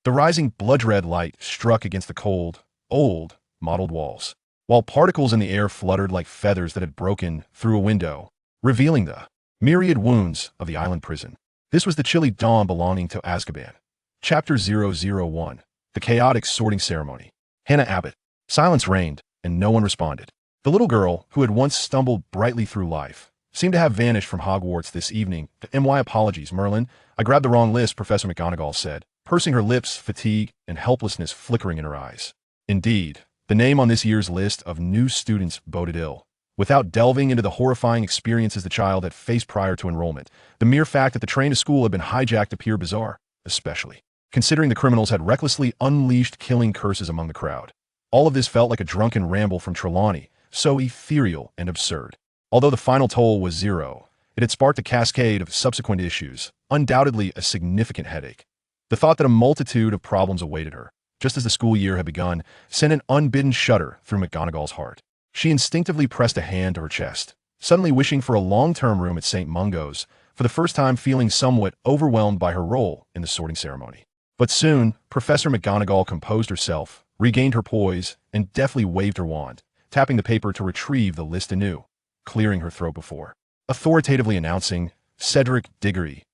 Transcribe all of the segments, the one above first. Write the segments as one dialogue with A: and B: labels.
A: The rising blood-red light struck against the cold, old, mottled walls, while particles in the air fluttered like feathers that had broken through a window, revealing the myriad wounds of the island prison. This was the chilly dawn belonging to Azkaban. Chapter 001, The Chaotic Sorting Ceremony. Hannah Abbott. Silence reigned, and no one responded. The little girl, who had once stumbled brightly through life, seemed to have vanished from Hogwarts this evening. My apologies, Merlin. I grabbed the wrong list, Professor McGonagall said, pursing her lips, fatigue and helplessness flickering in her eyes. Indeed, the name on this year's list of new students boded ill. Without delving into the horrifying experiences the child had faced prior to enrollment, the mere fact that the train to school had been hijacked appeared bizarre, especially considering the criminals had recklessly unleashed killing curses among the crowd. All of this felt like a drunken ramble from Trelawney, so ethereal and absurd. Although the final toll was 0, it had sparked a cascade of subsequent issues, undoubtedly a significant headache. The thought that a multitude of problems awaited her, just as the school year had begun, sent an unbidden shudder through McGonagall's heart. She instinctively pressed a hand to her chest, suddenly wishing for a long-term room at St. Mungo's, for the first time feeling somewhat overwhelmed by her role in the sorting ceremony. But soon, Professor McGonagall composed herself, regained her poise, and deftly waved her wand, tapping the paper to retrieve the list anew, clearing her throat before authoritatively announcing, Cedric Diggory.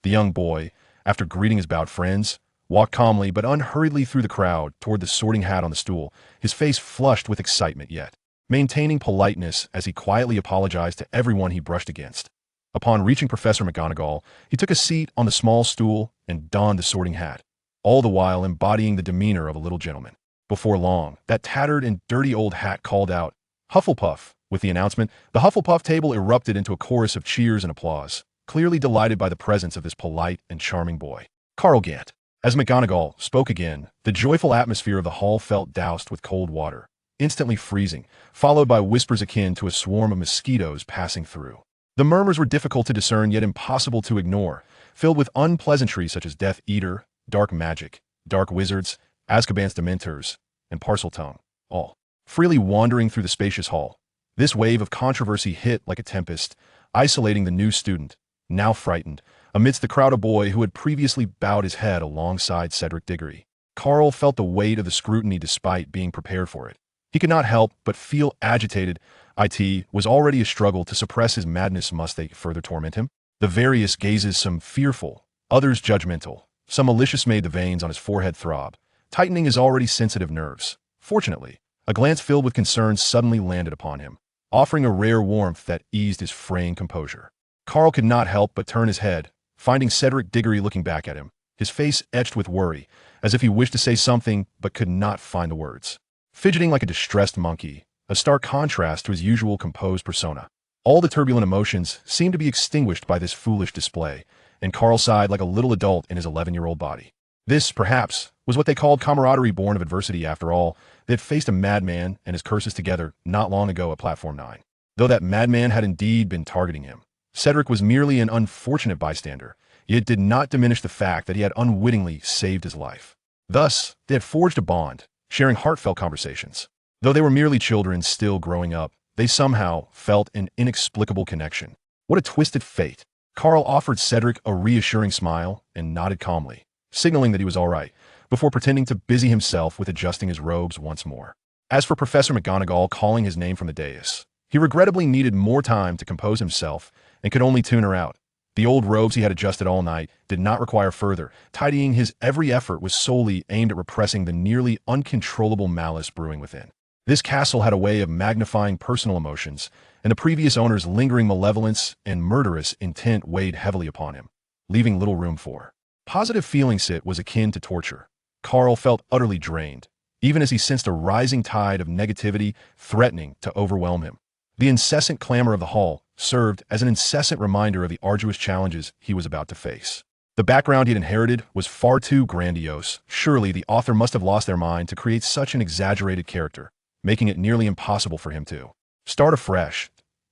A: The young boy, after greeting his bowed friends, walked calmly but unhurriedly through the crowd toward the sorting hat on the stool, his face flushed with excitement yet maintaining politeness as he quietly apologized to everyone he brushed against. Upon reaching Professor McGonagall, he took a seat on the small stool and donned the sorting hat, all the while embodying the demeanor of a little gentleman. Before long, that tattered and dirty old hat called out, Hufflepuff. With the announcement, the Hufflepuff table erupted into a chorus of cheers and applause, clearly delighted by the presence of this polite and charming boy. Karl Gant. As McGonagall spoke again, the joyful atmosphere of the hall felt doused with cold water, instantly freezing, followed by whispers akin to a swarm of mosquitoes passing through. The murmurs were difficult to discern yet impossible to ignore, filled with unpleasantries such as Death Eater, Dark Magic, Dark Wizards, Azkaban's Dementors, and Parseltongue, all freely wandering through the spacious hall. This wave of controversy hit like a tempest, isolating the new student, now frightened, amidst the crowd a boy who had previously bowed his head alongside Cedric Diggory. Karl felt the weight of the scrutiny despite being prepared for it. He could not help but feel agitated. It was already a struggle to suppress his madness. Must they further torment him? The various gazes, some fearful, others judgmental, some malicious, made the veins on his forehead throb, tightening his already sensitive nerves. Fortunately, a glance filled with concern suddenly landed upon him, offering a rare warmth that eased his fraying composure. Karl could not help but turn his head, finding Cedric Diggory looking back at him, his face etched with worry, as if he wished to say something but could not find the words. Fidgeting like a distressed monkey, a stark contrast to his usual composed persona. All the turbulent emotions seemed to be extinguished by this foolish display, and Karl sighed like a little adult in his 11-year-old body. This, perhaps, was what they called camaraderie born of adversity. After all, they had faced a madman and his curses together not long ago at Platform 9. Though that madman had indeed been targeting him, Cedric was merely an unfortunate bystander, yet it did not diminish the fact that he had unwittingly saved his life. Thus, they had forged a bond, sharing heartfelt conversations. Though they were merely children still growing up, they somehow felt an inexplicable connection. What a twisted fate. Karl offered Cedric a reassuring smile and nodded calmly, signaling that he was all right, before pretending to busy himself with adjusting his robes once more. As for Professor McGonagall calling his name from the dais, he regrettably needed more time to compose himself and could only tune her out. The old robes he had adjusted all night did not require further tidying. His every effort was solely aimed at repressing the nearly uncontrollable malice brewing within. This castle had a way of magnifying personal emotions, and the previous owner's lingering malevolence and murderous intent weighed heavily upon him, leaving little room for positive feelings. It was akin to torture. Karl felt utterly drained, even as he sensed a rising tide of negativity threatening to overwhelm him. The incessant clamor of the hall served as an incessant reminder of the arduous challenges he was about to face. The background he had inherited was far too grandiose. Surely the author must have lost their mind to create such an exaggerated character, making it nearly impossible for him to start afresh.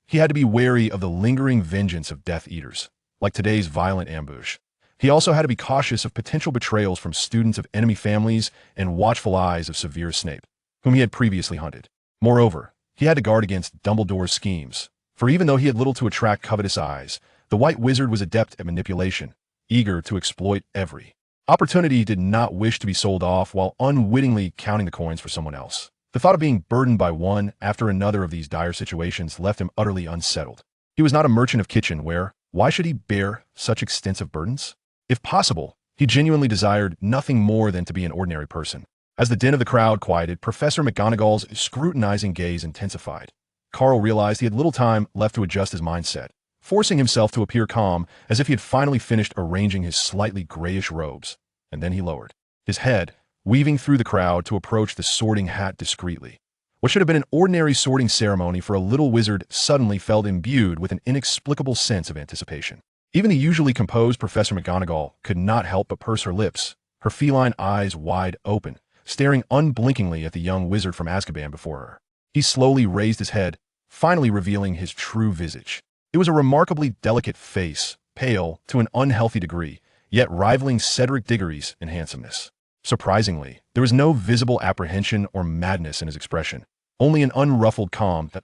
A: He had to be wary of the lingering vengeance of Death Eaters, like today's violent ambush. He also had to be cautious of potential betrayals from students of enemy families and watchful eyes of severe Snape, whom he had previously hunted. Moreover, he had to guard against Dumbledore's schemes, for even though he had little to attract covetous eyes, the White Wizard was adept at manipulation, eager to exploit every Opportunity did not wish to be sold off while unwittingly counting the coins for someone else. The thought of being burdened by one after another of these dire situations left him utterly unsettled. He was not a merchant of kitchen where, why should he bear such extensive burdens? If possible, he genuinely desired nothing more than to be an ordinary person. As the din of the crowd quieted, Professor McGonagall's scrutinizing gaze intensified. Karl realized he had little time left to adjust his mindset, forcing himself to appear calm as if he had finally finished arranging his slightly grayish robes. And then he lowered his head, weaving through the crowd to approach the sorting hat discreetly. What should have been an ordinary sorting ceremony for a little wizard suddenly felt imbued with an inexplicable sense of anticipation. Even the usually composed Professor McGonagall could not help but purse her lips, her feline eyes wide open, staring unblinkingly at the young wizard from Azkaban before her. He slowly raised his head, finally revealing his true visage. It was a remarkably delicate face, pale to an unhealthy degree, yet rivaling Cedric Diggory's in handsomeness. Surprisingly, there was no visible apprehension or madness in his expression, only an unruffled calm that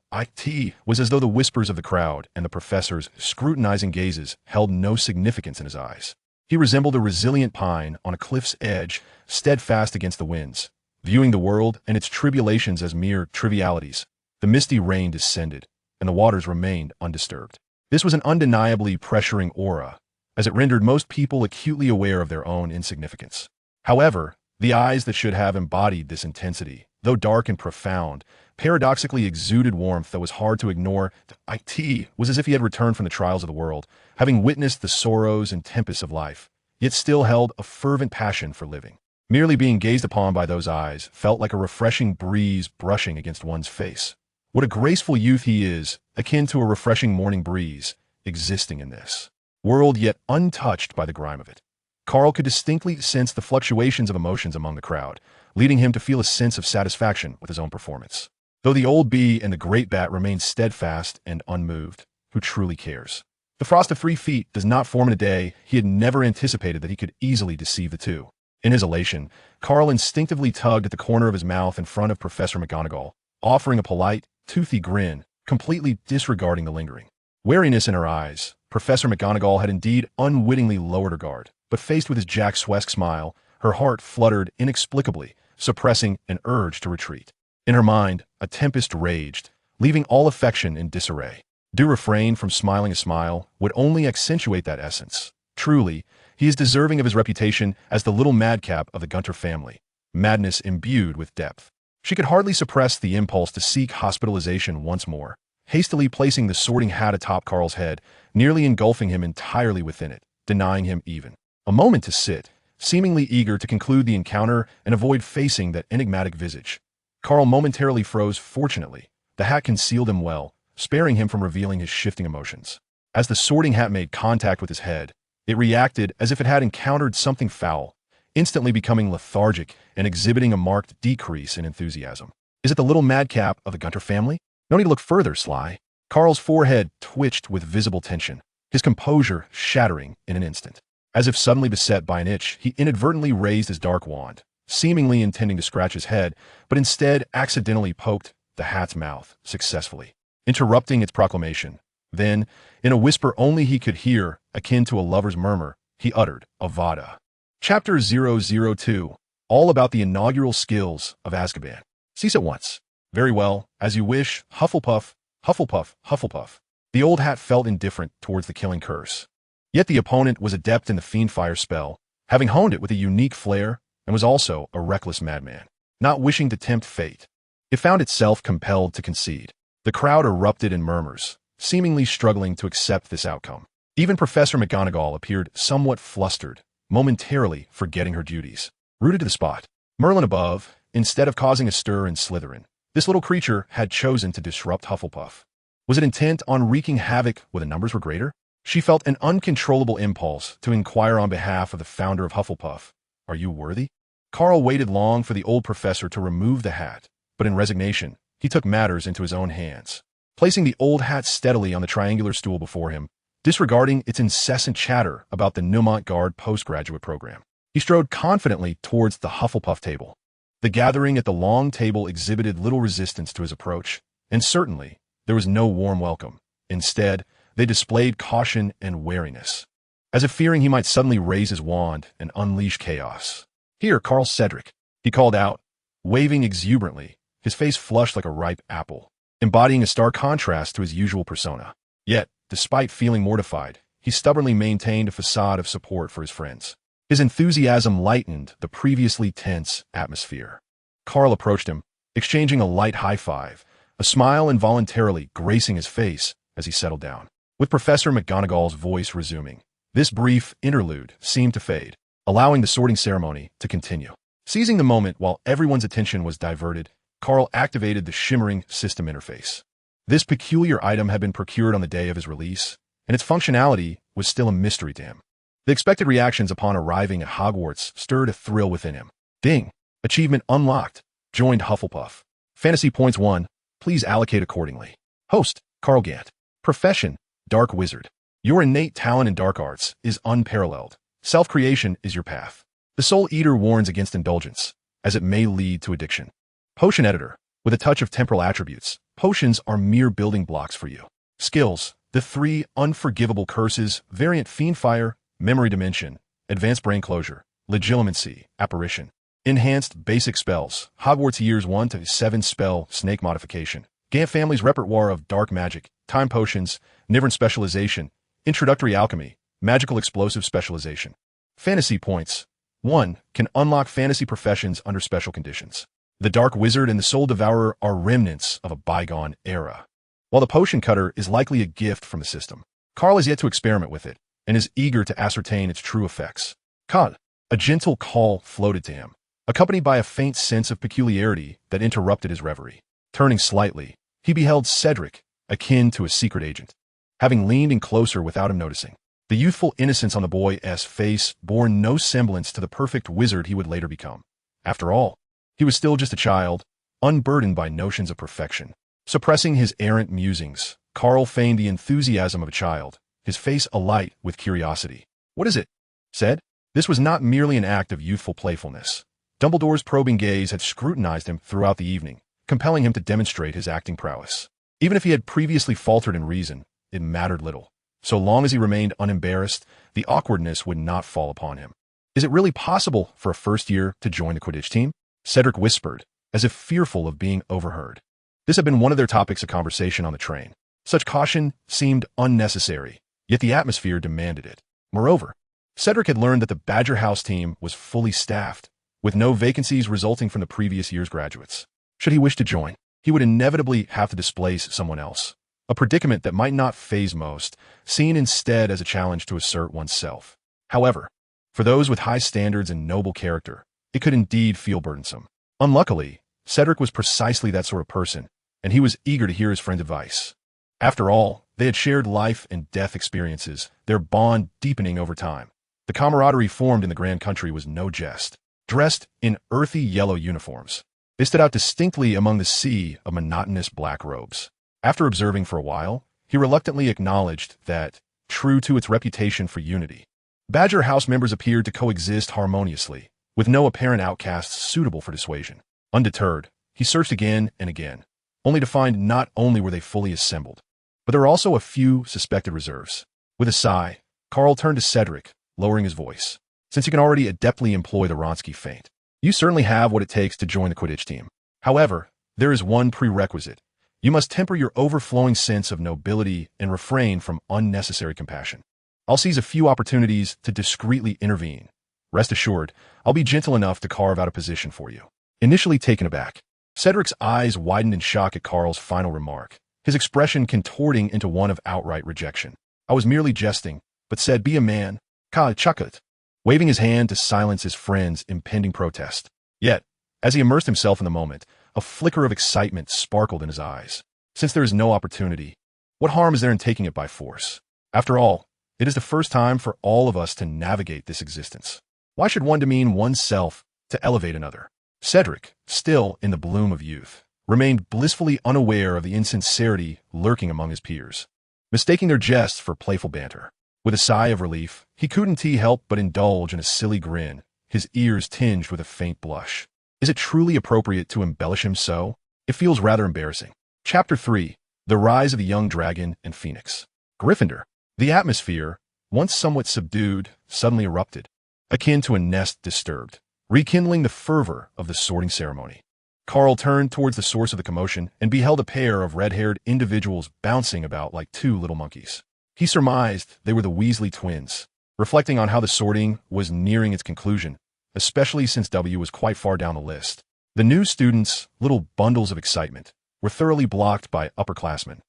A: was as though the whispers of the crowd and the professor's scrutinizing gazes held no significance in his eyes. He resembled a resilient pine on a cliff's edge, steadfast against the winds, viewing the world and its tribulations as mere trivialities. The misty rain descended, and the waters remained undisturbed. This was an undeniably pressuring aura, as it rendered most people acutely aware of their own insignificance. However, the eyes that should have embodied this intensity, though dark and profound, paradoxically exuded warmth that was hard to ignore. It was as if he had returned from the trials of the world, having witnessed the sorrows and tempests of life, yet still held a fervent passion for living. Merely being gazed upon by those eyes felt like a refreshing breeze brushing against one's face. What a graceful youth he is, akin to a refreshing morning breeze, existing in this world yet untouched by the grime of it. Karl could distinctly sense the fluctuations of emotions among the crowd, leading him to feel a sense of satisfaction with his own performance. Though the old bee and the great bat remained steadfast and unmoved, who truly cares? The frost of 3 feet does not form in a day. He had never anticipated that he could easily deceive the two. In his elation, Karl instinctively tugged at the corner of his mouth in front of Professor McGonagall, offering a polite, toothy grin, completely disregarding the lingering wariness in her eyes. Professor McGonagall had indeed unwittingly lowered her guard, but faced with his Jack Swesk smile, her heart fluttered inexplicably, suppressing an urge to retreat. In her mind, a tempest raged, leaving all affection in disarray. To refrain from smiling a smile would only accentuate that essence. Truly, he is deserving of his reputation as the little madcap of the Gunter family, madness imbued with depth. She could hardly suppress the impulse to seek hospitalization once more, hastily placing the sorting hat atop Karl's head, nearly engulfing him entirely within it, denying him even a moment to sit, seemingly eager to conclude the encounter and avoid facing that enigmatic visage. Karl momentarily froze. Fortunately, the hat concealed him well, sparing him from revealing his shifting emotions. As the sorting hat made contact with his head, it reacted as if it had encountered something foul, instantly becoming lethargic and exhibiting a marked decrease in enthusiasm. Is it the little madcap of the Gunter family? No need to look further, Sly. Karl's forehead twitched with visible tension, his composure shattering in an instant. As if suddenly beset by an itch, he inadvertently raised his dark wand, seemingly intending to scratch his head, but instead accidentally poked the hat's mouth successfully, interrupting its proclamation. Then, in a whisper only he could hear, akin to a lover's murmur, he uttered, Avada. Chapter 002, all about the inaugural skills of Azkaban. Cease at once. Very well, as you wish, Hufflepuff, Hufflepuff, Hufflepuff. The old hat felt indifferent towards the killing curse. Yet the opponent was adept in the Fiendfire spell, having honed it with a unique flair, and was also a reckless madman, not wishing to tempt fate. It found itself compelled to concede. The crowd erupted in murmurs, seemingly struggling to accept this outcome. Even Professor McGonagall appeared somewhat flustered, momentarily forgetting her duties. Rooted to the spot, Merlin above, instead of causing a stir in Slytherin, this little creature had chosen to disrupt Hufflepuff. Was it intent on wreaking havoc where the numbers were greater? She felt an uncontrollable impulse to inquire on behalf of the founder of Hufflepuff. Are you worthy? Karl waited long for the old professor to remove the hat, but in resignation, he took matters into his own hands. Placing the old hat steadily on the triangular stool before him, disregarding its incessant chatter about the Neumont Guard postgraduate program, he strode confidently towards the Hufflepuff table. The gathering at the long table exhibited little resistance to his approach, and certainly there was no warm welcome. Instead, they displayed caution and wariness. as if fearing he might suddenly raise his wand and unleash chaos. "Here, Karl Cedric," he called out, waving exuberantly, his face flushed like a ripe apple, embodying a stark contrast to his usual persona. Yet, despite feeling mortified, he stubbornly maintained a facade of support for his friends. His enthusiasm lightened the previously tense atmosphere. Karl approached him, exchanging a light high five, a smile involuntarily gracing his face as he settled down. With Professor McGonagall's voice resuming, this brief interlude seemed to fade, allowing the sorting ceremony to continue. Seizing the moment while everyone's attention was diverted, Karl activated the shimmering system interface. This peculiar item had been procured on the day of his release, and its functionality was still a mystery to him. The expected reactions upon arriving at Hogwarts stirred a thrill within him. Ding! Achievement unlocked. Joined Hufflepuff. Fantasy points 1. Please allocate accordingly. Host, Karl Gant. Profession, Dark Wizard. Your innate talent in dark arts is unparalleled. Self-creation is your path. The Soul Eater warns against indulgence, as it may lead to addiction. Potion Editor. With a touch of temporal attributes, potions are mere building blocks for you. Skills. The 3 unforgivable curses, variant Fiendfire, Memory Dimension, Advanced Brain Closure, Legilimency, Apparition. Enhanced Basic Spells, Hogwarts Years 1 to 7 Spell, Snake Modification. Gant Family's repertoire of Dark Magic, Time Potions, Nivern Specialization, Introductory Alchemy, Magical Explosive Specialization. Fantasy points. 1. Can unlock fantasy professions under special conditions. The Dark Wizard and the Soul Devourer are remnants of a bygone era, while the Potion Cutter is likely a gift from the system. Karl has yet to experiment with it, and is eager to ascertain its true effects. Karl, a gentle call floated to him, accompanied by a faint sense of peculiarity that interrupted his reverie. Turning slightly, he beheld Cedric, akin to a secret agent. Having leaned in closer without him noticing, the youthful innocence on the boy's face bore no semblance to the perfect wizard he would later become. After all, he was still just a child, unburdened by notions of perfection. Suppressing his errant musings, Karl feigned the enthusiasm of a child, his face alight with curiosity. "What is it?" said. This was not merely an act of youthful playfulness. Dumbledore's probing gaze had scrutinized him throughout the evening, compelling him to demonstrate his acting prowess. Even if he had previously faltered in reason, it mattered little. So long as he remained unembarrassed, the awkwardness would not fall upon him. "Is it really possible for a first year to join the Quidditch team?" Cedric whispered, as if fearful of being overheard. This had been one of their topics of conversation on the train. Such caution seemed unnecessary, yet the atmosphere demanded it. Moreover, Cedric had learned that the Badger House team was fully staffed, with no vacancies resulting from the previous year's graduates. Should he wish to join, he would inevitably have to displace someone else, a predicament that might not faze most, seen instead as a challenge to assert oneself. However, for those with high standards and noble character, it could indeed feel burdensome. Unluckily, Cedric was precisely that sort of person, and he was eager to hear his friend's advice. After all, they had shared life and death experiences, their bond deepening over time. The camaraderie formed in the Grand Country was no jest. Dressed in earthy yellow uniforms, they stood out distinctly among the sea of monotonous black robes. After observing for a while, he reluctantly acknowledged that, true to its reputation for unity, Badger House members appeared to coexist harmoniously, with no apparent outcasts suitable for dissuasion. Undeterred, he searched again and again, only to find not only were they fully assembled, but there were also a few suspected reserves. With a sigh, Karl turned to Cedric, lowering his voice. "Since you can already adeptly employ the Wronski feint, you certainly have what it takes to join the Quidditch team. However, there is one prerequisite. You must temper your overflowing sense of nobility and refrain from unnecessary compassion. I'll seize a few opportunities to discreetly intervene. Rest assured, I'll be gentle enough to carve out a position for you." Initially taken aback, Cedric's eyes widened in shock at Karl's final remark, his expression contorting into one of outright rejection. "I was merely jesting, but said be a man, Ka Chakut," waving his hand to silence his friend's impending protest. Yet, as he immersed himself in the moment, a flicker of excitement sparkled in his eyes. Since there is no opportunity, what harm is there in taking it by force? After all, it is the first time for all of us to navigate this existence. Why should one demean oneself to elevate another? Cedric, still in the bloom of youth, remained blissfully unaware of the insincerity lurking among his peers, mistaking their jests for playful banter. With a sigh of relief, he couldn't help but indulge in a silly grin, his ears tinged with a faint blush. Is it truly appropriate to embellish him so? It feels rather embarrassing. Chapter 3. The Rise of the Young Dragon and Phoenix. Gryffindor. The atmosphere, once somewhat subdued, suddenly erupted, akin to a nest disturbed, rekindling the fervor of the sorting ceremony. Karl turned towards the source of the commotion and beheld a pair of red-haired individuals bouncing about like two little monkeys. He surmised they were the Weasley twins, reflecting on how the sorting was nearing its conclusion, especially since W was quite far down the list. The new students, little bundles of excitement, were thoroughly blocked by upperclassmen,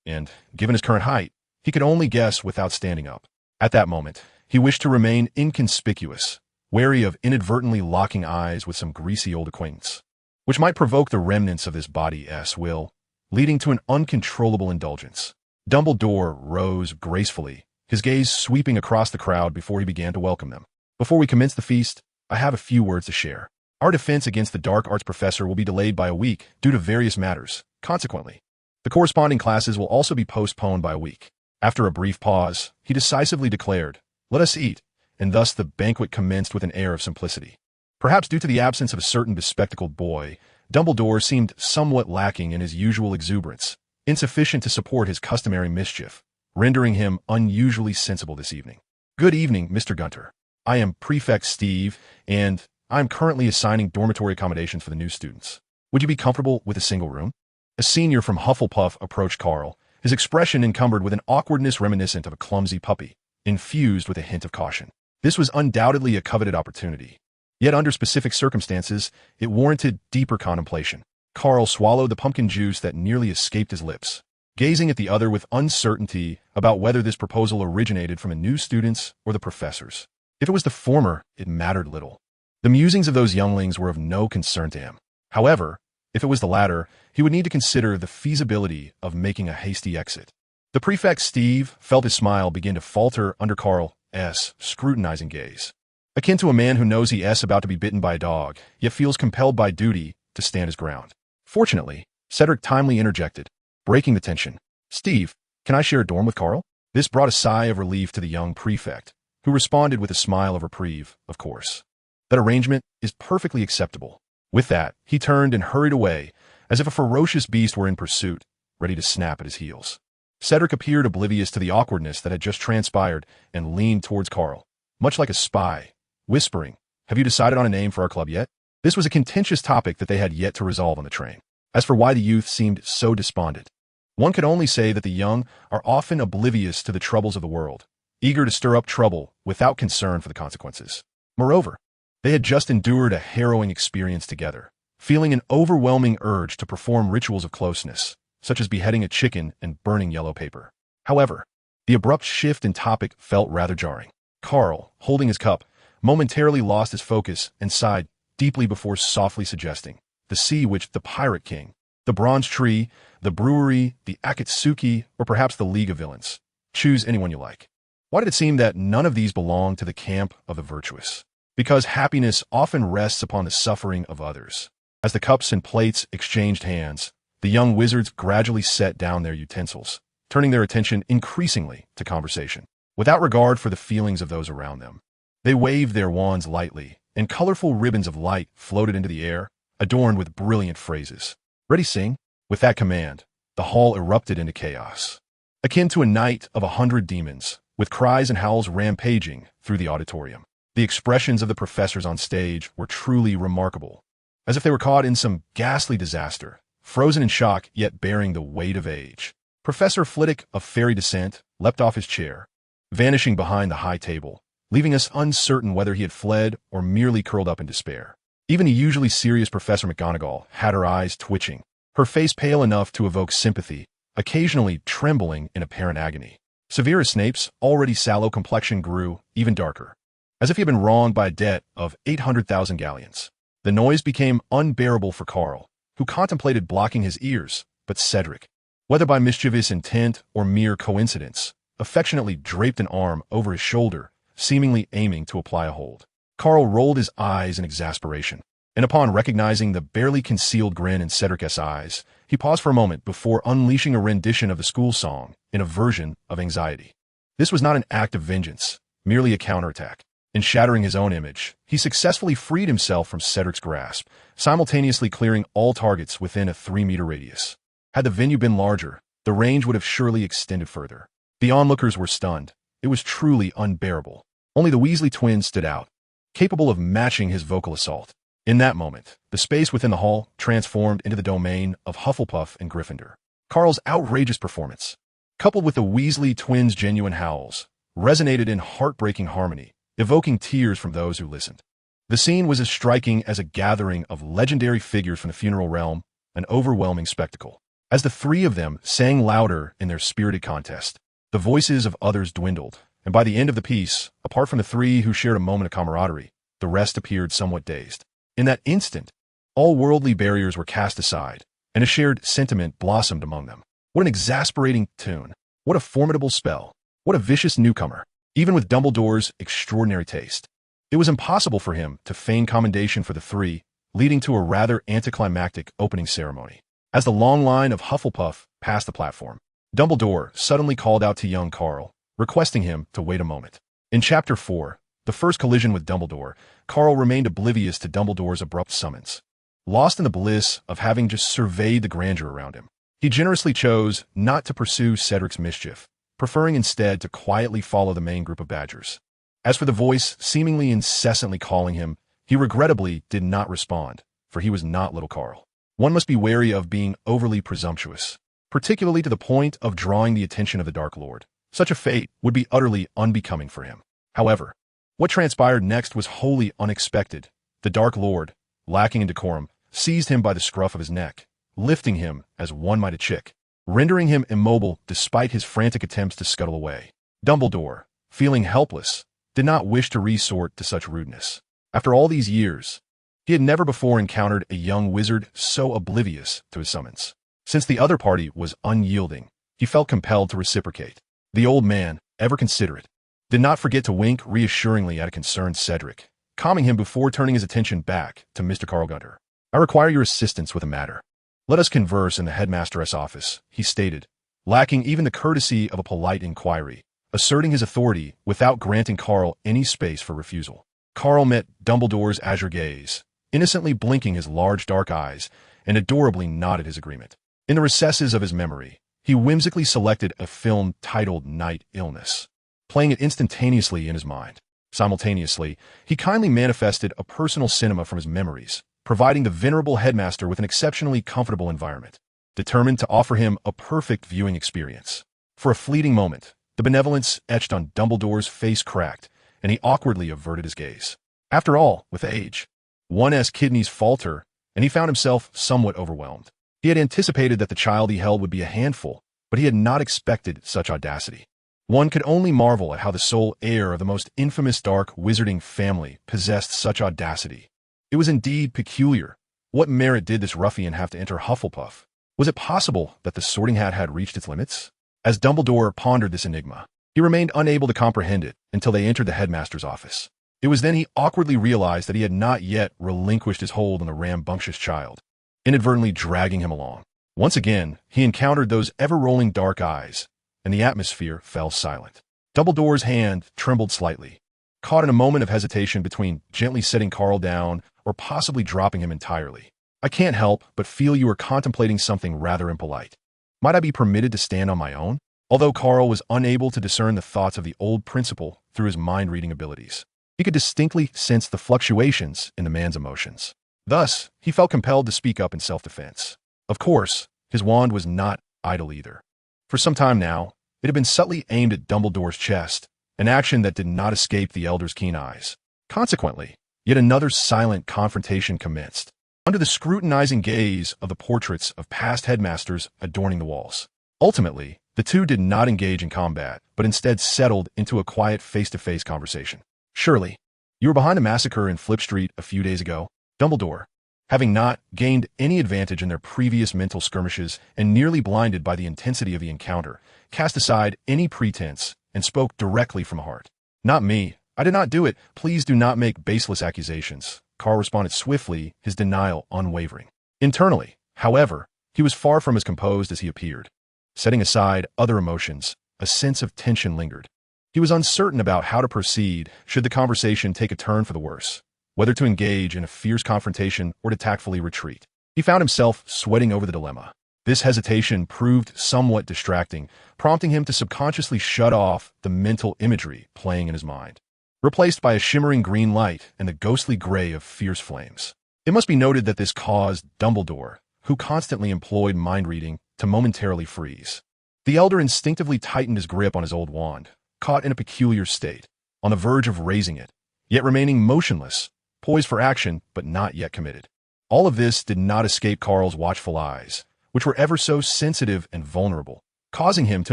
A: and, given his current height, he could only guess without standing up. At that moment, he wished to remain inconspicuous, wary of inadvertently locking eyes with some greasy old acquaintance, which might provoke the remnants of this body's will, leading to an uncontrollable indulgence. Dumbledore rose gracefully, his gaze sweeping across the crowd before he began to welcome them. Before we commence the feast, I have a few words to share. Our defense against the Dark Arts professor will be delayed by a week due to various matters. Consequently, the corresponding classes will also be postponed by a week. After a brief pause, he decisively declared, "Let us eat," and thus the banquet commenced with an air of simplicity. Perhaps due to the absence of a certain bespectacled boy, Dumbledore seemed somewhat lacking in his usual exuberance, insufficient to support his customary mischief, rendering him unusually sensible this evening. "Good evening, Mr. Gunter. I am Prefect Steve, and I am currently assigning dormitory accommodations for the new students. Would you be comfortable with a single room?" A senior from Hufflepuff approached Karl, his expression encumbered with an awkwardness reminiscent of a clumsy puppy, infused with a hint of caution. This was undoubtedly a coveted opportunity. Yet under specific circumstances, it warranted deeper contemplation. Karl swallowed the pumpkin juice that nearly escaped his lips, gazing at the other with uncertainty about whether this proposal originated from the new students or the professors. If it was the former, it mattered little. The musings of those younglings were of no concern to him. However, if it was the latter, he would need to consider the feasibility of making a hasty exit. The prefect Steve felt his smile begin to falter under Karl's scrutinizing gaze, akin to a man who knows he is about to be bitten by a dog, yet feels compelled by duty to stand his ground. Fortunately, Cedric timely interjected, breaking the tension. "Steve, can I share a dorm with Karl?" This brought a sigh of relief to the young prefect, who responded with a smile of reprieve, "Of course. That arrangement is perfectly acceptable." With that, he turned and hurried away, as if a ferocious beast were in pursuit, ready to snap at his heels. Cedric appeared oblivious to the awkwardness that had just transpired and leaned towards Karl, much like a spy, whispering, "Have you decided on a name for our club yet?" This was a contentious topic that they had yet to resolve on the train. As for why the youth seemed so despondent, one could only say that the young are often oblivious to the troubles of the world, eager to stir up trouble without concern for the consequences. Moreover, they had just endured a harrowing experience together, feeling an overwhelming urge to perform rituals of closeness, such as beheading a chicken and burning yellow paper. However, the abrupt shift in topic felt rather jarring. Karl, holding his cup, momentarily lost his focus and sighed deeply before softly suggesting, "The sea witch, the pirate king, the bronze tree, the brewery, the Akatsuki, or perhaps the League of Villains. Choose anyone you like." Why did it seem that none of these belonged to the camp of the virtuous? Because happiness often rests upon the suffering of others. As the cups and plates exchanged hands, the young wizards gradually set down their utensils, turning their attention increasingly to conversation. Without regard for the feelings of those around them, they waved their wands lightly, and colorful ribbons of light floated into the air, adorned with brilliant phrases. "Ready, sing?" With that command, the hall erupted into chaos, akin to a night of 100 demons, with cries and howls rampaging through the auditorium. The expressions of the professors on stage were truly remarkable, as if they were caught in some ghastly disaster, frozen in shock yet bearing the weight of age. Professor Flitwick of fairy descent leapt off his chair, vanishing behind the high table, leaving us uncertain whether he had fled or merely curled up in despair. Even the usually serious Professor McGonagall had her eyes twitching, her face pale enough to evoke sympathy, occasionally trembling in apparent agony. Severus Snape's already sallow complexion grew even darker, as if he had been wronged by a debt of 800,000 galleons. The noise became unbearable for Karl, who contemplated blocking his ears, but Cedric, whether by mischievous intent or mere coincidence, affectionately draped an arm over his shoulder, seemingly aiming to apply a hold. Karl rolled his eyes in exasperation, and upon recognizing the barely concealed grin in Cedric's eyes, he paused for a moment before unleashing a rendition of the school song in a version of anxiety. This was not an act of vengeance, merely a counterattack. In shattering his own image, he successfully freed himself from Cedric's grasp, simultaneously clearing all targets within a 3-meter radius. Had the venue been larger, the range would have surely extended further. The onlookers were stunned, It was truly unbearable. Only the Weasley twins stood out, capable of matching his vocal assault. In that moment, the space within the hall transformed into the domain of Hufflepuff and Gryffindor. Karl's outrageous performance, coupled with the Weasley twins' genuine howls, resonated in heartbreaking harmony, evoking tears from those who listened. The scene was as striking as a gathering of legendary figures from the funeral realm, an overwhelming spectacle. As the three of them sang louder in their spirited contest, the voices of others dwindled, and by the end of the piece, apart from the three who shared a moment of camaraderie, the rest appeared somewhat dazed. In that instant, all worldly barriers were cast aside, and a shared sentiment blossomed among them. What an exasperating tune! What a formidable spell! What a vicious newcomer! Even with Dumbledore's extraordinary taste, it was impossible for him to feign commendation for the three, leading to a rather anticlimactic opening ceremony. As the long line of Hufflepuff passed the platform, Dumbledore suddenly called out to young Karl, requesting him to wait a moment. In Chapter 4, the first collision with Dumbledore, Karl remained oblivious to Dumbledore's abrupt summons. Lost in the bliss of having just surveyed the grandeur around him, he generously chose not to pursue Cedric's mischief, preferring instead to quietly follow the main group of badgers. As for the voice seemingly incessantly calling him, he regrettably did not respond, for he was not little Karl. One must be wary of being overly presumptuous, particularly to the point of drawing the attention of the Dark Lord. Such a fate would be utterly unbecoming for him. However, what transpired next was wholly unexpected. The Dark Lord, lacking in decorum, seized him by the scruff of his neck, lifting him as one might a chick, rendering him immobile despite his frantic attempts to scuttle away. Dumbledore, feeling helpless, did not wish to resort to such rudeness. After all these years, he had never before encountered a young wizard so oblivious to his summons. Since the other party was unyielding, he felt compelled to reciprocate. The old man, ever considerate, did not forget to wink reassuringly at a concerned Cedric, calming him before turning his attention back to Mr. Karl Gunter. "I require your assistance with a matter. Let us converse in the headmaster's office," he stated, lacking even the courtesy of a polite inquiry, asserting his authority without granting Karl any space for refusal. Karl met Dumbledore's azure gaze, innocently blinking his large dark eyes, and adorably nodded his agreement. In the recesses of his memory, he whimsically selected a film titled Night Illness, playing it instantaneously in his mind. Simultaneously, he kindly manifested a personal cinema from his memories, providing the venerable headmaster with an exceptionally comfortable environment, determined to offer him a perfect viewing experience. For a fleeting moment, the benevolence etched on Dumbledore's face cracked, and he awkwardly averted his gaze. After all, with age, one's kidneys falter, and he found himself somewhat overwhelmed. He had anticipated that the child he held would be a handful, but he had not expected such audacity. One could only marvel at how the sole heir of the most infamous dark wizarding family possessed such audacity. It was indeed peculiar. What merit did this ruffian have to enter Hufflepuff? Was it possible that the Sorting Hat had reached its limits? As Dumbledore pondered this enigma, he remained unable to comprehend it until they entered the headmaster's office. It was then he awkwardly realized that he had not yet relinquished his hold on the rambunctious child, inadvertently dragging him along. Once again, he encountered those ever-rolling dark eyes, and the atmosphere fell silent. Dumbledore's hand trembled slightly, caught in a moment of hesitation between gently setting Karl down or possibly dropping him entirely. "I can't help but feel you are contemplating something rather impolite. Might I be permitted to stand on my own?" Although Karl was unable to discern the thoughts of the old principal through his mind-reading abilities, he could distinctly sense the fluctuations in the man's emotions. Thus, he felt compelled to speak up in self-defense. Of course, his wand was not idle either. For some time now, it had been subtly aimed at Dumbledore's chest, an action that did not escape the elder's keen eyes. Consequently, yet another silent confrontation commenced, under the scrutinizing gaze of the portraits of past headmasters adorning the walls. Ultimately, the two did not engage in combat, but instead settled into a quiet face-to-face conversation. "Surely, you were behind the massacre in Flip Street a few days ago?" Dumbledore, having not gained any advantage in their previous mental skirmishes and nearly blinded by the intensity of the encounter, cast aside any pretense and spoke directly from the heart. "Not me. I did not do it. Please do not make baseless accusations." Karl responded swiftly, his denial unwavering. Internally, however, he was far from as composed as he appeared. Setting aside other emotions, a sense of tension lingered. He was uncertain about how to proceed should the conversation take a turn for the worse, whether to engage in a fierce confrontation or to tactfully retreat. He found himself sweating over the dilemma. This hesitation proved somewhat distracting, prompting him to subconsciously shut off the mental imagery playing in his mind, replaced by a shimmering green light and the ghostly gray of fierce flames. It must be noted that this caused Dumbledore, who constantly employed mind-reading, to momentarily freeze. The elder instinctively tightened his grip on his old wand, caught in a peculiar state, on the verge of raising it, yet remaining motionless, poised for action but not yet committed. All of this did not escape Karl's watchful eyes, which were ever so sensitive and vulnerable, causing him to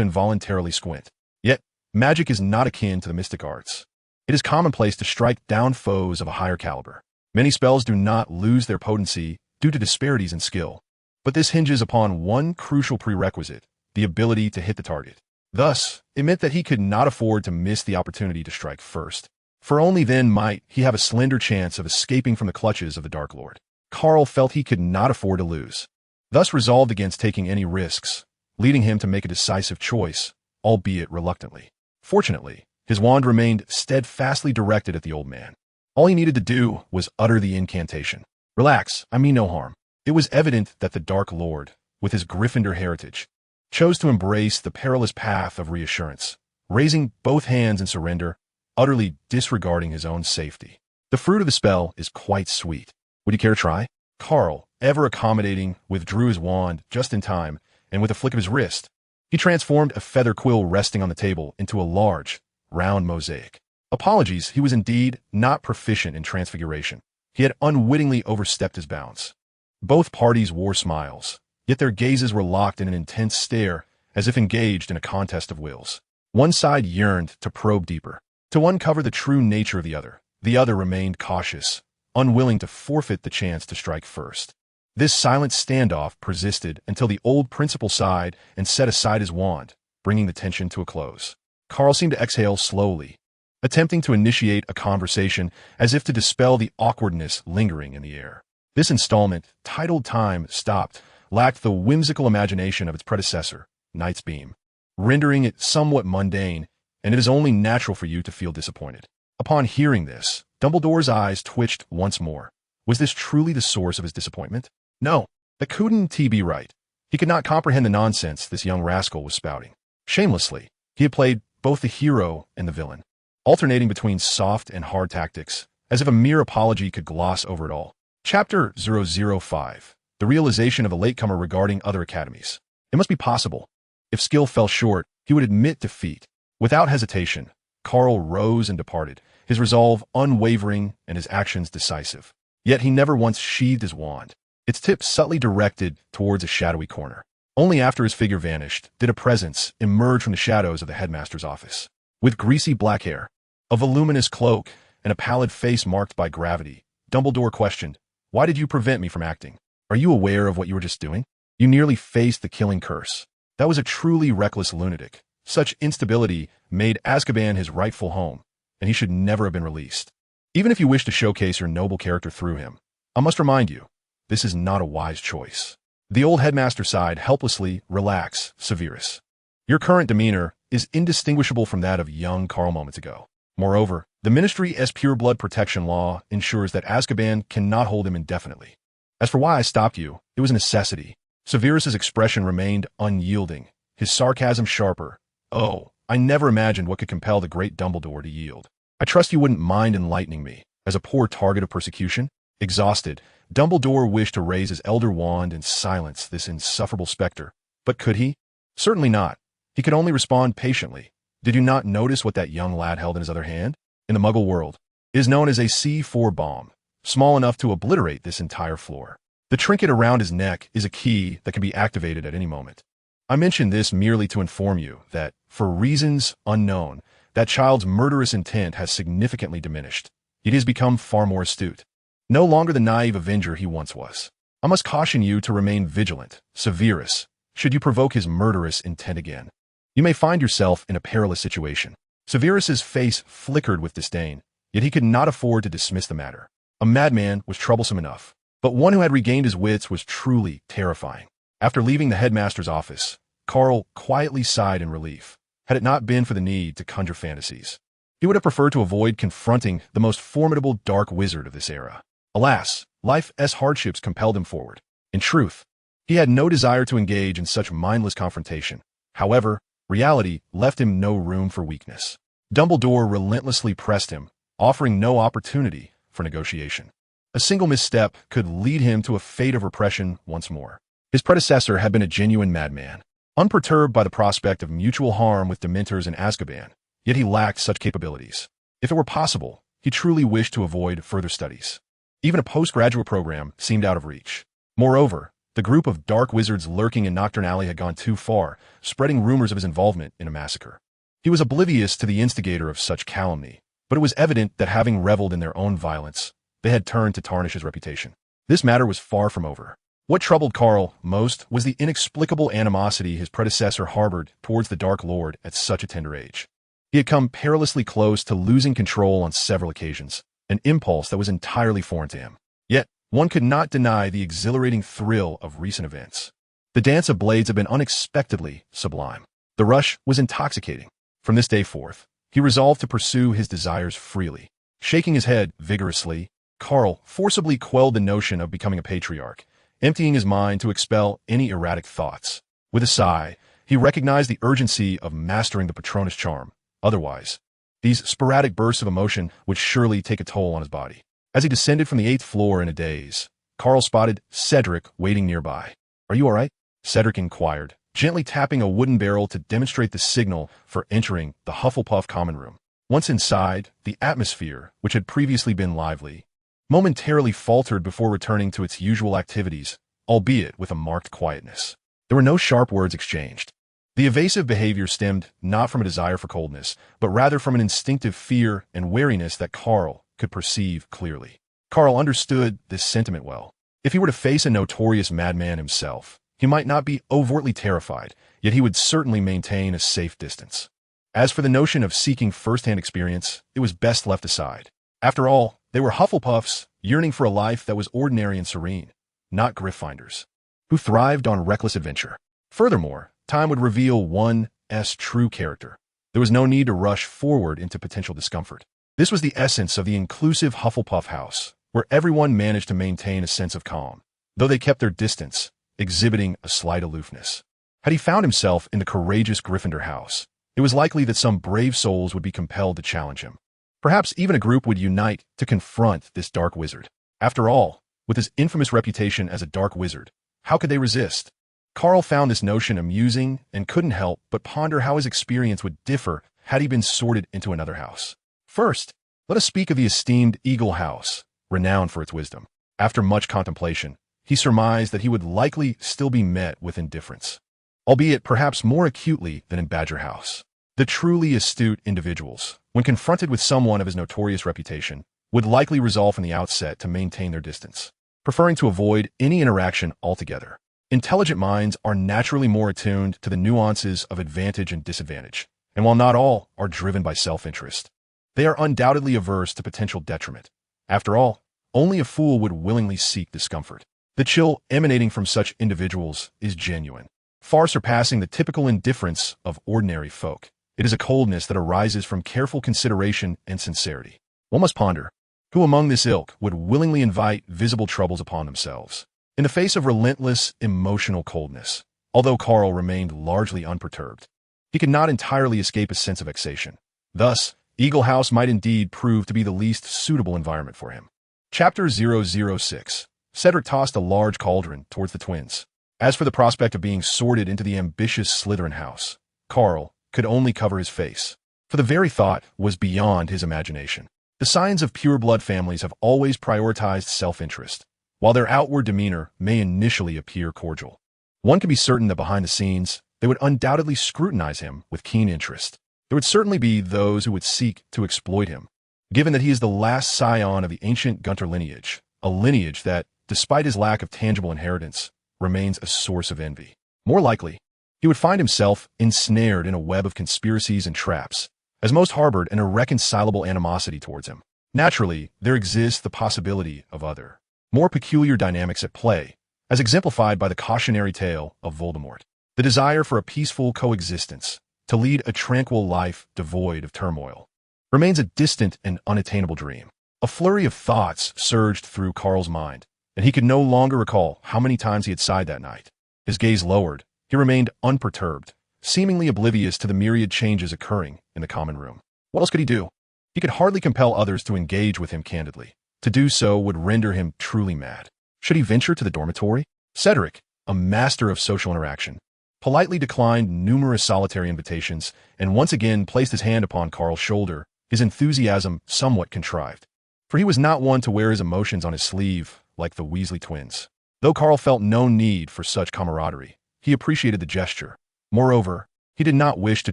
A: involuntarily squint. Yet, magic is not akin to the mystic arts. It is commonplace to strike down foes of a higher caliber. Many spells do not lose their potency due to disparities in skill, but this hinges upon one crucial prerequisite: the ability to hit the target. Thus, it meant that he could not afford to miss the opportunity to strike first, for only then might he have a slender chance of escaping from the clutches of the Dark Lord. Karl felt he could not afford to lose, thus resolved against taking any risks, leading him to make a decisive choice, albeit reluctantly. Fortunately, his wand remained steadfastly directed at the old man. All he needed to do was utter the incantation. Relax, I mean no harm. It was evident that the Dark Lord, with his Gryffindor heritage, chose to embrace the perilous path of reassurance, raising both hands in surrender, utterly disregarding his own safety. The fruit of the spell is quite sweet. Would you care to try? Karl, ever accommodating, withdrew his wand just in time, and with a flick of his wrist, he transformed a feather quill resting on the table into a large, round mosaic. Apologies, he was indeed not proficient in transfiguration. He had unwittingly overstepped his bounds. Both parties wore smiles, yet their gazes were locked in an intense stare, as if engaged in a contest of wills. One side yearned to probe deeper, to uncover the true nature of the other. The other remained cautious, unwilling to forfeit the chance to strike first. This silent standoff persisted until the old principal sighed and set aside his wand, bringing the tension to a close. Karl seemed to exhale slowly, attempting to initiate a conversation as if to dispel the awkwardness lingering in the air. This installment, titled Time Stopped, lacked the whimsical imagination of its predecessor, Night's Beam, rendering it somewhat mundane, and it is only natural for you to feel disappointed. Upon hearing this, Dumbledore's eyes twitched once more. Was this truly the source of his disappointment? No, that couldn't be right. He could not comprehend the nonsense this young rascal was spouting. Shamelessly, he had played both the hero and the villain, alternating between soft and hard tactics, as if a mere apology could gloss over it all. Chapter 005. The realization of a latecomer regarding other academies. It must be possible. If skill fell short, he would admit defeat. Without hesitation, Karl rose and departed, his resolve unwavering and his actions decisive. Yet he never once sheathed his wand, its tip subtly directed towards a shadowy corner. Only after his figure vanished did a presence emerge from the shadows of the headmaster's office. With greasy black hair, a voluminous cloak, and a pallid face marked by gravity, Dumbledore questioned, "Why did you prevent me from acting? Are you aware of what you were just doing? You nearly faced the killing curse. That was a truly reckless lunatic. Such instability made Azkaban his rightful home, and he should never have been released. Even if you wish to showcase your noble character through him, I must remind you, this is not a wise choice." The old headmaster sighed helplessly. "Relax, Severus. Your current demeanor is indistinguishable from that of young Karl moments ago. Moreover, the Ministry's pureblood protection law ensures that Azkaban cannot hold him indefinitely. As for why I stopped you, it was a necessity." Severus's expression remained unyielding, his sarcasm sharper. "Oh, I never imagined what could compel the great Dumbledore to yield. I trust you wouldn't mind enlightening me, as a poor target of persecution?" Exhausted, Dumbledore wished to raise his elder wand and silence this insufferable specter. But could he? Certainly not. He could only respond patiently. "Did you not notice what that young lad held in his other hand? In the Muggle world, it is known as a C4 bomb, small enough to obliterate this entire floor. The trinket around his neck is a key that can be activated at any moment. I mention this merely to inform you that, for reasons unknown, that child's murderous intent has significantly diminished. It has become far more astute. No longer the naive avenger he once was. I must caution you to remain vigilant, Severus, should you provoke his murderous intent again. You may find yourself in a perilous situation." Severus's face flickered with disdain, yet he could not afford to dismiss the matter. A madman was troublesome enough, but one who had regained his wits was truly terrifying. After leaving the headmaster's office, Karl quietly sighed in relief. Had it not been for the need to conjure fantasies, he would have preferred to avoid confronting the most formidable dark wizard of this era. Alas, life's hardships compelled him forward. In truth, He had no desire to engage in such mindless confrontation. However, reality left him no room for weakness. Dumbledore relentlessly pressed him, offering no opportunity for negotiation. A single misstep could lead him to a fate of repression once more. His predecessor had been a genuine madman, unperturbed by the prospect of mutual harm with Dementors in Azkaban, yet he lacked such capabilities. If it were possible, he truly wished to avoid further studies. Even a postgraduate program seemed out of reach. Moreover, the group of dark wizards lurking in Nocturne Alley had gone too far, spreading rumors of his involvement in a massacre. He was oblivious to the instigator of such calumny, but it was evident that having reveled in their own violence, they had turned to tarnish his reputation. This matter was far from over. What troubled Karl most was the inexplicable animosity his predecessor harbored towards the Dark Lord at such a tender age. He had come perilously close to losing control on several occasions, an impulse that was entirely foreign to him. Yet, one could not deny the exhilarating thrill of recent events. The dance of blades had been unexpectedly sublime. The rush was intoxicating. From this day forth, he resolved to pursue his desires freely. Shaking his head vigorously, Karl forcibly quelled the notion of becoming a patriarch, emptying his mind to expel any erratic thoughts. With a sigh, he recognized the urgency of mastering the Patronus charm. Otherwise, these sporadic bursts of emotion would surely take a toll on his body. As he descended from the 8th floor in a daze, Karl spotted Cedric waiting nearby. "Are you all right?" Cedric inquired, gently tapping a wooden barrel to demonstrate the signal for entering the Hufflepuff common room. Once inside, the atmosphere, which had previously been lively, momentarily faltered before returning to its usual activities, albeit with a marked quietness. There were no sharp words exchanged. The evasive behavior stemmed not from a desire for coldness, but rather from an instinctive fear and wariness that Karl could perceive clearly. Karl understood this sentiment well. If he were to face a notorious madman himself, he might not be overtly terrified, yet he would certainly maintain a safe distance. As for the notion of seeking first-hand experience, it was best left aside. After all, they were Hufflepuffs, yearning for a life that was ordinary and serene, not Gryffindors, who thrived on reckless adventure. Furthermore, time would reveal one's true character. There was no need to rush forward into potential discomfort. This was the essence of the inclusive Hufflepuff house, where everyone managed to maintain a sense of calm, though they kept their distance, exhibiting a slight aloofness. Had he found himself in the courageous Gryffindor house, it was likely that some brave souls would be compelled to challenge him. Perhaps even a group would unite to confront this dark wizard. After all, with his infamous reputation as a dark wizard, how could they resist? Karl found this notion amusing and couldn't help but ponder how his experience would differ had he been sorted into another house. First, let us speak of the esteemed Eagle House, renowned for its wisdom. After much contemplation, he surmised that he would likely still be met with indifference, albeit perhaps more acutely than in Badger House. The truly astute individuals, when confronted with someone of his notorious reputation, would likely resolve from the outset to maintain their distance, preferring to avoid any interaction altogether. Intelligent minds are naturally more attuned to the nuances of advantage and disadvantage, and while not all are driven by self-interest, they are undoubtedly averse to potential detriment. After all, only a fool would willingly seek discomfort. The chill emanating from such individuals is genuine, far surpassing the typical indifference of ordinary folk. It is a coldness that arises from careful consideration and sincerity. One must ponder, who among this ilk would willingly invite visible troubles upon themselves? In the face of relentless emotional coldness, although Karl remained largely unperturbed, he could not entirely escape a sense of vexation. Thus, Eagle House might indeed prove to be the least suitable environment for him. Chapter 006. Cedric tossed a large cauldron towards the twins. As for the prospect of being sorted into the ambitious Slytherin house, Karl could only cover his face, for the very thought was beyond his imagination. The signs of pure-blood families have always prioritized self-interest, while their outward demeanor may initially appear cordial. One can be certain that behind the scenes, they would undoubtedly scrutinize him with keen interest. There would certainly be those who would seek to exploit him, given that he is the last scion of the ancient Gunter lineage, a lineage that, despite his lack of tangible inheritance, remains a source of envy. More likely, he would find himself ensnared in a web of conspiracies and traps, as most harbored an irreconcilable animosity towards him. Naturally, there exists the possibility of other, more peculiar dynamics at play, as exemplified by the cautionary tale of Voldemort. The desire for a peaceful coexistence, to lead a tranquil life devoid of turmoil, remains a distant and unattainable dream. A flurry of thoughts surged through Karl's mind, and he could no longer recall how many times he had sighed that night. His gaze lowered. He remained unperturbed, seemingly oblivious to the myriad changes occurring in the common room. What else could he do? He could hardly compel others to engage with him candidly. To do so would render him truly mad. Should he venture to the dormitory? Cedric, a master of social interaction, politely declined numerous solitary invitations and once again placed his hand upon Karl's shoulder, his enthusiasm somewhat contrived. For he was not one to wear his emotions on his sleeve like the Weasley twins. Though Karl felt no need for such camaraderie, he appreciated the gesture. Moreover, he did not wish to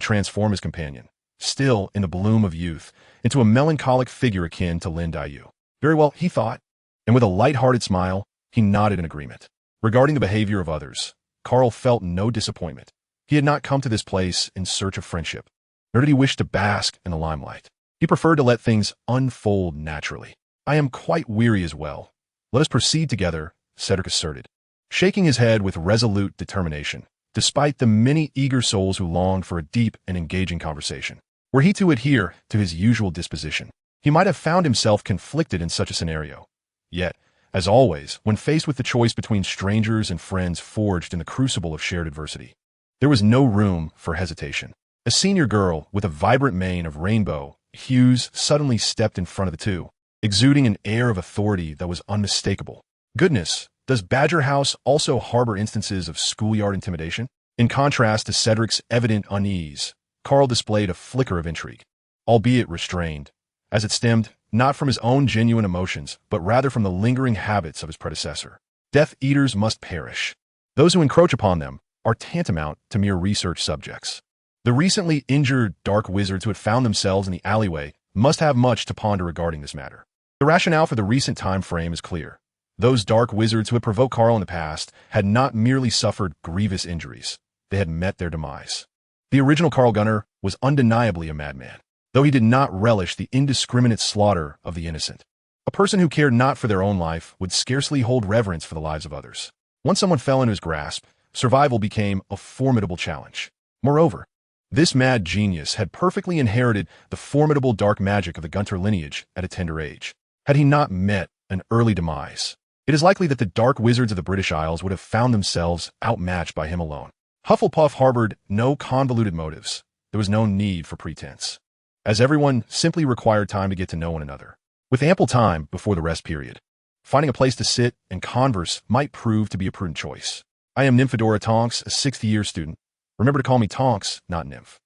A: transform his companion, still in the bloom of youth, into a melancholic figure akin to Lin Dayu. Very well, he thought, and with a light-hearted smile, he nodded in agreement. Regarding the behavior of others, Karl felt no disappointment. He had not come to this place in search of friendship, nor did he wish to bask in the limelight. He preferred to let things unfold naturally. I am quite weary as well. Let us proceed together, Cedric asserted, shaking his head with resolute determination, despite the many eager souls who longed for a deep and engaging conversation. Were he to adhere to his usual disposition, he might have found himself conflicted in such a scenario. Yet, as always, when faced with the choice between strangers and friends forged in the crucible of shared adversity, there was no room for hesitation. A senior girl with a vibrant mane of rainbow hues suddenly stepped in front of the two, exuding an air of authority that was unmistakable. Goodness, does Badger House also harbor instances of schoolyard intimidation? In contrast to Cedric's evident unease, Karl displayed a flicker of intrigue, albeit restrained, as it stemmed not from his own genuine emotions, but rather from the lingering habits of his predecessor. Death Eaters must perish. Those who encroach upon them are tantamount to mere research subjects. The recently injured dark wizards who had found themselves in the alleyway must have much to ponder regarding this matter. The rationale for the recent time frame is clear. Those dark wizards who had provoked Karl in the past had not merely suffered grievous injuries, they had met their demise. The original Karl Gunnar was undeniably a madman, though he did not relish the indiscriminate slaughter of the innocent. A person who cared not for their own life would scarcely hold reverence for the lives of others. Once someone fell into his grasp, survival became a formidable challenge. Moreover, this mad genius had perfectly inherited the formidable dark magic of the Gunter lineage at a tender age. Had he not met an early demise, it is likely that the dark wizards of the British Isles would have found themselves outmatched by him alone. Hufflepuff harbored no convoluted motives. There was no need for pretense, as everyone simply required time to get to know one another. With ample time before the rest period, finding a place to sit and converse might prove to be a prudent choice. I am Nymphadora Tonks, a 6th-year student. Remember to call me Tonks, not Nymph.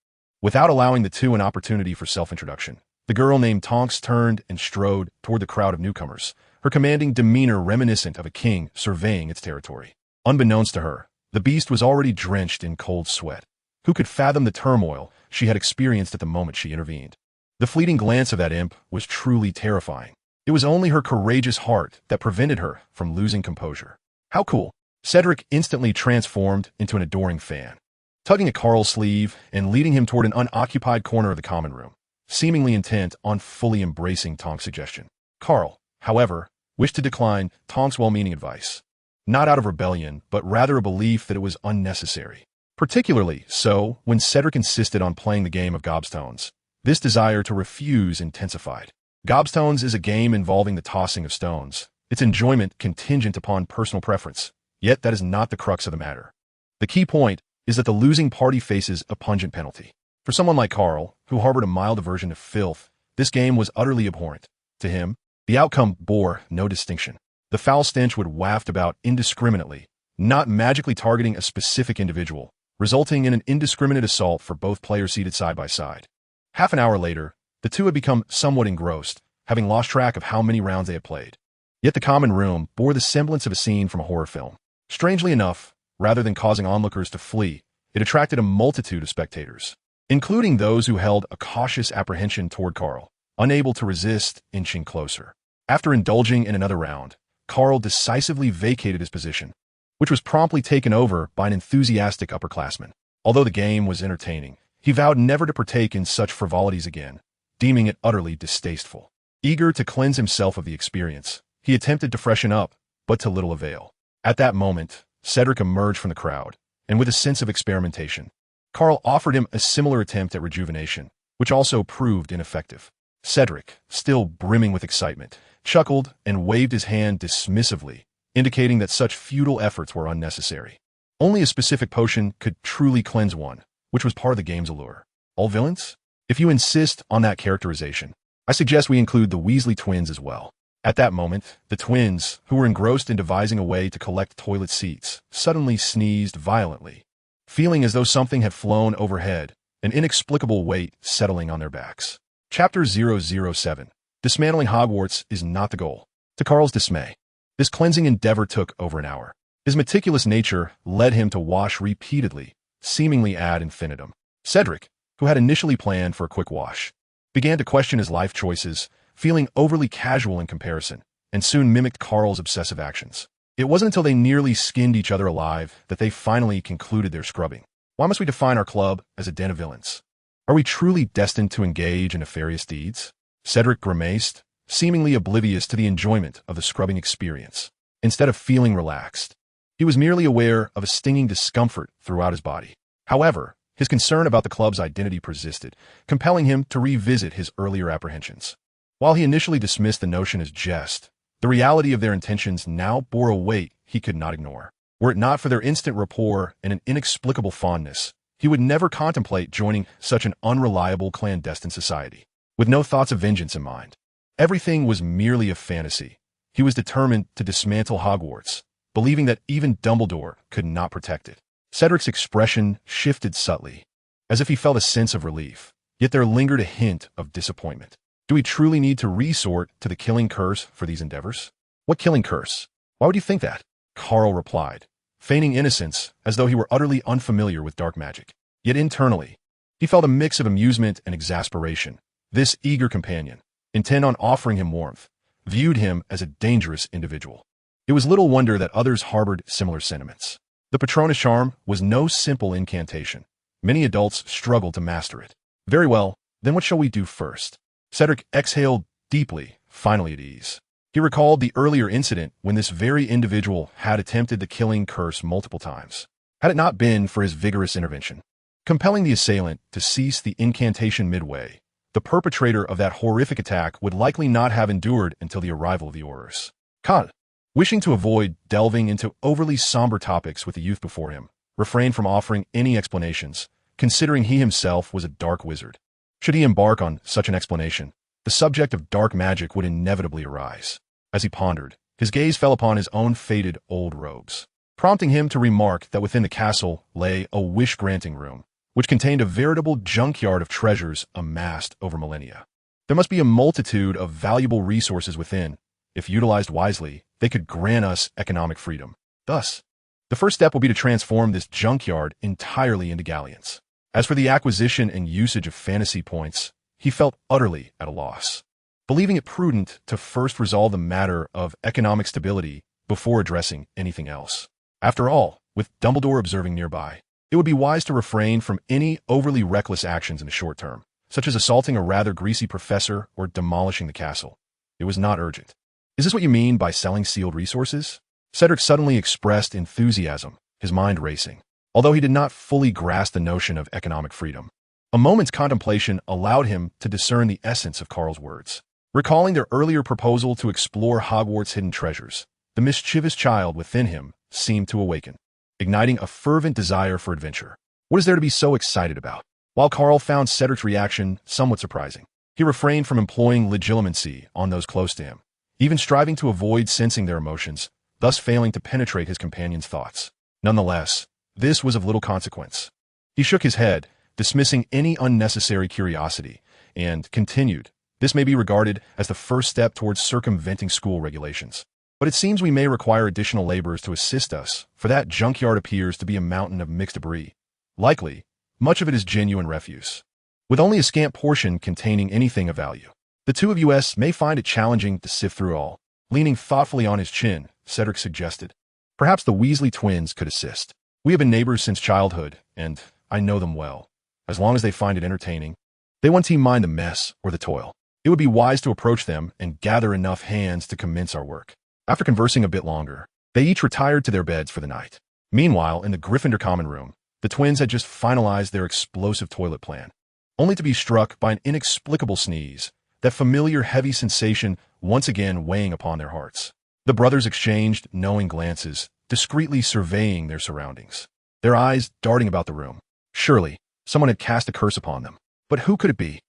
A: Without allowing the two an opportunity for self-introduction, the girl named Tonks turned and strode toward the crowd of newcomers, her commanding demeanor reminiscent of a king surveying its territory. Unbeknownst to her, the beast was already drenched in cold sweat. Who could fathom the turmoil she had experienced at the moment she intervened? The fleeting glance of that imp was truly terrifying. It was only her courageous heart that prevented her from losing composure. How cool! Cedric instantly transformed into an adoring fan, tugging at Karl's sleeve and leading him toward an unoccupied corner of the common room, seemingly intent on fully embracing Tonks' suggestion. Karl, however, wished to decline Tonks' well-meaning advice, not out of rebellion, but rather a belief that it was unnecessary. Particularly so when Cedric insisted on playing the game of gobstones. This desire to refuse intensified. Gobstones is a game involving the tossing of stones, its enjoyment contingent upon personal preference. Yet that is not the crux of the matter. The key point is that the losing party faces a pungent penalty. For someone like Karl, who harbored a mild aversion to filth, this game was utterly abhorrent. To him, the outcome bore no distinction. The foul stench would waft about indiscriminately, not magically targeting a specific individual, resulting in an indiscriminate assault for both players seated side by side. Half an hour later, the two had become somewhat engrossed, having lost track of how many rounds they had played. Yet the common room bore the semblance of a scene from a horror film. Strangely enough, rather than causing onlookers to flee, it attracted a multitude of spectators, including those who held a cautious apprehension toward Karl, unable to resist inching closer. After indulging in another round, Karl decisively vacated his position, which was promptly taken over by an enthusiastic upperclassman. Although the game was entertaining, he vowed never to partake in such frivolities again, deeming it utterly distasteful. Eager to cleanse himself of the experience, he attempted to freshen up, but to little avail. At that moment, Cedric emerged from the crowd, and with a sense of experimentation, Karl offered him a similar attempt at rejuvenation, which also proved ineffective. Cedric, still brimming with excitement, chuckled and waved his hand dismissively, indicating that such futile efforts were unnecessary. Only a specific potion could truly cleanse one, which was part of the game's allure. All villains? If you insist on that characterization, I suggest we include the Weasley twins as well. At that moment, the twins, who were engrossed in devising a way to collect toilet seats, suddenly sneezed violently, feeling as though something had flown overhead, an inexplicable weight settling on their backs. Chapter 007. Dismantling Hogwarts is not the goal. To Karl's dismay, this cleansing endeavor took over an hour. His meticulous nature led him to wash repeatedly, seemingly ad infinitum. Cedric, who had initially planned for a quick wash, began to question his life choices, feeling overly casual in comparison, and soon mimicked Karl's obsessive actions. It wasn't until they nearly skinned each other alive that they finally concluded their scrubbing. Why must we define our club as a den of villains? Are we truly destined to engage in nefarious deeds? Cedric grimaced, seemingly oblivious to the enjoyment of the scrubbing experience. Instead of feeling relaxed, he was merely aware of a stinging discomfort throughout his body. However, his concern about the club's identity persisted, compelling him to revisit his earlier apprehensions. While he initially dismissed the notion as jest, the reality of their intentions now bore a weight he could not ignore. Were it not for their instant rapport and an inexplicable fondness, he would never contemplate joining such an unreliable clandestine society. With no thoughts of vengeance in mind, everything was merely a fantasy. He was determined to dismantle Hogwarts, believing that even Dumbledore could not protect it. Cedric's expression shifted subtly, as if he felt a sense of relief, yet there lingered a hint of disappointment. Do we truly need to resort to the killing curse for these endeavors? What killing curse? Why would you think that? Karl replied, feigning innocence as though he were utterly unfamiliar with dark magic. Yet internally, he felt a mix of amusement and exasperation. This eager companion, intent on offering him warmth, viewed him as a dangerous individual. It was little wonder that others harbored similar sentiments. The Patronus charm was no simple incantation. Many adults struggled to master it. Very well, then what shall we do first? Cedric exhaled deeply, finally at ease. He recalled the earlier incident when this very individual had attempted the killing curse multiple times. Had it not been for his vigorous intervention, compelling the assailant to cease the incantation midway, the perpetrator of that horrific attack would likely not have endured until the arrival of the Aurors. Karl, wishing to avoid delving into overly somber topics with the youth before him, refrained from offering any explanations, considering he himself was a dark wizard. Should he embark on such an explanation, the subject of dark magic would inevitably arise. As he pondered, his gaze fell upon his own faded old robes, prompting him to remark that within the castle lay a wish-granting room, which contained a veritable junkyard of treasures amassed over millennia. There must be a multitude of valuable resources within. If utilized wisely, they could grant us economic freedom. Thus, the first step will be to transform this junkyard entirely into galleons. As for the acquisition and usage of fantasy points, he felt utterly at a loss, believing it prudent to first resolve the matter of economic stability before addressing anything else. After all, with Dumbledore observing nearby, it would be wise to refrain from any overly reckless actions in the short term, such as assaulting a rather greasy professor or demolishing the castle. It was not urgent. Is this what you mean by selling sealed resources? Cedric suddenly expressed enthusiasm, his mind racing, although he did not fully grasp the notion of economic freedom. A moment's contemplation allowed him to discern the essence of Karl's words. Recalling their earlier proposal to explore Hogwarts' hidden treasures, the mischievous child within him seemed to awaken, igniting a fervent desire for adventure. What is there to be so excited about? While Karl found Cedric's reaction somewhat surprising, he refrained from employing legilimency on those close to him, even striving to avoid sensing their emotions, thus failing to penetrate his companion's thoughts. Nonetheless, this was of little consequence. He shook his head, dismissing any unnecessary curiosity, and continued, "This may be regarded as the first step towards circumventing school regulations. But it seems we may require additional laborers to assist us, for that junkyard appears to be a mountain of mixed debris. Likely, much of it is genuine refuse, with only a scant portion containing anything of value. The two of us may find it challenging to sift through all." Leaning thoughtfully on his chin, Cedric suggested, "Perhaps the Weasley twins could assist. We have been neighbors since childhood, and I know them well. As long as they find it entertaining, they won't mind the mess or the toil. It would be wise to approach them and gather enough hands to commence our work." After conversing a bit longer, they each retired to their beds for the night. Meanwhile, in the Gryffindor common room, the twins had just finalized their explosive toilet plan, only to be struck by an inexplicable sneeze, that familiar heavy sensation once again weighing upon their hearts. The brothers exchanged knowing glances, discreetly surveying their surroundings, their eyes darting about the room. Surely, someone had cast a curse upon them. But who could it be?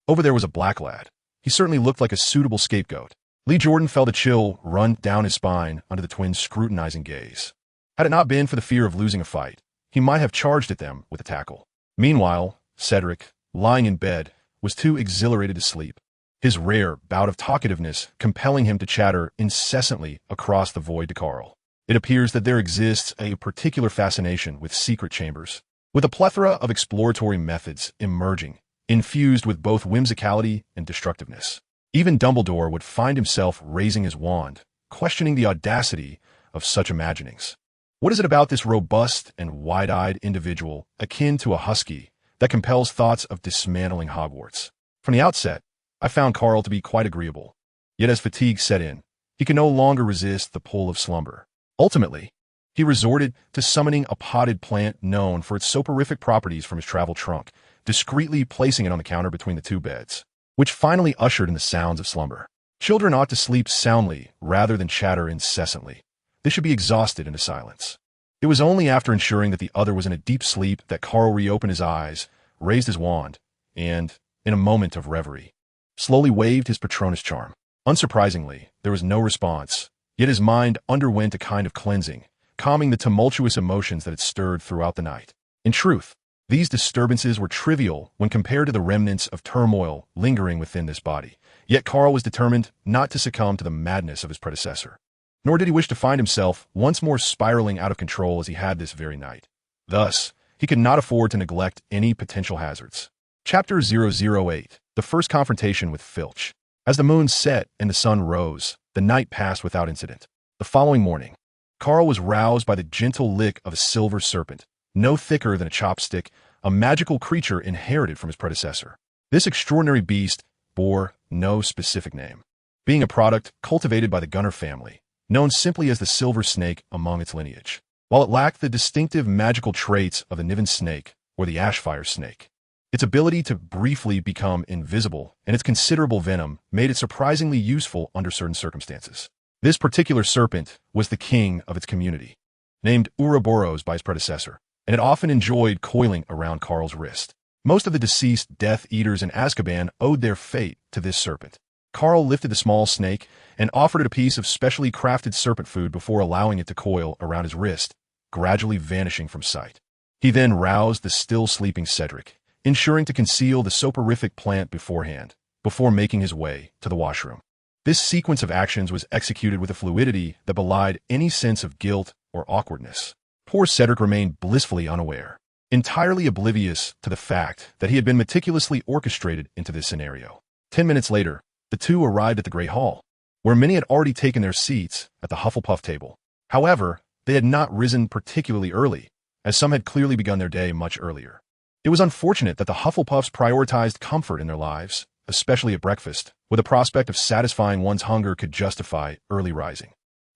A: Over there was a black lad. He certainly looked like a suitable scapegoat. Lee Jordan felt a chill run down his spine under the twins' scrutinizing gaze. Had it not been for the fear of losing a fight, he might have charged at them with a tackle. Meanwhile, Cedric, lying in bed, was too exhilarated to sleep, his rare bout of talkativeness compelling him to chatter incessantly across the void to Karl. It appears that there exists a particular fascination with secret chambers, with a plethora of exploratory methods emerging, infused with both whimsicality and destructiveness. Even Dumbledore would find himself raising his wand, questioning the audacity of such imaginings. What is it about this robust and wide-eyed individual, akin to a husky, that compels thoughts of dismantling Hogwarts? From the outset, I found Karl to be quite agreeable. Yet as fatigue set in, he could no longer resist the pull of slumber. Ultimately, he resorted to summoning a potted plant known for its soporific properties from his travel trunk, discreetly placing it on the counter between the two beds, which finally ushered in the sounds of slumber. Children ought to sleep soundly rather than chatter incessantly. They should be exhausted into silence. It was only after ensuring that the other was in a deep sleep that Karl reopened his eyes, raised his wand, and, in a moment of reverie, slowly waved his Patronus charm. Unsurprisingly, there was no response, yet his mind underwent a kind of cleansing, calming the tumultuous emotions that had stirred throughout the night. In truth, these disturbances were trivial when compared to the remnants of turmoil lingering within this body, yet Karl was determined not to succumb to the madness of his predecessor. Nor did he wish to find himself once more spiraling out of control as he had this very night. Thus, he could not afford to neglect any potential hazards. Chapter 008, The First Confrontation with Filch. As the moon set and the sun rose, the night passed without incident. The following morning, Karl was roused by the gentle lick of a silver serpent, no thicker than a chopstick, a magical creature inherited from his predecessor. This extraordinary beast bore no specific name, being a product cultivated by the Gunner family, known simply as the silver snake among its lineage, while it lacked the distinctive magical traits of the Niven snake or the Ashfire snake. Its ability to briefly become invisible and its considerable venom made it surprisingly useful under certain circumstances. This particular serpent was the king of its community, named Ouroboros by his predecessor, and it often enjoyed coiling around Karl's wrist. Most of the deceased Death Eaters in Azkaban owed their fate to this serpent. Karl lifted the small snake and offered it a piece of specially crafted serpent food before allowing it to coil around his wrist, gradually vanishing from sight. He then roused the still sleeping Cedric, ensuring to conceal the soporific plant beforehand, before making his way to the washroom. This sequence of actions was executed with a fluidity that belied any sense of guilt or awkwardness. Poor Cedric remained blissfully unaware, entirely oblivious to the fact that he had been meticulously orchestrated into this scenario. 10 minutes later, the two arrived at the Great Hall, where many had already taken their seats at the Hufflepuff table. However, they had not risen particularly early, as some had clearly begun their day much earlier. It was unfortunate that the Hufflepuffs prioritized comfort in their lives, especially at breakfast, where the prospect of satisfying one's hunger could justify early rising.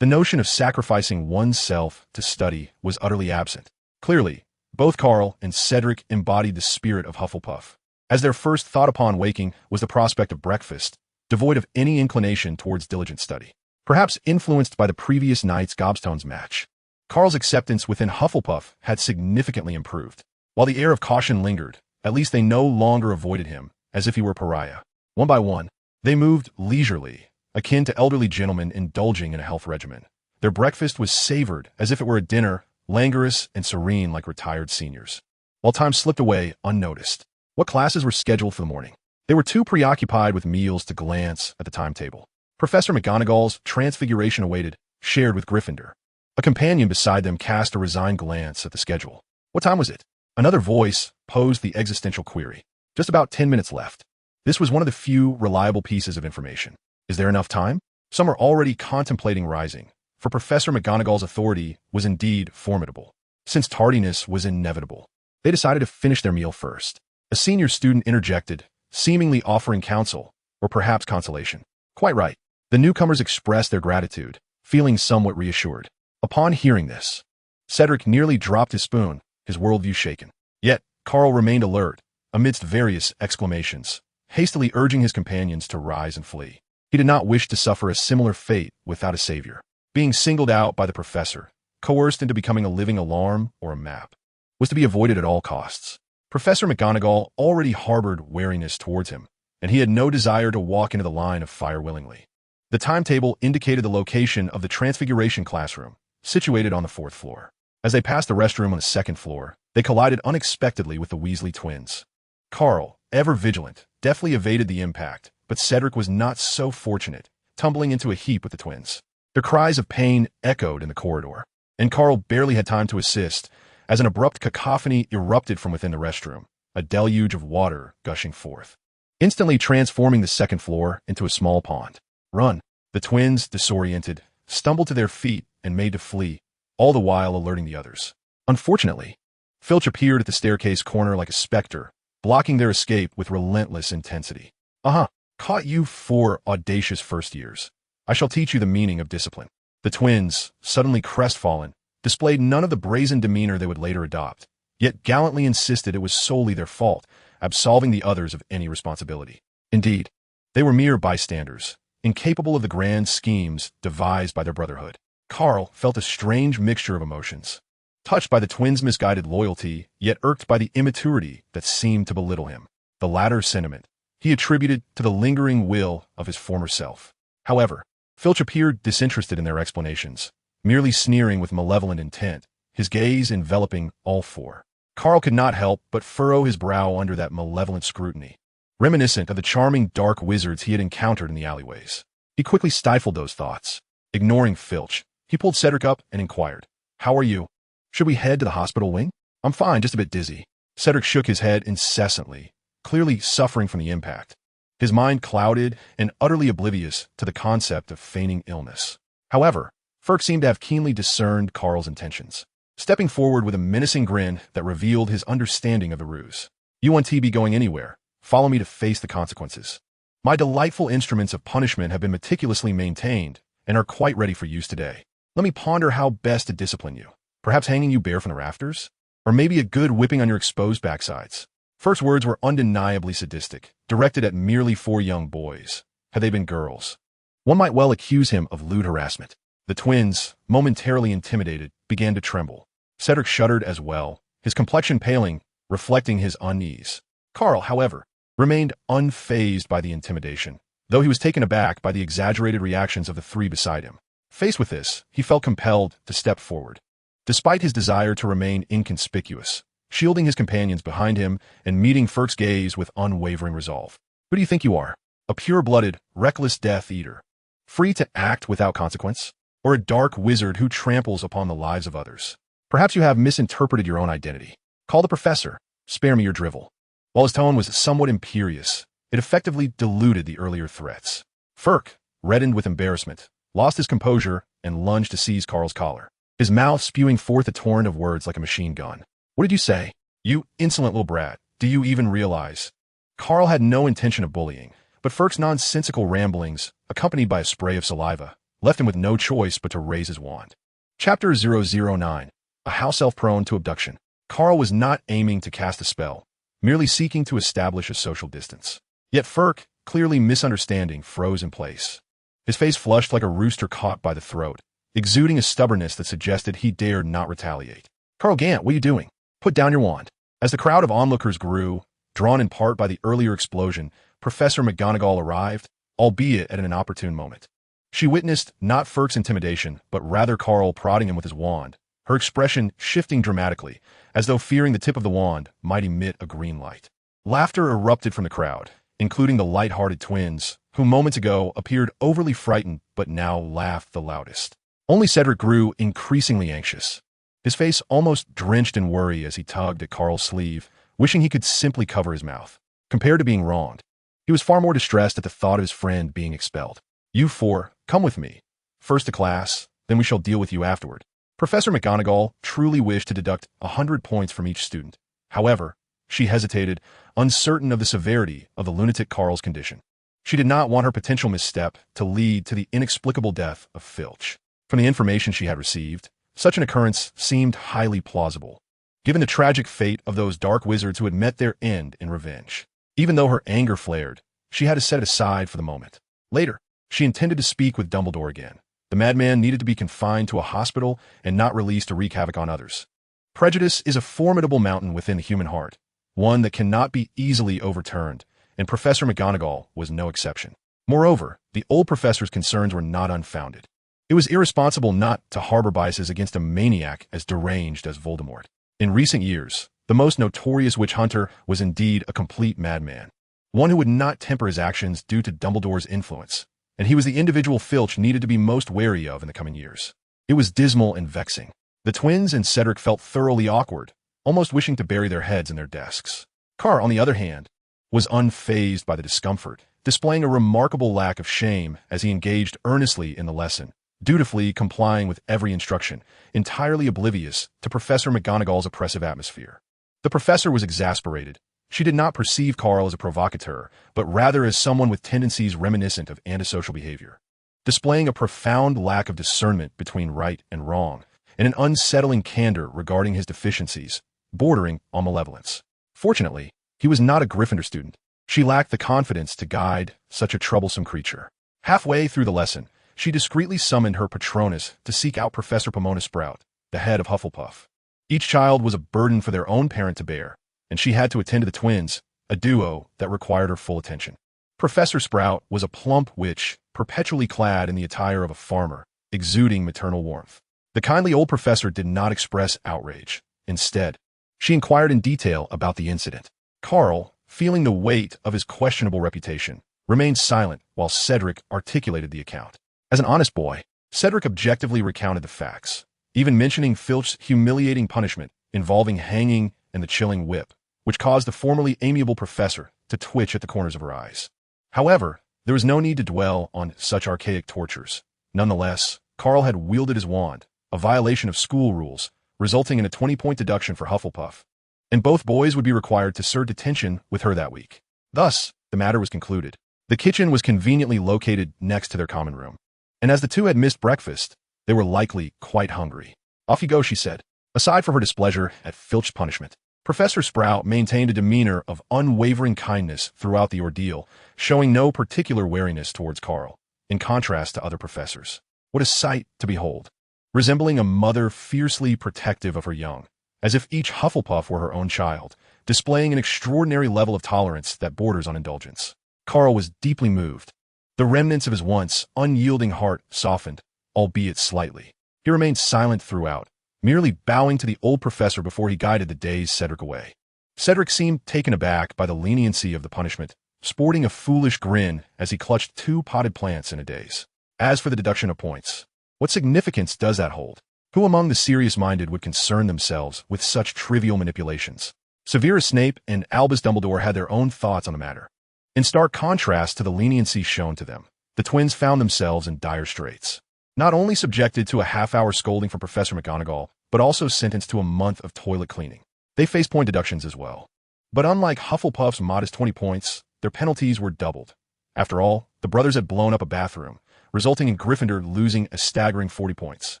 A: The notion of sacrificing oneself to study was utterly absent. Clearly, both Karl and Cedric embodied the spirit of Hufflepuff, as their first thought upon waking was the prospect of breakfast, devoid of any inclination towards diligent study. Perhaps influenced by the previous night's Gobstones match, Karl's acceptance within Hufflepuff had significantly improved. While the air of caution lingered, at least they no longer avoided him, as if he were a pariah. One by one, they moved leisurely, akin to elderly gentlemen indulging in a health regimen. Their breakfast was savored as if it were a dinner, languorous and serene like retired seniors. While time slipped away unnoticed, what classes were scheduled for the morning? They were too preoccupied with meals to glance at the timetable. Professor McGonagall's transfiguration awaited, shared with Gryffindor. A companion beside them cast a resigned glance at the schedule. What time was it? Another voice posed the existential query. Just about 10 minutes left. This was one of the few reliable pieces of information. Is there enough time? Some were already contemplating rising, for Professor McGonagall's authority was indeed formidable. Since tardiness was inevitable, they decided to finish their meal first. A senior student interjected, seemingly offering counsel, or perhaps consolation. Quite right. The newcomers expressed their gratitude, feeling somewhat reassured. Upon hearing this, Cedric nearly dropped his spoon, his worldview shaken. Yet, Karl remained alert, amidst various exclamations, hastily urging his companions to rise and flee. He did not wish to suffer a similar fate without a savior. Being singled out by the professor, coerced into becoming a living alarm or a map, was to be avoided at all costs. Professor McGonagall already harbored wariness towards him, and he had no desire to walk into the line of fire willingly. The timetable indicated the location of the Transfiguration classroom, situated on the 4th floor. As they passed the restroom on the 2nd floor, they collided unexpectedly with the Weasley twins. Karl, ever vigilant, deftly evaded the impact, but Cedric was not so fortunate, tumbling into a heap with the twins. Their cries of pain echoed in the corridor, and Karl barely had time to assist as an abrupt cacophony erupted from within the restroom, a deluge of water gushing forth, instantly transforming the 2nd floor into a small pond. Run! The twins, disoriented, stumbled to their feet and made to flee, all the while alerting the others. Unfortunately, Filch appeared at the staircase corner like a specter, blocking their escape with relentless intensity. Caught you 4 audacious first years. I shall teach you the meaning of discipline. The twins, suddenly crestfallen, displayed none of the brazen demeanor they would later adopt, yet gallantly insisted it was solely their fault, absolving the others of any responsibility. Indeed, they were mere bystanders, incapable of the grand schemes devised by their brotherhood. Karl felt a strange mixture of emotions, touched by the twins' misguided loyalty, yet irked by the immaturity that seemed to belittle him. The latter sentiment he attributed to the lingering will of his former self. However, Filch appeared disinterested in their explanations, merely sneering with malevolent intent, his gaze enveloping all 4. Karl could not help but furrow his brow under that malevolent scrutiny, reminiscent of the charming dark wizards he had encountered in the alleyways. He quickly stifled those thoughts. Ignoring Filch, he pulled Cedric up and inquired, "How are you? Should we head to the hospital wing?" "I'm fine, just a bit dizzy." Cedric shook his head incessantly, clearly suffering from the impact, his mind clouded and utterly oblivious to the concept of feigning illness. However, Ferk seemed to have keenly discerned Karl's intentions, stepping forward with a menacing grin that revealed his understanding of the ruse. "You won't be going anywhere. Follow me to face the consequences. My delightful instruments of punishment have been meticulously maintained and are quite ready for use today. Let me ponder how best to discipline you. Perhaps hanging you bare from the rafters? Or maybe a good whipping on your exposed backsides." Ferk's words were undeniably sadistic, directed at merely 4 young boys. Had they been girls, one might well accuse him of lewd harassment. The twins, momentarily intimidated, began to tremble. Cedric shuddered as well, his complexion paling, reflecting his unease. Karl, however, remained unfazed by the intimidation, though he was taken aback by the exaggerated reactions of the 3 beside him. Faced with this, he felt compelled to step forward, despite his desire to remain inconspicuous, shielding his companions behind him and meeting Ferk's gaze with unwavering resolve. "Who do you think you are? A pure-blooded, reckless Death Eater, free to act without consequence? Or a dark wizard who tramples upon the lives of others? Perhaps you have misinterpreted your own identity. Call the professor. Spare me your drivel." While his tone was somewhat imperious, it effectively diluted the earlier threats. Ferk, reddened with embarrassment, lost his composure and lunged to seize Karl's collar, his mouth spewing forth a torrent of words like a machine gun. "What did you say? You insolent little brat. Do you even realize?" Karl had no intention of bullying, but Ferk's nonsensical ramblings, accompanied by a spray of saliva, left him with no choice but to raise his wand. Chapter 009. A house elf prone to abduction. Karl was not aiming to cast a spell, merely seeking to establish a social distance. Yet Ferk, clearly misunderstanding, froze in place. His face flushed like a rooster caught by the throat, exuding a stubbornness that suggested he dared not retaliate. "Karl Gant, what are you doing? Put down your wand." As the crowd of onlookers grew, drawn in part by the earlier explosion, Professor McGonagall arrived, albeit at an inopportune moment. She witnessed not Ferk's intimidation, but rather Karl prodding him with his wand, her expression shifting dramatically, as though fearing the tip of the wand might emit a green light. Laughter erupted from the crowd, including the light-hearted twins, who moments ago appeared overly frightened but now laughed the loudest. Only Cedric grew increasingly anxious, his face almost drenched in worry as he tugged at Karl's sleeve, wishing he could simply cover his mouth. Compared to being wronged, he was far more distressed at the thought of his friend being expelled. "You 4, come with me. First to class, then we shall deal with you afterward." Professor McGonagall truly wished to deduct 100 points from each student. However, she hesitated, uncertain of the severity of the lunatic Karl's condition. She did not want her potential misstep to lead to the inexplicable death of Filch. From the information she had received, such an occurrence seemed highly plausible, given the tragic fate of those dark wizards who had met their end in revenge. Even though her anger flared, she had to set it aside for the moment. Later, she intended to speak with Dumbledore again, The madman needed to be confined to a hospital and not released to wreak havoc on others. Prejudice is a formidable mountain within the human heart, one that cannot be easily overturned, and Professor McGonagall was no exception. Moreover, the old professor's concerns were not unfounded. It was irresponsible not to harbor biases against a maniac as deranged as Voldemort. In recent years, the most notorious witch hunter was indeed a complete madman, one who would not temper his actions due to Dumbledore's influence, and he was the individual Filch needed to be most wary of in the coming years. It was dismal and vexing. The twins and Cedric felt thoroughly awkward, almost wishing to bury their heads in their desks. Karl, on the other hand, was unfazed by the discomfort, displaying a remarkable lack of shame as he engaged earnestly in the lesson, dutifully complying with every instruction, entirely oblivious to Professor McGonagall's oppressive atmosphere. The professor was exasperated. She did not perceive Karl as a provocateur, but rather as someone with tendencies reminiscent of antisocial behavior, displaying a profound lack of discernment between right and wrong, and an unsettling candor regarding his deficiencies, bordering on malevolence. Fortunately, he was not a Gryffindor student. She lacked the confidence to guide such a troublesome creature. Halfway through the lesson, she discreetly summoned her Patronus to seek out Professor Pomona Sprout, the head of Hufflepuff. Each child was a burden for their own parent to bear, and she had to attend to the twins, a duo that required her full attention. Professor Sprout was a plump witch, perpetually clad in the attire of a farmer, exuding maternal warmth. The kindly old professor did not express outrage. Instead, she inquired in detail about the incident. Karl, feeling the weight of his questionable reputation, remained silent while Cedric articulated the account. As an honest boy, Cedric objectively recounted the facts, even mentioning Filch's humiliating punishment involving hanging and the chilling whip, which caused the formerly amiable professor to twitch at the corners of her eyes. However, there was no need to dwell on such archaic tortures. Nonetheless, Karl had wielded his wand, a violation of school rules, resulting in a 20-point deduction for Hufflepuff, and both boys would be required to serve detention with her that week. Thus, the matter was concluded. The kitchen was conveniently located next to their common room, and as the two had missed breakfast, they were likely quite hungry. "Off you go," she said. Aside from her displeasure at Filch's punishment, Professor Sprout maintained a demeanor of unwavering kindness throughout the ordeal, showing no particular wariness towards Karl, in contrast to other professors. What a sight to behold! Resembling a mother fiercely protective of her young, as if each Hufflepuff were her own child, displaying an extraordinary level of tolerance that borders on indulgence. Karl was deeply moved. The remnants of his once unyielding heart softened, albeit slightly. He remained silent throughout, merely bowing to the old professor before he guided the dazed Cedric away. Cedric seemed taken aback by the leniency of the punishment, sporting a foolish grin as he clutched 2 potted plants in a daze. As for the deduction of points, what significance does that hold? Who among the serious-minded would concern themselves with such trivial manipulations? Severus Snape and Albus Dumbledore had their own thoughts on the matter. In stark contrast to the leniency shown to them, the twins found themselves in dire straits. Not only subjected to a half-hour scolding from Professor McGonagall, but also sentenced to a month of toilet cleaning. They faced point deductions as well. But unlike Hufflepuff's modest 20 points, their penalties were doubled. After all, the brothers had blown up a bathroom, resulting in Gryffindor losing a staggering 40 points,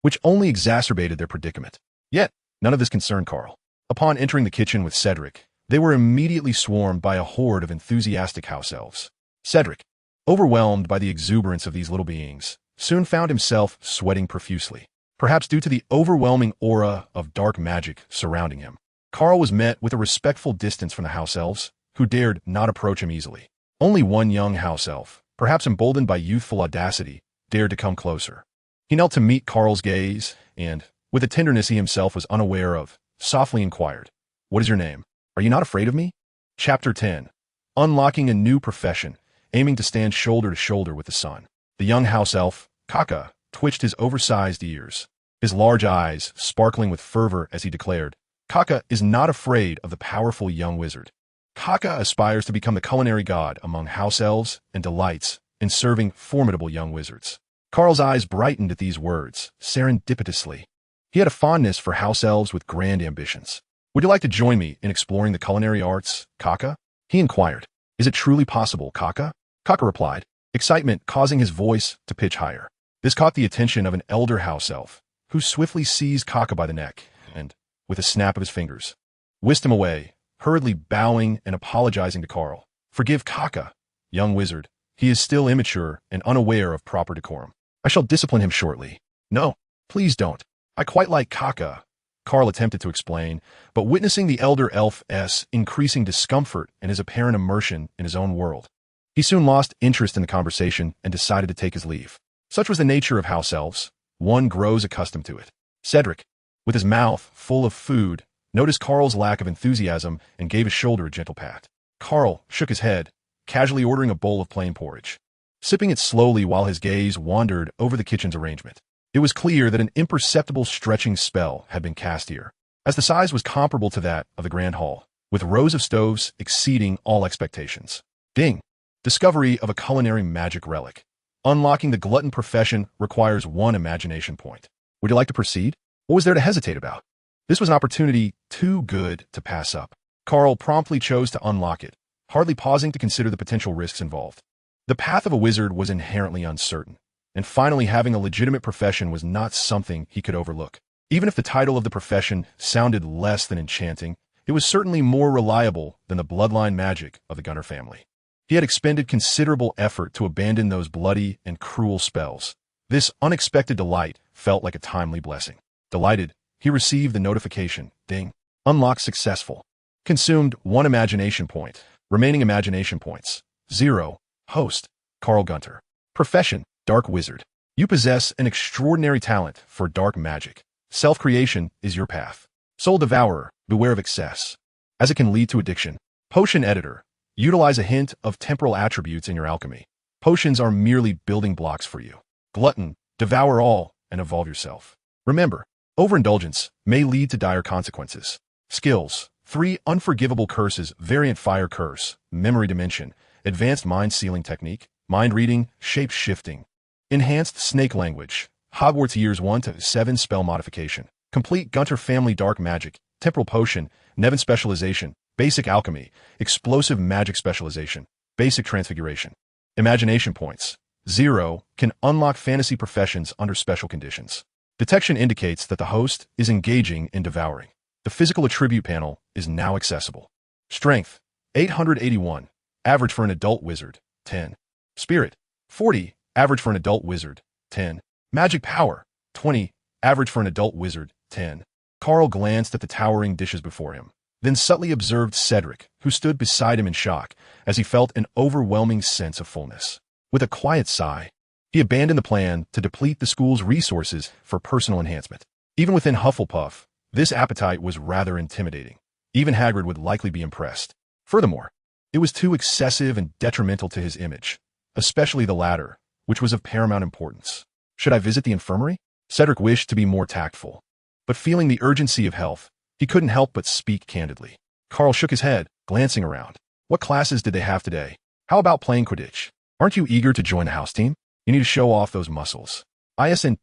A: which only exacerbated their predicament. Yet, none of this concerned Karl. Upon entering the kitchen with Cedric, they were immediately swarmed by a horde of enthusiastic house elves. Cedric, overwhelmed by the exuberance of these little beings, soon found himself sweating profusely, perhaps due to the overwhelming aura of dark magic surrounding him. Karl was met with a respectful distance from the house elves, who dared not approach him easily. Only one young house elf, perhaps emboldened by youthful audacity, dared to come closer. He knelt to meet Karl's gaze, and, with a tenderness he himself was unaware of, softly inquired, "What is your name? Are you not afraid of me?" Chapter 10. Unlocking a new profession, aiming to stand shoulder to shoulder with the sun. The young house elf, Kaka, twitched his oversized ears, his large eyes sparkling with fervor as he declared, "Kaka is not afraid of the powerful young wizard. Kaka aspires to become the culinary god among house elves and delights in serving formidable young wizards." Karl's eyes brightened at these words, serendipitously. He had a fondness for house elves with grand ambitions. "Would you like to join me in exploring the culinary arts, Kaka?" he inquired. "Is it truly possible, Kaka?" Kaka replied, excitement causing his voice to pitch higher. This caught the attention of an elder house elf, who swiftly seized Kaka by the neck and, with a snap of his fingers, whisked him away, hurriedly bowing and apologizing to Karl. "Forgive Kaka, young wizard. He is still immature and unaware of proper decorum." I shall discipline him shortly. No, please don't. I quite like Kaka, Karl attempted to explain, but witnessing the elder elf's increasing discomfort and his apparent immersion in his own world, he soon lost interest in the conversation and decided to take his leave. Such was the nature of house elves. One grows accustomed to it. Cedric, with his mouth full of food, noticed Karl's lack of enthusiasm and gave his shoulder a gentle pat. Karl shook his head, casually ordering a bowl of plain porridge, sipping it slowly while his gaze wandered over the kitchen's arrangement. It was clear that an imperceptible stretching spell had been cast here, as the size was comparable to that of the grand hall, with rows of stoves exceeding all expectations. Ding! Discovery of a culinary magic relic. Unlocking the glutton profession requires 1 imagination point. Would you like to proceed? What was there to hesitate about? This was an opportunity too good to pass up. Karl promptly chose to unlock it, hardly pausing to consider the potential risks involved. The path of a wizard was inherently uncertain, and finally having a legitimate profession was not something he could overlook. Even if the title of the profession sounded less than enchanting, it was certainly more reliable than the bloodline magic of the Gunner family. He had expended considerable effort to abandon those bloody and cruel spells. This unexpected delight felt like a timely blessing. Delighted, he received the notification, ding, unlock successful. Consumed 1 imagination point. Remaining imagination points, 0. Host, Karl Gunter. Profession, Dark Wizard. You possess an extraordinary talent for dark magic. Self-creation is your path. Soul Devourer, beware of excess, as it can lead to addiction. Potion Editor. Utilize a hint of temporal attributes in your alchemy. Potions are merely building blocks for you. Glutton, devour all and evolve yourself. Remember, overindulgence may lead to dire consequences. Skills, 3 unforgivable curses, variant fire curse, memory dimension, advanced mind sealing technique, mind reading, shape shifting, enhanced snake language, Hogwarts years 1 to 7 spell modification, complete Gunter family dark magic, temporal potion, Nevin specialization, basic alchemy, explosive magic specialization, basic transfiguration. Imagination points, 0, can unlock fantasy professions under special conditions. Detection indicates that the host is engaging in devouring. The physical attribute panel is now accessible. Strength, 881, average for an adult wizard, 10. Spirit, 40, average for an adult wizard, 10. Magic power, 20, average for an adult wizard, 10. Karl glanced at the towering dishes before him, then subtly observed Cedric, who stood beside him in shock as he felt an overwhelming sense of fullness. With a quiet sigh, he abandoned the plan to deplete the school's resources for personal enhancement. Even within Hufflepuff, this appetite was rather intimidating. Even Hagrid would likely be impressed. Furthermore, it was too excessive and detrimental to his image, especially the latter, which was of paramount importance. Should I visit the infirmary? Cedric wished to be more tactful, but feeling the urgency of health, he couldn't help but speak candidly. Karl shook his head, glancing around. What classes did they have today? How about playing Quidditch? Aren't you eager to join the house team? You need to show off those muscles. Isn't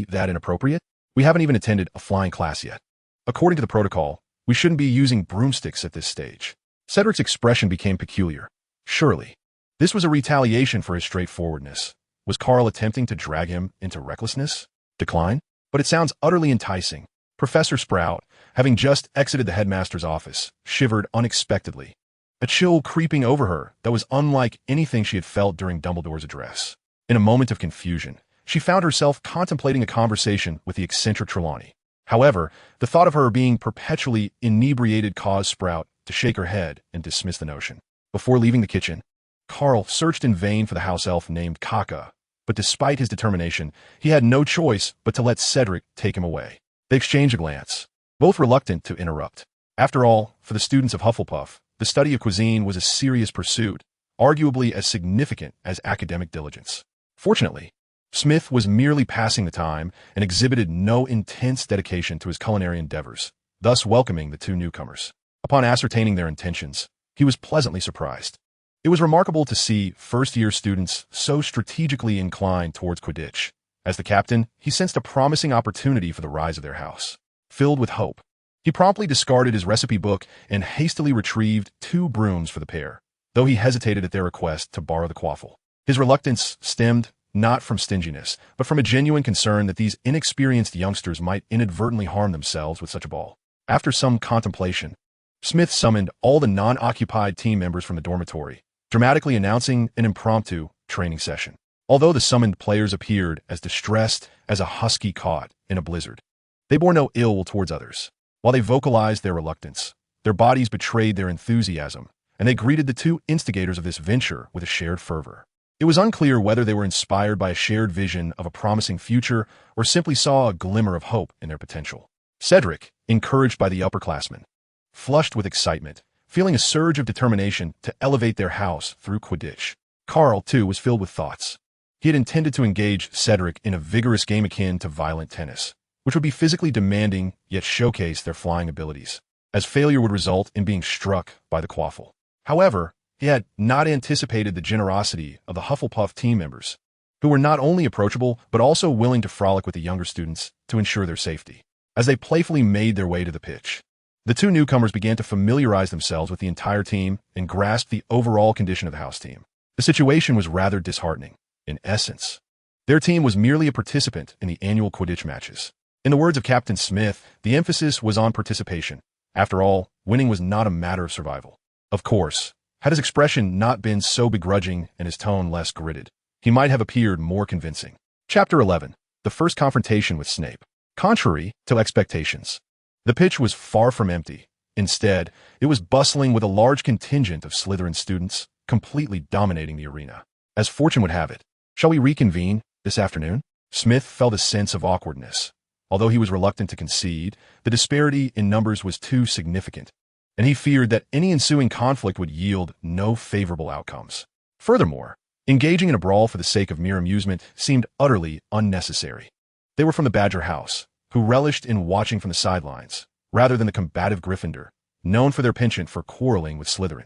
A: that inappropriate? We haven't even attended a flying class yet. According to the protocol, we shouldn't be using broomsticks at this stage. Cedric's expression became peculiar. Surely, this was a retaliation for his straightforwardness. Was Karl attempting to drag him into recklessness? Decline? But it sounds utterly enticing. Professor Sprout, having just exited the headmaster's office, shivered unexpectedly, a chill creeping over her that was unlike anything she had felt during Dumbledore's address. In a moment of confusion, she found herself contemplating a conversation with the eccentric Trelawney. However, the thought of her being perpetually inebriated caused Sprout to shake her head and dismiss the notion. Before leaving the kitchen, Karl searched in vain for the house elf named Kaka, but despite his determination, he had no choice but to let Cedric take him away. They exchanged a glance, both reluctant to interrupt. After all, for the students of Hufflepuff, the study of cuisine was a serious pursuit, arguably as significant as academic diligence. Fortunately, Smith was merely passing the time and exhibited no intense dedication to his culinary endeavors, thus welcoming the 2 newcomers. Upon ascertaining their intentions, he was pleasantly surprised. It was remarkable to see first-year students so strategically inclined towards Quidditch. As the captain, he sensed a promising opportunity for the rise of their house. Filled with hope, he promptly discarded his recipe book and hastily retrieved 2 brooms for the pair, though he hesitated at their request to borrow the quaffle. His reluctance stemmed not from stinginess, but from a genuine concern that these inexperienced youngsters might inadvertently harm themselves with such a ball. After some contemplation, Smith summoned all the non-occupied team members from the dormitory, dramatically announcing an impromptu training session. although the summoned players appeared as distressed as a husky caught in a blizzard. They bore no ill will towards others. While they vocalized their reluctance, their bodies betrayed their enthusiasm, and they greeted the two instigators of this venture with a shared fervor. It was unclear whether they were inspired by a shared vision of a promising future or simply saw a glimmer of hope in their potential. Cedric, encouraged by the upperclassmen, flushed with excitement, feeling a surge of determination to elevate their house through Quidditch. Karl, too, was filled with thoughts. He had intended to engage Cedric in a vigorous game akin to violent tennis, which would be physically demanding yet showcase their flying abilities, as failure would result in being struck by the quaffle. However, he had not anticipated the generosity of the Hufflepuff team members, who were not only approachable but also willing to frolic with the younger students to ensure their safety. As they playfully made their way to the pitch, the two newcomers began to familiarize themselves with the entire team and grasp the overall condition of the house team. The situation was rather disheartening. In essence, their team was merely a participant in the annual Quidditch matches. In the words of Captain Smith, the emphasis was on participation. After all, winning was not a matter of survival. Of course, had his expression not been so begrudging and his tone less gritted, he might have appeared more convincing. Chapter 11. The first confrontation with Snape. Contrary to expectations, the pitch was far from empty. Instead, it was bustling with a large contingent of Slytherin students, completely dominating the arena. As fortune would have it, shall we reconvene this afternoon? Smith felt a sense of awkwardness. Although he was reluctant to concede, the disparity in numbers was too significant, and he feared that any ensuing conflict would yield no favorable outcomes. Furthermore, engaging in a brawl for the sake of mere amusement seemed utterly unnecessary. They were from the Badger House, who relished in watching from the sidelines, rather than the combative Gryffindor, known for their penchant for quarreling with Slytherin.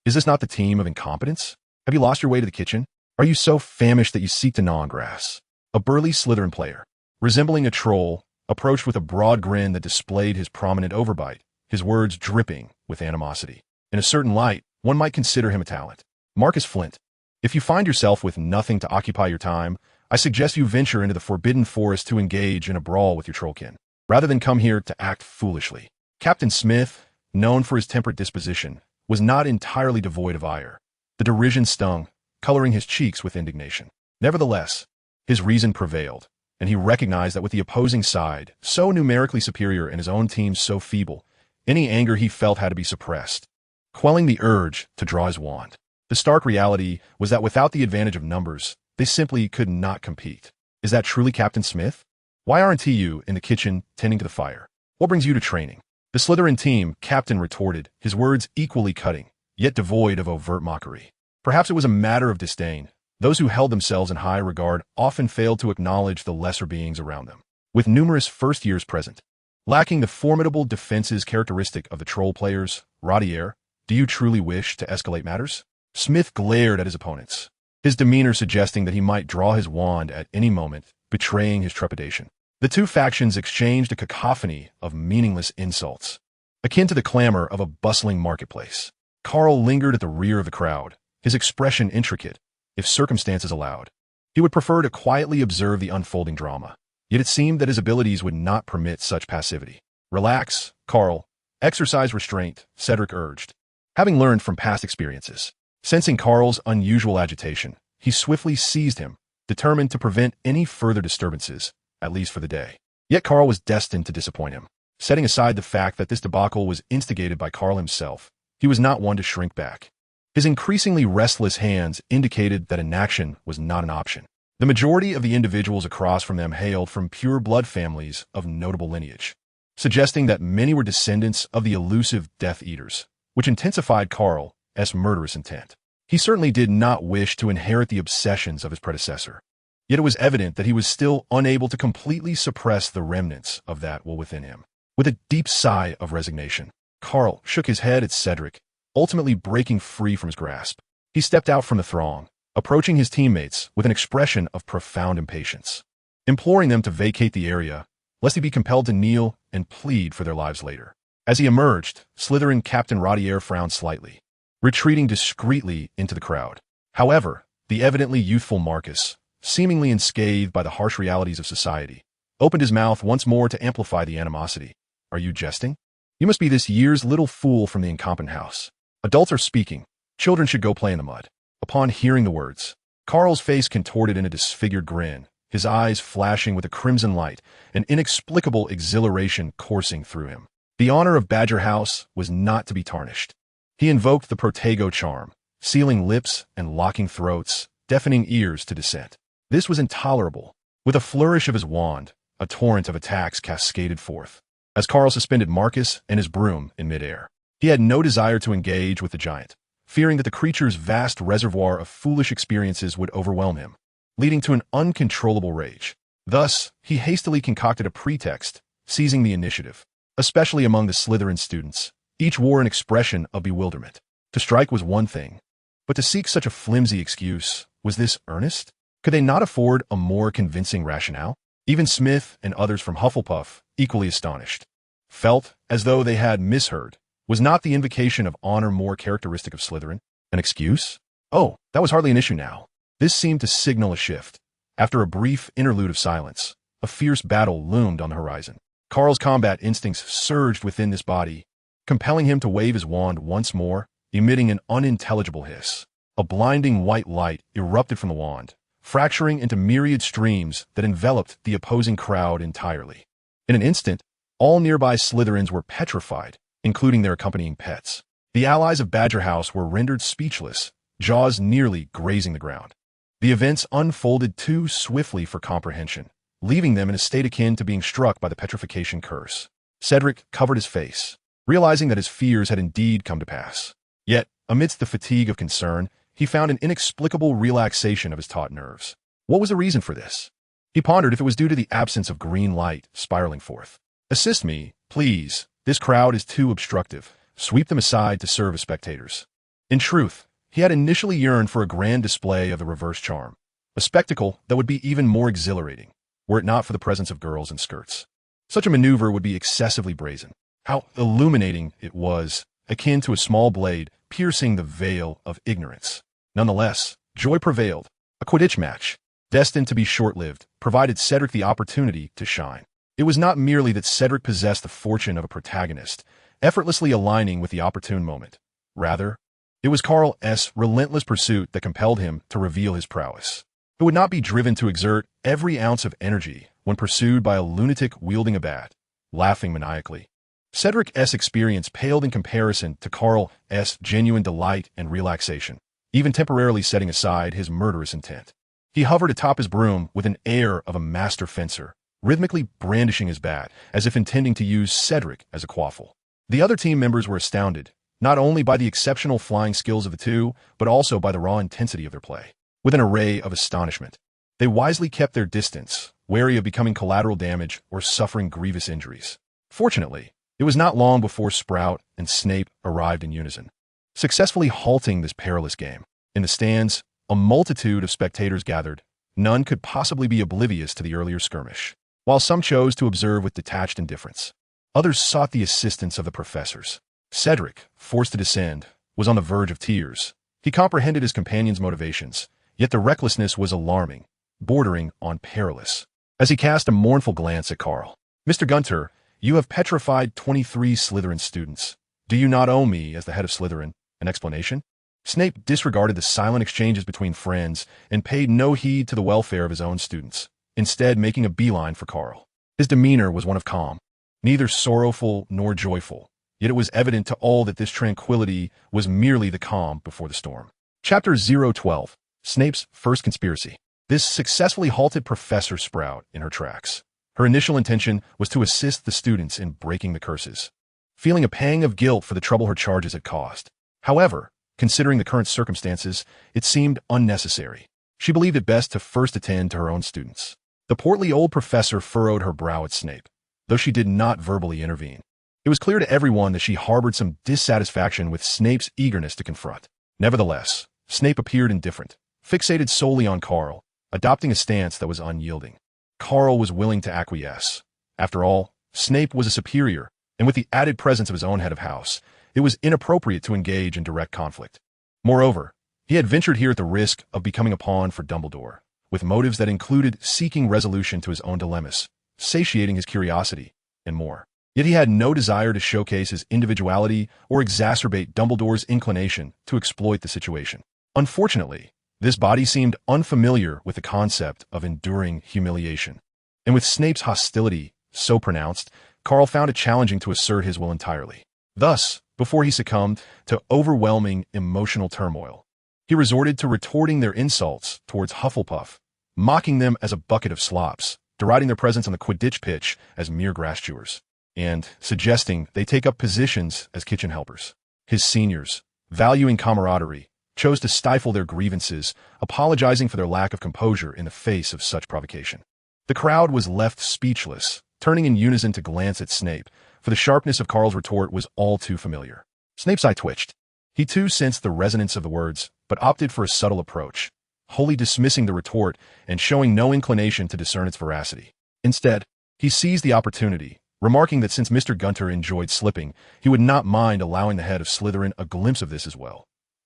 A: Is this not the team of incompetence? Have you lost your way to the kitchen? Are you so famished that you seek to gnaw on grass? A burly Slytherin player, resembling a troll, approached with a broad grin that displayed his prominent overbite, his words dripping with animosity. In a certain light, one might consider him a talent. Marcus Flint, if you find yourself with nothing to occupy your time, I suggest you venture into the Forbidden Forest to engage in a brawl with your trollkin, rather than come here to act foolishly. Captain Smith, known for his temperate disposition, was not entirely devoid of ire. The derision stung, coloring his cheeks with indignation. Nevertheless, his reason prevailed, and he recognized that with the opposing side so numerically superior and his own team so feeble, any anger he felt had to be suppressed, quelling the urge to draw his wand. The stark reality was that without the advantage of numbers, they simply could not compete. Is that truly Captain Smith? Why aren't you in the kitchen tending to the fire? What brings you to training? The Slytherin team captain retorted, his words equally cutting, yet devoid of overt mockery. Perhaps it was a matter of disdain. Those who held themselves in high regard often failed to acknowledge the lesser beings around them. With numerous first years present, lacking the formidable defenses characteristic of the troll players, Rodier, do you truly wish to escalate matters? Smith glared at his opponents, his demeanor suggesting that he might draw his wand at any moment, betraying his trepidation. The two factions exchanged a cacophony of meaningless insults, akin to the clamor of a bustling marketplace. Karl lingered at the rear of the crowd, his expression intricate, if circumstances allowed. He would prefer to quietly observe the unfolding drama, yet it seemed that his abilities would not permit such passivity. Relax, Karl. Exercise restraint, Cedric urged, having learned from past experiences. Sensing Karl's unusual agitation, he swiftly seized him, determined to prevent any further disturbances, at least for the day. Yet Karl was destined to disappoint him. Setting aside the fact that this debacle was instigated by Karl himself, he was not one to shrink back. His increasingly restless hands indicated that inaction was not an option. The majority of the individuals across from them hailed from pure blood families of notable lineage, suggesting that many were descendants of the elusive Death Eaters, which intensified Karl's murderous intent. He certainly did not wish to inherit the obsessions of his predecessor. Yet it was evident that he was still unable to completely suppress the remnants of that will within him. With a deep sigh of resignation, Karl shook his head at Cedric, ultimately breaking free from his grasp. He stepped out from the throng, approaching his teammates with an expression of profound impatience, imploring them to vacate the area, lest he be compelled to kneel and plead for their lives later. As he emerged, Slytherin Captain Rodier frowned slightly, retreating discreetly into the crowd. However, the evidently youthful Marcus, seemingly unscathed by the harsh realities of society, opened his mouth once more to amplify the animosity. Are you jesting? You must be this year's little fool from the incompetent house. Adults are speaking. Children should go play in the mud. Upon hearing the words, Karl's face contorted in a disfigured grin, his eyes flashing with a crimson light, an inexplicable exhilaration coursing through him. The honor of Badger House was not to be tarnished. He invoked the Protego charm, sealing lips and locking throats, deafening ears to dissent. This was intolerable. With a flourish of his wand, a torrent of attacks cascaded forth. As Karl suspended Marcus and his broom in midair, he had no desire to engage with the giant, fearing that the creature's vast reservoir of foolish experiences would overwhelm him, leading to an uncontrollable rage. Thus, he hastily concocted a pretext, seizing the initiative. Especially among the Slytherin students, each wore an expression of bewilderment. To strike was one thing, but to seek such a flimsy excuse, was this earnest? Could they not afford a more convincing rationale? Even Smith and others from Hufflepuff, equally astonished, felt as though they had misheard. Was not the invocation of honor more characteristic of Slytherin? An excuse? Oh, that was hardly an issue now. This seemed to signal a shift. After a brief interlude of silence, a fierce battle loomed on the horizon. Karl's combat instincts surged within this body, compelling him to wave his wand once more, emitting an unintelligible hiss. A blinding white light erupted from the wand, fracturing into myriad streams that enveloped the opposing crowd entirely. In an instant, all nearby Slytherins were petrified, including their accompanying pets. The allies of Badger House were rendered speechless, jaws nearly grazing the ground. The events unfolded too swiftly for comprehension, leaving them in a state akin to being struck by the petrification curse. Cedric covered his face, realizing that his fears had indeed come to pass. Yet, amidst the fatigue of concern, he found an inexplicable relaxation of his taut nerves. What was the reason for this? He pondered if it was due to the absence of green light spiraling forth. "Assist me, please. This crowd is too obstructive. Sweep them aside to serve as spectators." In truth, he had initially yearned for a grand display of the reverse charm, a spectacle that would be even more exhilarating, were it not for the presence of girls in skirts. Such a maneuver would be excessively brazen. How illuminating it was, akin to a small blade piercing the veil of ignorance. Nonetheless, joy prevailed. A Quidditch match, destined to be short-lived, provided Cedric the opportunity to shine. It was not merely that Cedric possessed the fortune of a protagonist, effortlessly aligning with the opportune moment. Rather, it was Karl's relentless pursuit that compelled him to reveal his prowess. Who would not be driven to exert every ounce of energy when pursued by a lunatic wielding a bat, laughing maniacally. Cedric's experience paled in comparison to Karl's genuine delight and relaxation, even temporarily setting aside his murderous intent. He hovered atop his broom with an air of a master fencer, rhythmically brandishing his bat, as if intending to use Cedric as a quaffle. The other team members were astounded, not only by the exceptional flying skills of the two, but also by the raw intensity of their play. With an array of astonishment, they wisely kept their distance, wary of becoming collateral damage or suffering grievous injuries. Fortunately, it was not long before Sprout and Snape arrived in unison, successfully halting this perilous game. In the stands, a multitude of spectators gathered. None could possibly be oblivious to the earlier skirmish. While some chose to observe with detached indifference, others sought the assistance of the professors. Cedric, forced to descend, was on the verge of tears. He comprehended his companion's motivations, yet the recklessness was alarming, bordering on perilous. As he cast a mournful glance at Karl, "Mr. Gunter, you have petrified 23 Slytherin students. Do you not owe me, as the head of Slytherin, an explanation?" Snape disregarded the silent exchanges between friends and paid no heed to the welfare of his own students, instead making a beeline for Karl. His demeanor was one of calm, neither sorrowful nor joyful, yet it was evident to all that this tranquility was merely the calm before the storm. Chapter 012. Snape's First Conspiracy. This successfully halted Professor Sprout in her tracks. Her initial intention was to assist the students in breaking the curses, feeling a pang of guilt for the trouble her charges had caused. However, considering the current circumstances, it seemed unnecessary. She believed it best to first attend to her own students. The portly old professor furrowed her brow at Snape, though she did not verbally intervene. It was clear to everyone that she harbored some dissatisfaction with Snape's eagerness to confront. Nevertheless, Snape appeared indifferent, fixated solely on Karl, adopting a stance that was unyielding. Karl was willing to acquiesce. After all, Snape was a superior, and with the added presence of his own head of house, it was inappropriate to engage in direct conflict. Moreover, he had ventured here at the risk of becoming a pawn for Dumbledore, with motives that included seeking resolution to his own dilemmas, satiating his curiosity, and more. Yet he had no desire to showcase his individuality or exacerbate Dumbledore's inclination to exploit the situation. Unfortunately, This body seemed unfamiliar with the concept of enduring humiliation. And with Snape's hostility so pronounced, Karl found it challenging to assert his will entirely. Thus, before he succumbed to overwhelming emotional turmoil, he resorted to retorting their insults towards Hufflepuff, mocking them as a bucket of slops, deriding their presence on the Quidditch pitch as mere grass chewers, and suggesting they take up positions as kitchen helpers. His seniors, valuing camaraderie, chose to stifle their grievances, apologizing for their lack of composure in the face of such provocation. The crowd was left speechless, turning in unison to glance at Snape, for the sharpness of Karl's retort was all too familiar. Snape's eye twitched. He too sensed the resonance of the words, but opted for a subtle approach, wholly dismissing the retort and showing no inclination to discern its veracity. Instead, he seized the opportunity, remarking that since Mr. Gunter enjoyed slipping, he would not mind allowing the head of Slytherin a glimpse of this as well.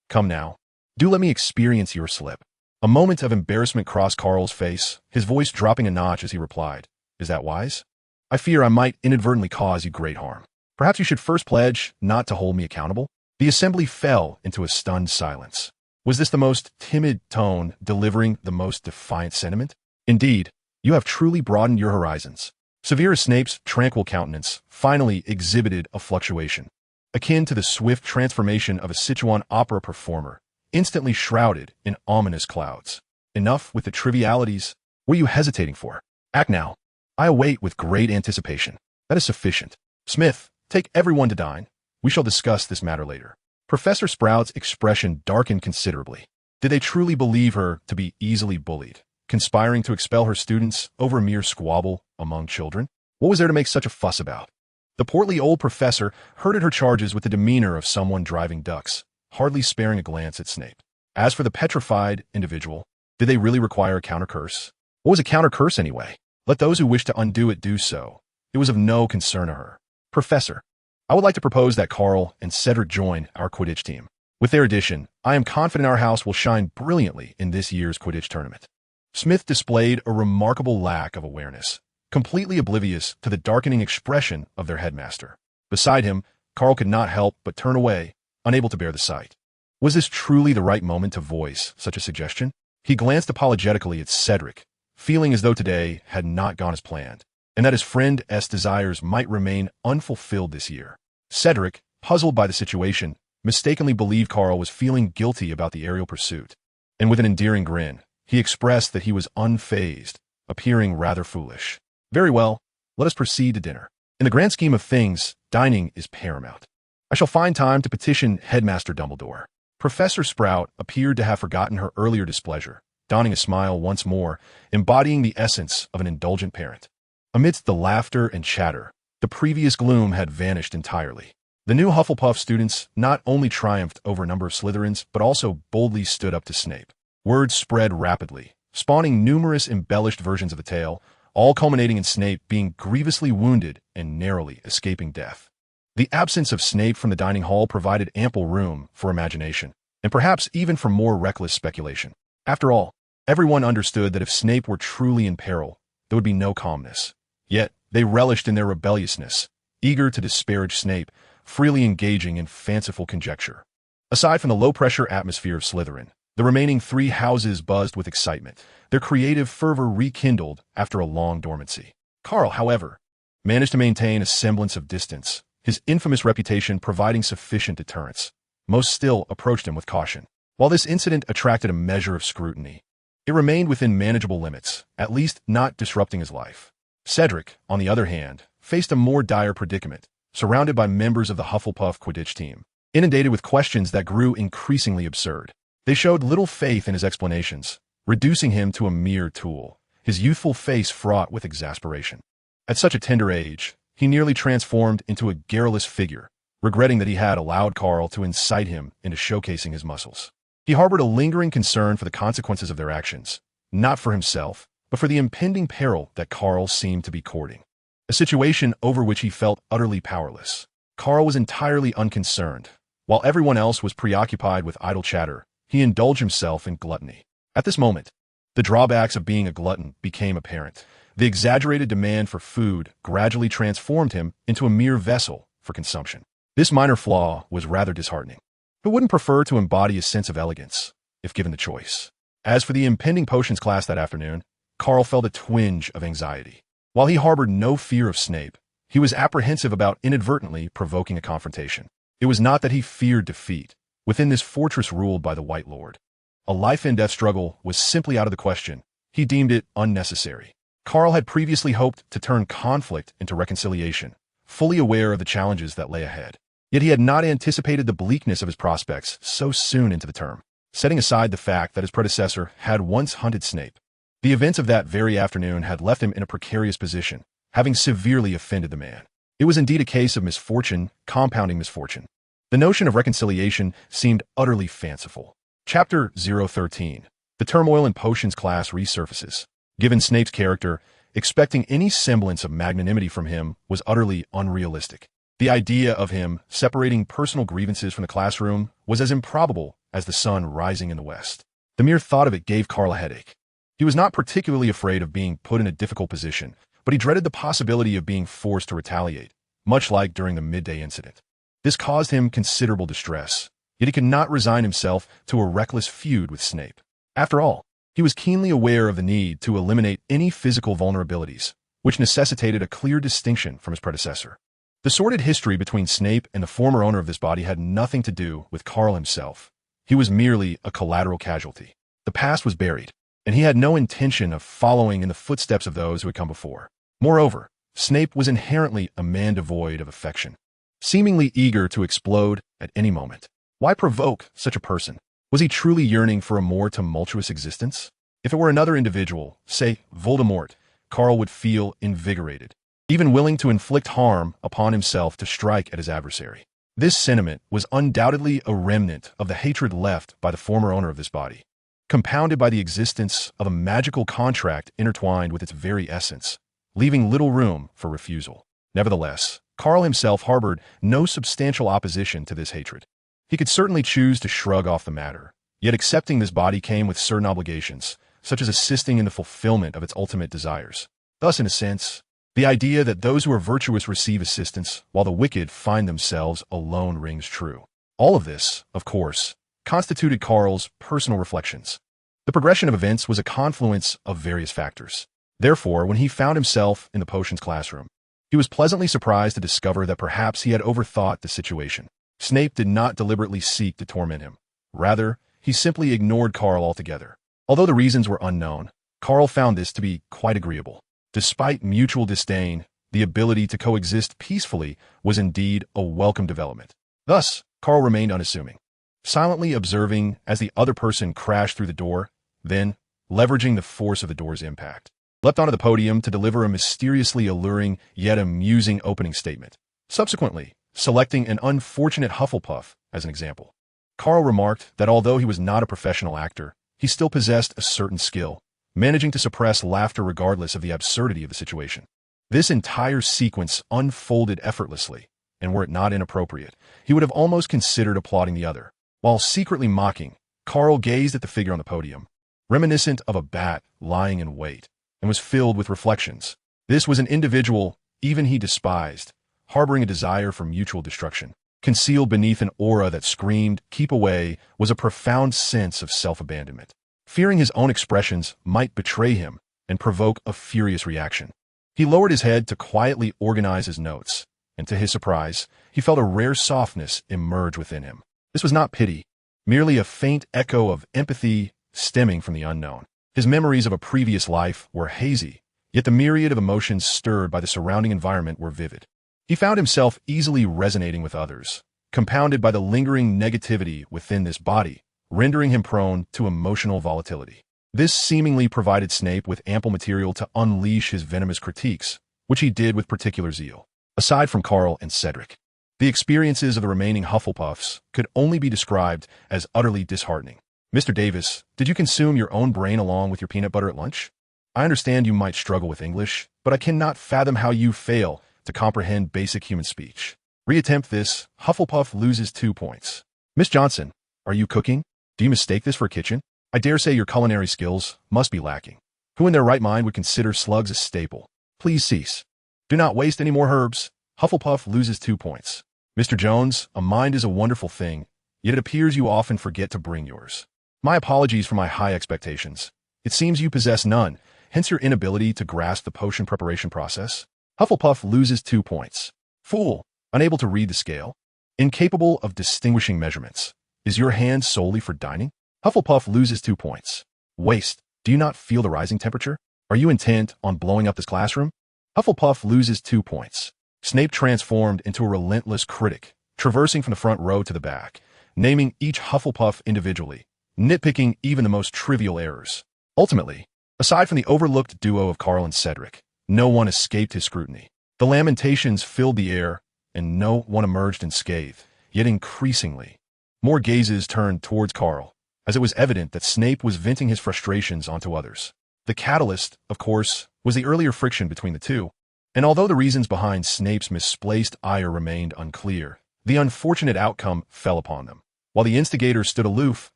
A: Come now, do let me experience your slip. A moment of embarrassment crossed Karl's face, his voice dropping a notch as he replied, Is that wise? I fear I might inadvertently cause you great harm. Perhaps you should first pledge not to hold me accountable. The assembly fell into a stunned silence. Was this the most timid tone delivering the most defiant sentiment? Indeed, you have truly broadened your horizons. Severus Snape's tranquil countenance finally exhibited a fluctuation, akin to the swift transformation of a Sichuan opera performer, instantly shrouded in ominous clouds. Enough with the trivialities. What are you hesitating for? Act now. I await with great anticipation. That is sufficient. Smith, take everyone to dine. We shall discuss this matter later. Professor Sprout's expression darkened considerably. Did they truly believe her to be easily bullied, conspiring to expel her students over a mere squabble among children? What was there to make such a fuss about? The portly old professor herded her charges with the demeanor of someone driving ducks, hardly sparing a glance at Snape. As for the petrified individual, did they really require a counter-curse? What was a counter-curse anyway? Let those who wish to undo it do so. It was of no concern to her. Professor, I would like to propose that Karl and Cedric join our Quidditch team. With their addition, I am confident our house will shine brilliantly in this year's Quidditch tournament. Smith displayed a remarkable lack of awareness, completely oblivious to the darkening expression of their headmaster. Beside him, Karl could not help but turn away, unable to bear the sight. Was this truly the right moment to voice such a suggestion? He glanced apologetically at Cedric, feeling as though today had not gone as planned, and that his friend S. desires might remain unfulfilled this year. Cedric, puzzled by the situation, mistakenly believed Karl was feeling guilty about the aerial pursuit, and with an endearing grin, he expressed that he was unfazed, appearing rather foolish. Very well, let us proceed to dinner. In the grand scheme of things, dining is paramount. I shall find time to petition Headmaster Dumbledore. Professor Sprout appeared to have forgotten her earlier displeasure, donning a smile once more, embodying the essence of an indulgent parent. Amidst the laughter and chatter, the previous gloom had vanished entirely. The new Hufflepuff students not only triumphed over a number of Slytherins, but also boldly stood up to Snape. Word spread rapidly, spawning numerous embellished versions of the tale, all culminating in Snape being grievously wounded and narrowly escaping death. The absence of Snape from the dining hall provided ample room for imagination, and perhaps even for more reckless speculation. After all, everyone understood that if Snape were truly in peril, there would be no calmness. Yet, they relished in their rebelliousness, eager to disparage Snape, freely engaging in fanciful conjecture. Aside from the low-pressure atmosphere of Slytherin, the remaining three houses buzzed with excitement, their creative fervor rekindled after a long dormancy. Karl, however, managed to maintain a semblance of distance, his infamous reputation providing sufficient deterrence. Most still approached him with caution. While this incident attracted a measure of scrutiny, it remained within manageable limits, at least not disrupting his life. Cedric, on the other hand, faced a more dire predicament, surrounded by members of the Hufflepuff Quidditch team, inundated with questions that grew increasingly absurd. They showed little faith in his explanations, reducing him to a mere tool, his youthful face fraught with exasperation. At such a tender age, he nearly transformed into a garrulous figure, regretting that he had allowed Karl to incite him into showcasing his muscles. He harbored a lingering concern for the consequences of their actions, not for himself, but for the impending peril that Karl seemed to be courting. A situation over which he felt utterly powerless. Karl was entirely unconcerned. While everyone else was preoccupied with idle chatter, he indulged himself in gluttony. At this moment, the drawbacks of being a glutton became apparent. The exaggerated demand for food gradually transformed him into a mere vessel for consumption. This minor flaw was rather disheartening. Who wouldn't prefer to embody a sense of elegance, if given the choice? As for the impending potions class that afternoon, Karl felt a twinge of anxiety. While he harbored no fear of Snape, he was apprehensive about inadvertently provoking a confrontation. It was not that he feared defeat. Within this fortress ruled by the White Lord, a life-and-death struggle was simply out of the question. He deemed it unnecessary. Karl had previously hoped to turn conflict into reconciliation, fully aware of the challenges that lay ahead. Yet he had not anticipated the bleakness of his prospects so soon into the term. Setting aside the fact that his predecessor had once hunted Snape, the events of that very afternoon had left him in a precarious position, having severely offended the man. It was indeed a case of misfortune compounding misfortune. The notion of reconciliation seemed utterly fanciful. Chapter 013. The turmoil in potions class resurfaces. Given Snape's character, expecting any semblance of magnanimity from him was utterly unrealistic. The idea of him separating personal grievances from the classroom was as improbable as the sun rising in the west. The mere thought of it gave Karl a headache. He was not particularly afraid of being put in a difficult position, but he dreaded the possibility of being forced to retaliate, much like during the midday incident. This caused him considerable distress, yet he could not resign himself to a reckless feud with Snape. After all, he was keenly aware of the need to eliminate any physical vulnerabilities, which necessitated a clear distinction from his predecessor. The sordid history between Snape and the former owner of this body had nothing to do with Karl himself. He was merely a collateral casualty. The past was buried, and he had no intention of following in the footsteps of those who had come before. Moreover, Snape was inherently a man devoid of affection, seemingly eager to explode at any moment. Why provoke such a person? Was he truly yearning for a more tumultuous existence? If it were another individual, say Voldemort, Karl would feel invigorated, even willing to inflict harm upon himself to strike at his adversary. This sentiment was undoubtedly a remnant of the hatred left by the former owner of this body, compounded by the existence of a magical contract intertwined with its very essence, leaving little room for refusal. Nevertheless, Karl himself harbored no substantial opposition to this hatred. He could certainly choose to shrug off the matter, yet accepting this body came with certain obligations, such as assisting in the fulfillment of its ultimate desires. Thus, in a sense, the idea that those who are virtuous receive assistance, while the wicked find themselves alone rings true. All of this, of course, constituted Karl's personal reflections. The progression of events was a confluence of various factors. Therefore, when he found himself in the potions classroom, he was pleasantly surprised to discover that perhaps he had overthought the situation. Snape did not deliberately seek to torment him. Rather, he simply ignored Karl altogether. Although the reasons were unknown, Karl found this to be quite agreeable. Despite mutual disdain, the ability to coexist peacefully was indeed a welcome development. Thus, Karl remained unassuming, silently observing as the other person crashed through the door, then, leveraging the force of the door's impact, leapt onto the podium to deliver a mysteriously alluring yet amusing opening statement. Subsequently, selecting an unfortunate Hufflepuff as an example, Karl remarked that although he was not a professional actor, he still possessed a certain skill, managing to suppress laughter regardless of the absurdity of the situation. This entire sequence unfolded effortlessly, and were it not inappropriate, he would have almost considered applauding the other. While secretly mocking, Karl gazed at the figure on the podium, reminiscent of a bat lying in wait, and was filled with reflections. This was an individual even he despised, harboring a desire for mutual destruction. Concealed beneath an aura that screamed, "Keep away," was a profound sense of self-abandonment. Fearing his own expressions might betray him and provoke a furious reaction, he lowered his head to quietly organize his notes, and to his surprise, he felt a rare softness emerge within him. This was not pity, merely a faint echo of empathy stemming from the unknown. His memories of a previous life were hazy, yet the myriad of emotions stirred by the surrounding environment were vivid. He found himself easily resonating with others, compounded by the lingering negativity within this body, rendering him prone to emotional volatility. This seemingly provided Snape with ample material to unleash his venomous critiques, which he did with particular zeal. Aside from Karl and Cedric, the experiences of the remaining Hufflepuffs could only be described as utterly disheartening. Mr. Davis, did you consume your own brain along with your peanut butter at lunch? I understand you might struggle with English, but I cannot fathom how you fail to comprehend basic human speech. Reattempt this, Hufflepuff loses 2 points. Miss Johnson, are you cooking? Do you mistake this for a kitchen? I dare say your culinary skills must be lacking. Who in their right mind would consider slugs a staple? Please cease. Do not waste any more herbs. Hufflepuff loses 2 points. Mr. Jones, a mind is a wonderful thing, yet it appears you often forget to bring yours. My apologies for my high expectations. It seems you possess none, hence your inability to grasp the potion preparation process. Hufflepuff loses 2 points. Fool, unable to read the scale. Incapable of distinguishing measurements. Is your hand solely for dining? Hufflepuff loses 2 points. Waste, do you not feel the rising temperature? Are you intent on blowing up this classroom? Hufflepuff loses 2 points. Snape transformed into a relentless critic, traversing from the front row to the back, naming each Hufflepuff individually, nitpicking even the most trivial errors. Ultimately, aside from the overlooked duo of Karl and Cedric, no one escaped his scrutiny. The lamentations filled the air, and no one emerged unscathed, yet increasingly, more gazes turned towards Karl, as it was evident that Snape was venting his frustrations onto others. The catalyst, of course, was the earlier friction between the two, and although the reasons behind Snape's misplaced ire remained unclear, the unfortunate outcome fell upon them, while the instigators stood aloof,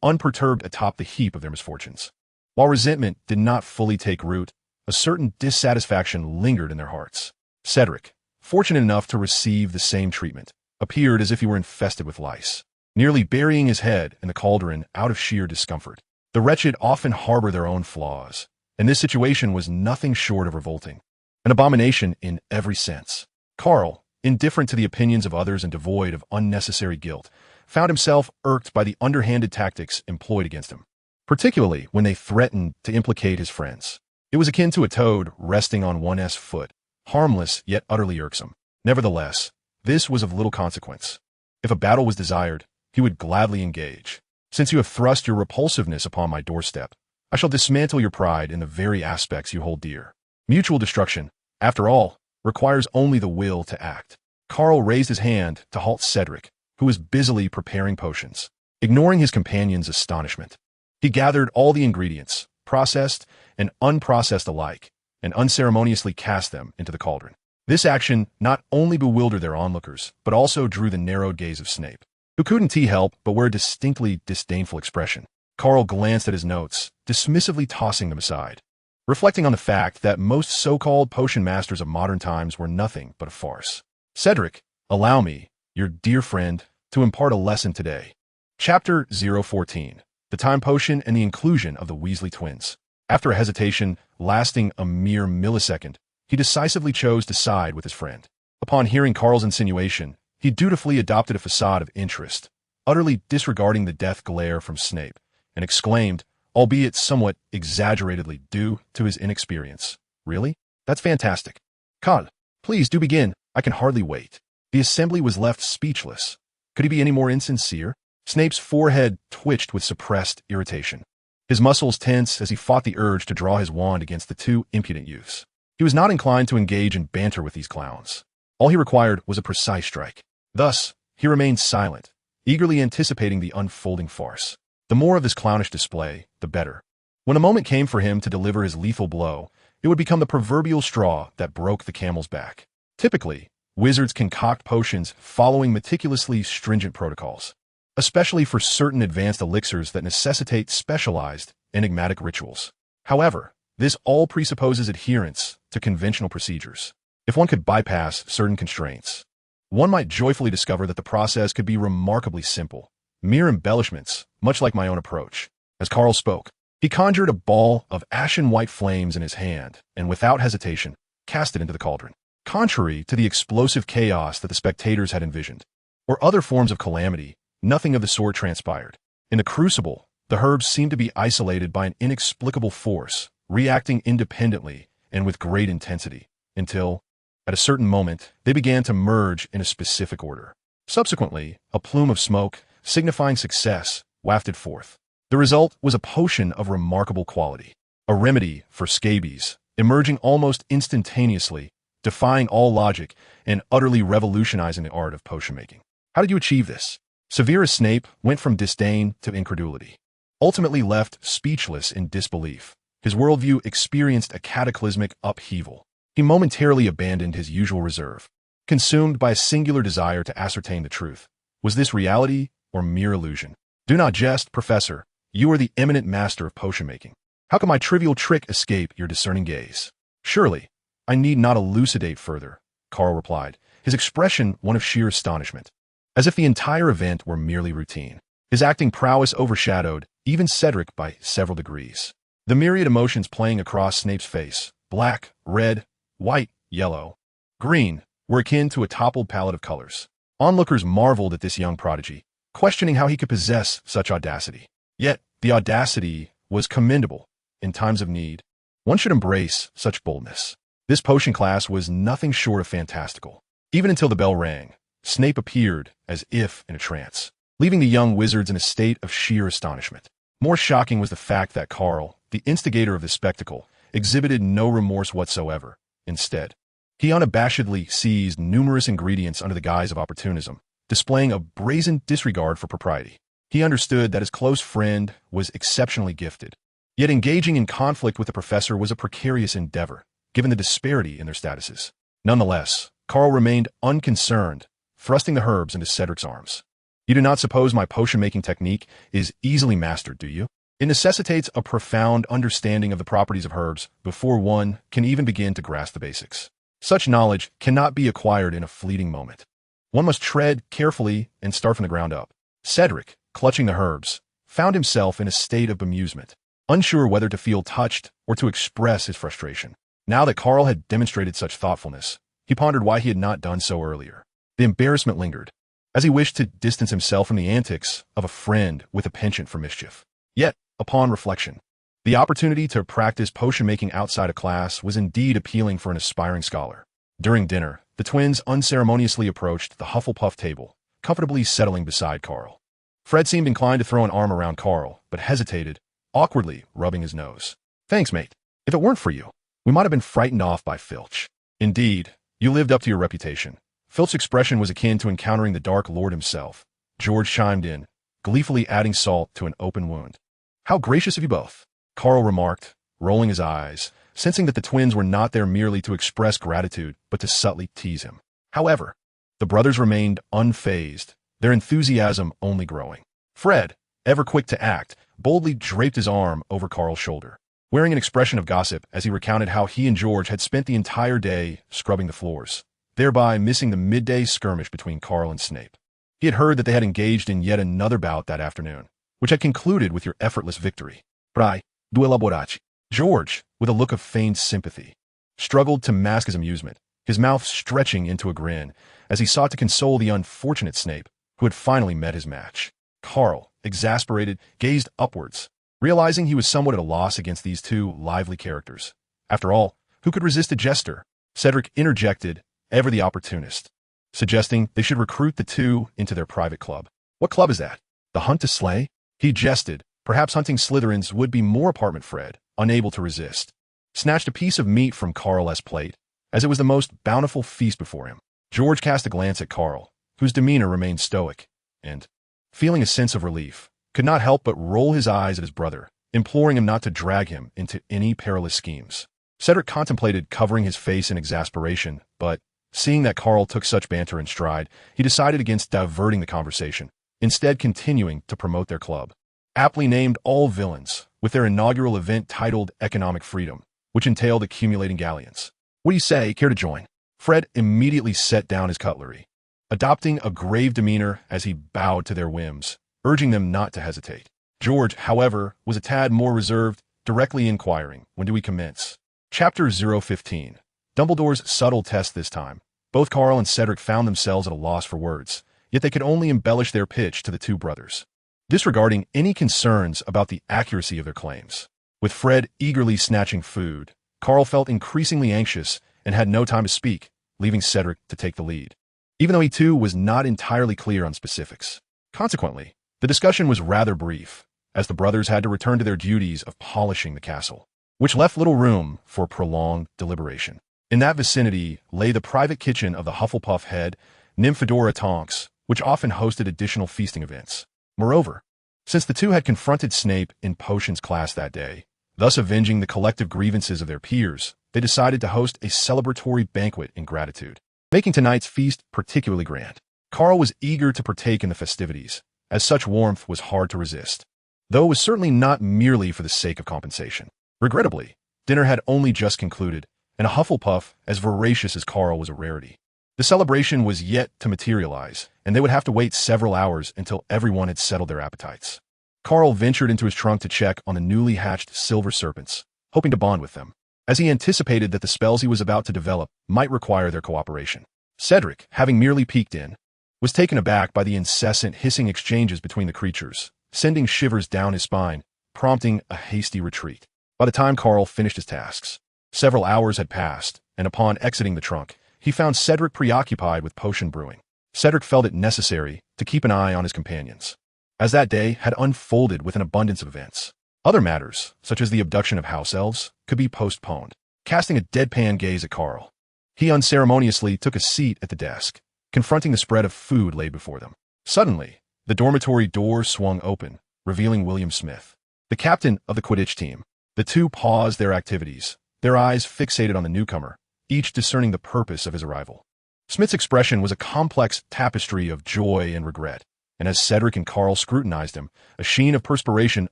A: unperturbed atop the heap of their misfortunes. While resentment did not fully take root, a certain dissatisfaction lingered in their hearts. Cedric, fortunate enough to receive the same treatment, appeared as if he were infested with lice, nearly burying his head in the cauldron out of sheer discomfort. The wretched often harbor their own flaws, and this situation was nothing short of revolting. An abomination in every sense. Karl, indifferent to the opinions of others and devoid of unnecessary guilt, found himself irked by the underhanded tactics employed against him, particularly when they threatened to implicate his friends. It was akin to a toad resting on one's foot, harmless yet utterly irksome. Nevertheless, this was of little consequence. If a battle was desired, he would gladly engage. Since you have thrust your repulsiveness upon my doorstep, I shall dismantle your pride in the very aspects you hold dear. Mutual destruction, after all, requires only the will to act. Karl raised his hand to halt Cedric, who was busily preparing potions. Ignoring his companion's astonishment, he gathered all the ingredients, processed and unprocessed alike, and unceremoniously cast them into the cauldron. This action not only bewildered their onlookers, but also drew the narrowed gaze of Snape, who couldn't help but wear a distinctly disdainful expression. Karl glanced at his notes, dismissively tossing them aside, reflecting on the fact that most so-called potion masters of modern times were nothing but a farce. Cedric, allow me, your dear friend, to impart a lesson today. Chapter 014, The Time Potion and the Inclusion of the Weasley Twins. After a hesitation lasting a mere millisecond, he decisively chose to side with his friend. Upon hearing Karl's insinuation, he dutifully adopted a facade of interest, utterly disregarding the death glare from Snape, and exclaimed, albeit somewhat exaggeratedly due to his inexperience, "Really? That's fantastic. Karl, please do begin. I can hardly wait." The assembly was left speechless. Could he be any more insincere? Snape's forehead twitched with suppressed irritation. His muscles tensed as he fought the urge to draw his wand against the two impudent youths. He was not inclined to engage in banter with these clowns. All he required was a precise strike. Thus, he remained silent, eagerly anticipating the unfolding farce. The more of this clownish display, the better. When the moment came for him to deliver his lethal blow, it would become the proverbial straw that broke the camel's back. Typically, wizards concoct potions following meticulously stringent protocols, especially for certain advanced elixirs that necessitate specialized, enigmatic rituals. However, this all presupposes adherence to conventional procedures. If one could bypass certain constraints, one might joyfully discover that the process could be remarkably simple. Mere embellishments, much like my own approach. As Karl spoke, he conjured a ball of ashen-white flames in his hand, and without hesitation, cast it into the cauldron. Contrary to the explosive chaos that the spectators had envisioned, or other forms of calamity, nothing of the sort transpired. In the crucible, the herbs seemed to be isolated by an inexplicable force, reacting independently and with great intensity, until, at a certain moment, they began to merge in a specific order. Subsequently, a plume of smoke, signifying success, wafted forth. The result was a potion of remarkable quality, a remedy for scabies, emerging almost instantaneously, defying all logic and utterly revolutionizing the art of potion making. How did you achieve this? Severus Snape went from disdain to incredulity. Ultimately left speechless in disbelief, his worldview experienced a cataclysmic upheaval. He momentarily abandoned his usual reserve, consumed by a singular desire to ascertain the truth. Was this reality or mere illusion? Do not jest, Professor. You are the eminent master of potion making. How can my trivial trick escape your discerning gaze? Surely, I need not elucidate further, Karl replied, his expression one of sheer astonishment, as if the entire event were merely routine. His acting prowess overshadowed even Cedric by several degrees. The myriad emotions playing across Snape's face, black, red, white, yellow, green, were akin to a toppled palette of colors. Onlookers marveled at this young prodigy, questioning how he could possess such audacity. Yet, the audacity was commendable. In times of need, one should embrace such boldness. This potion class was nothing short of fantastical. Even until the bell rang, Snape appeared as if in a trance, leaving the young wizards in a state of sheer astonishment. More shocking was the fact that Karl, the instigator of this spectacle, exhibited no remorse whatsoever. Instead, he unabashedly seized numerous ingredients under the guise of opportunism, displaying a brazen disregard for propriety. He understood that his close friend was exceptionally gifted, yet engaging in conflict with the professor was a precarious endeavor, given the disparity in their statuses. Nonetheless, Karl remained unconcerned, thrusting the herbs into Cedric's arms. You do not suppose my potion-making technique is easily mastered, do you? It necessitates a profound understanding of the properties of herbs before one can even begin to grasp the basics. Such knowledge cannot be acquired in a fleeting moment. One must tread carefully and start from the ground up. Cedric, clutching the herbs, found himself in a state of bemusement, unsure whether to feel touched or to express his frustration. Now that Karl had demonstrated such thoughtfulness, he pondered why he had not done so earlier. The embarrassment lingered, as he wished to distance himself from the antics of a friend with a penchant for mischief. Yet, upon reflection, the opportunity to practice potion-making outside of class was indeed appealing for an aspiring scholar. During dinner, the twins unceremoniously approached the Hufflepuff table, comfortably settling beside Karl. Fred seemed inclined to throw an arm around Karl, but hesitated, awkwardly rubbing his nose. Thanks, mate. If it weren't for you, we might have been frightened off by Filch. Indeed, you lived up to your reputation. Filch's expression was akin to encountering the Dark Lord himself. George chimed in, gleefully adding salt to an open wound. How gracious of you both, Karl remarked, rolling his eyes, sensing that the twins were not there merely to express gratitude, but to subtly tease him. However, the brothers remained unfazed, their enthusiasm only growing. Fred, ever quick to act, boldly draped his arm over Karl's shoulder, wearing an expression of gossip as he recounted how he and George had spent the entire day scrubbing the floors, thereby missing the midday skirmish between Karl and Snape. He had heard that they had engaged in yet another bout that afternoon, which had concluded with your effortless victory. Prai, due laboraci. George, with a look of feigned sympathy, struggled to mask his amusement, his mouth stretching into a grin as he sought to console the unfortunate Snape, who had finally met his match. Karl, exasperated, gazed upwards, realizing he was somewhat at a loss against these two lively characters. After all, who could resist a jester? Cedric interjected, ever the opportunist, suggesting they should recruit the two into their private club. What club is that? The Hunt to Slay? He jested. Perhaps hunting Slytherins would be more apartment. Fred, unable to resist, snatched a piece of meat from Karl's plate, as it was the most bountiful feast before him. George cast a glance at Karl, whose demeanor remained stoic, and, feeling a sense of relief, could not help but roll his eyes at his brother, imploring him not to drag him into any perilous schemes. Cedric contemplated covering his face in exasperation, but, seeing that Karl took such banter in stride, he decided against diverting the conversation, instead continuing to promote their club. Aptly named All Villains, with their inaugural event titled Economic Freedom, which entailed accumulating galleons. What do you say, care to join? Fred immediately set down his cutlery, adopting a grave demeanor as he bowed to their whims, urging them not to hesitate. George, however, was a tad more reserved, directly inquiring, when do we commence? Chapter 015. Dumbledore's subtle test this time. Both Karl and Cedric found themselves at a loss for words, yet they could only embellish their pitch to the two brothers, disregarding any concerns about the accuracy of their claims. With Fred eagerly snatching food, Karl felt increasingly anxious and had no time to speak, leaving Cedric to take the lead, even though he too was not entirely clear on specifics. Consequently, the discussion was rather brief, as the brothers had to return to their duties of polishing the castle, which left little room for prolonged deliberation. In that vicinity lay the private kitchen of the Hufflepuff head, Nymphadora Tonks, which often hosted additional feasting events. Moreover, since the two had confronted Snape in potions class that day, thus avenging the collective grievances of their peers, they decided to host a celebratory banquet in gratitude, making tonight's feast particularly grand. Karl was eager to partake in the festivities, as such warmth was hard to resist, though it was certainly not merely for the sake of compensation. Regrettably, dinner had only just concluded, and a Hufflepuff as voracious as Karl was a rarity. The celebration was yet to materialize, and they would have to wait several hours until everyone had settled their appetites. Karl ventured into his trunk to check on the newly hatched silver serpents, hoping to bond with them, as he anticipated that the spells he was about to develop might require their cooperation. Cedric, having merely peeked in, was taken aback by the incessant hissing exchanges between the creatures, sending shivers down his spine, prompting a hasty retreat. By the time Karl finished his tasks, several hours had passed, and upon exiting the trunk, he found Cedric preoccupied with potion brewing. Cedric felt it necessary to keep an eye on his companions, as that day had unfolded with an abundance of events. Other matters, such as the abduction of house elves, could be postponed. Casting a deadpan gaze at Karl, he unceremoniously took a seat at the desk, confronting the spread of food laid before them. Suddenly, the dormitory door swung open, revealing William Smith, the captain of the Quidditch team. The two paused their activities, their eyes fixated on the newcomer, each discerning the purpose of his arrival. Smith's expression was a complex tapestry of joy and regret, and as Cedric and Karl scrutinized him, a sheen of perspiration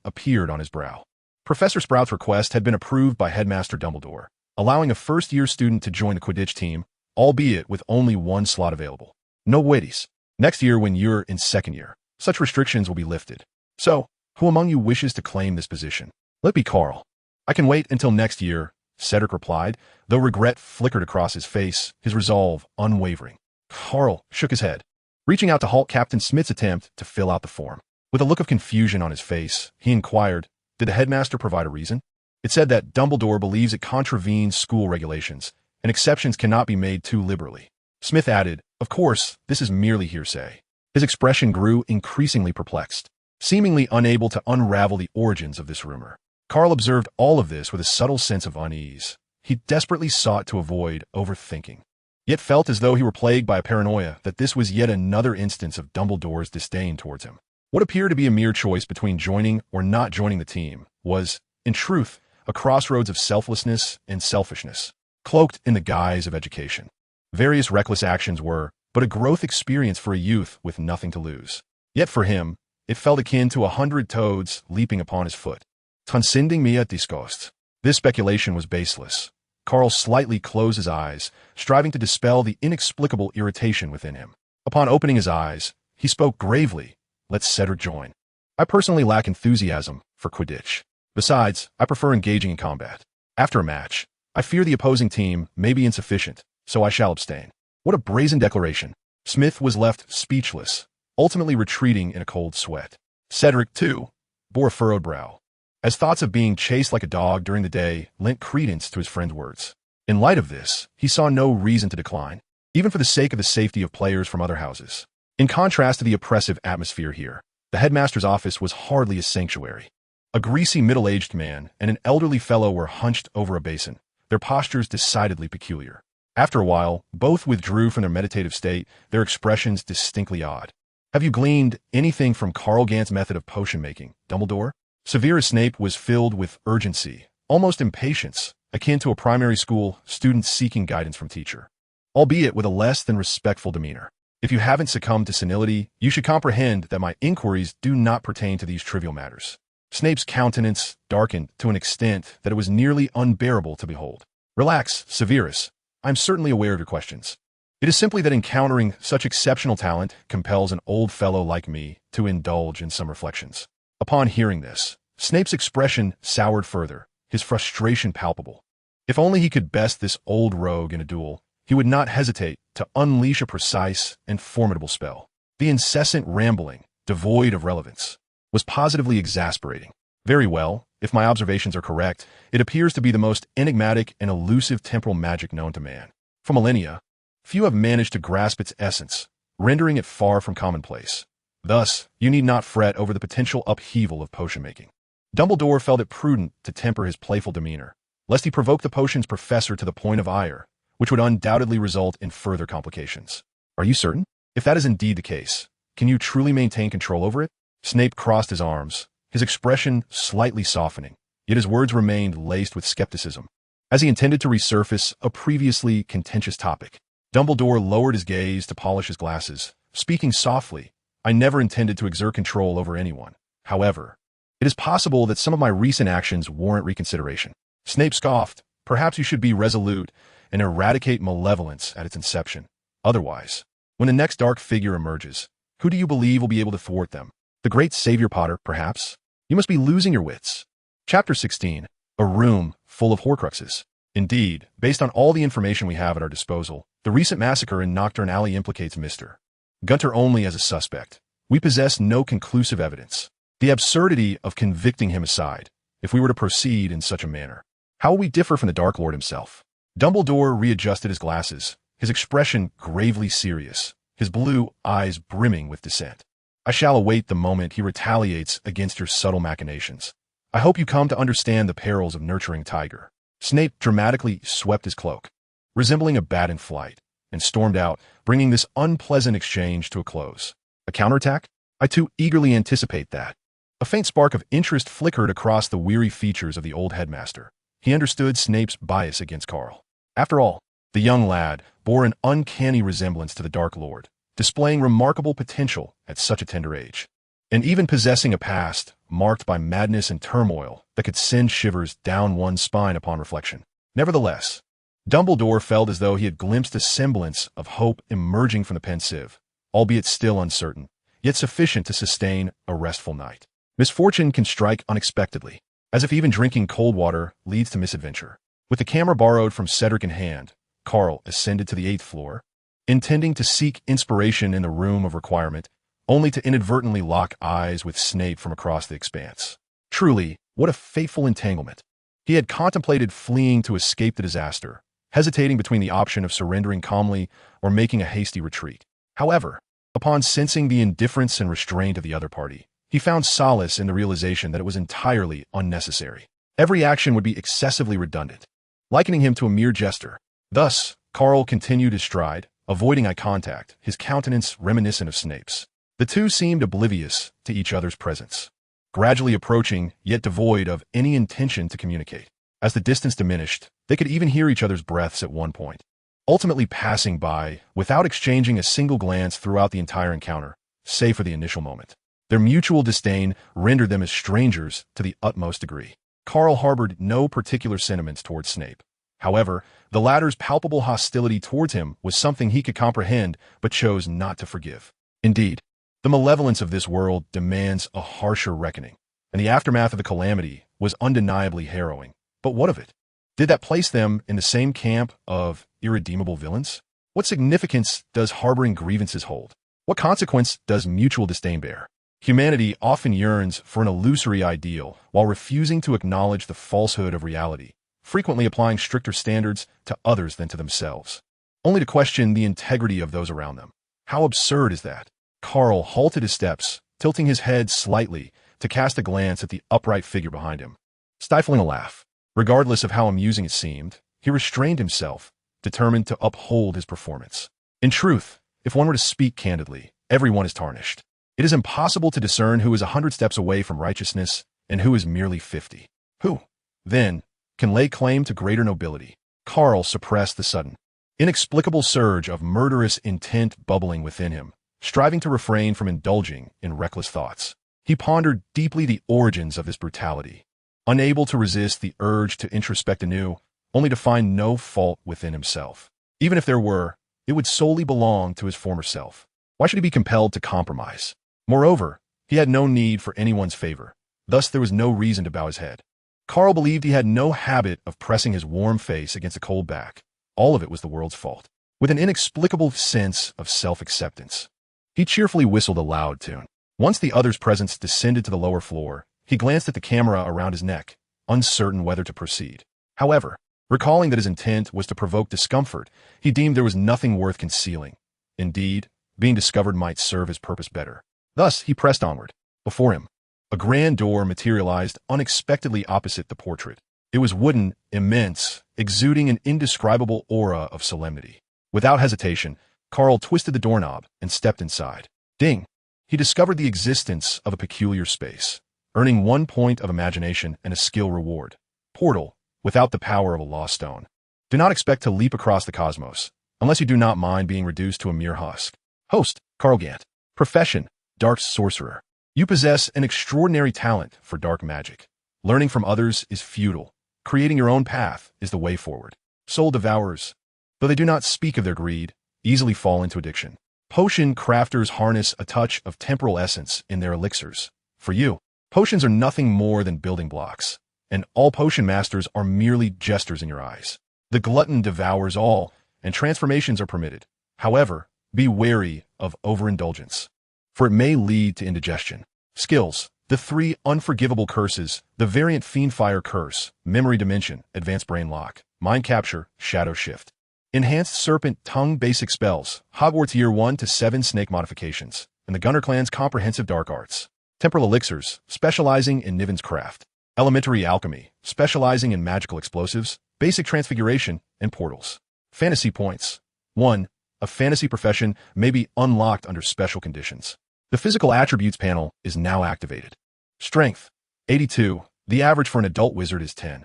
A: appeared on his brow. Professor Sprout's request had been approved by Headmaster Dumbledore, allowing a first-year student to join the Quidditch team, albeit with only one slot available. No waities. Next year when you're in second year, such restrictions will be lifted. So, who among you wishes to claim this position? Let it be Karl. I can wait until next year, Cedric replied, though regret flickered across his face, his resolve unwavering. Karl shook his head, reaching out to halt Captain Smith's attempt to fill out the form. With a look of confusion on his face, he inquired, did the headmaster provide a reason? It said that Dumbledore believes it contravenes school regulations, and exceptions cannot be made too liberally. Smith added, of course, this is merely hearsay. His expression grew increasingly perplexed, seemingly unable to unravel the origins of this rumor. Karl observed all of this with a subtle sense of unease. He desperately sought to avoid overthinking, yet felt as though he were plagued by a paranoia that this was yet another instance of Dumbledore's disdain towards him. What appeared to be a mere choice between joining or not joining the team was, in truth, a crossroads of selflessness and selfishness, cloaked in the guise of education. Various reckless actions were but a growth experience for a youth with nothing to lose. Yet for him, it felt akin to 100 toads leaping upon his foot. Transcending me at disgust. This speculation was baseless. Karl slightly closed his eyes, striving to dispel the inexplicable irritation within him. Upon opening his eyes, he spoke gravely, let Cedric join. I personally lack enthusiasm for Quidditch. Besides, I prefer engaging in combat. After a match, I fear the opposing team may be insufficient, so I shall abstain. What a brazen declaration. Smith was left speechless, ultimately retreating in a cold sweat. Cedric, too, bore a furrowed brow, as thoughts of being chased like a dog during the day lent credence to his friend's words. In light of this, he saw no reason to decline, even for the sake of the safety of players from other houses. In contrast to the oppressive atmosphere here, the headmaster's office was hardly a sanctuary. A greasy middle-aged man and an elderly fellow were hunched over a basin, their postures decidedly peculiar. After a while, both withdrew from their meditative state, their expressions distinctly odd. Have you gleaned anything from Karl Gant's method of potion-making, Dumbledore? Severus Snape was filled with urgency, almost impatience, akin to a primary school student seeking guidance from teacher, albeit with a less than respectful demeanor. If you haven't succumbed to senility, you should comprehend that my inquiries do not pertain to these trivial matters. Snape's countenance darkened to an extent that it was nearly unbearable to behold. Relax, Severus. I'm certainly aware of your questions. It is simply that encountering such exceptional talent compels an old fellow like me to indulge in some reflections. Upon hearing this, Snape's expression soured further, his frustration palpable. If only he could best this old rogue in a duel, he would not hesitate to unleash a precise and formidable spell. The incessant rambling, devoid of relevance, was positively exasperating. Very well, if my observations are correct, it appears to be the most enigmatic and elusive temporal magic known to man. For millennia, few have managed to grasp its essence, rendering it far from commonplace. Thus, you need not fret over the potential upheaval of potion-making. Dumbledore felt it prudent to temper his playful demeanor, lest he provoke the potion's professor to the point of ire, which would undoubtedly result in further complications. Are you certain? If that is indeed the case, can you truly maintain control over it? Snape crossed his arms, his expression slightly softening, yet his words remained laced with skepticism. As he intended to resurface a previously contentious topic, Dumbledore lowered his gaze to polish his glasses, speaking softly. I never intended to exert control over anyone. However, it is possible that some of my recent actions warrant reconsideration. Snape scoffed. Perhaps you should be resolute and eradicate malevolence at its inception. Otherwise, when the next dark figure emerges, who do you believe will be able to thwart them? The great Savior Potter, perhaps? You must be losing your wits. Chapter 16. A room full of Horcruxes. Indeed, based on all the information we have at our disposal, the recent massacre in Nocturne Alley implicates Mr. Gunter only as a suspect. We possess no conclusive evidence. The absurdity of convicting him aside, if we were to proceed in such a manner. How will we differ from the Dark Lord himself? Dumbledore readjusted his glasses, his expression gravely serious, his blue eyes brimming with dissent. I shall await the moment he retaliates against your subtle machinations. I hope you come to understand the perils of nurturing a tiger. Snape dramatically swept his cloak, resembling a bat in flight, and stormed out, bringing this unpleasant exchange to a close. A counterattack? I too eagerly anticipate that. A faint spark of interest flickered across the weary features of the old headmaster. He understood Snape's bias against Karl. After all, the young lad bore an uncanny resemblance to the Dark Lord, displaying remarkable potential at such a tender age, and even possessing a past marked by madness and turmoil that could send shivers down one's spine upon reflection. Nevertheless, Dumbledore felt as though he had glimpsed a semblance of hope emerging from the pensive, albeit still uncertain, yet sufficient to sustain a restful night. Misfortune can strike unexpectedly, as if even drinking cold water leads to misadventure. With the camera borrowed from Cedric in hand, Karl ascended to the 8th floor, intending to seek inspiration in the room of requirement, only to inadvertently lock eyes with Snape from across the expanse. Truly, what a fateful entanglement. He had contemplated fleeing to escape the disaster, hesitating between the option of surrendering calmly or making a hasty retreat. However, upon sensing the indifference and restraint of the other party, he found solace in the realization that it was entirely unnecessary. Every action would be excessively redundant, likening him to a mere jester. Thus, Karl continued his stride, avoiding eye contact, his countenance reminiscent of Snape's. The two seemed oblivious to each other's presence, gradually approaching, yet devoid of any intention to communicate. As the distance diminished, they could even hear each other's breaths at one point, ultimately passing by without exchanging a single glance throughout the entire encounter, save for the initial moment. Their mutual disdain rendered them as strangers to the utmost degree. Karl harbored no particular sentiments towards Snape. However, the latter's palpable hostility towards him was something he could comprehend but chose not to forgive. Indeed, the malevolence of this world demands a harsher reckoning, and the aftermath of the calamity was undeniably harrowing. But what of it? Did that place them in the same camp of irredeemable villains? What significance does harboring grievances hold? What consequence does mutual disdain bear? Humanity often yearns for an illusory ideal while refusing to acknowledge the falsehood of reality, frequently applying stricter standards to others than to themselves, only to question the integrity of those around them. How absurd is that? Karl halted his steps, tilting his head slightly to cast a glance at the upright figure behind him. Stifling a laugh, regardless of how amusing it seemed, he restrained himself, determined to uphold his performance. In truth, if one were to speak candidly, everyone is tarnished. It is impossible to discern who is 100 steps away from righteousness and who is merely 50. Who, then, can lay claim to greater nobility? Karl suppressed the sudden, inexplicable surge of murderous intent bubbling within him, striving to refrain from indulging in reckless thoughts. He pondered deeply the origins of this brutality, unable to resist the urge to introspect anew, only to find no fault within himself. Even if there were, it would solely belong to his former self. Why should he be compelled to compromise? Moreover, he had no need for anyone's favor. Thus, there was no reason to bow his head. Karl believed he had no habit of pressing his warm face against a cold back. All of it was the world's fault. With an inexplicable sense of self-acceptance, he cheerfully whistled a loud tune. Once the other's presence descended to the lower floor, he glanced at the camera around his neck, uncertain whether to proceed. However, recalling that his intent was to provoke discomfort, he deemed there was nothing worth concealing. Indeed, being discovered might serve his purpose better. Thus, he pressed onward. Before him, a grand door materialized unexpectedly opposite the portrait. It was wooden, immense, exuding an indescribable aura of solemnity. Without hesitation, Karl twisted the doorknob and stepped inside. Ding! He discovered the existence of a peculiar space, earning 1 point of imagination and a skill reward. Portal, without the power of a lost stone. Do not expect to leap across the cosmos, unless you do not mind being reduced to a mere husk. Host, Karl Gant. Profession, Dark Sorcerer. You possess an extraordinary talent for dark magic. Learning from others is futile. Creating your own path is the way forward. Soul Devourers, though they do not speak of their greed, easily fall into addiction. Potion crafters harness a touch of temporal essence in their elixirs. For you, Potions are nothing more than building blocks, and all potion masters are merely jesters in your eyes. The glutton devours all, and transformations are permitted. However, be wary of overindulgence, for it may lead to indigestion. Skills. The 3 unforgivable curses, the variant Fiendfire Curse, Memory Dimension, Advanced Brain Lock, Mind Capture, Shadow Shift. Enhanced Serpent Tongue Basic Spells, Hogwarts Year 1 to 7 Snake Modifications, and the Gunner Clan's Comprehensive Dark Arts. Temporal Elixirs, specializing in Niven's Craft. Elementary Alchemy, specializing in magical explosives, basic transfiguration, and portals. Fantasy Points. 1. A fantasy profession may be unlocked under special conditions. The Physical Attributes panel is now activated. Strength. 82. The average for an adult wizard is 10.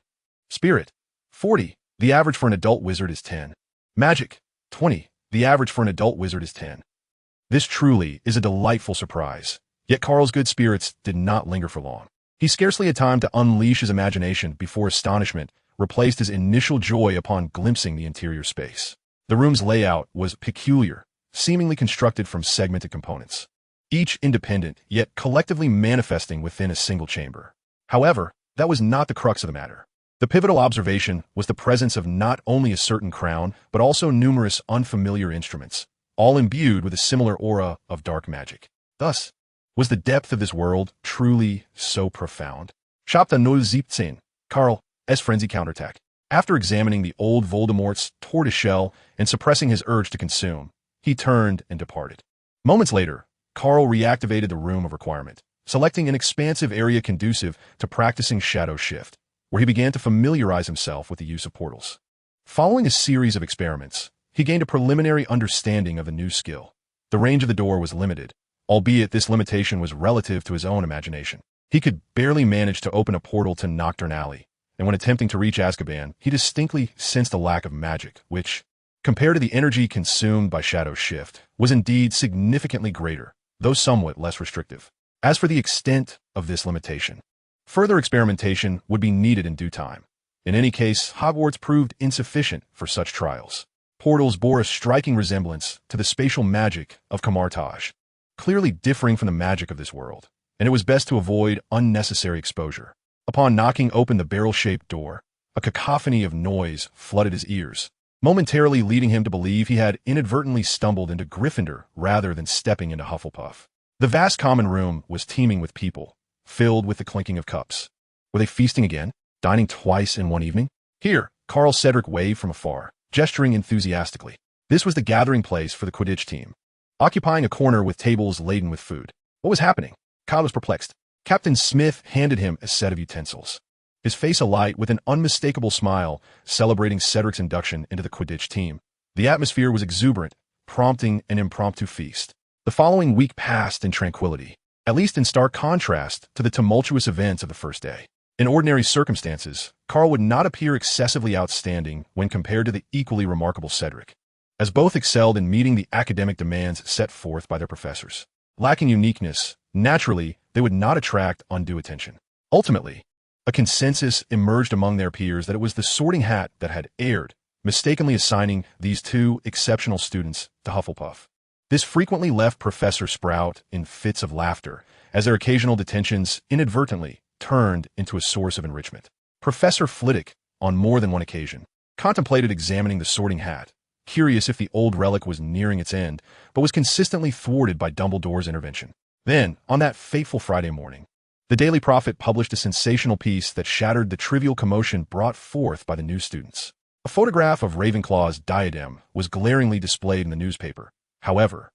A: Spirit. 40. The average for an adult wizard is 10. Magic. 20. The average for an adult wizard is 10. This truly is a delightful surprise. Yet Karl's good spirits did not linger for long. He scarcely had time to unleash his imagination before astonishment replaced his initial joy upon glimpsing the interior space. The room's layout was peculiar, seemingly constructed from segmented components, each independent, yet collectively manifesting within a single chamber. However, that was not the crux of the matter. The pivotal observation was the presence of not only a certain crown, but also numerous unfamiliar instruments, all imbued with a similar aura of dark magic. Thus, was the depth of this world truly so profound? Chapter 17. Karl, S. Frenzy Counterattack. After examining the old Voldemort's tortoiseshell and suppressing his urge to consume, he turned and departed. Moments later, Karl reactivated the Room of Requirement, selecting an expansive area conducive to practicing Shadow Shift, where he began to familiarize himself with the use of portals. Following a series of experiments, he gained a preliminary understanding of the new skill. The range of the door was limited, albeit this limitation was relative to his own imagination. He could barely manage to open a portal to Nocturne Alley, and when attempting to reach Azkaban, he distinctly sensed a lack of magic, which, compared to the energy consumed by Shadow Shift, was indeed significantly greater, though somewhat less restrictive. As for the extent of this limitation, further experimentation would be needed in due time. In any case, Hogwarts proved insufficient for such trials. Portals bore a striking resemblance to the spatial magic of Camartage, clearly differing from the magic of this world, and it was best to avoid unnecessary exposure. Upon knocking open the barrel-shaped door, a cacophony of noise flooded his ears, momentarily leading him to believe he had inadvertently stumbled into Gryffindor rather than stepping into Hufflepuff. The vast common room was teeming with people, filled with the clinking of cups. Were they feasting again? Dining twice in one evening? Here, Karl Cedric waved from afar, gesturing enthusiastically. This was the gathering place for the Quidditch team, occupying a corner with tables laden with food. What was happening? Kyle was perplexed. Captain Smith handed him a set of utensils, his face alight with an unmistakable smile, celebrating Cedric's induction into the Quidditch team. The atmosphere was exuberant, prompting an impromptu feast. The following week passed in tranquility, at least in stark contrast to the tumultuous events of the first day. In ordinary circumstances, Karl would not appear excessively outstanding when compared to the equally remarkable Cedric, as both excelled in meeting the academic demands set forth by their professors. Lacking uniqueness, naturally, they would not attract undue attention. Ultimately, a consensus emerged among their peers that it was the Sorting Hat that had erred, mistakenly assigning these two exceptional students to Hufflepuff. This frequently left Professor Sprout in fits of laughter, as their occasional detentions inadvertently turned into a source of enrichment. Professor Flitwick, on more than one occasion, contemplated examining the Sorting Hat, curious if the old relic was nearing its end, but was consistently thwarted by Dumbledore's intervention. Then, on that fateful Friday morning, the Daily Prophet published a sensational piece that shattered the trivial commotion brought forth by the new students. A photograph of Ravenclaw's diadem was glaringly displayed in the newspaper. However,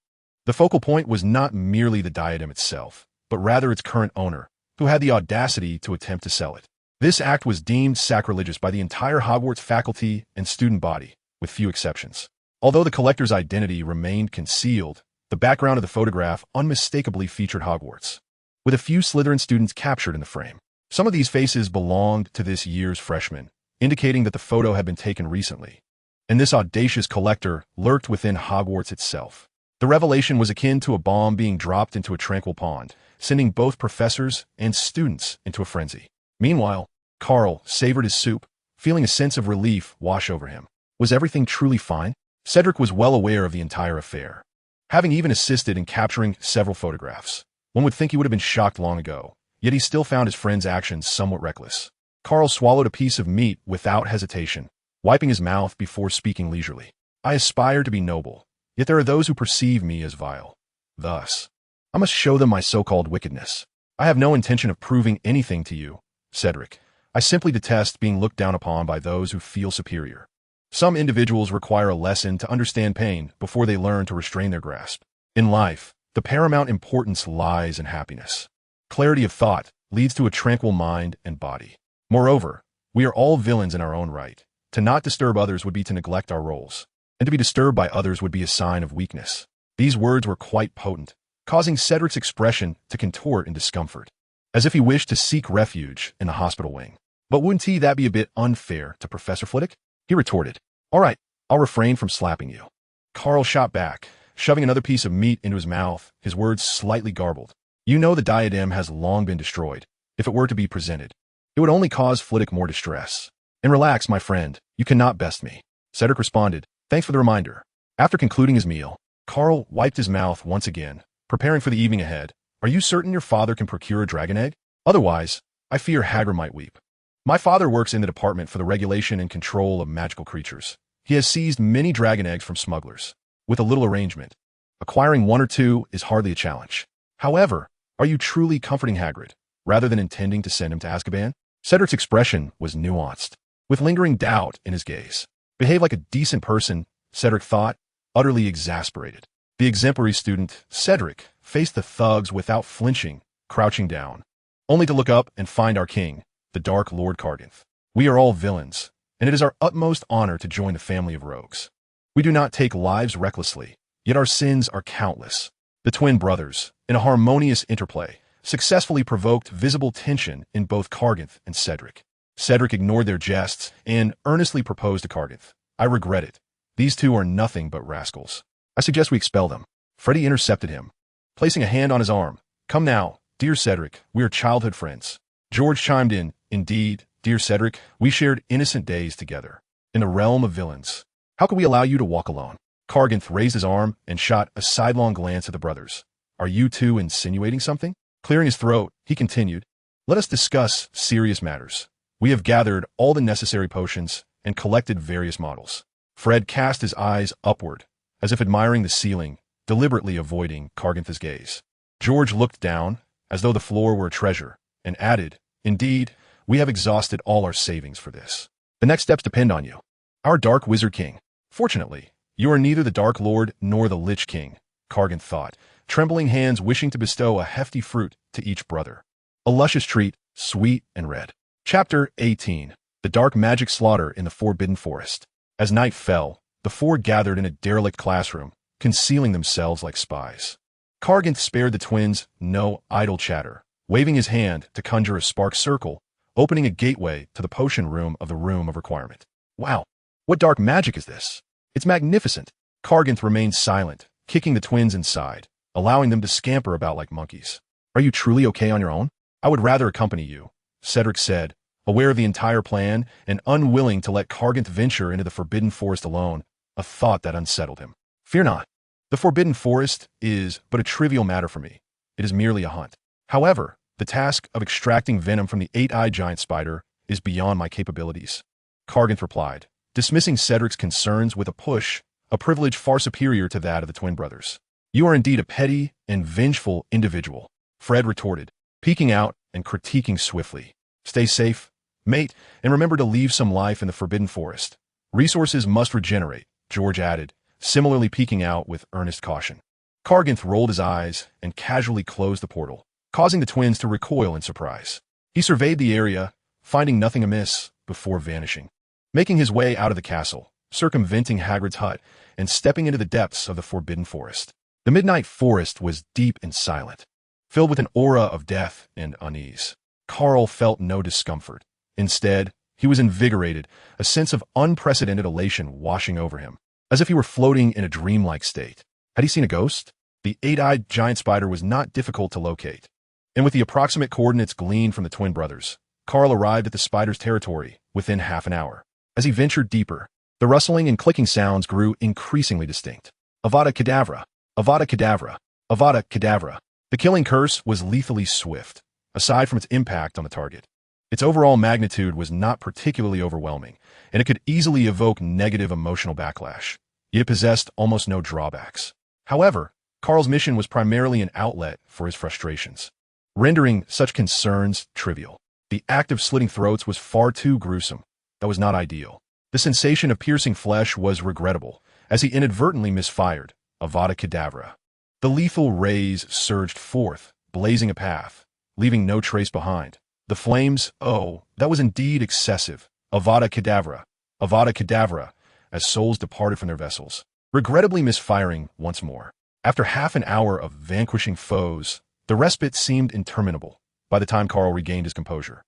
A: the focal point was not merely the diadem itself, but rather its current owner, who had the audacity to attempt to sell it. This act was deemed sacrilegious by the entire Hogwarts faculty and student body, with few exceptions. Although the collector's identity remained concealed, the background of the photograph unmistakably featured Hogwarts, with a few Slytherin students captured in the frame. Some of these faces belonged to this year's freshmen, indicating that the photo had been taken recently, and this audacious collector lurked within Hogwarts itself. The revelation was akin to a bomb being dropped into a tranquil pond, sending both professors and students into a frenzy. Meanwhile, Karl savored his soup, feeling a sense of relief wash over him. Was everything truly fine? Cedric was well aware of the entire affair, having even assisted in capturing several photographs. One would think he would have been shocked long ago, yet he still found his friend's actions somewhat reckless. Karl swallowed a piece of meat without hesitation, wiping his mouth before speaking leisurely. I aspire to be noble, yet there are those who perceive me as vile. Thus, I must show them my so-called wickedness. I have no intention of proving anything to you, Cedric. I simply detest being looked down upon by those who feel superior. Some individuals require a lesson to understand pain before they learn to restrain their grasp. In life, the paramount importance lies in happiness. Clarity of thought leads to a tranquil mind and body. Moreover, we are all villains in our own right. To not disturb others would be to neglect our roles, and to be disturbed by others would be a sign of weakness. These words were quite potent, causing Cedric's expression to contort in discomfort, as if he wished to seek refuge in the hospital wing. But wouldn't that be a bit unfair to Professor Flitwick? He retorted. All right, I'll refrain from slapping you. Karl shot back, shoving another piece of meat into his mouth, his words slightly garbled. You know the diadem has long been destroyed. If it were to be presented, it would only cause Flitwick more distress. And relax, my friend, you cannot best me. Cedric responded, thanks for the reminder. After concluding his meal, Karl wiped his mouth once again, preparing for the evening ahead. Are you certain your father can procure a dragon egg? Otherwise, I fear Hagrid might weep. My father works in the department for the regulation and control of magical creatures. He has seized many dragon eggs from smugglers. With a little arrangement, acquiring one or two is hardly a challenge. However, are you truly comforting Hagrid, rather than intending to send him to Azkaban? Cedric's expression was nuanced, with lingering doubt in his gaze. Behave like a decent person, Cedric thought, utterly exasperated. The exemplary student, Cedric, faced the thugs without flinching, crouching down, only to look up and find our king, the Dark Lord Karganth. We are all villains, and it is our utmost honor to join the family of rogues. We do not take lives recklessly, yet our sins are countless. The twin brothers, in a harmonious interplay, successfully provoked visible tension in both Karganth and Cedric. Cedric ignored their jests and earnestly proposed to Karganth. I regret it. These two are nothing but rascals. I suggest we expel them. Freddy intercepted him, placing a hand on his arm. Come now, dear Cedric, we are childhood friends. George chimed in. Indeed, dear Cedric, we shared innocent days together. In the realm of villains, how could we allow you to walk alone? Karganth raised his arm and shot a sidelong glance at the brothers. Are you two insinuating something? Clearing his throat, he continued. Let us discuss serious matters. We have gathered all the necessary potions and collected various models. Fred cast his eyes upward, as if admiring the ceiling, deliberately avoiding Karganth's gaze. George looked down, as though the floor were a treasure, and added, Indeed, we have exhausted all our savings for this. The next steps depend on you. Our Dark Wizard King. Fortunately, you are neither the Dark Lord nor the Lich King, Karganth thought, trembling hands wishing to bestow a hefty fruit to each brother. A luscious treat, sweet and red. Chapter 18. The Dark Magic Slaughter in the Forbidden Forest. As night fell, the four gathered in a derelict classroom, concealing themselves like spies. Karganth spared the twins no idle chatter, waving his hand to conjure a spark circle, opening a gateway to the potion room of the Room of Requirement. Wow, what dark magic is this? It's magnificent. Karganth remained silent, kicking the twins inside, allowing them to scamper about like monkeys. Are you truly okay on your own? I would rather accompany you, Cedric said, aware of the entire plan and unwilling to let Karganth venture into the Forbidden Forest alone, a thought that unsettled him. Fear not. The Forbidden Forest is but a trivial matter for me. It is merely a hunt. However, the task of extracting venom from the eight-eyed giant spider is beyond my capabilities. Karganth replied, dismissing Cedric's concerns with a push, a privilege far superior to that of the twin brothers. You are indeed a petty and vengeful individual, Fred retorted, peeking out and critiquing swiftly. Stay safe, mate, and remember to leave some life in the Forbidden Forest. Resources must regenerate, George added, similarly peeking out with earnest caution. Karganth rolled his eyes and casually closed the portal, causing the twins to recoil in surprise. He surveyed the area, finding nothing amiss, before vanishing. Making his way out of the castle, circumventing Hagrid's hut, and stepping into the depths of the Forbidden Forest. The midnight forest was deep and silent, filled with an aura of death and unease. Karl felt no discomfort. Instead, he was invigorated, a sense of unprecedented elation washing over him, as if he were floating in a dreamlike state. Had he seen a ghost? The eight-eyed giant spider was not difficult to locate, and with the approximate coordinates gleaned from the twin brothers, Karl arrived at the spider's territory within half an hour. As he ventured deeper, the rustling and clicking sounds grew increasingly distinct. Avada Kedavra! Avada Kedavra! Avada Kedavra! The killing curse was lethally swift, aside from its impact on the target. Its overall magnitude was not particularly overwhelming, and it could easily evoke negative emotional backlash. Yet it possessed almost no drawbacks. However, Karl's mission was primarily an outlet for his frustrations, rendering such concerns trivial. The act of slitting throats was far too gruesome. That was not ideal. The sensation of piercing flesh was regrettable, as he inadvertently misfired Avada Kedavra. The lethal rays surged forth, blazing a path, leaving no trace behind. The flames, oh, that was indeed excessive. Avada Kedavra, as souls departed from their vessels, regrettably misfiring once more. After half an hour of vanquishing foes, the respite seemed interminable by the time Karl regained his composure.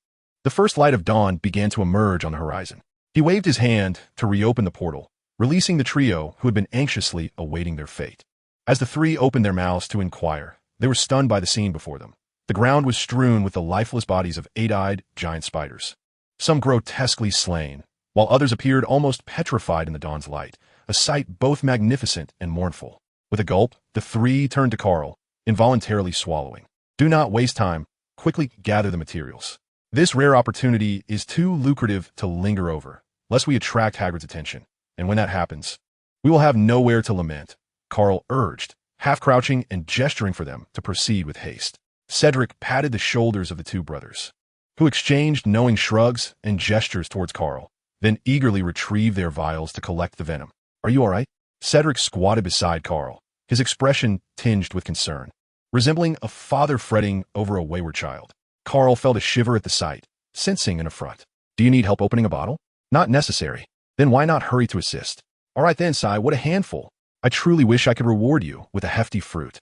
A: The first light of dawn began to emerge on the horizon. He waved his hand to reopen the portal, releasing the trio who had been anxiously awaiting their fate. As the three opened their mouths to inquire, they were stunned by the scene before them. The ground was strewn with the lifeless bodies of eight-eyed giant spiders, some grotesquely slain, while others appeared almost petrified in the dawn's light, a sight both magnificent and mournful. With a gulp, the three turned to Karl, involuntarily swallowing. "Do not waste time. Quickly gather the materials. This rare opportunity is too lucrative to linger over, lest we attract Hagrid's attention. And when that happens, we will have nowhere to lament," Karl urged, half-crouching and gesturing for them to proceed with haste. Cedric patted the shoulders of the two brothers, who exchanged knowing shrugs and gestures towards Karl, then eagerly retrieved their vials to collect the venom. "Are you all right?" Cedric squatted beside Karl, his expression tinged with concern, resembling a father fretting over a wayward child. Karl felt a shiver at the sight, sensing an affront. "Do you need help opening a bottle?" "Not necessary." "Then why not hurry to assist?" "All right then, Sai, what a handful. I truly wish I could reward you with a hefty fruit."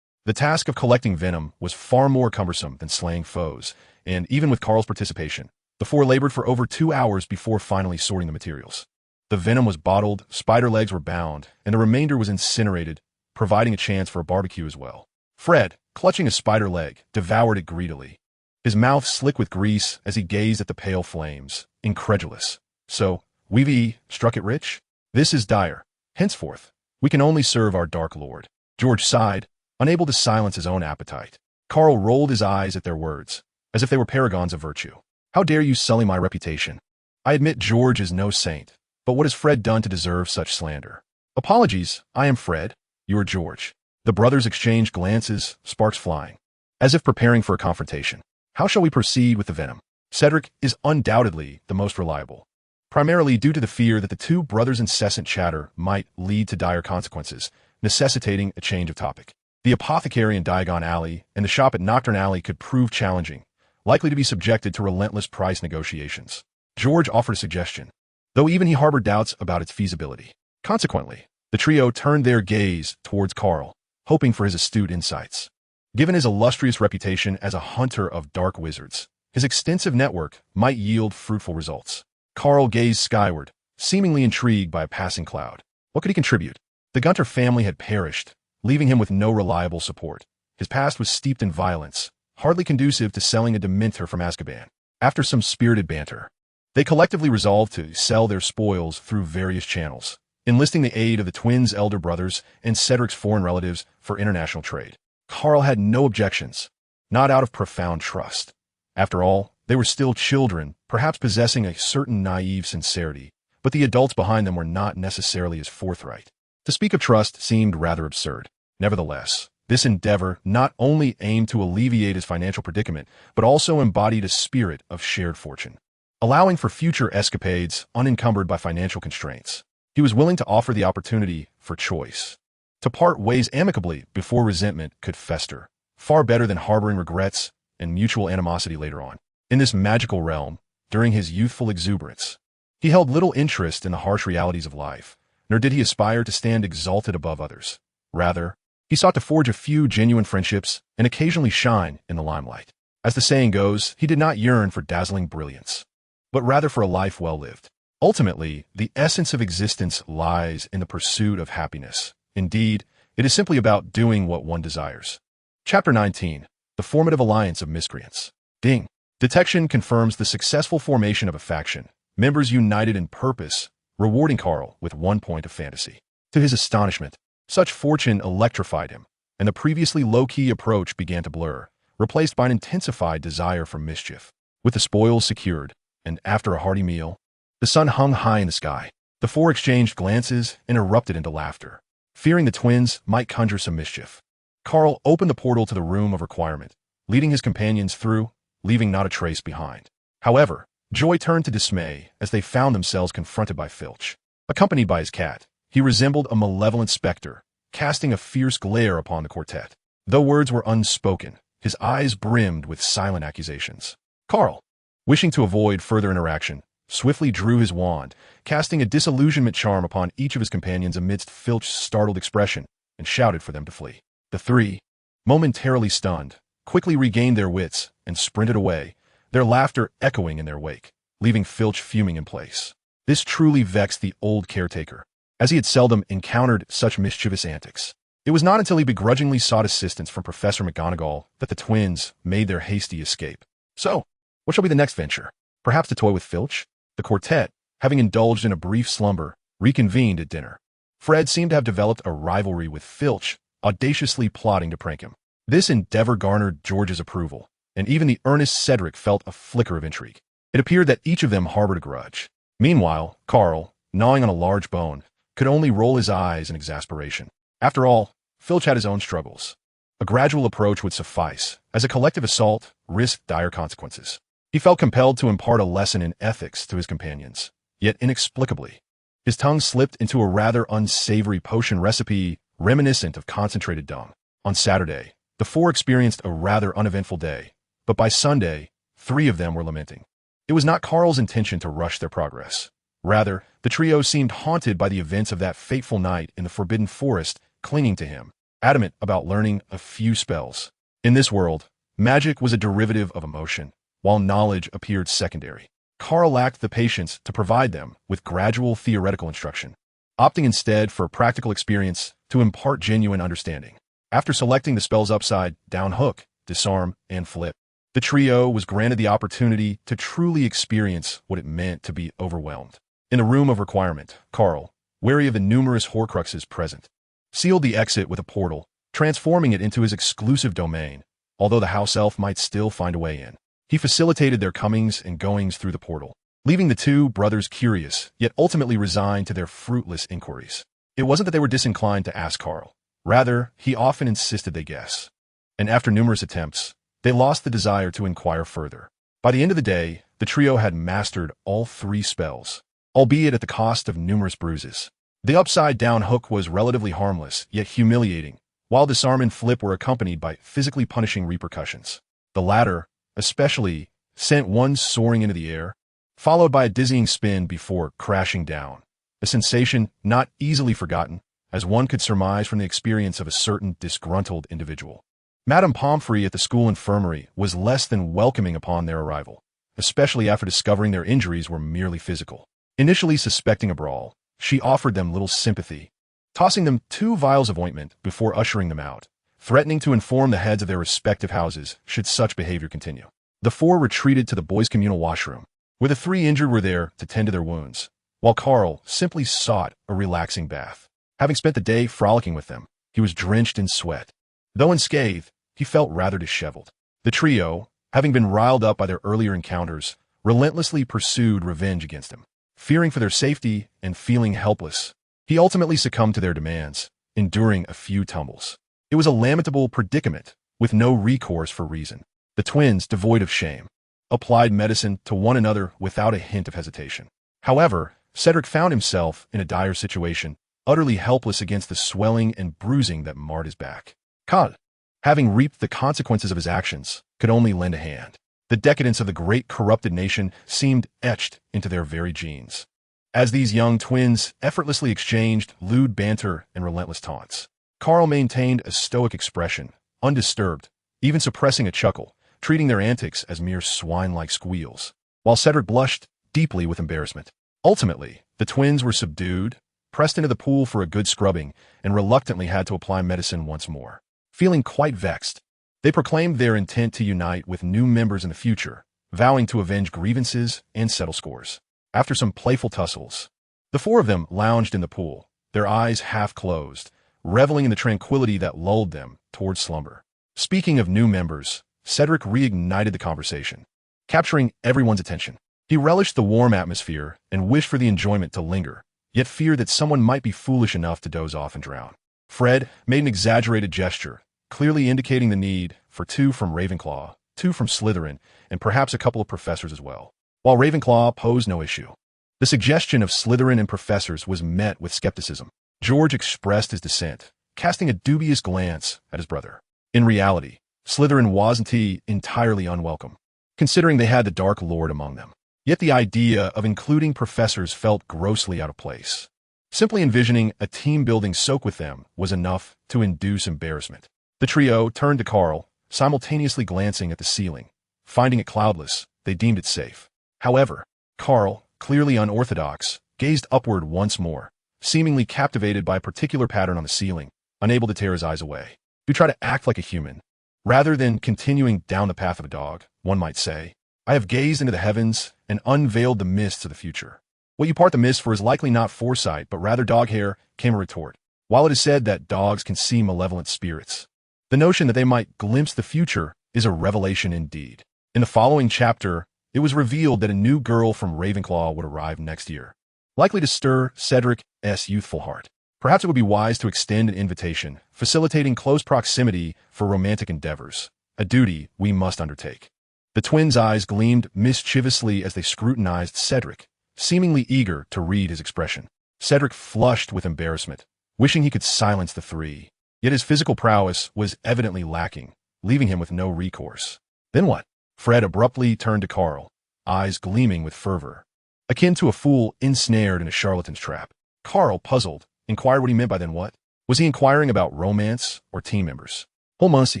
A: The task of collecting venom was far more cumbersome than slaying foes, and even with Karl's participation, the four labored for over 2 hours before finally sorting the materials. The venom was bottled, spider legs were bound, and the remainder was incinerated, providing a chance for a barbecue as well. Fred, clutching a spider leg, devoured it greedily, his mouth slick with grease as he gazed at the pale flames, incredulous. "So, we've struck it rich? This is dire. Henceforth, we can only serve our Dark Lord." George sighed, unable to silence his own appetite. Karl rolled his eyes at their words, as if they were paragons of virtue. "How dare you sully my reputation? I admit George is no saint, but what has Fred done to deserve such slander?" "Apologies, I am Fred. You are George." The brothers exchanged glances, sparks flying, as if preparing for a confrontation. "How shall we proceed with the venom?" Cedric is undoubtedly the most reliable, primarily due to the fear that the two brothers' incessant chatter might lead to dire consequences, necessitating a change of topic. The apothecary in Diagon Alley and the shop at Nocturne Alley could prove challenging, likely to be subjected to relentless price negotiations. George offered a suggestion, though even he harbored doubts about its feasibility. Consequently, the trio turned their gaze towards Karl, hoping for his astute insights. Given his illustrious reputation as a hunter of dark wizards, his extensive network might yield fruitful results. Karl gazed skyward, seemingly intrigued by a passing cloud. What could he contribute? The Gunter family had perished, leaving him with no reliable support. His past was steeped in violence, hardly conducive to selling a Dementor from Azkaban. After some spirited banter, they collectively resolved to sell their spoils through various channels, enlisting the aid of the twins' elder brothers and Cedric's foreign relatives for international trade. Karl had no objections, not out of profound trust. After all, they were still children, perhaps possessing a certain naive sincerity, but the adults behind them were not necessarily as forthright. To speak of trust seemed rather absurd. Nevertheless, this endeavor not only aimed to alleviate his financial predicament, but also embodied a spirit of shared fortune, allowing for future escapades unencumbered by financial constraints. He was willing to offer the opportunity for choice, to part ways amicably before resentment could fester, far better than harboring regrets and mutual animosity later on. In this magical realm, during his youthful exuberance, he held little interest in the harsh realities of life, nor did he aspire to stand exalted above others. Rather, he sought to forge a few genuine friendships and occasionally shine in the limelight. As the saying goes, he did not yearn for dazzling brilliance, but rather for a life well lived. Ultimately, the essence of existence lies in the pursuit of happiness. Indeed, it is simply about doing what one desires. Chapter 19. The Formative Alliance of Miscreants. Ding. Detection confirms the successful formation of a faction, members united in purpose, rewarding Karl with 1 point of fantasy. To his astonishment, such fortune electrified him, and the previously low-key approach began to blur, replaced by an intensified desire for mischief. With the spoils secured, and after a hearty meal, the sun hung high in the sky. The four exchanged glances and erupted into laughter. Fearing the twins might conjure some mischief, Karl opened the portal to the room of requirement, leading his companions through, leaving not a trace behind. However, joy turned to dismay as they found themselves confronted by Filch. Accompanied by his cat, he resembled a malevolent specter, casting a fierce glare upon the quartet. Though words were unspoken, his eyes brimmed with silent accusations. Karl, wishing to avoid further interaction, swiftly drew his wand, casting a disillusionment charm upon each of his companions amidst Filch's startled expression, and shouted for them to flee. The three, momentarily stunned, quickly regained their wits and sprinted away, their laughter echoing in their wake, leaving Filch fuming in place. This truly vexed the old caretaker, as he had seldom encountered such mischievous antics. It was not until he begrudgingly sought assistance from Professor McGonagall that the twins made their hasty escape. So, what shall be the next venture? Perhaps to toy with Filch? The quartet, having indulged in a brief slumber, reconvened at dinner. Fred seemed to have developed a rivalry with Filch, audaciously plotting to prank him. This endeavor garnered George's approval, and even the earnest Cedric felt a flicker of intrigue. It appeared that each of them harbored a grudge. Meanwhile, Karl, gnawing on a large bone, could only roll his eyes in exasperation. After all, Filch had his own struggles. A gradual approach would suffice, as a collective assault risked dire consequences. He felt compelled to impart a lesson in ethics to his companions, yet inexplicably, his tongue slipped into a rather unsavory potion recipe reminiscent of concentrated dung. On Saturday, the four experienced a rather uneventful day, but by Sunday, three of them were lamenting. It was not Karl's intention to rush their progress. Rather, the trio seemed haunted by the events of that fateful night in the Forbidden Forest, clinging to him, adamant about learning a few spells. In this world, magic was a derivative of emotion, while knowledge appeared secondary. Karl lacked the patience to provide them with gradual theoretical instruction, opting instead for practical experience to impart genuine understanding. After selecting the spells Upside, Down, Hook, Disarm, and Flip, the trio was granted the opportunity to truly experience what it meant to be overwhelmed. In the room of requirement, Karl, wary of the numerous Horcruxes present, sealed the exit with a portal, transforming it into his exclusive domain, although the house elf might still find a way in. He facilitated their comings and goings through the portal, leaving the two brothers curious, yet ultimately resigned to their fruitless inquiries. It wasn't that they were disinclined to ask Karl. Rather, he often insisted they guess. And after numerous attempts, they lost the desire to inquire further. By the end of the day, the trio had mastered all three spells, albeit at the cost of numerous bruises. The upside-down hook was relatively harmless, yet humiliating, while Disarm and Flip were accompanied by physically punishing repercussions. The latter, especially, sent one soaring into the air, followed by a dizzying spin before crashing down, a sensation not easily forgotten, as one could surmise from the experience of a certain disgruntled individual. Madame Pomfrey at the school infirmary was less than welcoming upon their arrival, especially after discovering their injuries were merely physical. Initially suspecting a brawl, she offered them little sympathy, tossing them 2 vials of ointment before ushering them out, threatening to inform the heads of their respective houses should such behavior continue. The 4 retreated to the boys' communal washroom, where the 3 injured were there to tend to their wounds, while Karl simply sought a relaxing bath. Having spent the day frolicking with them, he was drenched in sweat. Though unscathed, he felt rather disheveled. The trio, having been riled up by their earlier encounters, relentlessly pursued revenge against him. Fearing for their safety and feeling helpless, he ultimately succumbed to their demands, enduring a few tumbles. It was a lamentable predicament, with no recourse for reason. The twins, devoid of shame, applied medicine to one another without a hint of hesitation. However, Cedric found himself in a dire situation, utterly helpless against the swelling and bruising that marred his back. Karl, having reaped the consequences of his actions, could only lend a hand. The decadence of the great corrupted nation seemed etched into their very genes. As these young twins effortlessly exchanged lewd banter and relentless taunts, Karl maintained a stoic expression, undisturbed, even suppressing a chuckle, treating their antics as mere swine-like squeals, while Cedric blushed deeply with embarrassment. Ultimately, the twins were subdued, pressed into the pool for a good scrubbing, and reluctantly had to apply medicine once more. Feeling quite vexed, they proclaimed their intent to unite with new members in the future, vowing to avenge grievances and settle scores. After some playful tussles, the 4 of them lounged in the pool, their eyes half closed, reveling in the tranquility that lulled them towards slumber. Speaking of new members, Cedric reignited the conversation, capturing everyone's attention. He relished the warm atmosphere and wished for the enjoyment to linger, yet feared that someone might be foolish enough to doze off and drown. Fred made an exaggerated gesture, clearly indicating the need for 2 from Ravenclaw, 2 from Slytherin, and perhaps a couple of professors as well. While Ravenclaw posed no issue, the suggestion of Slytherin and professors was met with skepticism. George expressed his dissent, casting a dubious glance at his brother. In reality, Slytherin wasn't entirely unwelcome, considering they had the Dark Lord among them. Yet the idea of including professors felt grossly out of place. Simply envisioning a team-building soak with them was enough to induce embarrassment. The trio turned to Karl, simultaneously glancing at the ceiling. Finding it cloudless, they deemed it safe. However, Karl, clearly unorthodox, gazed upward once more, seemingly captivated by a particular pattern on the ceiling, unable to tear his eyes away. You try to act like a human, rather than continuing down the path of a dog, one might say. I have gazed into the heavens and unveiled the mists of the future. What you part the mist for is likely not foresight, but rather dog hair, came a retort. While it is said that dogs can see malevolent spirits, the notion that they might glimpse the future is a revelation indeed. In the following chapter, it was revealed that a new girl from Ravenclaw would arrive next year, likely to stir Cedric's youthful heart. Perhaps it would be wise to extend an invitation, facilitating close proximity for romantic endeavors, a duty we must undertake. The twins' eyes gleamed mischievously as they scrutinized Cedric, seemingly eager to read his expression. Cedric flushed with embarrassment, wishing he could silence the 3. Yet his physical prowess was evidently lacking, leaving him with no recourse. Then what? Fred abruptly turned to Karl, eyes gleaming with fervor, akin to a fool ensnared in a charlatan's trap. Karl, puzzled, inquired what he meant by then what. Was he inquiring about romance or team members? Holmansi,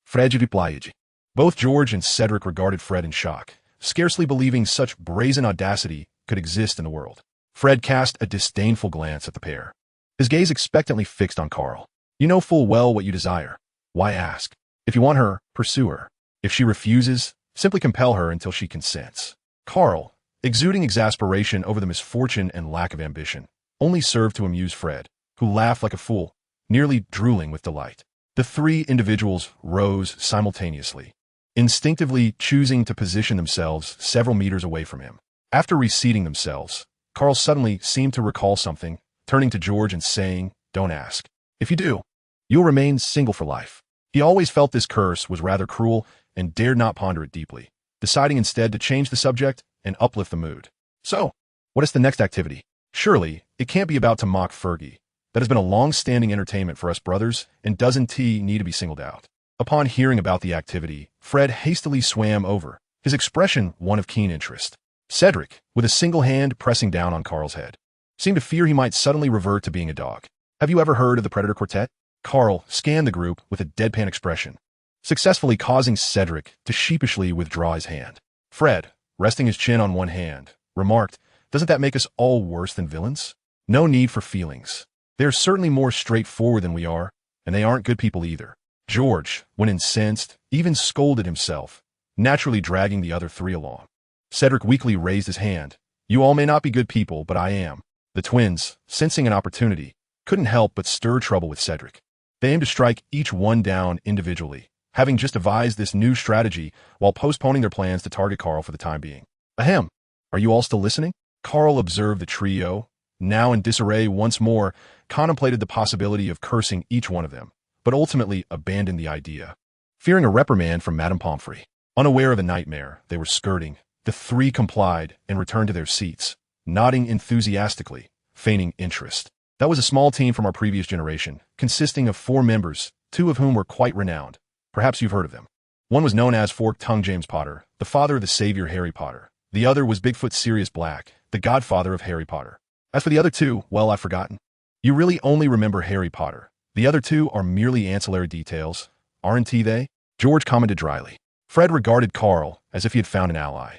A: Fred replied. Both George and Cedric regarded Fred in shock, scarcely believing such brazen audacity could exist in the world. Fred cast a disdainful glance at the pair, his gaze expectantly fixed on Karl. You know full well what you desire. Why ask? If you want her, pursue her. If she refuses, simply compel her until she consents. Karl, exuding exasperation over the misfortune and lack of ambition, only served to amuse Fred, who laughed like a fool, nearly drooling with delight. The 3 individuals rose simultaneously, instinctively choosing to position themselves several meters away from him. After reseating themselves, Karl suddenly seemed to recall something, turning to George and saying, "Don't ask. If you do, you'll remain single for life." He always felt this curse was rather cruel and dared not ponder it deeply, deciding instead to change the subject and uplift the mood. So, what is the next activity? Surely, it can't be about to mock Fergie. That has been a long-standing entertainment for us brothers, and doesn't need to be singled out. Upon hearing about the activity, Fred hastily swam over, his expression one of keen interest. Cedric, with a single hand pressing down on Karl's head, seemed to fear he might suddenly revert to being a dog. Have you ever heard of the Predator Quartet? Karl scanned the group with a deadpan expression, successfully causing Cedric to sheepishly withdraw his hand. Fred, resting his chin on one hand, remarked, "Doesn't that make us all worse than villains? No need for feelings. They're certainly more straightforward than we are, and they aren't good people either." George, when incensed, even scolded himself, naturally dragging the other 3 along. Cedric weakly raised his hand. "You all may not be good people, but I am." The twins, sensing an opportunity, couldn't help but stir trouble with Cedric. They aimed to strike each one down individually, having just devised this new strategy while postponing their plans to target Karl for the time being. "Ahem, are you all still listening?" Karl observed the trio, now in disarray once more, contemplated the possibility of cursing each one of them, but ultimately abandoned the idea, fearing a reprimand from Madame Pomfrey. Unaware of the nightmare they were skirting, the 3 complied and returned to their seats, nodding enthusiastically, feigning interest. That was a small team from our previous generation, consisting of 4 members, 2 of whom were quite renowned. Perhaps you've heard of them. One was known as Fork-Tongued James Potter, the father of the savior Harry Potter. The other was Bigfoot Sirius Black, the godfather of Harry Potter. As for the other 2, well, I've forgotten. You really only remember Harry Potter. The other 2 are merely ancillary details, aren't they? George commented dryly. Fred regarded Karl as if he had found an ally,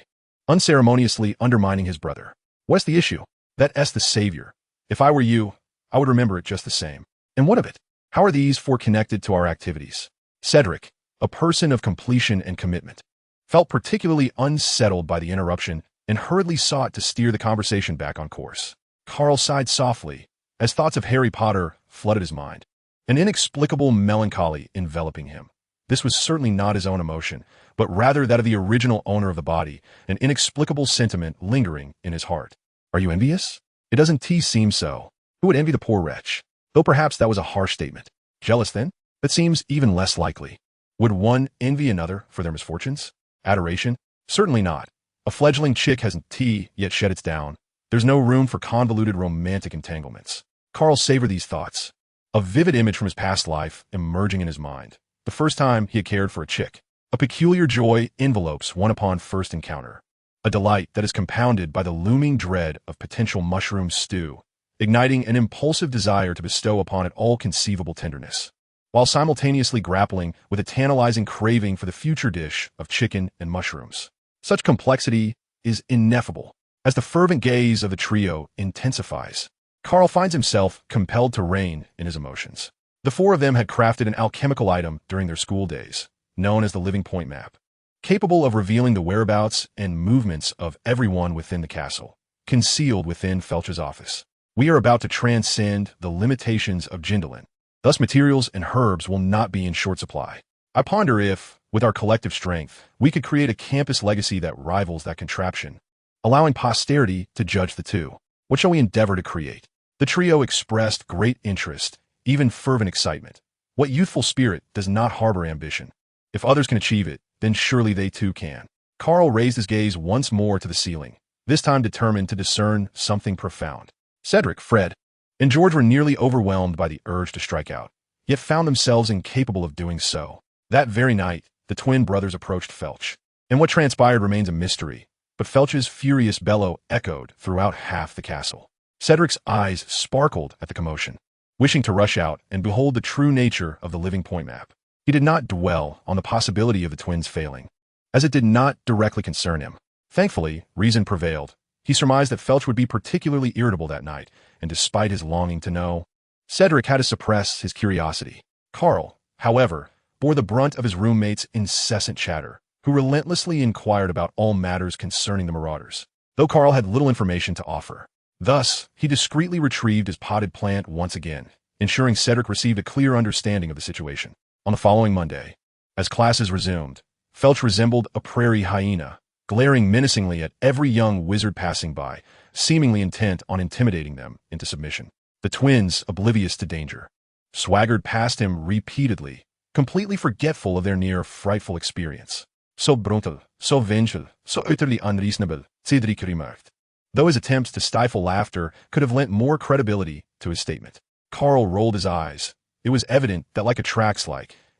A: unceremoniously undermining his brother. "What's the issue?" "That S the savior. If I were you, I would remember it just the same." "And what of it? How are these 4 connected to our activities?" Cedric, a person of completion and commitment, felt particularly unsettled by the interruption and hurriedly sought to steer the conversation back on course. Karl sighed softly as thoughts of Harry Potter flooded his mind, an inexplicable melancholy enveloping him. This was certainly not his own emotion, but rather that of the original owner of the body, an inexplicable sentiment lingering in his heart. Are you envious? It doesn't seem so. Who would envy the poor wretch? Though perhaps that was a harsh statement. Jealous, then? That seems even less likely. Would one envy another for their misfortunes? Adoration? Certainly not. A fledgling chick hasn't yet shed its down. There's no room for convoluted romantic entanglements. Karl savored these thoughts. A vivid image from his past life emerging in his mind. The first time he had cared for a chick. A peculiar joy envelopes one upon first encounter. A delight that is compounded by the looming dread of potential mushroom stew, igniting an impulsive desire to bestow upon it all conceivable tenderness, while simultaneously grappling with a tantalizing craving for the future dish of chicken and mushrooms. Such complexity is ineffable. As the fervent gaze of the trio intensifies, Karl finds himself compelled to rein in his emotions. The four of them had crafted an alchemical item during their school days, known as the Living Point Map, capable of revealing the whereabouts and movements of everyone within the castle, concealed within Felch's office. We are about to transcend the limitations of Jindalan. Thus materials and herbs will not be in short supply. I ponder if, with our collective strength, we could create a campus legacy that rivals that contraption, allowing posterity to judge the two. What shall we endeavor to create? The trio expressed great interest, even fervent excitement. What youthful spirit does not harbor ambition? If others can achieve it, then surely they too can. Karl raised his gaze once more to the ceiling, this time determined to discern something profound. Cedric, Fred, and George were nearly overwhelmed by the urge to strike out, yet found themselves incapable of doing so. That very night, the twin brothers approached Felch, and what transpired remains a mystery, but Felch's furious bellow echoed throughout half the castle. Cedric's eyes sparkled at the commotion, wishing to rush out and behold the true nature of the Living Point Map. He did not dwell on the possibility of the twins failing, as it did not directly concern him. Thankfully, reason prevailed. He surmised that Felch would be particularly irritable that night, and despite his longing to know, Cedric had to suppress his curiosity. Karl, however, bore the brunt of his roommate's incessant chatter, who relentlessly inquired about all matters concerning the marauders, though Karl had little information to offer. Thus, he discreetly retrieved his potted plant once again, ensuring Cedric received a clear understanding of the situation. On the following Monday, as classes resumed, Felch resembled a prairie hyena, glaring menacingly at every young wizard passing by, seemingly intent on intimidating them into submission. The twins, oblivious to danger, swaggered past him repeatedly, completely forgetful of their near frightful experience. So brutal, so vengeful, so utterly unreasonable, Cedric remarked, though his attempts to stifle laughter could have lent more credibility to his statement. Karl rolled his eyes. It was evident that like Atrax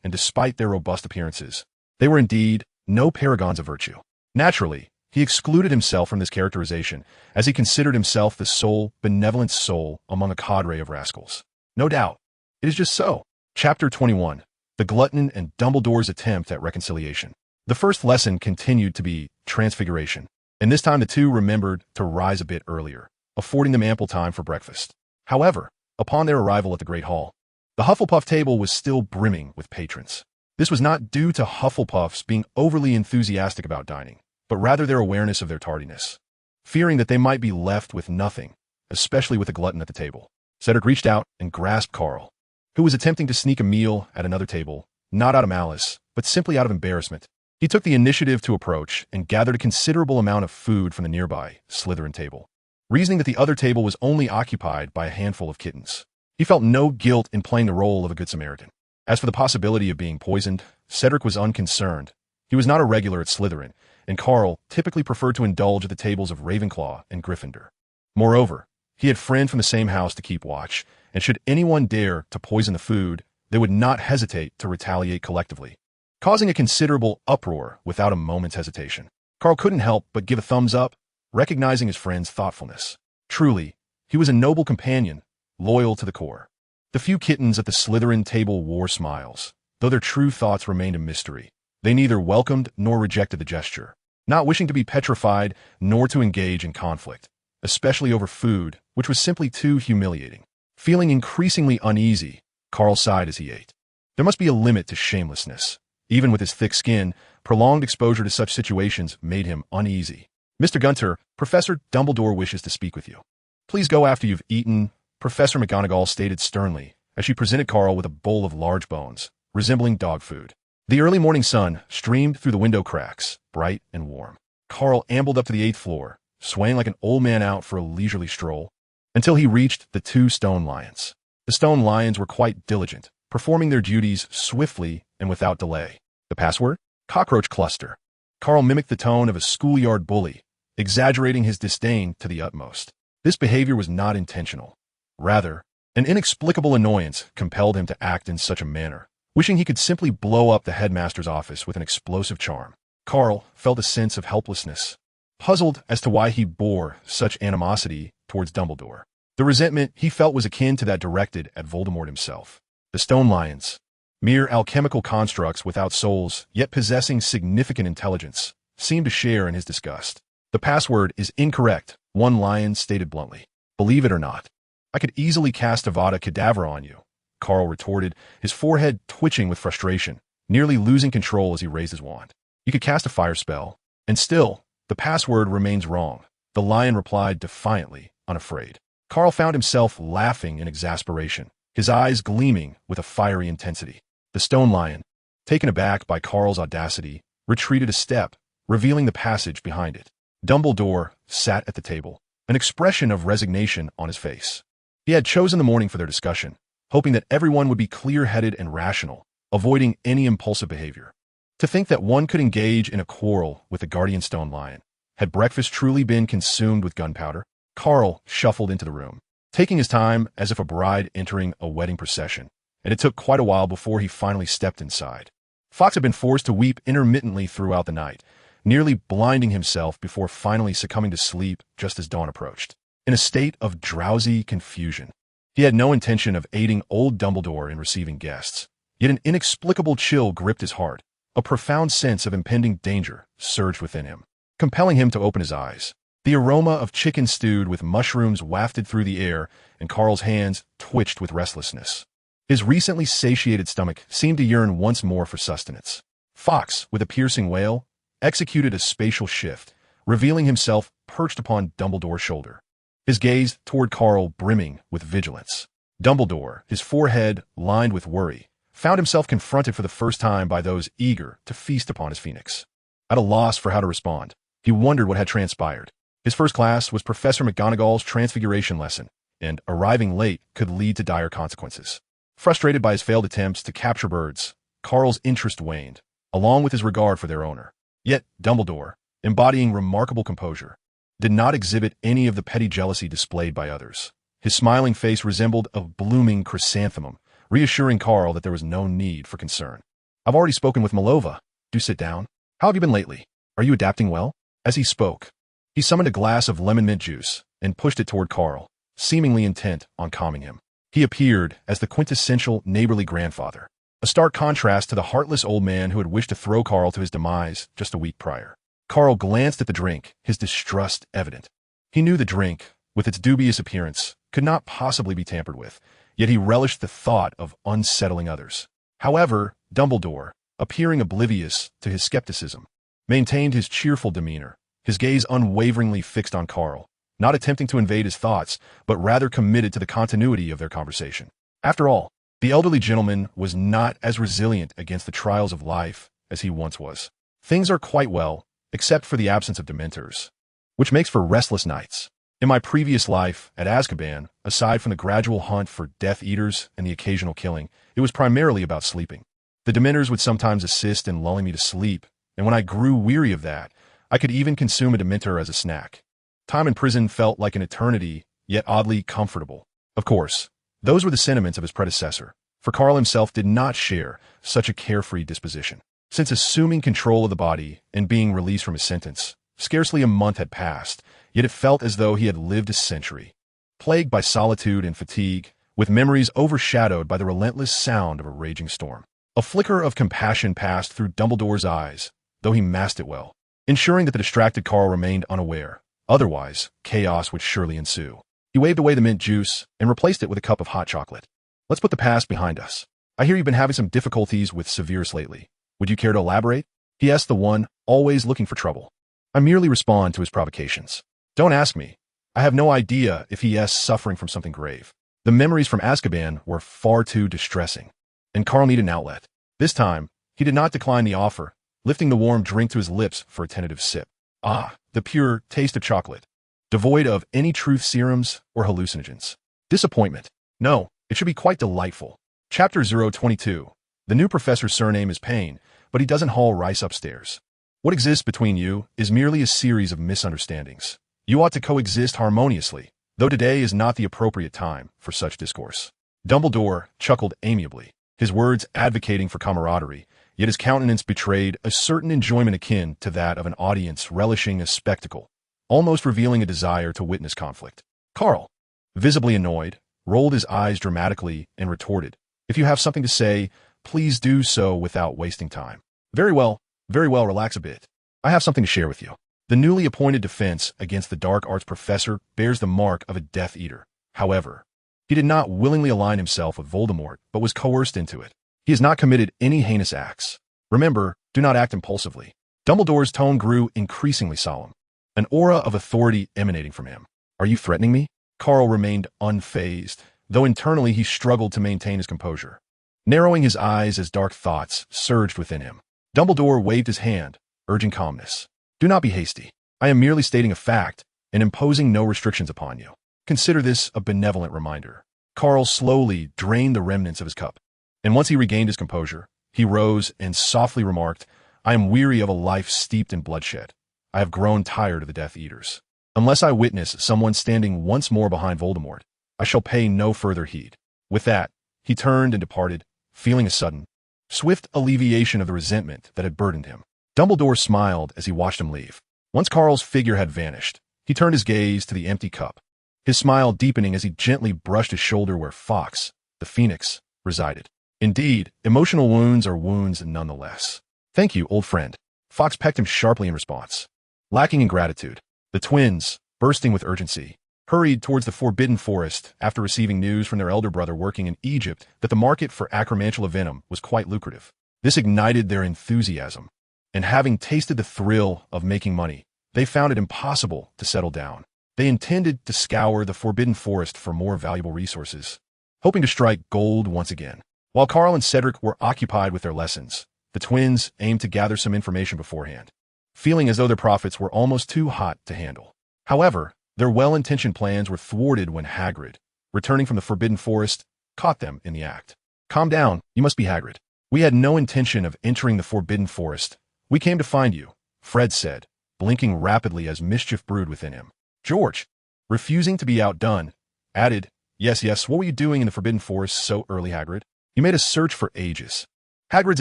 A: and despite their robust appearances, they were indeed no paragons of virtue. Naturally, he excluded himself from this characterization, as he considered himself the sole benevolent soul among a cadre of rascals. No doubt, it is just so. Chapter 21. The Glutton and Dumbledore's Attempt at Reconciliation. The first lesson continued to be Transfiguration, and this time the two remembered to rise a bit earlier, affording them ample time for breakfast. However, upon their arrival at the Great Hall, the Hufflepuff table was still brimming with patrons. This was not due to Hufflepuffs being overly enthusiastic about dining, but rather their awareness of their tardiness, fearing that they might be left with nothing, especially with a glutton at the table. Cedric reached out and grasped Karl, who was attempting to sneak a meal at another table, not out of malice, but simply out of embarrassment. He took the initiative to approach and gathered a considerable amount of food from the nearby Slytherin table, reasoning that the other table was only occupied by a handful of kittens. He felt no guilt in playing the role of a good Samaritan. As for the possibility of being poisoned, Cedric was unconcerned. He was not a regular at Slytherin, and Karl typically preferred to indulge at the tables of Ravenclaw and Gryffindor. Moreover, he had friends from the same house to keep watch, and should anyone dare to poison the food, they would not hesitate to retaliate collectively, causing a considerable uproar without a moment's hesitation. Karl couldn't help but give a thumbs up, recognizing his friend's thoughtfulness. Truly, he was a noble companion, loyal to the core. The few kittens at the Slytherin table wore smiles, though their true thoughts remained a mystery. They neither welcomed nor rejected the gesture, not wishing to be petrified nor to engage in conflict, especially over food, which was simply too humiliating. Feeling increasingly uneasy, Karl sighed as he ate. There must be a limit to shamelessness. Even with his thick skin, prolonged exposure to such situations made him uneasy. Mr. Gunter, Professor Dumbledore wishes to speak with you. Please go after you've eaten, Professor McGonagall stated sternly, as she presented Karl with a bowl of large bones, resembling dog food. The early morning sun streamed through the window cracks, bright and warm. Karl ambled up to the 8th floor, swaying like an old man out for a leisurely stroll, until he reached the 2 stone lions. The stone lions were quite diligent, performing their duties swiftly and without delay. The password? Cockroach cluster. Karl mimicked the tone of a schoolyard bully, exaggerating his disdain to the utmost. This behavior was not intentional. Rather, an inexplicable annoyance compelled him to act in such a manner, wishing he could simply blow up the headmaster's office with an explosive charm. Karl felt a sense of helplessness, puzzled as to why he bore such animosity towards Dumbledore. The resentment he felt was akin to that directed at Voldemort himself. The stone lions, mere alchemical constructs without souls, yet possessing significant intelligence, seemed to share in his disgust. The password is incorrect, one lion stated bluntly. Believe it or not, I could easily cast Avada Kedavra on you, Karl retorted, his forehead twitching with frustration, nearly losing control as he raised his wand. You could cast a fire spell, and still, the password remains wrong, the lion replied defiantly, unafraid. Karl found himself laughing in exasperation, his eyes gleaming with a fiery intensity. The stone lion, taken aback by Karl's audacity, retreated a step, revealing the passage behind it. Dumbledore sat at the table, an expression of resignation on his face. He had chosen the morning for their discussion, hoping that everyone would be clear-headed and rational, avoiding any impulsive behavior. To think that one could engage in a quarrel with the guardian stone lion. Had breakfast truly been consumed with gunpowder? Karl shuffled into the room, taking his time as if a bride entering a wedding procession, and it took quite a while before he finally stepped inside. Fawkes had been forced to weep intermittently throughout the night, nearly blinding himself before finally succumbing to sleep just as dawn approached. In a state of drowsy confusion, he had no intention of aiding old Dumbledore in receiving guests, yet an inexplicable chill gripped his heart. A profound sense of impending danger surged within him, compelling him to open his eyes. The aroma of chicken stewed with mushrooms wafted through the air, and Karl's hands twitched with restlessness. His recently satiated stomach seemed to yearn once more for sustenance. Fawkes, with a piercing wail, executed a spatial shift, revealing himself perched upon Dumbledore's shoulder, his gaze toward Karl brimming with vigilance. Dumbledore, his forehead lined with worry, found himself confronted for the first time by those eager to feast upon his phoenix. At a loss for how to respond, he wondered what had transpired. His first class was Professor McGonagall's transfiguration lesson, and arriving late could lead to dire consequences. Frustrated by his failed attempts to capture birds, Karl's interest waned, along with his regard for their owner. Yet Dumbledore, embodying remarkable composure, did not exhibit any of the petty jealousy displayed by others. His smiling face resembled a blooming chrysanthemum, reassuring Karl that there was no need for concern. I've already spoken with Malova. Do sit down. How have you been lately? Are you adapting well? As he spoke, he summoned a glass of lemon mint juice and pushed it toward Karl, seemingly intent on calming him. He appeared as the quintessential neighborly grandfather, a stark contrast to the heartless old man who had wished to throw Karl to his demise just a week prior. Karl glanced at the drink, his distrust evident. He knew the drink, with its dubious appearance, could not possibly be tampered with, yet he relished the thought of unsettling others. However, Dumbledore, appearing oblivious to his skepticism, maintained his cheerful demeanor, his gaze unwaveringly fixed on Karl, not attempting to invade his thoughts, but rather committed to the continuity of their conversation. After all, the elderly gentleman was not as resilient against the trials of life as he once was. Things are quite well, except for the absence of dementors, which makes for restless nights. In my previous life at Azkaban, aside from the gradual hunt for Death Eaters and the occasional killing, it was primarily about sleeping. The dementors would sometimes assist in lulling me to sleep, and when I grew weary of that, I could even consume a dementor as a snack. Time in prison felt like an eternity, yet oddly comfortable. Of course, those were the sentiments of his predecessor, for Karl himself did not share such a carefree disposition. Since assuming control of the body and being released from his sentence, scarcely a month had passed, yet it felt as though he had lived a century. Plagued by solitude and fatigue, with memories overshadowed by the relentless sound of a raging storm. A flicker of compassion passed through Dumbledore's eyes, though he masked it well, ensuring that the distracted Karl remained unaware. Otherwise, chaos would surely ensue. He waved away the mint juice and replaced it with a cup of hot chocolate. Let's put the past behind us. I hear you've been having some difficulties with Severus lately. Would you care to elaborate? He asked the one, always looking for trouble. I merely respond to his provocations. Don't ask me. I have no idea if he is suffering from something grave. The memories from Azkaban were far too distressing, and Karl needed an outlet. This time, He did not decline the offer, lifting the warm drink to his lips for a tentative sip. Ah, the pure taste of chocolate, devoid of any truth serums or hallucinogens. Disappointment. No, it should be quite delightful. Chapter 022. The new professor's surname is Payne, but he doesn't haul rice upstairs. What exists between you is merely a series of misunderstandings. You ought to coexist harmoniously, though today is not the appropriate time for such discourse. Dumbledore chuckled amiably, his words advocating for camaraderie, yet his countenance betrayed a certain enjoyment akin to that of an audience relishing a spectacle, almost revealing a desire to witness conflict. Karl, visibly annoyed, rolled his eyes dramatically and retorted, "If you have something to say, please do so without wasting time." Very well, relax a bit. I have something to share with you. The newly appointed defense against the dark arts professor bears the mark of a Death Eater. However, he did not willingly align himself with Voldemort, but was coerced into it. He has not committed any heinous acts. Remember, do not act impulsively. Dumbledore's tone grew increasingly solemn, an aura of authority emanating from him. Are you threatening me? Karl remained unfazed, though internally he struggled to maintain his composure, narrowing his eyes as dark thoughts surged within him. Dumbledore waved his hand, urging calmness. Do not be hasty. I am merely stating a fact and imposing no restrictions upon you. Consider this a benevolent reminder. Karl slowly drained the remnants of his cup, and once he regained his composure, he rose and softly remarked, I am weary of a life steeped in bloodshed. I have grown tired of the Death Eaters. Unless I witness someone standing once more behind Voldemort, I shall pay no further heed. With that, he turned and departed, feeling a sudden, swift alleviation of the resentment that had burdened him. Dumbledore smiled as he watched him leave. Once Karl's figure had vanished, he turned his gaze to the empty cup, his smile deepening as he gently brushed his shoulder where Fawkes, the Phoenix, resided. Indeed, emotional wounds are wounds nonetheless. Thank you, old friend. Fawkes pecked him sharply in response. Lacking in gratitude, the twins, bursting with urgency, hurried towards the Forbidden Forest after receiving news from their elder brother working in Egypt that the market for acromantula venom was quite lucrative. This ignited their enthusiasm, and having tasted the thrill of making money, they found it impossible to settle down. They intended to scour the Forbidden Forest for more valuable resources, hoping to strike gold once again. While Karl and Cedric were occupied with their lessons, the twins aimed to gather some information beforehand, feeling as though their profits were almost too hot to handle. However, their well-intentioned plans were thwarted when Hagrid, returning from the Forbidden Forest, caught them in the act. Calm down, you must be Hagrid. We had no intention of entering the Forbidden Forest. We came to find you, Fred said, blinking rapidly as mischief brewed within him. George, refusing to be outdone, added, Yes, what were you doing in the Forbidden Forest so early, Hagrid? You made us search for ages. Hagrid's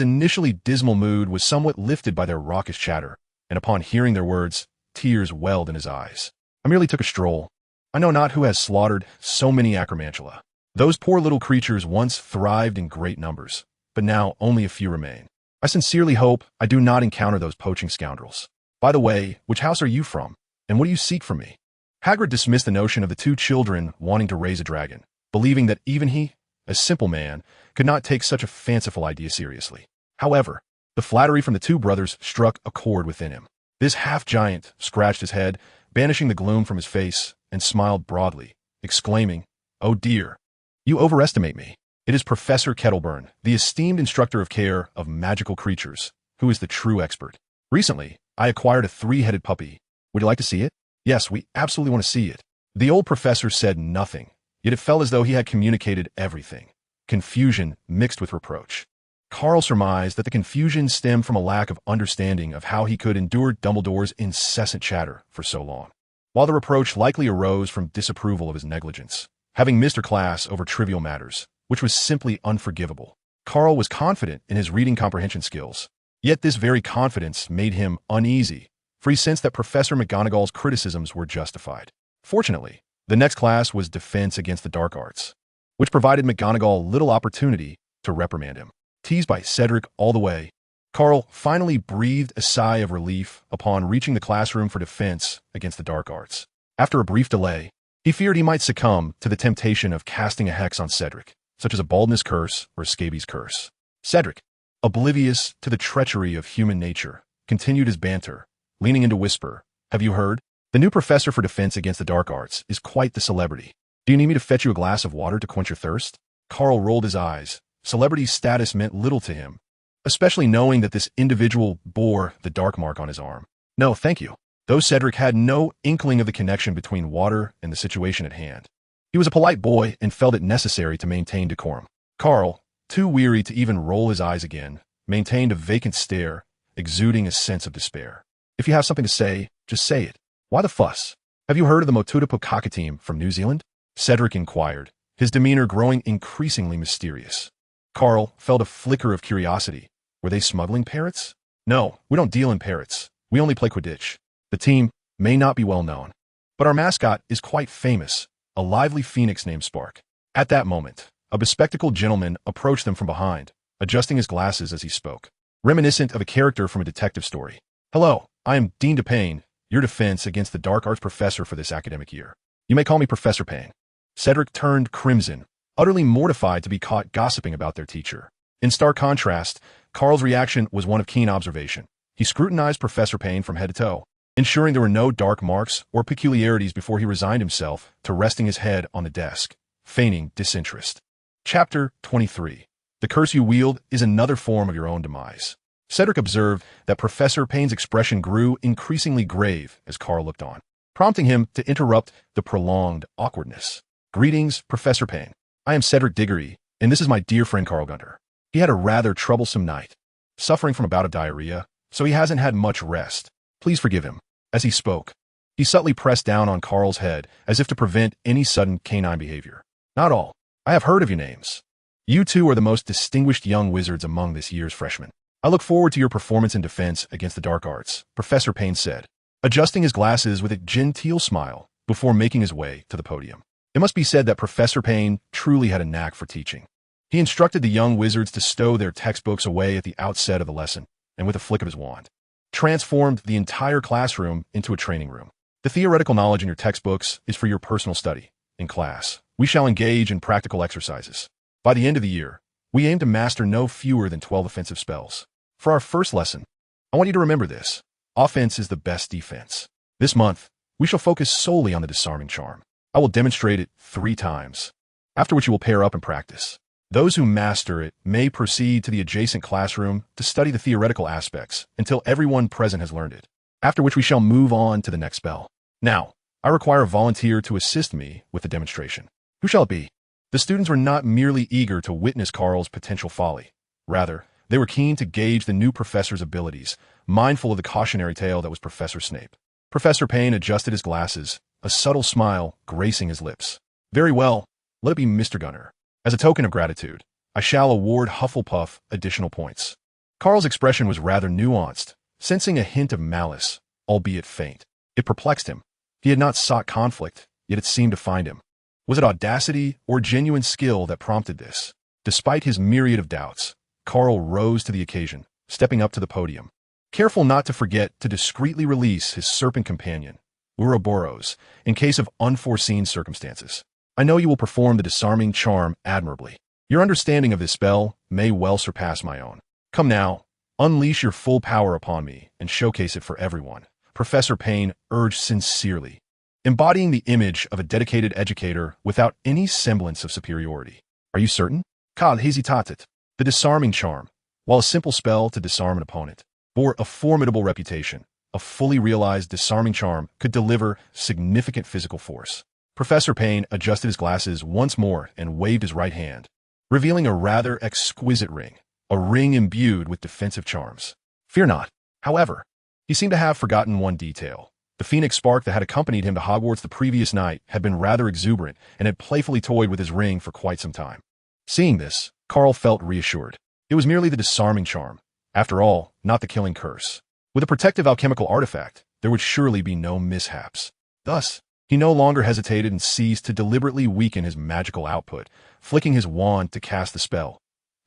A: initially dismal mood was somewhat lifted by their raucous chatter, and upon hearing their words, tears welled in his eyes. I merely took a stroll. I know not who has slaughtered so many acromantula. Those poor little creatures once thrived in great numbers, but now only a few remain. I sincerely hope I do not encounter those poaching scoundrels. By the way, which house are you from, and what do you seek from me? Hagrid dismissed the notion of the two children wanting to raise a dragon, believing that even he, a simple man, could not take such a fanciful idea seriously. However, the flattery from the two brothers struck a chord within him. This half-giant scratched his head, banishing the gloom from his face, and smiled broadly, exclaiming, Oh dear, you overestimate me. It is Professor Kettleburn, the esteemed instructor of care of magical creatures, who is the true expert. Recently, I acquired a 3-headed puppy. Would you like to see it? Yes, we absolutely want to see it. The old professor said nothing, yet it felt as though he had communicated everything. Confusion mixed with reproach. Karl surmised that the confusion stemmed from a lack of understanding of how he could endure Dumbledore's incessant chatter for so long, while the reproach likely arose from disapproval of his negligence, having missed her class over trivial matters, which was simply unforgivable. Karl was confident in his reading comprehension skills, yet this very confidence made him uneasy, for he sensed that Professor McGonagall's criticisms were justified. Fortunately, the next class was Defense Against the Dark Arts, which provided McGonagall little opportunity to reprimand him. Teased by Cedric all the way, Karl finally breathed a sigh of relief upon reaching the classroom for Defense Against the Dark Arts. After a brief delay, he feared he might succumb to the temptation of casting a hex on Cedric, such as a baldness curse or a scabies curse. Cedric, oblivious to the treachery of human nature, continued his banter, leaning in to whisper, Have you heard? The new professor for Defense Against the Dark Arts is quite the celebrity. Do you need me to fetch you a glass of water to quench your thirst? Karl rolled his eyes. Celebrity status meant little to him. especially knowing that this individual bore the dark mark on his arm. No, thank you. Though Cedric had no inkling of the connection between water and the situation at hand. He was a polite boy and felt it necessary to maintain decorum. Karl, too weary to even roll his eyes again, maintained a vacant stare, exuding a sense of despair. If you have something to say, just say it. Why the fuss? Have you heard of the Motutupu Kaka team from New Zealand? Cedric inquired, his demeanor growing increasingly mysterious. Karl felt a flicker of curiosity. Were they smuggling parrots? No, we don't deal in parrots. We only play Quidditch. The team may not be well known, but our mascot is quite famous, a lively phoenix named Spark. At that moment, a bespectacled gentleman approached them from behind, adjusting his glasses as he spoke, reminiscent of a character from a detective story. Hello, I am Dean DePayne, your defense against the dark arts professor for this academic year. You may call me Professor Payne. Cedric turned crimson, utterly mortified to be caught gossiping about their teacher. In stark contrast, Karl's reaction was one of keen observation. He scrutinized Professor Payne from head to toe, ensuring there were no dark marks or peculiarities before he resigned himself to resting his head on the desk, feigning disinterest. Chapter 23. The curse you wield is another form of your own demise. Cedric observed that Professor Payne's expression grew increasingly grave as Karl looked on, prompting him to interrupt the prolonged awkwardness. Greetings, Professor Payne. I am Cedric Diggory, and this is my dear friend Karl Gunter. He had a rather troublesome night, suffering from a bout of diarrhea, so he hasn't had much rest. Please forgive him. As he spoke, he subtly pressed down on Karl's head as if to prevent any sudden canine behavior. Not all. I have heard of your names. You two are the most distinguished young wizards among this year's freshmen. I look forward to your performance in defense against the dark arts, Professor Payne said, adjusting his glasses with a genteel smile before making his way to the podium. It must be said that Professor Payne truly had a knack for teaching. He instructed the young wizards to stow their textbooks away at the outset of the lesson, and with a flick of his wand, transformed the entire classroom into a training room. The theoretical knowledge in your textbooks is for your personal study. In class, we shall engage in practical exercises. By the end of the year, we aim to master no fewer than 12 offensive spells. For our first lesson, I want you to remember this. Offense is the best defense. This month, we shall focus solely on the disarming charm. I will demonstrate it 3 times, after which you will pair up and practice. Those who master it may proceed to the adjacent classroom to study the theoretical aspects until everyone present has learned it, after which we shall move on to the next spell. Now, I require a volunteer to assist me with the demonstration. Who shall it be? The students were not merely eager to witness Karl's potential folly. Rather, they were keen to gauge the new professor's abilities, mindful of the cautionary tale that was Professor Snape. Professor Payne adjusted his glasses, a subtle smile gracing his lips. Very well, let it be Mr. Gunner. As a token of gratitude, I shall award Hufflepuff additional points. Karl's expression was rather nuanced, sensing a hint of malice, albeit faint. It perplexed him. He had not sought conflict, yet it seemed to find him. Was it audacity or genuine skill that prompted this? Despite his myriad of doubts, Karl rose to the occasion, stepping up to the podium, careful not to forget to discreetly release his serpent companion, Ouroboros, in case of unforeseen circumstances. I know you will perform the disarming charm admirably. Your understanding of this spell may well surpass my own. Come now, unleash your full power upon me and showcase it for everyone, Professor Payne urged sincerely, embodying the image of a dedicated educator without any semblance of superiority. Are you certain? Kad hesitatit. The disarming charm, while a simple spell to disarm an opponent, bore a formidable reputation. A fully realized disarming charm could deliver significant physical force. Professor Payne adjusted his glasses once more and waved his right hand, revealing a rather exquisite ring, a ring imbued with defensive charms. Fear not. However, he seemed to have forgotten one detail. The phoenix spark that had accompanied him to Hogwarts the previous night had been rather exuberant and had playfully toyed with his ring for quite some time. Seeing this, Karl felt reassured. It was merely the disarming charm. After all, not the killing curse. With a protective alchemical artifact, there would surely be no mishaps. Thus, he no longer hesitated and ceased to deliberately weaken his magical output, flicking his wand to cast the spell.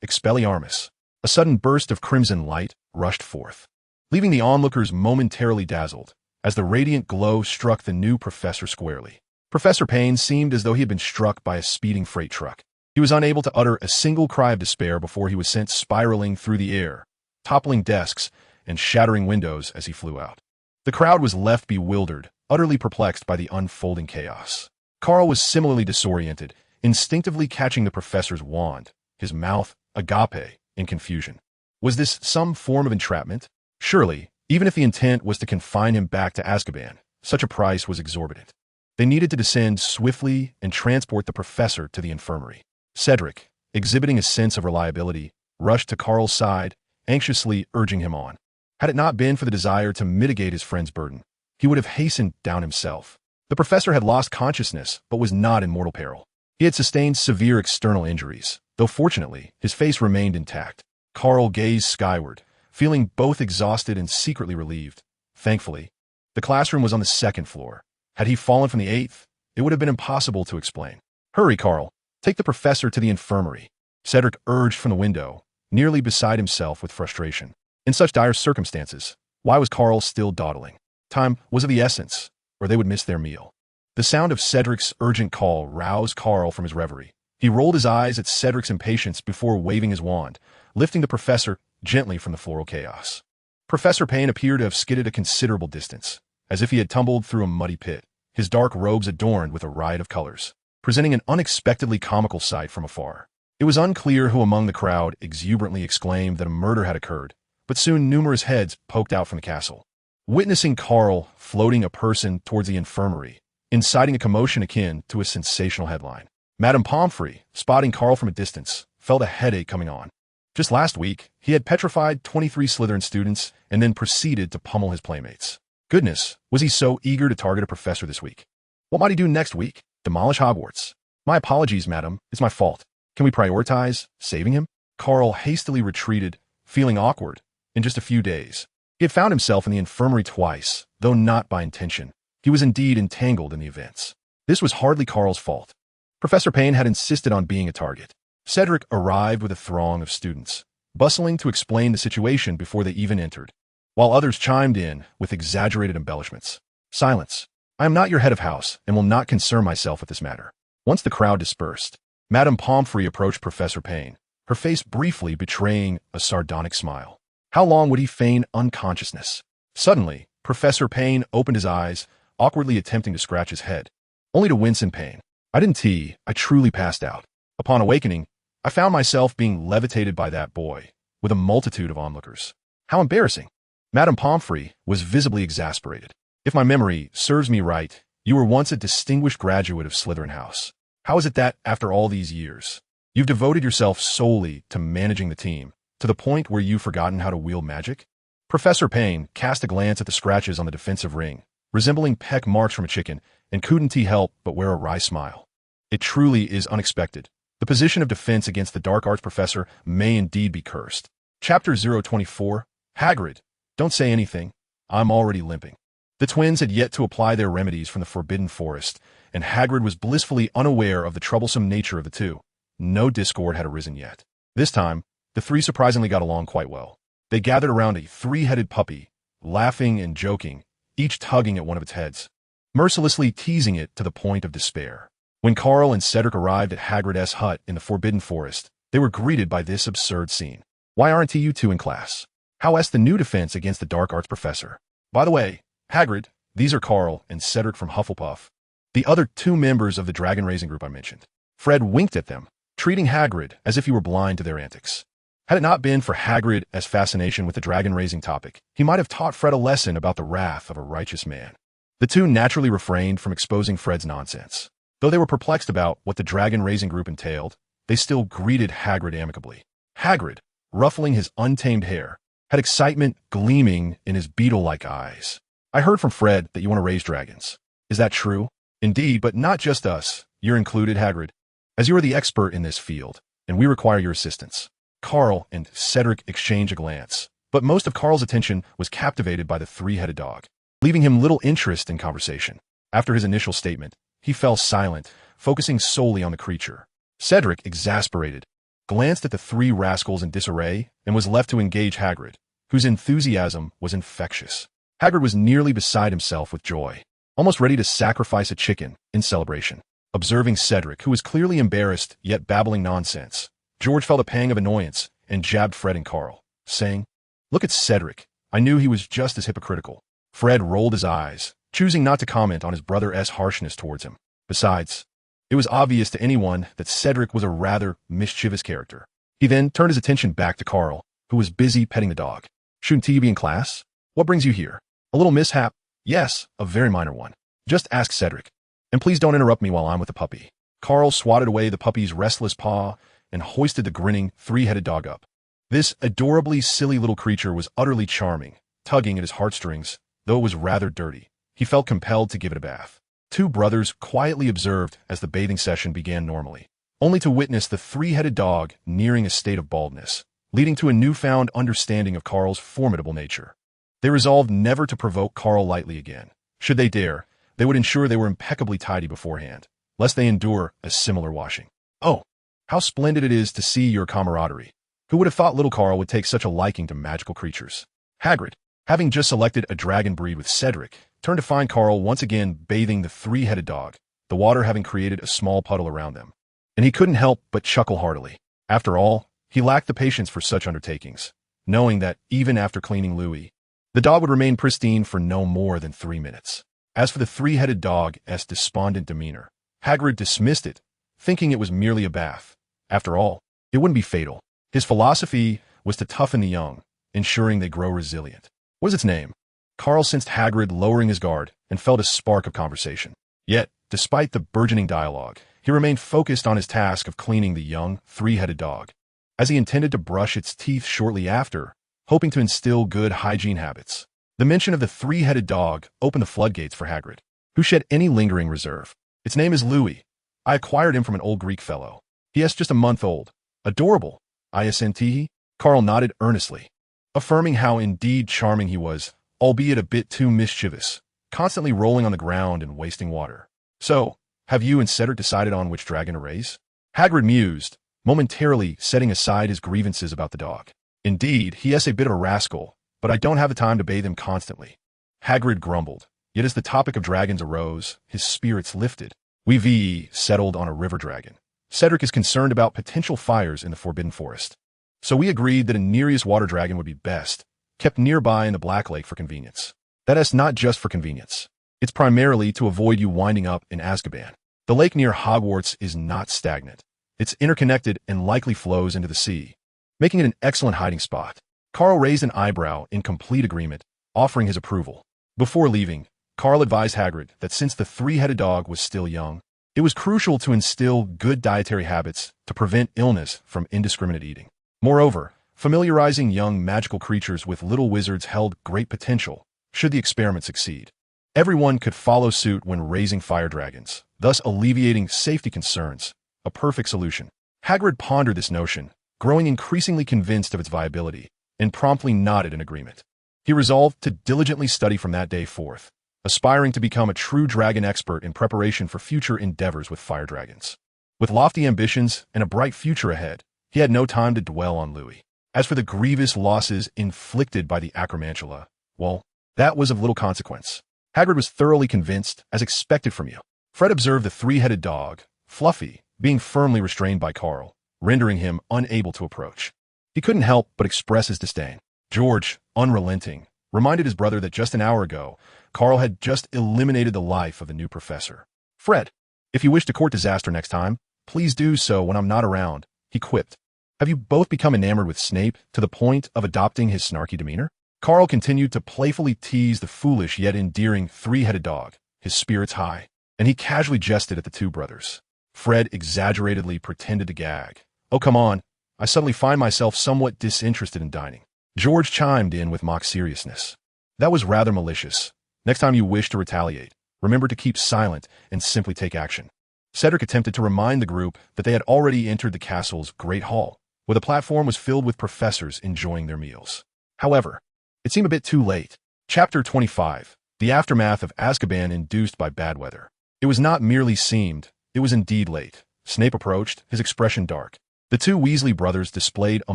A: Expelliarmus. A sudden burst of crimson light rushed forth, leaving the onlookers momentarily dazzled, as the radiant glow struck the new professor squarely. Professor Payne seemed as though he had been struck by a speeding freight truck. He was unable to utter a single cry of despair before he was sent spiraling through the air, toppling desks and shattering windows as he flew out. The crowd was left bewildered, utterly perplexed by the unfolding chaos. Karl was similarly disoriented, instinctively catching the professor's wand, his mouth agape in confusion. Was this some form of entrapment? Surely, even if the intent was to confine him back to Azkaban, such a price was exorbitant. They needed to descend swiftly and transport the professor to the infirmary. Cedric, exhibiting a sense of reliability, rushed to Karl's side, anxiously urging him on. Had it not been for the desire to mitigate his friend's burden, he would have hastened down himself. The professor had lost consciousness but was not in mortal peril. He had sustained severe external injuries, though fortunately, his face remained intact. Karl gazed skyward, feeling both exhausted and secretly relieved. Thankfully, the classroom was on the second floor. Had he fallen from the eighth, it would have been impossible to explain. "Hurry, Karl. Take the professor to the infirmary," Cedric urged from the window, nearly beside himself with frustration. In such dire circumstances, why was Karl still dawdling? Time was of the essence, or they would miss their meal. The sound of Cedric's urgent call roused Karl from his reverie. He rolled his eyes at Cedric's impatience before waving his wand, lifting the professor gently from the floral chaos. Professor Payne appeared to have skidded a considerable distance, as if he had tumbled through a muddy pit, his dark robes adorned with a riot of colors, presenting an unexpectedly comical sight from afar. It was unclear who among the crowd exuberantly exclaimed that a murder had occurred, but soon numerous heads poked out from the castle. Witnessing Karl floating a person towards the infirmary, inciting a commotion akin to a sensational headline. Madame Pomfrey, spotting Karl from a distance, felt a headache coming on. Just last week, he had petrified 23 Slytherin students and then proceeded to pummel his playmates. Goodness, was he so eager to target a professor this week? What might he do next week? Demolish Hogwarts. My apologies, madam. It's my fault. Can we prioritize saving him? Karl hastily retreated, feeling awkward. In just a few days, he had found himself in the infirmary twice, though not by intention. He was indeed entangled in the events. This was hardly Karl's fault. Professor Payne had insisted on being a target. Cedric arrived with a throng of students, bustling to explain the situation before they even entered, while others chimed in with exaggerated embellishments. Silence. I am not your head of house and will not concern myself with this matter. Once the crowd dispersed, Madame Pomfrey approached Professor Payne, her face briefly betraying a sardonic smile. How long would he feign unconsciousness? Suddenly, Professor Payne opened his eyes, awkwardly attempting to scratch his head, only to wince in pain. I truly passed out. Upon awakening, I found myself being levitated by that boy, with a multitude of onlookers. How embarrassing. Madame Pomfrey was visibly exasperated. If my memory serves me right, you were once a distinguished graduate of Slytherin House. How is it that, after all these years, you've devoted yourself solely to managing the team, to the point where you've forgotten how to wield magic? Professor Payne cast a glance at the scratches on the defensive ring, resembling peck marks from a chicken, and couldn't he help but wear a wry smile. It truly is unexpected. The position of defense against the dark arts professor may indeed be cursed. Chapter 024, Hagrid. Don't say anything. I'm already limping. The twins had yet to apply their remedies from the Forbidden Forest, and Hagrid was blissfully unaware of the troublesome nature of the two. No discord had arisen yet. This time, the three surprisingly got along quite well. They gathered around a three-headed puppy, laughing and joking, each tugging at one of its heads, mercilessly teasing it to the point of despair. When Karl and Cedric arrived at Hagrid's hut in the Forbidden Forest, they were greeted by this absurd scene. Why aren't you two in class? How is the new defense against the dark arts professor? By the way, Hagrid, these are Karl and Cedric from Hufflepuff, the other two members of the dragon-raising group I mentioned. Fred winked at them, treating Hagrid as if he were blind to their antics. Had it not been for Hagrid's fascination with the dragon-raising topic, he might have taught Fred a lesson about the wrath of a righteous man. The two naturally refrained from exposing Fred's nonsense. Though they were perplexed about what the dragon-raising group entailed, they still greeted Hagrid amicably. Hagrid, ruffling his untamed hair, had excitement gleaming in his beetle-like eyes. I heard from Fred that you want to raise dragons. Is that true? Indeed, but not just us. You're included, Hagrid, as you are the expert in this field, and we require your assistance. Karl and Cedric exchanged a glance, but most of Karl's attention was captivated by the three-headed dog, leaving him little interest in conversation. After his initial statement, he fell silent, focusing solely on the creature. Cedric, exasperated, glanced at the three rascals in disarray and was left to engage Hagrid, whose enthusiasm was infectious. Hagrid was nearly beside himself with joy, almost ready to sacrifice a chicken in celebration. Observing Cedric, who was clearly embarrassed yet babbling nonsense, George felt a pang of annoyance and jabbed Fred and Karl, saying, "Look at Cedric. I knew he was just as hypocritical." Fred rolled his eyes, choosing not to comment on his brother's harshness towards him. Besides, it was obvious to anyone that Cedric was a rather mischievous character. He then turned his attention back to Karl, who was busy petting the dog. Shouldn't you be in class? What brings you here? A little mishap? Yes, a very minor one. Just ask Cedric. And please don't interrupt me while I'm with the puppy. Karl swatted away the puppy's restless paw and hoisted the grinning, three-headed dog up. This adorably silly little creature was utterly charming, tugging at his heartstrings, though it was rather dirty. He felt compelled to give it a bath. Two brothers quietly observed as the bathing session began normally, only to witness the three-headed dog nearing a state of baldness, leading to a newfound understanding of Karl's formidable nature. They resolved never to provoke Karl lightly again. Should they dare, they would ensure they were impeccably tidy beforehand, lest they endure a similar washing. Oh, how splendid it is to see your camaraderie. Who would have thought little Karl would take such a liking to magical creatures? Hagrid, having just selected a dragon breed with Cedric, turned to find Karl once again bathing the three-headed dog, the water having created a small puddle around them. And he couldn't help but chuckle heartily. After all, he lacked the patience for such undertakings, knowing that even after cleaning Louis, the dog would remain pristine for no more than 3 minutes. As for the three-headed dog's despondent demeanor, Hagrid dismissed it, thinking it was merely a bath. After all, it wouldn't be fatal. His philosophy was to toughen the young, ensuring they grow resilient. What is its name? Karl sensed Hagrid lowering his guard and felt a spark of conversation. Yet, despite the burgeoning dialogue, he remained focused on his task of cleaning the young, three-headed dog, as he intended to brush its teeth shortly after, hoping to instill good hygiene habits. The mention of the three-headed dog opened the floodgates for Hagrid, who shed any lingering reserve. Its name is Louis. I acquired him from an old Greek fellow. He is just a month old. Adorable. Isn't. Karl nodded earnestly, affirming how indeed charming he was, albeit a bit too mischievous, constantly rolling on the ground and wasting water. So, have you and Cedric decided on which dragon to raise? Hagrid mused, momentarily setting aside his grievances about the dog. Indeed, he is a bit of a rascal, but I don't have the time to bathe him constantly. Hagrid grumbled, yet as the topic of dragons arose, his spirits lifted. We've settled on a river dragon. Cedric is concerned about potential fires in the Forbidden Forest. So we agreed that a Nereus water dragon would be best, kept nearby in the Black Lake for convenience. That is not just for convenience. It's primarily to avoid you winding up in Azkaban. The lake near Hogwarts is not stagnant. It's interconnected and likely flows into the sea, making it an excellent hiding spot. Karl raised an eyebrow in complete agreement, offering his approval. Before leaving, Karl advised Hagrid that since the three-headed dog was still young, it was crucial to instill good dietary habits to prevent illness from indiscriminate eating. Moreover, familiarizing young magical creatures with little wizards held great potential, should the experiment succeed. Everyone could follow suit when raising fire dragons, thus alleviating safety concerns, a perfect solution. Hagrid pondered this notion, growing increasingly convinced of its viability, and promptly nodded in agreement. He resolved to diligently study from that day forth, aspiring to become a true dragon expert in preparation for future endeavors with fire dragons. With lofty ambitions and a bright future ahead, he had no time to dwell on Louis. As for the grievous losses inflicted by the Acromantula, well, that was of little consequence. Hagrid was thoroughly convinced, as expected from you. Fred observed the three-headed dog, Fluffy, being firmly restrained by Karl, rendering him unable to approach. He couldn't help but express his disdain. George, unrelenting, reminded his brother that just an hour ago, Karl had just eliminated the life of the new professor. Fred, if you wish to court disaster next time, please do so when I'm not around, he quipped. Have you both become enamored with Snape to the point of adopting his snarky demeanor? Karl continued to playfully tease the foolish yet endearing three-headed dog, his spirits high, and he casually jested at the two brothers. Fred exaggeratedly pretended to gag. Oh, come on. I suddenly find myself somewhat disinterested in dining. George chimed in with mock seriousness. That was rather malicious. Next time you wish to retaliate, remember to keep silent and simply take action. Cedric attempted to remind the group that they had already entered the castle's great hall, where the platform was filled with professors enjoying their meals. However, it seemed a bit too late. Chapter 25. The Aftermath of Azkaban Induced by Bad Weather. It was not merely seemed, it was indeed late. Snape approached, his expression dark. The two Weasley brothers displayed a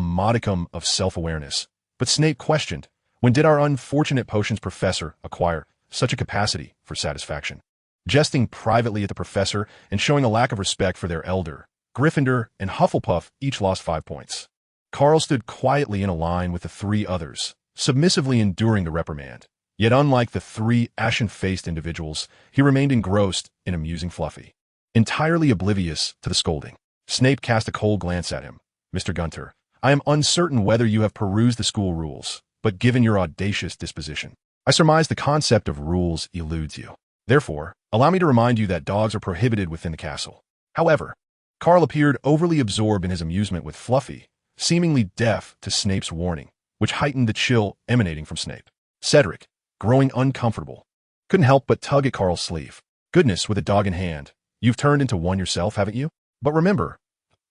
A: modicum of self-awareness, but Snape questioned, when did our unfortunate potions professor acquire such a capacity for satisfaction? Jesting privately at the professor and showing a lack of respect for their elder, Gryffindor and Hufflepuff each lost 5 points. Karl stood quietly in a line with the three others, submissively enduring the reprimand. Yet unlike the three ashen-faced individuals, he remained engrossed in amusing Fluffy. Entirely oblivious to the scolding, Snape cast a cold glance at him. Mr. Gunter, I am uncertain whether you have perused the school rules, but given your audacious disposition, I surmise the concept of rules eludes you. Therefore, allow me to remind you that dogs are prohibited within the castle. However, Karl appeared overly absorbed in his amusement with Fluffy, seemingly deaf to Snape's warning, which heightened the chill emanating from Snape. Cedric, growing uncomfortable, couldn't help but tug at Karl's sleeve. Goodness, with a dog in hand, you've turned into one yourself, haven't you? But remember,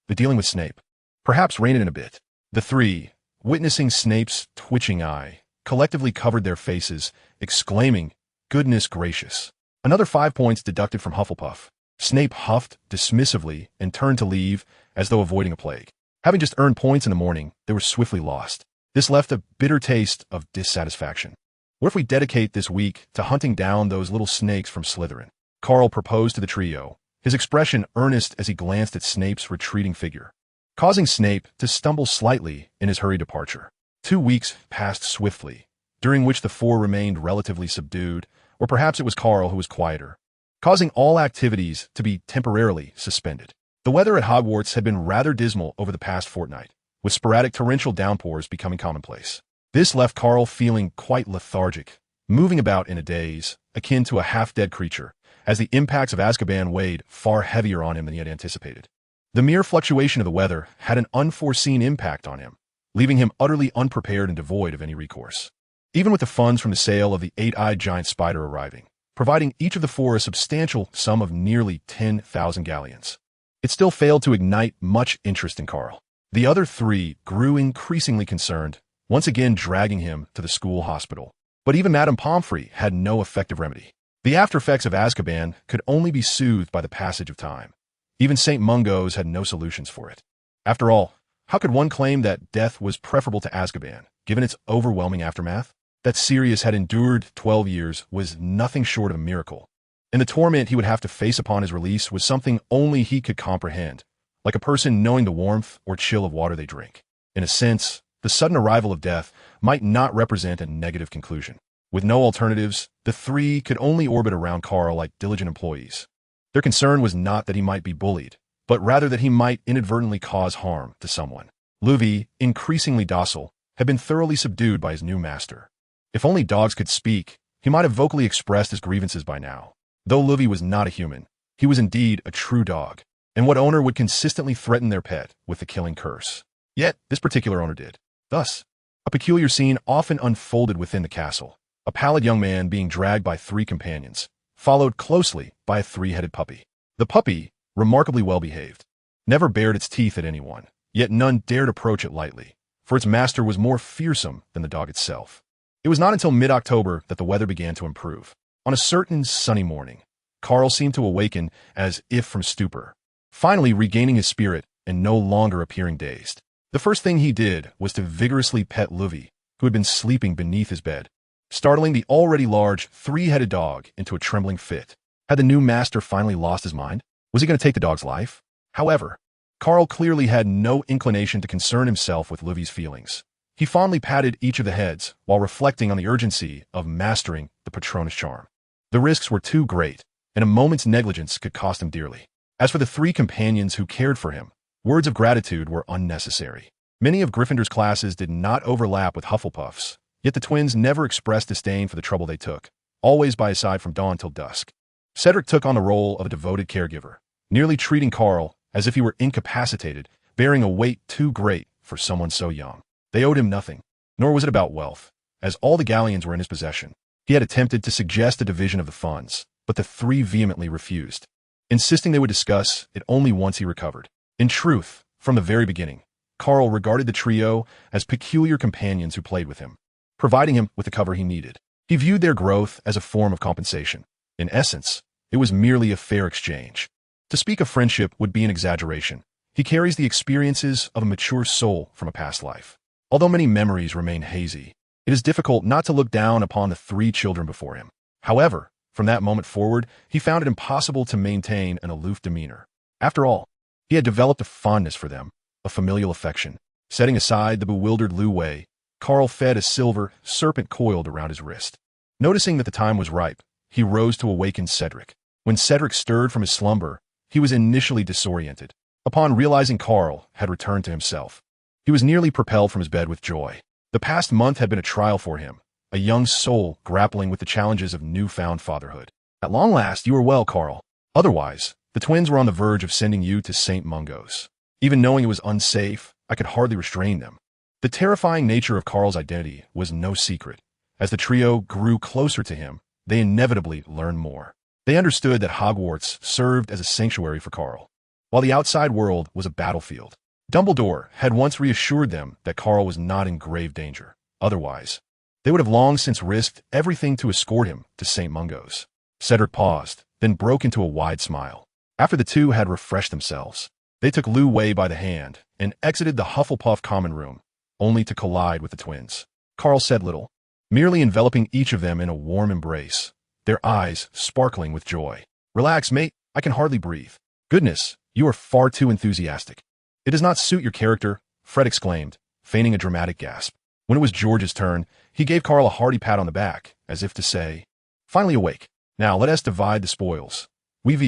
A: the dealing with Snape. Perhaps rein it in a bit. The three, witnessing Snape's twitching eye, collectively covered their faces, exclaiming, "Goodness gracious." Another 5 points deducted from Hufflepuff. Snape huffed dismissively and turned to leave as though avoiding a plague. Having just earned points in the morning, they were swiftly lost. This left a bitter taste of dissatisfaction. What if we dedicate this week to hunting down those little snakes from Slytherin? Karl proposed to the trio, his expression earnest as he glanced at Snape's retreating figure, causing Snape to stumble slightly in his hurried departure. 2 weeks passed swiftly, during which the four remained relatively subdued, or perhaps it was Karl who was quieter, causing all activities to be temporarily suspended. The weather at Hogwarts had been rather dismal over the past fortnight, with sporadic torrential downpours becoming commonplace. This left Karl feeling quite lethargic, moving about in a daze, akin to a half-dead creature, as the impacts of Azkaban weighed far heavier on him than he had anticipated. The mere fluctuation of the weather had an unforeseen impact on him, leaving him utterly unprepared and devoid of any recourse. Even with the funds from the sale of the 8-eyed giant spider arriving, providing each of the four a substantial sum of nearly 10,000 galleons, it still failed to ignite much interest in Karl. The other three grew increasingly concerned, once again dragging him to the school hospital. But even Madame Pomfrey had no effective remedy. The after-effects of Azkaban could only be soothed by the passage of time. Even St. Mungo's had no solutions for it. After all, how could one claim that death was preferable to Azkaban, given its overwhelming aftermath? That Sirius had endured 12 years was nothing short of a miracle, and the torment he would have to face upon his release was something only he could comprehend, like a person knowing the warmth or chill of water they drink. In a sense, the sudden arrival of death might not represent a negative conclusion. With no alternatives, the three could only orbit around Karl like diligent employees. Their concern was not that he might be bullied, but rather that he might inadvertently cause harm to someone. Luvi, increasingly docile, had been thoroughly subdued by his new master. If only dogs could speak, he might have vocally expressed his grievances by now. Though Luvi was not a human, he was indeed a true dog, and what owner would consistently threaten their pet with the killing curse? Yet, this particular owner did. Thus, a peculiar scene often unfolded within the castle. A pallid young man being dragged by 3 companions, followed closely by a 3-headed puppy. The puppy, remarkably well-behaved, never bared its teeth at anyone, yet none dared approach it lightly, for its master was more fearsome than the dog itself. It was not until mid-October that the weather began to improve. On a certain sunny morning, Karl seemed to awaken as if from stupor, finally regaining his spirit and no longer appearing dazed. The first thing he did was to vigorously pet Luvi, who had been sleeping beneath his bed, startling the already large 3-headed dog into a trembling fit. Had the new master finally lost his mind? Was he going to take the dog's life? However, Karl clearly had no inclination to concern himself with Luvi's feelings. He fondly patted each of the heads while reflecting on the urgency of mastering the Patronus charm. The risks were too great, and a moment's negligence could cost him dearly. As for the 3 companions who cared for him, words of gratitude were unnecessary. Many of Gryffindor's classes did not overlap with Hufflepuff's, yet the twins never expressed disdain for the trouble they took, always by his side from dawn till dusk. Cedric took on the role of a devoted caregiver, nearly treating Karl as if he were incapacitated, bearing a weight too great for someone so young. They owed him nothing, nor was it about wealth, as all the galleons were in his possession. He had attempted to suggest a division of the funds, but the 3 vehemently refused, insisting they would discuss it only once he recovered. In truth, from the very beginning, Karl regarded the trio as peculiar companions who played with him, providing him with the cover he needed. He viewed their growth as a form of compensation. In essence, it was merely a fair exchange. To speak of friendship would be an exaggeration. He carries the experiences of a mature soul from a past life. Although many memories remain hazy, it is difficult not to look down upon the 3 children before him. However, from that moment forward, he found it impossible to maintain an aloof demeanor. After all, he had developed a fondness for them, a familial affection. Setting aside the bewildered Lu Wei, Karl fed a silver serpent coiled around his wrist. Noticing that the time was ripe, he rose to awaken Cedric. When Cedric stirred from his slumber, he was initially disoriented. Upon realizing Karl had returned to himself, He was nearly propelled from his bed with joy. The past month had been a trial for him, a young soul grappling with the challenges of newfound fatherhood. At long last, you are well, Karl. Otherwise, the twins were on the verge of sending you to St. Mungo's. Even knowing it was unsafe, I could hardly restrain them. The terrifying nature of Karl's identity was no secret. As the trio grew closer to him, they inevitably learned more. They understood that Hogwarts served as a sanctuary for Karl, while the outside world was a battlefield. Dumbledore had once reassured them that Karl was not in grave danger. Otherwise, they would have long since risked everything to escort him to St. Mungo's. Cedric paused, then broke into a wide smile. After the two had refreshed themselves, they took Lu Wei by the hand and exited the Hufflepuff common room, only to collide with the twins. Karl said little, merely enveloping each of them in a warm embrace, their eyes sparkling with joy. Relax, mate, I can hardly breathe. Goodness, you are far too enthusiastic. It does not suit your character, Fred exclaimed, feigning a dramatic gasp. When it was George's turn, he gave Karl a hearty pat on the back, as if to say, finally awake. Now let us divide the spoils. We've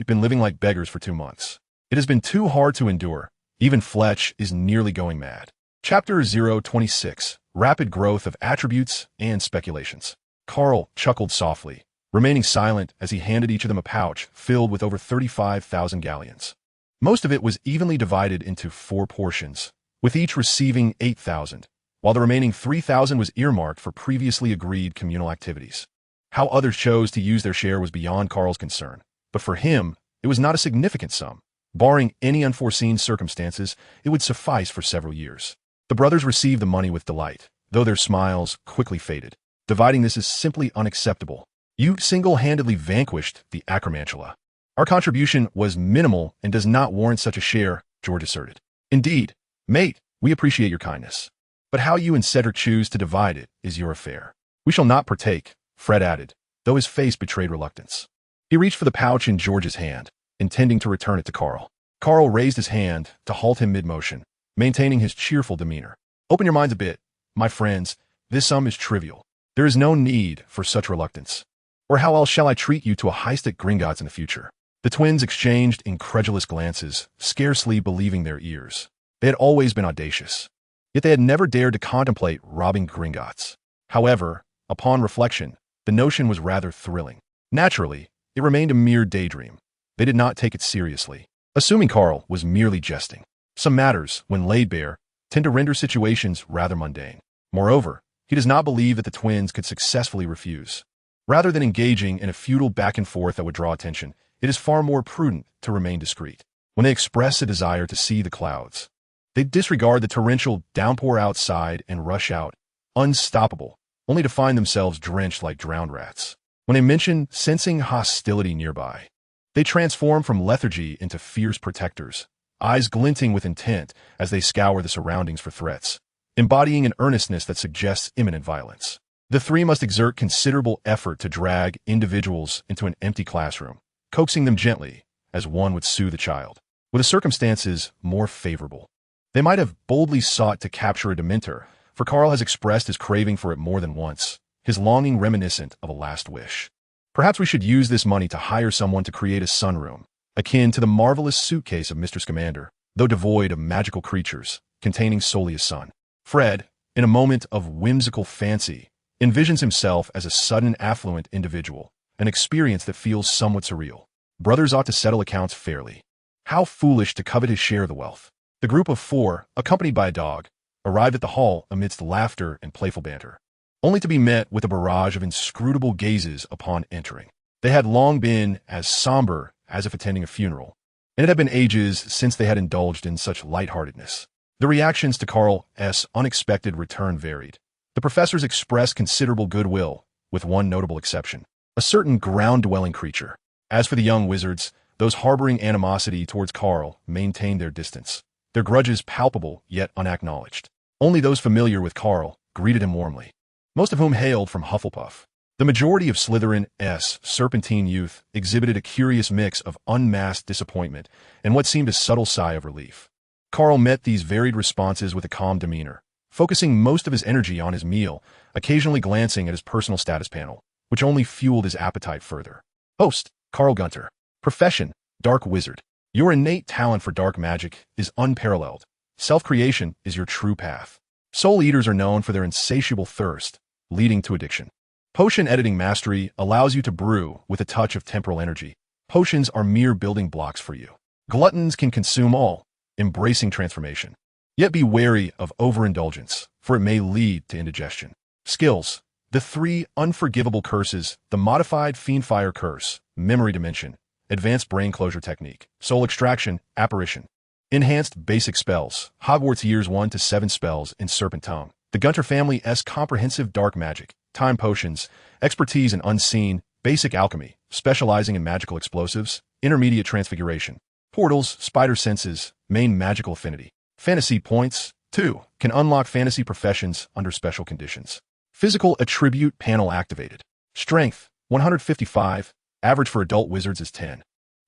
A: been living like beggars for 2 months. It has been too hard to endure. Even Fletch is nearly going mad. Chapter 026, Rapid Growth of Attributes and Speculations. Karl chuckled softly, remaining silent as he handed each of them a pouch filled with over 35,000 galleons. Most of it was evenly divided into 4 portions, with each receiving 8,000, while the remaining 3,000 was earmarked for previously agreed communal activities. How others chose to use their share was beyond Karl's concern, but for him, it was not a significant sum. Barring any unforeseen circumstances, it would suffice for several years. The brothers received the money with delight, though their smiles quickly faded. Dividing this is simply unacceptable. You single-handedly vanquished the Acromantula. Our contribution was minimal and does not warrant such a share, George asserted. Indeed, mate, we appreciate your kindness. But how you and Cedric choose to divide it is your affair. We shall not partake, Fred added, though his face betrayed reluctance. He reached for the pouch in George's hand, intending to return it to Karl. Karl raised his hand to halt him mid-motion, maintaining his cheerful demeanor. Open your minds a bit, my friends. This sum is trivial. There is no need for such reluctance. Or how else shall I treat you to a heist at Gringotts in the future? The twins exchanged incredulous glances, scarcely believing their ears. They had always been audacious, yet they had never dared to contemplate robbing Gringotts. However, upon reflection, the notion was rather thrilling. Naturally, it remained a mere daydream. They did not take it seriously, assuming Karl was merely jesting. Some matters, when laid bare, tend to render situations rather mundane. Moreover, he does not believe that the twins could successfully refuse. Rather than engaging in a futile back and forth that would draw attention, it is far more prudent to remain discreet. When they express a desire to see the clouds, they disregard the torrential downpour outside and rush out, unstoppable, only to find themselves drenched like drowned rats. When they mention sensing hostility nearby, they transform from lethargy into fierce protectors, eyes glinting with intent as they scour the surroundings for threats, embodying an earnestness that suggests imminent violence. The three must exert considerable effort to drag individuals into an empty classroom, coaxing them gently, as one would soothe a child. With the circumstances more favorable, they might have boldly sought to capture a Dementor, for Karl has expressed his craving for it more than once, his longing reminiscent of a last wish. Perhaps we should use this money to hire someone to create a sunroom, akin to the marvelous suitcase of Mr. Scamander, though devoid of magical creatures, containing solely a sun. Fred, in a moment of whimsical fancy, envisions himself as a sudden affluent individual, an experience that feels somewhat surreal. Brothers ought to settle accounts fairly. How foolish to covet his share of the wealth. The group of 4, accompanied by a dog, arrived at the hall amidst laughter and playful banter, only to be met with a barrage of inscrutable gazes upon entering. They had long been as somber as if attending a funeral, and it had been ages since they had indulged in such lightheartedness. The reactions to Karl's unexpected return varied. The professors expressed considerable goodwill, with one notable exception, a certain ground-dwelling creature. As for the young wizards, those harboring animosity towards Karl maintained their distance, their grudges palpable yet unacknowledged. Only those familiar with Karl greeted him warmly, most of whom hailed from Hufflepuff. The majority of Slytherin's serpentine youth exhibited a curious mix of unmasked disappointment and what seemed a subtle sigh of relief. Karl met these varied responses with a calm demeanor, focusing most of his energy on his meal, occasionally glancing at his personal status panel, which only fueled his appetite further. Host, Karl Gunter. Profession, Dark Wizard. Your innate talent for dark magic is unparalleled, Self-creation is your true path. Soul eaters are known for their insatiable thirst, leading to addiction. Potion editing mastery allows you to brew with a touch of temporal energy. Potions are mere building blocks for you. Gluttons can consume all, embracing transformation. Yet be wary of overindulgence, for it may lead to indigestion. Skills. The 3 unforgivable curses: the modified Fiendfire curse, memory dimension, advanced brain closure technique, soul extraction, apparition. Enhanced basic spells, Hogwarts years 1 to 7 spells in Serpent Tongue. The Gunter family's comprehensive dark magic, time potions, expertise in unseen, basic alchemy, specializing in magical explosives, intermediate transfiguration. Portals, spider senses, main magical affinity. Fantasy points, 2, can unlock fantasy professions under special conditions. Physical attribute panel activated. Strength, 155, average for adult wizards is 10.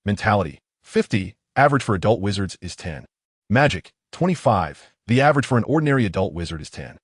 A: Mentality, 50, average for adult wizards is 10. Magic, 25, the average for an ordinary adult wizard is 10.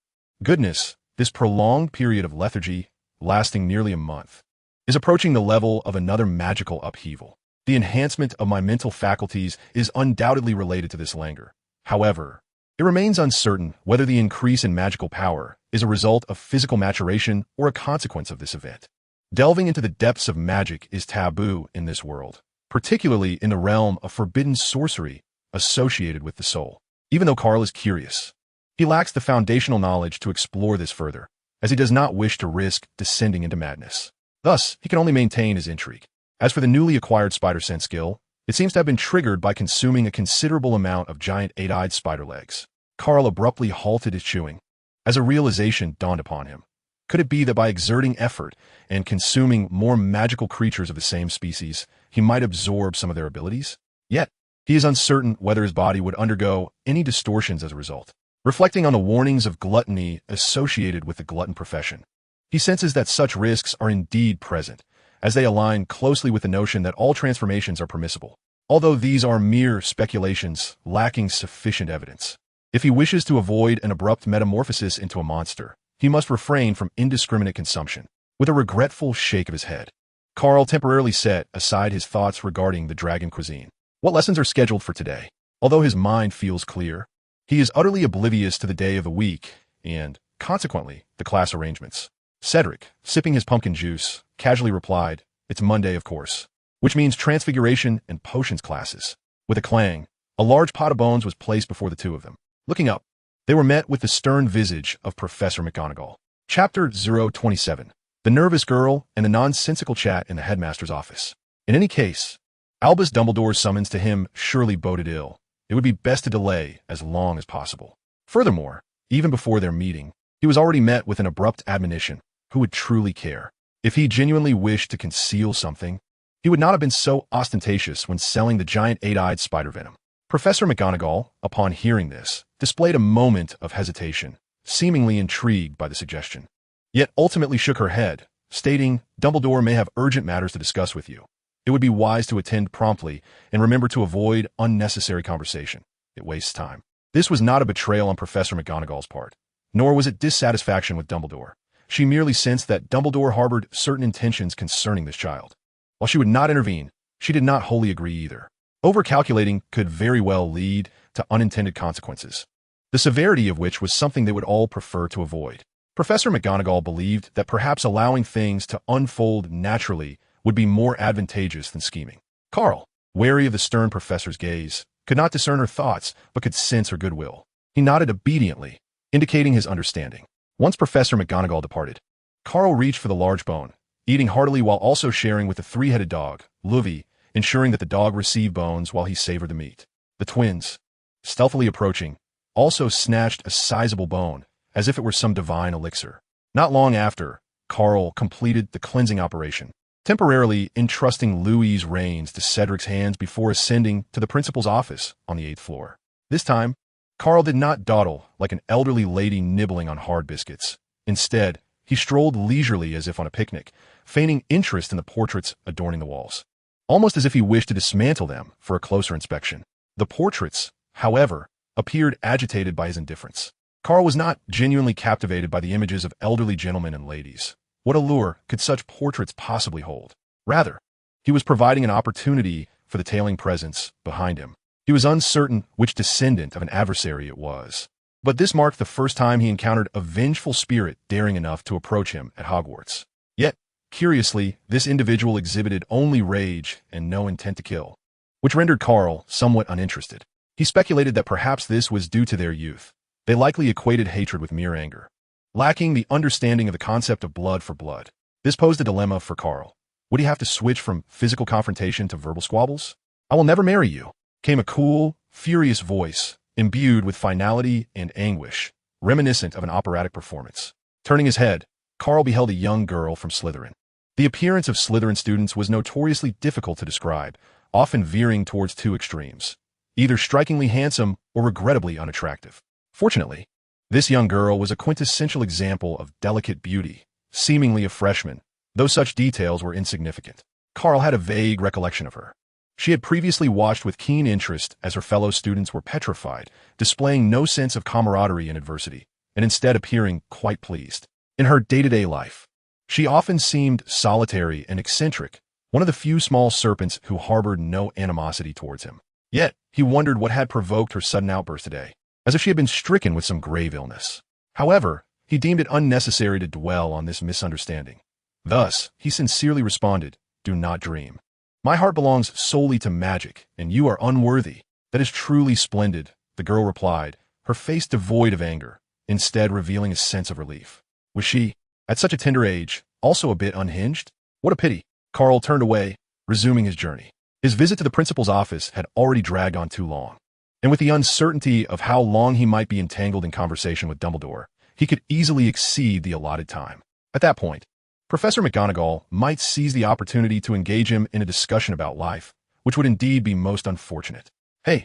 A: Goodness, this prolonged period of lethargy, lasting nearly a month, is approaching the level of another magical upheaval. The enhancement of my mental faculties is undoubtedly related to this languor. However, it remains uncertain whether the increase in magical power is a result of physical maturation or a consequence of this event. Delving into the depths of magic is taboo in this world, particularly in the realm of forbidden sorcery associated with the soul. Even though Karl is curious, he lacks the foundational knowledge to explore this further, as he does not wish to risk descending into madness. Thus, he can only maintain his intrigue. As for the newly acquired spider sense skill, it seems to have been triggered by consuming a considerable amount of giant 8-eyed spider legs. Karl abruptly halted his chewing, as a realization dawned upon him. Could it be that by exerting effort and consuming more magical creatures of the same species, he might absorb some of their abilities? Yet, he is uncertain whether his body would undergo any distortions as a result. Reflecting on the warnings of gluttony associated with the glutton profession, he senses that such risks are indeed present, as they align closely with the notion that all transformations are permissible, although these are mere speculations lacking sufficient evidence. If he wishes to avoid an abrupt metamorphosis into a monster, he must refrain from indiscriminate consumption. With a regretful shake of his head, Karl temporarily set aside his thoughts regarding the dragon cuisine. What lessons are scheduled for today? Although his mind feels clear, he is utterly oblivious to the day of the week and, consequently, the class arrangements. Cedric, sipping his pumpkin juice, casually replied, "It's Monday, of course," which means transfiguration and potions classes. With a clang, a large pot of bones was placed before the two of them. Looking up, they were met with the stern visage of Professor McGonagall. Chapter 027. The Nervous Girl and the Nonsensical Chat in the Headmaster's Office. In any case, Albus Dumbledore's summons to him surely boded ill. It would be best to delay as long as possible. Furthermore, even before their meeting, he was already met with an abrupt admonition. Who would truly care? If he genuinely wished to conceal something, he would not have been so ostentatious when selling the giant 8-eyed spider venom. Professor McGonagall, upon hearing this, displayed a moment of hesitation, seemingly intrigued by the suggestion, yet ultimately shook her head, stating, "Dumbledore may have urgent matters to discuss with you. It would be wise to attend promptly and remember to avoid unnecessary conversation. It wastes time." This was not a betrayal on Professor McGonagall's part, nor was it dissatisfaction with Dumbledore. She merely sensed that Dumbledore harbored certain intentions concerning this child. While she would not intervene, she did not wholly agree either. Overcalculating could very well lead to unintended consequences, the severity of which was something they would all prefer to avoid. Professor McGonagall believed that perhaps allowing things to unfold naturally would be more advantageous than scheming. Karl, wary of the stern professor's gaze, could not discern her thoughts but could sense her goodwill. He nodded obediently, indicating his understanding. Once Professor McGonagall departed, Karl reached for the large bone, eating heartily while also sharing with the three-headed dog, Luvi, ensuring that the dog received bones while he savored the meat. The twins, stealthily approaching, also snatched a sizable bone, as if it were some divine elixir. Not long after, Karl completed the cleansing operation, temporarily entrusting Louis's reins to Cedric's hands before ascending to the principal's office on the 8th floor. This time, Karl did not dawdle like an elderly lady nibbling on hard biscuits. Instead, he strolled leisurely as if on a picnic, feigning interest in the portraits adorning the walls, almost as if he wished to dismantle them for a closer inspection. The portraits, however, appeared agitated by his indifference. Karl was not genuinely captivated by the images of elderly gentlemen and ladies. What allure could such portraits possibly hold? Rather, he was providing an opportunity for the tailing presence behind him. He was uncertain which descendant of an adversary it was. But this marked the first time he encountered a vengeful spirit daring enough to approach him at Hogwarts. Yet, curiously, this individual exhibited only rage and no intent to kill, which rendered Karl somewhat uninterested. He speculated that perhaps this was due to their youth. They likely equated hatred with mere anger, lacking the understanding of the concept of blood for blood. This posed a dilemma for Karl. Would he have to switch from physical confrontation to verbal squabbles? "I will never marry you," came a cool, furious voice, imbued with finality and anguish, reminiscent of an operatic performance. Turning his head, Karl beheld a young girl from Slytherin. The appearance of Slytherin students was notoriously difficult to describe, often veering towards two extremes, either strikingly handsome or regrettably unattractive. Fortunately, this young girl was a quintessential example of delicate beauty, seemingly a freshman, though such details were insignificant. Karl had a vague recollection of her. She had previously watched with keen interest as her fellow students were petrified, displaying no sense of camaraderie in adversity, and instead appearing quite pleased. In her day-to-day life, she often seemed solitary and eccentric, one of the few small serpents who harbored no animosity towards him. Yet, he wondered what had provoked her sudden outburst today, as if she had been stricken with some grave illness. However, he deemed it unnecessary to dwell on this misunderstanding. Thus, he sincerely responded, "Do not dream. My heart belongs solely to magic, and you are unworthy." "That is truly splendid," the girl replied, her face devoid of anger, instead revealing a sense of relief. Was she, at such a tender age, also a bit unhinged? What a pity. Karl turned away, resuming his journey. His visit to the principal's office had already dragged on too long, and with the uncertainty of how long he might be entangled in conversation with Dumbledore, he could easily exceed the allotted time. At that point, Professor McGonagall might seize the opportunity to engage him in a discussion about life, which would indeed be most unfortunate. "Hey,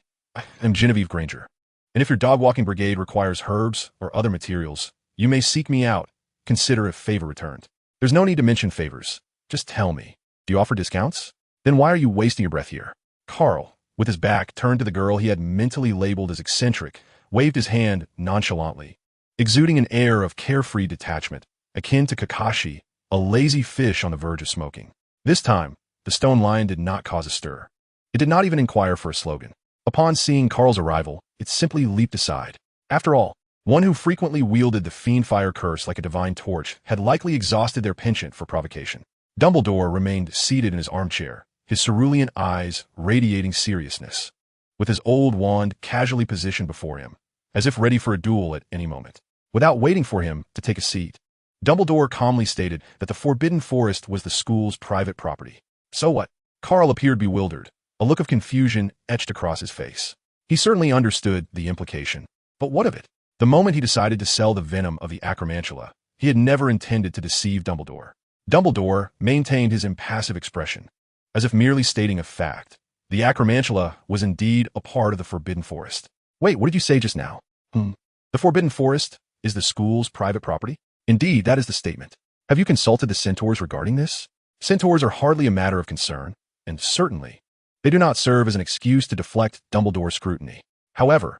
A: I'm Genevieve Granger, and if your dog-walking brigade requires herbs or other materials, you may seek me out. Consider a favor returned." "There's no need to mention favors. Just tell me. Do you offer discounts? Then why are you wasting your breath here?" Karl, with his back turned to the girl he had mentally labeled as eccentric, waved his hand nonchalantly, exuding an air of carefree detachment, akin to Kakashi, a lazy fish on the verge of smoking. This time, the stone lion did not cause a stir. It did not even inquire for a slogan. Upon seeing Karl's arrival, it simply leaped aside. After all, one who frequently wielded the fiendfire curse like a divine torch had likely exhausted their penchant for provocation. Dumbledore remained seated in his armchair, his cerulean eyes radiating seriousness, with his old wand casually positioned before him, as if ready for a duel at any moment. Without waiting for him to take a seat, Dumbledore calmly stated that the Forbidden Forest was the school's private property. "So what?" Karl appeared bewildered, a look of confusion etched across his face. He certainly understood the implication. But what of it? The moment he decided to sell the venom of the acromantula, he had never intended to deceive Dumbledore. Dumbledore maintained his impassive expression, as if merely stating a fact. The acromantula was indeed a part of the Forbidden Forest. "Wait, what did you say just now?" "The Forbidden Forest is the school's private property?" "Indeed, that is the statement. Have you consulted the centaurs regarding this?" "Centaurs are hardly a matter of concern, and certainly, they do not serve as an excuse to deflect Dumbledore's scrutiny. However,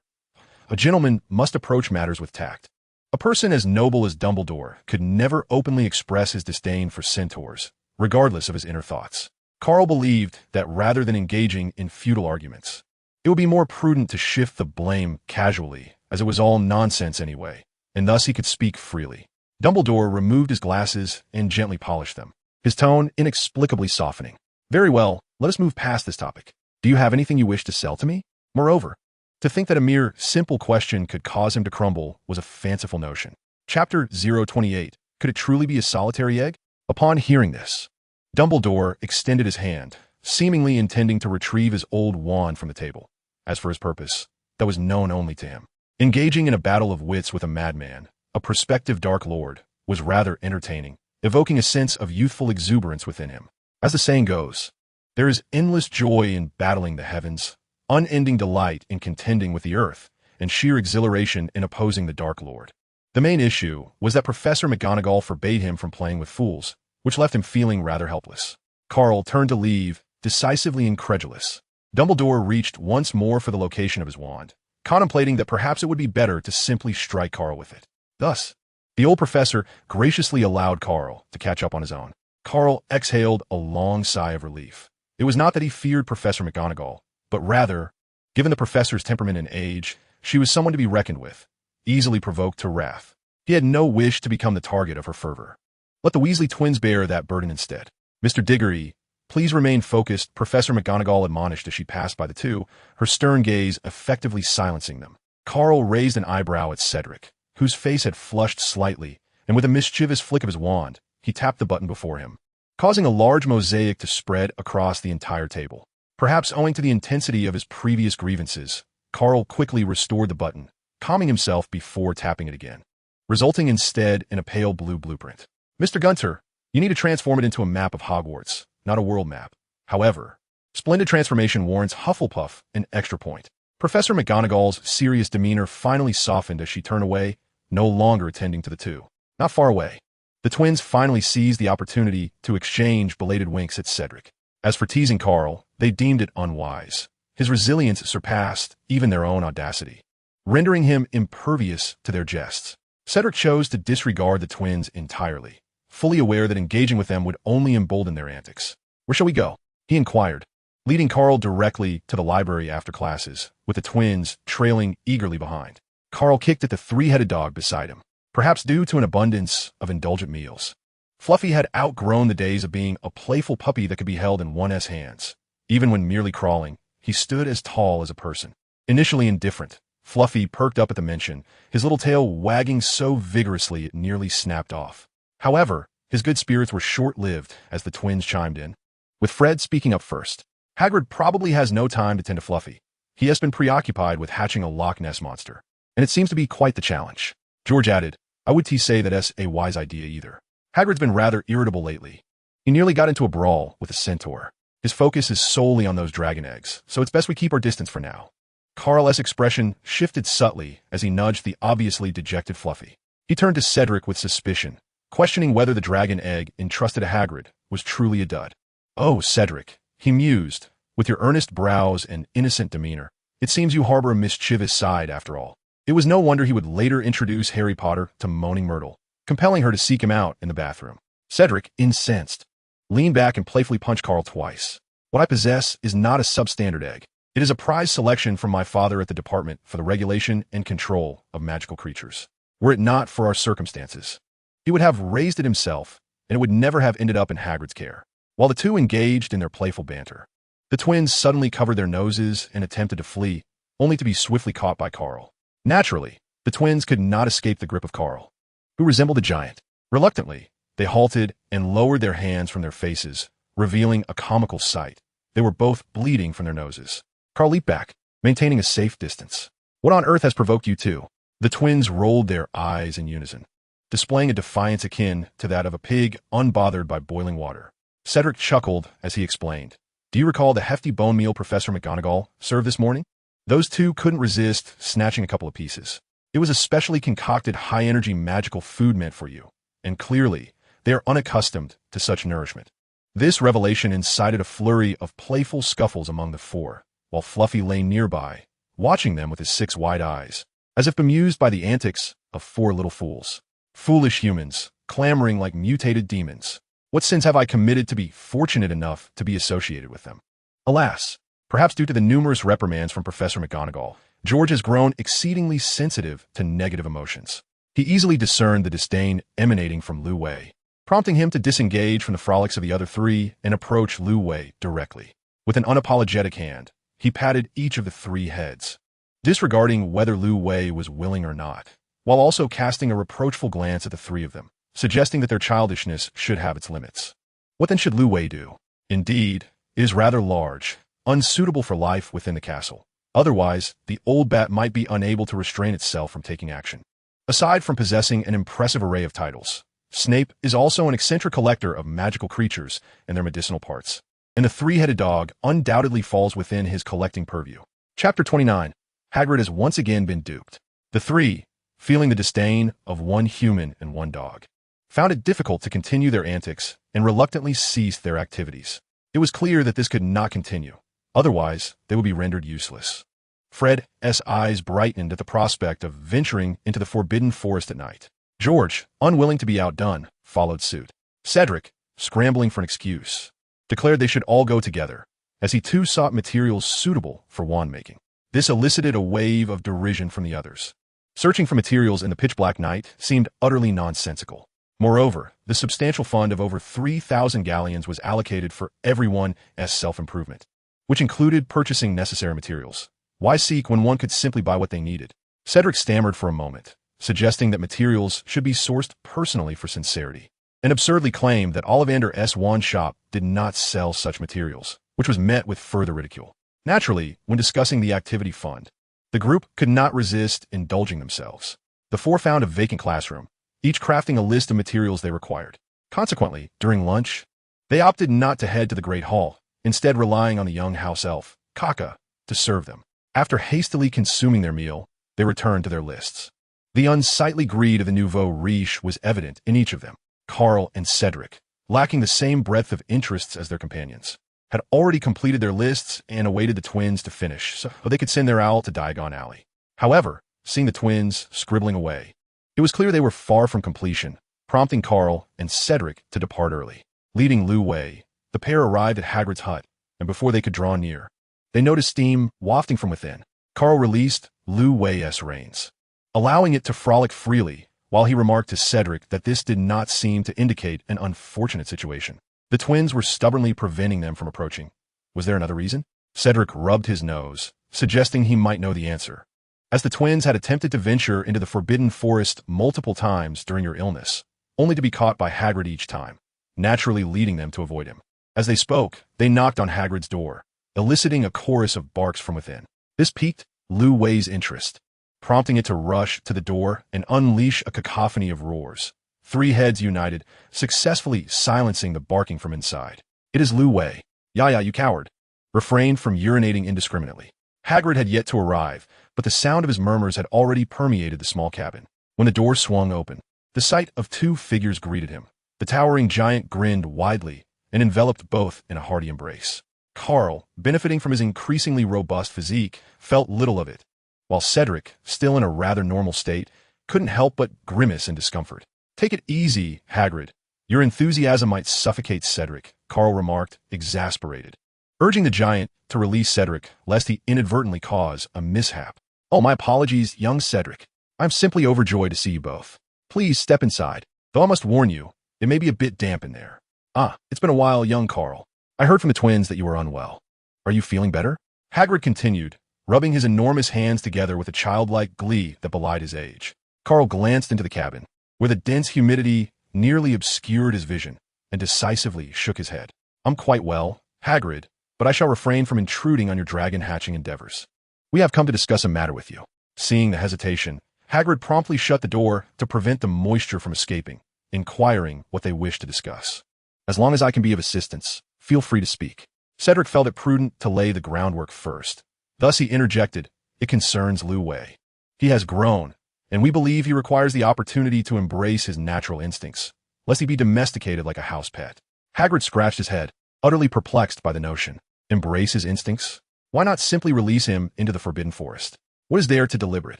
A: a gentleman must approach matters with tact. A person as noble as Dumbledore could never openly express his disdain for centaurs, regardless of his inner thoughts." Karl believed that rather than engaging in futile arguments, it would be more prudent to shift the blame casually, as it was all nonsense anyway, and thus he could speak freely. Dumbledore removed his glasses and gently polished them, his tone inexplicably softening. "Very well, let us move past this topic. Do you have anything you wish to sell to me?" Moreover, to think that a mere simple question could cause him to crumble was a fanciful notion. Chapter 028. Could it truly be a solitary egg? Upon hearing this, Dumbledore extended his hand, seemingly intending to retrieve his old wand from the table. As for his purpose, that was known only to him. Engaging in a battle of wits with a madman, a prospective Dark Lord, was rather entertaining, evoking a sense of youthful exuberance within him. As the saying goes, there is endless joy in battling the heavens, unending delight in contending with the earth, and sheer exhilaration in opposing the Dark Lord. The main issue was that Professor McGonagall forbade him from playing with fools, which left him feeling rather helpless. Karl turned to leave, decisively incredulous. Dumbledore reached once more for the location of his wand, contemplating that perhaps it would be better to simply strike Karl with it. Thus, the old professor graciously allowed Karl to catch up on his own. Karl exhaled a long sigh of relief. It was not that he feared Professor McGonagall, but rather Given the professor's temperament and age, she was someone to be reckoned with, easily provoked to wrath. He had no wish to become the target of her fervor. Let the Weasley twins bear that burden instead. Mr. Diggory, please remain focused, Professor McGonagall admonished as she passed by the two, her stern gaze effectively silencing them. Karl raised an eyebrow at Cedric, whose face had flushed slightly, and with a mischievous flick of his wand, he tapped the button before him, causing a large mosaic to spread across the entire table. Perhaps owing to the intensity of his previous grievances, Karl quickly restored the button, calming himself before tapping it again, resulting instead in a pale blue blueprint. Mr. Gunter, you need to transform it into a map of Hogwarts, not a world map. However, splendid transformation warrants Hufflepuff an extra point. Professor McGonagall's serious demeanor finally softened as she turned away, no longer attending to the two. Not far away, the twins finally seized the opportunity to exchange belated winks at Cedric. As for teasing Karl, they deemed it unwise. His resilience surpassed even their own audacity, rendering him impervious to their jests. Cedric chose to disregard the twins entirely, fully aware that engaging with them would only embolden their antics. Where shall we go? He inquired, leading Karl directly to the library after classes, with the twins trailing eagerly behind. Karl kicked at the three-headed dog beside him, perhaps due to an abundance of indulgent meals. Fluffy had outgrown the days of being a playful puppy that could be held in one's hands. Even when merely crawling, he stood as tall as a person. Initially indifferent, Fluffy perked up at the mention, his little tail wagging so vigorously it nearly snapped off. However, his good spirits were short-lived as the twins chimed in, with Fred speaking up first. Hagrid probably has no time to tend to Fluffy. He has been preoccupied with hatching a Loch Ness monster, and it seems to be quite the challenge. George added, I would say that's a wise idea either. Hagrid's been rather irritable lately. He nearly got into a brawl with a centaur. His focus is solely on those dragon eggs, so it's best we keep our distance for now. Karl's expression shifted subtly as he nudged the obviously dejected Fluffy. He turned to Cedric with suspicion, questioning whether the dragon egg entrusted to Hagrid was truly a dud. Oh, Cedric, he mused, with your earnest brows and innocent demeanor. It seems you harbor a mischievous side after all. It was no wonder he would later introduce Harry Potter to Moaning Myrtle, compelling her to seek him out in the bathroom. Cedric, incensed, leaned back and playfully punched Karl twice. What I possess is not a substandard egg. It is a prize selection from my father at the Department for the Regulation and Control of Magical Creatures. Were it not for our circumstances, he would have raised it himself, and it would never have ended up in Hagrid's care. While the two engaged in their playful banter, the twins suddenly covered their noses and attempted to flee, only to be swiftly caught by Karl. Naturally, the twins could not escape the grip of Karl, who resembled a giant. Reluctantly, they halted and lowered their hands from their faces, revealing a comical sight. They were both bleeding from their noses. Karl leaped back, maintaining a safe distance. What on earth has provoked you two? The twins rolled their eyes in unison, displaying a defiance akin to that of a pig unbothered by boiling water. Cedric chuckled as he explained. Do you recall the hefty bone meal Professor McGonagall served this morning? Those two couldn't resist snatching a couple of pieces. It was a specially concocted high-energy magical food meant for you, and clearly, they are unaccustomed to such nourishment. This revelation incited a flurry of playful scuffles among the four, while Fluffy lay nearby, watching them with his 6 wide eyes, as if bemused by the antics of 4 little fools. Foolish humans, clamoring like mutated demons. What sins have I committed to be fortunate enough to be associated with them? Alas, perhaps due to the numerous reprimands from Professor McGonagall, George has grown exceedingly sensitive to negative emotions. He easily discerned the disdain emanating from Lu Wei, prompting him to disengage from the frolics of the other 3 and approach Lu Wei directly. With an unapologetic hand, he patted each of the 3 heads, disregarding whether Lu Wei was willing or not, while also casting a reproachful glance at the 3 of them, suggesting that their childishness should have its limits. What then should Lu Wei do? Indeed, it is rather large, unsuitable for life within the castle. Otherwise, the old bat might be unable to restrain itself from taking action. Aside from possessing an impressive array of titles, Snape is also an eccentric collector of magical creatures and their medicinal parts, and the 3-headed dog undoubtedly falls within his collecting purview. Chapter 29. Hagrid has once again been duped. The 3, feeling the disdain of 1 human and 1 dog, found it difficult to continue their antics and reluctantly ceased their activities. It was clear that this could not continue. Otherwise, they would be rendered useless. Fred's eyes brightened at the prospect of venturing into the forbidden forest at night. George, unwilling to be outdone, followed suit. Cedric, scrambling for an excuse, declared they should all go together, as he too sought materials suitable for wand making. This elicited a wave of derision from the others. Searching for materials in the pitch-black night seemed utterly nonsensical. Moreover, the substantial fund of over 3,000 galleons was allocated for everyone's self-improvement, which included purchasing necessary materials. Why seek when one could simply buy what they needed? Cedric stammered for a moment, suggesting that materials should be sourced personally for sincerity, and absurdly claimed that Ollivander's wand shop did not sell such materials, which was met with further ridicule. Naturally, when discussing the activity fund, the group could not resist indulging themselves. The four found a vacant classroom, each crafting a list of materials they required. Consequently, during lunch, they opted not to head to the Great Hall, instead relying on the young house elf, Kaka, to serve them. After hastily consuming their meal, they returned to their lists. The unsightly greed of the nouveau riche was evident in each of them. Karl and Cedric, lacking the same breadth of interests as their companions, had already completed their lists and awaited the twins to finish so they could send their owl to Diagon Alley. However, seeing the twins scribbling away, it was clear they were far from completion, prompting Karl and Cedric to depart early. Leading Lu Wei, the pair arrived at Hagrid's hut, and before they could draw near, they noticed steam wafting from within. Karl released Lu Wei's reins, allowing it to frolic freely, while he remarked to Cedric that this did not seem to indicate an unfortunate situation. The twins were stubbornly preventing them from approaching. Was there another reason? Cedric rubbed his nose, suggesting he might know the answer. As the twins had attempted to venture into the Forbidden Forest multiple times during your illness, only to be caught by Hagrid each time, naturally leading them to avoid him. As they spoke, they knocked on Hagrid's door, eliciting a chorus of barks from within. This piqued Lu Wei's interest, prompting it to rush to the door and unleash a cacophony of roars. Three heads united, successfully silencing the barking from inside. It is Lu Wei. Yaya, you coward. Refrained from urinating indiscriminately. Hagrid had yet to arrive, but the sound of his murmurs had already permeated the small cabin. When the door swung open, the sight of two figures greeted him. The towering giant grinned widely and enveloped both in a hearty embrace. Karl, benefiting from his increasingly robust physique, felt little of it, while Cedric, still in a rather normal state, couldn't help but grimace in discomfort. Take it easy, Hagrid. Your enthusiasm might suffocate Cedric, Karl remarked, exasperated, urging the giant to release Cedric lest he inadvertently cause a mishap. Oh, my apologies, young Cedric. I'm simply overjoyed to see you both. Please step inside, though I must warn you, it may be a bit damp in there. Ah, it's been a while, young Karl. I heard from the twins that you were unwell. Are you feeling better? Hagrid continued, rubbing his enormous hands together with a childlike glee that belied his age. Karl glanced into the cabin, where the dense humidity nearly obscured his vision, and decisively shook his head. I'm quite well, Hagrid, but I shall refrain from intruding on your dragon-hatching endeavors. We have come to discuss a matter with you. Seeing the hesitation, Hagrid promptly shut the door to prevent the moisture from escaping, inquiring what they wished to discuss. As long as I can be of assistance, feel free to speak. Cedric felt it prudent to lay the groundwork first. Thus he interjected, it concerns Lu Wei. He has grown, and we believe he requires the opportunity to embrace his natural instincts, lest he be domesticated like a house pet. Hagrid scratched his head, utterly perplexed by the notion. Embrace his instincts? Why not simply release him into the Forbidden Forest? What is there to deliberate?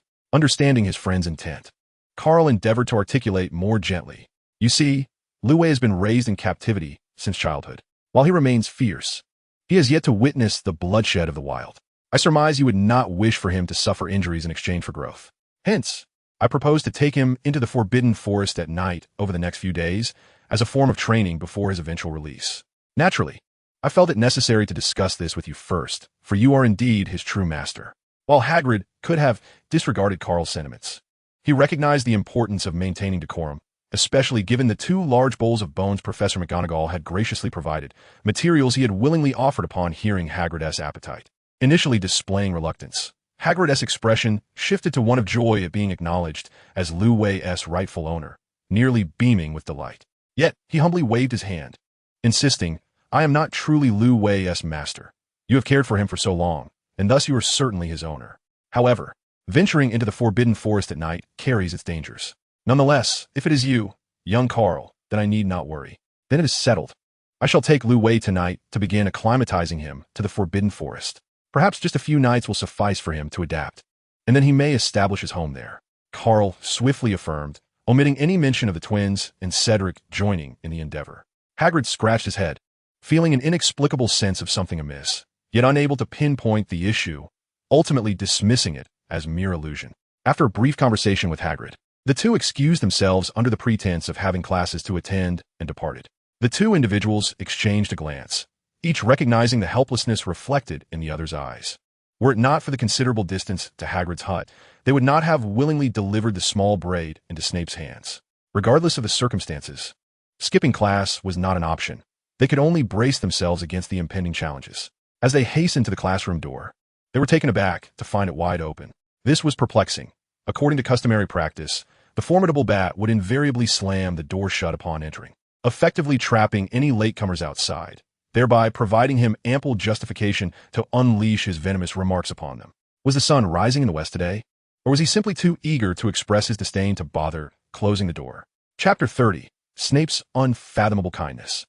A: Understanding his friend's intent, Karl endeavored to articulate more gently. You see, Lu Wei has been raised in captivity since childhood. While he remains fierce, he has yet to witness the bloodshed of the wild. I surmise you would not wish for him to suffer injuries in exchange for growth. Hence, I propose to take him into the Forbidden Forest at night over the next few days as a form of training before his eventual release. Naturally, I felt it necessary to discuss this with you first, for you are indeed his true master. While Hagrid could have disregarded Karl's sentiments, he recognized the importance of maintaining decorum, especially given the 2 large bowls of bones Professor McGonagall had graciously provided, materials he had willingly offered upon hearing Hagrid's appetite. Initially displaying reluctance, Hagrid's expression shifted to one of joy at being acknowledged as Lu Wei's rightful owner, nearly beaming with delight. Yet he humbly waved his hand, insisting, I am not truly Lu Wei's master. You have cared for him for so long, and thus you are certainly his owner. However, venturing into the Forbidden Forest at night carries its dangers. Nonetheless, if it is you, young Karl, then I need not worry. Then it is settled. I shall take Lu Wei tonight to begin acclimatizing him to the Forbidden Forest. Perhaps just a few nights will suffice for him to adapt, and then he may establish his home there. Karl swiftly affirmed, omitting any mention of the twins and Cedric joining in the endeavor. Hagrid scratched his head, feeling an inexplicable sense of something amiss, yet unable to pinpoint the issue ultimately dismissing it as mere illusion. After a brief conversation with Hagrid, the two excused themselves under the pretense of having classes to attend and departed. The two individuals exchanged a glance, each recognizing the helplessness reflected in the other's eyes. Were it not for the considerable distance to Hagrid's hut, they would not have willingly delivered the small braid into Snape's hands. Regardless of the circumstances, skipping class was not an option. They could only brace themselves against the impending challenges. As they hastened to the classroom door, they were taken aback to find it wide open. This was perplexing. According to customary practice, the formidable bat would invariably slam the door shut upon entering, effectively trapping any latecomers outside, thereby providing him ample justification to unleash his venomous remarks upon them. Was the sun rising in the west today? Or was he simply too eager to express his disdain to bother closing the door? Chapter 30. Snape's Unfathomable Kindness.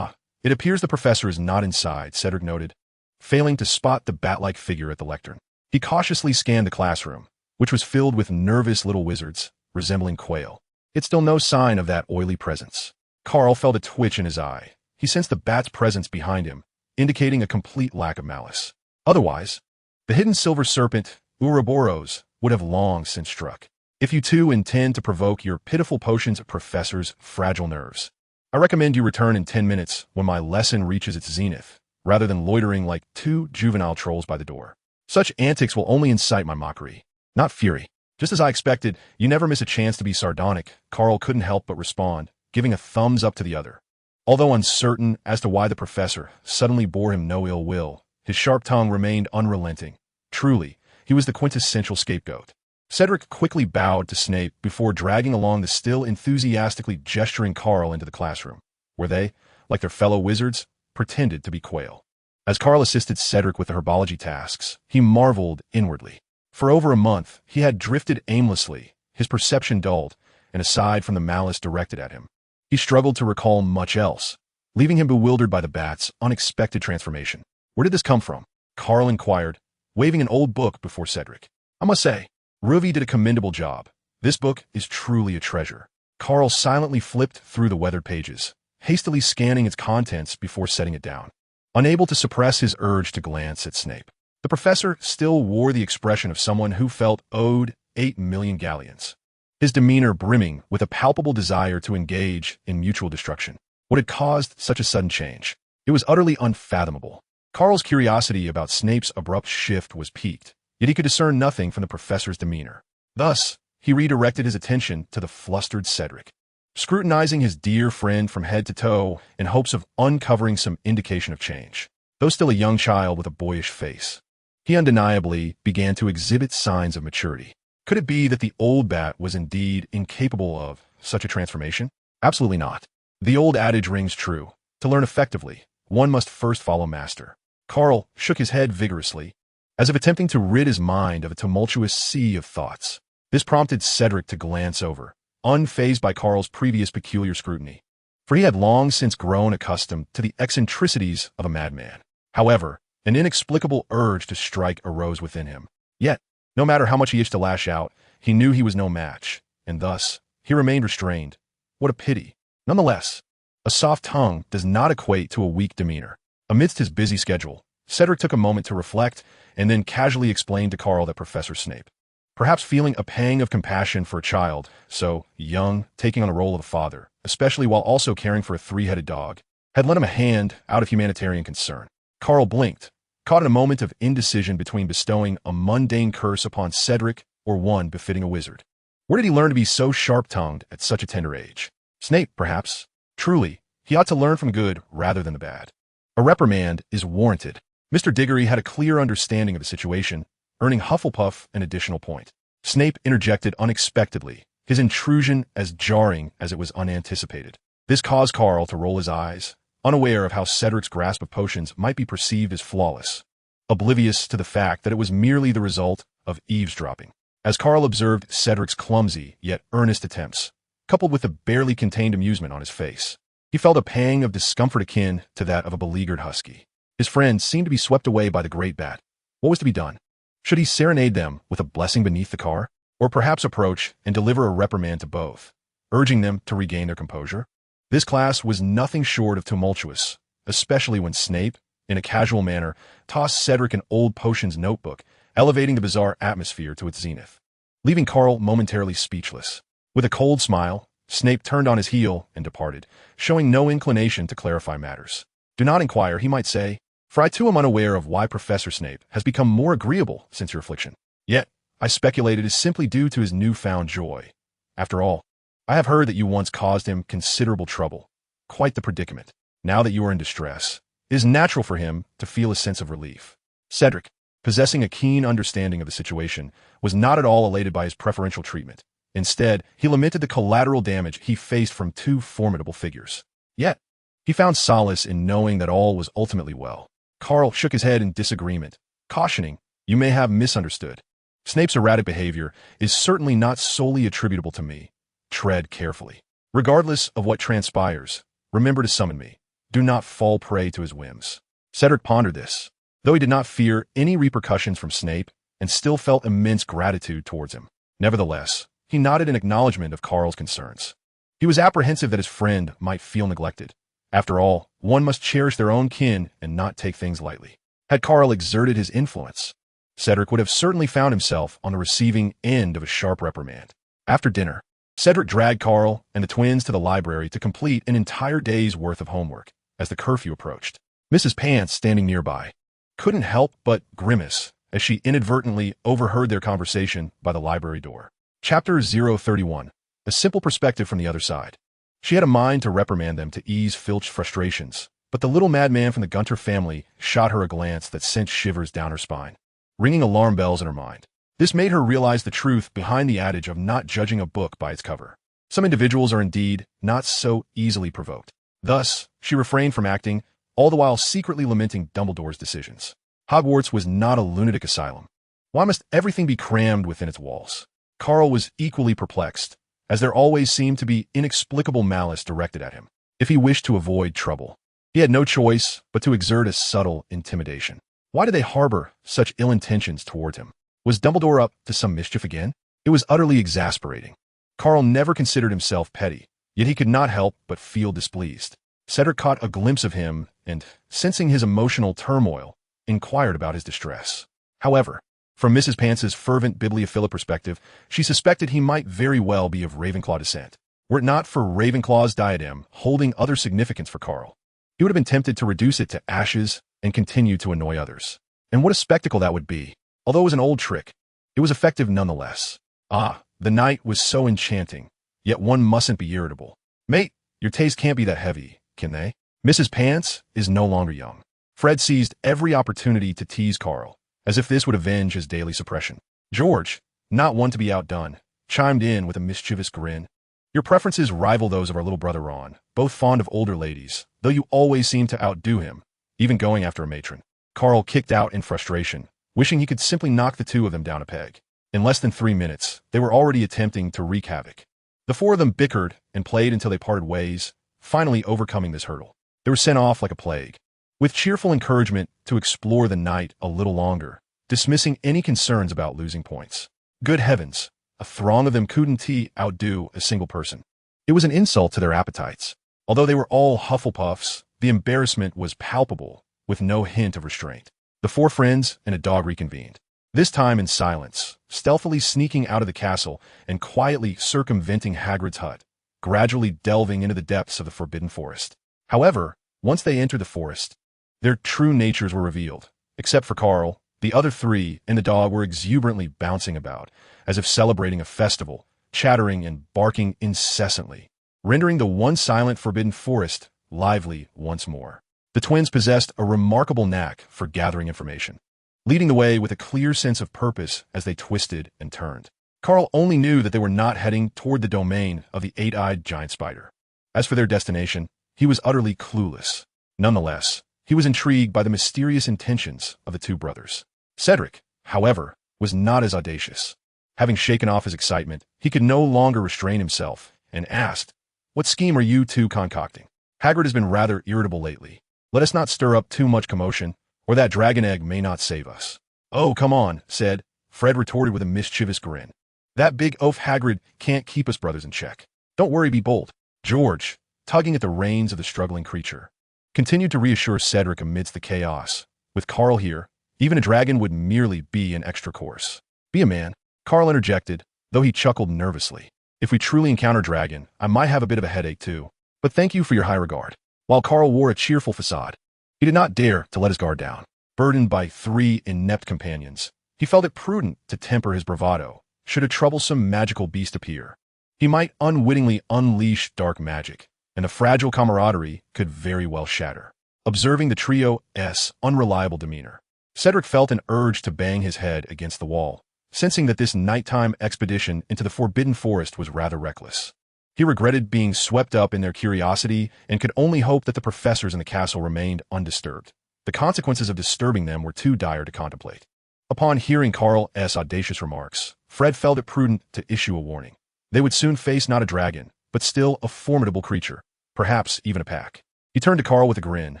A: It appears the professor is not inside, Cedric noted, failing to spot the bat-like figure at the lectern. He cautiously scanned the classroom, which was filled with nervous little wizards resembling quail. Yet still no sign of that oily presence. Karl felt a twitch in his eye. He sensed the bat's presence behind him, indicating a complete lack of malice. Otherwise, the hidden silver serpent, Ouroboros, would have long since struck. If you too intend to provoke your pitiful potion's professor's fragile nerves, I recommend you return in 10 minutes when my lesson reaches its zenith, rather than loitering like two juvenile trolls by the door. Such antics will only incite my mockery, not fury. Just as I expected, you never miss a chance to be sardonic, Karl couldn't help but respond, giving a thumbs up to the other. Although uncertain as to why the professor suddenly bore him no ill will, his sharp tongue remained unrelenting. Truly, he was the quintessential scapegoat. Cedric quickly bowed to Snape before dragging along the still enthusiastically gesturing Karl into the classroom, where they, like their fellow wizards, pretended to be quail. As Karl assisted Cedric with the herbology tasks, he marveled inwardly. For over a month, he had drifted aimlessly, his perception dulled, and aside from the malice directed at him, he struggled to recall much else, leaving him bewildered by the bat's unexpected transformation. Where did this come from? Karl inquired, waving an old book before Cedric. I must say, Ruby did a commendable job. This book is truly a treasure. Karl silently flipped through the weathered pages, hastily scanning its contents before setting it down. Unable to suppress his urge to glance at Snape, the professor still wore the expression of someone who felt owed 8 million galleons, his demeanor brimming with a palpable desire to engage in mutual destruction. What had caused such a sudden change? It was utterly unfathomable. Karl's curiosity about Snape's abrupt shift was piqued, yet he could discern nothing from the professor's demeanor. Thus, he redirected his attention to the flustered Cedric, scrutinizing his dear friend from head to toe in hopes of uncovering some indication of change. Though still a young child with a boyish face, he undeniably began to exhibit signs of maturity. Could it be that the old bat was indeed incapable of such a transformation? Absolutely not. The old adage rings true. To learn effectively, one must first follow master. Karl shook his head vigorously, as if attempting to rid his mind of a tumultuous sea of thoughts. This prompted Cedric to glance over, unfazed by Karl's previous peculiar scrutiny, for he had long since grown accustomed to the eccentricities of a madman. However, an inexplicable urge to strike arose within him. Yet, no matter how much he itched to lash out, he knew he was no match, and thus, he remained restrained. What a pity. Nonetheless, a soft tongue does not equate to a weak demeanor. Amidst his busy schedule, Cedric took a moment to reflect and then casually explained to Karl that Professor Snape, perhaps feeling a pang of compassion for a child so young, taking on the role of a father, especially while also caring for a three-headed dog, had lent him a hand out of humanitarian concern. Karl blinked, caught in a moment of indecision between bestowing a mundane curse upon Cedric or one befitting a wizard. Where did he learn to be so sharp-tongued at such a tender age? Snape, perhaps. Truly, he ought to learn from good rather than the bad. A reprimand is warranted. Mr. Diggory had a clear understanding of the situation, earning Hufflepuff an additional point. Snape interjected unexpectedly, his intrusion as jarring as it was unanticipated. This caused Karl to roll his eyes, unaware of how Cedric's grasp of potions might be perceived as flawless, oblivious to the fact that it was merely the result of eavesdropping. As Karl observed Cedric's clumsy yet earnest attempts, coupled with the barely contained amusement on his face, he felt a pang of discomfort akin to that of a beleaguered husky. His friends seemed to be swept away by the great bat. What was to be done? Should he serenade them with a blessing beneath the car? Or perhaps approach and deliver a reprimand to both, urging them to regain their composure? This class was nothing short of tumultuous, especially when Snape, in a casual manner, tossed Cedric an old potions notebook elevating the bizarre atmosphere to its zenith, leaving Karl momentarily speechless. With a cold smile, Snape turned on his heel and departed, showing no inclination to clarify matters. "Do not inquire," he might say, "for I too am unaware of why Professor Snape has become more agreeable since your affliction. Yet, I speculate it is simply due to his newfound joy. After all, I have heard that you once caused him considerable trouble, quite the predicament. Now that you are in distress, it is natural for him to feel a sense of relief." Cedric, possessing a keen understanding of the situation, was not at all elated by his preferential treatment. Instead, he lamented the collateral damage he faced from two formidable figures. Yet, he found solace in knowing that all was ultimately well. Karl shook his head in disagreement, cautioning, "You may have misunderstood. Snape's erratic behavior is certainly not solely attributable to me. Tread carefully. Regardless of what transpires, remember to summon me. Do not fall prey to his whims." Cedric pondered this, though he did not fear any repercussions from Snape and still felt immense gratitude towards him. Nevertheless, he nodded in acknowledgement of Karl's concerns. He was apprehensive that his friend might feel neglected. After all, one must cherish their own kin and not take things lightly. Had Karl exerted his influence, Cedric would have certainly found himself on the receiving end of a sharp reprimand. After dinner, Cedric dragged Karl and the twins to the library to complete an entire day's worth of homework. As the curfew approached, Mrs. Pants, standing nearby, couldn't help but grimace as she inadvertently overheard their conversation by the library door. Chapter 031. A simple perspective from the other side. She had a mind to reprimand them to ease Filch's frustrations, but the little madman from the Gunter family shot her a glance that sent shivers down her spine, ringing alarm bells in her mind. This made her realize the truth behind the adage of not judging a book by its cover. Some individuals are indeed not so easily provoked. Thus, she refrained from acting, all the while secretly lamenting Dumbledore's decisions. Hogwarts was not a lunatic asylum. Why must everything be crammed within its walls? Karl was equally perplexed, as there always seemed to be inexplicable malice directed at him. If he wished to avoid trouble, he had no choice but to exert a subtle intimidation. Why did they harbor such ill intentions toward him? Was Dumbledore up to some mischief again? It was utterly exasperating. Karl never considered himself petty, yet he could not help but feel displeased. Cedric caught a glimpse of him and, sensing his emotional turmoil, inquired about his distress. However, from Mrs. Pants's fervent bibliophile perspective, she suspected he might very well be of Ravenclaw descent. Were it not for Ravenclaw's diadem holding other significance for Karl, he would have been tempted to reduce it to ashes and continue to annoy others. And what a spectacle that would be! Although it was an old trick, it was effective nonetheless. Ah, the night was so enchanting, yet one mustn't be irritable. "Mate, your taste can't be that heavy, can they?" Mrs. Pants is no longer young. Fred seized every opportunity to tease Karl, as if this would avenge his daily suppression. George, not one to be outdone, chimed in with a mischievous grin. "Your preferences rival those of our little brother Ron, both fond of older ladies, though you always seem to outdo him, even going after a matron." Karl kicked out in frustration, wishing he could simply knock the two of them down a peg. In less than 3 minutes, they were already attempting to wreak havoc. The four of them bickered and played until they parted ways, finally overcoming this hurdle. They were sent off like a plague, with cheerful encouragement to explore the night a little longer, dismissing any concerns about losing points. Good heavens, a throng of them couldn't outdo a single person. It was an insult to their appetites. Although they were all Hufflepuffs, the embarrassment was palpable, with no hint of restraint. The four friends and a dog reconvened, this time in silence, stealthily sneaking out of the castle and quietly circumventing Hagrid's hut, gradually delving into the depths of the Forbidden Forest. However, once they entered the forest, their true natures were revealed. Except for Karl, the other three and the dog were exuberantly bouncing about, as if celebrating a festival, chattering and barking incessantly, rendering the once silent Forbidden Forest lively once more. The twins possessed a remarkable knack for gathering information, leading the way with a clear sense of purpose as they twisted and turned. Karl only knew that they were not heading toward the domain of the eight-eyed giant spider. As for their destination, he was utterly clueless. Nonetheless, he was intrigued by the mysterious intentions of the two brothers. Cedric, however, was not as audacious. Having shaken off his excitement, he could no longer restrain himself and asked, "What scheme are you two concocting? Hagrid has been rather irritable lately. Let us not stir up too much commotion, or that dragon egg may not save us." "Oh, come on," said Fred, retorted with a mischievous grin. "That big oaf Hagrid can't keep us brothers in check. Don't worry, be bold." George, tugging at the reins of the struggling creature, continued to reassure Cedric amidst the chaos. With Karl here, Even a dragon would merely be an extra course. Be a man, Karl interjected, though he chuckled nervously. If we truly encounter dragon, I might have a bit of a headache too. But thank you for your high regard. While Karl wore a cheerful facade, he did not dare to let his guard down. Burdened by 3 inept companions, he felt it prudent to temper his bravado should a troublesome magical beast appear. He might unwittingly unleash dark magic, and the fragile camaraderie could very well shatter. Observing the trio's unreliable demeanor, Cedric felt an urge to bang his head against the wall, sensing that this nighttime expedition into the Forbidden Forest was rather reckless. He regretted being swept up in their curiosity and could only hope that the professors in the castle remained undisturbed. The consequences of disturbing them were too dire to contemplate. Upon hearing Karl's audacious remarks, Fred felt it prudent to issue a warning. They would soon face not a dragon, but still a formidable creature, perhaps even a pack. He turned to Karl with a grin,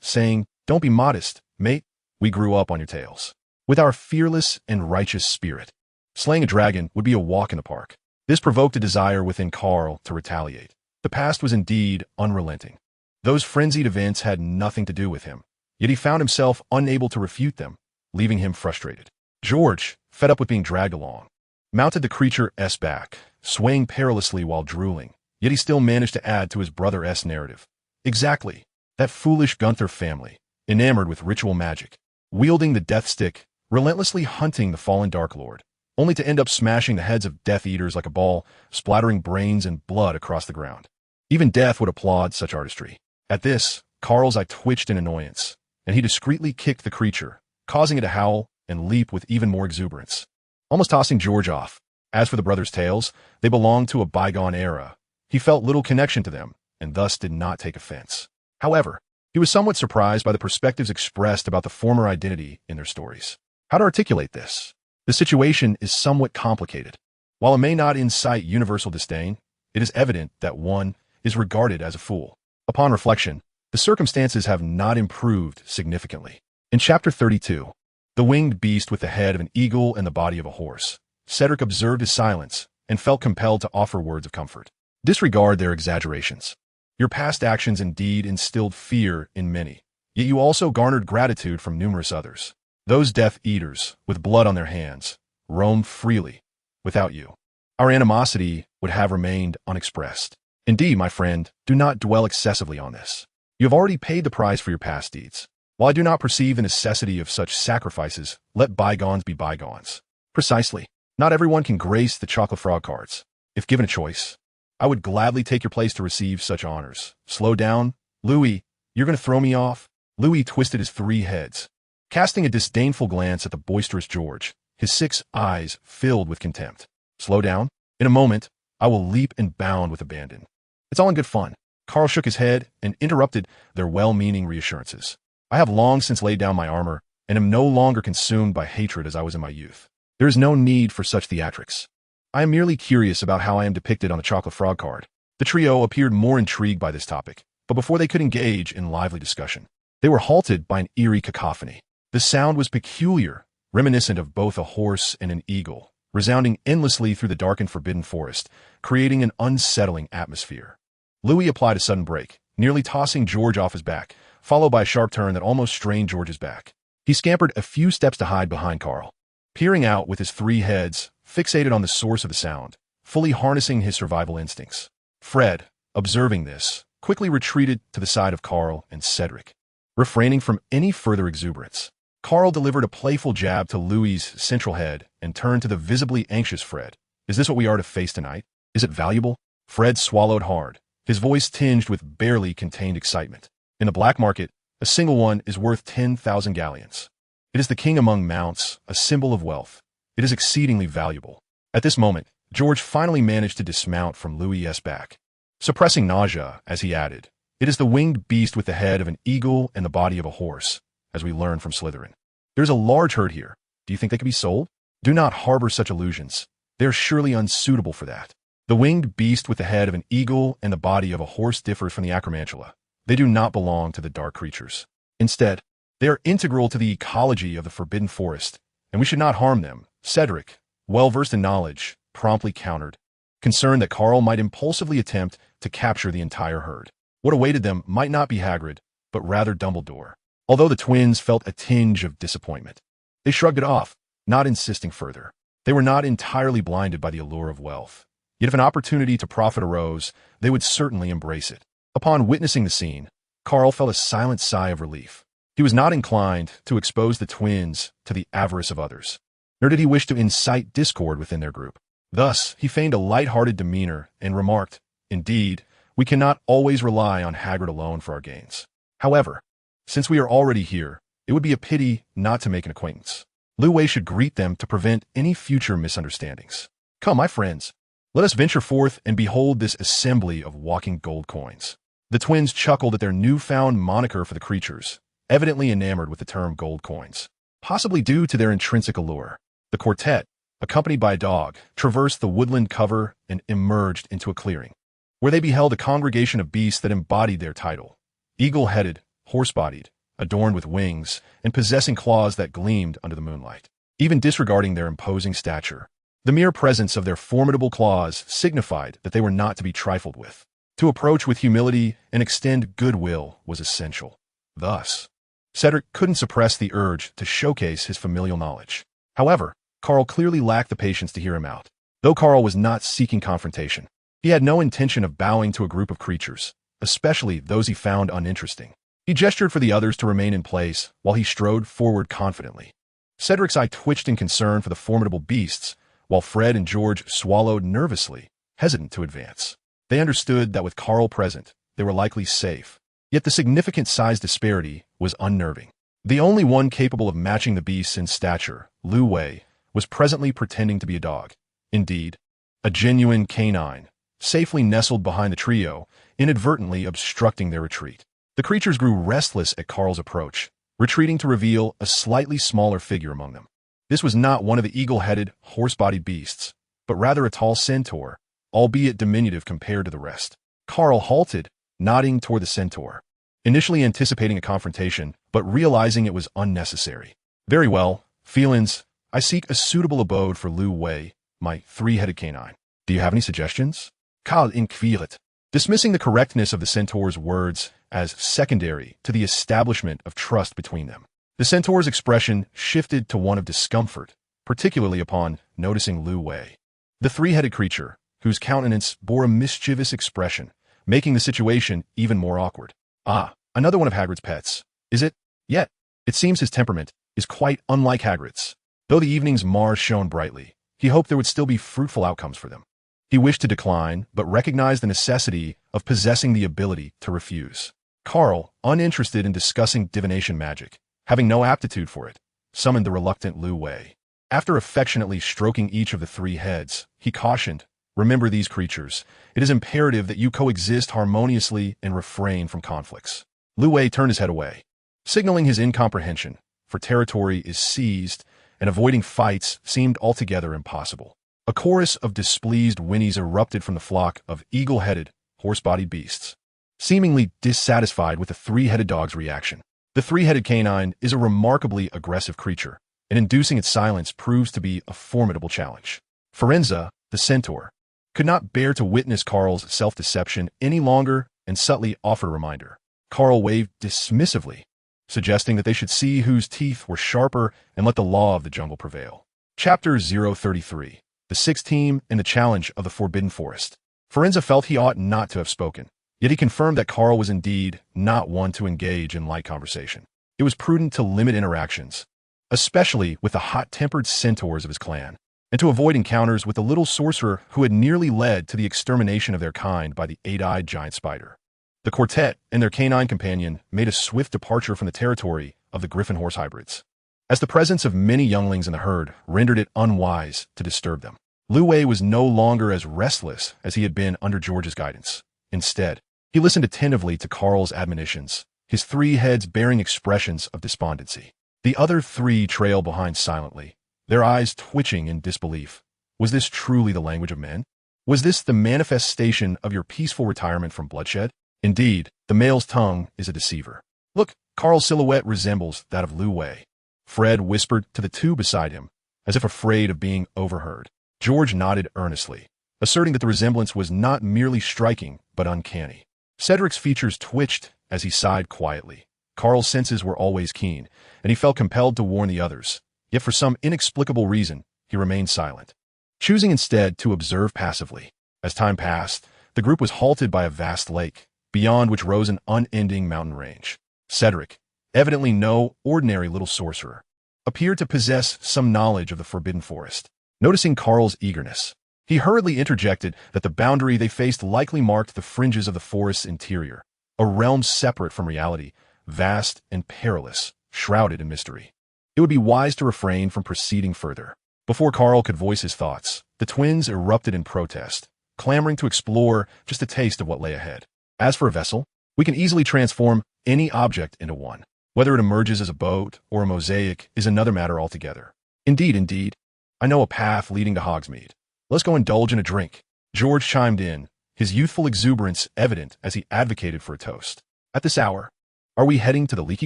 A: saying, "Don't be modest, mate. We grew up on your tales. With our fearless and righteous spirit, slaying a dragon would be a walk in the park." This provoked a desire within Karl to retaliate. The past was indeed unrelenting. Those frenzied events had nothing to do with him, yet he found himself unable to refute them, leaving him frustrated. George, fed up with being dragged along, mounted the creature's back, swaying perilously while drooling, yet he still managed to add to his brother's narrative. Exactly, that foolish Gunther family, enamored with ritual magic, wielding the death stick, relentlessly hunting the fallen Dark Lord, only to end up smashing the heads of Death Eaters like a ball, splattering brains and blood across the ground. Even death would applaud such artistry. At this, Karl's eye twitched in annoyance, and he discreetly kicked the creature, causing it to howl and leap with even more exuberance, almost tossing George off. As for the brothers' tales, they belonged to a bygone era. He felt little connection to them, and thus did not take offense. However, he was somewhat surprised by the perspectives expressed about the former identity in their stories. How to articulate this? The situation is somewhat complicated. While it may not incite universal disdain, it is evident that one is regarded as a fool. Upon reflection, the circumstances have not improved significantly. In Chapter 32, The Winged Beast with the Head of an Eagle and the Body of a Horse, Cedric observed his silence and felt compelled to offer words of comfort. Disregard their exaggerations. Your past actions indeed instilled fear in many, yet you also garnered gratitude from numerous others. Those Death Eaters, with blood on their hands, roamed freely, without you. Our animosity would have remained unexpressed. Indeed, my friend, do not dwell excessively on this. You have already paid the price for your past deeds. While I do not perceive the necessity of such sacrifices, let bygones be bygones. Precisely. Not everyone can grace the chocolate frog cards. If given a choice, I would gladly take your place to receive such honors. Slow down. Louis, you're going to throw me off? Louis twisted his 3 heads, casting a disdainful glance at the boisterous George, his 6 eyes filled with contempt. Slow down. In a moment, I will leap and bound with abandon. It's all in good fun. Karl shook his head and interrupted their well-meaning reassurances. I have long since laid down my armor and am no longer consumed by hatred as I was in my youth. There is no need for such theatrics. I am merely curious about how I am depicted on the chocolate frog card. The trio appeared more intrigued by this topic, but before they could engage in lively discussion, they were halted by an eerie cacophony. The sound was peculiar, reminiscent of both a horse and an eagle, resounding endlessly through the dark and forbidden forest, creating an unsettling atmosphere. Louis applied a sudden brake, nearly tossing George off his back, followed by a sharp turn that almost strained George's back. He scampered a few steps to hide behind Karl, peering out with his 3 heads, fixated on the source of the sound, fully harnessing his survival instincts. Fred, observing this, quickly retreated to the side of Karl and Cedric, refraining from any further exuberance. Karl delivered a playful jab to Louis's central head and turned to the visibly anxious Fred. Is this what we are to face tonight? Is it valuable? Fred swallowed hard, his voice tinged with barely contained excitement. In the black market, a single one is worth 10,000 galleons. It is the king among mounts, a symbol of wealth. It is exceedingly valuable. At this moment, George finally managed to dismount from Louis's back, suppressing nausea as he added, "It is the winged beast with the head of an eagle and the body of a horse, as we learned from Slytherin. There's a large herd here. Do you think they could be sold? Do not harbor such illusions. They are surely unsuitable for that. The winged beast with the head of an eagle and the body of a horse differs from the acromantula. They do not belong to the dark creatures. Instead, they are integral to the ecology of the Forbidden Forest, and we should not harm them." Cedric, well-versed in knowledge, promptly countered, concerned that Karl might impulsively attempt to capture the entire herd. What awaited them might not be Hagrid, but rather Dumbledore, although the twins felt a tinge of disappointment. They shrugged it off, not insisting further. They were not entirely blinded by the allure of wealth. Yet if an opportunity to profit arose, they would certainly embrace it. Upon witnessing the scene, Karl felt a silent sigh of relief. He was not inclined to expose the twins to the avarice of others, nor did he wish to incite discord within their group. Thus, he feigned a light-hearted demeanor and remarked, "Indeed, we cannot always rely on Hagrid alone for our gains. However, since we are already here, it would be a pity not to make an acquaintance. Lu Wei should greet them to prevent any future misunderstandings. Come, my friends, let us venture forth and behold this assembly of walking gold coins." The twins chuckled at their newfound moniker for the creatures, evidently enamored with the term gold coins, possibly due to their intrinsic allure. The quartet, accompanied by a dog, traversed the woodland cover and emerged into a clearing, where they beheld a congregation of beasts that embodied their title: eagle-headed, horse-bodied, adorned with wings, and possessing claws that gleamed under the moonlight. Even disregarding their imposing stature, the mere presence of their formidable claws signified that they were not to be trifled with. To approach with humility and extend goodwill was essential. Thus, Cedric couldn't suppress the urge to showcase his familial knowledge. However, Karl clearly lacked the patience to hear him out. Though Karl was not seeking confrontation, he had no intention of bowing to a group of creatures, especially those he found uninteresting. He gestured for the others to remain in place while he strode forward confidently. Cedric's eye twitched in concern for the formidable beasts, while Fred and George swallowed nervously, hesitant to advance. They understood that with Karl present, they were likely safe. Yet the significant size disparity was unnerving. The only one capable of matching the beasts in stature, Lu Wei, was presently pretending to be a dog. Indeed, a genuine canine, safely nestled behind the trio, inadvertently obstructing their retreat. The creatures grew restless at Karl's approach, retreating to reveal a slightly smaller figure among them. This was not one of the eagle-headed, horse-bodied beasts, but rather a tall centaur, albeit diminutive compared to the rest. Karl halted, nodding toward the centaur, initially anticipating a confrontation, but realizing it was unnecessary. "Very well, Felins, I seek a suitable abode for Lu Wei, my three-headed canine. Do you have any suggestions?" Karl inquired, dismissing the correctness of the centaur's words as secondary to the establishment of trust between them. The centaur's expression shifted to one of discomfort, particularly upon noticing Lu Wei. The three-headed creature, whose countenance bore a mischievous expression, making the situation even more awkward. "Ah, another one of Hagrid's pets, is it? Yet, it seems his temperament is quite unlike Hagrid's." Though the evening's Mars shone brightly, he hoped there would still be fruitful outcomes for them. He wished to decline, but recognized the necessity of possessing the ability to refuse. Karl, uninterested in discussing divination magic, having no aptitude for it, summoned the reluctant Lu Wei. After affectionately stroking each of the three heads, he cautioned, "Remember these creatures. It is imperative that you coexist harmoniously and refrain from conflicts." Lu Wei turned his head away, signaling his incomprehension, for territory is seized, and avoiding fights seemed altogether impossible. A chorus of displeased whinnies erupted from the flock of eagle-headed, horse-bodied beasts, seemingly dissatisfied with the three-headed dog's reaction. The three-headed canine is a remarkably aggressive creature, and inducing its silence proves to be a formidable challenge. Firenze, the centaur, could not bear to witness Karl's self-deception any longer and subtly offered a reminder. Karl waved dismissively, suggesting that they should see whose teeth were sharper and let the law of the jungle prevail. Chapter 033. The Sixth Team and the Challenge of the Forbidden Forest. Firenze felt he ought not to have spoken, yet he confirmed that Karl was indeed not one to engage in light conversation. It was prudent to limit interactions, especially with the hot-tempered centaurs of his clan, and to avoid encounters with the little sorcerer who had nearly led to the extermination of their kind by the eight-eyed giant spider. The quartet and their canine companion made a swift departure from the territory of the griffin horse hybrids, as the presence of many younglings in the herd rendered it unwise to disturb them. Lu Wei was no longer as restless as he had been under George's guidance. Instead, he listened attentively to Karl's admonitions, his three heads bearing expressions of despondency. The other three trailed behind silently, their eyes twitching in disbelief. Was this truly the language of men? Was this the manifestation of your peaceful retirement from bloodshed? Indeed, the male's tongue is a deceiver. "Look, Karl's silhouette resembles that of Lu Wei," Fred whispered to the two beside him, as if afraid of being overheard. George nodded earnestly, asserting that the resemblance was not merely striking, but uncanny. Cedric's features twitched as he sighed quietly. Karl's senses were always keen, and he felt compelled to warn the others. Yet for some inexplicable reason, he remained silent, choosing instead to observe passively. As time passed, the group was halted by a vast lake, beyond which rose an unending mountain range. Cedric, evidently no ordinary little sorcerer, appeared to possess some knowledge of the Forbidden Forest. Noticing Karl's eagerness, he hurriedly interjected that the boundary they faced likely marked the fringes of the forest's interior, a realm separate from reality, vast and perilous, shrouded in mystery. It would be wise to refrain from proceeding further. Before Karl could voice his thoughts, the twins erupted in protest, clamoring to explore just a taste of what lay ahead. As for a vessel, we can easily transform any object into one. Whether it emerges as a boat or a mosaic is another matter altogether. Indeed, I know a path leading to Hogsmeade. Let's go indulge in a drink. George chimed in, his youthful exuberance evident as he advocated for a toast. At this hour, are we heading to the Leaky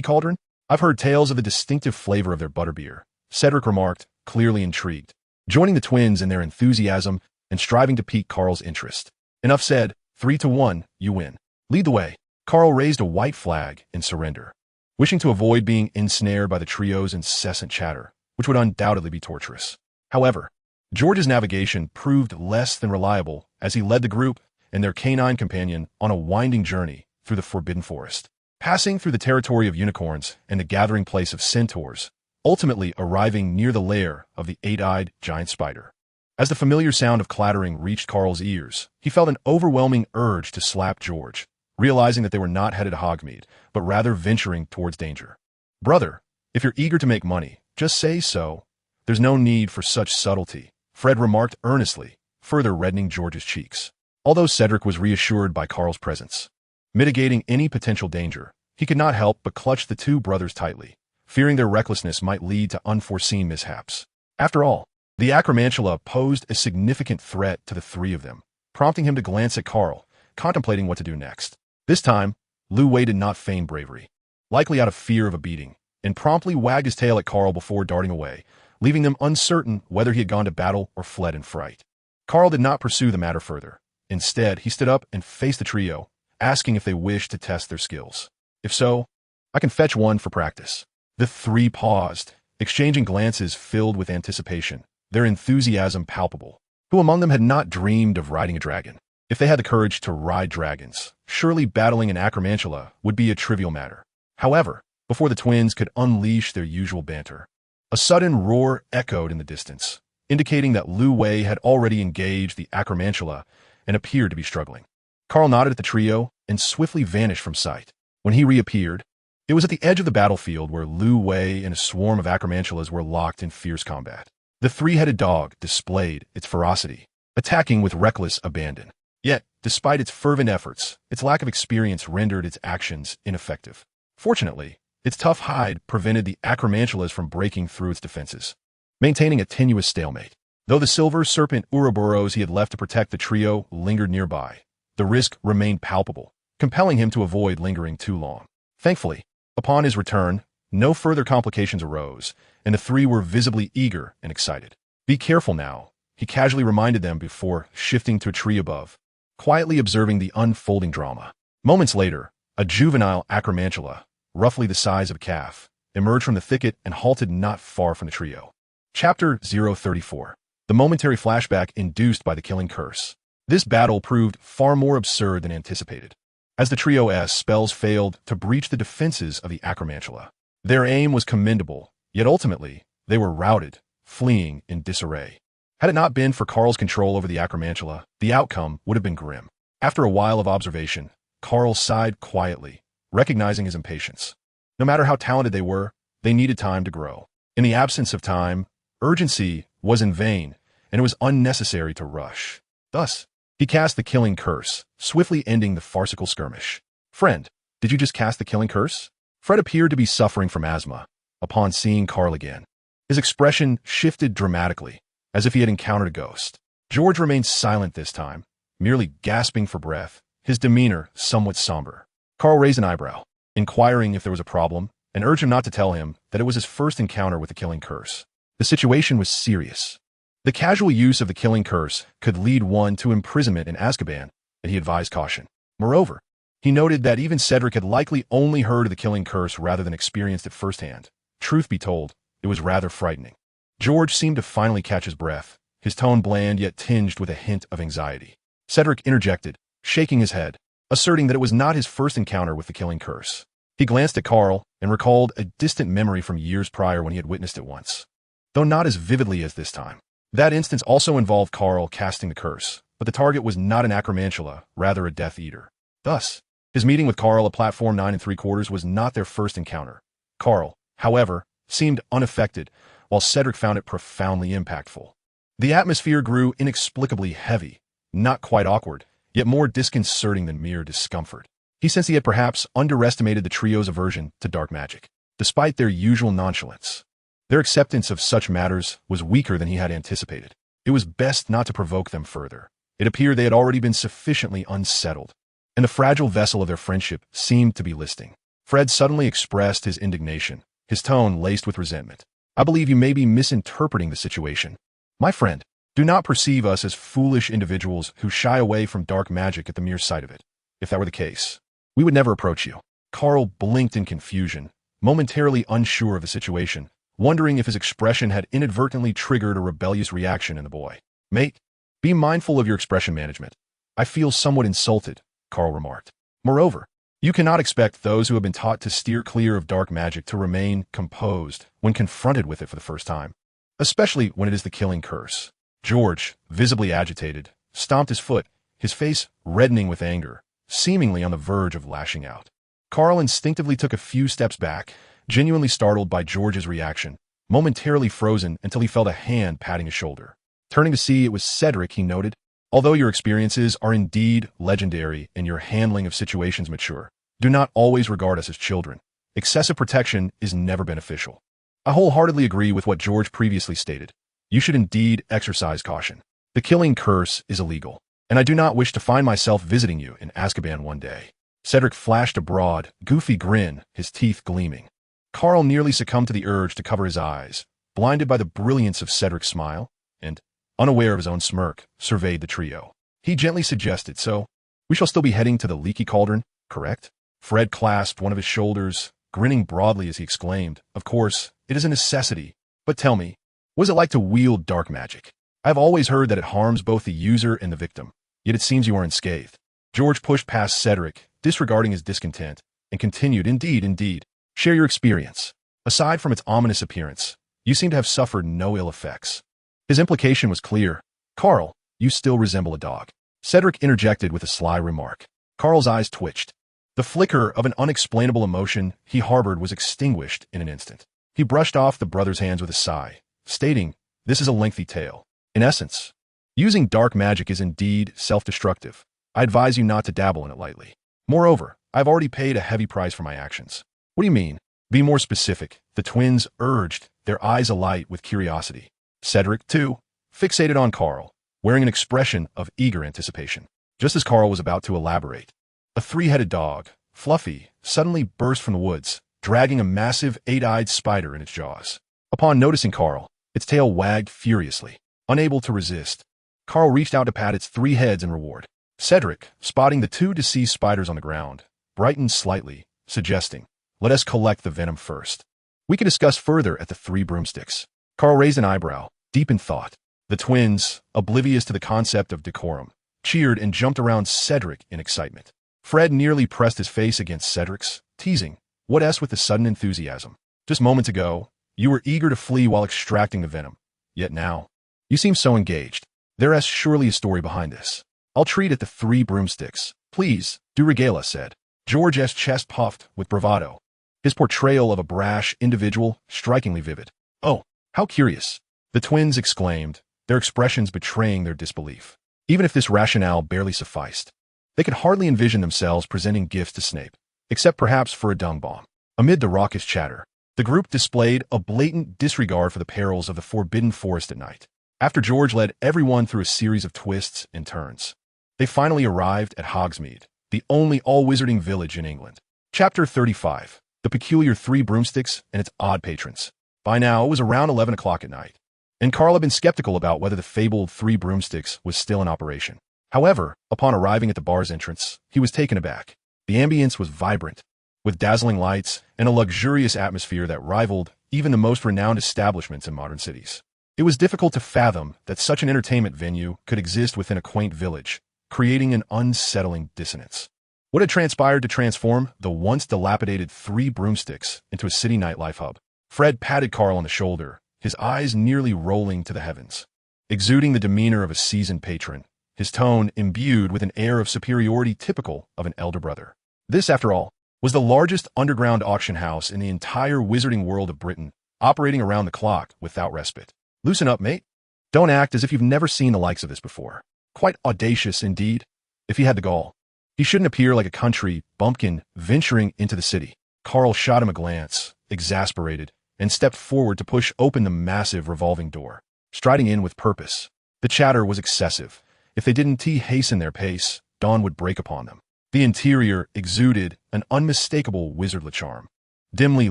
A: Cauldron? I've heard tales of the distinctive flavor of their butterbeer, Cedric remarked, clearly intrigued, joining the twins in their enthusiasm and striving to pique Karl's interest. Enough said, 3-1, you win. Lead the way. Karl raised a white flag in surrender, wishing to avoid being ensnared by the trio's incessant chatter, which would undoubtedly be torturous. However, George's navigation proved less than reliable as he led the group and their canine companion on a winding journey through the Forbidden Forest, passing through the territory of unicorns and the gathering place of centaurs, ultimately arriving near the lair of the eight-eyed giant spider. As the familiar sound of clattering reached Karl's ears, he felt an overwhelming urge to slap George, realizing that they were not headed to Hogsmeade, but rather venturing towards danger. Brother, if you're eager to make money, just say so. There's no need for such subtlety, Fred remarked earnestly, further reddening George's cheeks. Although Cedric was reassured by Karl's presence, mitigating any potential danger, he could not help but clutch the two brothers tightly, fearing their recklessness might lead to unforeseen mishaps. After all, the acromantula posed a significant threat to the three of them, prompting him to glance at Karl, contemplating what to do next. This time, Lu Wei did not feign bravery, likely out of fear of a beating, and promptly wagged his tail at Karl before darting away, leaving them uncertain whether he had gone to battle or fled in fright. Karl did not pursue the matter further. Instead, he stood up and faced the trio, asking if they wished to test their skills. If so, I can fetch one for practice. The three paused, exchanging glances filled with anticipation, their enthusiasm palpable. Who among them had not dreamed of riding a dragon? If they had the courage to ride dragons, surely battling an acromantula would be a trivial matter. However, before the twins could unleash their usual banter, a sudden roar echoed in the distance, indicating that Lu Wei had already engaged the acromantula and appeared to be struggling. Karl nodded at the trio and swiftly vanished from sight. When he reappeared, it was at the edge of the battlefield where Lu Wei and a swarm of acromantulas were locked in fierce combat. The three-headed dog displayed its ferocity, attacking with reckless abandon. Yet, despite its fervent efforts, its lack of experience rendered its actions ineffective. Fortunately, its tough hide prevented the acromantulas from breaking through its defenses, maintaining a tenuous stalemate. Though the silver serpent Ouroboros he had left to protect the trio lingered nearby, the risk remained palpable, compelling him to avoid lingering too long. Thankfully, upon his return, no further complications arose, and the three were visibly eager and excited. Be careful now, he casually reminded them before shifting to a tree above, quietly observing the unfolding drama. Moments later, a juvenile acromantula, roughly the size of a calf, emerged from the thicket and halted not far from the trio. Chapter 034. The momentary flashback induced by the killing curse. This battle proved far more absurd than anticipated, as the trio's spells failed to breach the defenses of the acromantula. Their aim was commendable, yet ultimately, they were routed, fleeing in disarray. Had it not been for Karl's control over the acromantula, the outcome would have been grim. After a while of observation, Karl sighed quietly, recognizing his impatience. No matter how talented they were, they needed time to grow. In the absence of time, urgency was in vain, and it was unnecessary to rush. Thus, he cast the killing curse, swiftly ending the farcical skirmish. Friend, did you just cast the killing curse? Fred appeared to be suffering from asthma upon seeing Karl again. His expression shifted dramatically, as if he had encountered a ghost. George remained silent this time, merely gasping for breath, his demeanor somewhat somber. Karl raised an eyebrow, inquiring if there was a problem, and urged him not to tell him that it was his first encounter with the killing curse. The situation was serious. The casual use of the killing curse could lead one to imprisonment in Azkaban, and he advised caution. Moreover, he noted that even Cedric had likely only heard of the killing curse rather than experienced it firsthand. Truth be told, it was rather frightening. George seemed to finally catch his breath, his tone bland yet tinged with a hint of anxiety. Cedric interjected, shaking his head, asserting that it was not his first encounter with the killing curse. He glanced at Karl and recalled a distant memory from years prior when he had witnessed it once, though not as vividly as this time. That instance also involved Karl casting the curse, but the target was not an acromantula, rather a Death Eater. Thus, his meeting with Karl at Platform 9 3/4 was not their first encounter. Karl, however, seemed unaffected, while Cedric found it profoundly impactful. The atmosphere grew inexplicably heavy, not quite awkward, yet more disconcerting than mere discomfort. He sensed he had perhaps underestimated the trio's aversion to dark magic. Despite their usual nonchalance, their acceptance of such matters was weaker than he had anticipated. It was best not to provoke them further. It appeared they had already been sufficiently unsettled, and the fragile vessel of their friendship seemed to be listing. Fred suddenly expressed his indignation, his tone laced with resentment. I believe you may be misinterpreting the situation. My friend, do not perceive us as foolish individuals who shy away from dark magic at the mere sight of it. If that were the case, we would never approach you. Karl blinked in confusion, momentarily unsure of the situation, wondering if his expression had inadvertently triggered a rebellious reaction in the boy. Mate, be mindful of your expression management. I feel somewhat insulted, Karl remarked. Moreover, you cannot expect those who have been taught to steer clear of dark magic to remain composed when confronted with it for the first time, especially when it is the killing curse. George, visibly agitated, stomped his foot, his face reddening with anger, seemingly on the verge of lashing out. Karl instinctively took a few steps back, genuinely startled by George's reaction, momentarily frozen until he felt a hand patting his shoulder. Turning to see it was Cedric, he noted, although your experiences are indeed legendary and your handling of situations mature, do not always regard us as children. Excessive protection is never beneficial. I wholeheartedly agree with what George previously stated. You should indeed exercise caution. The killing curse is illegal, and I do not wish to find myself visiting you in Azkaban one day. Cedric flashed a broad, goofy grin, his teeth gleaming. Karl nearly succumbed to the urge to cover his eyes, blinded by the brilliance of Cedric's smile, and, unaware of his own smirk, surveyed the trio. He gently suggested, so, we shall still be heading to the leaky cauldron, correct? Fred clasped one of his shoulders, grinning broadly as he exclaimed, of course, it is a necessity, but tell me, what is it like to wield dark magic? I have always heard that it harms both the user and the victim, yet it seems you are unscathed. George pushed past Cedric, disregarding his discontent, and continued, indeed. Share your experience. Aside from its ominous appearance, you seem to have suffered no ill effects. His implication was clear. Karl, you still resemble a dog. Cedric interjected with a sly remark. Karl's eyes twitched. The flicker of an unexplainable emotion he harbored was extinguished in an instant. He brushed off the brother's hands with a sigh, stating, this is a lengthy tale. In essence, using dark magic is indeed self-destructive. I advise you not to dabble in it lightly. Moreover, I've already paid a heavy price for my actions. What do you mean? Be more specific, the twins urged, their eyes alight with curiosity. Cedric, too, fixated on Karl, wearing an expression of eager anticipation. Just as Karl was about to elaborate, a three-headed dog, Fluffy, suddenly burst from the woods, dragging a massive eight-eyed spider in its jaws. Upon noticing Karl, its tail wagged furiously. Unable to resist, Karl reached out to pat its three heads in reward. Cedric, spotting the two deceased spiders on the ground, brightened slightly, suggesting, let us collect the venom first. We can discuss further at the Three Broomsticks. Karl raised an eyebrow, deep in thought. The twins, oblivious to the concept of decorum, cheered and jumped around Cedric in excitement. Fred nearly pressed his face against Cedric's, teasing, what s with the sudden enthusiasm? Just moments ago, you were eager to flee while extracting the venom. Yet now, you seem so engaged. There is surely a story behind this. I'll treat at the Three Broomsticks. Please, do regale us, said. George's chest puffed with bravado, his portrayal of a brash individual strikingly vivid. Oh, how curious, the twins exclaimed, their expressions betraying their disbelief. Even if this rationale barely sufficed, they could hardly envision themselves presenting gifts to Snape, except perhaps for a dung bomb. Amid the raucous chatter, the group displayed a blatant disregard for the perils of the forbidden forest at night. After George led everyone through a series of twists and turns, they finally arrived at Hogsmeade, the only all-wizarding village in England. Chapter 35. The Peculiar Three Broomsticks and Its Odd Patrons. By now, it was around 11 o'clock at night, and Karl had been skeptical about whether the fabled Three Broomsticks was still in operation. However, upon arriving at the bar's entrance, he was taken aback. The ambience was vibrant, with dazzling lights and a luxurious atmosphere that rivaled even the most renowned establishments in modern cities. It was difficult to fathom that such an entertainment venue could exist within a quaint village, creating an unsettling dissonance. What had transpired to transform the once dilapidated Three Broomsticks into a city nightlife hub? Fred patted Karl on the shoulder, his eyes nearly rolling to the heavens. Exuding the demeanor of a seasoned patron, his tone imbued with an air of superiority typical of an elder brother. This, after all, was the largest underground auction house in the entire wizarding world of Britain, operating around the clock without respite. Loosen up, mate. Don't act as if you've never seen the likes of this before. Quite audacious, indeed, if he had the gall. He shouldn't appear like a country bumpkin venturing into the city. Karl shot him a glance, exasperated, and stepped forward to push open the massive revolving door, striding in with purpose. The chatter was excessive. If they didn't hasten their pace, dawn would break upon them. The interior exuded an unmistakable wizardly charm. Dimly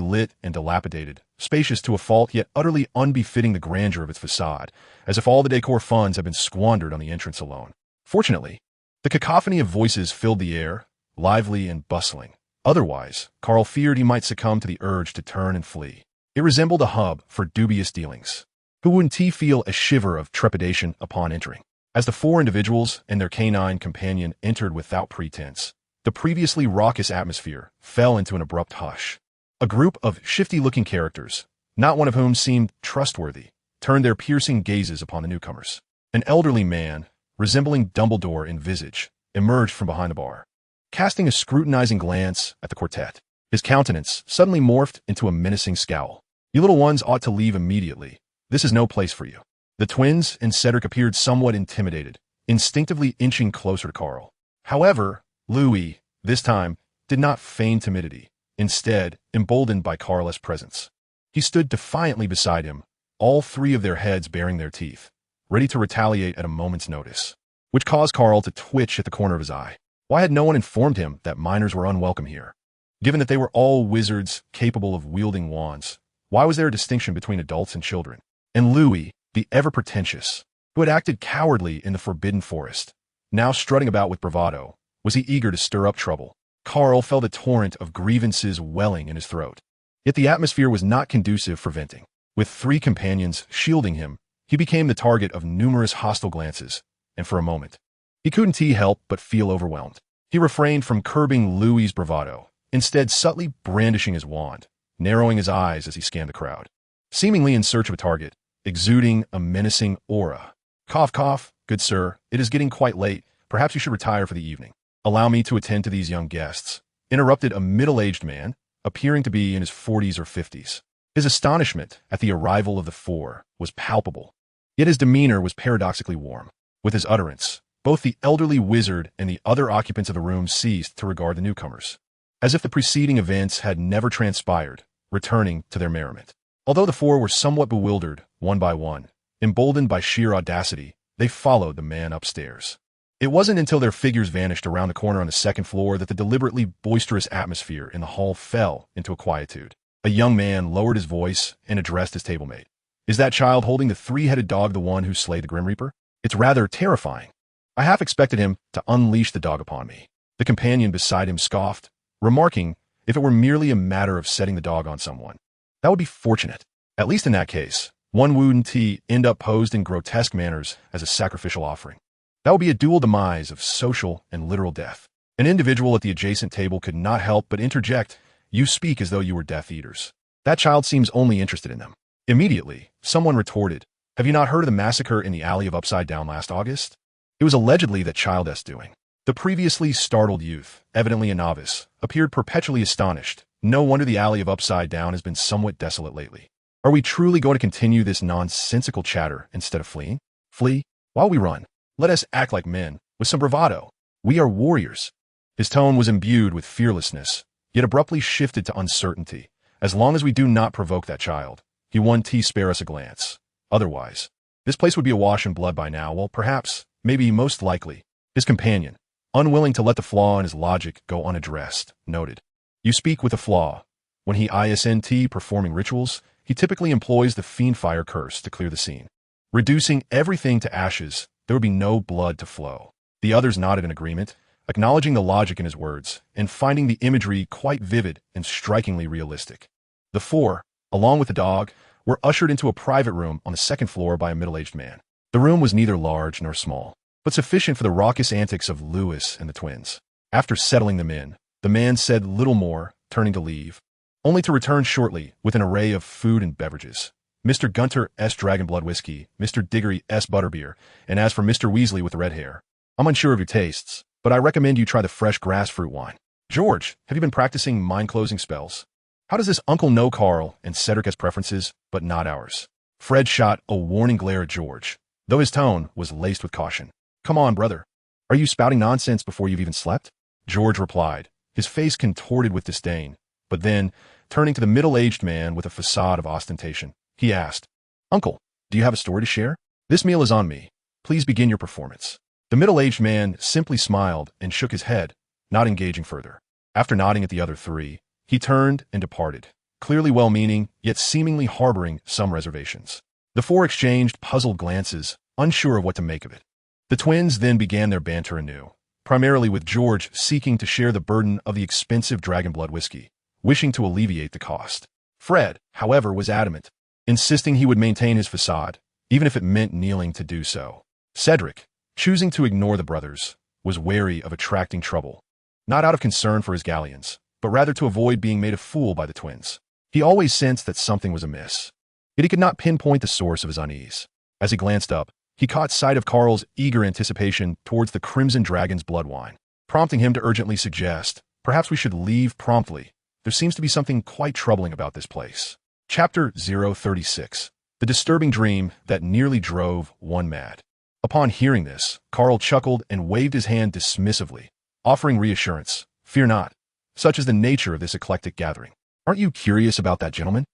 A: lit and dilapidated, spacious to a fault yet utterly unbefitting the grandeur of its facade, as if all the decor funds had been squandered on the entrance alone. Fortunately, the cacophony of voices filled the air, lively and bustling. Otherwise, Karl feared he might succumb to the urge to turn and flee. It resembled a hub for dubious dealings. Who wouldn't feel a shiver of trepidation upon entering? As the four individuals and their canine companion entered without pretense, the previously raucous atmosphere fell into an abrupt hush. A group of shifty-looking characters, not one of whom seemed trustworthy, turned their piercing gazes upon the newcomers. An elderly man, resembling Dumbledore in visage, emerged from behind the bar, casting a scrutinizing glance at the quartet. His countenance suddenly morphed into a menacing scowl. "You little ones ought to leave immediately. This is no place for you." The twins and Cedric appeared somewhat intimidated, instinctively inching closer to Karl. However, Louis, this time, did not feign timidity. Instead, emboldened by Karl's presence, he stood defiantly beside him, all three of their heads baring their teeth, ready to retaliate at a moment's notice, which caused Karl to twitch at the corner of his eye. Why had no one informed him that minors were unwelcome here? Given that they were all wizards capable of wielding wands, why was there a distinction between adults and children? And Louis, the ever-pretentious, who had acted cowardly in the Forbidden Forest, now strutting about with bravado, was he eager to stir up trouble? Karl felt a torrent of grievances welling in his throat. Yet the atmosphere was not conducive for venting. With three companions shielding him, he became the target of numerous hostile glances, and for a moment, he couldn't help but feel overwhelmed. He refrained from curbing Louis's bravado, instead subtly brandishing his wand, narrowing his eyes as he scanned the crowd, seemingly in search of a target, exuding a menacing aura. "Cough, cough, good sir, it is getting quite late. Perhaps you should retire for the evening. Allow me to attend to these young guests," interrupted a middle-aged man, appearing to be in his 40s or 50s. His astonishment at the arrival of the four was palpable, yet his demeanor was paradoxically warm. With his utterance, both the elderly wizard and the other occupants of the room ceased to regard the newcomers, as if the preceding events had never transpired, returning to their merriment. Although the four were somewhat bewildered, one by one, emboldened by sheer audacity, they followed the man upstairs. It wasn't until their figures vanished around the corner on the second floor that the deliberately boisterous atmosphere in the hall fell into a quietude. A young man lowered his voice and addressed his tablemate. "Is that child holding the three-headed dog the one who slayed the Grim Reaper? It's rather terrifying. I half expected him to unleash the dog upon me." The companion beside him scoffed, remarking, if it were merely a matter of setting the dog on someone, that would be fortunate. At least in that case, one wouldn't end up posed in grotesque manners as a sacrificial offering. That would be a dual demise of social and literal death. An individual at the adjacent table could not help but interject, "You speak as though you were Death Eaters. That child seems only interested in them." Immediately, someone retorted, "Have you not heard of the massacre in the Alley of Upside Down last August? It was allegedly that child S doing." The previously startled youth, evidently a novice, appeared perpetually astonished. No wonder the Alley of Upside Down has been somewhat desolate lately. Are we truly going to continue this nonsensical chatter instead of fleeing? Flee? While we run, let us act like men, with some bravado. We are warriors. His tone was imbued with fearlessness, yet abruptly shifted to uncertainty. As long as we do not provoke that child, he won't spare us a glance. Otherwise, this place would be awash in blood by now. Well, perhaps, maybe most likely. His companion, unwilling to let the flaw in his logic go unaddressed, noted, "You speak with a flaw. When he isn't performing rituals, he typically employs the Fiendfire curse to clear the scene. Reducing everything to ashes, there would be no blood to flow." The others nodded in agreement, acknowledging the logic in his words and finding the imagery quite vivid and strikingly realistic. The four, along with the dog, were ushered into a private room on the second floor by a middle-aged man. The room was neither large nor small, but sufficient for the raucous antics of Lewis and the twins. After settling them in, the man said little more, turning to leave, only to return shortly with an array of food and beverages. Mr. Gunter S. Dragonblood Whiskey, Mr. Diggory S. Butterbeer, and as for Mr. Weasley with the red hair, I'm unsure of your tastes, but I recommend you try the fresh grass fruit wine. George, have you been practicing mind-closing spells? How does this uncle know Karl and Cedric has preferences, but not ours? Fred shot a warning glare at George, though his tone was laced with caution. Come on, brother. Are you spouting nonsense before you've even slept? George replied, his face contorted with disdain, but then, turning to the middle-aged man with a facade of ostentation, he asked, Uncle, do you have a story to share? This meal is on me. Please begin your performance. The middle-aged man simply smiled and shook his head, not engaging further. After nodding at the other three, he turned and departed, clearly well-meaning, yet seemingly harboring some reservations. The four exchanged puzzled glances, unsure of what to make of it. The twins then began their banter anew, primarily with George seeking to share the burden of the expensive Dragonblood whiskey, wishing to alleviate the cost. Fred, however, was adamant, insisting he would maintain his facade, even if it meant kneeling to do so. Cedric, choosing to ignore the brothers, was wary of attracting trouble, not out of concern for his galleons, but rather to avoid being made a fool by the twins. He always sensed that something was amiss, yet he could not pinpoint the source of his unease. As he glanced up, he caught sight of Karl's eager anticipation towards the Crimson Dragon's blood wine, prompting him to urgently suggest, perhaps we should leave promptly. There seems to be something quite troubling about this place. Chapter 036. The disturbing dream that nearly drove one mad. Upon hearing this, Karl chuckled and waved his hand dismissively, offering reassurance. Fear not. Such is the nature of this eclectic gathering. Aren't you curious about that gentleman?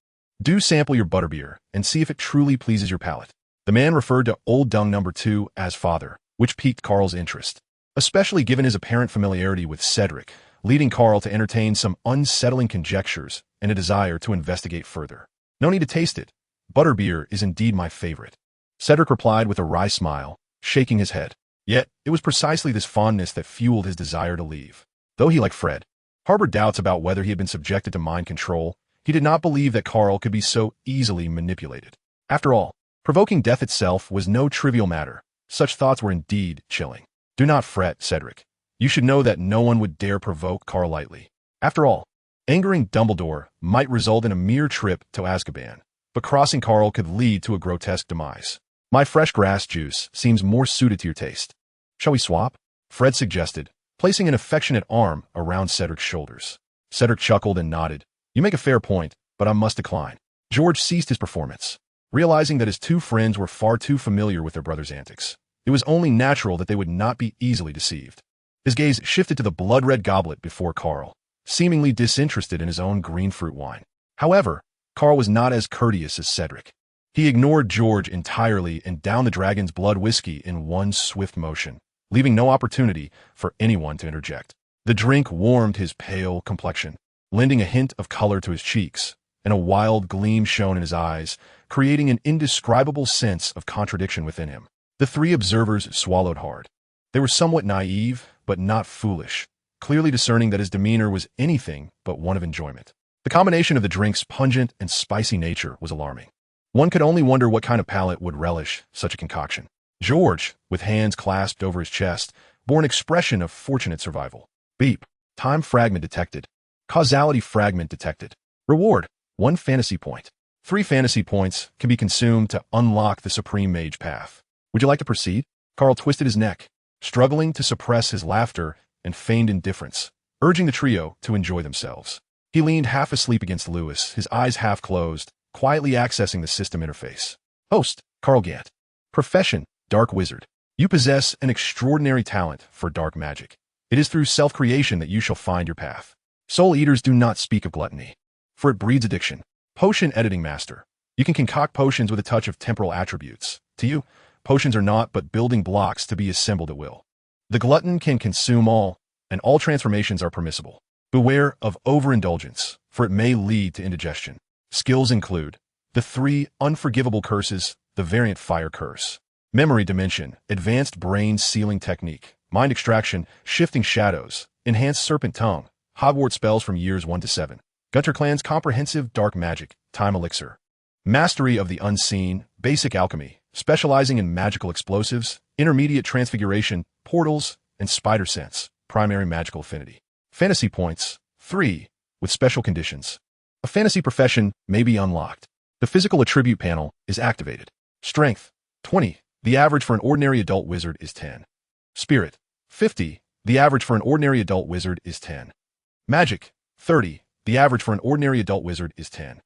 A: Do sample your butterbeer and see if it truly pleases your palate. The man referred to Old Dung No. 2 as father, which piqued Karl's interest, especially given his apparent familiarity with Cedric, leading Karl to entertain some unsettling conjectures and a desire to investigate further. No need to taste it. Butterbeer is indeed my favorite. Cedric replied with a wry smile, shaking his head. Yet, it was precisely this fondness that fueled his desire to leave. Though he, like Fred, harbored doubts about whether he had been subjected to mind control, he did not believe that Karl could be so easily manipulated. After all, provoking death itself was no trivial matter. Such thoughts were indeed chilling. Do not fret, Cedric. You should know that no one would dare provoke Karl lightly. After all, angering Dumbledore might result in a mere trip to Azkaban, but crossing Karl could lead to a grotesque demise. My fresh grass juice seems more suited to your taste. Shall we swap? Fred suggested, placing an affectionate arm around Cedric's shoulders. Cedric chuckled and nodded. You make a fair point, but I must decline. George ceased his performance, realizing that his two friends were far too familiar with their brother's antics. It was only natural that they would not be easily deceived. His gaze shifted to the blood-red goblet before Karl, seemingly disinterested in his own green fruit wine. However, Karl was not as courteous as Cedric. He ignored George entirely and downed the dragon's blood whiskey in one swift motion, leaving no opportunity for anyone to interject. The drink warmed his pale complexion, lending a hint of color to his cheeks, and a wild gleam shone in his eyes, creating an indescribable sense of contradiction within him. The three observers swallowed hard. They were somewhat naive, but not foolish, clearly discerning that his demeanor was anything but one of enjoyment. The combination of the drink's pungent and spicy nature was alarming. One could only wonder what kind of palate would relish such a concoction. George, with hands clasped over his chest, bore an expression of fortunate survival. Beep. Time fragment detected. Causality fragment detected. Reward. 1 fantasy point. 3 fantasy points can be consumed to unlock the Supreme Mage path. Would you like to proceed? Karl twisted his neck, struggling to suppress his laughter and feigned indifference, urging the trio to enjoy themselves. He leaned half asleep against Lewis, his eyes half closed, quietly accessing the system interface. Host, Karl Gant. Profession, Dark Wizard. You possess an extraordinary talent for dark magic. It is through self-creation that you shall find your path. Soul Eaters do not speak of gluttony, for it breeds addiction. Potion Editing Master. You can concoct potions with a touch of temporal attributes. To you, potions are naught but building blocks to be assembled at will. The glutton can consume all, and all transformations are permissible. Beware of overindulgence, for it may lead to indigestion. Skills include the 3 unforgivable curses, the variant Fire Curse, Memory Dimension, Advanced Brain Sealing Technique, mind extraction, shifting shadows, enhanced serpent tongue, Hogwarts spells from years 1 to 7. Gunter Clan's comprehensive dark magic, time elixir. Mastery of the unseen, basic alchemy, specializing in magical explosives, intermediate transfiguration, portals, and spider sense, primary magical affinity. Fantasy points, 3, with special conditions. A fantasy profession may be unlocked. The physical attribute panel is activated. Strength, 20. The average for an ordinary adult wizard is 10. Spirit, 50. The average for an ordinary adult wizard is 10. Magic, 30. The average for an ordinary adult wizard is 10.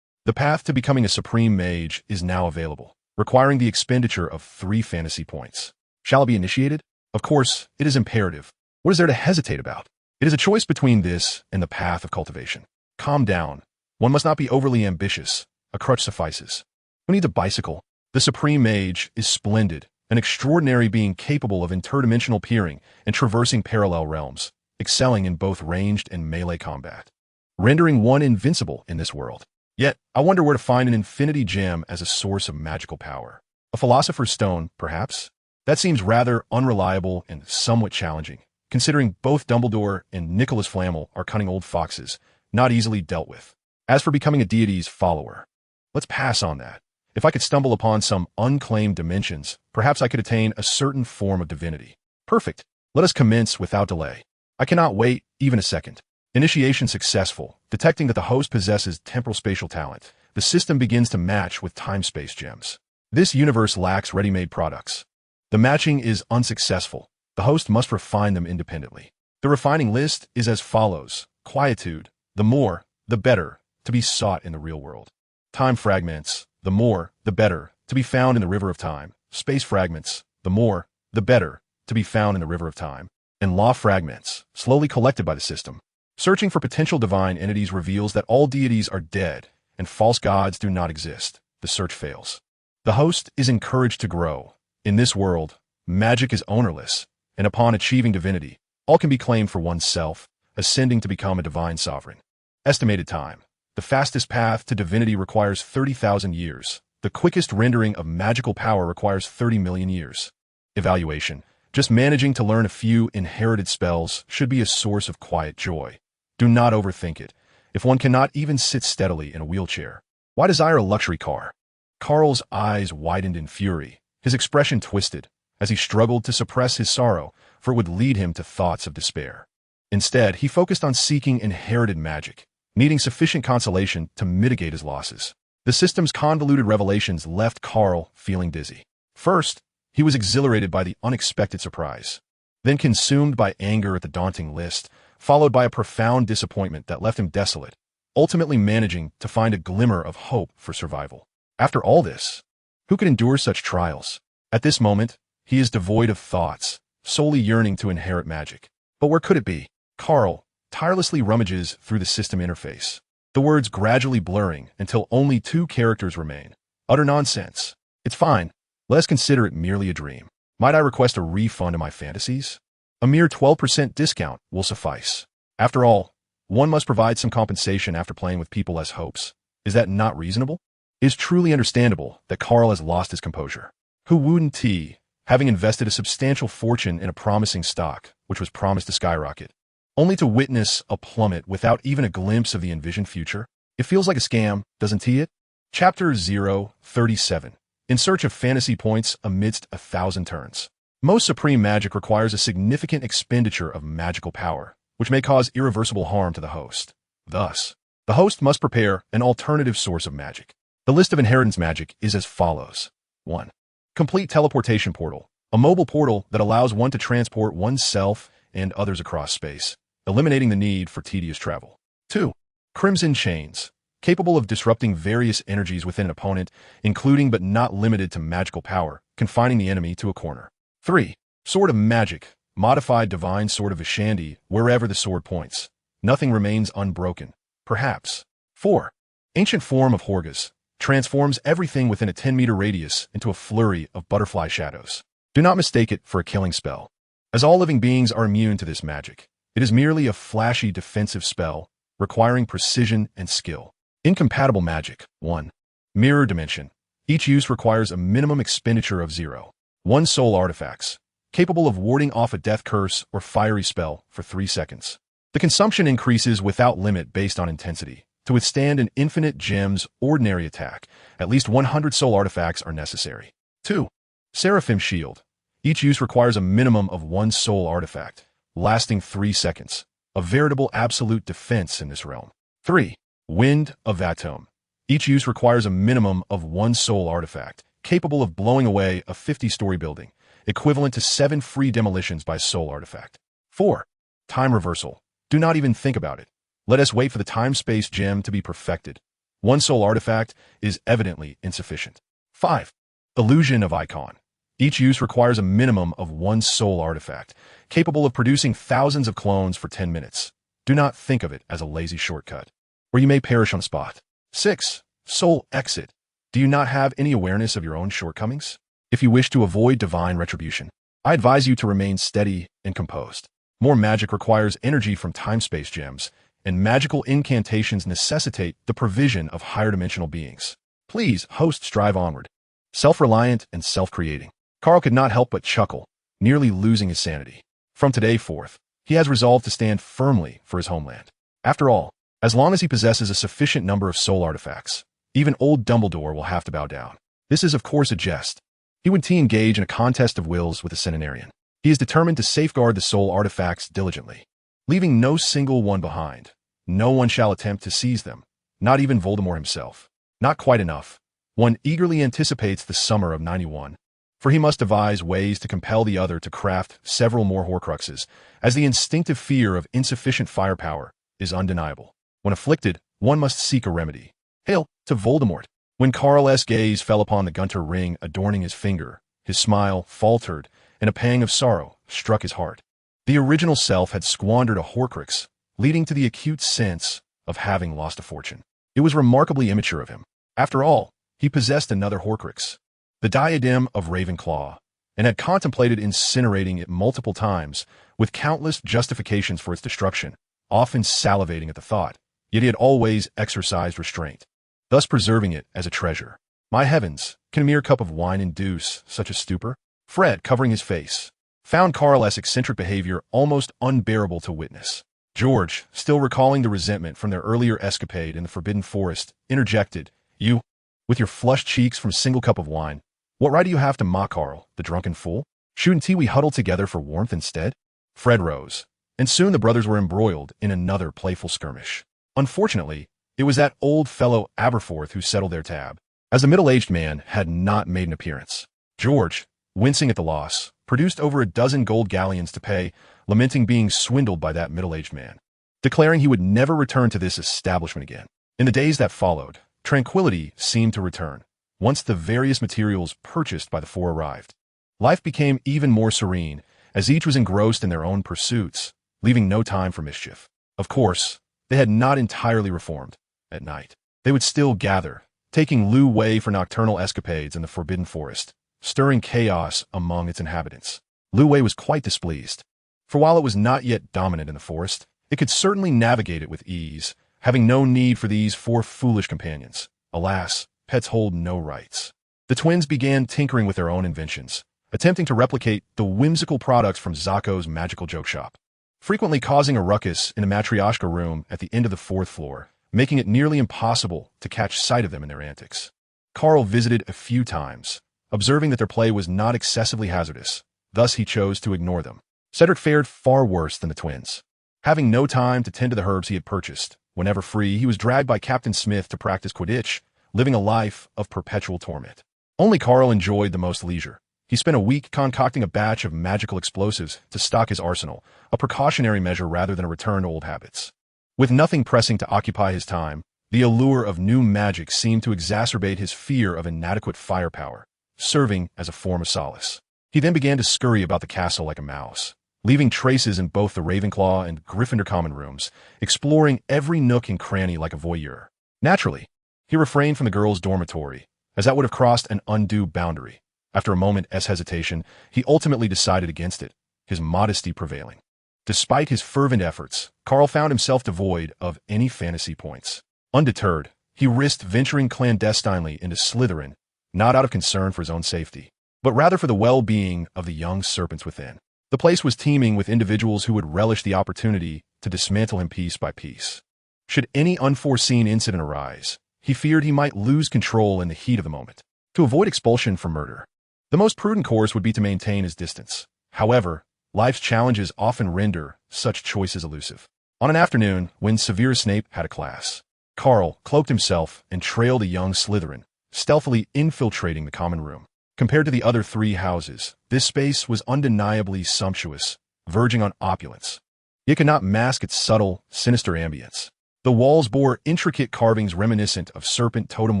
A: The path to becoming a supreme mage is now available, requiring the expenditure of 3 fantasy points. Shall it be initiated? Of course, it is imperative. What is there to hesitate about? It is a choice between this and the path of cultivation. Calm down. One must not be overly ambitious. A crutch suffices. Who needs a bicycle? The supreme mage is splendid, an extraordinary being capable of interdimensional peering and traversing parallel realms, excelling in both ranged and melee combat, rendering one invincible in this world. Yet, I wonder where to find an infinity gem as a source of magical power. A philosopher's stone, perhaps? That seems rather unreliable and somewhat challenging, considering both Dumbledore and Nicholas Flamel are cunning old foxes, not easily dealt with. As for becoming a deity's follower, let's pass on that. If I could stumble upon some unclaimed dimensions, perhaps I could attain a certain form of divinity. Perfect. Let us commence without delay. I cannot wait even a second. Initiation successful. Detecting that the host possesses temporal spatial talent, the system begins to match with time-space gems. This universe lacks ready-made products. The matching is unsuccessful. The host must refine them independently. The refining list is as follows. Quietude, the more, the better, to be sought in the real world. Time fragments, the more, the better, to be found in the river of time. Space fragments, the more, the better, to be found in the river of time. And law fragments, slowly collected by the system. Searching for potential divine entities reveals that all deities are dead and false gods do not exist. The search fails. The host is encouraged to grow. In this world, magic is ownerless, and upon achieving divinity, all can be claimed for oneself, ascending to become a divine sovereign. Estimated time. The fastest path to divinity requires 30,000 years. The quickest rendering of magical power requires 30 million years. Evaluation. Just managing to learn a few inherited spells should be a source of quiet joy. Do not overthink it. If one cannot even sit steadily in a wheelchair, why desire a luxury car? Karl's eyes widened in fury, his expression twisted, as he struggled to suppress his sorrow, for it would lead him to thoughts of despair. Instead, he focused on seeking inherited magic, needing sufficient consolation to mitigate his losses. The system's convoluted revelations left Karl feeling dizzy. First, he was exhilarated by the unexpected surprise, then consumed by anger at the daunting list, followed by a profound disappointment that left him desolate, ultimately managing to find a glimmer of hope for survival. After all this, who could endure such trials? At this moment, he is devoid of thoughts, solely yearning to inherit magic. But where could it be? Karl tirelessly rummages through the system interface, the words gradually blurring until only 2 characters remain. Utter nonsense. It's fine. Let us consider it merely a dream. Might I request a refund of my fantasies? A mere 12% discount will suffice. After all, one must provide some compensation after playing with people as hopes. Is that not reasonable? It is truly understandable that Karl has lost his composure. Who wouldn't he, having invested a substantial fortune in a promising stock, which was promised to skyrocket, only to witness a plummet without even a glimpse of the envisioned future? It feels like a scam, doesn't it? Chapter 037. In search of fantasy points amidst 1,000 turns. Most supreme magic requires a significant expenditure of magical power, which may cause irreversible harm to the host. Thus, the host must prepare an alternative source of magic. The list of inheritance magic is as follows. 1. Complete teleportation portal. A mobile portal that allows one to transport oneself and others across space, eliminating the need for tedious travel. 2. Crimson chains. Capable of disrupting various energies within an opponent, including but not limited to magical power, confining the enemy to a corner. 3. Sword of magic. Modified divine sword of Vashandi wherever the sword points. Nothing remains unbroken. Perhaps. 4. Ancient form of Horgas. Transforms everything within a 10-meter radius into a flurry of butterfly shadows. Do not mistake it for a killing spell, as all living beings are immune to this magic. It is merely a flashy defensive spell, requiring precision and skill. Incompatible magic. 1. Mirror dimension. Each use requires a minimum expenditure of 0. 1 soul artifacts. capable of warding off a death curse or fiery spell for 3 seconds. The consumption increases without limit based on intensity. To withstand an infinite gem's ordinary attack, at least 100 soul artifacts are necessary. 2. Seraphim Shield. Each use requires a minimum of 1 soul artifact, lasting 3 seconds. A veritable absolute defense in this realm. 3. Wind of Atom. Each use requires a minimum of 1 soul artifact, capable of blowing away a 50-story building, equivalent to 7 free demolitions by soul artifact. 4. Time Reversal. Do not even think about it. Let us wait for the time-space gem to be perfected. 1 soul artifact is evidently insufficient. 5. Illusion of Icon. Each use requires a minimum of 1 soul artifact, capable of producing thousands of clones for 10 minutes. Do not think of it as a lazy shortcut, or you may perish on the spot. 6. Soul Exit. Do you not have any awareness of your own shortcomings? If you wish to avoid divine retribution, I advise you to remain steady and composed. More magic requires energy from time-space gems, and magical incantations necessitate the provision of higher-dimensional beings. Please, host, strive onward. Self-reliant and self-creating. Karl could not help but chuckle, nearly losing his sanity. From today forth, he has resolved to stand firmly for his homeland. After all, as long as he possesses a sufficient number of soul artifacts, even old Dumbledore will have to bow down. This is of course a jest. He would engage in a contest of wills with the centenarian. He is determined to safeguard the soul artifacts diligently, leaving no single one behind. No one shall attempt to seize them, not even Voldemort himself. Not quite enough. One eagerly anticipates the summer of 91, for he must devise ways to compel the other to craft several more Horcruxes, as the instinctive fear of insufficient firepower is undeniable. When afflicted, one must seek a remedy. Hail to Voldemort! When Karl's gaze fell upon the Gunter ring adorning his finger, his smile faltered, and a pang of sorrow struck his heart. The original self had squandered a Horcrux, leading to the acute sense of having lost a fortune. It was remarkably immature of him. After all, he possessed another Horcrux, the diadem of Ravenclaw, and had contemplated incinerating it multiple times, with countless justifications for its destruction, often salivating at the thought, yet he had always exercised restraint, thus preserving it as a treasure. My heavens, can a mere cup of wine induce such a stupor? Fred, covering his face, found Karl's eccentric behavior almost unbearable to witness. George, still recalling the resentment from their earlier escapade in the Forbidden Forest, interjected, "You, with your flushed cheeks from a single cup of wine, what right do you have to mock Karl, the drunken fool? Shouldn't we huddle together for warmth instead?" Fred rose, and soon the brothers were embroiled in another playful skirmish. Unfortunately, it was that old fellow Aberforth who settled their tab, as the middle-aged man had not made an appearance. George, wincing at the loss, produced over a dozen gold galleons to pay, lamenting being swindled by that middle-aged man, declaring he would never return to this establishment again. In the days that followed, tranquility seemed to return, once the various materials purchased by the four arrived. Life became even more serene, as each was engrossed in their own pursuits, leaving no time for mischief. Of course, they had not entirely reformed. At night, they would still gather, taking lieu way for nocturnal escapades in the Forbidden Forest, stirring chaos among its inhabitants. Liu Wei was quite displeased, for while it was not yet dominant in the forest, it could certainly navigate it with ease, having no need for these four foolish companions. Alas, pets hold no rights. The twins began tinkering with their own inventions, attempting to replicate the whimsical products from Zako's magical joke shop, frequently causing a ruckus in a matryoshka room at the end of the fourth floor, making it nearly impossible to catch sight of them in their antics. Karl visited a few times, observing that their play was not excessively hazardous. Thus he chose to ignore them. Cedric fared far worse than the twins. Having no time to tend to the herbs he had purchased, whenever free, he was dragged by Captain Smith to practice Quidditch, living a life of perpetual torment. Only Karl enjoyed the most leisure. He spent a week concocting a batch of magical explosives to stock his arsenal, a precautionary measure rather than a return to old habits. With nothing pressing to occupy his time, the allure of new magic seemed to exacerbate his fear of inadequate firepower, serving as a form of solace. He then began to scurry about the castle like a mouse, leaving traces in both the Ravenclaw and Gryffindor common rooms, exploring every nook and cranny like a voyeur. Naturally, he refrained from the girls' dormitory, as that would have crossed an undue boundary. After a moment's hesitation, he ultimately decided against it, his modesty prevailing. Despite his fervent efforts, Karl found himself devoid of any fantasy points. Undeterred, he risked venturing clandestinely into Slytherin, not out of concern for his own safety, but rather for the well-being of the young serpents within. The place was teeming with individuals who would relish the opportunity to dismantle him piece by piece. Should any unforeseen incident arise, he feared he might lose control in the heat of the moment. To avoid expulsion for murder, the most prudent course would be to maintain his distance. However, life's challenges often render such choices elusive. On an afternoon, when Severus Snape had a class, Karl cloaked himself and trailed a young Slytherin, stealthily infiltrating the common room. Compared to the other three houses, this space was undeniably sumptuous, verging on opulence. It could not mask its subtle, sinister ambience. The walls bore intricate carvings reminiscent of serpent totem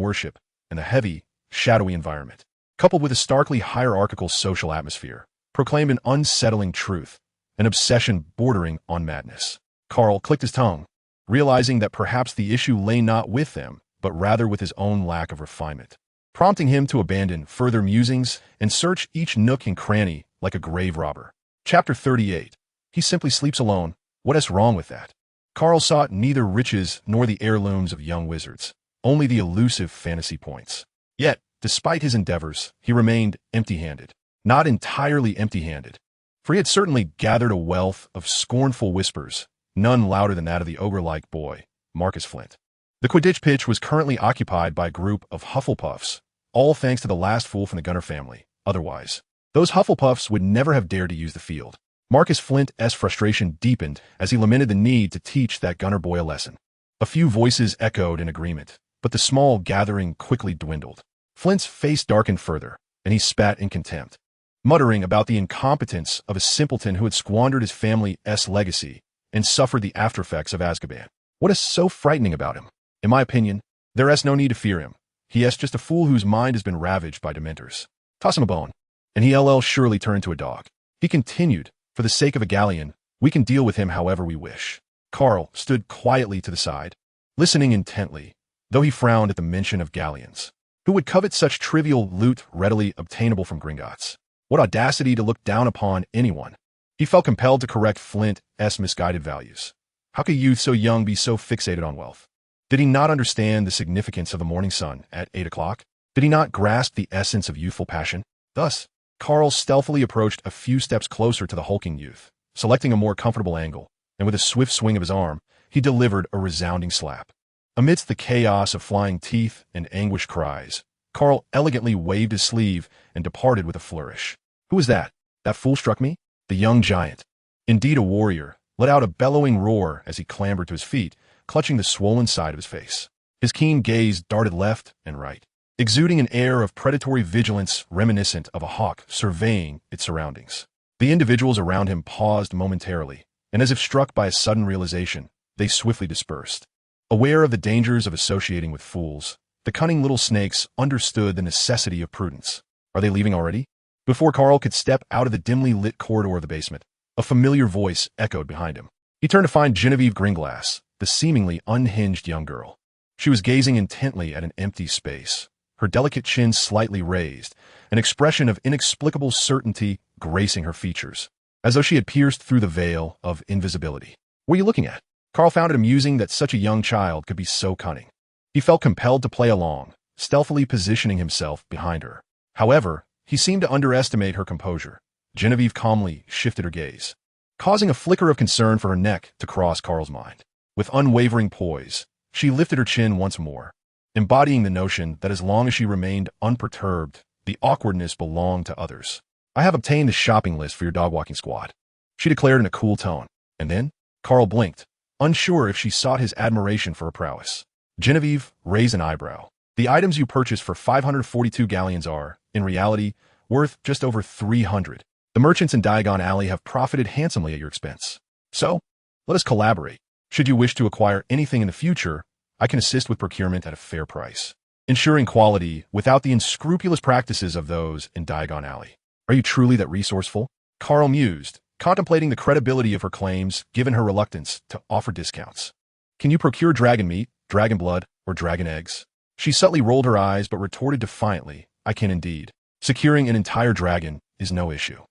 A: worship, and the heavy, shadowy environment, coupled with a starkly hierarchical social atmosphere, proclaimed an unsettling truth, an obsession bordering on madness. Karl clicked his tongue, realizing that perhaps the issue lay not with them, but rather with his own lack of refinement, prompting him to abandon further musings and search each nook and cranny like a grave robber. Chapter 38. He simply sleeps alone. What is wrong with that? Karl sought neither riches nor the heirlooms of young wizards, only the elusive fantasy points. Yet, despite his endeavors, he remained empty-handed. Not entirely empty-handed, for he had certainly gathered a wealth of scornful whispers, none louder than that of the ogre-like boy, Marcus Flint. The Quidditch pitch was currently occupied by a group of Hufflepuffs, all thanks to the last fool from the Gunner family. Otherwise, those Hufflepuffs would never have dared to use the field. Marcus Flint's frustration deepened as he lamented the need to teach that Gunner boy a lesson. A few voices echoed in agreement, but the small gathering quickly dwindled. Flint's face darkened further, and he spat in contempt, muttering about the incompetence of a simpleton who had squandered his family's legacy and suffered the aftereffects of Azkaban. What is so frightening about him? In my opinion, there is no need to fear him. He is just a fool whose mind has been ravaged by dementors. Toss him a bone, and he'll surely turn into a dog. He continued, for the sake of a galleon, we can deal with him however we wish. Karl stood quietly to the side, listening intently, though he frowned at the mention of galleons. Who would covet such trivial loot readily obtainable from Gringotts? What audacity to look down upon anyone. He felt compelled to correct Flint's misguided values. How could youth so young be so fixated on wealth? Did he not understand the significance of the morning sun at 8 o'clock? Did he not grasp the essence of youthful passion? Thus, Karl stealthily approached a few steps closer to the hulking youth, selecting a more comfortable angle, and with a swift swing of his arm, he delivered a resounding slap. Amidst the chaos of flying teeth and anguished cries, Karl elegantly waved his sleeve and departed with a flourish. Who was that? That fool struck me? The young giant, indeed a warrior, let out a bellowing roar as he clambered to his feet, clutching the swollen side of his face. His keen gaze darted left and right, exuding an air of predatory vigilance reminiscent of a hawk surveying its surroundings. The individuals around him paused momentarily, and as if struck by a sudden realization, they swiftly dispersed. Aware of the dangers of associating with fools, the cunning little snakes understood the necessity of prudence. Are they leaving already? Before Karl could step out of the dimly lit corridor of the basement, a familiar voice echoed behind him. He turned to find Genevieve Gringlass, the seemingly unhinged young girl. She was gazing intently at an empty space, her delicate chin slightly raised, an expression of inexplicable certainty gracing her features, as though she had pierced through the veil of invisibility. What are you looking at? Karl found it amusing that such a young child could be so cunning. He felt compelled to play along, stealthily positioning himself behind her. However, he seemed to underestimate her composure. Genevieve calmly shifted her gaze, causing a flicker of concern for her neck to cross Karl's mind. With unwavering poise, she lifted her chin once more, embodying the notion that as long as she remained unperturbed, the awkwardness belonged to others. I have obtained the shopping list for your dog-walking squad, she declared in a cool tone. And then, Karl blinked, unsure if she sought his admiration for her prowess. Genevieve raised an eyebrow. The items you purchased for 542 galleons are, in reality, worth just over 300. The merchants in Diagon Alley have profited handsomely at your expense. So, let us collaborate. Should you wish to acquire anything in the future, I can assist with procurement at a fair price, ensuring quality without the unscrupulous practices of those in Diagon Alley. Are you truly that resourceful? Karl mused, contemplating the credibility of her claims given her reluctance to offer discounts. Can you procure dragon meat, dragon blood, or dragon eggs? She subtly rolled her eyes but retorted defiantly, I can indeed. Securing an entire dragon is no issue.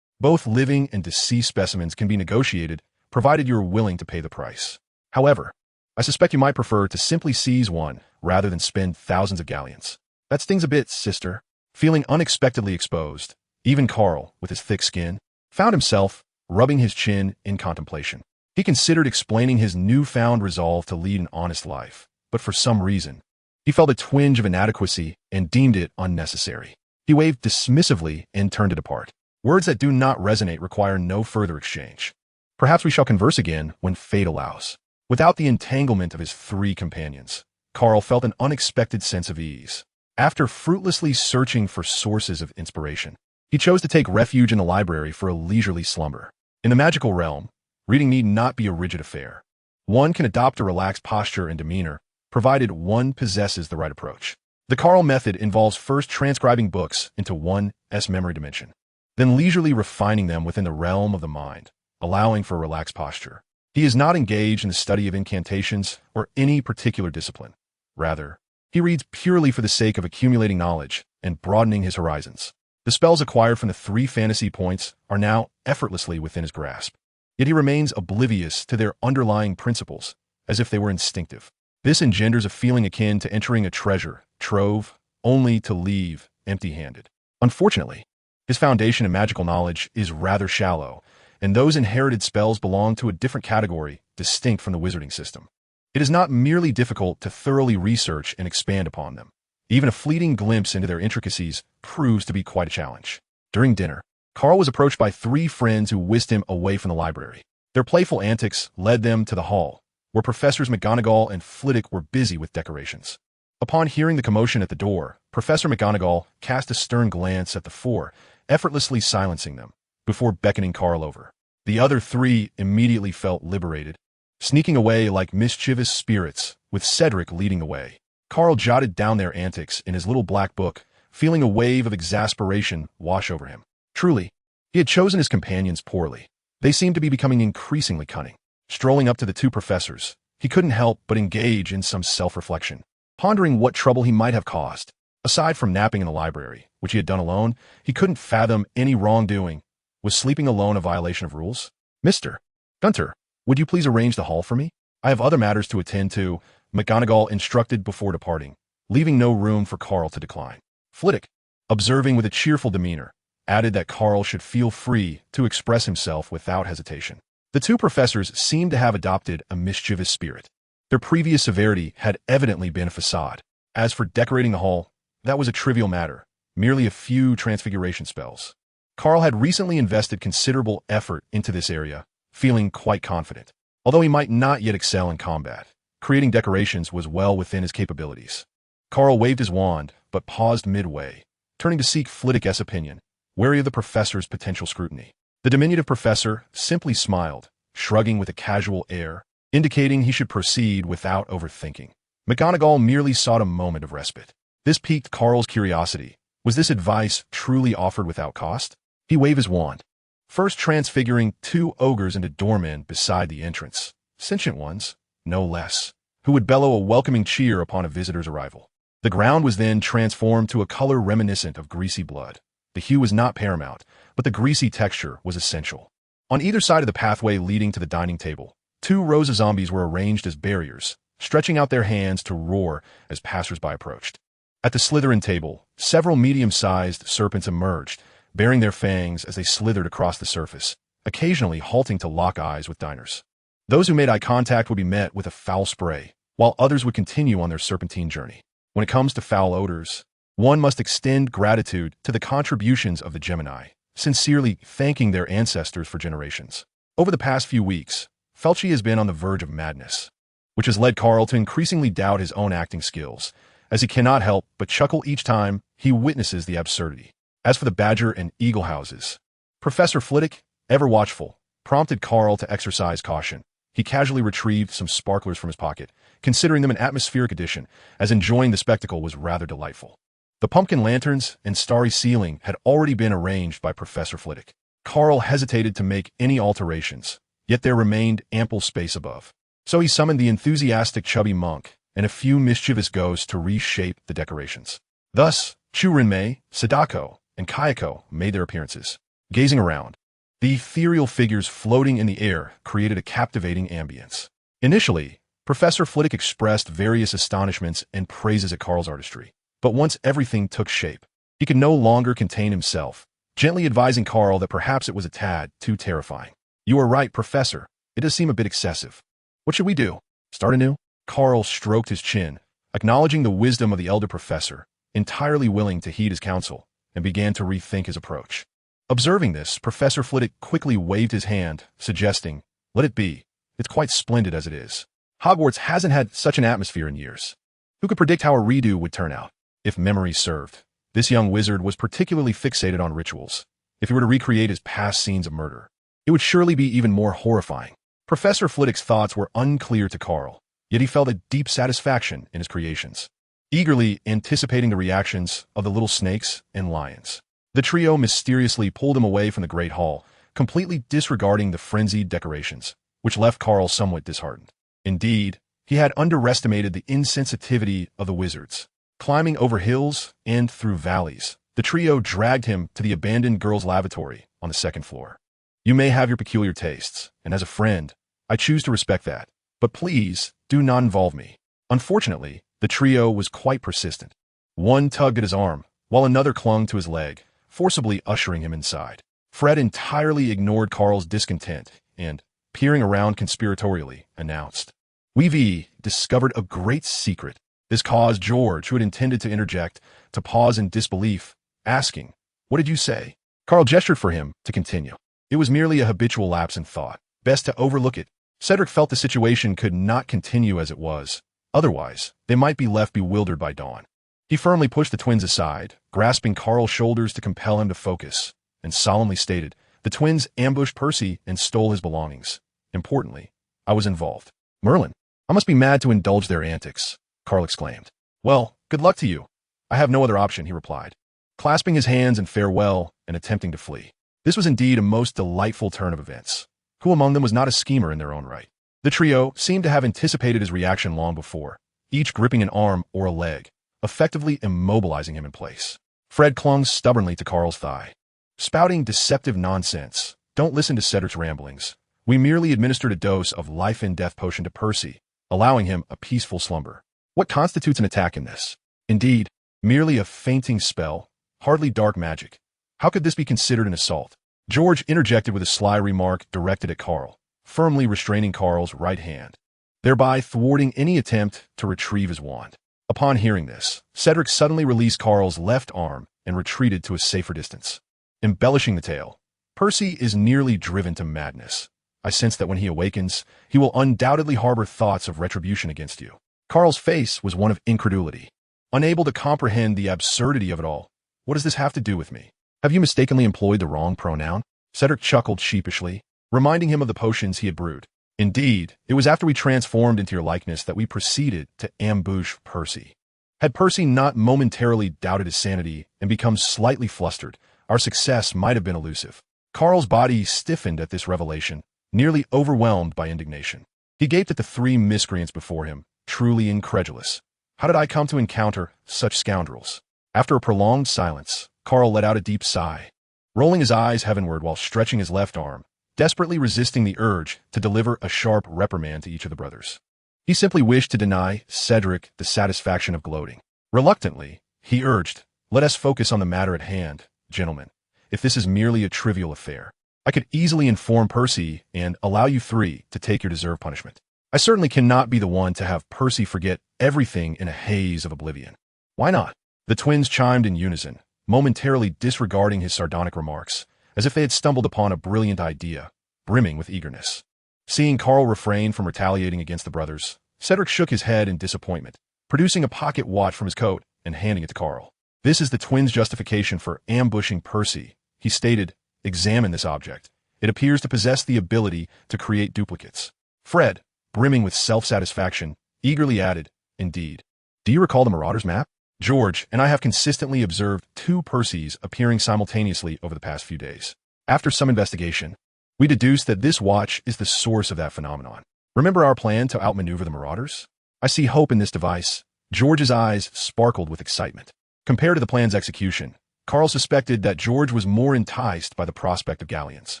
A: Both living and deceased specimens can be negotiated, provided you are willing to pay the price. However, I suspect you might prefer to simply seize one rather than spend thousands of galleons. That stings a bit, sister. Feeling unexpectedly exposed, even Karl, with his thick skin, found himself rubbing his chin in contemplation. He considered explaining his newfound resolve to lead an honest life, but for some reason, he felt a twinge of inadequacy and deemed it unnecessary. He waved dismissively and turned to depart. Words that do not resonate require no further exchange. Perhaps we shall converse again when fate allows. Without the entanglement of his three companions, Karl felt an unexpected sense of ease. After fruitlessly searching for sources of inspiration, he chose to take refuge in the library for a leisurely slumber. In the magical realm, reading need not be a rigid affair. One can adopt a relaxed posture and demeanor, provided one possesses the right approach. The Karl method involves first transcribing books into one's memory dimension, then leisurely refining them within the realm of the mind, allowing for a relaxed posture. He is not engaged in the study of incantations or any particular discipline. Rather, he reads purely for the sake of accumulating knowledge and broadening his horizons. The spells acquired from the 3 fantasy points are now effortlessly within his grasp. Yet he remains oblivious to their underlying principles, as if they were instinctive. This engenders a feeling akin to entering a treasure trove, only to leave empty-handed. Unfortunately, his foundation in magical knowledge is rather shallow, and those inherited spells belong to a different category, distinct from the wizarding system. It is not merely difficult to thoroughly research and expand upon them. Even a fleeting glimpse into their intricacies proves to be quite a challenge. During dinner, Karl was approached by 3 friends who whisked him away from the library. Their playful antics led them to the hall, where Professors McGonagall and Flitwick were busy with decorations. Upon hearing the commotion at the door, Professor McGonagall cast a stern glance at the 4, effortlessly silencing them, before beckoning Karl over. The other 3 immediately felt liberated, sneaking away like mischievous spirits, with Cedric leading the way. Karl jotted down their antics in his little black book, feeling a wave of exasperation wash over him. Truly, he had chosen his companions poorly. They seemed to be becoming increasingly cunning. Strolling up to the 2 professors, he couldn't help but engage in some self-reflection, pondering what trouble he might have caused. Aside from napping in the library, which he had done alone, he couldn't fathom any wrongdoing. Was sleeping alone a violation of rules? Mr. Gunter, would you please arrange the hall for me? I have other matters to attend to, McGonagall instructed before departing, leaving no room for Karl to decline. Flitwick, observing with a cheerful demeanor, added that Karl should feel free to express himself without hesitation. The 2 professors seemed to have adopted a mischievous spirit. Their previous severity had evidently been a facade. As for decorating the hall, that was a trivial matter, merely a few transfiguration spells. Karl had recently invested considerable effort into this area, feeling quite confident. Although he might not yet excel in combat, creating decorations was well within his capabilities. Karl waved his wand, but paused midway, turning to seek Flitwick's opinion, wary of the professor's potential scrutiny. The diminutive professor simply smiled, shrugging with a casual air, indicating he should proceed without overthinking. McGonagall merely sought a moment of respite. This piqued Karl's curiosity. Was this advice truly offered without cost? He waved his wand, first transfiguring 2 ogres into doormen beside the entrance, sentient ones, no less, who would bellow a welcoming cheer upon a visitor's arrival. The ground was then transformed to a color reminiscent of greasy blood. The hue was not paramount, but the greasy texture was essential. On either side of the pathway leading to the dining table, 2 rows of zombies were arranged as barriers, stretching out their hands to roar as passers-by approached. At the Slytherin table, several medium-sized serpents emerged, baring their fangs as they slithered across the surface, occasionally halting to lock eyes with diners. Those who made eye contact would be met with a foul spray, while others would continue on their serpentine journey. When it comes to foul odors, one must extend gratitude to the contributions of the Gemini, sincerely thanking their ancestors for generations. Over the past few weeks, Felci has been on the verge of madness, which has led Karl to increasingly doubt his own acting skills, as he cannot help but chuckle each time he witnesses the absurdity. As for the Badger and Eagle houses, Professor Flitwick, ever watchful, prompted Karl to exercise caution. He casually retrieved some sparklers from his pocket, considering them an atmospheric addition, as enjoying the spectacle was rather delightful. The pumpkin lanterns and starry ceiling had already been arranged by Professor Flitwick. Karl hesitated to make any alterations, yet there remained ample space above. So he summoned the enthusiastic chubby monk and a few mischievous ghosts to reshape the decorations. Thus, Churinmei, Sadako, and Kayako made their appearances. Gazing around, the ethereal figures floating in the air created a captivating ambience. Initially, Professor Flitwick expressed various astonishments and praises at Karl's artistry, but once everything took shape, He could no longer contain himself, gently advising Karl that perhaps it was a tad too terrifying. "You are right, Professor. It does seem a bit excessive. What should we do? Start anew?" Karl stroked his chin, acknowledging the wisdom of the elder professor, entirely willing to heed his counsel, and began to rethink his approach. Observing this, Professor Flitwick quickly waved his hand, suggesting, "Let it be. It's quite splendid as it is. Hogwarts hasn't had such an atmosphere in years. Who could predict how a redo would turn out?" If memory served, this young wizard was particularly fixated on rituals. If he were to recreate his past scenes of murder, it would surely be even more horrifying. Professor Flitwick's thoughts were unclear to Karl, yet he felt a deep satisfaction in his creations, eagerly anticipating the reactions of the little snakes and lions. The trio mysteriously pulled him away from the Great Hall, completely disregarding the frenzied decorations, which left Karl somewhat disheartened. Indeed, he had underestimated the insensitivity of the wizards. Climbing over hills and through valleys, the trio dragged him to the abandoned girls' lavatory on the second floor. "You may have your peculiar tastes, and as a friend, I choose to respect that. But please, do not involve me." Unfortunately, the trio was quite persistent. One tugged at his arm, while another clung to his leg, forcibly ushering him inside. Fred entirely ignored Karl's discontent and, peering around conspiratorially, announced, "We've discovered a great secret." This caused George, who had intended to interject, to pause in disbelief, asking, "What did you say?" Karl gestured for him to continue. It was merely a habitual lapse in thought. Best to overlook it. Cedric felt the situation could not continue as it was. Otherwise, they might be left bewildered by dawn. He firmly pushed the twins aside, grasping Karl's shoulders to compel him to focus, and solemnly stated, "The twins ambushed Percy and stole his belongings. Importantly, I was involved." "Merlin, I must be mad to indulge their antics," Karl exclaimed. "Well, good luck to you. I have no other option," he replied, clasping his hands in farewell and attempting to flee. This was indeed a most delightful turn of events. Who among them was not a schemer in their own right? The trio seemed to have anticipated his reaction long before, each gripping an arm or a leg, effectively immobilizing him in place. Fred clung stubbornly to Karl's thigh, spouting deceptive nonsense. "Don't listen to Cedric's ramblings. We merely administered a dose of life-and-death potion to Percy, allowing him a peaceful slumber. What constitutes an attack in this? Indeed, merely a fainting spell, hardly dark magic. How could this be considered an assault?" George interjected with a sly remark directed at Karl, firmly restraining Karl's right hand, thereby thwarting any attempt to retrieve his wand. Upon hearing this, Cedric suddenly released Karl's left arm and retreated to a safer distance. Embellishing the tale, "Percy is nearly driven to madness. I sense that when he awakens, he will undoubtedly harbor thoughts of retribution against you." Karl's face was one of incredulity. Unable to comprehend the absurdity of it all. "What does this have to do with me? Have you mistakenly employed the wrong pronoun?" Cedric chuckled sheepishly, reminding him of the potions he had brewed. "Indeed, it was after we transformed into your likeness that we proceeded to ambush Percy. Had Percy not momentarily doubted his sanity and become slightly flustered, our success might have been elusive." Karl's body stiffened at this revelation, nearly overwhelmed by indignation. He gaped at the three miscreants before him, truly incredulous. How did I come to encounter such scoundrels? After a prolonged silence, Karl let out a deep sigh, rolling his eyes heavenward while stretching his left arm, desperately resisting the urge to deliver a sharp reprimand to each of the brothers. He simply wished to deny Cedric the satisfaction of gloating. Reluctantly, he urged, "Let us focus on the matter at hand, gentlemen. If this is merely a trivial affair, I could easily inform Percy and allow you three to take your deserved punishment. I certainly cannot be the one to have Percy forget everything in a haze of oblivion." "Why not?" The twins chimed in unison, momentarily disregarding his sardonic remarks, as if they had stumbled upon a brilliant idea, brimming with eagerness. Seeing Karl refrain from retaliating against the brothers, Cedric shook his head in disappointment, producing a pocket watch from his coat and handing it to Karl. "This is the twins' justification for ambushing Percy," he stated. "Examine this object. It appears to possess the ability to create duplicates." Fred, brimming with self-satisfaction, eagerly added, "Indeed. Do you recall the Marauder's map? George and I have consistently observed two Percys appearing simultaneously over the past few days. After some investigation, we deduced that this watch is the source of that phenomenon. Remember our plan to outmaneuver the Marauders? I see hope in this device." George's eyes sparkled with excitement. Compared to the plan's execution, Karl suspected that George was more enticed by the prospect of galleons.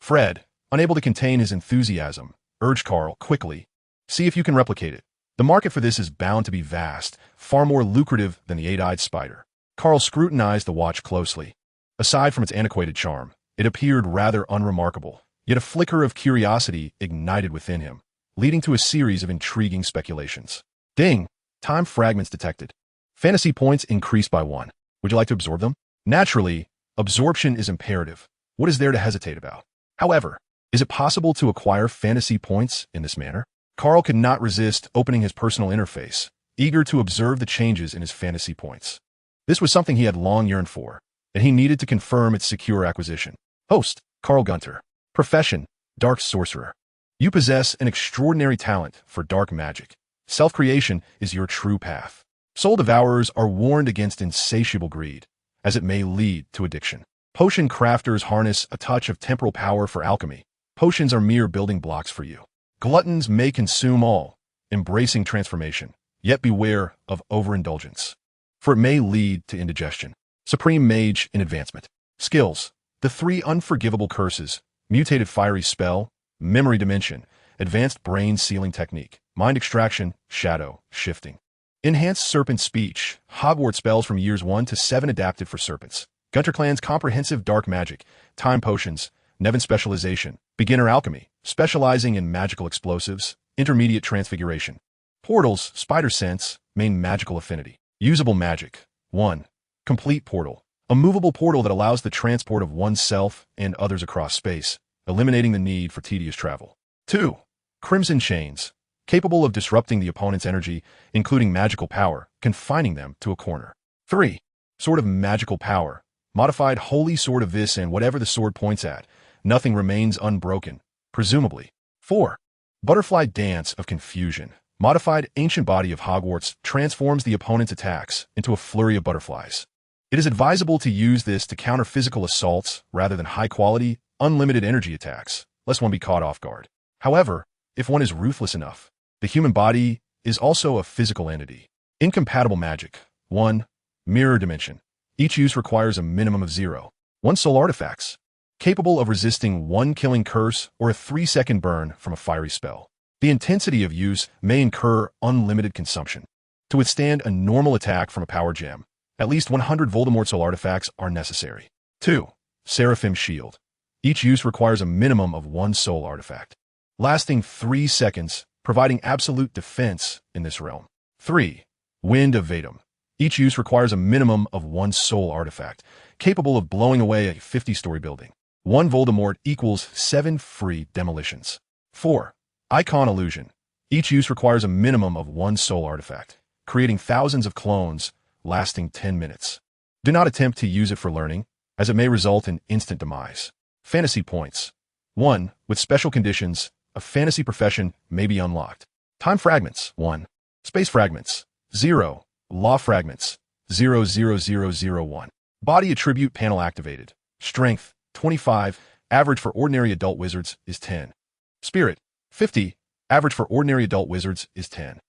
A: Fred, unable to contain his enthusiasm, urged Karl quickly, "See if you can replicate it. The market for this is bound to be vast, far more lucrative than the eight-eyed spider." Karl scrutinized the watch closely. Aside from its antiquated charm, it appeared rather unremarkable, yet a flicker of curiosity ignited within him, leading to a series of intriguing speculations. Ding! Time fragments detected. Fantasy points increased by 1. Would you like to absorb them? Naturally, absorption is imperative. What is there to hesitate about? However, is it possible to acquire fantasy points in this manner? Karl could not resist opening his personal interface, eager to observe the changes in his fantasy points. This was something he had long yearned for, and he needed to confirm its secure acquisition. Host, Karl Gunter. Profession, Dark Sorcerer. You possess an extraordinary talent for dark magic. Self-creation is your true path. Soul devourers are warned against insatiable greed, as it may lead to addiction. Potion crafters harness a touch of temporal power for alchemy. Potions are mere building blocks for you. Gluttons may consume all, embracing transformation, yet beware of overindulgence, for it may lead to indigestion. Supreme Mage in advancement. Skills. The 3 unforgivable curses: mutated fiery spell, memory dimension, advanced brain sealing technique, mind extraction, shadow, shifting. Enhanced serpent speech, Hogwarts spells from years 1 to 7 adapted for serpents. Gunter Clan's comprehensive dark magic, time potions, Nevin specialization, beginner alchemy, specializing in magical explosives, intermediate transfiguration. Portals, spider sense, main magical affinity. Usable magic. 1. Complete portal. A movable portal that allows the transport of oneself and others across space, eliminating the need for tedious travel. 2. Crimson chains. Capable of disrupting the opponent's energy, including magical power, confining them to a corner. 3. Sword of magical power. Modified holy sword of this, and whatever the sword points at, nothing remains unbroken, presumably. 4. Butterfly dance of confusion. Modified ancient body of Hogwarts transforms the opponent's attacks into a flurry of butterflies. It is advisable to use this to counter physical assaults rather than high-quality, unlimited energy attacks, lest one be caught off guard. However, if one is ruthless enough, the human body is also a physical entity. Incompatible magic. 1. Mirror dimension. Each use requires a minimum of 0. 1 soul artifacts. Capable of resisting 1 killing curse or a 3-second burn from a fiery spell. The intensity of use may incur unlimited consumption. To withstand a normal attack from a power gem, at least 100 Voldemort soul artifacts are necessary. 2. Seraphim shield. Each use requires a minimum of 1 soul artifact, lasting 3 seconds, providing absolute defense in this realm. 3. Wind of Vadum. Each use requires a minimum of 1 soul artifact, capable of blowing away a 50-story building. 1 Voldemort equals 7 free demolitions. 4. Icon illusion. Each use requires a minimum of 1 soul artifact, creating thousands of clones, lasting 10 minutes. Do not attempt to use it for learning, as it may result in instant demise. Fantasy points. 1. With special conditions, a fantasy profession may be unlocked. Time fragments. 1. Space fragments. 0. Law fragments. 00001. Body attribute panel activated. Strength, 25. Average for ordinary adult wizards is 10. Spirit, 50. Average for ordinary adult wizards is 10.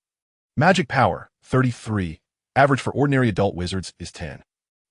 A: Magic power, 33. Average for ordinary adult wizards is 10.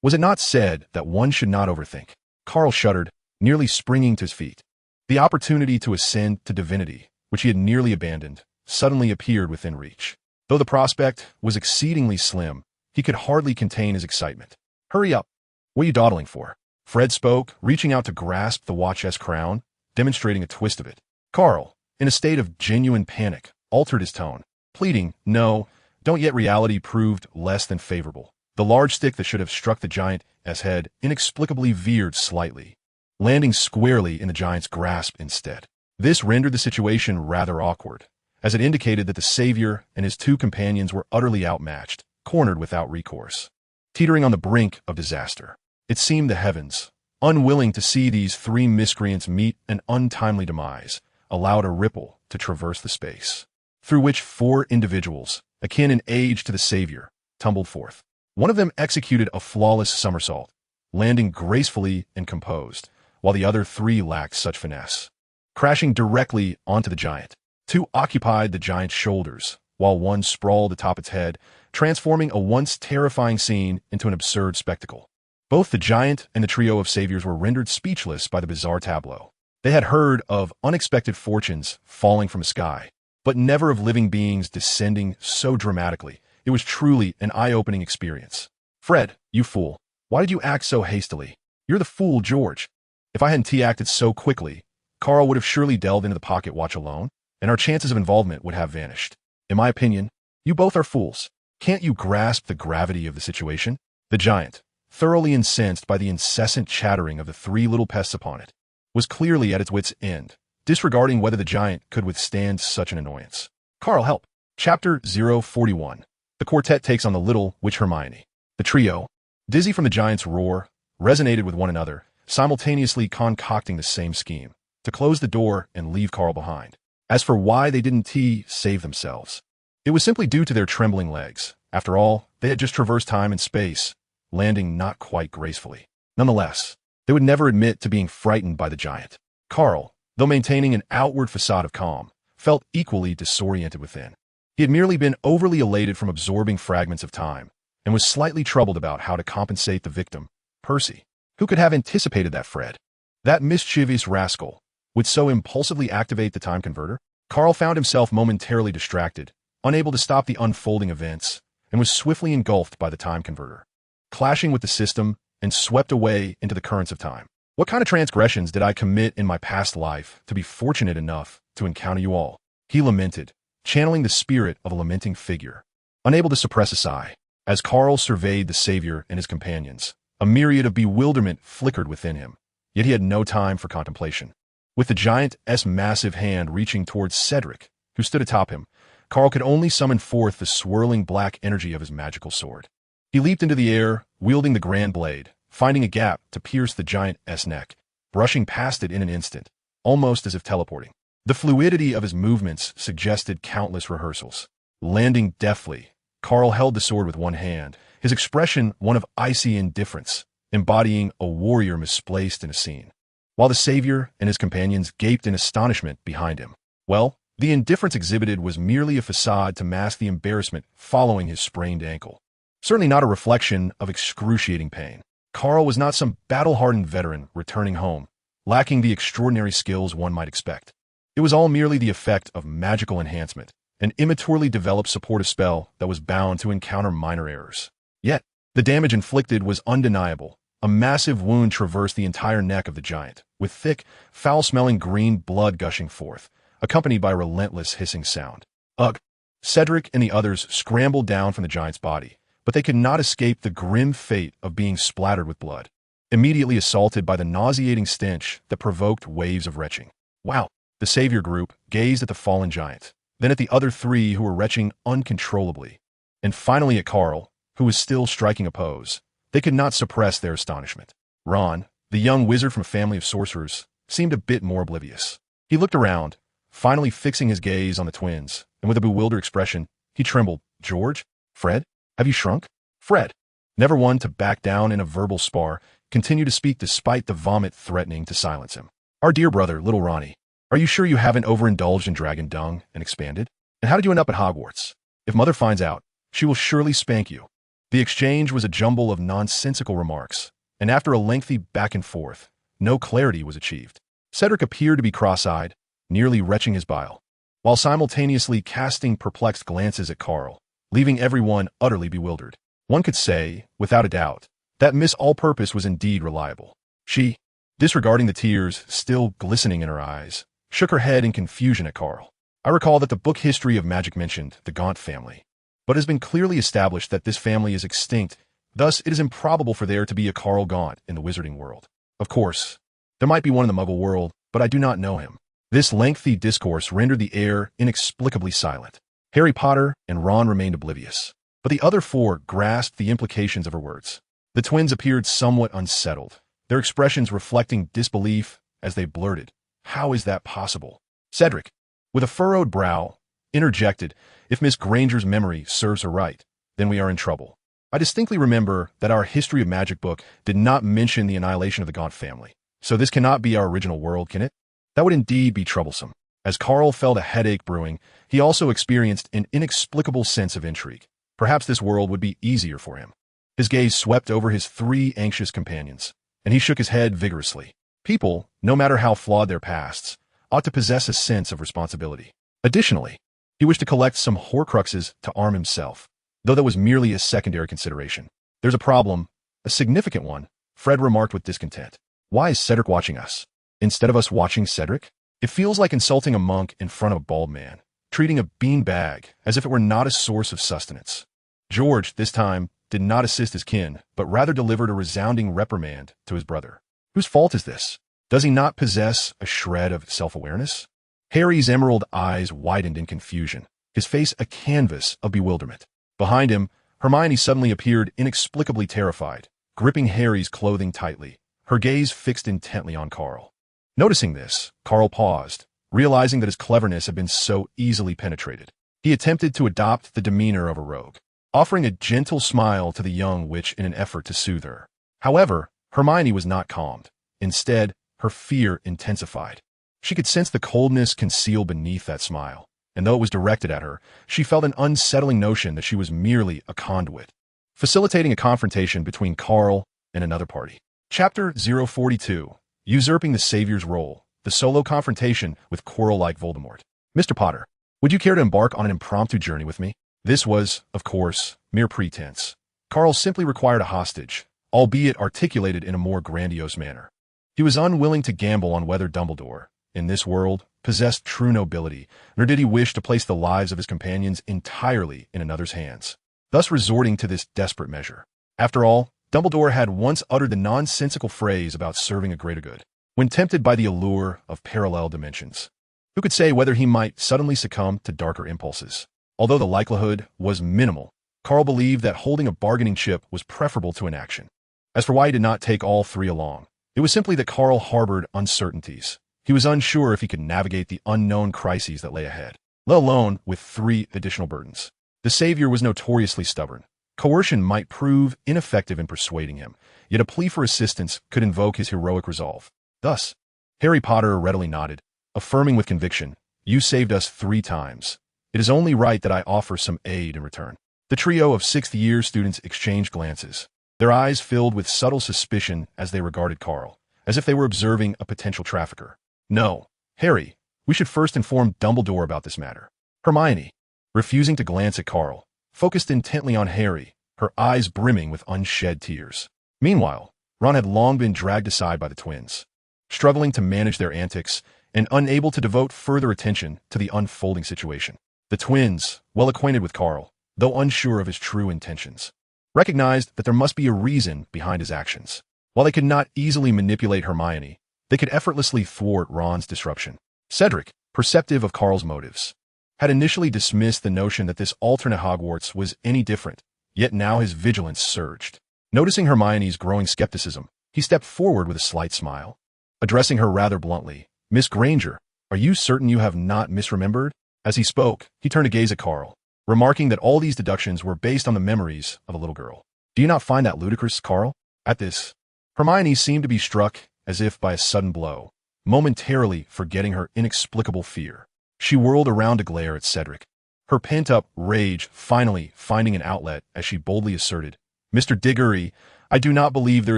A: Was it not said that one should not overthink? Karl shuddered, nearly springing to his feet. The opportunity to ascend to divinity, which he had nearly abandoned, suddenly appeared within reach. Though the prospect was exceedingly slim, he could hardly contain his excitement. Hurry up. What are you dawdling for? Fred spoke, reaching out to grasp the watch's crown, demonstrating a twist of it. Karl, in a state of genuine panic, altered his tone, pleading, no, don't. Yet reality proved less than favorable. The large stick that should have struck the giant's head inexplicably veered slightly, landing squarely in the giant's grasp instead. This rendered the situation rather awkward, as it indicated that the savior and his 2 companions were utterly outmatched, cornered without recourse, teetering on the brink of disaster. It seemed the heavens, unwilling to see these 3 miscreants meet an untimely demise, allowed a ripple to traverse the space, through which 4 individuals, akin in age to the savior, tumbled forth. One of them executed a flawless somersault, landing gracefully and composed, while the other 3 lacked such finesse, crashing directly onto the giant. 2 occupied the giant's shoulders, while 1 sprawled atop its head, transforming a once terrifying scene into an absurd spectacle. Both the giant and the trio of saviors were rendered speechless by the bizarre tableau. They had heard of unexpected fortunes falling from the sky, but never of living beings descending so dramatically. It was truly an eye-opening experience. Fred, you fool. Why did you act so hastily? You're the fool, George. If I hadn't acted so quickly, Karl would have surely delved into the pocket watch alone, and our chances of involvement would have vanished. In my opinion, you both are fools. Can't you grasp the gravity of the situation? The giant, thoroughly incensed by the incessant chattering of the three little pests upon it, was clearly at its wit's end, disregarding whether the giant could withstand such an annoyance. Karl, help! Chapter 041. The quartet takes on the little witch Hermione. The trio, dizzy from the giant's roar, resonated with one another, simultaneously concocting the same scheme, to close the door and leave Karl behind. As for why they didn't save themselves, it was simply due to their trembling legs. After all, they had just traversed time and space, landing not quite gracefully. Nonetheless, they would never admit to being frightened by the giant. Karl, though maintaining an outward facade of calm, felt equally disoriented within. He had merely been overly elated from absorbing fragments of time, and was slightly troubled about how to compensate the victim, Percy. Who could have anticipated that Fred, that mischievous rascal, would so impulsively activate the time converter? Karl found himself momentarily distracted, unable to stop the unfolding events, and was swiftly engulfed by the time converter, clashing with the system and swept away into the currents of time. What kind of transgressions did I commit in my past life to be fortunate enough to encounter you all? He lamented, channeling the spirit of a lamenting figure, unable to suppress a sigh. As Karl surveyed the savior and his companions, a myriad of bewilderment flickered within him, yet he had no time for contemplation. With the giant's massive hand reaching towards Cedric, who stood atop him, Karl could only summon forth the swirling black energy of his magical sword. He leaped into the air, wielding the grand blade, finding a gap to pierce the giant's neck, brushing past it in an instant, almost as if teleporting. The fluidity of his movements suggested countless rehearsals. Landing deftly, Karl held the sword with one hand, his expression one of icy indifference, embodying a warrior misplaced in a scene, while the savior and his companions gaped in astonishment behind him. Well, the indifference exhibited was merely a facade to mask the embarrassment following his sprained ankle. Certainly not a reflection of excruciating pain. Karl was not some battle-hardened veteran returning home, lacking the extraordinary skills one might expect. It was all merely the effect of magical enhancement, an immaturely developed supportive spell that was bound to encounter minor errors. Yet, the damage inflicted was undeniable. A massive wound traversed the entire neck of the giant, with thick, foul-smelling green blood gushing forth, accompanied by a relentless hissing sound. Ugh! Cedric and the others scrambled down from the giant's body, but they could not escape the grim fate of being splattered with blood, immediately assaulted by the nauseating stench that provoked waves of retching. Wow! The savior group gazed at the fallen giant, then at the other three who were retching uncontrollably, and finally at Karl, who was still striking a pose. They could not suppress their astonishment. Ron, the young wizard from a family of sorcerers, seemed a bit more oblivious. He looked around, finally fixing his gaze on the twins, and with a bewildered expression, he trembled. George? Fred? Have you shrunk? Fred, never one to back down in a verbal spar, continued to speak despite the vomit threatening to silence him. Our dear brother, little Ronnie, are you sure you haven't overindulged in dragon dung and expanded? And how did you end up at Hogwarts? If Mother finds out, she will surely spank you. The exchange was a jumble of nonsensical remarks, and after a lengthy back and forth, no clarity was achieved. Cedric appeared to be cross-eyed, nearly retching his bile, while simultaneously casting perplexed glances at Karl, leaving everyone utterly bewildered. One could say, without a doubt, that Miss All-Purpose was indeed reliable. She, disregarding the tears still glistening in her eyes, shook her head in confusion at Karl. I recall that the book history of magic mentioned the Gaunt family, but it has been clearly established that this family is extinct, thus it is improbable for there to be a Karl Gaunt in the wizarding world. Of course, there might be one in the Muggle world, but I do not know him. This lengthy discourse rendered the air inexplicably silent. Harry Potter and Ron remained oblivious, but the other four grasped the implications of her words. The twins appeared somewhat unsettled, their expressions reflecting disbelief as they blurted, "How is that possible?" Cedric, with a furrowed brow, interjected, "If Miss Granger's memory serves her right, then we are in trouble. I distinctly remember that our History of Magic book did not mention the annihilation of the Gaunt family, so this cannot be our original world, can it? That would indeed be troublesome." As Karl felt a headache brewing, he also experienced an inexplicable sense of intrigue. Perhaps this world would be easier for him. His gaze swept over his three anxious companions, and he shook his head vigorously. People, no matter how flawed their pasts, ought to possess a sense of responsibility. Additionally, he wished to collect some Horcruxes to arm himself, though that was merely a secondary consideration. There's a problem, a significant one, Fred remarked with discontent. Why is Cedric watching us? Instead of us watching Cedric? It feels like insulting a monk in front of a bald man, treating a bean bag as if it were not a source of sustenance. George, this time, did not assist his kin, but rather delivered a resounding reprimand to his brother. Whose fault is this? Does he not possess a shred of self-awareness? Harry's emerald eyes widened in confusion, his face a canvas of bewilderment. Behind him, Hermione suddenly appeared inexplicably terrified, gripping Harry's clothing tightly, her gaze fixed intently on Karl. Noticing this, Karl paused, realizing that his cleverness had been so easily penetrated. He attempted to adopt the demeanor of a rogue, offering a gentle smile to the young witch in an effort to soothe her. However, Hermione was not calmed. Instead, her fear intensified. She could sense the coldness concealed beneath that smile, and though it was directed at her, she felt an unsettling notion that she was merely a conduit, facilitating a confrontation between Karl and another party. Chapter 042, Usurping the Savior's Role, the solo confrontation with Quirrell-like Voldemort. Mr. Potter, would you care to embark on an impromptu journey with me? This was, of course, mere pretense. Karl simply required a hostage, albeit articulated in a more grandiose manner. He was unwilling to gamble on whether Dumbledore, in this world, possessed true nobility, nor did he wish to place the lives of his companions entirely in another's hands, thus resorting to this desperate measure. After all, Dumbledore had once uttered the nonsensical phrase about serving a greater good, when tempted by the allure of parallel dimensions. Who could say whether he might suddenly succumb to darker impulses? Although the likelihood was minimal, Karl believed that holding a bargaining chip was preferable to inaction. As for why he did not take all three along, it was simply that Karl harbored uncertainties. He was unsure if he could navigate the unknown crises that lay ahead, let alone with 3 additional burdens. The Savior was notoriously stubborn. Coercion might prove ineffective in persuading him, yet a plea for assistance could invoke his heroic resolve. Thus, Harry Potter readily nodded, affirming with conviction, "You saved us 3 times. It is only right that I offer some aid in return." The trio of 6th-year students exchanged glances, their eyes filled with subtle suspicion as they regarded Karl, as if they were observing a potential trafficker. "No, Harry, we should first inform Dumbledore about this matter." Hermione, refusing to glance at Karl, focused intently on Harry, her eyes brimming with unshed tears. Meanwhile, Ron had long been dragged aside by the twins, struggling to manage their antics and unable to devote further attention to the unfolding situation. The twins, well acquainted with Karl, though unsure of his true intentions, recognized that there must be a reason behind his actions. While they could not easily manipulate Hermione, they could effortlessly thwart Ron's disruption. Cedric, perceptive of Karl's motives, had initially dismissed the notion that this alternate Hogwarts was any different, yet now his vigilance surged. Noticing Hermione's growing skepticism, he stepped forward with a slight smile. Addressing her rather bluntly, "Miss Granger, are you certain you have not misremembered?" As he spoke, he turned to gaze at Karl, remarking that all these deductions were based on the memories of a little girl. "Do you not find that ludicrous, Karl?" At this, Hermione seemed to be struck as if by a sudden blow, momentarily forgetting her inexplicable fear. She whirled around to glare at Cedric, her pent-up rage finally finding an outlet as she boldly asserted, "Mr. Diggory, I do not believe there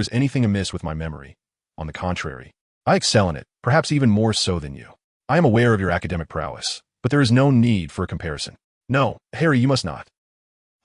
A: is anything amiss with my memory. On the contrary, I excel in it, perhaps even more so than you. I am aware of your academic prowess, but there is no need for a comparison. No, Harry, you must not."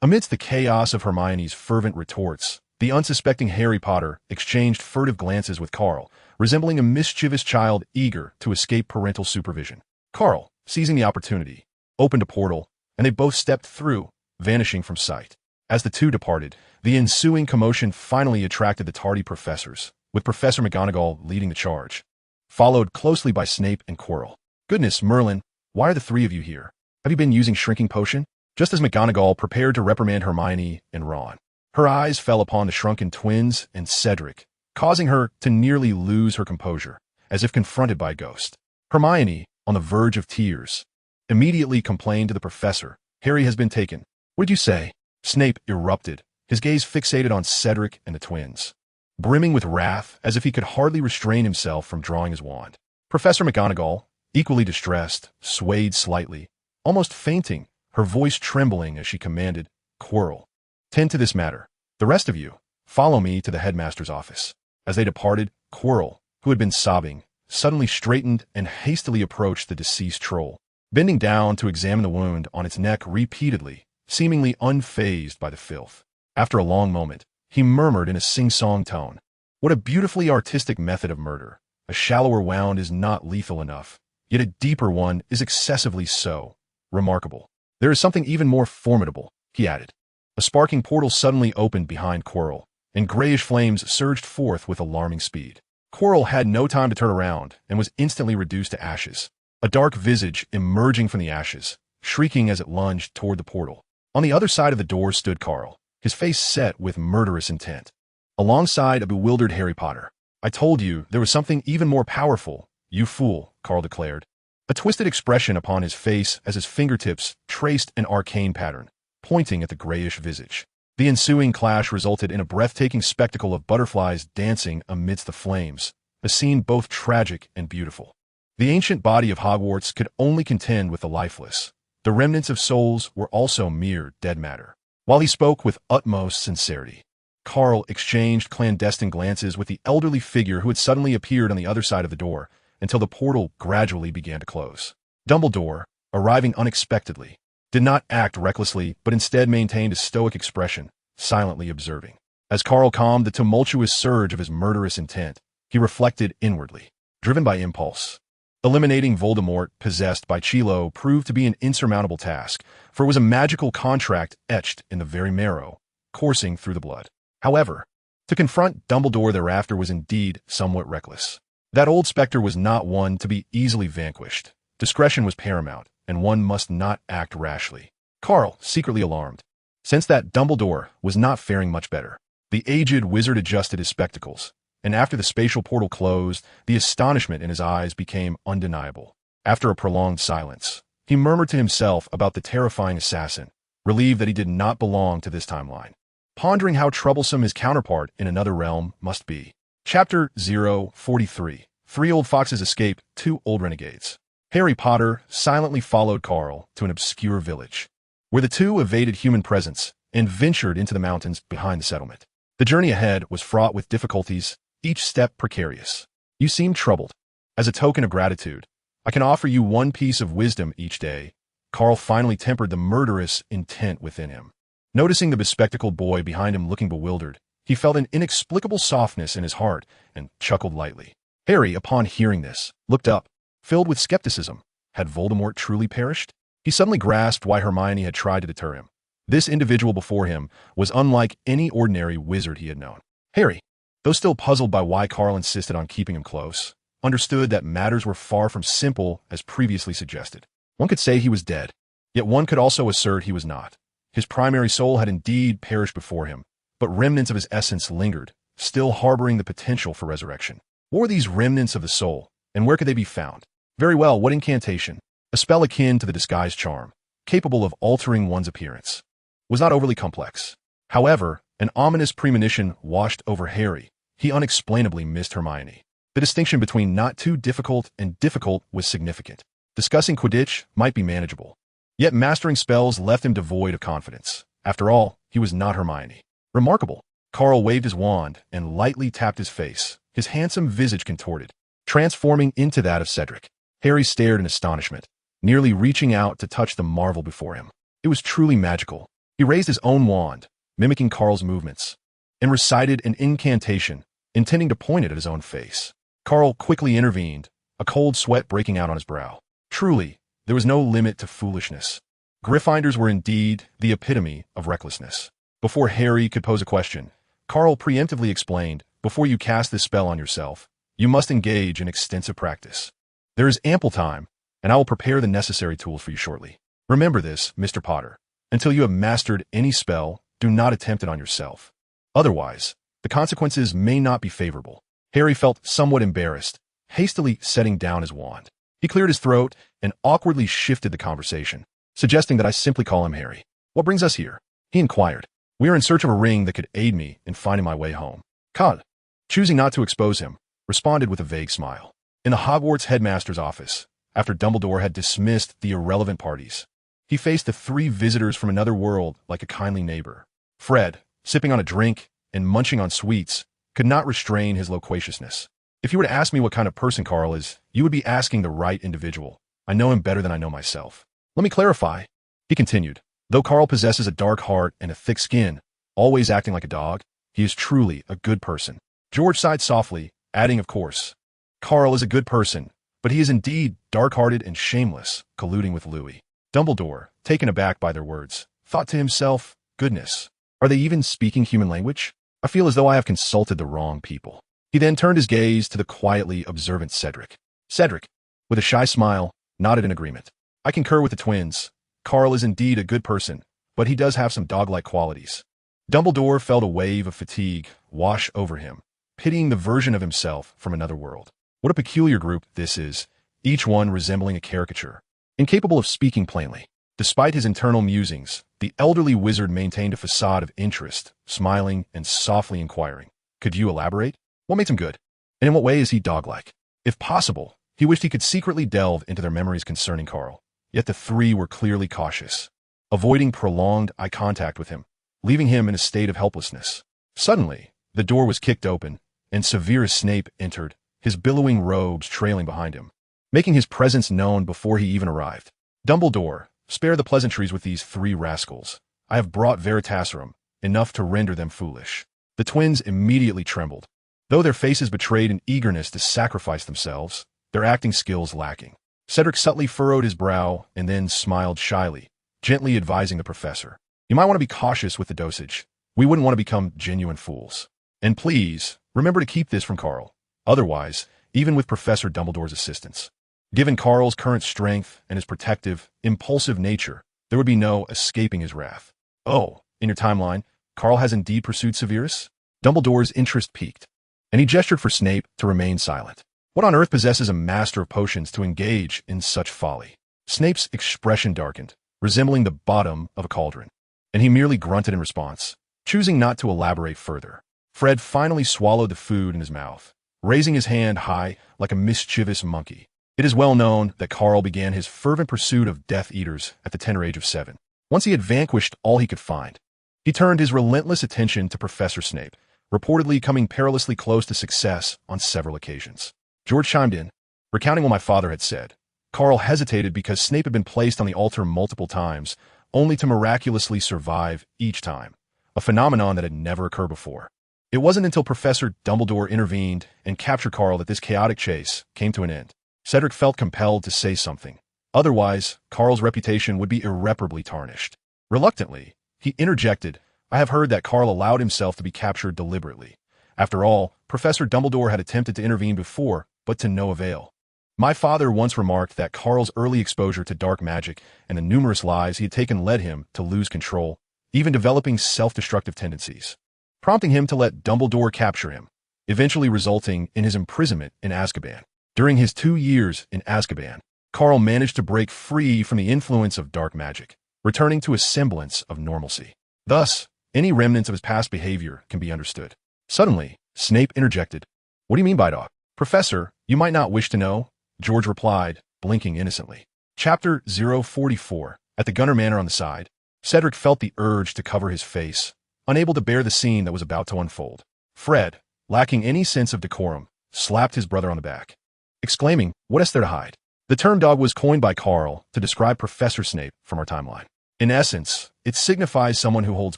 A: Amidst the chaos of Hermione's fervent retorts, the unsuspecting Harry Potter exchanged furtive glances with Karl, resembling a mischievous child eager to escape parental supervision. Karl, seizing the opportunity, opened a portal, and they both stepped through, vanishing from sight. As the two departed, the ensuing commotion finally attracted the tardy professors, with Professor McGonagall leading the charge, followed closely by Snape and Quirrell. "Goodness, Merlin, why are the 3 of you here? Have you been using shrinking potion?" Just as McGonagall prepared to reprimand Hermione and Ron, her eyes fell upon the shrunken twins and Cedric, causing her to nearly lose her composure, as if confronted by a ghost. Hermione, on the verge of tears, immediately complained to the professor, "Harry has been taken." "What did you say?" Snape erupted, his gaze fixated on Cedric and the twins, brimming with wrath as if he could hardly restrain himself from drawing his wand. Professor McGonagall, equally distressed, swayed slightly, almost fainting, her voice trembling as she commanded, "Quirrell, tend to this matter. The rest of you, follow me to the headmaster's office." As they departed, Quirrell, who had been sobbing, suddenly straightened and hastily approached the deceased troll, bending down to examine the wound on its neck repeatedly, seemingly unfazed by the filth. After a long moment, he murmured in a sing-song tone. What a beautifully artistic method of murder. A shallower wound is not lethal enough, yet a deeper one is excessively so. Remarkable. There is something even more formidable, he added. A sparking portal suddenly opened behind Quirrell, and grayish flames surged forth with alarming speed. Quirrell had no time to turn around and was instantly reduced to ashes, a dark visage emerging from the ashes, shrieking as it lunged toward the portal. On the other side of the door stood Karl, his face set with murderous intent. Alongside a bewildered Harry Potter. I told you there was something even more powerful, you fool, Karl declared. A twisted expression upon his face as his fingertips traced an arcane pattern, pointing at the grayish visage. The ensuing clash resulted in a breathtaking spectacle of butterflies dancing amidst the flames, a scene both tragic and beautiful. The ancient body of Hogwarts could only contend with the lifeless. The remnants of souls were also mere dead matter. While he spoke with utmost sincerity, Karl exchanged clandestine glances with the elderly figure who had suddenly appeared on the other side of the door until the portal gradually began to close. Dumbledore, arriving unexpectedly, did not act recklessly but instead maintained a stoic expression, silently observing. As Karl calmed the tumultuous surge of his murderous intent, he reflected inwardly, driven by impulse. Eliminating Voldemort, possessed by Chilo, proved to be an insurmountable task, for it was a magical contract etched in the very marrow, coursing through the blood. However, to confront Dumbledore thereafter was indeed somewhat reckless. That old specter was not one to be easily vanquished. Discretion was paramount, and one must not act rashly. Karl, secretly alarmed, sensed that Dumbledore was not faring much better. The aged wizard adjusted his spectacles, and after the spatial portal closed, the astonishment in his eyes became undeniable. After a prolonged silence, he murmured to himself about the terrifying assassin, relieved that he did not belong to this timeline, pondering how troublesome his counterpart in another realm must be. Chapter 043. 3 Old Foxes Escape, 2 Old Renegades. Harry Potter silently followed Karl to an obscure village, where the two evaded human presence and ventured into the mountains behind the settlement. The journey ahead was fraught with difficulties, each step precarious. You seem troubled. As a token of gratitude, I can offer you one piece of wisdom each day. Karl finally tempered the murderous intent within him. Noticing the bespectacled boy behind him looking bewildered, he felt an inexplicable softness in his heart and chuckled lightly. Harry, upon hearing this, looked up, filled with skepticism. Had Voldemort truly perished? He suddenly grasped why Hermione had tried to deter him. This individual before him was unlike any ordinary wizard he had known. Harry, though still puzzled by why Karl insisted on keeping him close, understood that matters were far from simple as previously suggested. One could say he was dead, yet one could also assert he was not. His primary soul had indeed perished before him, but remnants of his essence lingered, still harboring the potential for resurrection. What were these remnants of the soul, and where could they be found? Very well, what incantation? A spell akin to the disguise charm, capable of altering one's appearance, was not overly complex. However, an ominous premonition washed over Harry. He unexplainably missed Hermione. The distinction between not too difficult and difficult was significant. Discussing Quidditch might be manageable, yet mastering spells left him devoid of confidence. After all, he was not Hermione. Remarkable. Karl waved his wand and lightly tapped his face, his handsome visage contorted, transforming into that of Cedric. Harry stared in astonishment, nearly reaching out to touch the marvel before him. It was truly magical. He raised his own wand, mimicking Karl's movements, and recited an incantation, intending to point it at his own face. Karl quickly intervened, a cold sweat breaking out on his brow. Truly, there was no limit to foolishness. Gryffindors were indeed the epitome of recklessness. Before Harry could pose a question, Karl preemptively explained, before you cast this spell on yourself, you must engage in extensive practice. There is ample time, and I will prepare the necessary tools for you shortly. Remember this, Mr. Potter. Until you have mastered any spell, do not attempt it on yourself. Otherwise, the consequences may not be favorable. Harry felt somewhat embarrassed, hastily setting down his wand. He cleared his throat and awkwardly shifted the conversation, suggesting that I simply call him Harry. What brings us here? He inquired. We are in search of a ring that could aid me in finding my way home. Karl, choosing not to expose him, responded with a vague smile. In the Hogwarts headmaster's office, after Dumbledore had dismissed the irrelevant parties, he faced the 3 visitors from another world like a kindly neighbor. Fred, sipping on a drink and munching on sweets, could not restrain his loquaciousness. If you were to ask me what kind of person Karl is, you would be asking the right individual. I know him better than I know myself. Let me clarify, he continued. Though Karl possesses a dark heart and a thick skin, always acting like a dog, He is truly a good person. George sighed softly, adding, of course, Karl is a good person, but he is indeed dark-hearted and shameless, colluding with Louis. Dumbledore, taken aback by their words, thought to himself, goodness, are they even speaking human language? I feel as though I have consulted the wrong people. He then turned his gaze to the quietly observant Cedric. Cedric, with a shy smile, nodded in agreement. I concur with the twins. Karl is indeed a good person, but he does have some dog-like qualities. Dumbledore felt a wave of fatigue wash over him, pitying the version of himself from another world. What a peculiar group this is, each one resembling a caricature, incapable of speaking plainly. Despite his internal musings, the elderly wizard maintained a facade of interest, smiling and softly inquiring. Could you elaborate? What makes him good? And in what way is he dog-like? If possible, he wished he could secretly delve into their memories concerning Karl. Yet the three were clearly cautious, avoiding prolonged eye contact with him, leaving him in a state of helplessness. Suddenly, the door was kicked open, and Severus Snape entered, his billowing robes trailing behind him, making his presence known before he even arrived. Dumbledore, spare the pleasantries with these three rascals. I have brought Veritaserum, enough to render them foolish. The twins immediately trembled. Though their faces betrayed an eagerness to sacrifice themselves, their acting skills lacking. Cedric subtly furrowed his brow and then smiled shyly, gently advising the professor. You might want to be cautious with the dosage. We wouldn't want to become genuine fools. And please, remember to keep this from Karl. Otherwise, even with Professor Dumbledore's assistance, given Karl's current strength and his protective, impulsive nature, there would be no escaping his wrath. Oh, in your timeline, Karl has indeed pursued Severus? Dumbledore's interest piqued, and he gestured for Snape to remain silent. What on earth possesses a master of potions to engage in such folly? Snape's expression darkened, resembling the bottom of a cauldron, and he merely grunted in response, choosing not to elaborate further. Fred finally swallowed the food in his mouth, raising his hand high like a mischievous monkey. It is well known that Karl began his fervent pursuit of Death Eaters at the tender age of 7. Once he had vanquished all he could find, he turned his relentless attention to Professor Snape, reportedly coming perilously close to success on several occasions. George chimed in, recounting what my father had said. Karl hesitated because Snape had been placed on the altar multiple times, only to miraculously survive each time, a phenomenon that had never occurred before. It wasn't until Professor Dumbledore intervened and captured Karl that this chaotic chase came to an end. Cedric felt compelled to say something. Otherwise, Karl's reputation would be irreparably tarnished. Reluctantly, he interjected, I have heard that Karl allowed himself to be captured deliberately. After all, Professor Dumbledore had attempted to intervene before, but to no avail. My father once remarked that Karl's early exposure to dark magic and the numerous lives he had taken led him to lose control, even developing self-destructive tendencies, prompting him to let Dumbledore capture him, eventually resulting in his imprisonment in Azkaban. During his 2 years in Azkaban, Karl managed to break free from the influence of dark magic, returning to a semblance of normalcy. Thus, any remnants of his past behavior can be understood. Suddenly, Snape interjected, What do you mean by dog? Professor, you might not wish to know, George replied, blinking innocently. Chapter 044. At the Gunner Manor on the side, Cedric felt the urge to cover his face, unable to bear the scene that was about to unfold. Fred, lacking any sense of decorum, slapped his brother on the back, exclaiming, What is there to hide? The term dog was coined by Karl to describe Professor Snape from our timeline. In essence, it signifies someone who holds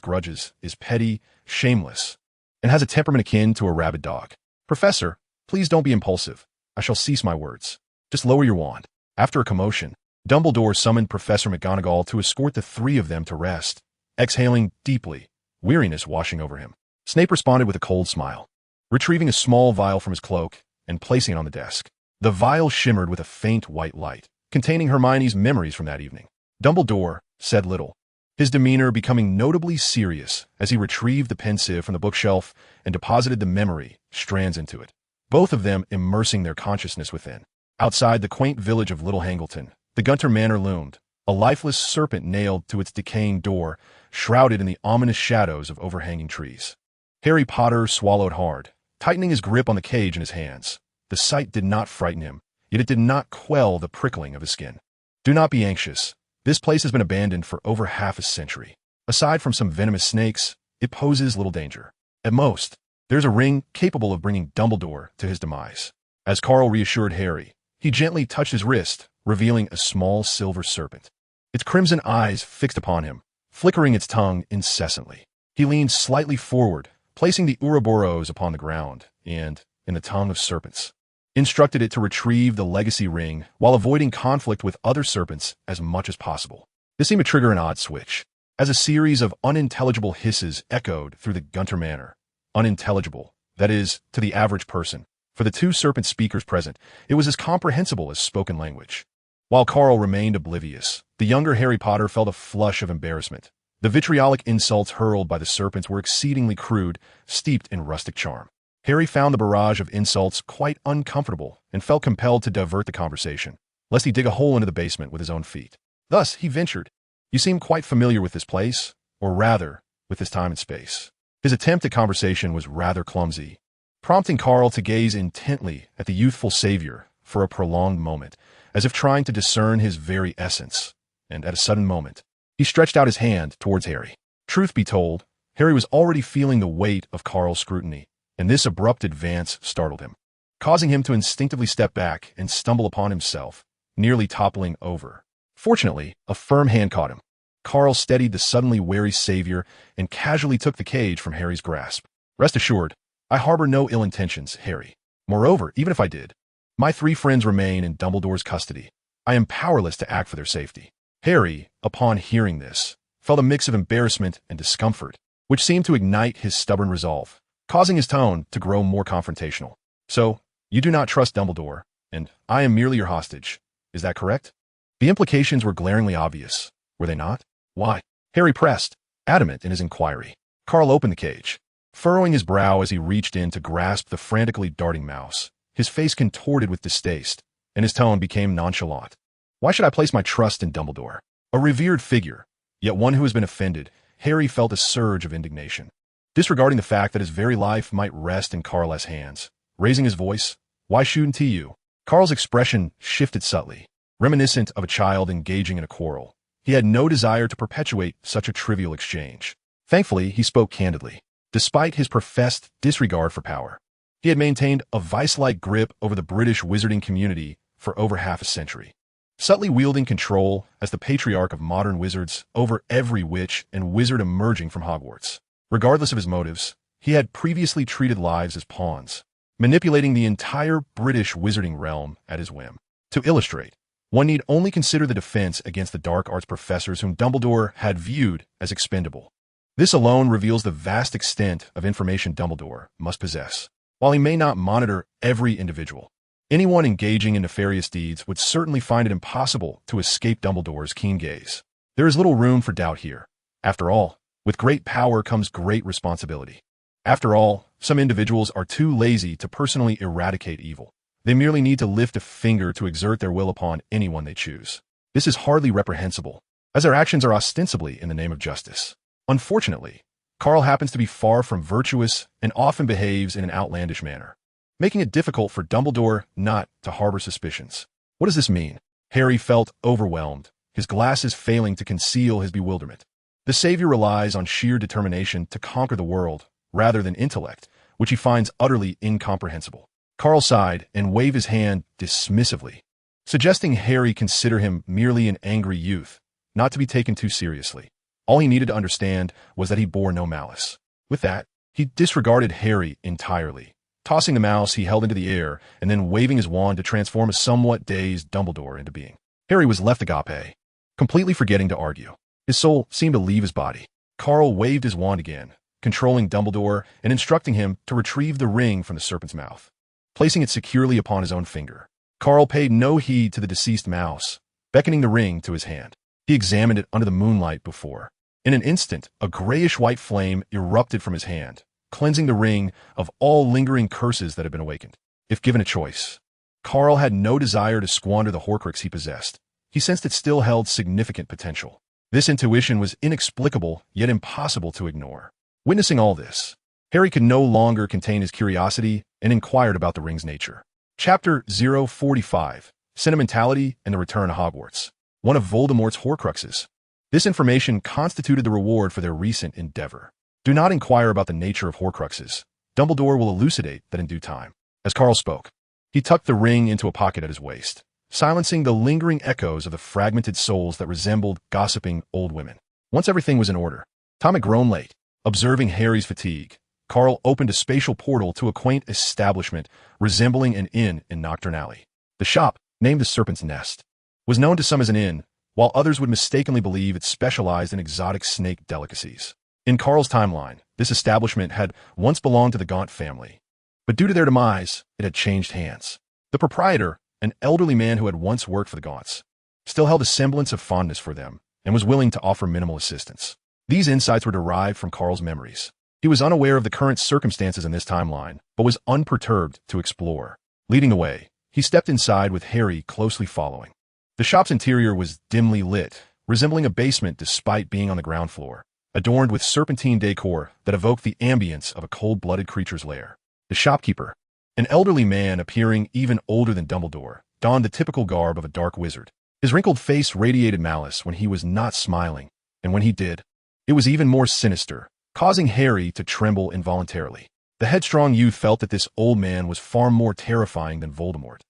A: grudges, is petty, shameless, and has a temperament akin to a rabid dog. Professor, please don't be impulsive. I shall cease my words. Just lower your wand. After a commotion, Dumbledore summoned Professor McGonagall to escort the three of them to rest, exhaling deeply, weariness washing over him. Snape responded with a cold smile, retrieving a small vial from his cloak and placing it on the desk. The vial shimmered with a faint white light, containing Hermione's memories from that evening. Dumbledore said little, his demeanor becoming notably serious as he retrieved the pensieve from the bookshelf and deposited the memory strands into it, both of them immersing their consciousness within. Outside the quaint village of Little Hangleton, the Gunter Manor loomed, a lifeless serpent nailed to its decaying door, shrouded in the ominous shadows of overhanging trees. Harry Potter swallowed hard, tightening his grip on the cage in his hands. The sight did not frighten him, yet it did not quell the prickling of his skin. Do not be anxious. This place has been abandoned for over half a century. Aside from some venomous snakes, it poses little danger. At most, there's a ring capable of bringing Dumbledore to his demise. As Karl reassured Harry, he gently touched his wrist, revealing a small silver serpent, its crimson eyes fixed upon him, flickering its tongue incessantly. He leaned slightly forward, placing the Ouroboros upon the ground, and, in the tongue of serpents, instructed it to retrieve the legacy ring while avoiding conflict with other serpents as much as possible. This seemed to trigger an odd switch, as a series of unintelligible hisses echoed through the Gunter Manor. Unintelligible, that is, to the average person. For the two serpent speakers present, it was as comprehensible as spoken language. While Karl remained oblivious, the younger Harry Potter felt a flush of embarrassment. The vitriolic insults hurled by the serpents were exceedingly crude, steeped in rustic charm. Harry found the barrage of insults quite uncomfortable and felt compelled to divert the conversation, lest he dig a hole into the basement with his own feet. Thus, he ventured, "You seem quite familiar with this place, or rather, with this time and space." His attempt at conversation was rather clumsy, prompting Karl to gaze intently at the youthful savior for a prolonged moment, as if trying to discern his very essence, and at a sudden moment, he stretched out his hand towards Harry. Truth be told, Harry was already feeling the weight of Karl's scrutiny, and this abrupt advance startled him, causing him to instinctively step back and stumble upon himself, nearly toppling over. Fortunately, a firm hand caught him. Karl steadied the suddenly wary savior and casually took the cage from Harry's grasp. "Rest assured, I harbor no ill intentions, Harry. Moreover, even if I did, my three friends remain in Dumbledore's custody. I am powerless to act for their safety." Harry, upon hearing this, felt a mix of embarrassment and discomfort, which seemed to ignite his stubborn resolve, causing his tone to grow more confrontational. "So, you do not trust Dumbledore, and I am merely your hostage. Is that correct?" The implications were glaringly obvious, were they not? "Why?" Harry pressed, adamant in his inquiry. Karl opened the cage, furrowing his brow as he reached in to grasp the frantically darting mouse. His face contorted with distaste, and his tone became nonchalant. "Why should I place my trust in Dumbledore? A revered figure, yet one who has been offended." Harry felt a surge of indignation, disregarding the fact that his very life might rest in Karl's hands. Raising his voice, "Why shouldn't you?" Karl's expression shifted subtly, reminiscent of a child engaging in a quarrel. He had no desire to perpetuate such a trivial exchange. Thankfully, he spoke candidly. Despite his professed disregard for power, he had maintained a vice-like grip over the British wizarding community for over half a century, subtly wielding control as the patriarch of modern wizards over every witch and wizard emerging from Hogwarts. Regardless of his motives, he had previously treated lives as pawns, manipulating the entire British wizarding realm at his whim. To illustrate, one need only consider the defense against the dark arts professors whom Dumbledore had viewed as expendable. This alone reveals the vast extent of information Dumbledore must possess. While he may not monitor every individual, anyone engaging in nefarious deeds would certainly find it impossible to escape Dumbledore's keen gaze. There is little room for doubt here. After all, with great power comes great responsibility. After all, some individuals are too lazy to personally eradicate evil. They merely need to lift a finger to exert their will upon anyone they choose. This is hardly reprehensible, as their actions are ostensibly in the name of justice. Unfortunately, Karl happens to be far from virtuous and often behaves in an outlandish manner, making it difficult for Dumbledore not to harbor suspicions. What does this mean? Harry felt overwhelmed, his glasses failing to conceal his bewilderment. The savior relies on sheer determination to conquer the world, rather than intellect, which he finds utterly incomprehensible. Karl sighed and waved his hand dismissively, suggesting Harry consider him merely an angry youth, not to be taken too seriously. All he needed to understand was that he bore no malice. With that, he disregarded Harry entirely, tossing the mouse he held into the air and then waving his wand to transform a somewhat dazed Dumbledore into being. Harry was left agape, completely forgetting to argue. His soul seemed to leave his body. Karl waved his wand again, controlling Dumbledore and instructing him to retrieve the ring from the serpent's mouth. Placing it securely upon his own finger, Karl paid no heed to the deceased mouse, beckoning the ring to his hand. He examined it under the moonlight before. In an instant, a grayish-white flame erupted from his hand, cleansing the ring of all lingering curses that had been awakened. If given a choice, Karl had no desire to squander the Horcrux he possessed. He sensed it still held significant potential. This intuition was inexplicable, yet impossible to ignore. Witnessing all this, Harry could no longer contain his curiosity and inquired about the ring's nature. Chapter 045, Sentimentality and the Return to Hogwarts. One of Voldemort's Horcruxes. This information constituted the reward for their recent endeavor. Do not inquire about the nature of Horcruxes. Dumbledore will elucidate that in due time. As Karl spoke, he tucked the ring into a pocket at his waist, silencing the lingering echoes of the fragmented souls that resembled gossiping old women. Once everything was in order, Tom had grown late. Observing Harry's fatigue, Karl opened a spatial portal to a quaint establishment resembling an inn in Nocturne Alley. The shop, named the Serpent's Nest, was known to some as an inn, while others would mistakenly believe it specialized in exotic snake delicacies. In Karl's timeline, this establishment had once belonged to the Gaunt family, but due to their demise, it had changed hands. The proprietor, an elderly man who had once worked for the Gaunts, still held a semblance of fondness for them and was willing to offer minimal assistance. These insights were derived from Karl's memories. He was unaware of the current circumstances in this timeline, but was unperturbed to explore. Leading the way, he stepped inside with Harry closely following. The shop's interior was dimly lit, resembling a basement despite being on the ground floor, adorned with serpentine decor that evoked the ambience of a cold-blooded creature's lair. The shopkeeper, an elderly man appearing even older than Dumbledore, donned the typical garb of a dark wizard. His wrinkled face radiated malice when he was not smiling, and when he did, it was even more sinister, causing Harry to tremble involuntarily. The headstrong youth felt that this old man was far more terrifying than Voldemort.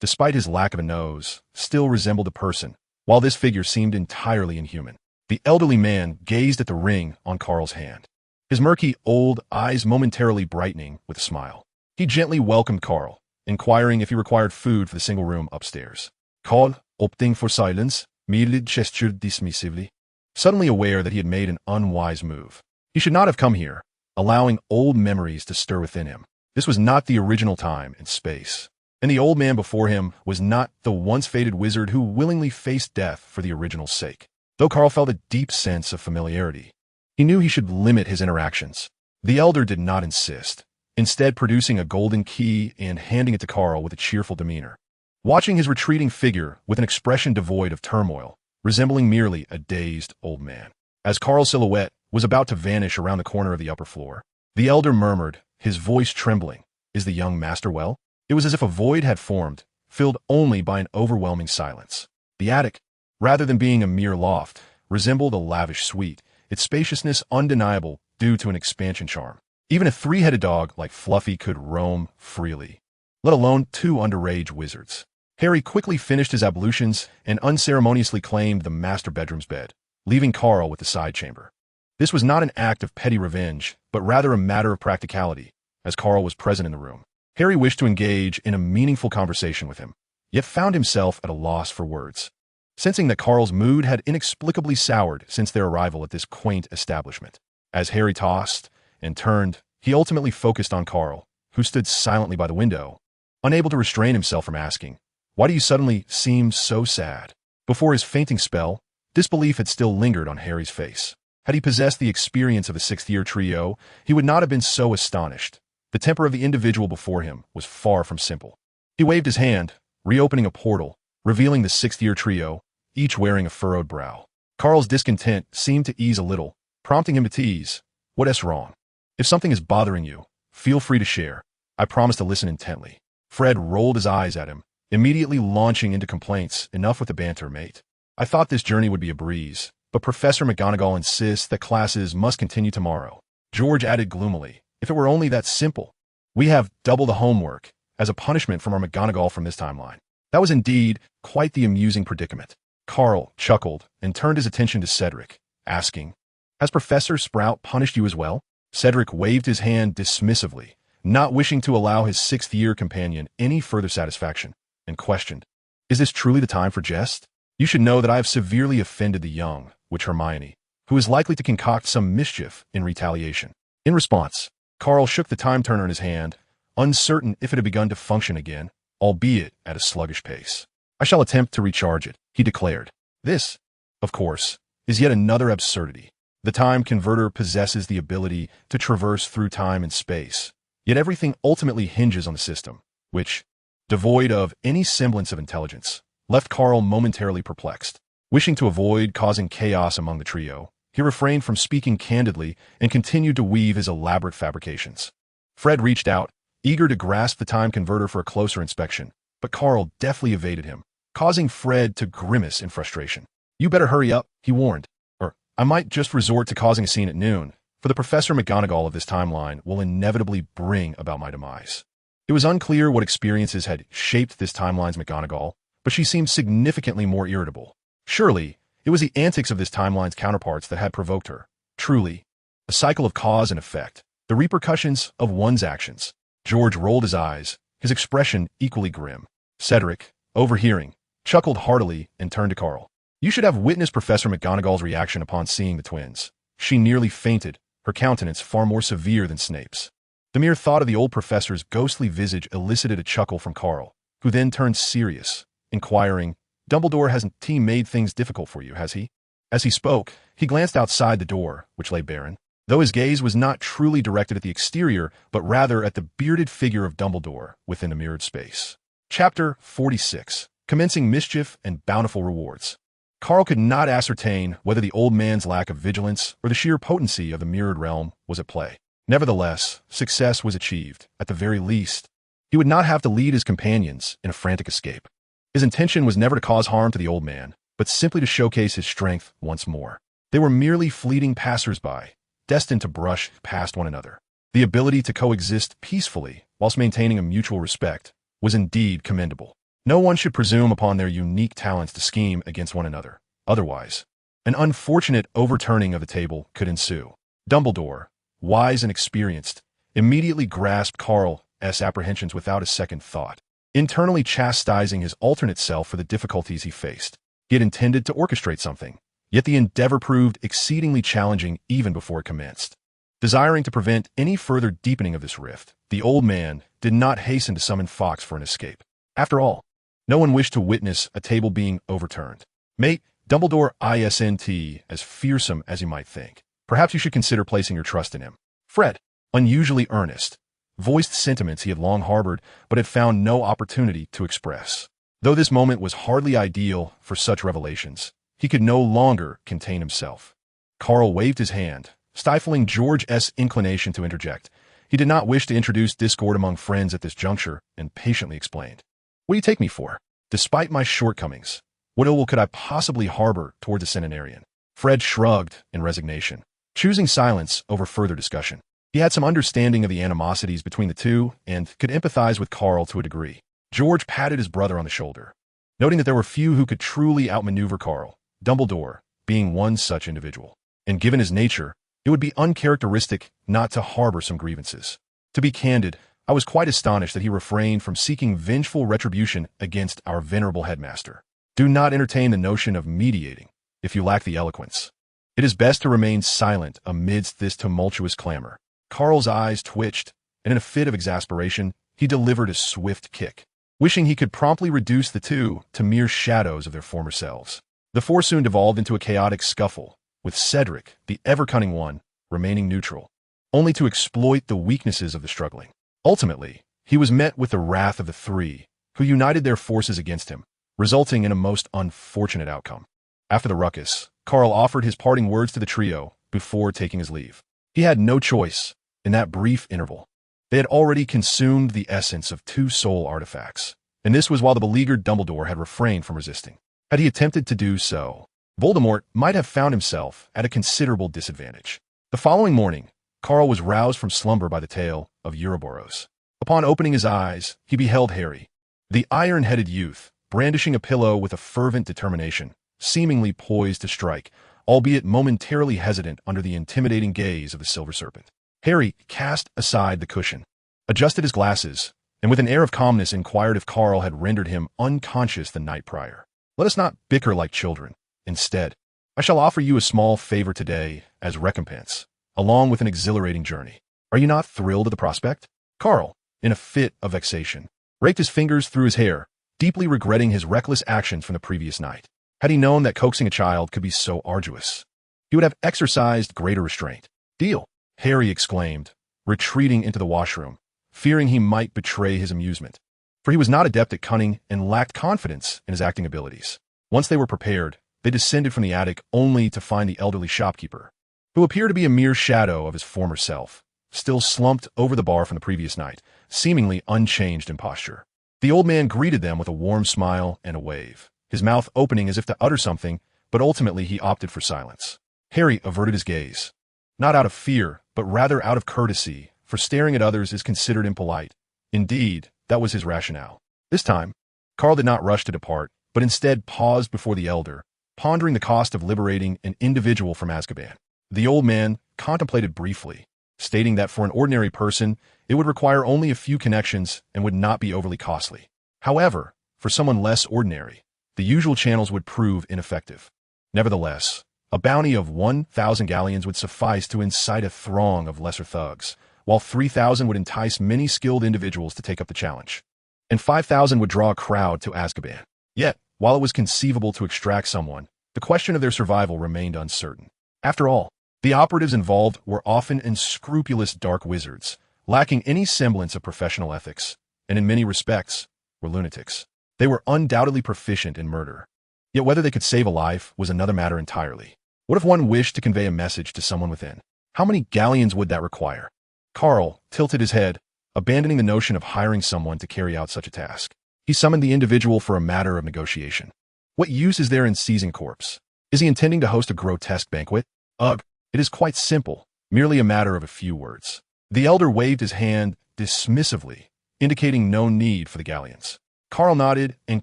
A: Despite his lack of a nose, still resembled a person, while this figure seemed entirely inhuman. The elderly man gazed at the ring on Karl's hand, his murky old eyes momentarily brightening with a smile. He gently welcomed Karl, inquiring if he required food for the single room upstairs. Karl, opting for silence, merely gestured dismissively, suddenly aware that he had made an unwise move. He should not have come here, allowing old memories to stir within him. This was not the original time and space, and the old man before him was not the once-fated wizard who willingly faced death for the original's sake. Though Karl felt a deep sense of familiarity, he knew he should limit his interactions. The elder did not insist, instead producing a golden key and handing it to Karl with a cheerful demeanor. Watching his retreating figure with an expression devoid of turmoil, resembling merely a dazed old man. As Karl's silhouette was about to vanish around the corner of the upper floor, the elder murmured, his voice trembling, "Is the young master well?" It was as if a void had formed, filled only by an overwhelming silence. The attic, rather than being a mere loft, resembled a lavish suite, its spaciousness undeniable due to an expansion charm. Even a three-headed dog like Fluffy could roam freely, let alone two underage wizards. Harry quickly finished his ablutions and unceremoniously claimed the master bedroom's bed, leaving Karl with the side chamber. This was not an act of petty revenge, but rather a matter of practicality, as Karl was present in the room. Harry wished to engage in a meaningful conversation with him, yet found himself at a loss for words, sensing that Karl's mood had inexplicably soured since their arrival at this quaint establishment. As Harry tossed and turned, he ultimately focused on Karl, who stood silently by the window, unable to restrain himself from asking, "Why do you suddenly seem so sad?" Before his fainting spell, disbelief had still lingered on Harry's face. Had he possessed the experience of a sixth-year trio, he would not have been so astonished. The temper of the individual before him was far from simple. He waved his hand, reopening a portal, revealing the sixth-year trio, each wearing a furrowed brow. Karl's discontent seemed to ease a little, prompting him to tease, "What's wrong? If something is bothering you, feel free to share. I promise to listen intently." Fred rolled his eyes at him, immediately launching into complaints. "Enough with the banter, mate. I thought this journey would be a breeze, but Professor McGonagall insists that classes must continue tomorrow." George added gloomily, "If it were only that simple. We have double the homework, as a punishment from our McGonagall from this timeline." That was indeed quite the amusing predicament. Karl chuckled and turned his attention to Cedric, asking, "Has Professor Sprout punished you as well?" Cedric waved his hand dismissively, not wishing to allow his sixth-year companion any further satisfaction, and questioned, "Is this truly the time for jest? You should know that I have severely offended the young, witch Hermione, who is likely to concoct some mischief in retaliation." In response, Karl shook the time-turner in his hand, uncertain if it had begun to function again, albeit at a sluggish pace. "I shall attempt to recharge it," he declared. "This, of course, is yet another absurdity. The time converter possesses the ability to traverse through time and space, yet everything ultimately hinges on the system, which, devoid of any semblance of intelligence, left Karl momentarily perplexed. Wishing to avoid causing chaos among the trio, he refrained from speaking candidly and continued to weave his elaborate fabrications. Fred reached out, eager to grasp the time converter for a closer inspection, but Karl deftly evaded him, causing Fred to grimace in frustration. "You better hurry up," he warned, "or I might just resort to causing a scene at noon, for the Professor McGonagall of this timeline will inevitably bring about my demise." It was unclear what experiences had shaped this timeline's McGonagall, but she seemed significantly more irritable. Surely, it was the antics of this timeline's counterparts that had provoked her. Truly, a cycle of cause and effect. the repercussions of one's actions. George rolled his eyes, his expression equally grim. Cedric, overhearing, chuckled heartily and turned to Karl. You should have witnessed Professor McGonagall's reaction upon seeing the twins. She nearly fainted, her countenance far more severe than Snape's. The mere thought of the old professor's ghostly visage elicited a chuckle from Karl, who then turned serious, inquiring, Dumbledore hasn't made things difficult for you, has he? As he spoke, he glanced outside the door, which lay barren, though his gaze was not truly directed at the exterior, but rather at the bearded figure of Dumbledore within the mirrored space. Chapter 46. Commencing Mischief and Bountiful Rewards. Karl could not ascertain whether the old man's lack of vigilance or the sheer potency of the mirrored realm was at play. Nevertheless, success was achieved. At the very least, he would not have to lead his companions in a frantic escape. His intention was never to cause harm to the old man, but simply to showcase his strength once more. They were merely fleeting passers-by, destined to brush past one another. The ability to coexist peacefully whilst maintaining a mutual respect was indeed commendable. No one should presume upon their unique talents to scheme against one another. Otherwise, an unfortunate overturning of the table could ensue. Dumbledore, wise and experienced, immediately grasped Karl's apprehensions without a second thought, internally chastising his alternate self for the difficulties he faced. He had intended to orchestrate something, yet the endeavor proved exceedingly challenging even before it commenced. Desiring to prevent any further deepening of this rift, the old man did not hasten to summon Fawkes for an escape. After all, no one wished to witness a table being overturned. Mate, Dumbledore isn't as fearsome as you might think. Perhaps you should consider placing your trust in him. Fred, unusually earnest, voiced sentiments he had long harbored but had found no opportunity to express. Though this moment was hardly ideal for such revelations, he could no longer contain himself. Karl waved his hand, stifling George's inclination to interject. He did not wish to introduce discord among friends at this juncture, and patiently explained. What do you take me for? Despite my shortcomings, what ill will could I possibly harbor toward the centenarian? Fred shrugged in resignation, choosing silence over further discussion. He had some understanding of the animosities between the two and could empathize with Karl to a degree. George patted his brother on the shoulder, noting that there were few who could truly outmaneuver Karl, Dumbledore being one such individual. And given his nature, it would be uncharacteristic not to harbor some grievances. To be candid, I was quite astonished that he refrained from seeking vengeful retribution against our venerable headmaster. Do not entertain the notion of mediating if you lack the eloquence. It is best to remain silent amidst this tumultuous clamor. Karl's eyes twitched, and in a fit of exasperation, he delivered a swift kick, wishing he could promptly reduce the two to mere shadows of their former selves. The four soon devolved into a chaotic scuffle, with Cedric, the ever-cunning one, remaining neutral, only to exploit the weaknesses of the struggling. Ultimately, he was met with the wrath of the three, who united their forces against him, resulting in a most unfortunate outcome. After the ruckus, Karl offered his parting words to the trio before taking his leave. He had no choice in that brief interval. They had already consumed the essence of two soul artifacts, and this was while the beleaguered Dumbledore had refrained from resisting. Had he attempted to do so, Voldemort might have found himself at a considerable disadvantage. The following morning, Karl was roused from slumber by the tale of Ouroboros. Upon opening his eyes, he beheld Harry, the iron-headed youth, brandishing a pillow with a fervent determination, seemingly poised to strike, albeit momentarily hesitant under the intimidating gaze of the Silver Serpent. Harry cast aside the cushion, adjusted his glasses, and with an air of calmness inquired if Karl had rendered him unconscious the night prior. Let us not bicker like children. Instead, I shall offer you a small favor today as recompense, along with an exhilarating journey. Are you not thrilled at the prospect? Karl, in a fit of vexation, raked his fingers through his hair, deeply regretting his reckless actions from the previous night. Had he known that coaxing a child could be so arduous, he would have exercised greater restraint. Deal, Harry exclaimed, retreating into the washroom, fearing he might betray his amusement, for he was not adept at cunning and lacked confidence in his acting abilities. Once they were prepared, they descended from the attic only to find the elderly shopkeeper, who appeared to be a mere shadow of his former self, still slumped over the bar from the previous night, seemingly unchanged in posture. The old man greeted them with a warm smile and a wave, his mouth opening as if to utter something, but ultimately he opted for silence. Harry averted his gaze, not out of fear, but rather out of courtesy, for staring at others is considered impolite. Indeed, that was his rationale. This time, Karl did not rush to depart, but instead paused before the elder, pondering the cost of liberating an individual from Azkaban. The old man contemplated briefly, stating that for an ordinary person, it would require only a few connections and would not be overly costly. However, for someone less ordinary, the usual channels would prove ineffective. Nevertheless, a bounty of 1,000 galleons would suffice to incite a throng of lesser thugs, while 3,000 would entice many skilled individuals to take up the challenge. And 5,000 would draw a crowd to Azkaban. Yet, while it was conceivable to extract someone, the question of their survival remained uncertain. After all, the operatives involved were often unscrupulous dark wizards, lacking any semblance of professional ethics, and in many respects, were lunatics. They were undoubtedly proficient in murder. Yet whether they could save a life was another matter entirely. What if one wished to convey a message to someone within? How many galleons would that require? Karl tilted his head, abandoning the notion of hiring someone to carry out such a task. He summoned the individual for a matter of negotiation. What use is there in seizing a corpse? Is he intending to host a grotesque banquet? Ugh, it is quite simple, merely a matter of a few words. The elder waved his hand dismissively, indicating no need for the galleons. Karl nodded and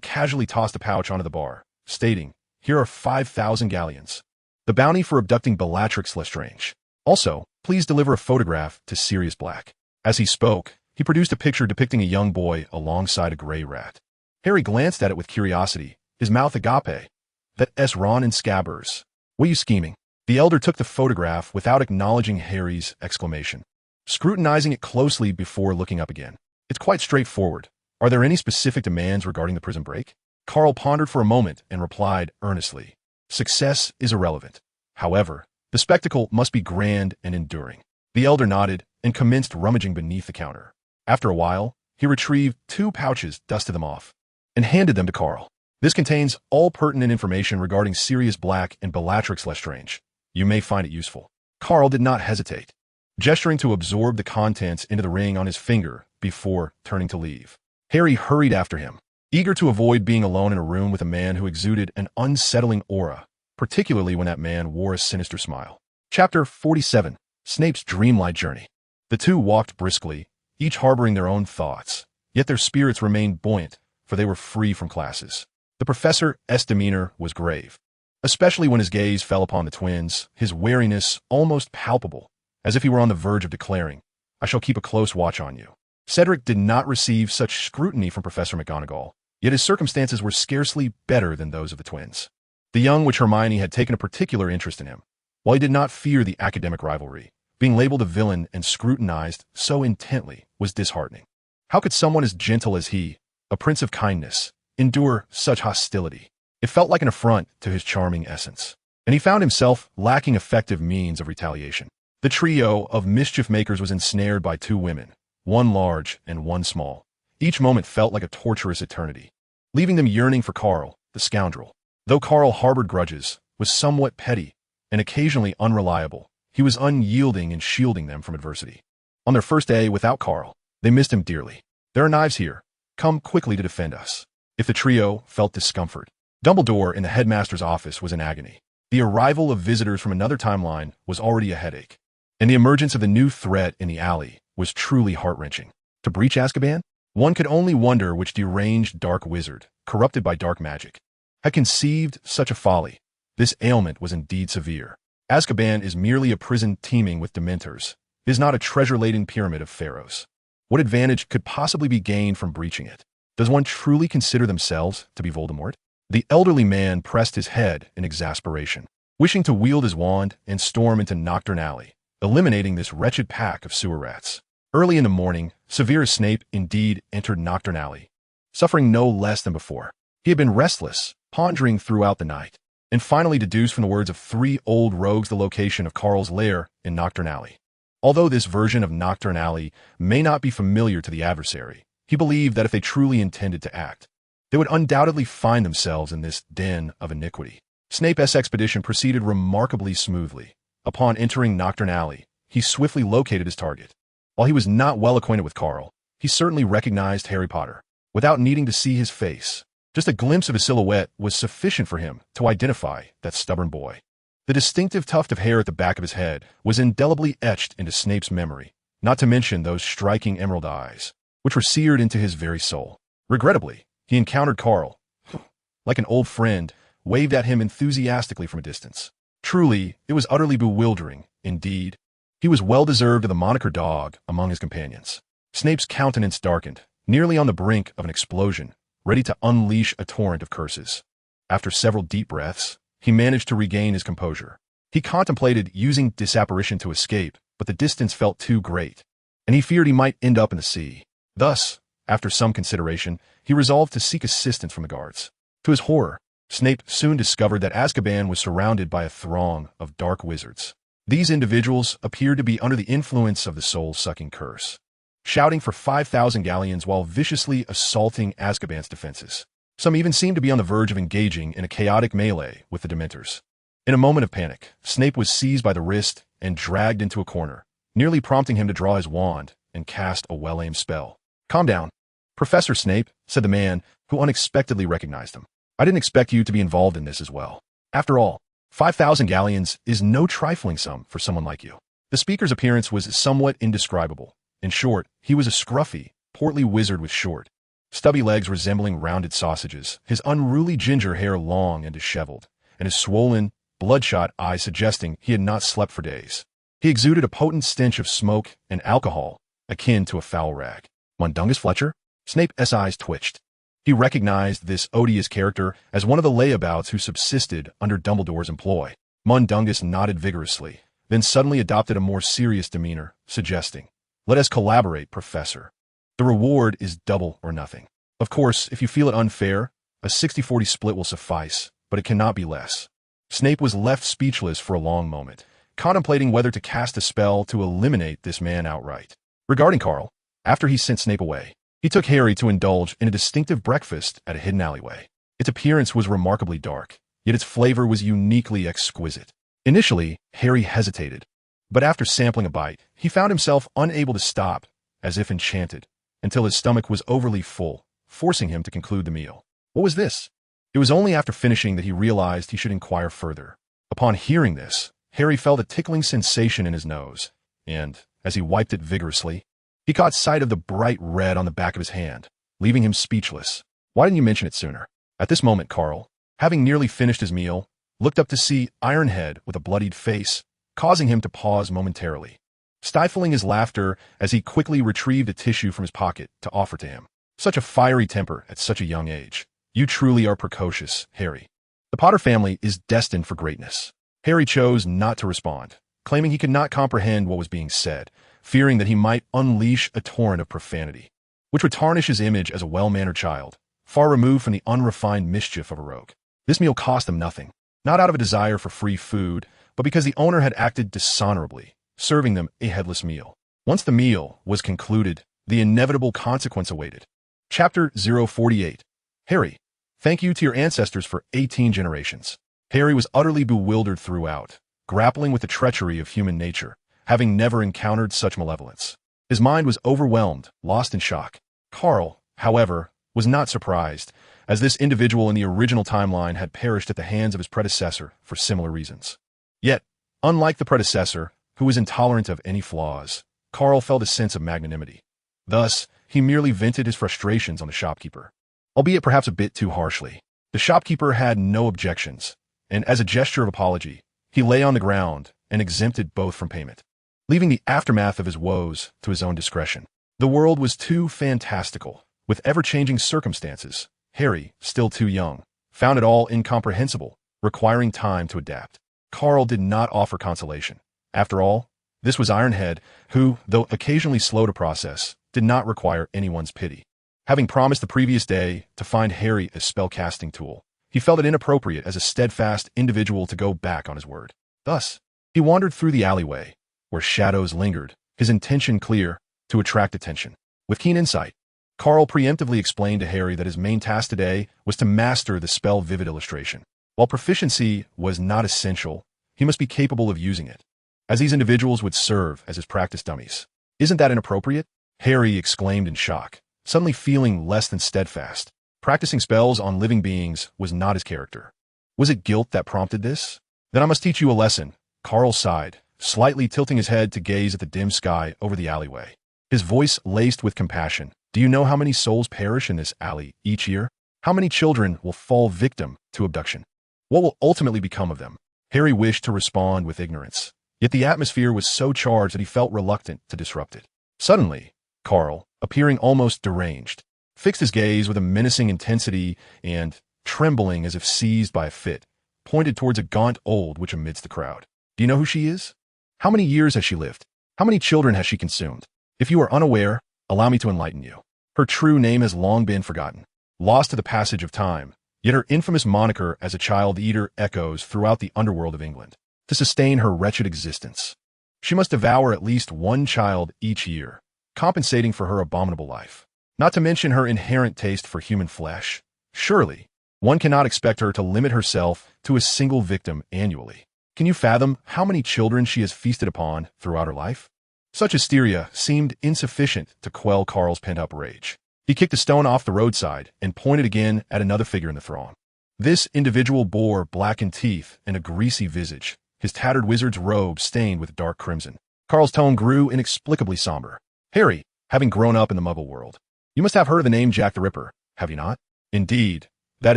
A: casually tossed a pouch onto the bar, stating, "Here are 5,000 galleons. The bounty for abducting Bellatrix Lestrange. Also, please deliver a photograph to Sirius Black." As he spoke, he produced a picture depicting a young boy alongside a gray rat. Harry glanced at it with curiosity, his mouth agape. "That S. Ron and Scabbers. What are you scheming?" The elder took the photograph without acknowledging Harry's exclamation, scrutinizing it closely before looking up again. "It's quite straightforward. Are there any specific demands regarding the prison break?" Karl pondered for a moment and replied earnestly, "Success is irrelevant. However, the spectacle must be grand and enduring." The elder nodded and commenced rummaging beneath the counter. After a while, he retrieved 2 pouches, dusted them off, and handed them to Karl. "This contains all pertinent information regarding Sirius Black and Bellatrix Lestrange. You may find it useful." Karl did not hesitate, gesturing to absorb the contents into the ring on his finger before turning to leave. Harry hurried after him, eager to avoid being alone in a room with a man who exuded an unsettling aura, particularly when that man wore a sinister smile. Chapter 47. Snape's Dreamlight Journey. The two walked briskly, each harboring their own thoughts, yet their spirits remained buoyant, for they were free from classes. The professor's demeanor was grave, especially when his gaze fell upon the twins, his wariness almost palpable, as if he were on the verge of declaring, "I shall keep a close watch on you." Cedric did not receive such scrutiny from Professor McGonagall, yet his circumstances were scarcely better than those of the twins. The young witch Hermione had taken a particular interest in him. While he did not fear the academic rivalry, being labeled a villain and scrutinized so intently was disheartening. How could someone as gentle as he, a prince of kindness, endure such hostility? It felt like an affront to his charming essence, and he found himself lacking effective means of retaliation. The trio of mischief makers was ensnared by 2 women, one large and one small. Each moment felt like a torturous eternity, leaving them yearning for Karl, the scoundrel. Though Karl harbored grudges, was somewhat petty, and occasionally unreliable, he was unyielding in shielding them from adversity. On their first day without Karl, they missed him dearly. "There are knives here. Come quickly to defend us." If the trio felt discomfort, Dumbledore in the headmaster's office was in agony. The arrival of visitors from another timeline was already a headache, and the emergence of the new threat in the alley was truly heart-wrenching. To breach Azkaban? One could only wonder which deranged dark wizard, corrupted by dark magic, had conceived such a folly. This ailment was indeed severe. Azkaban is merely a prison teeming with dementors. It is not a treasure-laden pyramid of pharaohs. What advantage could possibly be gained from breaching it? Does one truly consider themselves to be Voldemort? The elderly man pressed his head in exasperation, wishing to wield his wand and storm into Knockturn Alley, eliminating this wretched pack of sewer rats. Early in the morning, Severus Snape indeed entered Knockturn Alley, suffering no less than before. He had been restless, pondering throughout the night, and finally deduced from the words of 3 old rogues the location of Karl's lair in Knockturn Alley. Although this version of Knockturn Alley may not be familiar to the adversary, he believed that if they truly intended to act, they would undoubtedly find themselves in this den of iniquity. Snape's expedition proceeded remarkably smoothly. Upon entering Knockturn Alley, he swiftly located his target. While he was not well acquainted with Karl, he certainly recognized Harry Potter. Without needing to see his face, just a glimpse of his silhouette was sufficient for him to identify that stubborn boy. The distinctive tuft of hair at the back of his head was indelibly etched into Snape's memory, not to mention those striking emerald eyes, which were seared into his very soul. Regrettably, he encountered Karl, who, like an old friend, waved at him enthusiastically from a distance. Truly, it was utterly bewildering, indeed, He was well-deserved of the moniker dog among his companions. Snape's countenance darkened, nearly on the brink of an explosion, ready to unleash a torrent of curses. After several deep breaths, he managed to regain his composure. He contemplated using disapparition to escape, but the distance felt too great, and he feared he might end up in the sea. Thus, after some consideration, he resolved to seek assistance from the guards. To his horror, Snape soon discovered that Azkaban was surrounded by a throng of dark wizards. These individuals appeared to be under the influence of the soul-sucking curse, shouting for 5,000 galleons while viciously assaulting Azkaban's defenses. Some even seemed to be on the verge of engaging in a chaotic melee with the Dementors. In a moment of panic, Snape was seized by the wrist and dragged into a corner, nearly prompting him to draw his wand and cast a well-aimed spell. "Calm down, Professor Snape," said the man, who unexpectedly recognized him. "I didn't expect you to be involved in this as well. After all, 5,000 galleons is no trifling sum for someone like you." The speaker's appearance was somewhat indescribable. In short, he was a scruffy, portly wizard with short, stubby legs resembling rounded sausages, his unruly ginger hair long and disheveled, and his swollen, bloodshot eyes suggesting he had not slept for days. He exuded a potent stench of smoke and alcohol, akin to a foul rag. Mundungus Fletcher? Snape's eyes twitched. He recognized this odious character as one of the layabouts who subsisted under Dumbledore's employ. Mundungus nodded vigorously, then suddenly adopted a more serious demeanor, suggesting, "Let us collaborate, Professor. The reward is double or nothing. Of course, if you feel it unfair, a 60-40 split will suffice, but it cannot be less." Snape was left speechless for a long moment, contemplating whether to cast a spell to eliminate this man outright. Regarding Karl, after he sent Snape away, he took Harry to indulge in a distinctive breakfast at a hidden alleyway. Its appearance was remarkably dark, yet its flavor was uniquely exquisite. Initially, Harry hesitated, but after sampling a bite, he found himself unable to stop, as if enchanted, until his stomach was overly full, forcing him to conclude the meal. What was this? It was only after finishing that he realized he should inquire further. Upon hearing this, Harry felt a tickling sensation in his nose, and, as he wiped it vigorously, he caught sight of the bright red on the back of his hand, leaving him speechless. "Why didn't you mention it sooner?" At this moment, Karl, having nearly finished his meal, looked up to see Ironhead with a bloodied face, causing him to pause momentarily, stifling his laughter as he quickly retrieved a tissue from his pocket to offer to him. "Such a fiery temper at such a young age. You truly are precocious, Harry. The Potter family is destined for greatness." Harry chose not to respond, claiming he could not comprehend what was being said, fearing that he might unleash a torrent of profanity, which would tarnish his image as a well-mannered child, far removed from the unrefined mischief of a rogue. This meal cost him nothing, not out of a desire for free food, but because the owner had acted dishonorably, serving them a headless meal. Once the meal was concluded, the inevitable consequence awaited. Chapter 048. Harry, thank you to your ancestors for 18 generations. Harry was utterly bewildered throughout, grappling with the treachery of human nature, having never encountered such malevolence. His mind was overwhelmed, lost in shock. Karl, however, was not surprised, as this individual in the original timeline had perished at the hands of his predecessor for similar reasons. Yet, unlike the predecessor, who was intolerant of any flaws, Karl felt a sense of magnanimity. Thus, he merely vented his frustrations on the shopkeeper, albeit perhaps a bit too harshly. The shopkeeper had no objections, and as a gesture of apology, he lay on the ground and exempted both from payment, leaving the aftermath of his woes to his own discretion. The world was too fantastical, with ever-changing circumstances. Harry, still too young, found it all incomprehensible, requiring time to adapt. Karl did not offer consolation. After all, this was Ironhead, who, though occasionally slow to process, did not require anyone's pity. Having promised the previous day to find Harry a spell-casting tool, he felt it inappropriate as a steadfast individual to go back on his word. Thus, he wandered through the alleyway, where shadows lingered, his intention clear, to attract attention. With keen insight, Karl preemptively explained to Harry that his main task today was to master the spell Vivid Illustration. While proficiency was not essential, he must be capable of using it, as these individuals would serve as his practice dummies. "Isn't that inappropriate?" Harry exclaimed in shock, suddenly feeling less than steadfast. Practicing spells on living beings was not his character. Was it guilt that prompted this? "Then I must teach you a lesson," Karl sighed, slightly tilting his head to gaze at the dim sky over the alleyway. His voice laced with compassion. "Do you know how many souls perish in this alley each year? How many children will fall victim to abduction? What will ultimately become of them?" Harry wished to respond with ignorance, yet the atmosphere was so charged that he felt reluctant to disrupt it. Suddenly, Karl, appearing almost deranged, fixed his gaze with a menacing intensity and, trembling as if seized by a fit, pointed towards a gaunt old witch amidst the crowd. Do you know who she is? How many years has she lived? How many children has she consumed? If you are unaware, allow me to enlighten you. Her true name has long been forgotten, lost to the passage of time, yet her infamous moniker as a child eater echoes throughout the underworld of England. To sustain her wretched existence, she must devour at least one child each year, compensating for her abominable life. Not to mention her inherent taste for human flesh. Surely, one cannot expect her to limit herself to a single victim annually. Can you fathom how many children she has feasted upon throughout her life? Such hysteria seemed insufficient to quell Karl's pent-up rage. He kicked a stone off the roadside and pointed again at another figure in the throng. This individual bore blackened teeth and a greasy visage, his tattered wizard's robe stained with dark crimson. Karl's tone grew inexplicably somber. Harry, having grown up in the Muggle world, you must have heard of the name Jack the Ripper, have you not? Indeed, that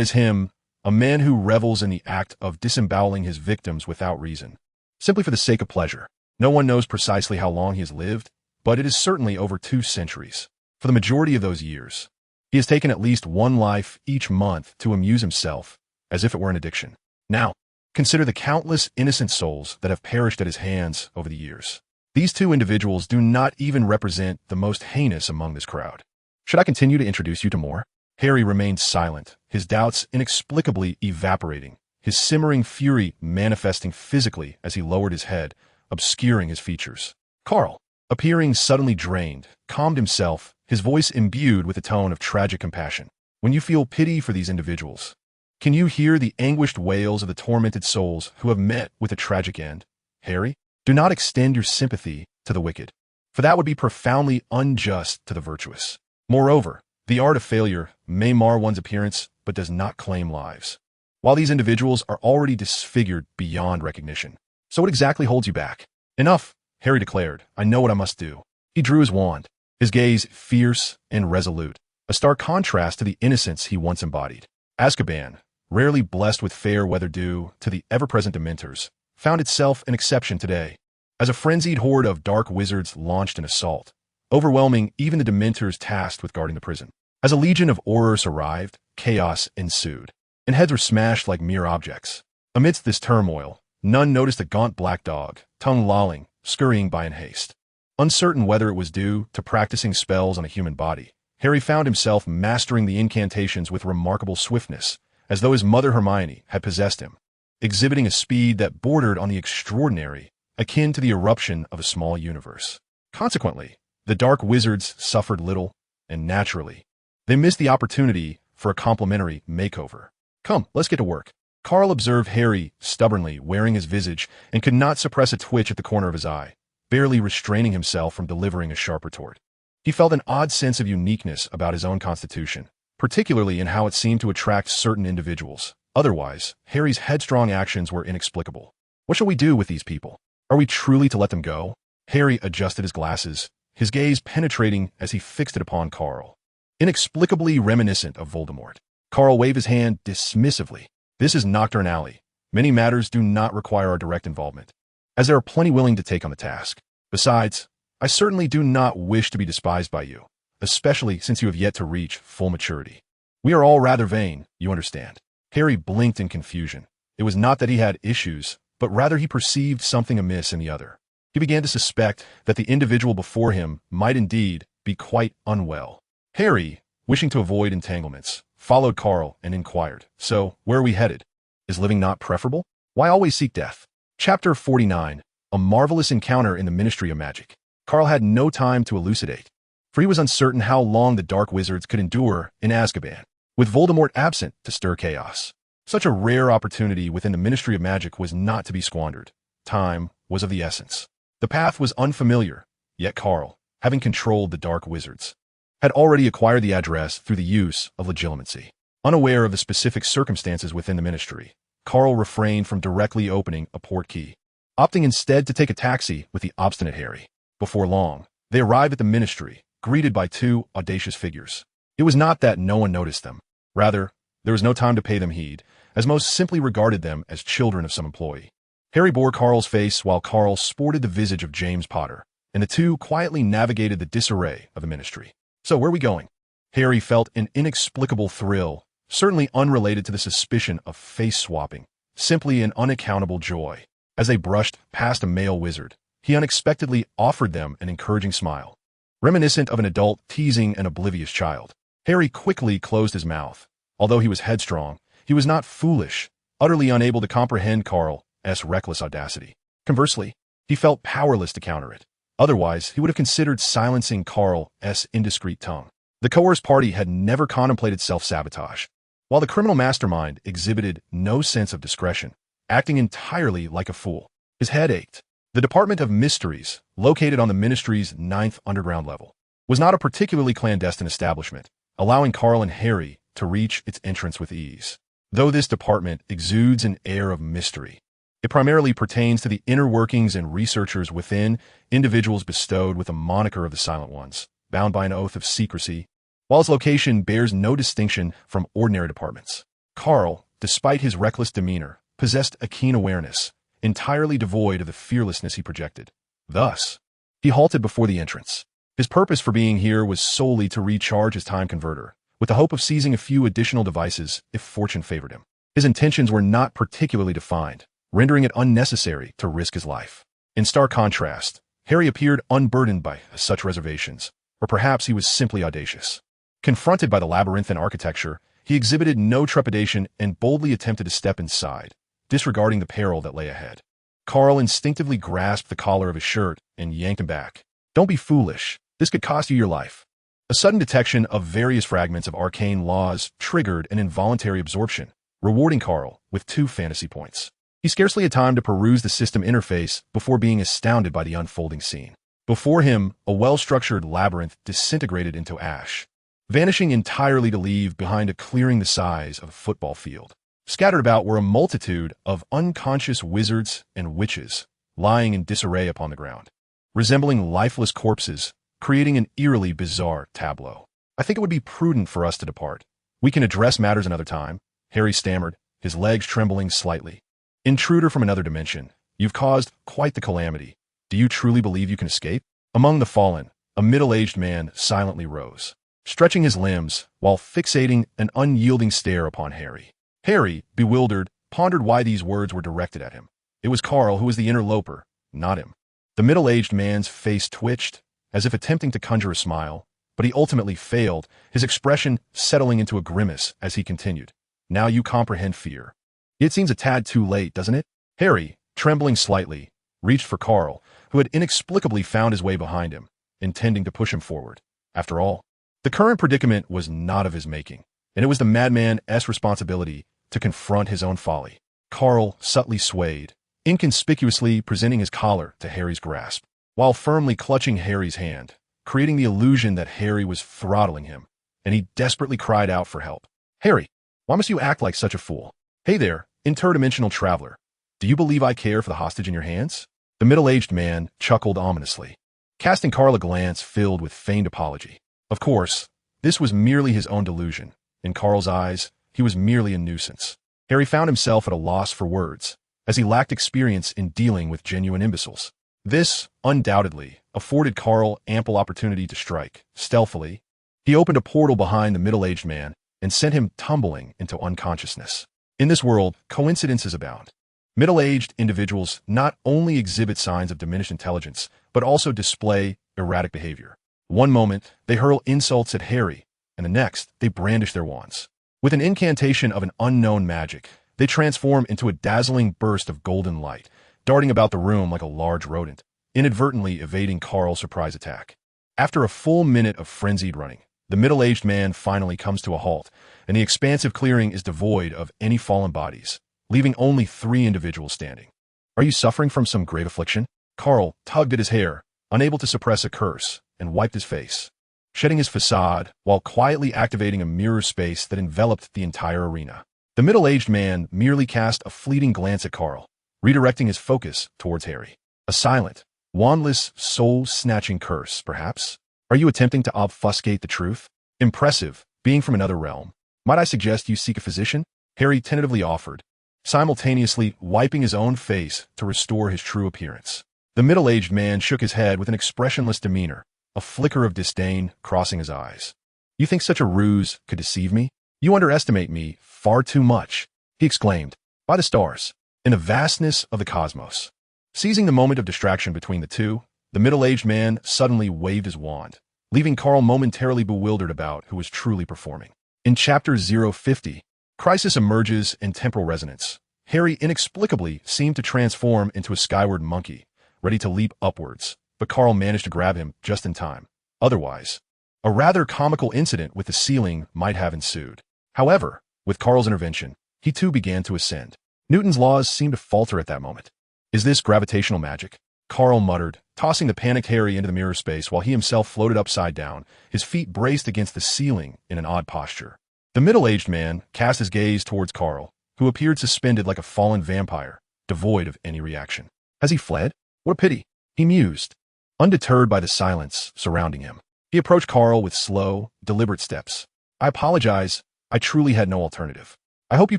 A: is him, a man who revels in the act of disemboweling his victims without reason, simply for the sake of pleasure. No one knows precisely how long he has lived, but it is certainly over 2 centuries. For the majority of those years, he has taken at least one life each month to amuse himself, as if it were an addiction. Now, consider the countless innocent souls that have perished at his hands over the years. These 2 individuals do not even represent the most heinous among this crowd. Should I continue to introduce you to more? Harry remained silent, his doubts inexplicably evaporating, his simmering fury manifesting physically as he lowered his head, obscuring his features. Karl, appearing suddenly drained, calmed himself, his voice imbued with a tone of tragic compassion. When you feel pity for these individuals, can you hear the anguished wails of the tormented souls who have met with a tragic end? Harry, do not extend your sympathy to the wicked, for that would be profoundly unjust to the virtuous. Moreover, the art of failure may mar one's appearance, but does not claim lives. While these individuals are already disfigured beyond recognition. So what exactly holds you back? Enough, Harry declared. I know what I must do. He drew his wand, his gaze fierce and resolute, a stark contrast to the innocence he once embodied. Azkaban, rarely blessed with fair weather due to the ever-present Dementors, found itself an exception today. As a frenzied horde of dark wizards launched an assault, overwhelming even the Dementors tasked with guarding the prison. As a legion of Aurors arrived, chaos ensued, and heads were smashed like mere objects. Amidst this turmoil, none noticed a gaunt black dog, tongue lolling, scurrying by in haste. Uncertain whether it was due to practicing spells on a human body, Harry found himself mastering the incantations with remarkable swiftness, as though his mother Hermione had possessed him, exhibiting a speed that bordered on the extraordinary, akin to the eruption of a small universe. Consequently, the dark wizards suffered little, and naturally, they missed the opportunity for a complimentary makeover. Come, let's get to work. Karl observed Harry stubbornly wearing his visage and could not suppress a twitch at the corner of his eye, barely restraining himself from delivering a sharp retort. He felt an odd sense of uniqueness about his own constitution, particularly in how it seemed to attract certain individuals. Otherwise, Harry's headstrong actions were inexplicable. What shall we do with these people? Are we truly to let them go? Harry adjusted his glasses, his gaze penetrating as he fixed it upon Karl. Inexplicably reminiscent of Voldemort. Karl waved his hand dismissively. This is Nocturne Alley. Many matters do not require our direct involvement, as there are plenty willing to take on the task. Besides, I certainly do not wish to be despised by you, especially since you have yet to reach full maturity. We are all rather vain, you understand. Harry blinked in confusion. It was not that he had issues, but rather he perceived something amiss in the other. He began to suspect that the individual before him might indeed be quite unwell. Harry, wishing to avoid entanglements, followed Karl and inquired, so, where are we headed? Is living not preferable? Why always seek death? Chapter 49, A Marvelous Encounter in the Ministry of Magic. Karl had no time to elucidate, for he was uncertain how long the dark wizards could endure in Azkaban, with Voldemort absent to stir chaos. Such a rare opportunity within the Ministry of Magic was not to be squandered. Time was of the essence. The path was unfamiliar, yet Karl, having controlled the dark wizards, had already acquired the address through the use of legilimency. Unaware of the specific circumstances within the ministry, Karl refrained from directly opening a port key, opting instead to take a taxi with the obstinate Harry. Before long, they arrived at the ministry, greeted by 2 audacious figures. It was not that no one noticed them. Rather, there was no time to pay them heed, as most simply regarded them as children of some employee. Harry bore Karl's face while Karl sported the visage of James Potter, and the two quietly navigated the disarray of the ministry. So where are we going? Harry felt an inexplicable thrill, certainly unrelated to the suspicion of face-swapping, simply an unaccountable joy. As they brushed past a male wizard, he unexpectedly offered them an encouraging smile. Reminiscent of an adult teasing an oblivious child, Harry quickly closed his mouth. Although he was headstrong, he was not foolish, utterly unable to comprehend Karl's reckless audacity. Conversely, he felt powerless to counter it. Otherwise, he would have considered silencing Karl's indiscreet tongue. The coerced party had never contemplated self-sabotage, while the criminal mastermind exhibited no sense of discretion, acting entirely like a fool. His head ached. The Department of Mysteries, located on the Ministry's 9th underground level, was not a particularly clandestine establishment, allowing Karl and Harry to reach its entrance with ease. Though this department exudes an air of mystery, it primarily pertains to the inner workings and researchers within, individuals bestowed with the moniker of the Silent Ones, bound by an oath of secrecy, while its location bears no distinction from ordinary departments. Karl, despite his reckless demeanor, possessed a keen awareness, entirely devoid of the fearlessness he projected. Thus, he halted before the entrance. His purpose for being here was solely to recharge his time converter, with the hope of seizing a few additional devices if fortune favored him. His intentions were not particularly defined, rendering it unnecessary to risk his life. In stark contrast, Harry appeared unburdened by such reservations, or perhaps he was simply audacious. Confronted by the labyrinthine architecture, he exhibited no trepidation and boldly attempted to step inside, disregarding the peril that lay ahead. Karl instinctively grasped the collar of his shirt and yanked him back. "Don't be foolish. This could cost you your life." A sudden detection of various fragments of arcane laws triggered an involuntary absorption, rewarding Karl with 2 fantasy points. He scarcely had time to peruse the system interface before being astounded by the unfolding scene. Before him, a well-structured labyrinth disintegrated into ash, vanishing entirely to leave behind a clearing the size of a football field. Scattered about were a multitude of unconscious wizards and witches, lying in disarray upon the ground, resembling lifeless corpses, creating an eerily bizarre tableau. "I think it would be prudent for us to depart. We can address matters another time," Harry stammered, his legs trembling slightly. "Intruder from another dimension, you've caused quite the calamity. Do you truly believe you can escape?" Among the fallen, a middle-aged man silently rose, stretching his limbs while fixating an unyielding stare upon Harry. Harry, bewildered, pondered why these words were directed at him. It was Karl who was the interloper, not him. The middle-aged man's face twitched, as if attempting to conjure a smile, but he ultimately failed, his expression settling into a grimace as he continued. "Now you comprehend fear. It seems a tad too late, doesn't it?" Harry, trembling slightly, reached for Karl, who had inexplicably found his way behind him, intending to push him forward. After all, the current predicament was not of his making, and it was the madman's responsibility to confront his own folly. Karl subtly swayed, inconspicuously presenting his collar to Harry's grasp, while firmly clutching Harry's hand, creating the illusion that Harry was throttling him, and he desperately cried out for help. "Harry, why must you act like such a fool? Hey there, interdimensional traveler. Do you believe I care for the hostage in your hands?" The middle-aged man chuckled ominously, casting Karl a glance filled with feigned apology. Of course, this was merely his own delusion. In Karl's eyes, he was merely a nuisance. Harry found himself at a loss for words, as he lacked experience in dealing with genuine imbeciles. This, undoubtedly, afforded Karl ample opportunity to strike. Stealthily, he opened a portal behind the middle-aged man and sent him tumbling into unconsciousness. In this world, coincidences abound. Middle-aged individuals not only exhibit signs of diminished intelligence, but also display erratic behavior. One moment, they hurl insults at Harry, and the next, they brandish their wands. With an incantation of an unknown magic, they transform into a dazzling burst of golden light, darting about the room like a large rodent, inadvertently evading Karl's surprise attack. After a full minute of frenzied running, the middle-aged man finally comes to a halt, and the expansive clearing is devoid of any fallen bodies, leaving only 3 individuals standing. "Are you suffering from some grave affliction?" Karl tugged at his hair, unable to suppress a curse, and wiped his face, shedding his facade while quietly activating a mirror space that enveloped the entire arena. The middle-aged man merely cast a fleeting glance at Karl, redirecting his focus towards Harry. A silent, wandless, soul-snatching curse, perhaps? Are you attempting to obfuscate the truth? Impressive, being from another realm. Might I suggest you seek a physician? Harry tentatively offered, simultaneously wiping his own face to restore his true appearance. The middle-aged man shook his head with an expressionless demeanor, a flicker of disdain crossing his eyes. "You think such a ruse could deceive me? You underestimate me far too much," he exclaimed. "By the stars, in the vastness of the cosmos." Seizing the moment of distraction between the two, the middle-aged man suddenly waved his wand, leaving Karl momentarily bewildered about who was truly performing. In Chapter 050, Crisis emerges in temporal resonance. Harry inexplicably seemed to transform into a skyward monkey, ready to leap upwards, but Karl managed to grab him just in time. Otherwise, a rather comical incident with the ceiling might have ensued. However, with Karl's intervention, he too began to ascend. Newton's laws seemed to falter at that moment. "Is this gravitational magic?" Karl muttered, tossing the panicked Harry into the mirror space while he himself floated upside down, his feet braced against the ceiling in an odd posture. The middle-aged man cast his gaze towards Karl, who appeared suspended like a fallen vampire, devoid of any reaction. "Has he fled? What a pity," he mused, undeterred by the silence surrounding him. He approached Karl with slow, deliberate steps. "I apologize. I truly had no alternative. I hope you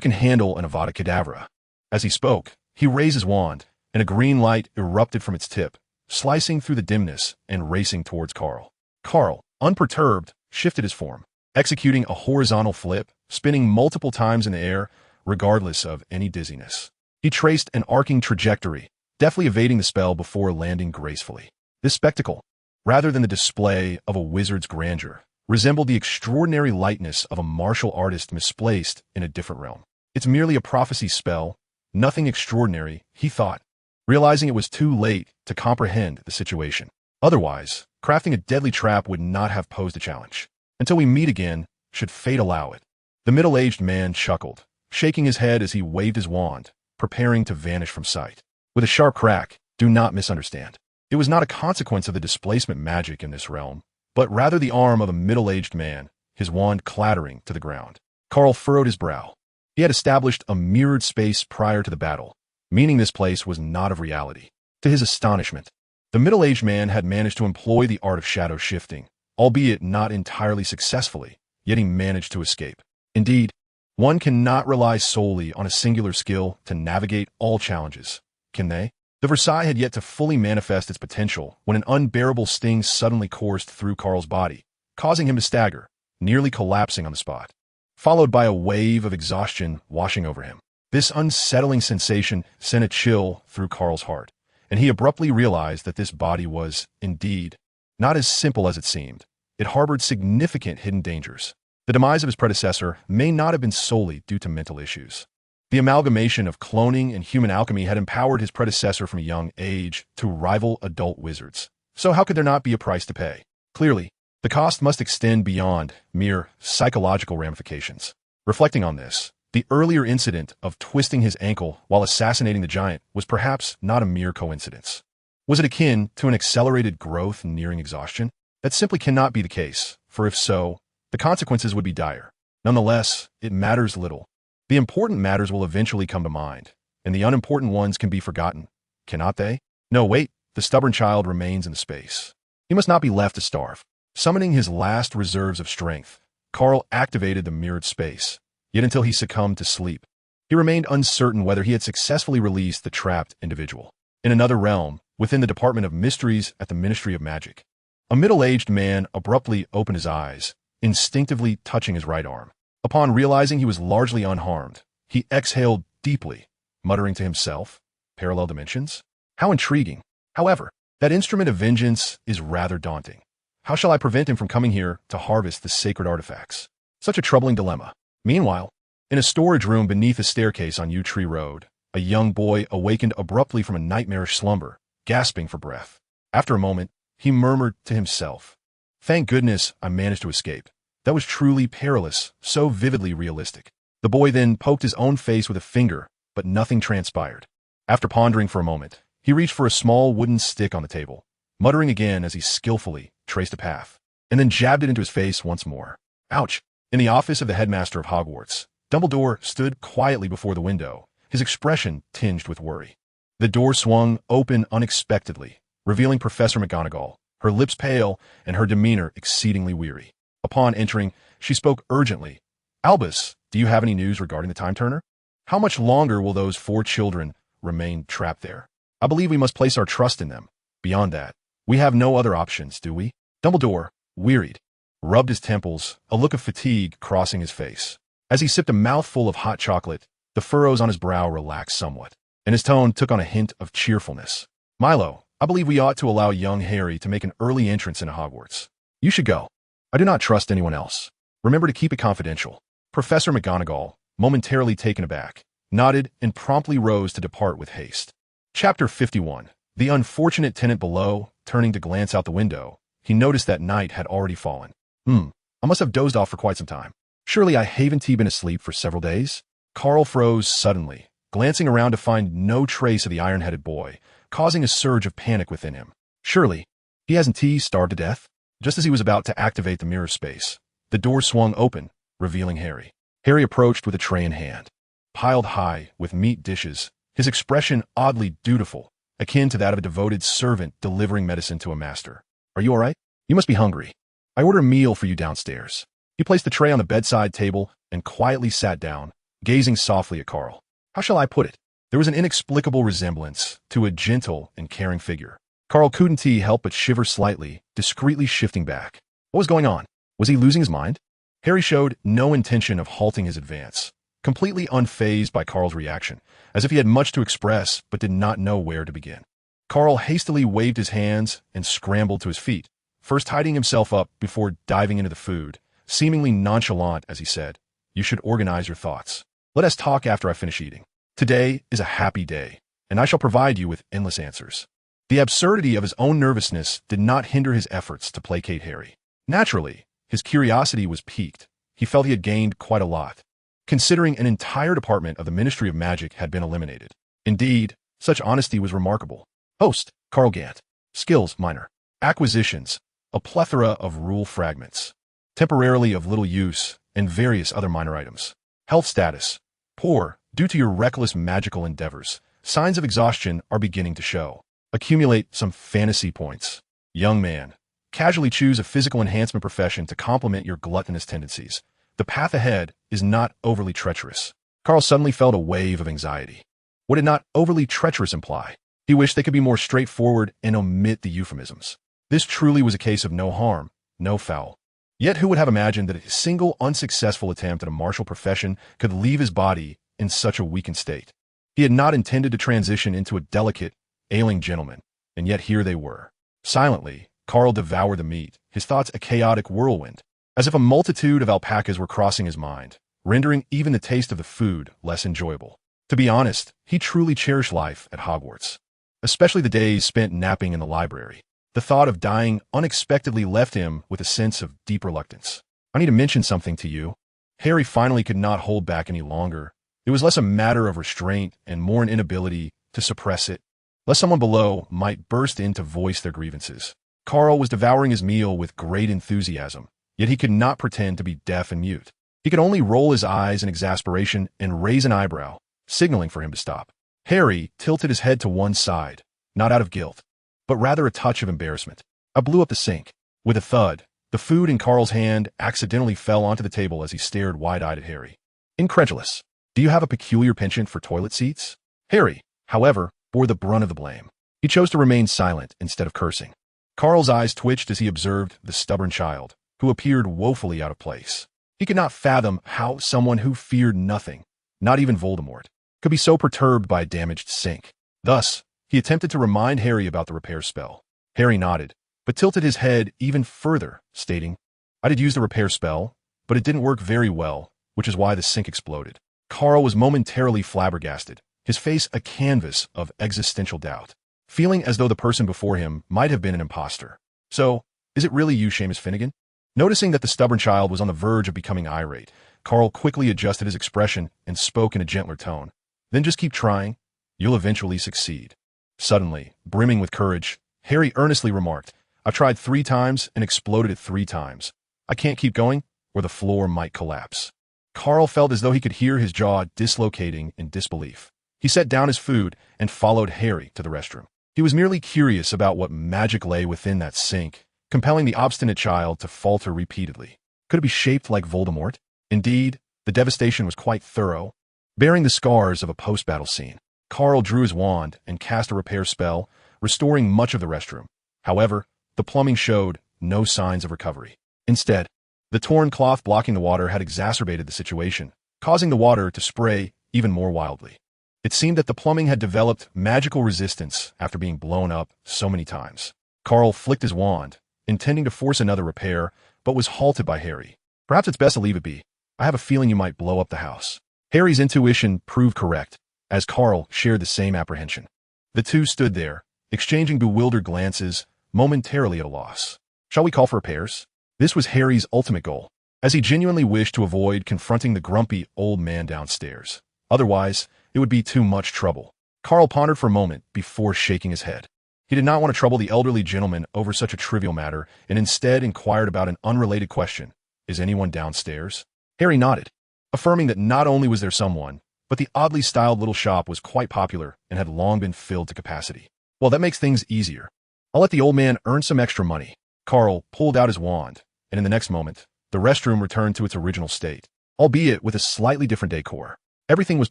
A: can handle an Avada Kedavra." As he spoke, he raised his wand, and a green light erupted from its tip, slicing through the dimness and racing towards Karl. Karl, unperturbed, shifted his form, executing a horizontal flip, spinning multiple times in the air, regardless of any dizziness. He traced an arcing trajectory, deftly evading the spell before landing gracefully. This spectacle, rather than the display of a wizard's grandeur, resembled the extraordinary lightness of a martial artist misplaced in a different realm. "It's merely a prophecy spell, nothing extraordinary," he thought, realizing it was too late to comprehend the situation. Otherwise, crafting a deadly trap would not have posed a challenge. "Until we meet again, should fate allow it." The middle-aged man chuckled, shaking his head as he waved his wand, preparing to vanish from sight. With a sharp crack, do not misunderstand. It was not a consequence of the displacement magic in this realm, but rather the arm of a middle-aged man, his wand clattering to the ground. Karl furrowed his brow. He had established a mirrored space prior to the battle, meaning this place was not of reality. To his astonishment, the middle-aged man had managed to employ the art of shadow shifting, albeit not entirely successfully, yet he managed to escape. Indeed, one cannot rely solely on a singular skill to navigate all challenges, can they? The Versailles had yet to fully manifest its potential when an unbearable sting suddenly coursed through Karl's body, causing him to stagger, nearly collapsing on the spot, followed by a wave of exhaustion washing over him. This unsettling sensation sent a chill through Karl's heart, and he abruptly realized that this body was, indeed, not as simple as it seemed. It harbored significant hidden dangers. The demise of his predecessor may not have been solely due to mental issues. The amalgamation of cloning and human alchemy had empowered his predecessor from a young age to rival adult wizards. So how could there not be a price to pay? Clearly, the cost must extend beyond mere psychological ramifications. Reflecting on this, the earlier incident of twisting his ankle while assassinating the giant was perhaps not a mere coincidence. Was it akin to an accelerated growth nearing exhaustion? That simply cannot be the case, for if so, the consequences would be dire. Nonetheless, it matters little. The important matters will eventually come to mind, and the unimportant ones can be forgotten, cannot they? No, wait, the stubborn child remains in the space. He must not be left to starve. Summoning his last reserves of strength, Karl activated the mirrored space, yet until he succumbed to sleep, he remained uncertain whether he had successfully released the trapped individual. In another realm, within the Department of Mysteries at the Ministry of Magic, a middle-aged man abruptly opened his eyes, instinctively touching his right arm. Upon realizing he was largely unharmed, he exhaled deeply, muttering to himself, "Parallel dimensions? How intriguing." However, that instrument of vengeance is rather daunting. How shall I prevent him from coming here to harvest the sacred artifacts? Such a troubling dilemma. Meanwhile, in a storage room beneath a staircase on Yew Tree Road, a young boy awakened abruptly from a nightmarish slumber, gasping for breath. After a moment, he murmured to himself, "Thank goodness I managed to escape. That was truly perilous, so vividly realistic." The boy then poked his own face with a finger, but nothing transpired. After pondering for a moment, he reached for a small wooden stick on the table, muttering again as he skillfully traced a path, and then jabbed it into his face once more. Ouch! In the office of the headmaster of Hogwarts, Dumbledore stood quietly before the window, his expression tinged with worry. The door swung open unexpectedly, revealing Professor McGonagall, her lips pale and her demeanor exceedingly weary. Upon entering, she spoke urgently. "Albus, do you have any news regarding the Time Turner?" How much longer will those 4 children remain trapped there? I believe we must place our trust in them. Beyond that, we have no other options, do we? Dumbledore, wearied, rubbed his temples, a look of fatigue crossing his face. As he sipped a mouthful of hot chocolate, the furrows on his brow relaxed somewhat, and his tone took on a hint of cheerfulness. Milo, I believe we ought to allow young Harry to make an early entrance into Hogwarts. You should go. I do not trust anyone else. Remember to keep it confidential. Professor McGonagall, momentarily taken aback, nodded and promptly rose to depart with haste. Chapter 51. The unfortunate tenant below, turning to glance out the window, he noticed that night had already fallen. I must have dozed off for quite some time. Surely I haven't been asleep for several days? Karl froze suddenly, glancing around to find no trace of the iron-headed boy, causing a surge of panic within him. Surely, he hasn't starved to death? Just as he was about to activate the mirror space, the door swung open, revealing Harry. Harry approached with a tray in hand, piled high with meat dishes, his expression oddly dutiful, akin to that of a devoted servant delivering medicine to a master. Are you all right? You must be hungry. I order a meal for you downstairs. He placed the tray on the bedside table and quietly sat down, gazing softly at Karl. How shall I put it? There was an inexplicable resemblance to a gentle and caring figure. Karl couldn't help but shiver slightly, discreetly shifting back. What was going on? Was he losing his mind? Harry showed no intention of halting his advance, completely unfazed by Karl's reaction, as if he had much to express but did not know where to begin. Karl hastily waved his hands and scrambled to his feet, first tidying himself up before diving into the food, seemingly nonchalant as he said, "You should organize your thoughts. Let us talk after I finish eating. Today is a happy day, and I shall provide you with endless answers." The absurdity of his own nervousness did not hinder his efforts to placate Harry. Naturally, his curiosity was piqued. He felt he had gained quite a lot, considering an entire department of the Ministry of Magic had been eliminated. Indeed, such honesty was remarkable. Host, Karl Gant. Skills, minor. Acquisitions, a plethora of rule fragments, temporarily of little use, and various other minor items. Health status, poor, due to your reckless magical endeavors. Signs of exhaustion are beginning to show. Accumulate some fantasy points. Young man, casually choose a physical enhancement profession to complement your gluttonous tendencies. The path ahead is not overly treacherous. Karl suddenly felt a wave of anxiety. What did not overly treacherous imply? He wished they could be more straightforward and omit the euphemisms. This truly was a case of no harm, no foul. Yet who would have imagined that a single unsuccessful attempt at a martial profession could leave his body in such a weakened state? He had not intended to transition into a delicate, ailing gentleman, and yet here they were. Silently, Karl devoured the meat, his thoughts a chaotic whirlwind, as if a multitude of alpacas were crossing his mind, rendering even the taste of the food less enjoyable. To be honest, he truly cherished life at Hogwarts, especially the days spent napping in the library. The thought of dying unexpectedly left him with a sense of deep reluctance. I need to mention something to you. Harry finally could not hold back any longer. It was less a matter of restraint and more an inability to suppress it, lest someone below might burst in to voice their grievances. Karl was devouring his meal with great enthusiasm, yet he could not pretend to be deaf and mute. He could only roll his eyes in exasperation and raise an eyebrow, signaling for him to stop. Harry tilted his head to one side, not out of guilt, but rather a touch of embarrassment. I blew up the sink. With a thud, the food in Karl's hand accidentally fell onto the table as he stared wide-eyed at Harry. Incredulous. Do you have a peculiar penchant for toilet seats? Harry, however, bore the brunt of the blame. He chose to remain silent instead of cursing. Karl's eyes twitched as he observed the stubborn child, who appeared woefully out of place. He could not fathom how someone who feared nothing, not even Voldemort, could be so perturbed by a damaged sink. Thus, he attempted to remind Harry about the repair spell. Harry nodded, but tilted his head even further, stating, I did use the repair spell, but it didn't work very well, which is why the sink exploded. Karl was momentarily flabbergasted, his face a canvas of existential doubt, feeling as though the person before him might have been an imposter. So, is it really you, Seamus Finnegan? Noticing that the stubborn child was on the verge of becoming irate, Karl quickly adjusted his expression and spoke in a gentler tone. Then just keep trying. You'll eventually succeed. Suddenly, brimming with courage, Harry earnestly remarked, I've tried 3 times and exploded it 3 times. I can't keep going, or the floor might collapse. Karl felt as though he could hear his jaw dislocating in disbelief. He set down his food and followed Harry to the restroom. He was merely curious about what magic lay within that sink, compelling the obstinate child to falter repeatedly. Could it be shaped like Voldemort? Indeed, the devastation was quite thorough. bearing the scars of a post-battle scene. Karl drew his wand and cast a repair spell, restoring much of the restroom. However, the plumbing showed no signs of recovery. Instead, the torn cloth blocking the water had exacerbated the situation, causing the water to spray even more wildly. It seemed that the plumbing had developed magical resistance after being blown up so many times. Karl flicked his wand, intending to force another repair, but was halted by Harry. "Perhaps it's best to leave it be. I have a feeling you might blow up the house." Harry's intuition proved correct, as Karl shared the same apprehension. The two stood there, exchanging bewildered glances, momentarily at a loss. "Shall we call for repairs?" This was Harry's ultimate goal, as he genuinely wished to avoid confronting the grumpy old man downstairs. Otherwise, it would be too much trouble. Karl pondered for a moment before shaking his head. He did not want to trouble the elderly gentleman over such a trivial matter, and instead inquired about an unrelated question. "Is anyone downstairs?" Harry nodded, affirming that not only was there someone, but the oddly styled little shop was quite popular and had long been filled to capacity. "Well, that makes things easier. I'll let the old man earn some extra money." Karl pulled out his wand, and in the next moment, the restroom returned to its original state, albeit with a slightly different decor. Everything was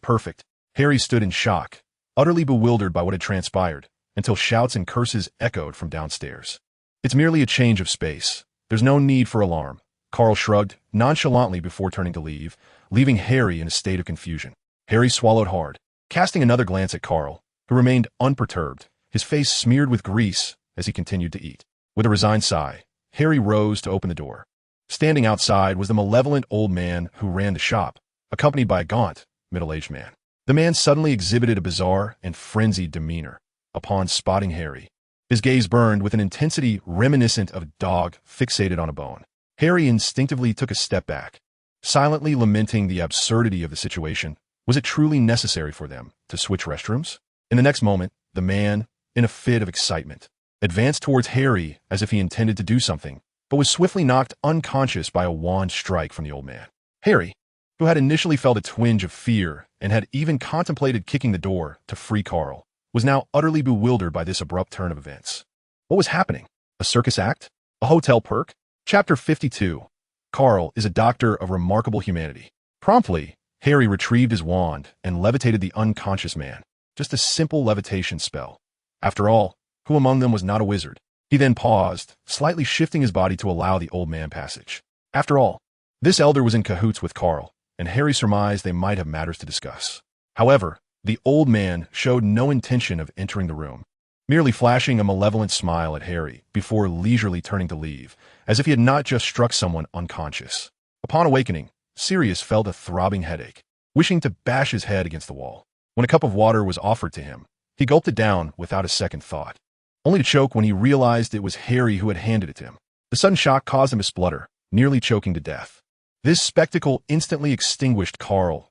A: perfect. Harry stood in shock, utterly bewildered by what had transpired, until shouts and curses echoed from downstairs. "It's merely a change of space. There's no need for alarm." Karl shrugged nonchalantly before turning to leave, leaving Harry in a state of confusion. Harry swallowed hard, casting another glance at Karl, who remained unperturbed, his face smeared with grease as he continued to eat. With a resigned sigh, Harry rose to open the door. Standing outside was the malevolent old man who ran the shop, accompanied by a gaunt, middle-aged man. The man suddenly exhibited a bizarre and frenzied demeanor upon spotting Harry. His gaze burned with an intensity reminiscent of a dog fixated on a bone. Harry instinctively took a step back, silently lamenting the absurdity of the situation. Was it truly necessary for them to switch restrooms? In the next moment, the man, in a fit of excitement, advanced towards Harry as if he intended to do something, but was swiftly knocked unconscious by a wand strike from the old man. Harry, who had initially felt a twinge of fear and had even contemplated kicking the door to free Karl, was now utterly bewildered by this abrupt turn of events. What was happening? A circus act? A hotel perk? Chapter 52. Karl is a doctor of remarkable humanity. Promptly, Harry retrieved his wand and levitated the unconscious man. Just a simple levitation spell. After all, who among them was not a wizard? He then paused, slightly shifting his body to allow the old man passage. After all, this elder was in cahoots with Karl, and Harry surmised they might have matters to discuss. However, the old man showed no intention of entering the room, merely flashing a malevolent smile at Harry before leisurely turning to leave, as if he had not just struck someone unconscious. Upon awakening, Sirius felt a throbbing headache, wishing to bash his head against the wall. When a cup of water was offered to him, he gulped it down without a second thought, only to choke when he realized it was Harry who had handed it to him. The sudden shock caused him to splutter, nearly choking to death. This spectacle instantly extinguished Karl's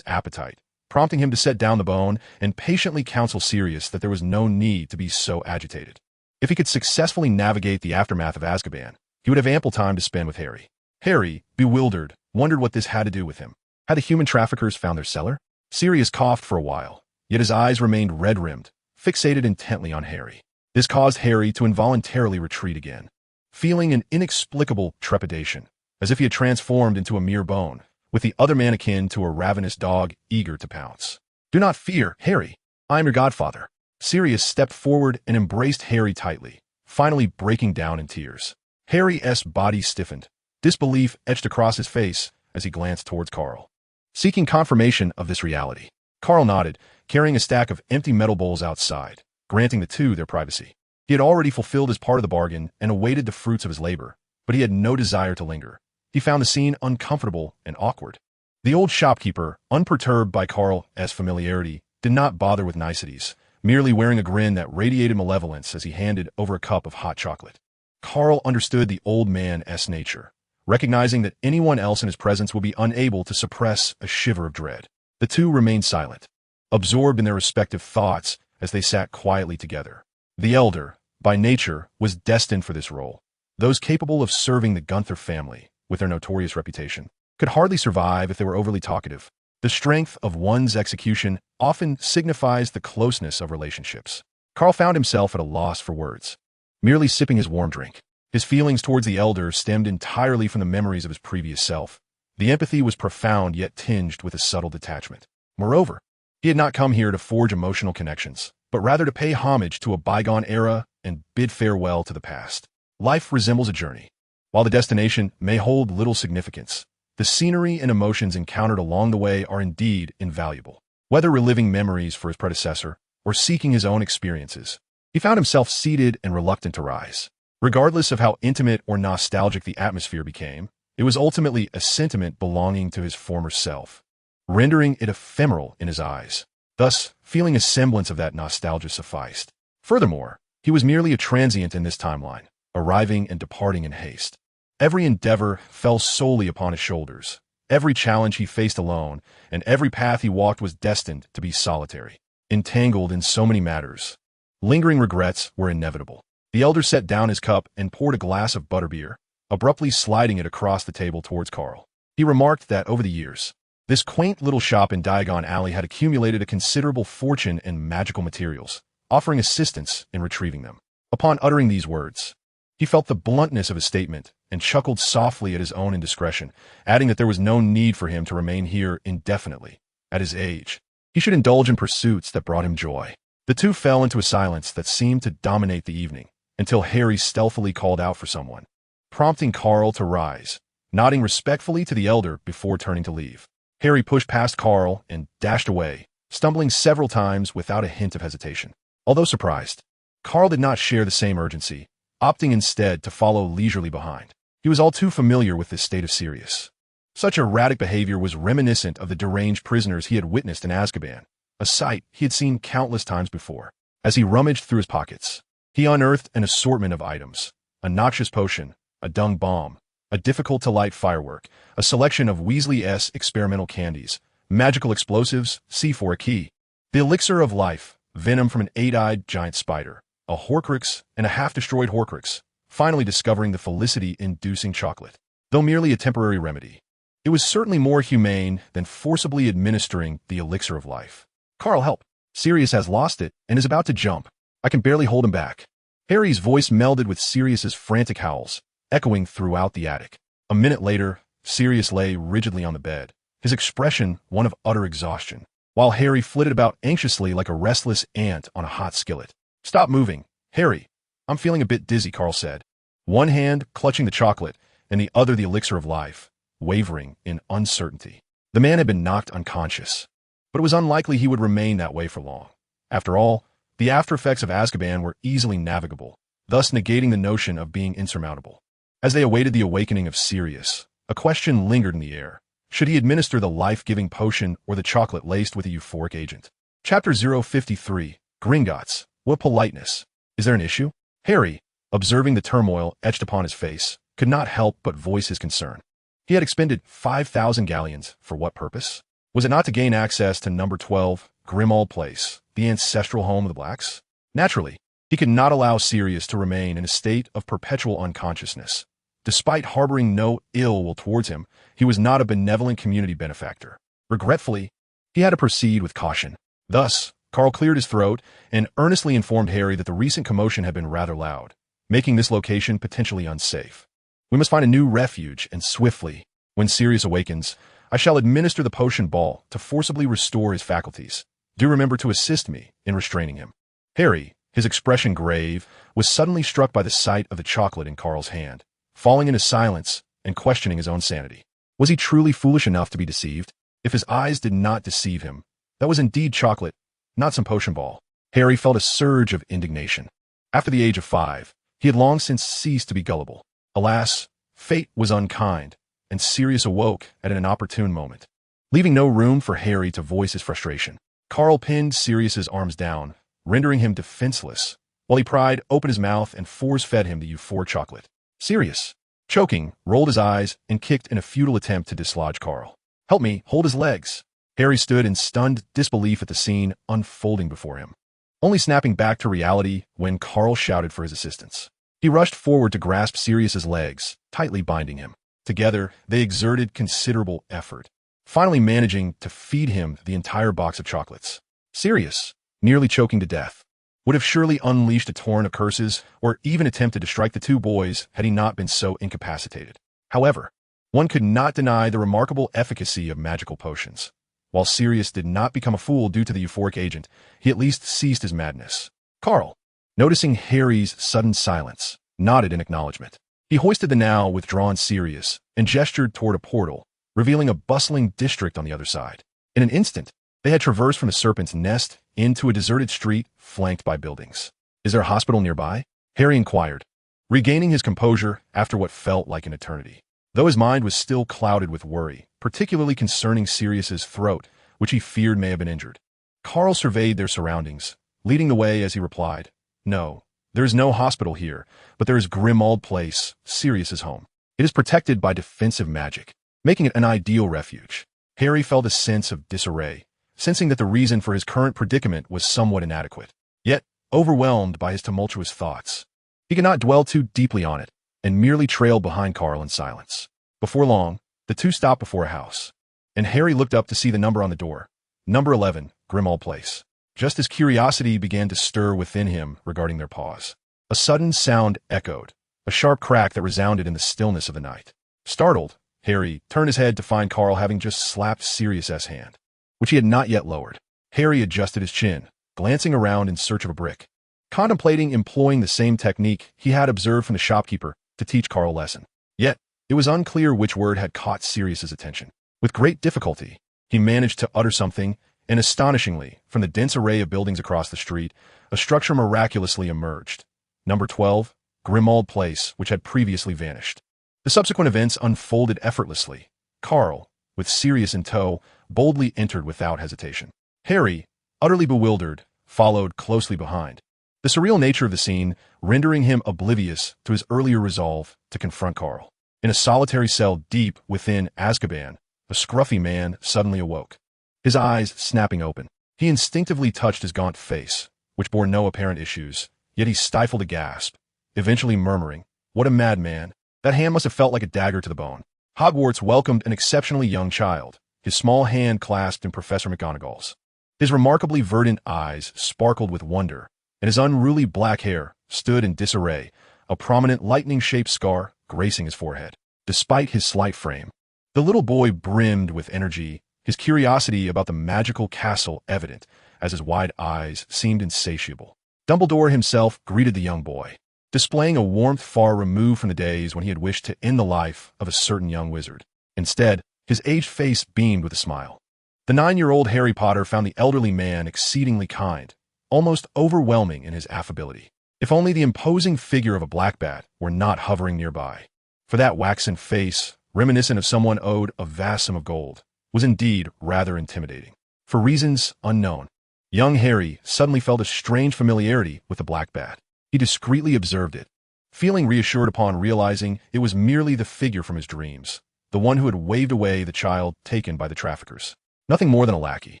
A: appetite, prompting him to set down the bone and patiently counsel Sirius that there was no need to be so agitated. If he could successfully navigate the aftermath of Azkaban, he would have ample time to spend with Harry. Harry, bewildered, wondered what this had to do with him. Had the human traffickers found their cellar? Sirius coughed for a while, yet his eyes remained red-rimmed, fixated intently on Harry. This caused Harry to involuntarily retreat again, feeling an inexplicable trepidation, as if he had transformed into a mere bone, with the other man akin to a ravenous dog eager to pounce. "Do not fear, Harry. I am your godfather." Sirius stepped forward and embraced Harry tightly, finally breaking down in tears. Harry's body stiffened. Disbelief etched across his face as he glanced towards Karl, seeking confirmation of this reality. Karl nodded, carrying a stack of empty metal bowls outside, granting the two their privacy. He had already fulfilled his part of the bargain and awaited the fruits of his labor, but he had no desire to linger. He found the scene uncomfortable and awkward. The old shopkeeper, unperturbed by Karl's familiarity, did not bother with niceties, merely wearing a grin that radiated malevolence as he handed over a cup of hot chocolate. Karl understood the old man's nature, recognizing that anyone else in his presence would be unable to suppress a shiver of dread. The two remained silent, absorbed in their respective thoughts as they sat quietly together. The elder, by nature, was destined for this role. Those capable of serving the Gunther family, with their notorious reputation, could hardly survive if they were overly talkative. The strength of one's execution often signifies the closeness of relationships. Karl found himself at a loss for words, merely sipping his warm drink. His feelings towards the elder stemmed entirely from the memories of his previous self. The empathy was profound yet tinged with a subtle detachment. Moreover, he had not come here to forge emotional connections, but rather to pay homage to a bygone era and bid farewell to the past. Life resembles a journey. While the destination may hold little significance, the scenery and emotions encountered along the way are indeed invaluable. Whether reliving memories for his predecessor or seeking his own experiences, he found himself seated and reluctant to rise. Regardless of how intimate or nostalgic the atmosphere became, it was ultimately a sentiment belonging to his former self, rendering it ephemeral in his eyes. Thus, feeling a semblance of that nostalgia sufficed. Furthermore, he was merely a transient in this timeline, arriving and departing in haste. Every endeavor fell solely upon his shoulders. Every challenge he faced alone, and every path he walked was destined to be solitary. Entangled in so many matters, lingering regrets were inevitable. The elder set down his cup and poured a glass of butterbeer, abruptly sliding it across the table towards Karl. He remarked that over the years, this quaint little shop in Diagon Alley had accumulated a considerable fortune in magical materials, offering assistance in retrieving them. Upon uttering these words, he felt the bluntness of his statement and chuckled softly at his own indiscretion, adding that there was no need for him to remain here indefinitely. At his age, he should indulge in pursuits that brought him joy. The two fell into a silence that seemed to dominate the evening, until Harry stealthily called out for someone, prompting Karl to rise, nodding respectfully to the elder before turning to leave. Harry pushed past Karl and dashed away, stumbling several times without a hint of hesitation. Although surprised, Karl did not share the same urgency, opting instead to follow leisurely behind. He was all too familiar with this state of Sirius. Such erratic behavior was reminiscent of the deranged prisoners he had witnessed in Azkaban, a sight he had seen countless times before. As he rummaged through his pockets, he unearthed an assortment of items: a noxious potion, a dung bomb, a difficult-to-light firework, a selection of Weasley-esque experimental candies, magical explosives, C4 a key, the elixir of life, venom from an 8-eyed giant spider, a Horcrux, and a half-destroyed Horcrux, finally discovering the felicity-inducing chocolate. Though merely a temporary remedy, it was certainly more humane than forcibly administering the elixir of life. Karl, help! Sirius has lost it and is about to jump. I can barely hold him back. Harry's voice melded with Sirius's frantic howls, echoing throughout the attic. A minute later, Sirius lay rigidly on the bed, his expression one of utter exhaustion, while Harry flitted about anxiously like a restless ant on a hot skillet. Stop moving, Harry. I'm feeling a bit dizzy, Karl said, one hand clutching the chocolate and the other the elixir of life, wavering in uncertainty. The man had been knocked unconscious, but it was unlikely he would remain that way for long. After all, the after-effects of Azkaban were easily navigable, thus negating the notion of being insurmountable. As they awaited the awakening of Sirius, a question lingered in the air. Should he administer the life-giving potion or the chocolate laced with a euphoric agent? Chapter 053, Gringotts. What politeness. Is there an issue? Harry, observing the turmoil etched upon his face, could not help but voice his concern. He had expended 5,000 galleons. For what purpose? Was it not to gain access to number 12, Grimmauld Place, the ancestral home of the Blacks? Naturally, he could not allow Sirius to remain in a state of perpetual unconsciousness. Despite harboring no ill will towards him, he was not a benevolent community benefactor. Regretfully, he had to proceed with caution. Thus, Karl cleared his throat and earnestly informed Harry that the recent commotion had been rather loud, making this location potentially unsafe. We must find a new refuge, and swiftly. When Sirius awakens, I shall administer the potion ball to forcibly restore his faculties. Do remember to assist me in restraining him. Harry, his expression grave, was suddenly struck by the sight of the chocolate in Karl's hand, falling into silence and questioning his own sanity. Was he truly foolish enough to be deceived? If his eyes did not deceive him, that was indeed chocolate, not some potion ball. Harry felt a surge of indignation. After the age of 5, he had long since ceased to be gullible. Alas, fate was unkind, and Sirius awoke at an inopportune moment. Leaving no room for Harry to voice his frustration, Karl pinned Sirius's arms down, rendering him defenseless, while he pried open his mouth and force-fed him the euphoric chocolate. Sirius, choking, rolled his eyes and kicked in a futile attempt to dislodge Karl. Help me, hold his legs. Harry stood in stunned disbelief at the scene unfolding before him, only snapping back to reality when Karl shouted for his assistance. He rushed forward to grasp Sirius's legs, tightly binding him. Together, they exerted considerable effort, finally managing to feed him the entire box of chocolates. Sirius, nearly choking to death, would have surely unleashed a torrent of curses or even attempted to strike the two boys had he not been so incapacitated. However, one could not deny the remarkable efficacy of magical potions. While Sirius did not become a fool due to the euphoric agent, he at least ceased his madness. Karl, noticing Harry's sudden silence, nodded in acknowledgement. He hoisted the now withdrawn Sirius and gestured toward a portal, revealing a bustling district on the other side. In an instant, they had traversed from the Serpent's Nest into a deserted street flanked by buildings. "Is there a hospital nearby?" Harry inquired, regaining his composure after what felt like an eternity. Though his mind was still clouded with worry, particularly concerning Sirius's throat, which he feared may have been injured. Karl surveyed their surroundings, leading the way as he replied, "No, there is no hospital here, but there is Grimmauld Place, Sirius's home. It is protected by defensive magic, making it an ideal refuge." Harry felt a sense of disarray, sensing that the reason for his current predicament was somewhat inadequate. Yet, overwhelmed by his tumultuous thoughts, he could not dwell too deeply on it, and merely trailed behind Karl in silence. Before long, the two stopped before a house, and Harry looked up to see the number on the door, number 11, Grimmauld Place. Just as curiosity began to stir within him regarding their pause, a sudden sound echoed, a sharp crack that resounded in the stillness of the night. Startled, Harry turned his head to find Karl having just slapped Sirius's hand, which he had not yet lowered. Harry adjusted his chin, glancing around in search of a brick, contemplating employing the same technique he had observed from the shopkeeper to teach Karl a lesson. Yet, it was unclear which word had caught Sirius's attention. With great difficulty, he managed to utter something, and astonishingly, from the dense array of buildings across the street, a structure miraculously emerged. Number 12, Grimmauld Place, which had previously vanished. The subsequent events unfolded effortlessly. Karl, with Sirius in tow, boldly entered without hesitation. Harry, utterly bewildered, followed closely behind, the surreal nature of the scene rendering him oblivious to his earlier resolve to confront Karl. In a solitary cell deep within Azkaban, the scruffy man suddenly awoke, his eyes snapping open. He instinctively touched his gaunt face, which bore no apparent issues, yet he stifled a gasp, eventually murmuring, "What a madman! That hand must have felt like a dagger to the bone." Hogwarts welcomed an exceptionally young child, his small hand clasped in Professor McGonagall's. His remarkably verdant eyes sparkled with wonder, and his unruly black hair stood in disarray, a prominent lightning-shaped scar gracing his forehead. Despite his slight frame, the little boy brimmed with energy, his curiosity about the magical castle evident, as his wide eyes seemed insatiable. Dumbledore himself greeted the young boy, displaying a warmth far removed from the days when he had wished to end the life of a certain young wizard. Instead, his aged face beamed with a smile. The 9-year-old Harry Potter found the elderly man exceedingly kind, almost overwhelming in his affability. If only the imposing figure of a black bat were not hovering nearby. For that waxen face, reminiscent of someone owed a vast sum of gold, was indeed rather intimidating. For reasons unknown, young Harry suddenly felt a strange familiarity with the black bat. He discreetly observed it, feeling reassured upon realizing it was merely the figure from his dreams, the one who had waved away the child taken by the traffickers. Nothing more than a lackey,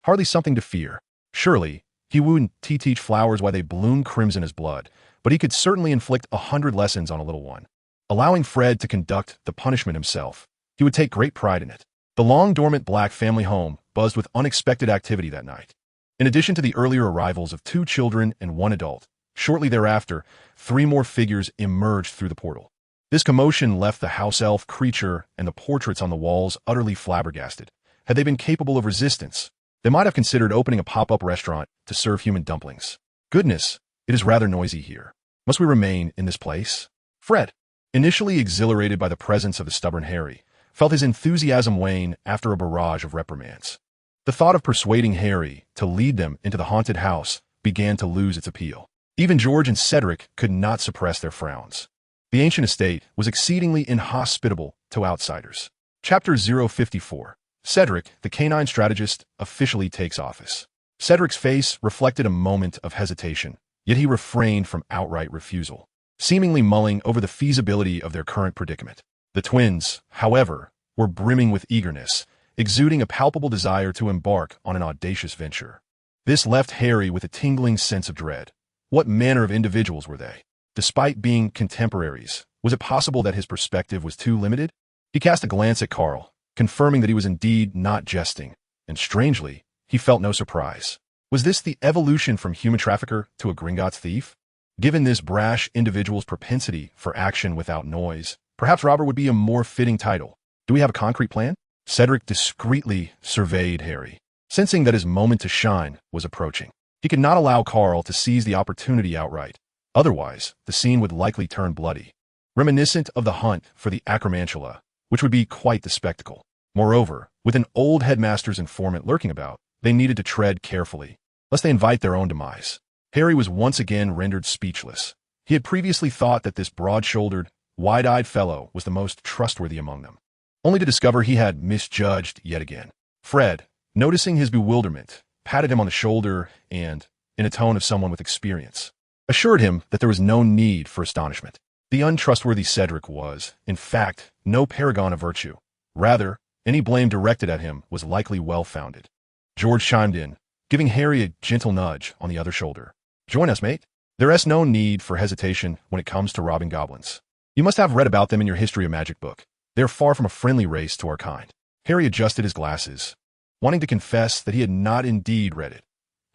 A: hardly something to fear. Surely, he wouldn't teach flowers why they bloom crimson as blood, but he could certainly inflict 100 lessons on a little one. Allowing Fred to conduct the punishment himself, he would take great pride in it. The long-dormant black family home buzzed with unexpected activity that night. In addition to the earlier arrivals of 2 children and 1 adult, shortly thereafter, 3 more figures emerged through the portal. This commotion left the house elf creature and the portraits on the walls utterly flabbergasted. Had they been capable of resistance, they might have considered opening a pop-up restaurant to serve human dumplings. Goodness, it is rather noisy here. Must we remain in this place? Fred, initially exhilarated by the presence of the stubborn Harry, felt his enthusiasm wane after a barrage of reprimands. The thought of persuading Harry to lead them into the haunted house began to lose its appeal. Even George and Cedric could not suppress their frowns. The ancient estate was exceedingly inhospitable to outsiders. Chapter 054. Cedric, the canine strategist, officially takes office. Cedric's face reflected a moment of hesitation, yet he refrained from outright refusal, seemingly mulling over the feasibility of their current predicament. The twins, however, were brimming with eagerness, exuding a palpable desire to embark on an audacious venture. This left Harry with a tingling sense of dread. What manner of individuals were they? Despite being contemporaries, was it possible that his perspective was too limited? He cast a glance at Karl, confirming that he was indeed not jesting, and strangely, he felt no surprise. Was this the evolution from human trafficker to a Gringotts thief? Given this brash individual's propensity for action without noise, perhaps robber would be a more fitting title. Do we have a concrete plan? Cedric discreetly surveyed Harry, sensing that his moment to shine was approaching. He could not allow Karl to seize the opportunity outright. Otherwise, the scene would likely turn bloody, reminiscent of the hunt for the acromantula, which would be quite the spectacle. Moreover, with an old headmaster's informant lurking about, they needed to tread carefully, lest they invite their own demise. Harry was once again rendered speechless. He had previously thought that this broad-shouldered, wide-eyed fellow was the most trustworthy among them, only to discover he had misjudged yet again. Fred, noticing his bewilderment, patted him on the shoulder and, in a tone of someone with experience, assured him that there was no need for astonishment. The untrustworthy Cedric was, in fact, no paragon of virtue. Rather, any blame directed at him was likely well-founded. George chimed in, giving Harry a gentle nudge on the other shoulder. "Join us, mate. There is no need for hesitation when it comes to robbing goblins. You must have read about them in your History of Magic book. They are far from a friendly race to our kind." Harry adjusted his glasses, wanting to confess that he had not indeed read it.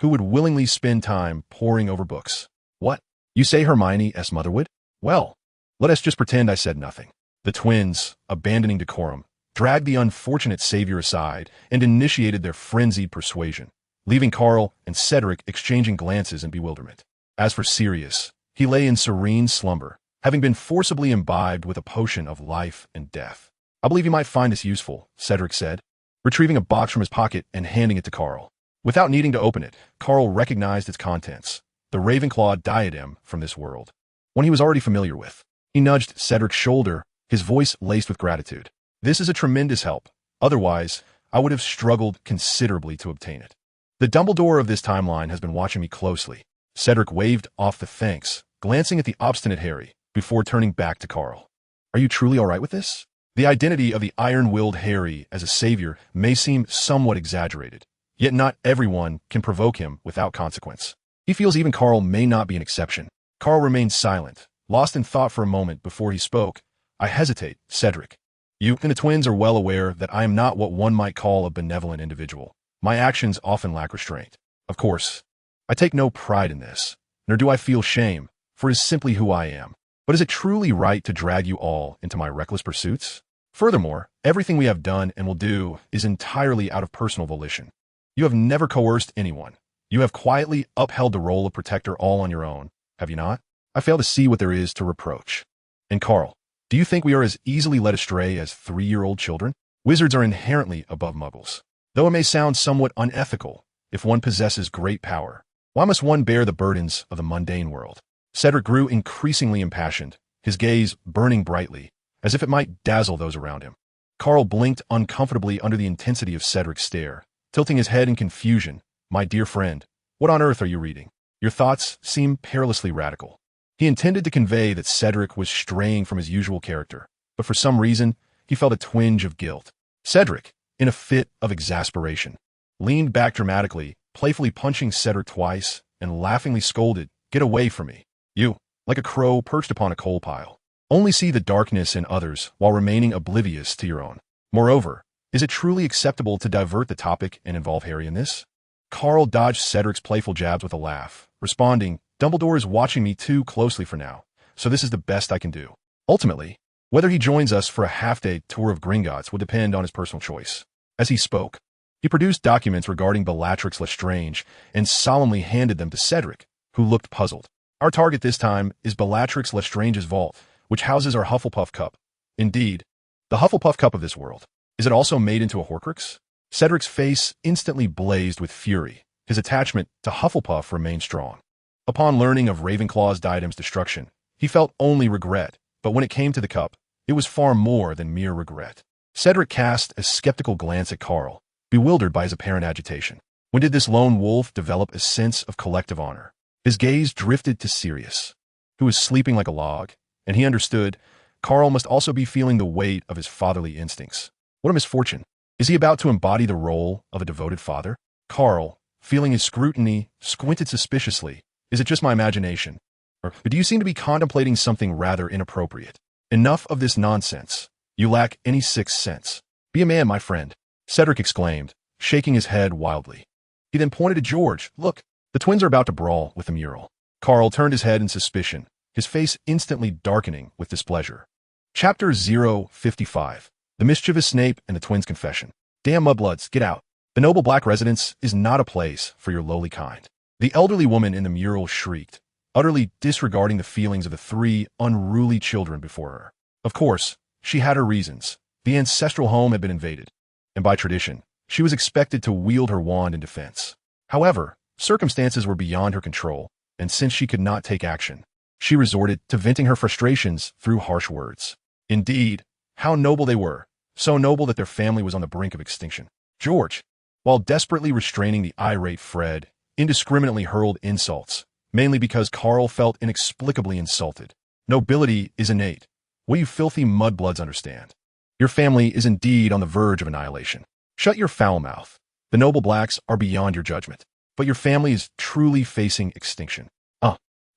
A: Who would willingly spend time poring over books? "What? You say Hermione S. Motherwood? Well, let us just pretend I said nothing." The twins, abandoning decorum, dragged the unfortunate savior aside and initiated their frenzied persuasion, leaving Karl and Cedric exchanging glances in bewilderment. As for Sirius, he lay in serene slumber, having been forcibly imbibed with a potion of life and death. "I believe you might find this useful," Cedric said, retrieving a box from his pocket and handing it to Karl. Without needing to open it, Karl recognized its contents, the Ravenclaw diadem from this world, one he was already familiar with. He nudged Cedric's shoulder, his voice laced with gratitude. "This is a tremendous help. Otherwise, I would have struggled considerably to obtain it. The Dumbledore of this timeline has been watching me closely." Cedric waved off the thanks, glancing at the obstinate Harry, before turning back to Karl. "Are you truly all right with this?" The identity of the iron-willed Harry as a savior may seem somewhat exaggerated, yet not everyone can provoke him without consequence. He feels even Karl may not be an exception. Karl remained silent, lost in thought for a moment before he spoke. "I hesitate, Cedric. You and the twins are well aware that I am not what one might call a benevolent individual. My actions often lack restraint. Of course, I take no pride in this, nor do I feel shame, for it is simply who I am. But is it truly right to drag you all into my reckless pursuits? Furthermore, everything we have done and will do is entirely out of personal volition. You have never coerced anyone. You have quietly upheld the role of protector all on your own, have you not? I fail to see what there is to reproach. And Karl, do you think we are as easily led astray as 3-year-old children? Wizards are inherently above muggles. Though it may sound somewhat unethical, if one possesses great power, why must one bear the burdens of the mundane world? Cedric grew increasingly impassioned, his gaze burning brightly, as if it might dazzle those around him. Karl blinked uncomfortably under the intensity of Cedric's stare, tilting his head in confusion. "My dear friend, what on earth are you reading? Your thoughts seem perilously radical." He intended to convey that Cedric was straying from his usual character, but for some reason, he felt a twinge of guilt. Cedric, in a fit of exasperation, leaned back dramatically, playfully punching Cedric twice, and laughingly scolded, "Get away from me. You, like a crow perched upon a coal pile, only see the darkness in others while remaining oblivious to your own. Moreover, is it truly acceptable to divert the topic and involve Harry in this?" Karl dodged Cedric's playful jabs with a laugh, responding, "Dumbledore is watching me too closely for now, so this is the best I can do. Ultimately, whether he joins us for a half-day tour of Gringotts will depend on his personal choice." As he spoke, he produced documents regarding Bellatrix Lestrange and solemnly handed them to Cedric, who looked puzzled. "Our target this time is Bellatrix Lestrange's vault, which houses our Hufflepuff cup. Indeed, the Hufflepuff cup of this world. Is it also made into a Horcrux?" Cedric's face instantly blazed with fury. His attachment to Hufflepuff remained strong. Upon learning of Ravenclaw's diadem's destruction, he felt only regret, but when it came to the cup, it was far more than mere regret. Cedric cast a skeptical glance at Karl, bewildered by his apparent agitation. When did this lone wolf develop a sense of collective honor? His gaze drifted to Sirius, who was sleeping like a log, and he understood Karl must also be feeling the weight of his fatherly instincts. What a misfortune. Is he about to embody the role of a devoted father? Karl, feeling his scrutiny, squinted suspiciously. "Is it just my imagination? Or do you seem to be contemplating something rather inappropriate? Enough of this nonsense. You lack any sixth sense. Be a man, my friend," Cedric exclaimed, shaking his head wildly. He then pointed to George. "Look, the twins are about to brawl with the mural." Karl turned his head in suspicion, his face instantly darkening with displeasure. Chapter 055. The mischievous Snape and the twins' confession. Damn mudbloods, get out. The noble black residence is not a place for your lowly kind. The elderly woman in the mural shrieked, utterly disregarding the feelings of the three unruly children before her. Of course, she had her reasons. The ancestral home had been invaded, and by tradition, she was expected to wield her wand in defense. However, circumstances were beyond her control, and since she could not take action, she resorted to venting her frustrations through harsh words. Indeed, how noble they were, so noble that their family was on the brink of extinction. George, while desperately restraining the irate Fred, indiscriminately hurled insults, mainly because Karl felt inexplicably insulted. Nobility is innate. What you filthy mudbloods understand? Your family is indeed on the verge of annihilation. Shut your foul mouth. The noble blacks are beyond your judgment, but your family is truly facing extinction.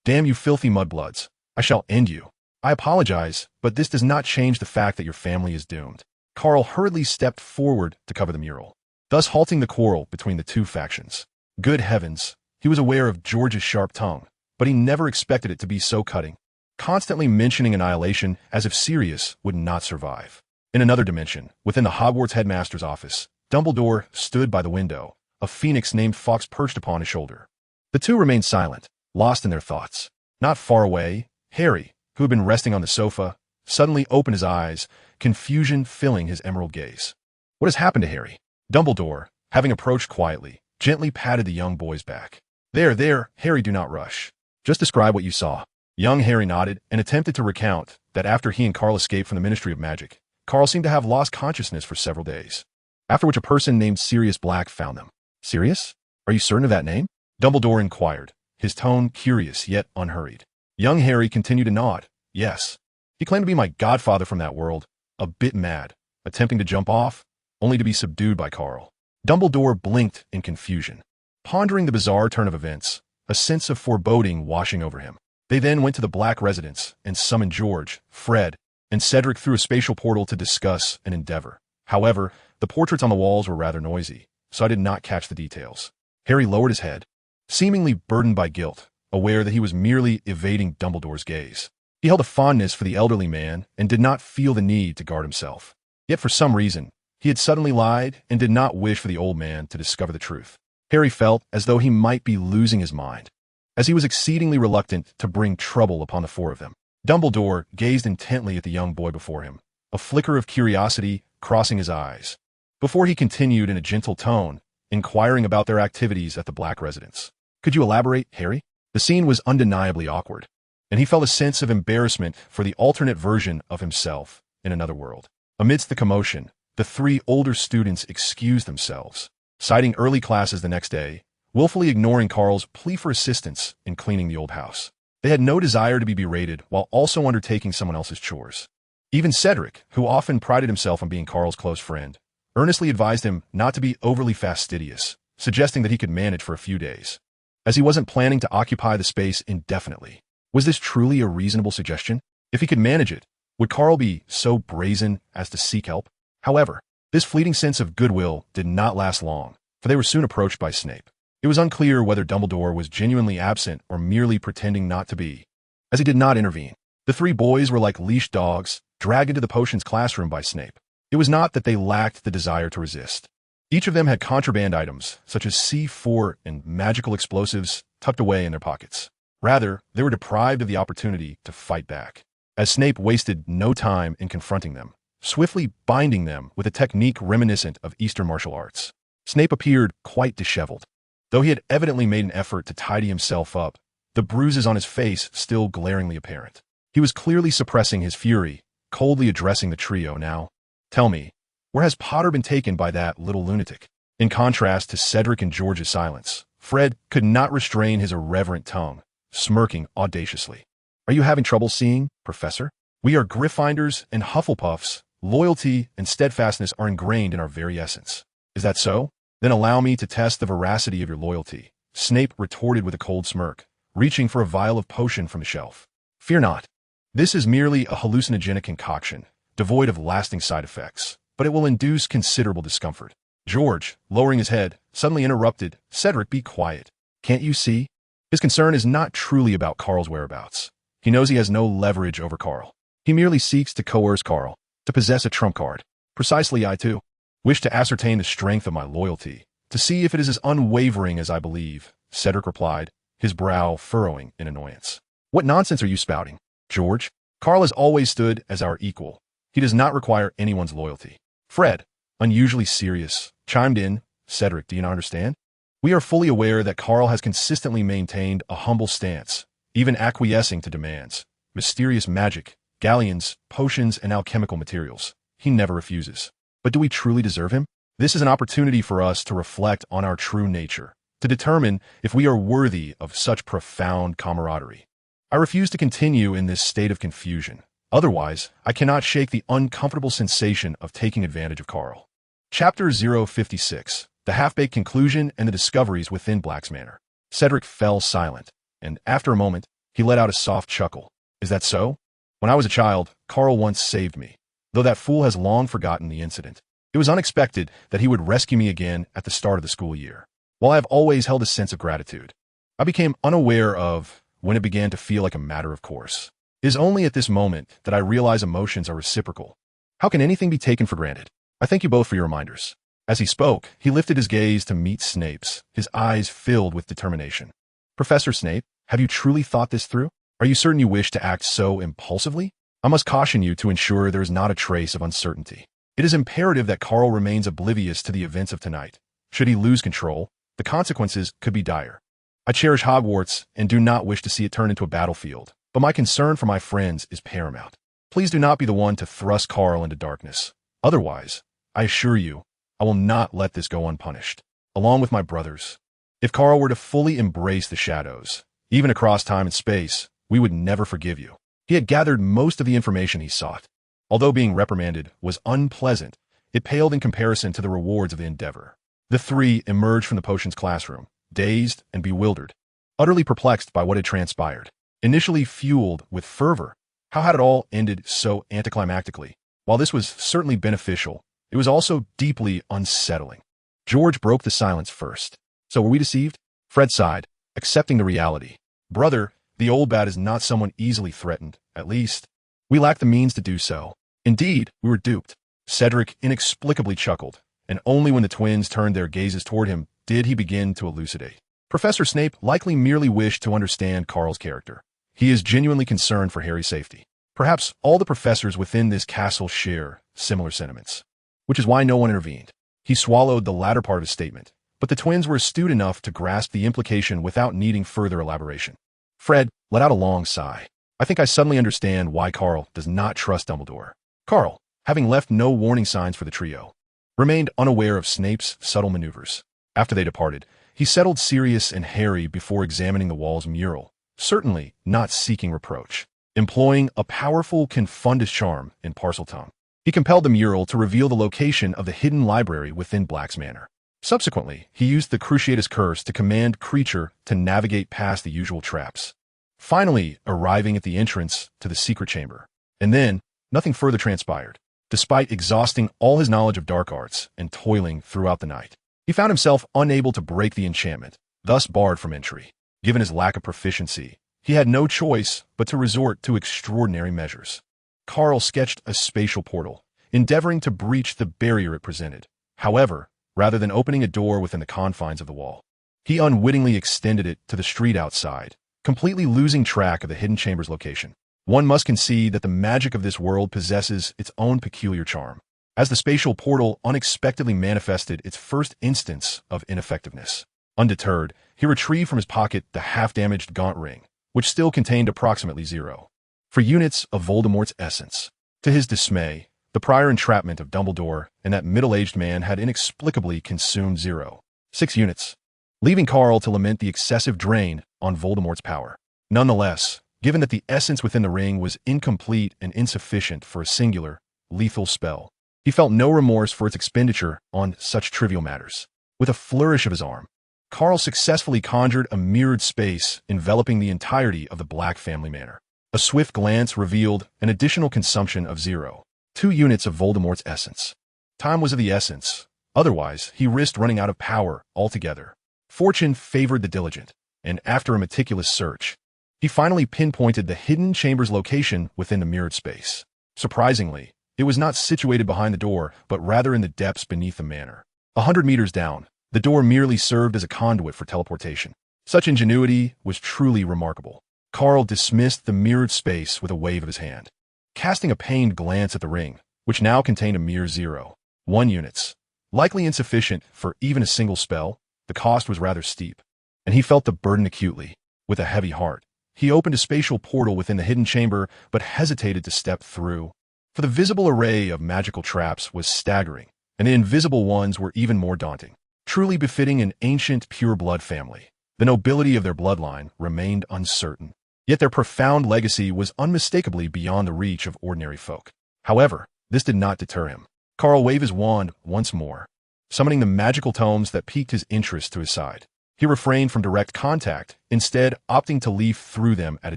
A: Damn you filthy mudbloods. I shall end you. I apologize, but this does not change the fact that your family is doomed. Karl hurriedly stepped forward to cover the mural, thus halting the quarrel between the two factions. Good heavens, he was aware of George's sharp tongue, but he never expected it to be so cutting, constantly mentioning annihilation as if Sirius would not survive. In another dimension, within the Hogwarts headmaster's office, Dumbledore stood by the window, a phoenix named Fawkes perched upon his shoulder. The two remained silent, lost in their thoughts. Not far away, Harry, who had been resting on the sofa, suddenly opened his eyes, confusion filling his emerald gaze. What has happened to Harry? Dumbledore, having approached quietly, gently patted the young boy's back. There, Harry, do not rush. Just describe what you saw. Young Harry nodded and attempted to recount that after he and Karl escaped from the Ministry of Magic, Karl seemed to have lost consciousness for several days, after which a person named Sirius Black found them. Sirius? Are you certain of that name? Dumbledore inquired, his tone curious yet unhurried. Young Harry continued to nod. Yes. He claimed to be my godfather from that world, a bit mad, attempting to jump off, only to be subdued by Karl. Dumbledore blinked in confusion, pondering the bizarre turn of events, a sense of foreboding washing over him. They then went to the Black residence and summoned George, Fred, and Cedric through a spatial portal to discuss an endeavor. However, the portraits on the walls were rather noisy, so I did not catch the details. Harry lowered his head, seemingly burdened by guilt, aware that he was merely evading Dumbledore's gaze. He held a fondness for the elderly man and did not feel the need to guard himself. Yet for some reason, he had suddenly lied and did not wish for the old man to discover the truth. Harry felt as though he might be losing his mind, as he was exceedingly reluctant to bring trouble upon the four of them. Dumbledore gazed intently at the young boy before him, a flicker of curiosity crossing his eyes, before he continued in a gentle tone, inquiring about their activities at the Black residence. Could you elaborate, Harry? The scene was undeniably awkward, and he felt a sense of embarrassment for the alternate version of himself in another world. Amidst the commotion, the three older students excused themselves, citing early classes the next day, willfully ignoring Karl's plea for assistance in cleaning the old house. They had no desire to be berated while also undertaking someone else's chores. Even Cedric, who often prided himself on being Karl's close friend, earnestly advised him not to be overly fastidious, suggesting that he could manage for a few days, as he wasn't planning to occupy the space indefinitely. Was this truly a reasonable suggestion? If he could manage it, would Karl be so brazen as to seek help? However, this fleeting sense of goodwill did not last long, for they were soon approached by Snape. It was unclear whether Dumbledore was genuinely absent or merely pretending not to be, as he did not intervene. The three boys were like leashed dogs, dragged into the potions classroom by Snape. It was not that they lacked the desire to resist. Each of them had contraband items, such as C4 and magical explosives, tucked away in their pockets. Rather, they were deprived of the opportunity to fight back, as Snape wasted no time in confronting them, swiftly binding them with a technique reminiscent of Eastern martial arts. Snape appeared quite disheveled. Though he had evidently made an effort to tidy himself up, the bruises on his face still glaringly apparent. He was clearly suppressing his fury, coldly addressing the trio now. Tell me, where has Potter been taken by that little lunatic? In contrast to Cedric and George's silence, Fred could not restrain his irreverent tongue, smirking audaciously. Are you having trouble seeing, Professor? We are Gryffindors and Hufflepuffs. Loyalty and steadfastness are ingrained in our very essence. Is that so? Then allow me to test the veracity of your loyalty, Snape retorted with a cold smirk, reaching for a vial of potion from the shelf. Fear not. This is merely a hallucinogenic concoction, devoid of lasting side effects, but it will induce considerable discomfort. George, lowering his head, suddenly interrupted, Cedric, be quiet. Can't you see? His concern is not truly about Karl's whereabouts. He knows he has no leverage over Karl. He merely seeks to coerce Karl, to possess a trump card. Precisely, I too wish to ascertain the strength of my loyalty, to see if it is as unwavering as I believe, Cedric replied, his brow furrowing in annoyance. What nonsense are you spouting, George? Karl has always stood as our equal. He does not require anyone's loyalty. Fred, unusually serious, chimed in, Cedric, do you not understand? We are fully aware that Karl has consistently maintained a humble stance, even acquiescing to demands. Mysterious magic, galleons, potions, and alchemical materials. He never refuses. But do we truly deserve him? This is an opportunity for us to reflect on our true nature, to determine if we are worthy of such profound camaraderie. I refuse to continue in this state of confusion. Otherwise, I cannot shake the uncomfortable sensation of taking advantage of Karl. Chapter 056, The Half-Baked Conclusion and the Discoveries Within Black's Manor. Cedric fell silent, and after a moment, he let out a soft chuckle. Is that so? When I was a child, Karl once saved me, though that fool has long forgotten the incident. It was unexpected that he would rescue me again at the start of the school year. While I have always held a sense of gratitude, I became unaware of when it began to feel like a matter of course. It is only at this moment that I realize emotions are reciprocal. How can anything be taken for granted? I thank you both for your reminders. As he spoke, he lifted his gaze to meet Snape's, his eyes filled with determination. Professor Snape, have you truly thought this through? Are you certain you wish to act so impulsively? I must caution you to ensure there is not a trace of uncertainty. It is imperative that Karl remains oblivious to the events of tonight. Should he lose control, the consequences could be dire. I cherish Hogwarts and do not wish to see it turn into a battlefield, but my concern for my friends is paramount. Please do not be the one to thrust Karl into darkness. Otherwise, I assure you, I will not let this go unpunished. Along with my brothers, if Karl were to fully embrace the shadows, even across time and space, we would never forgive you. He had gathered most of the information he sought. Although being reprimanded was unpleasant, it paled in comparison to the rewards of the endeavor. The three emerged from the potions classroom, dazed and bewildered, utterly perplexed by what had transpired. Initially fueled with fervor, how had it all ended so anticlimactically? While this was certainly beneficial, it was also deeply unsettling. George broke the silence first. So were we deceived? Fred sighed, accepting the reality. Brother, the old bat is not someone easily threatened. At least, we lack the means to do so. Indeed, we were duped. Cedric inexplicably chuckled, and only when the twins turned their gazes toward him did he begin to elucidate. Professor Snape likely merely wished to understand Karl's character. He is genuinely concerned for Harry's safety. Perhaps all the professors within this castle share similar sentiments, which is why no one intervened. He swallowed the latter part of his statement, but the twins were astute enough to grasp the implication without needing further elaboration. Fred let out a long sigh. I think I suddenly understand why Karl does not trust Dumbledore. Karl, having left no warning signs for the trio, remained unaware of Snape's subtle maneuvers. After they departed, he settled Sirius and Harry before examining the wall's mural, certainly not seeking reproach. Employing a powerful confundus charm in Parseltongue, he compelled the mural to reveal the location of the hidden library within Black's Manor. Subsequently, he used the Cruciatus Curse to command Creature to navigate past the usual traps, finally arriving at the entrance to the secret chamber. And then, nothing further transpired. Despite exhausting all his knowledge of dark arts and toiling throughout the night, he found himself unable to break the enchantment, thus barred from entry. Given his lack of proficiency, he had no choice but to resort to extraordinary measures. Karl sketched a spatial portal, endeavoring to breach the barrier it presented. However, rather than opening a door within the confines of the wall, he unwittingly extended it to the street outside, completely losing track of the hidden chamber's location. One must concede that the magic of this world possesses its own peculiar charm, as the spatial portal unexpectedly manifested its first instance of ineffectiveness. Undeterred, he retrieved from his pocket the half-damaged gaunt ring, which still contained approximately 0 for units of Voldemort's essence. To his dismay, the prior entrapment of Dumbledore and that middle-aged man had inexplicably consumed 0.6 units, leaving Karl to lament the excessive drain on Voldemort's power. Nonetheless, given that the essence within the ring was incomplete and insufficient for a singular, lethal spell, he felt no remorse for its expenditure on such trivial matters. With a flourish of his arm, Karl successfully conjured a mirrored space enveloping the entirety of the Black family manor. A swift glance revealed an additional consumption of 0.2 units of Voldemort's essence. Time was of the essence, otherwise he risked running out of power altogether. Fortune favored the diligent, and after a meticulous search, he finally pinpointed the hidden chamber's location within the mirrored space. Surprisingly, It was not situated behind the door, but rather in the depths beneath the manor. 100 meters down, the door merely served as a conduit for teleportation. Such ingenuity was truly remarkable. Karl dismissed the mirrored space with a wave of his hand, casting a pained glance at the ring, which now contained a mere 0.1 units. Likely insufficient for even a single spell, the cost was rather steep, and he felt the burden acutely. With a heavy heart, he opened a spatial portal within the hidden chamber, but hesitated to step through. For the visible array of magical traps was staggering, and the invisible ones were even more daunting. Truly befitting an ancient pure-blood family, the nobility of their bloodline remained uncertain. Yet their profound legacy was unmistakably beyond the reach of ordinary folk. However, this did not deter him. Karl waved his wand once more, summoning the magical tomes that piqued his interest to his side. He refrained from direct contact, instead opting to leaf through them at a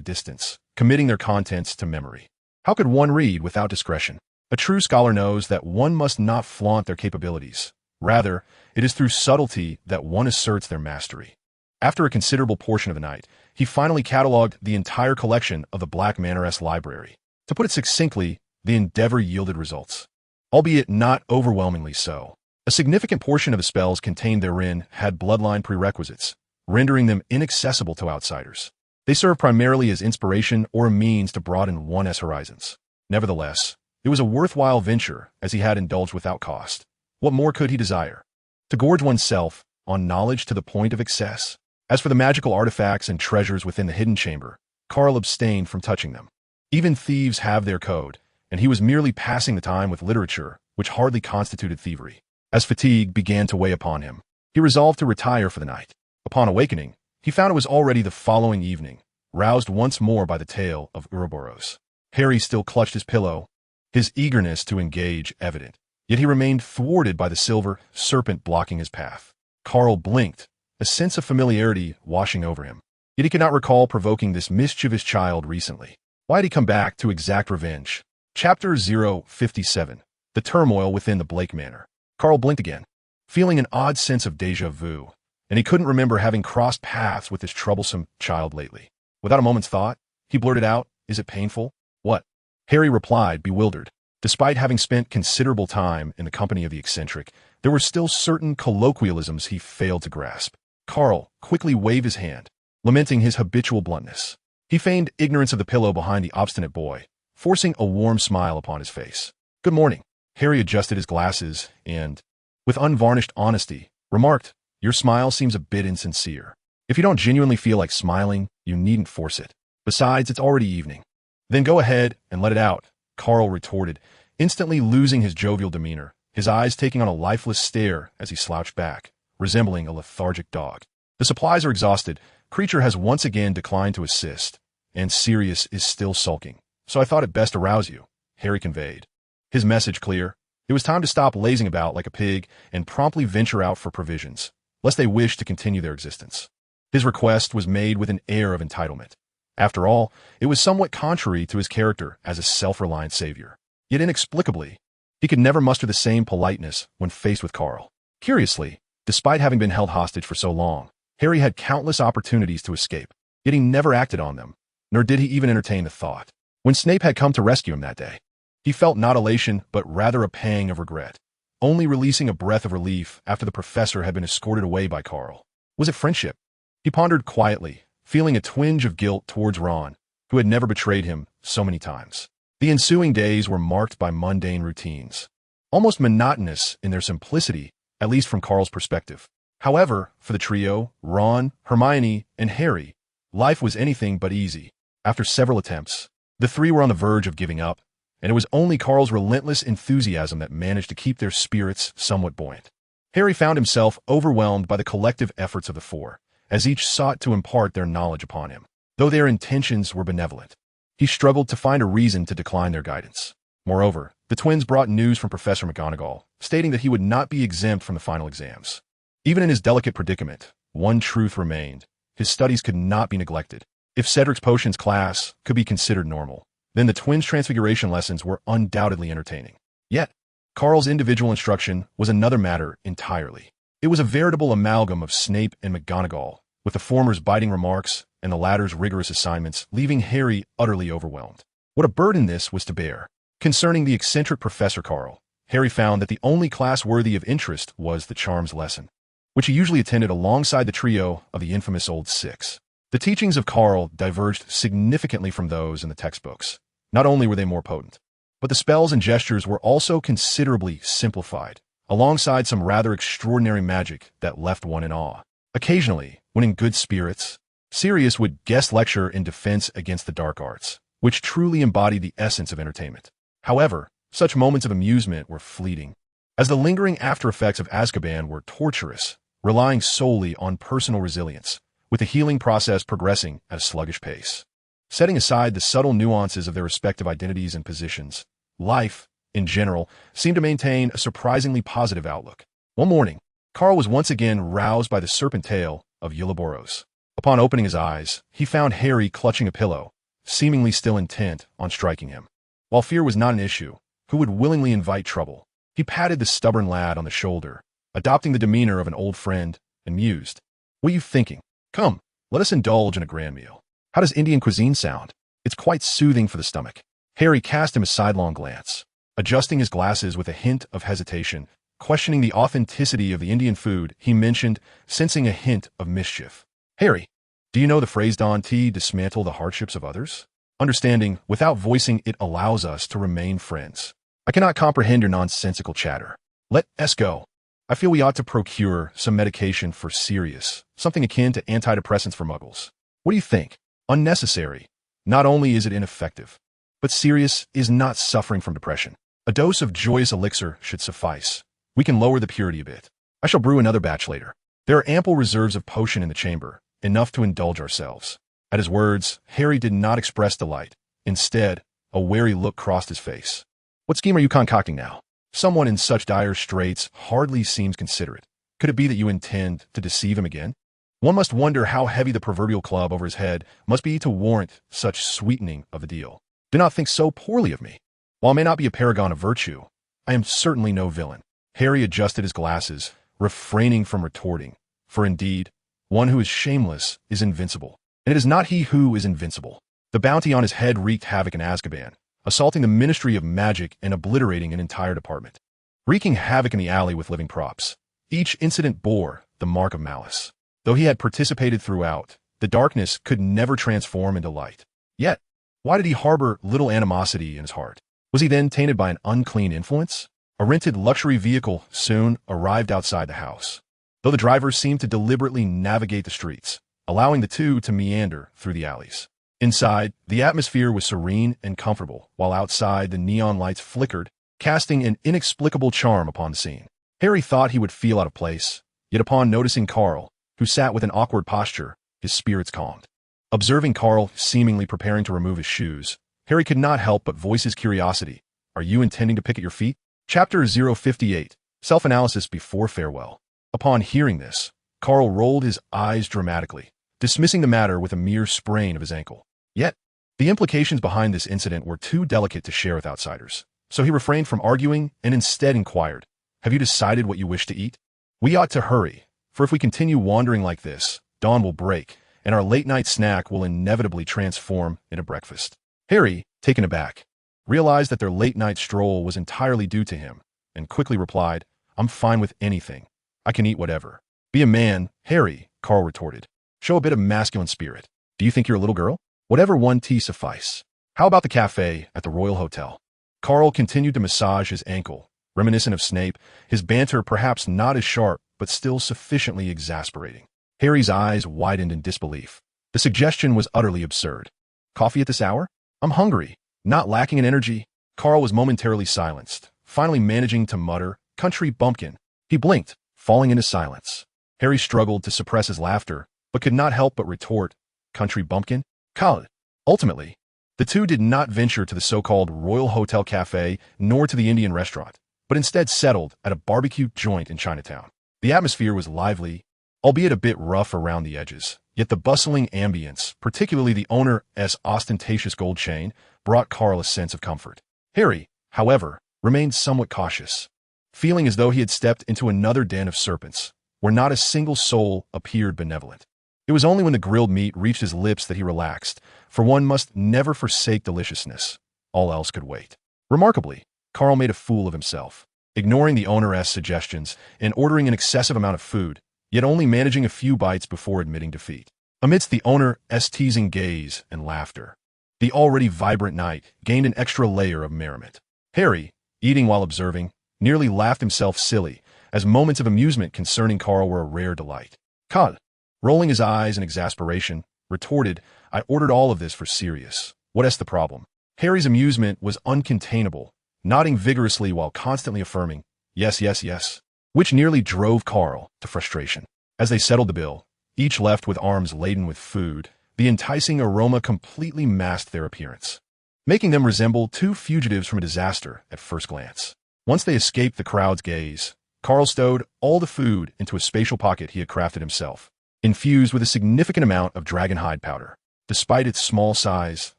A: distance, committing their contents to memory. How could one read without discretion? A true scholar knows that one must not flaunt their capabilities. Rather, it is through subtlety that one asserts their mastery. After a considerable portion of the night, he finally catalogued the entire collection of the Black Manoress library. To put it succinctly, the endeavor yielded results, albeit not overwhelmingly so. A significant portion of the spells contained therein had bloodline prerequisites, rendering them inaccessible to outsiders. They served primarily as inspiration or a means to broaden one's horizons. Nevertheless, it was a worthwhile venture, as he had indulged without cost. What more could he desire? To gorge oneself on knowledge to the point of excess? As for the magical artifacts and treasures within the hidden chamber, Karl abstained from touching them. Even thieves have their code, and he was merely passing the time with literature, which hardly constituted thievery. As fatigue began to weigh upon him, he resolved to retire for the night. Upon awakening, he found it was already the following evening, roused once more by the tale of Ouroboros. Harry still clutched his pillow, his eagerness to engage evident, yet he remained thwarted by the silver serpent blocking his path. Karl blinked, a sense of familiarity washing over him. Yet he could not recall provoking this mischievous child recently. Why had he come back to exact revenge? Chapter 057. The Turmoil Within the Blake Manor. Karl blinked again, feeling an odd sense of déjà vu, and he couldn't remember having crossed paths with this troublesome child lately. Without a moment's thought, he blurted out, "Is it painful?" "What?" Harry replied, bewildered. Despite having spent considerable time in the company of the eccentric, there were still certain colloquialisms he failed to grasp. Karl quickly waved his hand, lamenting his habitual bluntness. He feigned ignorance of the pillow behind the obstinate boy, forcing a warm smile upon his face. "Good morning." Harry adjusted his glasses and, with unvarnished honesty, remarked, "Your smile seems a bit insincere. If you don't genuinely feel like smiling, you needn't force it. Besides, it's already evening." "Then go ahead and let it out," Karl retorted, instantly losing his jovial demeanor, his eyes taking on a lifeless stare as he slouched back, resembling a lethargic dog. "The supplies are exhausted. Creature has once again declined to assist, and Sirius is still sulking, so I thought it best to rouse you," Harry conveyed. His message clear. It was time to stop lazing about like a pig and promptly venture out for provisions, lest they wish to continue their existence. His request was made with an air of entitlement. After all, it was somewhat contrary to his character as a self-reliant savior. Yet inexplicably, he could never muster the same politeness when faced with Karl. Curiously, despite having been held hostage for so long, Harry had countless opportunities to escape, yet he never acted on them, nor did he even entertain the thought. When Snape had come to rescue him that day, he felt not elation, but rather a pang of regret, only releasing a breath of relief after the professor had been escorted away by Karl. Was it friendship? He pondered quietly, feeling a twinge of guilt towards Ron, who had never betrayed him so many times. The ensuing days were marked by mundane routines, almost monotonous in their simplicity, at least from Karl's perspective. However, for the trio, Ron, Hermione, and Harry, life was anything but easy. After several attempts, the three were on the verge of giving up, and it was only Karl's relentless enthusiasm that managed to keep their spirits somewhat buoyant. Harry found himself overwhelmed by the collective efforts of the four, as each sought to impart their knowledge upon him. Though their intentions were benevolent, he struggled to find a reason to decline their guidance. Moreover, the twins brought news from Professor McGonagall, stating that he would not be exempt from the final exams. Even in his delicate predicament, one truth remained: his studies could not be neglected. If Cedric's potions class could be considered normal, then the twins' transfiguration lessons were undoubtedly entertaining. Yet, Karl's individual instruction was another matter entirely. It was a veritable amalgam of Snape and McGonagall, with the former's biting remarks and the latter's rigorous assignments, leaving Harry utterly overwhelmed. What a burden this was to bear. Concerning the eccentric Professor Karl, Harry found that the only class worthy of interest was the charms lesson, which he usually attended alongside the trio of the infamous Old Six. The teachings of Karl diverged significantly from those in the textbooks. Not only were they more potent, but the spells and gestures were also considerably simplified, alongside some rather extraordinary magic that left one in awe. Occasionally, when in good spirits, Sirius would guest lecture in defense against the dark arts, which truly embodied the essence of entertainment. However, such moments of amusement were fleeting, as the lingering after-effects of Azkaban were torturous, relying solely on personal resilience, with the healing process progressing at a sluggish pace. Setting aside the subtle nuances of their respective identities and positions, life, in general, seemed to maintain a surprisingly positive outlook. One morning, Karl was once again roused by the serpent tail of Ouroboros. Upon opening his eyes, he found Harry clutching a pillow, seemingly still intent on striking him. While fear was not an issue, who would willingly invite trouble? He patted the stubborn lad on the shoulder, adopting the demeanor of an old friend, and mused. "What are you thinking? Come, let us indulge in a grand meal. How does Indian cuisine sound? It's quite soothing for the stomach." Harry cast him a sidelong glance, adjusting his glasses with a hint of hesitation, questioning the authenticity of the Indian food he mentioned, sensing a hint of mischief. "Harry, do you know the phrase Don't dismantle the hardships of others? Understanding, without voicing it, allows us to remain friends. I cannot comprehend your nonsensical chatter. Let us go. I feel we ought to procure some medication for Sirius, something akin to antidepressants for muggles. What do you think? Unnecessary. Not only is it ineffective, but Sirius is not suffering from depression. A dose of joyous elixir should suffice. We can lower the purity a bit. I shall brew another batch later. There are ample reserves of potion in the chamber, enough to indulge ourselves." At his words, Harry did not express delight. Instead, a wary look crossed his face. "What scheme are you concocting now? Someone in such dire straits hardly seems considerate. Could it be that you intend to deceive him again? One must wonder how heavy the proverbial club over his head must be to warrant such sweetening of the deal. Do not think so poorly of me. While I may not be a paragon of virtue, I am certainly no villain." Harry adjusted his glasses, refraining from retorting, for indeed, one who is shameless is invincible, and it is not he who is invincible. The bounty on his head wreaked havoc in Azkaban, assaulting the Ministry of Magic and obliterating an entire department, wreaking havoc in the alley with living props. Each incident bore the mark of malice. Though he had participated throughout, the darkness could never transform into light. Yet, why did he harbor little animosity in his heart? Was he then tainted by an unclean influence? A rented luxury vehicle soon arrived outside the house, though the driver seemed to deliberately navigate the streets, allowing the two to meander through the alleys. Inside, the atmosphere was serene and comfortable, while outside the neon lights flickered, casting an inexplicable charm upon the scene. Harry thought he would feel out of place, yet upon noticing Karl, who sat with an awkward posture, his spirits calmed. Observing Karl seemingly preparing to remove his shoes, Harry could not help but voice his curiosity. "Are you intending to pick at your feet?" Chapter 058, Self-Analysis Before Farewell. Upon hearing this, Karl rolled his eyes dramatically, dismissing the matter with a mere sprain of his ankle. Yet, the implications behind this incident were too delicate to share with outsiders, so he refrained from arguing and instead inquired, "Have you decided what you wish to eat? We ought to hurry, for if we continue wandering like this, dawn will break, and our late-night snack will inevitably transform into breakfast." Harry, taken aback, realized that their late-night stroll was entirely due to him, and quickly replied, "I'm fine with anything. I can eat whatever." "Be a man, Harry," Karl retorted. "Show a bit of masculine spirit. Do you think you're a little girl? Whatever one tea suffice. How about the cafe at the Royal Hotel?" Karl continued to massage his ankle, reminiscent of Snape, his banter perhaps not as sharp, but still sufficiently exasperating. Harry's eyes widened in disbelief. The suggestion was utterly absurd. "Coffee at this hour? I'm hungry." Not lacking in energy, Karl was momentarily silenced, finally managing to mutter, "Country bumpkin." He blinked, falling into silence. Harry struggled to suppress his laughter, but could not help but retort, "Country bumpkin? Karl." Ultimately, the two did not venture to the so-called Royal Hotel Cafe nor to the Indian restaurant, but instead settled at a barbecue joint in Chinatown. The atmosphere was lively, albeit a bit rough around the edges, yet the bustling ambience, particularly the owner's ostentatious gold chain, brought Karl a sense of comfort. Harry, however, remained somewhat cautious, feeling as though he had stepped into another den of serpents, where not a single soul appeared benevolent. It was only when the grilled meat reached his lips that he relaxed, for one must never forsake deliciousness. All else could wait. Remarkably, Karl made a fool of himself, ignoring the owner's suggestions and ordering an excessive amount of food, yet only managing a few bites before admitting defeat. Amidst the owner's teasing gaze and laughter, the already vibrant night gained an extra layer of merriment. Harry, eating while observing, nearly laughed himself silly, as moments of amusement concerning Karl were a rare delight. Karl, rolling his eyes in exasperation, retorted, "I ordered all of this for Sirius. What's the problem?" Harry's amusement was uncontainable, nodding vigorously while constantly affirming, "Yes, yes, yes," which nearly drove Karl to frustration. As they settled the bill, each left with arms laden with food, the enticing aroma completely masked their appearance, making them resemble two fugitives from a disaster at first glance. Once they escaped the crowd's gaze, Karl stowed all the food into a spatial pocket he had crafted himself, infused with a significant amount of dragon hide powder. Despite its small size,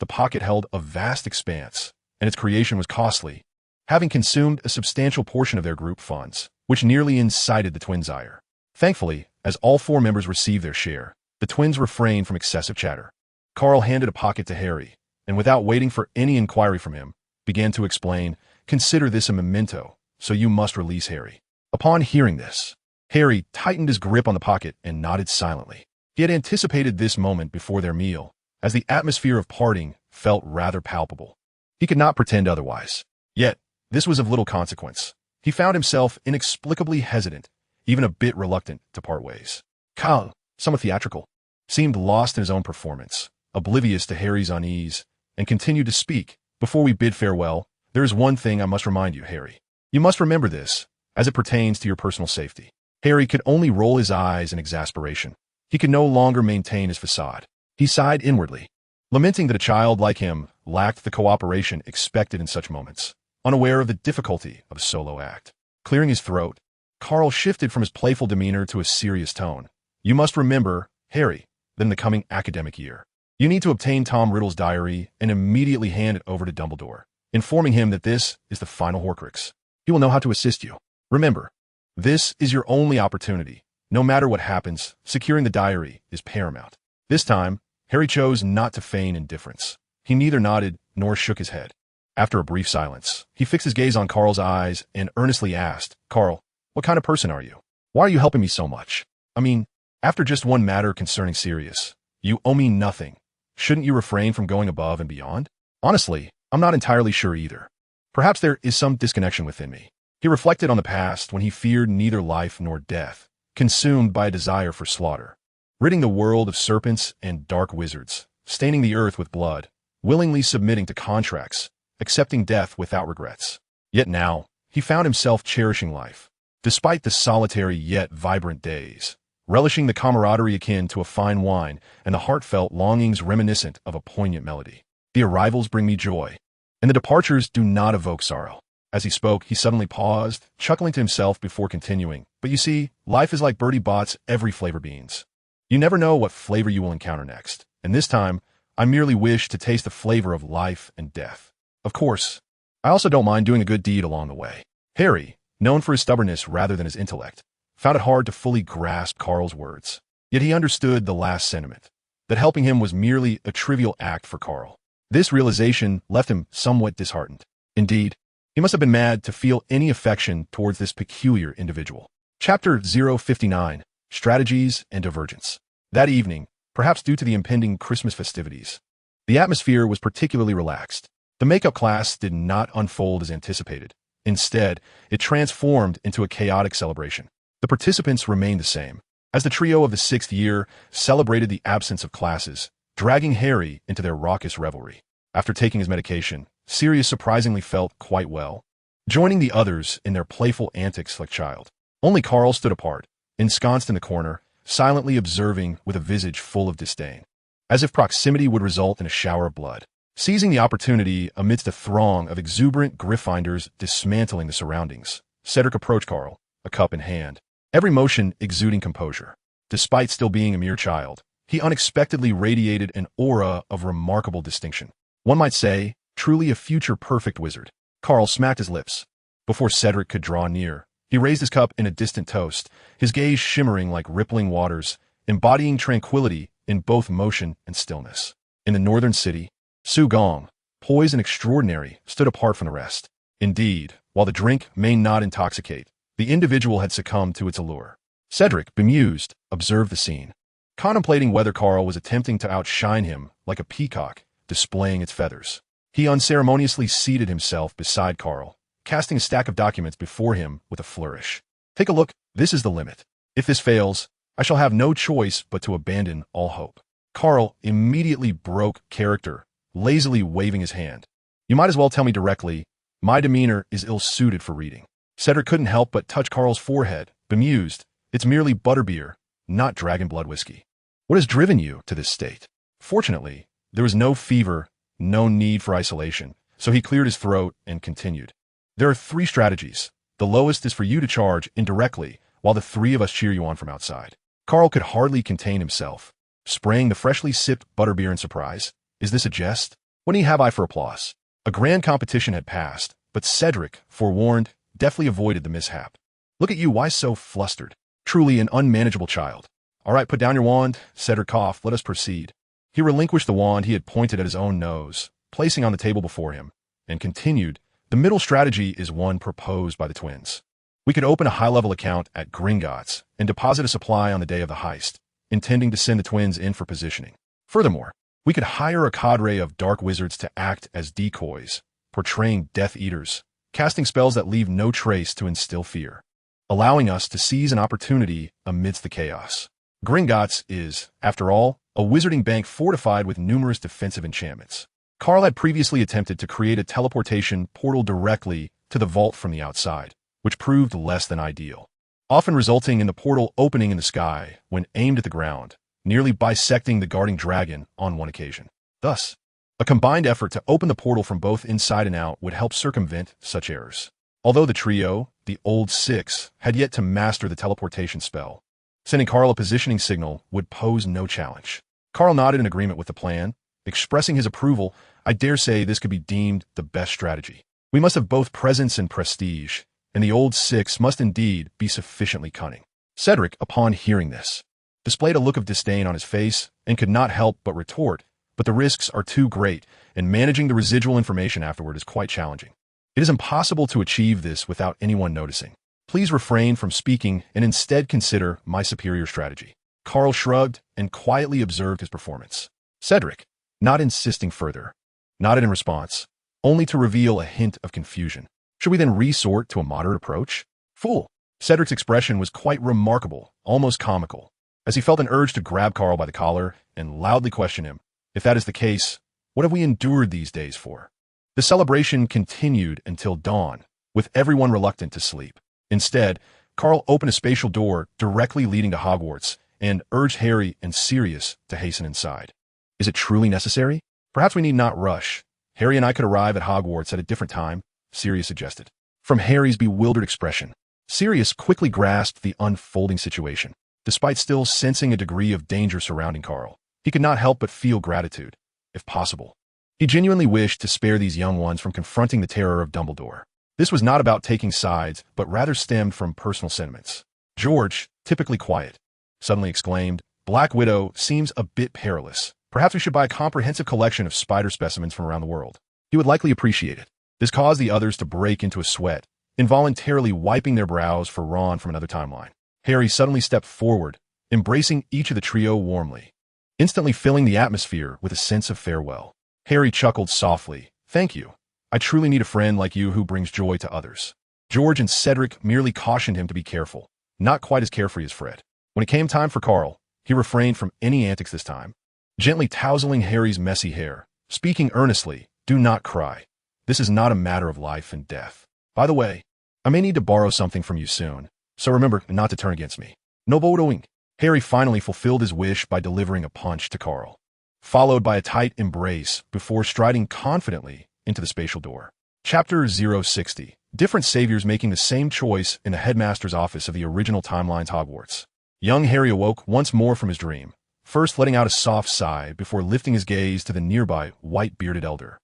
A: the pocket held a vast expanse, and its creation was costly, having consumed a substantial portion of their group funds, which nearly incited the twins' ire. Thankfully, as all four members received their share, the twins refrained from excessive chatter. Karl handed a pocket to Harry, and without waiting for any inquiry from him, began to explain, "Consider this a memento, so you must release Harry." Upon hearing this, Harry tightened his grip on the pocket and nodded silently. He had anticipated this moment before their meal, as the atmosphere of parting felt rather palpable. He could not pretend otherwise. Yet, this was of little consequence. He found himself inexplicably hesitant, even a bit reluctant to part ways. Karl, somewhat theatrical, seemed lost in his own performance, oblivious to Harry's unease, and continued to speak. "Before we bid farewell, there is one thing I must remind you, Harry. You must remember this, as it pertains to your personal safety." Harry could only roll his eyes in exasperation. He could no longer maintain his facade. He sighed inwardly, lamenting that a child like him lacked the cooperation expected in such moments, unaware of the difficulty of a solo act. Clearing his throat, Karl shifted from his playful demeanor to a serious tone. "You must remember, Harry, that in the coming academic year, you need to obtain Tom Riddle's diary and immediately hand it over to Dumbledore, informing him that this is the final Horcrux. He will know how to assist you. Remember, this is your only opportunity. No matter what happens, securing the diary is paramount." This time, Harry chose not to feign indifference. He neither nodded nor shook his head. After a brief silence, he fixed his gaze on Karl's eyes and earnestly asked, "Karl, what kind of person are you? Why are you helping me so much? I mean, after just one matter concerning Sirius, you owe me nothing. Shouldn't you refrain from going above and beyond?" "Honestly, I'm not entirely sure either. Perhaps there is some disconnection within me." He reflected on the past when he feared neither life nor death, consumed by a desire for slaughter, ridding the world of serpents and dark wizards, staining the earth with blood, willingly submitting to contracts, accepting death without regrets. Yet now, he found himself cherishing life, despite the solitary yet vibrant days, relishing the camaraderie akin to a fine wine and the heartfelt longings reminiscent of a poignant melody. "The arrivals bring me joy, and the departures do not evoke sorrow." As he spoke, he suddenly paused, chuckling to himself before continuing, "But you see, life is like Bertie Bott's every flavor beans. You never know what flavor you will encounter next, and this time, I merely wish to taste the flavor of life and death. Of course, I also don't mind doing a good deed along the way." Harry, known for his stubbornness rather than his intellect, found it hard to fully grasp Karl's words. Yet he understood the last sentiment, that helping him was merely a trivial act for Karl. This realization left him somewhat disheartened. Indeed, he must have been mad to feel any affection towards this peculiar individual. Chapter 059, Strategies and Divergence. That evening, perhaps due to the impending Christmas festivities, the atmosphere was particularly relaxed. The makeup class did not unfold as anticipated. Instead, it transformed into a chaotic celebration. The participants remained the same, as the trio of the 6th year celebrated the absence of classes, dragging Harry into their raucous revelry. After taking his medication, Sirius surprisingly felt quite well, joining the others in their playful antics like a child. Only Karl stood apart, ensconced in the corner, silently observing with a visage full of disdain, as if proximity would result in a shower of blood. Seizing the opportunity amidst a throng of exuberant Gryffindors dismantling the surroundings, Cedric approached Karl, a cup in hand, every motion exuding composure. Despite still being a mere child, he unexpectedly radiated an aura of remarkable distinction. One might say, truly a future perfect wizard. Karl smacked his lips. Before Cedric could draw near, he raised his cup in a distant toast, his gaze shimmering like rippling waters, embodying tranquility in both motion and stillness. In the northern city, Su Gong, poised and extraordinary, stood apart from the rest. Indeed, while the drink may not intoxicate, the individual had succumbed to its allure. Cedric, bemused, observed the scene, contemplating whether Karl was attempting to outshine him like a peacock displaying its feathers. He unceremoniously seated himself beside Karl, casting a stack of documents before him with a flourish. Take a look, this is the limit. If this fails, I shall have no choice but to abandon all hope. Karl immediately broke character, lazily waving his hand. You might as well tell me directly, my demeanor is ill-suited for reading. Cedric couldn't help but touch Karl's forehead, bemused. It's merely butterbeer, not dragon blood whiskey. What has driven you to this state? Fortunately, there was no fever, no need for isolation, so he cleared his throat and continued. There are 3 strategies. The lowest is for you to charge indirectly, while the 3 of us cheer you on from outside. Karl could hardly contain himself, spraying the freshly sipped butterbeer in surprise. Is this a jest? What need have I for applause? A grand competition had passed, but Cedric, forewarned, deftly avoided the mishap. Look at you, why so flustered? Truly an unmanageable child. All right, put down your wand. Cedric coughed. Let us proceed. He relinquished the wand he had pointed at his own nose, placing on the table before him, and continued, the middle strategy is one proposed by the twins. We could open a high-level account at Gringotts and deposit a supply on the day of the heist, intending to send the twins in for positioning. Furthermore, we could hire a cadre of dark wizards to act as decoys, portraying Death Eaters, casting spells that leave no trace to instill fear, allowing us to seize an opportunity amidst the chaos. Gringotts is, after all, a wizarding bank fortified with numerous defensive enchantments. Karl had previously attempted to create a teleportation portal directly to the vault from the outside, which proved less than ideal, often resulting in the portal opening in the sky when aimed at the ground, nearly bisecting the guarding dragon on one occasion. Thus, a combined effort to open the portal from both inside and out would help circumvent such errors. Although the trio, the Old Six, had yet to master the teleportation spell, sending Karl a positioning signal would pose no challenge. Karl nodded in agreement with the plan, expressing his approval. I dare say this could be deemed the best strategy. We must have both presence and prestige, and the Old Six must indeed be sufficiently cunning. Cedric, upon hearing this, displayed a look of disdain on his face and could not help but retort, but the risks are too great, and managing the residual information afterward is quite challenging. It is impossible to achieve this without anyone noticing. Please refrain from speaking and instead consider my superior strategy. Karl shrugged and quietly observed his performance. Cedric, not insisting further, nodded in response, only to reveal a hint of confusion. Should we then resort to a moderate approach? Fool! Cedric's expression was quite remarkable, almost comical, as he felt an urge to grab Karl by the collar and loudly question him. If that is the case, what have we endured these days for? The celebration continued until dawn, with everyone reluctant to sleep. Instead, Karl opened a spatial door directly leading to Hogwarts and urged Harry and Sirius to hasten inside. Is it truly necessary? Perhaps we need not rush. Harry and I could arrive at Hogwarts at a different time, Sirius suggested. From Harry's bewildered expression, Sirius quickly grasped the unfolding situation. Despite still sensing a degree of danger surrounding Karl, he could not help but feel gratitude, if possible. He genuinely wished to spare these young ones from confronting the terror of Dumbledore. This was not about taking sides, but rather stemmed from personal sentiments. George, typically quiet, suddenly exclaimed, Black Widow seems a bit perilous. Perhaps we should buy a comprehensive collection of spider specimens from around the world. He would likely appreciate it. This caused the others to break into a sweat, involuntarily wiping their brows for Ron from another timeline. Harry suddenly stepped forward, embracing each of the trio warmly, instantly filling the atmosphere with a sense of farewell. Harry chuckled softly. Thank you. I truly need a friend like you who brings joy to others. George and Cedric merely cautioned him to be careful, not quite as carefree as Fred. When it came time for Karl, he refrained from any antics this time, gently tousling Harry's messy hair, speaking earnestly, do not cry. This is not a matter of life and death. By the way, I may need to borrow something from you soon, so remember not to turn against me. No borrowing. Harry finally fulfilled his wish by delivering a punch to Karl, followed by a tight embrace before striding confidently into the spatial door. Chapter 060. Different saviors making the same choice in the headmaster's office of the original timeline's Hogwarts. Young Harry awoke once more from his dream, first letting out a soft sigh before lifting his gaze to the nearby white-bearded elder.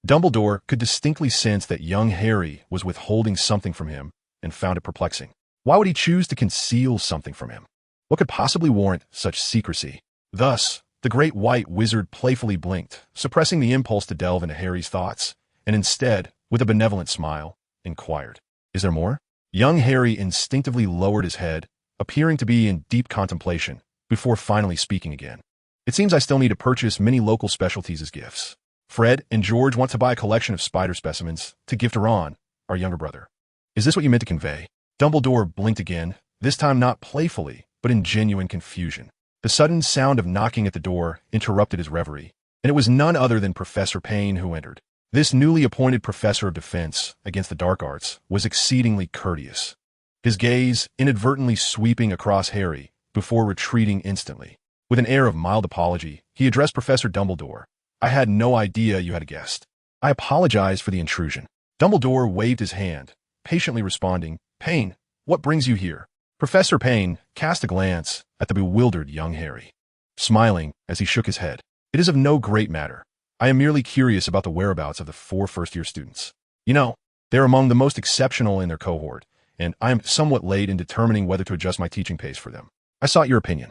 A: Dumbledore could distinctly sense that young Harry was withholding something from him and found it perplexing. Why would he choose to conceal something from him? What could possibly warrant such secrecy? Thus, The great white wizard playfully blinked, suppressing the impulse to delve into Harry's thoughts, and instead, with a benevolent smile, inquired, "Is there more?" Young Harry instinctively lowered his head, appearing to be in deep contemplation, before finally speaking again. "It seems I still need to purchase many local specialties as gifts. Fred and George want to buy a collection of spider specimens to give to Ron, our younger brother." "Is this what you meant to convey?" Dumbledore blinked again, this time not playfully, but in genuine confusion. The sudden sound of knocking at the door interrupted his reverie, and it was none other than Professor Payne who entered. This newly appointed professor of defense against the dark arts was exceedingly courteous, his gaze inadvertently sweeping across Harry before retreating instantly. With an air of mild apology, he addressed Professor Dumbledore. "I had no idea you had a guest. I apologize for the intrusion." Dumbledore waved his hand, patiently responding, "Payne, what brings you here?" Professor Payne cast a glance at the bewildered young Harry, smiling as he shook his head. "It is of no great matter. I am merely curious about the whereabouts of the 4 first-year students. You know, they're among the most exceptional in their cohort, and I am somewhat late in determining whether to adjust my teaching pace for them. I sought your opinion."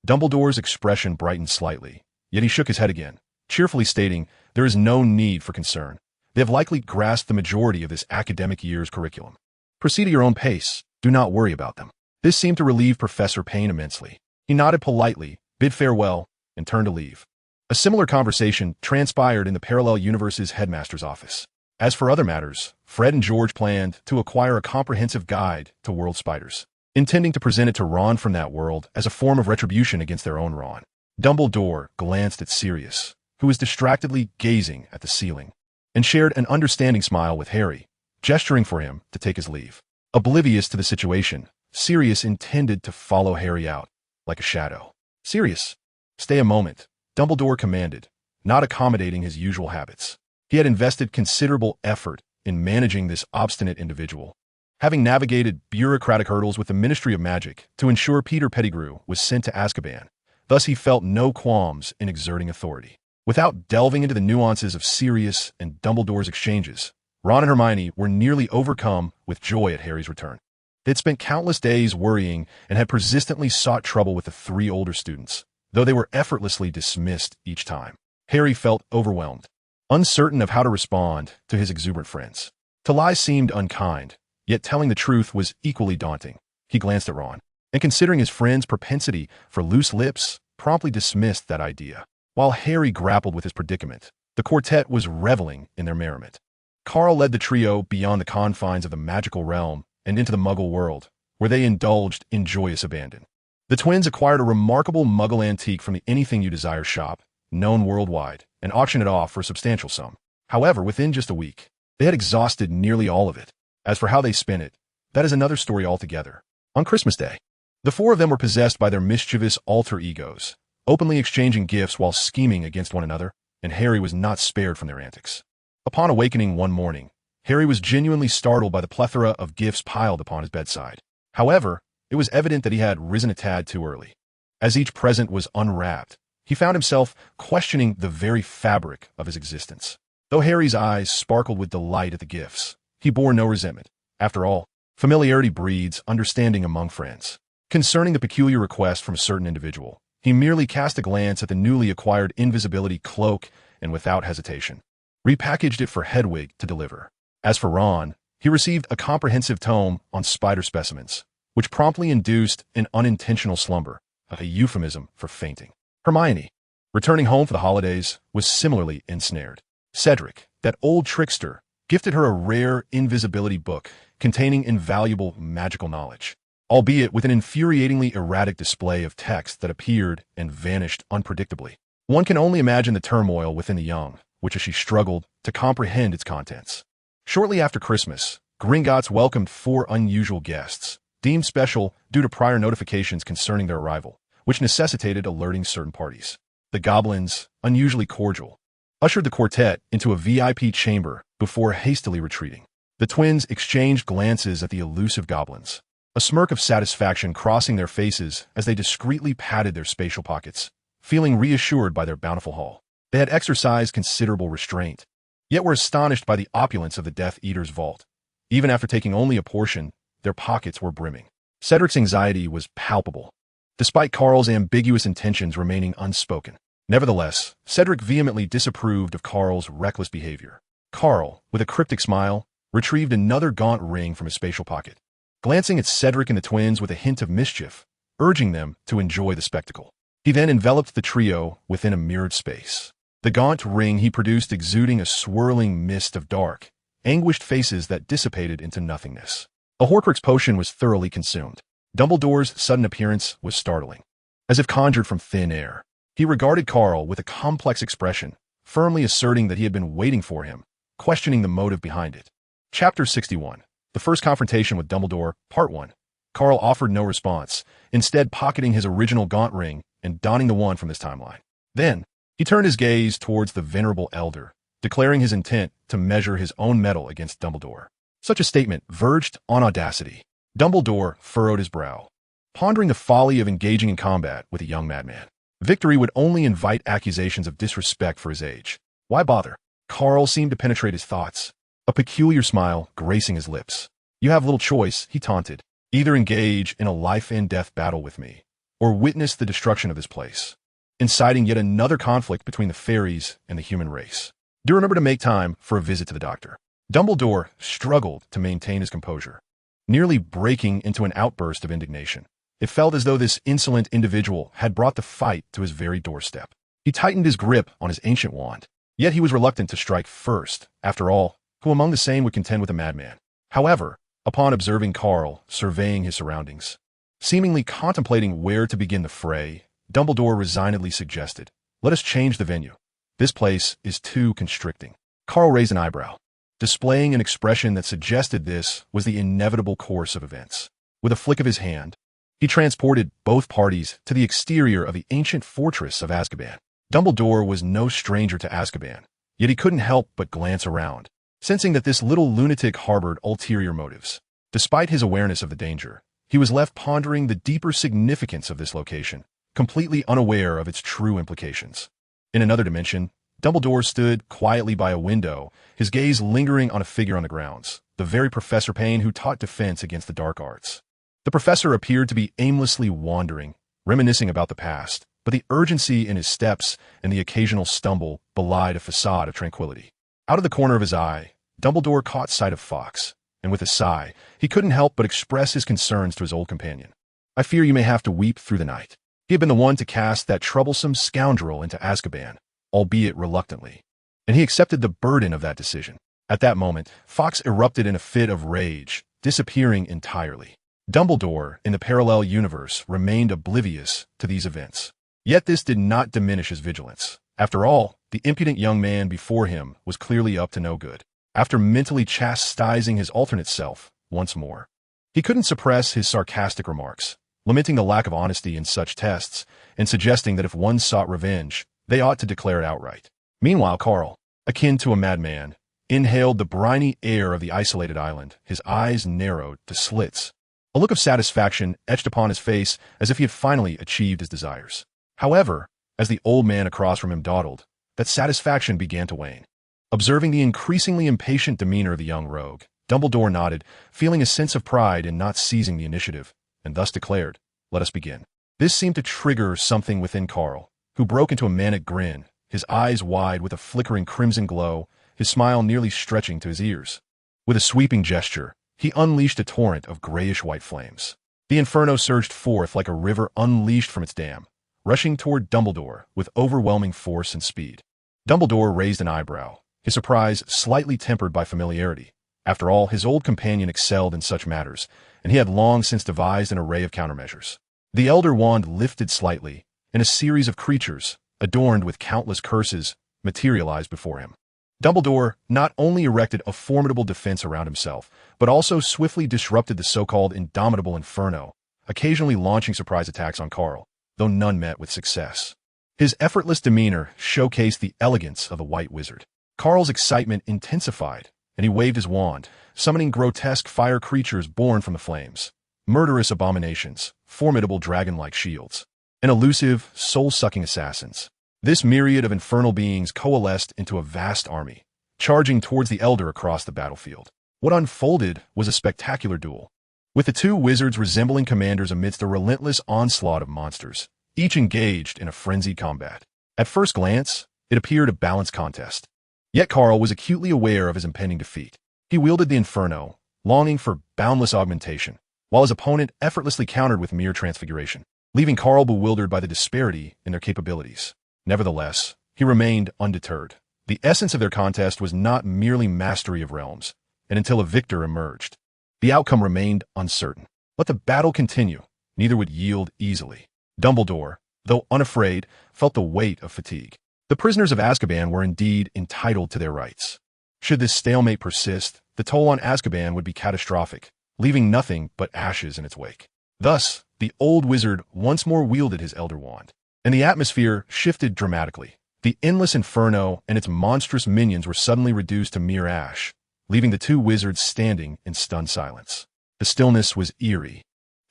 A: Dumbledore's expression brightened slightly, yet he shook his head again, cheerfully stating, "There is no need for concern. They have likely grasped the majority of this academic year's curriculum. Proceed at your own pace. Do not worry about them." This seemed to relieve Professor Payne immensely. He nodded politely, bid farewell, and turned to leave. A similar conversation transpired in the Parallel Universe's headmaster's office. As for other matters, Fred and George planned to acquire a comprehensive guide to world spiders, intending to present it to Ron from that world as a form of retribution against their own Ron. Dumbledore glanced at Sirius, who was distractedly gazing at the ceiling, and shared an understanding smile with Harry, gesturing for him to take his leave. Oblivious to the situation, Sirius intended to follow Harry out, like a shadow. "Sirius, stay a moment," Dumbledore commanded, not accommodating his usual habits. He had invested considerable effort in managing this obstinate individual, having navigated bureaucratic hurdles with the Ministry of Magic to ensure Peter Pettigrew was sent to Azkaban. Thus he felt no qualms in exerting authority. Without delving into the nuances of Sirius and Dumbledore's exchanges, Ron and Hermione were nearly overcome with joy at Harry's return. They had spent countless days worrying and had persistently sought trouble with the 3 older students, though they were effortlessly dismissed each time. Harry felt overwhelmed, uncertain of how to respond to his exuberant friends. To lie seemed unkind, yet telling the truth was equally daunting. He glanced at Ron, and considering his friend's propensity for loose lips, promptly dismissed that idea. While Harry grappled with his predicament, the quartet was reveling in their merriment. Karl led the trio beyond the confines of the magical realm and into the Muggle world, where they indulged in joyous abandon. The twins acquired a remarkable Muggle antique from the Anything You Desire shop, known worldwide, and auctioned it off for a substantial sum. However, within just a week, they had exhausted nearly all of it. As for how they spent it, that is another story altogether. On Christmas Day, the 4 of them were possessed by their mischievous alter egos, openly exchanging gifts while scheming against one another, and Harry was not spared from their antics. Upon awakening one morning, Harry was genuinely startled by the plethora of gifts piled upon his bedside. However, it was evident that he had risen a tad too early. As each present was unwrapped, he found himself questioning the very fabric of his existence. Though Harry's eyes sparkled with delight at the gifts, he bore no resentment. After all, familiarity breeds understanding among friends. Concerning the peculiar request from a certain individual, he merely cast a glance at the newly acquired invisibility cloak and without hesitation repackaged it for Hedwig to deliver. As for Ron, he received a comprehensive tome on spider specimens, which promptly induced an unintentional slumber, a euphemism for fainting. Hermione, returning home for the holidays, was similarly ensnared. Cedric, that old trickster, gifted her a rare invisibility book containing invaluable magical knowledge, albeit with an infuriatingly erratic display of text that appeared and vanished unpredictably. One can only imagine the turmoil within the young, which as she struggled to comprehend its contents. Shortly after Christmas, Gringotts welcomed 4 unusual guests, deemed special due to prior notifications concerning their arrival, which necessitated alerting certain parties. The goblins, unusually cordial, ushered the quartet into a VIP chamber before hastily retreating. The twins exchanged glances at the elusive goblins, a smirk of satisfaction crossing their faces as they discreetly patted their spatial pockets, feeling reassured by their bountiful haul. They had exercised considerable restraint, yet were astonished by the opulence of the Death Eater's vault. Even after taking only a portion, their pockets were brimming. Cedric's anxiety was palpable, despite Karl's ambiguous intentions remaining unspoken. Nevertheless, Cedric vehemently disapproved of Karl's reckless behavior. Karl, with a cryptic smile, retrieved another gaunt ring from his spatial pocket, glancing at Cedric and the twins with a hint of mischief, urging them to enjoy the spectacle. He then enveloped the trio within a mirrored space. The gaunt ring he produced exuding a swirling mist of dark, anguished faces that dissipated into nothingness. A Horcrux potion was thoroughly consumed. Dumbledore's sudden appearance was startling. As if conjured from thin air, he regarded Karl with a complex expression, firmly asserting that he had been waiting for him, questioning the motive behind it. Chapter 61. The First Confrontation with Dumbledore, Part 1. Karl offered no response, instead pocketing his original gaunt ring and donning the one from this timeline. Then, he turned his gaze towards the venerable elder, declaring his intent to measure his own mettle against Dumbledore. Such a statement verged on audacity. Dumbledore furrowed his brow, pondering the folly of engaging in combat with a young madman. Victory would only invite accusations of disrespect for his age. Why bother? Karl seemed to penetrate his thoughts, a peculiar smile gracing his lips. You have little choice, he taunted. Either engage in a life-and-death battle with me, or witness the destruction of this place, inciting yet another conflict between the fairies and the human race. Do remember to make time for a visit to the doctor. Dumbledore struggled to maintain his composure, nearly breaking into an outburst of indignation. It felt as though this insolent individual had brought the fight to his very doorstep. He tightened his grip on his ancient wand, yet he was reluctant to strike first. After all, who among the sane would contend with a madman? However, upon observing Karl surveying his surroundings, seemingly contemplating where to begin the fray, Dumbledore resignedly suggested, "Let us change the venue. This place is too constricting." Karl raised an eyebrow, displaying an expression that suggested this was the inevitable course of events. With a flick of his hand, he transported both parties to the exterior of the ancient fortress of Azkaban. Dumbledore was no stranger to Azkaban, yet he couldn't help but glance around, sensing that this little lunatic harbored ulterior motives. Despite his awareness of the danger, he was left pondering the deeper significance of this location, completely unaware of its true implications. In another dimension, Dumbledore stood quietly by a window, his gaze lingering on a figure on the grounds, the very Professor Payne who taught defense against the dark arts. The professor appeared to be aimlessly wandering, reminiscing about the past, but the urgency in his steps and the occasional stumble belied a facade of tranquility. Out of the corner of his eye, Dumbledore caught sight of Fawkes, and with a sigh, he couldn't help but express his concerns to his old companion. "I fear you may have to weep through the night." He had been the one to cast that troublesome scoundrel into Azkaban, albeit reluctantly, and he accepted the burden of that decision. At that moment, Fawkes erupted in a fit of rage, disappearing entirely. Dumbledore, in the parallel universe, remained oblivious to these events. Yet this did not diminish his vigilance. After all, the impudent young man before him was clearly up to no good. After mentally chastising his alternate self once more, he couldn't suppress his sarcastic remarks, lamenting the lack of honesty in such tests and suggesting that if one sought revenge, they ought to declare it outright. Meanwhile, Karl, akin to a madman, inhaled the briny air of the isolated island, his eyes narrowed to slits, a look of satisfaction etched upon his face as if he had finally achieved his desires. However, as the old man across from him dawdled, that satisfaction began to wane. Observing the increasingly impatient demeanor of the young rogue, Dumbledore nodded, feeling a sense of pride in not seizing the initiative, and thus declared, "Let us begin." This seemed to trigger something within Karl, who broke into a manic grin, his eyes wide with a flickering crimson glow, his smile nearly stretching to his ears. With a sweeping gesture, he unleashed a torrent of grayish-white flames. The inferno surged forth like a river unleashed from its dam, rushing toward Dumbledore with overwhelming force and speed. Dumbledore raised an eyebrow, his surprise slightly tempered by familiarity. After all, his old companion excelled in such matters, and he had long since devised an array of countermeasures. The elder wand lifted slightly, and a series of creatures, adorned with countless curses, materialized before him. Dumbledore not only erected a formidable defense around himself, but also swiftly disrupted the so-called indomitable inferno, occasionally launching surprise attacks on Karl, though none met with success. His effortless demeanor showcased the elegance of the White Wizard. Karl's excitement intensified, and he waved his wand, summoning grotesque fire creatures born from the flames, murderous abominations, formidable dragon-like shields, and elusive, soul-sucking assassins. This myriad of infernal beings coalesced into a vast army, charging towards the Elder across the battlefield. What unfolded was a spectacular duel, with the two wizards resembling commanders amidst a relentless onslaught of monsters, each engaged in a frenzied combat. At first glance, it appeared a balanced contest. Yet Karl was acutely aware of his impending defeat. He wielded the Inferno, longing for boundless augmentation, while his opponent effortlessly countered with mere transfiguration, leaving Karl bewildered by the disparity in their capabilities. Nevertheless, he remained undeterred. The essence of their contest was not merely mastery of realms, and until a victor emerged, the outcome remained uncertain. Let the battle continue, neither would yield easily. Dumbledore, though unafraid, felt the weight of fatigue. The prisoners of Azkaban were indeed entitled to their rights. Should this stalemate persist, the toll on Azkaban would be catastrophic, leaving nothing but ashes in its wake. Thus, the old wizard once more wielded his Elder Wand, and the atmosphere shifted dramatically. The endless Inferno and its monstrous minions were suddenly reduced to mere ash, leaving the two wizards standing in stunned silence. The stillness was eerie,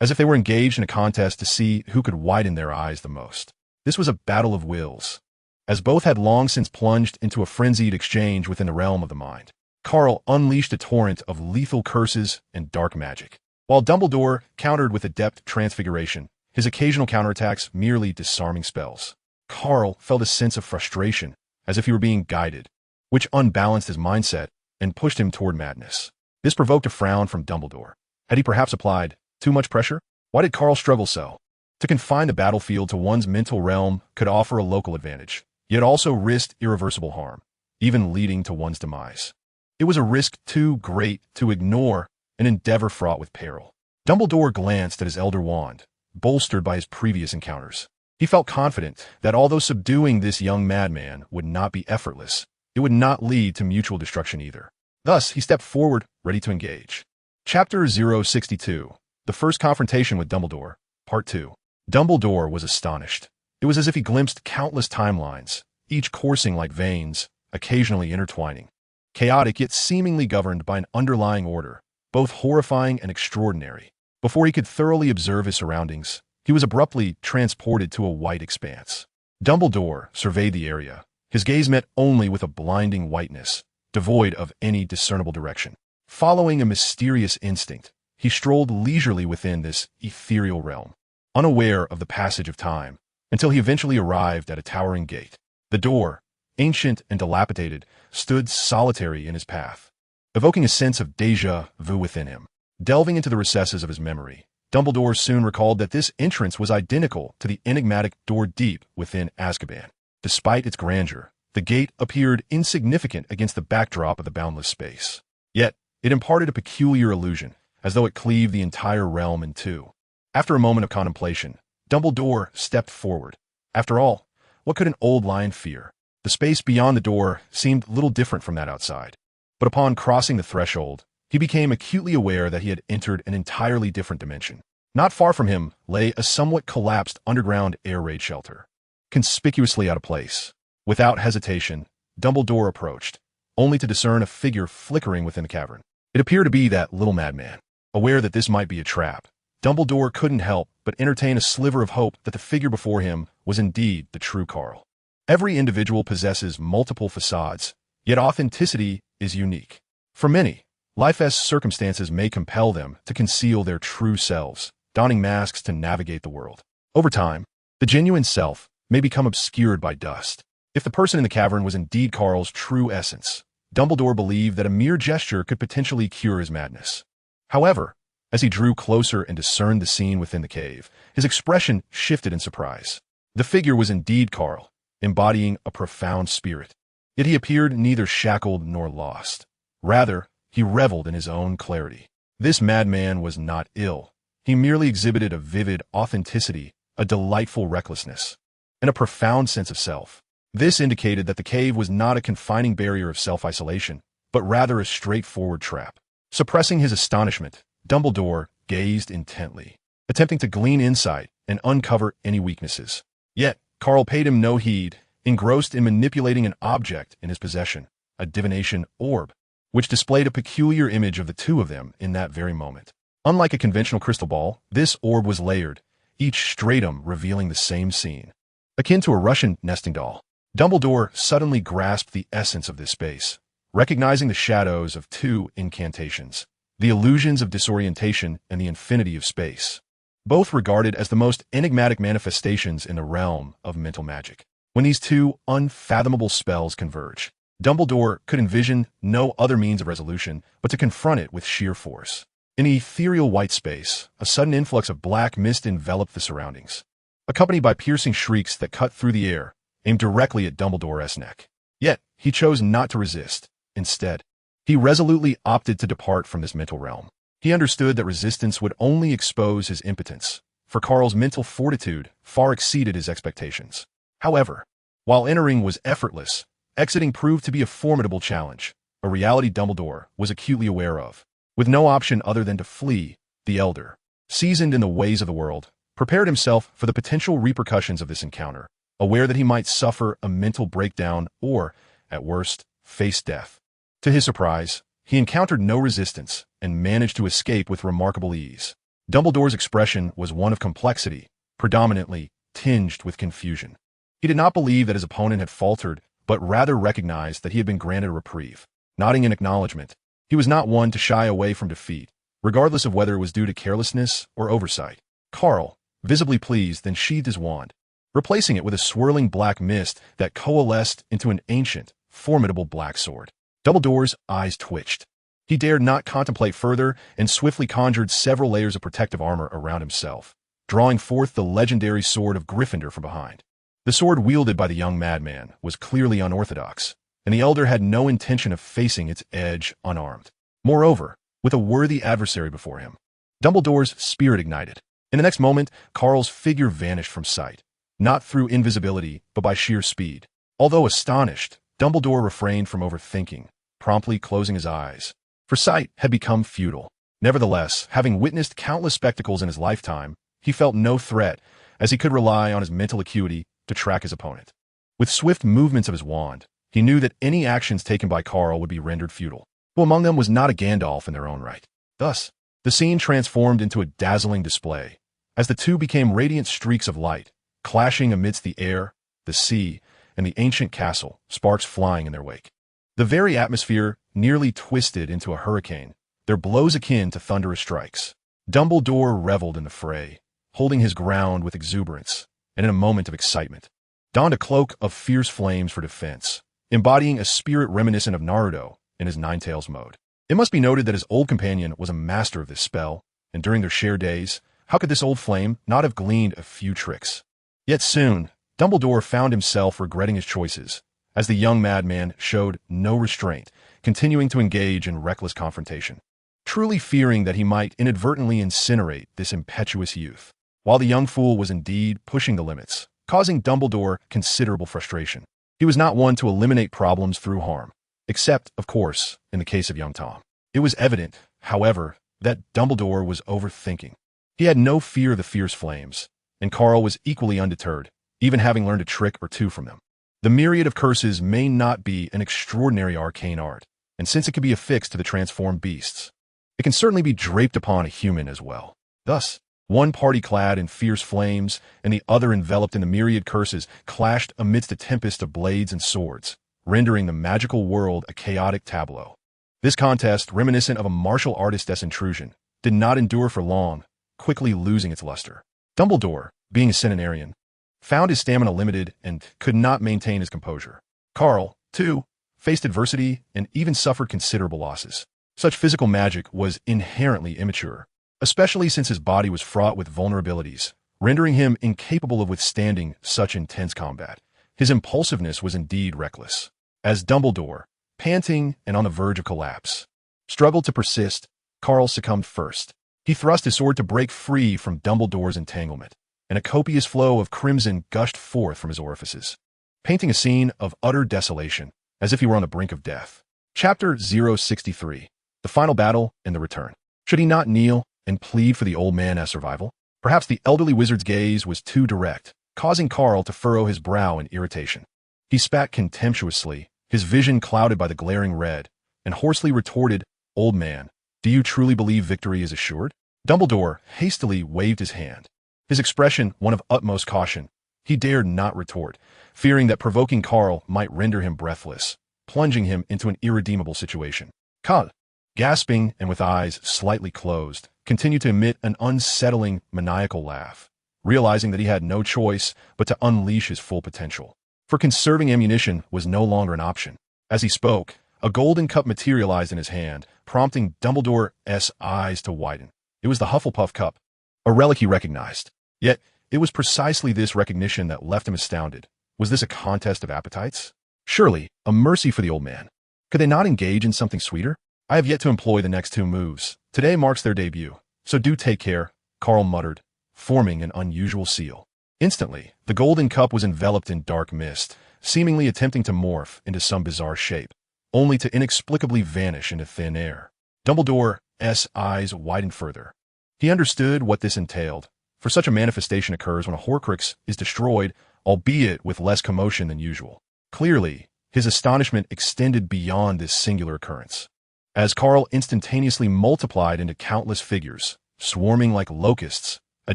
A: as if they were engaged in a contest to see who could widen their eyes the most. This was a battle of wills, as both had long since plunged into a frenzied exchange within the realm of the mind. Karl unleashed a torrent of lethal curses and dark magic, while Dumbledore countered with adept transfiguration, his occasional counterattacks merely disarming spells. Karl felt a sense of frustration, as if he were being guided, which unbalanced his mindset and pushed him toward madness. This provoked a frown from Dumbledore. Had he perhaps applied too much pressure? Why did Karl struggle so? To confine the battlefield to one's mental realm could offer a local advantage, yet also risked irreversible harm, even leading to one's demise. It was a risk too great to ignore, an endeavor fraught with peril. Dumbledore glanced at his Elder Wand, bolstered by his previous encounters. He felt confident that although subduing this young madman would not be effortless, it would not lead to mutual destruction either. Thus, he stepped forward, ready to engage. Chapter 062, The First Confrontation with Dumbledore, Part 2. Dumbledore was astonished. It was as if he glimpsed countless timelines, each coursing like veins, occasionally intertwining. Chaotic yet seemingly governed by an underlying order, both horrifying and extraordinary. Before he could thoroughly observe his surroundings, he was abruptly transported to a white expanse. Dumbledore surveyed the area, his gaze met only with a blinding whiteness, devoid of any discernible direction. Following a mysterious instinct, he strolled leisurely within this ethereal realm, unaware of the passage of time, until he eventually arrived at a towering gate. The door, ancient and dilapidated, stood solitary in his path, evoking a sense of déjà vu within him. Delving into the recesses of his memory, Dumbledore soon recalled that this entrance was identical to the enigmatic door deep within Azkaban. Despite its grandeur, the gate appeared insignificant against the backdrop of the boundless space. Yet, it imparted a peculiar illusion, as though it cleaved the entire realm in two. After a moment of contemplation, Dumbledore stepped forward. After all, what could an old lion fear? The space beyond the door seemed little different from that outside. But upon crossing the threshold, he became acutely aware that he had entered an entirely different dimension. Not far from him lay a somewhat collapsed underground air raid shelter, conspicuously out of place. Without hesitation, Dumbledore approached, only to discern a figure flickering within the cavern. It appeared to be that little madman. Aware that this might be a trap, Dumbledore couldn't help but entertain a sliver of hope that the figure before him was indeed the true Karl. Every individual possesses multiple facades, yet authenticity is unique. For many, life-esque circumstances may compel them to conceal their true selves, donning masks to navigate the world. Over time, the genuine self may become obscured by dust. If the person in the cavern was indeed Karl's true essence, Dumbledore believed that a mere gesture could potentially cure his madness. However, as he drew closer and discerned the scene within the cave, his expression shifted in surprise. The figure was indeed Karl, embodying a profound spirit. Yet he appeared neither shackled nor lost. Rather, he reveled in his own clarity. This madman was not ill. He merely exhibited a vivid authenticity, a delightful recklessness, and a profound sense of self. This indicated that the cave was not a confining barrier of self-isolation, but rather a straightforward trap. Suppressing his astonishment, Dumbledore gazed intently, attempting to glean insight and uncover any weaknesses. Yet, Karl paid him no heed, engrossed in manipulating an object in his possession, a divination orb, which displayed a peculiar image of the two of them in that very moment. Unlike a conventional crystal ball, this orb was layered, each stratum revealing the same scene. Akin to a Russian nesting doll, Dumbledore suddenly grasped the essence of this space, recognizing the shadows of two incantations, the illusions of disorientation and the infinity of space, both regarded as the most enigmatic manifestations in the realm of mental magic. When these two unfathomable spells converge, Dumbledore could envision no other means of resolution but to confront it with sheer force. In the ethereal white space, a sudden influx of black mist enveloped the surroundings, accompanied by piercing shrieks that cut through the air, aimed directly at Dumbledore's neck. Yet, he chose not to resist. Instead, he resolutely opted to depart from this mental realm. He understood that resistance would only expose his impotence, for Karl's mental fortitude far exceeded his expectations. However, while entering was effortless, exiting proved to be a formidable challenge, a reality Dumbledore was acutely aware of. With no option other than to flee, the Elder, seasoned in the ways of the world, prepared himself for the potential repercussions of this encounter, aware that he might suffer a mental breakdown or, at worst, face death. To his surprise, he encountered no resistance and managed to escape with remarkable ease. Dumbledore's expression was one of complexity, predominantly tinged with confusion. He did not believe that his opponent had faltered, but rather recognized that he had been granted a reprieve. Nodding in acknowledgement, he was not one to shy away from defeat, regardless of whether it was due to carelessness or oversight. Karl, visibly pleased, then sheathed his wand, replacing it with a swirling black mist that coalesced into an ancient, formidable black sword. Dumbledore's eyes twitched. He dared not contemplate further and swiftly conjured several layers of protective armor around himself, drawing forth the legendary sword of Gryffindor from behind. The sword wielded by the young madman was clearly unorthodox, and the Elder had no intention of facing its edge unarmed. Moreover, with a worthy adversary before him, Dumbledore's spirit ignited. In the next moment, Karl's figure vanished from sight, not through invisibility, but by sheer speed. Although astonished, Dumbledore refrained from overthinking, promptly closing his eyes, for sight had become futile. Nevertheless, having witnessed countless spectacles in his lifetime, he felt no threat, as he could rely on his mental acuity to track his opponent. With swift movements of his wand, he knew that any actions taken by Karl would be rendered futile, who among them was not a Gandalf in their own right. Thus, the scene transformed into a dazzling display, as the two became radiant streaks of light, clashing amidst the air, the sea, and the ancient castle, sparks flying in their wake. The very atmosphere nearly twisted into a hurricane, their blows akin to thunderous strikes. Dumbledore reveled in the fray, holding his ground with exuberance, and in a moment of excitement, donned a cloak of fierce flames for defense, embodying a spirit reminiscent of Naruto in his Ninetales mode. It must be noted that his old companion was a master of this spell, and during their shared days, how could this old flame not have gleaned a few tricks? Yet soon, Dumbledore found himself regretting his choices, as the young madman showed no restraint, continuing to engage in reckless confrontation, truly fearing that he might inadvertently incinerate this impetuous youth. While the young fool was indeed pushing the limits, causing Dumbledore considerable frustration, he was not one to eliminate problems through harm, except, of course, in the case of young Tom. It was evident, however, that Dumbledore was overthinking. He had no fear of the fierce flames, and Karl was equally undeterred, even having learned a trick or two from them. The myriad of curses may not be an extraordinary arcane art, and since it can be affixed to the transformed beasts, it can certainly be draped upon a human as well. Thus, one party clad in fierce flames and the other enveloped in the myriad curses clashed amidst a tempest of blades and swords, rendering the magical world a chaotic tableau. This contest, reminiscent of a martial artist's intrusion, did not endure for long, quickly losing its luster. Dumbledore, being a centenarian, found his stamina limited and could not maintain his composure. Karl, too, faced adversity and even suffered considerable losses. Such physical magic was inherently immature, especially since his body was fraught with vulnerabilities, rendering him incapable of withstanding such intense combat. His impulsiveness was indeed reckless. As Dumbledore, panting and on the verge of collapse, struggled to persist, Karl succumbed first. He thrust his sword to break free from Dumbledore's entanglement, and a copious flow of crimson gushed forth from his orifices, painting a scene of utter desolation, as if he were on the brink of death. Chapter 063. The Final Battle and the Return. Should he not kneel and plead for the old man as survival? Perhaps the elderly wizard's gaze was too direct, causing Karl to furrow his brow in irritation. He spat contemptuously, his vision clouded by the glaring red, and hoarsely retorted, "Old man, do you truly believe victory is assured?" Dumbledore hastily waved his hand, his expression one of utmost caution. He dared not retort, fearing that provoking Karl might render him breathless, plunging him into an irredeemable situation. Karl, gasping and with eyes slightly closed, continued to emit an unsettling, maniacal laugh, realizing that he had no choice but to unleash his full potential. for conserving ammunition was no longer an option. As he spoke, a golden cup materialized in his hand, prompting Dumbledore's eyes to widen. It was the Hufflepuff cup, a relic he recognized. Yet, it was precisely this recognition that left him astounded. Was this a contest of appetites? Surely, a mercy for the old man. Could they not engage in something sweeter? I have yet to employ the next two moves. Today marks their debut, so do take care, Karl muttered, forming an unusual seal. Instantly, the golden cup was enveloped in dark mist, seemingly attempting to morph into some bizarre shape, only to inexplicably vanish into thin air. Dumbledore's eyes widened further. He understood what this entailed, for such a manifestation occurs when a Horcrux is destroyed, albeit with less commotion than usual. Clearly, his astonishment extended beyond this singular occurrence, as Karl instantaneously multiplied into countless figures, swarming like locusts, a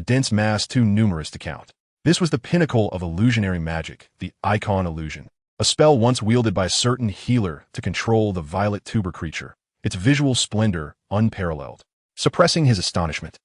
A: dense mass too numerous to count. This was the pinnacle of illusionary magic, the Icon Illusion, a spell once wielded by a certain healer to control the violet tuber creature, its visual splendor unparalleled. Suppressing his astonishment,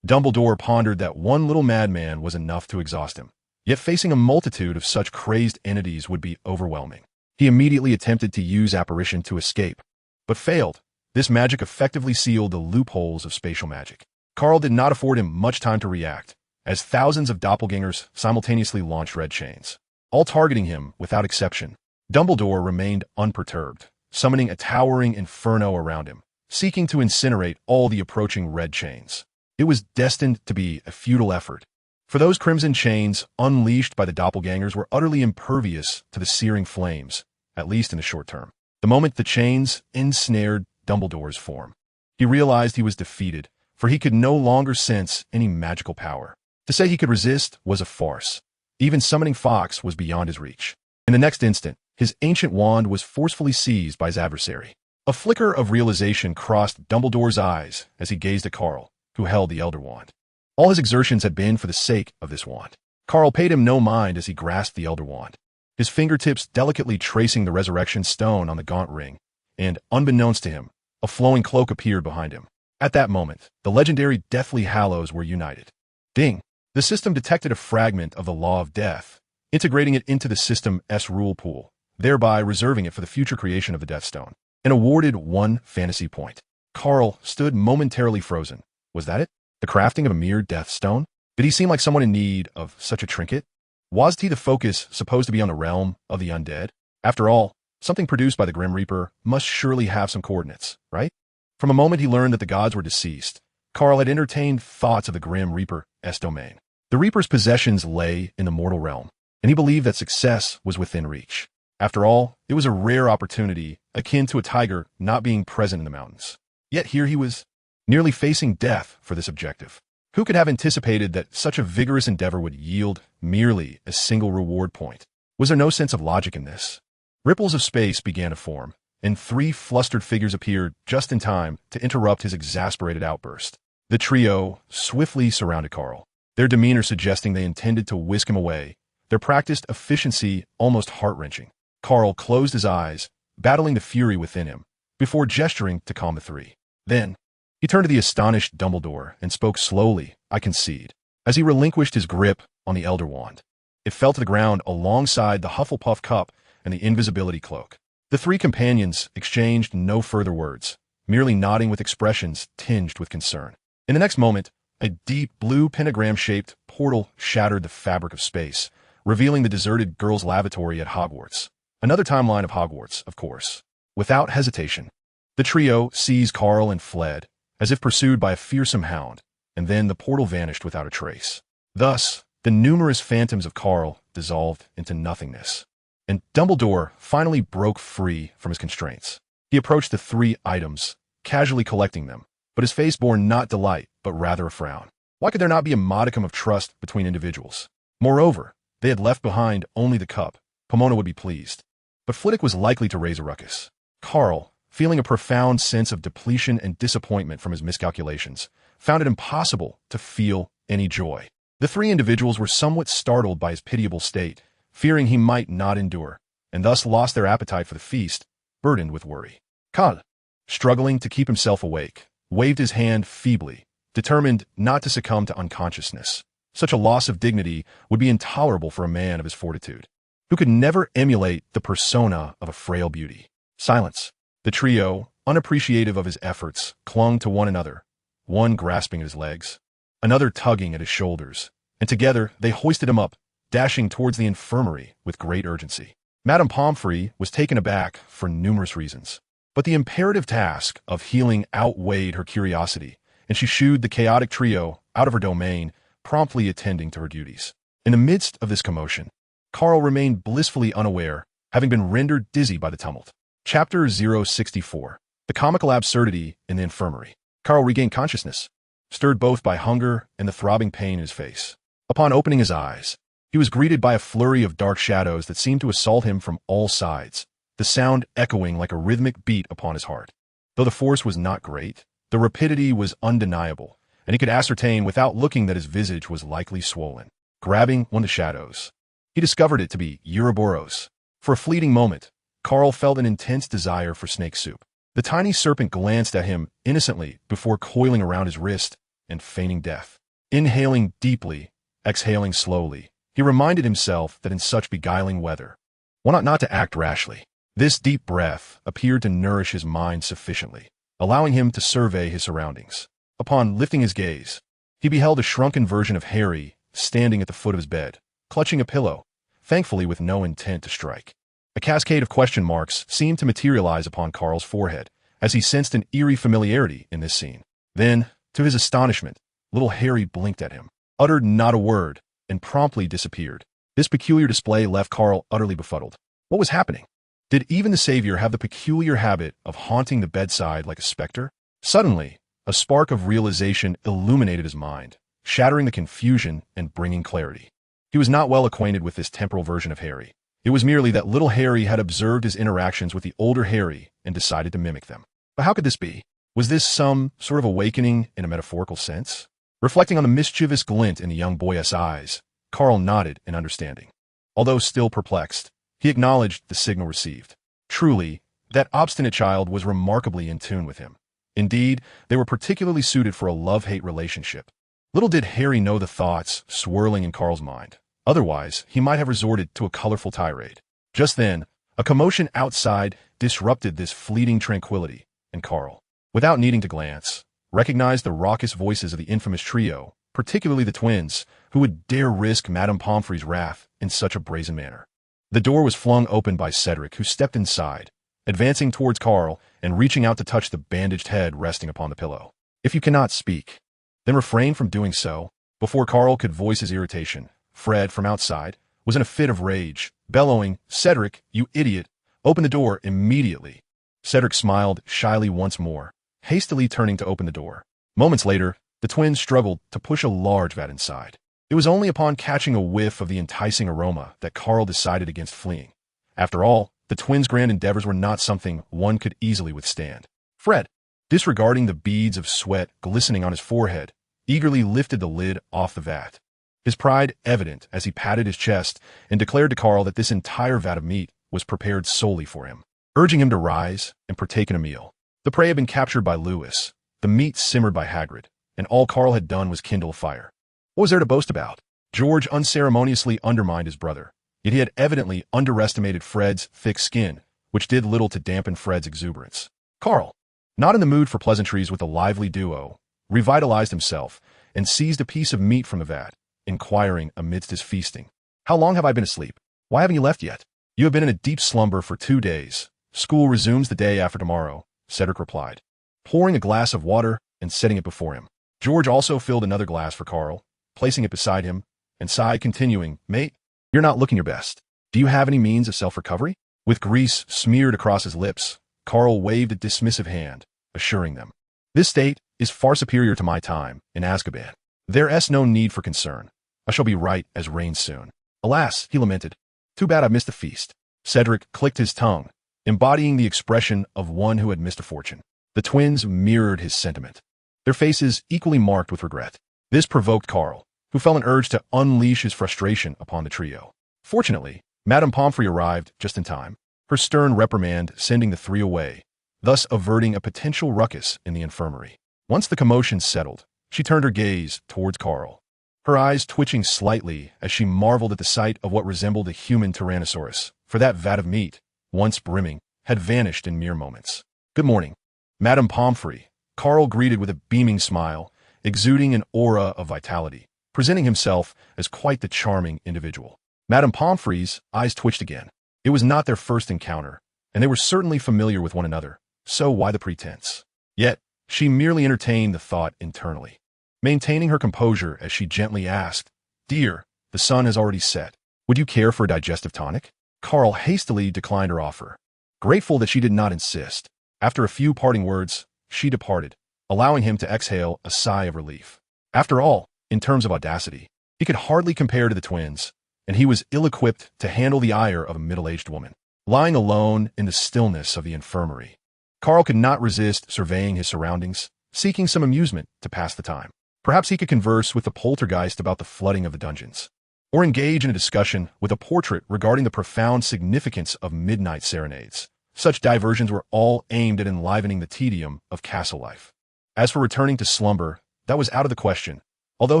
A: Dumbledore pondered that one little madman was enough to exhaust him. Yet facing a multitude of such crazed entities would be overwhelming. He immediately attempted to use apparition to escape, but failed. This magic effectively sealed the loopholes of spatial magic. Karl did not afford him much time to react, as thousands of doppelgangers simultaneously launched red chains, all targeting him without exception. Dumbledore remained unperturbed, summoning a towering inferno around him, seeking to incinerate all the approaching red chains. It was destined to be a futile effort, for those crimson chains unleashed by the doppelgangers were utterly impervious to the searing flames, at least in the short term. The moment the chains ensnared Dumbledore's form, he realized he was defeated, for he could no longer sense any magical power. To say he could resist was a farce. Even summoning Fox was beyond his reach. In the next instant, his ancient wand was forcefully seized by his adversary. A flicker of realization crossed Dumbledore's eyes as he gazed at Karl, who held the Elder Wand. All his exertions had been for the sake of this wand. Karl paid him no mind as he grasped the Elder Wand, his fingertips delicately tracing the resurrection stone on the gaunt ring, and, unbeknownst to him, a flowing cloak appeared behind him. At that moment, the legendary Deathly Hallows were united. Ding! The system detected a fragment of the Law of Death, integrating it into the system's rule pool, thereby reserving it for the future creation of the Death Stone, and awarded 1 fantasy point. Karl stood momentarily frozen. Was that it? The crafting of a mere Death Stone? Did he seem like someone in need of such a trinket? Was he the focus supposed to be on the realm of the undead? After all, something produced by the Grim Reaper must surely have some coordinates, right? From a moment he learned that the gods were deceased, Karl had entertained thoughts of the Grim Reaper's domain. The Reaper's possessions lay in the mortal realm, and he believed that success was within reach. After all, it was a rare opportunity, akin to a tiger not being present in the mountains. Yet here he was, nearly facing death for this objective. Who could have anticipated that such a vigorous endeavor would yield merely a single reward point? Was there no sense of logic in this? Ripples of space began to form, and 3 flustered figures appeared just in time to interrupt his exasperated outburst. The trio swiftly surrounded Karl, their demeanor suggesting they intended to whisk him away, their practiced efficiency almost heart-wrenching. Karl closed his eyes, battling the fury within him, before gesturing to calm the 3. Then, he turned to the astonished Dumbledore and spoke slowly, I concede, as he relinquished his grip on the Elder Wand. It fell to the ground alongside the Hufflepuff cup and the invisibility cloak. The 3 companions exchanged no further words, merely nodding with expressions tinged with concern. In the next moment, a deep blue pentagram-shaped portal shattered the fabric of space, revealing the deserted girls' lavatory at Hogwarts. Another timeline of Hogwarts, of course. Without hesitation, the trio seized Karl and fled, as if pursued by a fearsome hound, and then the portal vanished without a trace. Thus, the numerous phantoms of Karl dissolved into nothingness, and Dumbledore finally broke free from his constraints. He approached the 3 items, casually collecting them, but his face bore not delight, but rather a frown. Why could there not be a modicum of trust between individuals? Moreover, they had left behind only the cup. Pomona would be pleased, but Flitwick was likely to raise a ruckus. Karl, feeling a profound sense of depletion and disappointment from his miscalculations, found it impossible to feel any joy. The 3 individuals were somewhat startled by his pitiable state, fearing he might not endure, and thus lost their appetite for the feast, burdened with worry. Karl, struggling to keep himself awake, waved his hand feebly, determined not to succumb to unconsciousness. Such a loss of dignity would be intolerable for a man of his fortitude. who could never emulate the persona of a frail beauty. Silence. The trio, unappreciative of his efforts, clung to one another, one grasping at his legs, another tugging at his shoulders, and together they hoisted him up, dashing towards the infirmary with great urgency. Madame Pomfrey was taken aback for numerous reasons, but the imperative task of healing outweighed her curiosity, and she shooed the chaotic trio out of her domain, promptly attending to her duties. In the midst of this commotion, Karl remained blissfully unaware, having been rendered dizzy by the tumult. Chapter 064. The comical absurdity in the infirmary. Karl regained consciousness, stirred both by hunger and the throbbing pain in his face. Upon opening his eyes, he was greeted by a flurry of dark shadows that seemed to assault him from all sides, the sound echoing like a rhythmic beat upon his heart. Though the force was not great, the rapidity was undeniable, and he could ascertain without looking that his visage was likely swollen. Grabbing one of the shadows, he discovered it to be Ouroboros. For a fleeting moment, Karl felt an intense desire for snake soup. The tiny serpent glanced at him innocently before coiling around his wrist and feigning death. Inhaling deeply, exhaling slowly, he reminded himself that in such beguiling weather, one ought not to act rashly. This deep breath appeared to nourish his mind sufficiently, allowing him to survey his surroundings. Upon lifting his gaze, he beheld a shrunken version of Harry standing at the foot of his bed, clutching a pillow, thankfully with no intent to strike. A cascade of question marks seemed to materialize upon Karl's forehead as he sensed an eerie familiarity in this scene. Then, to his astonishment, little Harry blinked at him, uttered not a word, and promptly disappeared. This peculiar display left Karl utterly befuddled. What was happening? Did even the Savior have the peculiar habit of haunting the bedside like a specter? Suddenly, a spark of realization illuminated his mind, shattering the confusion and bringing clarity. He was not well acquainted with this temporal version of Harry. It was merely that little Harry had observed his interactions with the older Harry and decided to mimic them. But how could this be? Was this some sort of awakening in a metaphorical sense? Reflecting on the mischievous glint in the young boy's eyes, Karl nodded in understanding. Although still perplexed, he acknowledged the signal received. Truly, that obstinate child was remarkably in tune with him. Indeed, they were particularly suited for a love-hate relationship. Little did Harry know the thoughts swirling in Karl's mind. Otherwise, he might have resorted to a colorful tirade. Just then, a commotion outside disrupted this fleeting tranquility, and Karl, without needing to glance, recognized the raucous voices of the infamous trio, particularly the twins, who would dare risk Madame Pomfrey's wrath in such a brazen manner. The door was flung open by Cedric, who stepped inside, advancing towards Karl and reaching out to touch the bandaged head resting upon the pillow. If you cannot speak, then refrain from doing so. Before Karl could voice his irritation, Fred, from outside, was in a fit of rage, bellowing, "Cedric, you idiot, open the door immediately." Cedric smiled shyly once more, hastily turning to open the door. Moments later, the twins struggled to push a large vat inside. It was only upon catching a whiff of the enticing aroma that Karl decided against fleeing. After all, the twins' grand endeavors were not something one could easily withstand. Fred, disregarding the beads of sweat glistening on his forehead, eagerly lifted the lid off the vat, his pride evident as he patted his chest and declared to Karl that this entire vat of meat was prepared solely for him, urging him to rise and partake in a meal. The prey had been captured by Lewis, the meat simmered by Hagrid, and all Karl had done was kindle a fire. What was there to boast about? George unceremoniously undermined his brother, yet he had evidently underestimated Fred's thick skin, which did little to dampen Fred's exuberance. Karl, not in the mood for pleasantries with the lively duo, revitalized himself and seized a piece of meat from the vat, inquiring amidst his feasting, "How long have I been asleep? Why haven't you left yet?" "You have been in a deep slumber for 2 days. School resumes the day after tomorrow," Cedric replied, pouring a glass of water and setting it before him. George also filled another glass for Karl, placing it beside him, and sighed, continuing, "Mate, you're not looking your best. Do you have any means of self-recovery?" With grease smeared across his lips, Karl waved a dismissive hand, assuring them, "This state is far superior to my time in Azkaban. There's no need for concern. I shall be right as rain soon." "Alas," he lamented, "too bad I've missed the feast." Cedric clicked his tongue, embodying the expression of one who had missed a fortune. The twins mirrored his sentiment, their faces equally marked with regret. This provoked Karl, who felt an urge to unleash his frustration upon the trio. Fortunately, Madame Pomfrey arrived just in time, her stern reprimand sending the three away, thus averting a potential ruckus in the infirmary. Once the commotion settled, she turned her gaze towards Karl, her eyes twitching slightly as she marveled at the sight of what resembled a human tyrannosaurus, for that vat of meat, once brimming, had vanished in mere moments. "Good morning, Madame Pomfrey," Karl greeted with a beaming smile, exuding an aura of vitality, presenting himself as quite the charming individual. Madame Pomfrey's eyes twitched again. It was not their first encounter, and they were certainly familiar with one another, so why the pretense? Yet, she merely entertained the thought internally, maintaining her composure as she gently asked, "Dear, the sun has already set. Would you care for a digestive tonic?" Karl hastily declined her offer, grateful that she did not insist. After a few parting words, she departed, allowing him to exhale a sigh of relief. After all, in terms of audacity, he could hardly compare to the twins, and he was ill-equipped to handle the ire of a middle-aged woman. Lying alone in the stillness of the infirmary, Karl could not resist surveying his surroundings, seeking some amusement to pass the time. Perhaps he could converse with the poltergeist about the flooding of the dungeons, or engage in a discussion with a portrait regarding the profound significance of midnight serenades. Such diversions were all aimed at enlivening the tedium of castle life. As for returning to slumber, that was out of the question. Although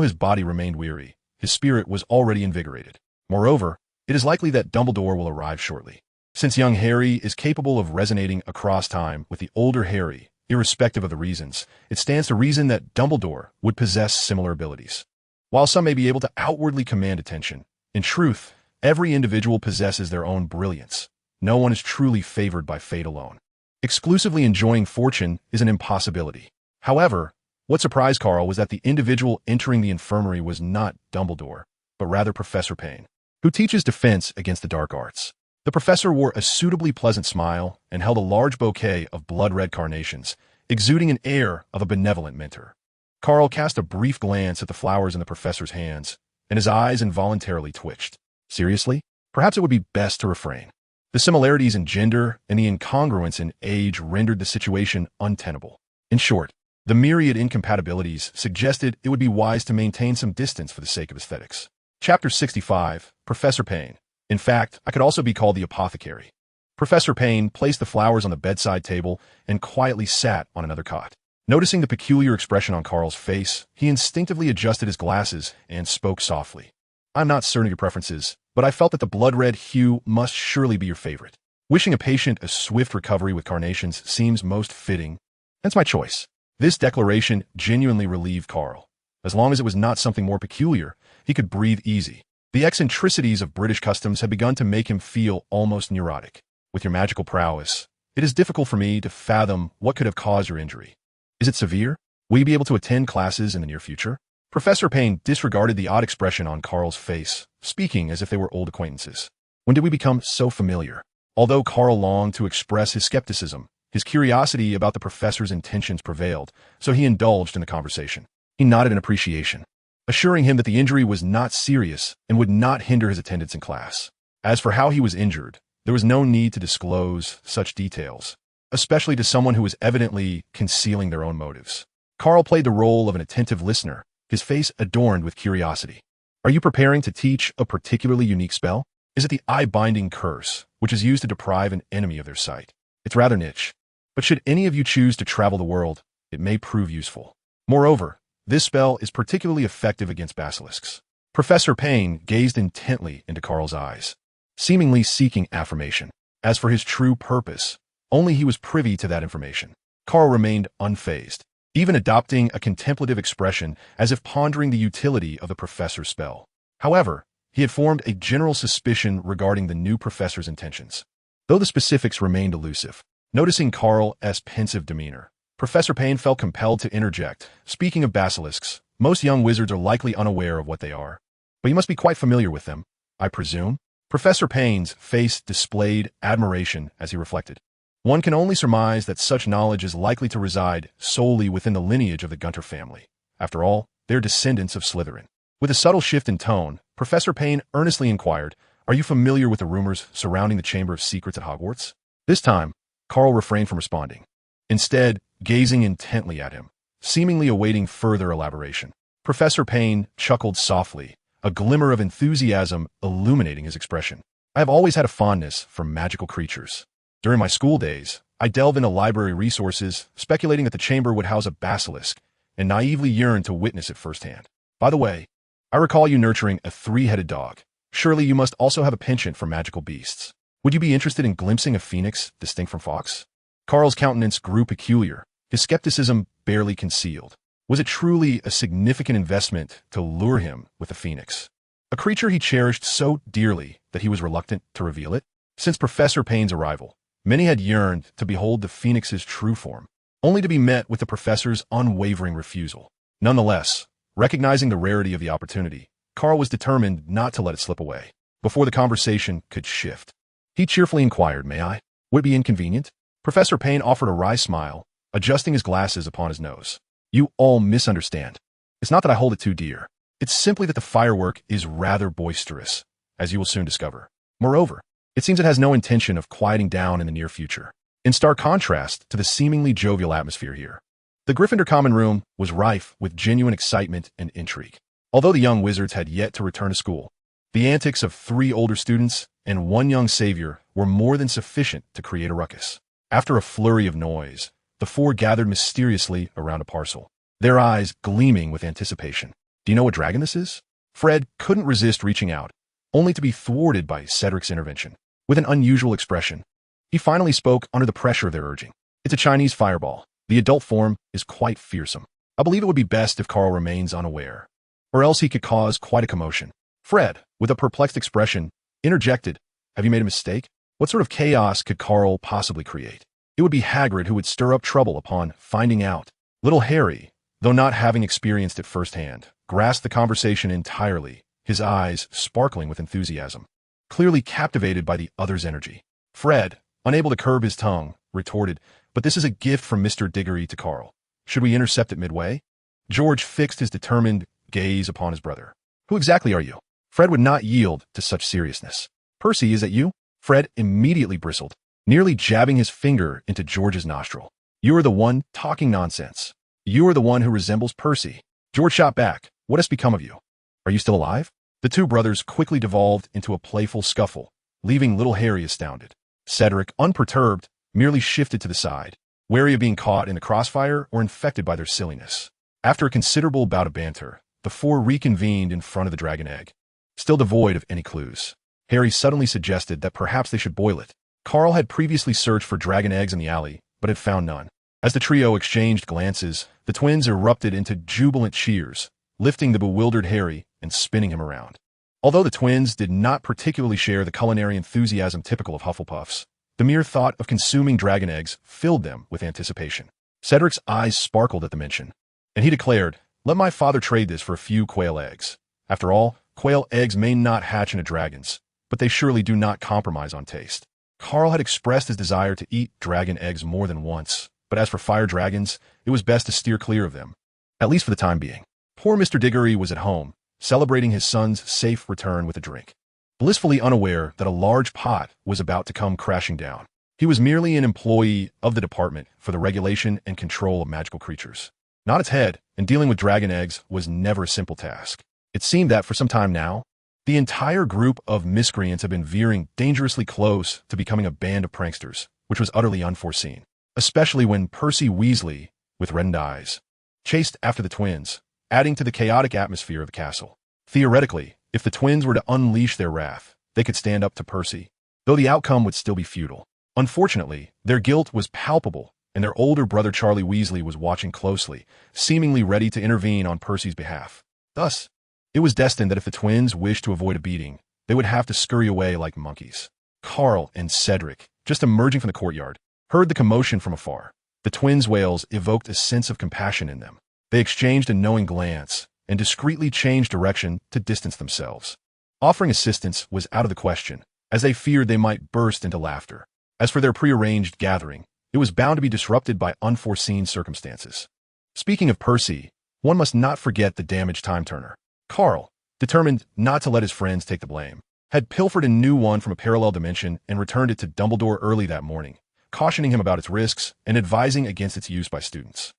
A: his body remained weary, his spirit was already invigorated. Moreover, it is likely that Dumbledore will arrive shortly. Since young Harry is capable of resonating across time with the older Harry, irrespective of the reasons, it stands to reason that Dumbledore would possess similar abilities. While some may be able to outwardly command attention, in truth, every individual possesses their own brilliance. No one is truly favored by fate alone. Exclusively enjoying fortune is an impossibility. However, what surprised Karl was that the individual entering the infirmary was not Dumbledore, but rather Professor Payne, who teaches defense against the dark arts. The professor wore a suitably pleasant smile and held a large bouquet of blood-red carnations, exuding an air of a benevolent mentor. Karl cast a brief glance at the flowers in the professor's hands, and his eyes involuntarily twitched. Seriously? Perhaps it would be best to refrain. The similarities in gender and the incongruence in age rendered the situation untenable. In short, the myriad incompatibilities suggested it would be wise to maintain some distance for the sake of aesthetics. Chapter 65, Professor Payne. In fact, I could also be called the apothecary. Professor Payne placed the flowers on the bedside table and quietly sat on another cot. Noticing the peculiar expression on Karl's face, he instinctively adjusted his glasses and spoke softly. "I'm not certain of your preferences, but I felt that the blood-red hue must surely be your favorite. Wishing a patient a swift recovery with carnations seems most fitting. Hence my choice." This declaration genuinely relieved Karl. As long as it was not something more peculiar, he could breathe easy. The eccentricities of British customs had begun to make him feel almost neurotic. "With your magical prowess, it is difficult for me to fathom what could have caused your injury. Is it severe? Will you be able to attend classes in the near future?" Professor Payne disregarded the odd expression on Karl's face, speaking as if they were old acquaintances. When did we become so familiar? Although Karl longed to express his skepticism, his curiosity about the professor's intentions prevailed, so he indulged in the conversation. He nodded in appreciation, assuring him that the injury was not serious and would not hinder his attendance in class. As for how he was injured, there was no need to disclose such details, especially to someone who was evidently concealing their own motives. Karl played the role of an attentive listener, his face adorned with curiosity. "Are you preparing to teach a particularly unique spell? Is it the eye-binding curse, which is used to deprive an enemy of their sight? It's rather niche, but should any of you choose to travel the world, it may prove useful. Moreover, this spell is particularly effective against basilisks." Professor Payne gazed intently into Karl's eyes, seemingly seeking affirmation. As for his true purpose, only he was privy to that information. Karl remained unfazed, even adopting a contemplative expression as if pondering the utility of the professor's spell. However, he had formed a general suspicion regarding the new professor's intentions, though the specifics remained elusive. Noticing Karl's pensive demeanor, Professor Payne felt compelled to interject. "Speaking of basilisks, most young wizards are likely unaware of what they are, but you must be quite familiar with them, I presume?" Professor Payne's face displayed admiration as he reflected. One can only surmise that such knowledge is likely to reside solely within the lineage of the Gunter family. After all, they are descendants of Slytherin. With a subtle shift in tone, Professor Payne earnestly inquired, "Are you familiar with the rumors surrounding the Chamber of Secrets at Hogwarts?" This time, Karl refrained from responding, instead gazing intently at him, seemingly awaiting further elaboration. Professor Payne chuckled softly, a glimmer of enthusiasm illuminating his expression. "I have always had a fondness for magical creatures. During my school days, I delved into library resources, speculating that the chamber would house a basilisk, and naively yearned to witness it firsthand. By the way, I recall you nurturing a three-headed dog. Surely you must also have a penchant for magical beasts. Would you be interested in glimpsing a phoenix distinct from fox? Karl's countenance grew peculiar, his skepticism barely concealed. Was it truly a significant investment to lure him with a phoenix? A creature he cherished so dearly that he was reluctant to reveal it? Since Professor Payne's arrival, many had yearned to behold the phoenix's true form, only to be met with the professor's unwavering refusal. Nonetheless, recognizing the rarity of the opportunity, Karl was determined not to let it slip away. Before the conversation could shift, he cheerfully inquired, "May I? Would it be inconvenient?" Professor Payne offered a wry smile, adjusting his glasses upon his nose. "You all misunderstand. It's not that I hold it too dear. It's simply that the firework is rather boisterous, as you will soon discover. Moreover, it seems it has no intention of quieting down in the near future, in stark contrast to the seemingly jovial atmosphere here." The Gryffindor common room was rife with genuine excitement and intrigue. Although the young wizards had yet to return to school, the antics of 3 older students and 1 young savior were more than sufficient to create a ruckus. After a flurry of noise, the 4 gathered mysteriously around a parcel, their eyes gleaming with anticipation. "Do you know what dragon this is?" Fred couldn't resist reaching out, only to be thwarted by Cedric's intervention. With an unusual expression, he finally spoke under the pressure of their urging. "It's a Chinese fireball. The adult form is quite fearsome. I believe it would be best if Karl remains unaware, or else he could cause quite a commotion." Fred, with a perplexed expression, interjected, "Have you made a mistake? What sort of chaos could Karl possibly create? It would be Hagrid who would stir up trouble upon finding out." Little Harry, though not having experienced it firsthand, grasped the conversation entirely, his eyes sparkling with enthusiasm, clearly captivated by the other's energy. Fred, unable to curb his tongue, retorted, "But this is a gift from Mr. Diggory to Karl. Should we intercept it midway?" George fixed his determined gaze upon his brother. "Who exactly are you?" Fred would not yield to such seriousness. "Percy, is that you?" Fred immediately bristled, nearly jabbing his finger into George's nostril. "You are the one talking nonsense. You are the one who resembles Percy." George shot back, "What has become of you? Are you still alive?" The 2 brothers quickly devolved into a playful scuffle, leaving little Harry astounded. Cedric, unperturbed, merely shifted to the side, wary of being caught in the crossfire or infected by their silliness. After a considerable bout of banter, the 4 reconvened in front of the dragon egg, still devoid of any clues. Harry suddenly suggested that perhaps they should boil it. Karl had previously searched for dragon eggs in the alley, but had found none. As the trio exchanged glances, the twins erupted into jubilant cheers, lifting the bewildered Harry and spinning him around. Although the twins did not particularly share the culinary enthusiasm typical of Hufflepuffs, the mere thought of consuming dragon eggs filled them with anticipation. Cedric's eyes sparkled at the mention, and he declared, "Let my father trade this for a few quail eggs. After all, quail eggs may not hatch into dragons, but they surely do not compromise on taste." Karl had expressed his desire to eat dragon eggs more than once, but as for fire dragons, it was best to steer clear of them, at least for the time being. Poor Mr. Diggory was at home, celebrating his son's safe return with a drink, blissfully unaware that a large pot was about to come crashing down. He was merely an employee of the Department for the Regulation and Control of Magical Creatures, not its head, and dealing with dragon eggs was never a simple task. It seemed that for some time now, the entire group of miscreants had been veering dangerously close to becoming a band of pranksters, which was utterly unforeseen, especially when Percy Weasley, with reddened eyes, chased after the twins, adding to the chaotic atmosphere of the castle. Theoretically, if the twins were to unleash their wrath, they could stand up to Percy, though the outcome would still be futile. Unfortunately, their guilt was palpable, and their older brother Charlie Weasley was watching closely, seemingly ready to intervene on Percy's behalf. Thus, it was destined that if the twins wished to avoid a beating, they would have to scurry away like monkeys. Karl and Cedric, just emerging from the courtyard, heard the commotion from afar. The twins' wails evoked a sense of compassion in them. They exchanged a knowing glance and discreetly changed direction to distance themselves. Offering assistance was out of the question, as they feared they might burst into laughter. As for their prearranged gathering, it was bound to be disrupted by unforeseen circumstances. Speaking of Percy, one must not forget the damaged time-turner. Karl, determined not to let his friends take the blame, had pilfered a new one from a parallel dimension and returned it to Dumbledore early that morning, cautioning him about its risks and advising against its use by students.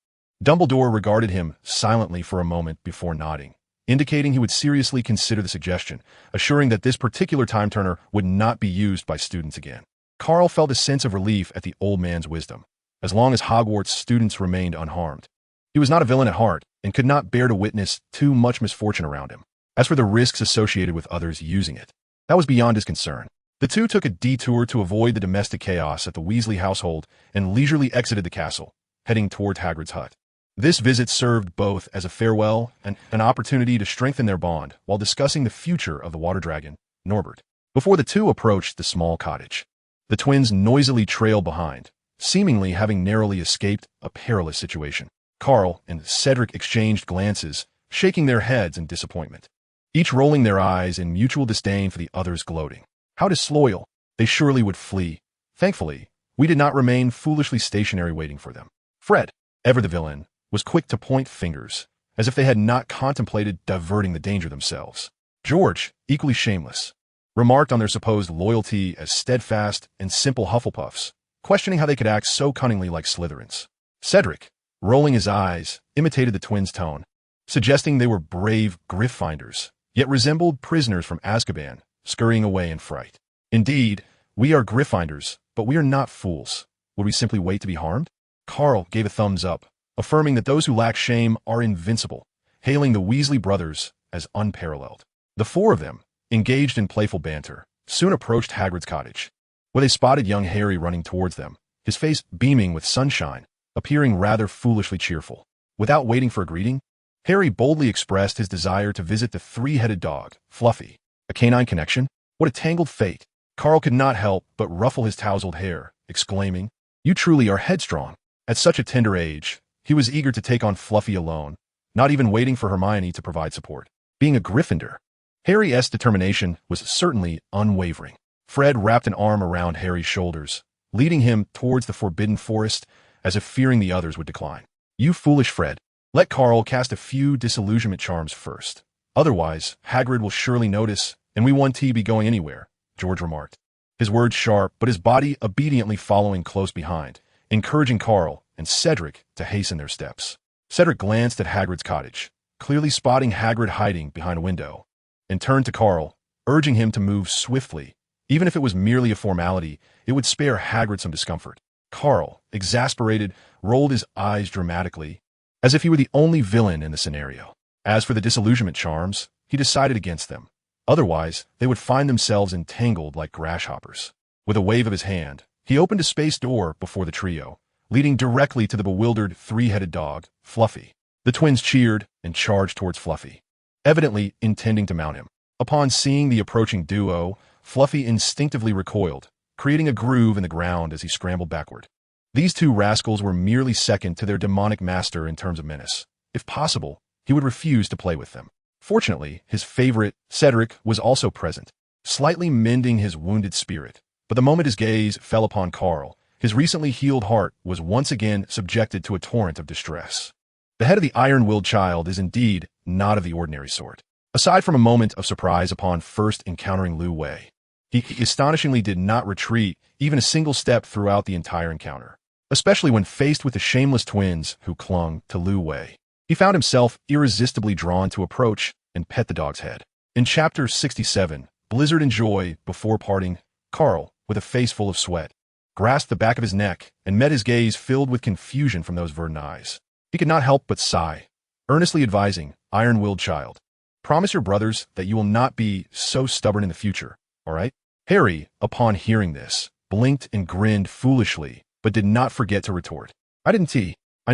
A: Dumbledore regarded him silently for a moment before nodding, indicating he would seriously consider the suggestion, assuring that this particular time-turner would not be used by students again. Karl felt a sense of relief at the old man's wisdom, as long as Hogwarts students remained unharmed. He was not a villain at heart and could not bear to witness too much misfortune around him. As for the risks associated with others using it, that was beyond his concern. The two took a detour to avoid the domestic chaos at the Weasley household and leisurely exited the castle, heading toward Hagrid's hut. This visit served both as a farewell and an opportunity to strengthen their bond while discussing the future of the water dragon, Norbert. Before the two approached the small cottage, the twins noisily trailed behind, seemingly having narrowly escaped a perilous situation. Karl and Cedric exchanged glances, shaking their heads in disappointment, each rolling their eyes in mutual disdain for the other's gloating. How disloyal! They surely would flee. Thankfully, we did not remain foolishly stationary waiting for them. Fred, ever the villain, was quick to point fingers, as if they had not contemplated diverting the danger themselves. George, equally shameless, remarked on their supposed loyalty as steadfast and simple Hufflepuffs, questioning how they could act so cunningly like Slytherins. Cedric, rolling his eyes, imitated the twins' tone, suggesting they were brave Gryffindors, yet resembled prisoners from Azkaban, scurrying away in fright. Indeed, we are Gryffindors, but we are not fools. Would we simply wait to be harmed? Karl gave a thumbs up, affirming that those who lack shame are invincible, hailing the Weasley brothers as unparalleled. The four of them, engaged in playful banter, soon approached Hagrid's cottage, where they spotted young Harry running towards them, his face beaming with sunshine, appearing rather foolishly cheerful. Without waiting for a greeting, Harry boldly expressed his desire to visit the three-headed dog, Fluffy. A canine connection? What a tangled fate! Karl could not help but ruffle his tousled hair, exclaiming, "You truly are headstrong." At such a tender age, he was eager to take on Fluffy alone, not even waiting for Hermione to provide support. Being a Gryffindor, Harry's determination was certainly unwavering. Fred wrapped an arm around Harry's shoulders, leading him towards the Forbidden Forest as if fearing the others would decline. "You foolish Fred. Let Karl cast a few disillusionment charms first. Otherwise, Hagrid will surely notice, and we won't be going anywhere," George remarked, his words sharp but his body obediently following close behind, encouraging Karl and Cedric to hasten their steps. Cedric glanced at Hagrid's cottage, clearly spotting Hagrid hiding behind a window, and turned to Karl, urging him to move swiftly. Even if it was merely a formality, it would spare Hagrid some discomfort. Karl, exasperated, rolled his eyes dramatically, as if he were the only villain in the scenario. As for the disillusionment charms, he decided against them. Otherwise, they would find themselves entangled like grasshoppers. With a wave of his hand, he opened a space door before the trio, leading directly to the bewildered three-headed dog, Fluffy. The twins cheered and charged towards Fluffy, evidently intending to mount him. Upon seeing the approaching duo, Fluffy instinctively recoiled, creating a groove in the ground as he scrambled backward. These two rascals were merely second to their demonic master in terms of menace. If possible, he would refuse to play with them. Fortunately, his favorite, Cedric, was also present, slightly mending his wounded spirit. But the moment his gaze fell upon Karl, his recently healed heart was once again subjected to a torrent of distress. The head of the iron-willed child is indeed not of the ordinary sort. Aside from a moment of surprise upon first encountering Lu Wei, he astonishingly did not retreat even a single step throughout the entire encounter, especially when faced with the shameless twins who clung to Lu Wei. He found himself irresistibly drawn to approach and pet the dog's head. In Chapter 67, Blizzard and Joy Before Parting, Karl, with a face full of sweat, grasped the back of his neck and met his gaze filled with confusion from those verdant eyes. He could not help but sigh, earnestly advising, "Iron-willed child, promise your brothers that you will not be so stubborn in the future, all right?" Harry, upon hearing this, blinked and grinned foolishly, but did not forget to retort, I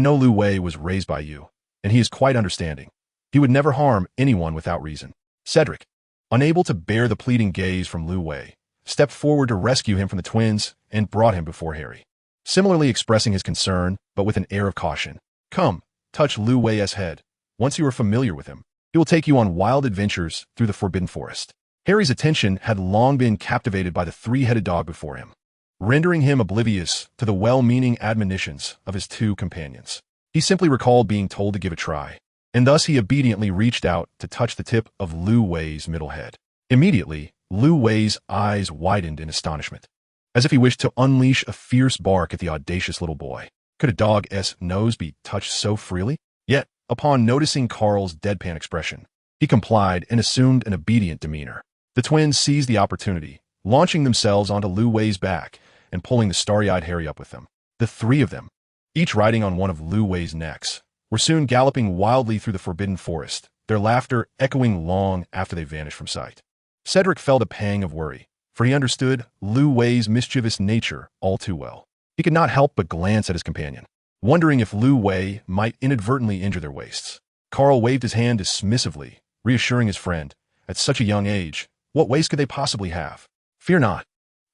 A: know Lu Wei was raised by you, and he is quite understanding. He would never harm anyone without reason." Cedric, unable to bear the pleading gaze from Lu Wei, stepped forward to rescue him from the twins and brought him before Harry, similarly expressing his concern, but with an air of caution. "Come, touch Lu Wei's head. Once you are familiar with him, he will take you on wild adventures through the Forbidden Forest." Harry's attention had long been captivated by the three-headed dog before him, rendering him oblivious to the well-meaning admonitions of his two companions. He simply recalled being told to give a try, and thus he obediently reached out to touch the tip of Lu Wei's middle head. Immediately, Lu Wei's eyes widened in astonishment, as if he wished to unleash a fierce bark at the audacious little boy. Could a dog's nose be touched so freely? Yet, upon noticing Karl's deadpan expression, he complied and assumed an obedient demeanor. The twins seized the opportunity, launching themselves onto Lu Wei's back and pulling the starry-eyed Harry up with them. The three of them, each riding on one of Lu Wei's necks, were soon galloping wildly through the Forbidden Forest, their laughter echoing long after they vanished from sight. Cedric felt a pang of worry, for he understood Lu Wei's mischievous nature all too well. He could not help but glance at his companion, wondering if Lu Wei might inadvertently injure their waists. Karl waved his hand dismissively, reassuring his friend, at such a young age, what waste could they possibly have? Fear not.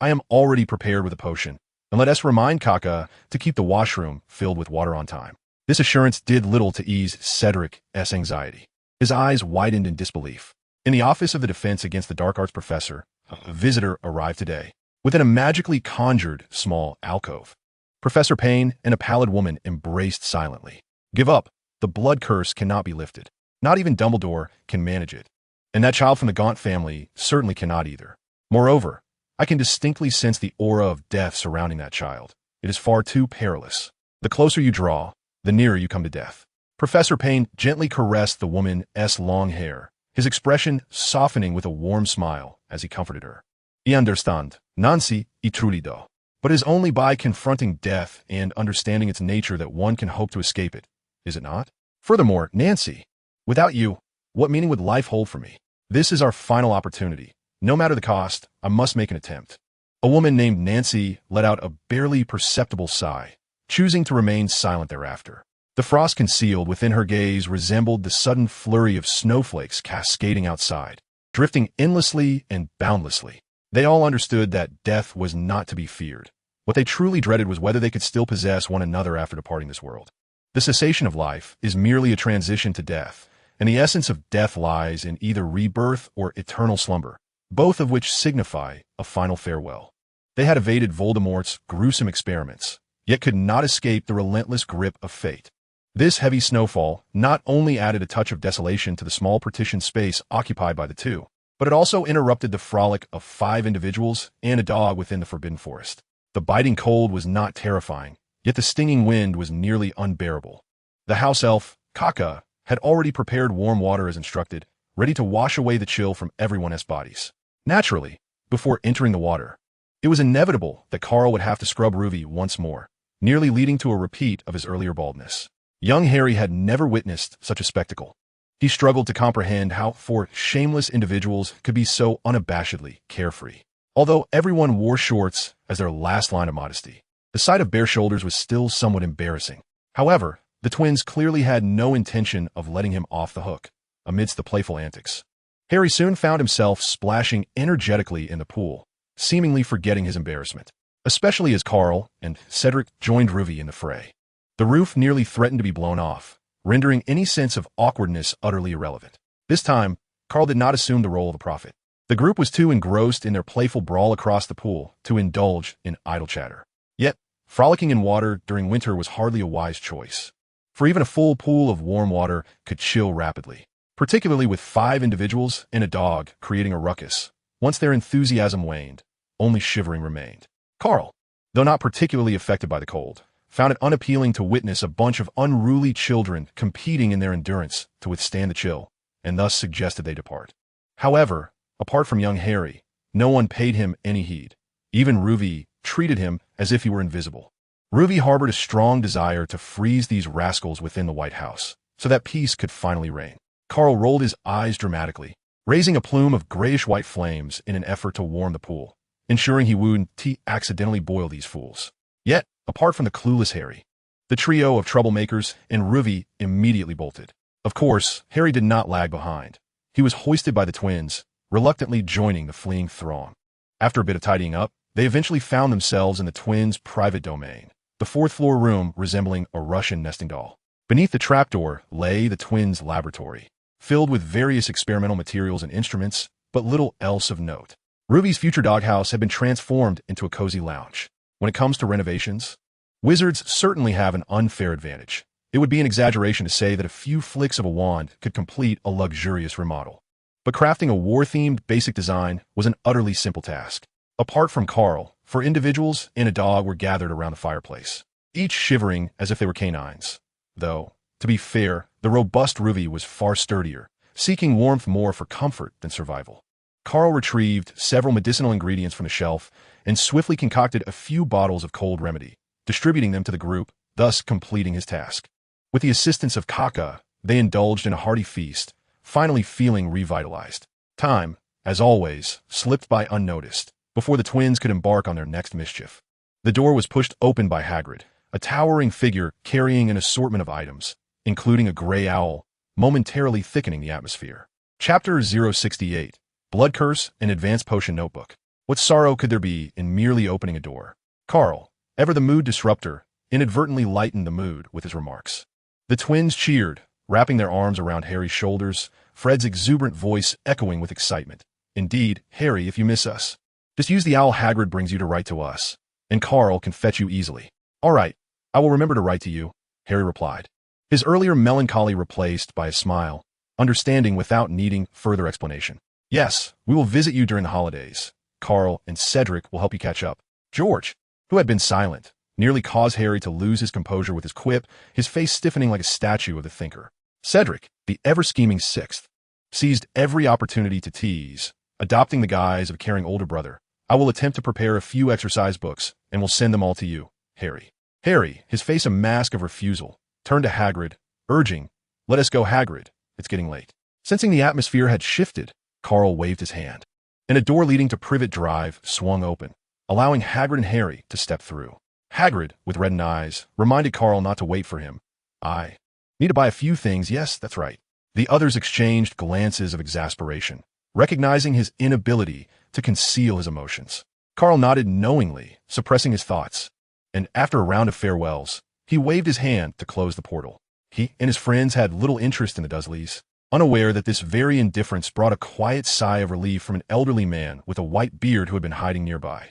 A: I am already prepared with a potion, and let us remind Kaka to keep the washroom filled with water on time. This assurance did little to ease Cedric's anxiety. His eyes widened in disbelief. In the office of the Defense Against the Dark Arts professor, a visitor arrived today, within a magically conjured small alcove. Professor Payne and a pallid woman embraced silently. Give up. The blood curse cannot be lifted. Not even Dumbledore can manage it. And that child from the Gaunt family certainly cannot either. Moreover, I can distinctly sense the aura of death surrounding that child. It is far too perilous. The closer you draw, the nearer you come to death. Professor Payne gently caressed the woman's long hair, his expression softening with a warm smile as he comforted her. I understand, Nancy, I truly do. But it is only by confronting death and understanding its nature that one can hope to escape it, is it not? Furthermore, Nancy, without you, what meaning would life hold for me? This is our final opportunity. No matter the cost, I must make an attempt. A woman named Nancy let out a barely perceptible sigh, choosing to remain silent thereafter. The frost concealed within her gaze resembled the sudden flurry of snowflakes cascading outside, drifting endlessly and boundlessly. They all understood that death was not to be feared. What they truly dreaded was whether they could still possess one another after departing this world. The cessation of life is merely a transition to death, and the essence of death lies in either rebirth or eternal slumber, both of which signify a final farewell. They had evaded Voldemort's gruesome experiments, yet could not escape the relentless grip of fate. This heavy snowfall not only added a touch of desolation to the small partitioned space occupied by the two, but it also interrupted the frolic of 5 individuals and a dog within the Forbidden Forest. The biting cold was not terrifying, yet the stinging wind was nearly unbearable. The house elf, Kaka, had already prepared warm water as instructed, ready to wash away the chill from everyone's bodies. Naturally, before entering the water, it was inevitable that Karl would have to scrub Ruby once more, nearly leading to a repeat of his earlier baldness. Young Harry had never witnessed such a spectacle. He struggled to comprehend how 4 shameless individuals could be so unabashedly carefree. Although everyone wore shorts as their last line of modesty, the sight of bare shoulders was still somewhat embarrassing. However, the twins clearly had no intention of letting him off the hook, amidst the playful antics. Harry soon found himself splashing energetically in the pool, seemingly forgetting his embarrassment, especially as Karl and Cedric joined Ruby in the fray. The roof nearly threatened to be blown off, rendering any sense of awkwardness utterly irrelevant. This time, Karl did not assume the role of the prophet. The group was too engrossed in their playful brawl across the pool to indulge in idle chatter. Yet, frolicking in water during winter was hardly a wise choice, for even a full pool of warm water could chill rapidly, particularly with 5 individuals and a dog creating a ruckus. Once their enthusiasm waned, only shivering remained. Karl, though not particularly affected by the cold, found it unappealing to witness a bunch of unruly children competing in their endurance to withstand the chill, and thus suggested they depart. However, apart from young Harry, no one paid him any heed. Even Ruby treated him as if he were invisible. Ruby harbored a strong desire to freeze these rascals within the White House, so that peace could finally reign. Karl rolled his eyes dramatically, raising a plume of grayish-white flames in an effort to warm the pool, ensuring he wouldn't accidentally boil these fools. Yet, apart from the clueless Harry, the trio of troublemakers and Ruby immediately bolted. Of course, Harry did not lag behind. He was hoisted by the twins, reluctantly joining the fleeing throng. After a bit of tidying up, they eventually found themselves in the twins' private domain, the 4th-floor room resembling a Russian nesting doll. Beneath the trapdoor lay the twins' laboratory, filled with various experimental materials and instruments, but little else of note. Ruby's future doghouse had been transformed into a cozy lounge. When it comes to renovations, wizards certainly have an unfair advantage. It would be an exaggeration to say that a few flicks of a wand could complete a luxurious remodel. But crafting a war-themed basic design was an utterly simple task. Apart from Karl, 4 individuals and a dog were gathered around the fireplace, each shivering as if they were canines. Though, to be fair, the robust Ruby was far sturdier, seeking warmth more for comfort than survival. Karl retrieved several medicinal ingredients from the shelf and swiftly concocted a few bottles of cold remedy, distributing them to the group, thus completing his task. With the assistance of Kaka, they indulged in a hearty feast, finally feeling revitalized. Time, as always, slipped by unnoticed, before the twins could embark on their next mischief. The door was pushed open by Hagrid, a towering figure carrying an assortment of items, including a gray owl, momentarily thickening the atmosphere. Chapter 068, Blood Curse and Advanced Potion Notebook. What sorrow could there be in merely opening a door? Karl, ever the mood disruptor, inadvertently lightened the mood with his remarks. The twins cheered, wrapping their arms around Harry's shoulders, Fred's exuberant voice echoing with excitement. Indeed, Harry, if you miss us, just use the owl Hagrid brings you to write to us, and Karl can fetch you easily. All right, I will remember to write to you, Harry replied, his earlier melancholy replaced by a smile, understanding without needing further explanation. Yes, we will visit you during the holidays. Karl and Cedric will help you catch up. George, who had been silent, nearly caused Harry to lose his composure with his quip, his face stiffening like a statue of the thinker. Cedric, the ever-scheming sixth, seized every opportunity to tease, adopting the guise of a caring older brother. I will attempt to prepare a few exercise books, and will send them all to you, Harry. Harry, his face a mask of refusal, turned to Hagrid, urging, Let us go, Hagrid. It's getting late. Sensing the atmosphere had shifted, Karl waved his hand, and a door leading to Privet Drive swung open, allowing Hagrid and Harry to step through. Hagrid, with reddened eyes, reminded Karl not to wait for him. I need to buy a few things, yes, that's right. The others exchanged glances of exasperation, recognizing his inability to conceal his emotions. Karl nodded knowingly, suppressing his thoughts, and after a round of farewells, he waved his hand to close the portal. He and his friends had little interest in the Dursleys, unaware that this very indifference brought a quiet sigh of relief from an elderly man with a white beard who had been hiding nearby.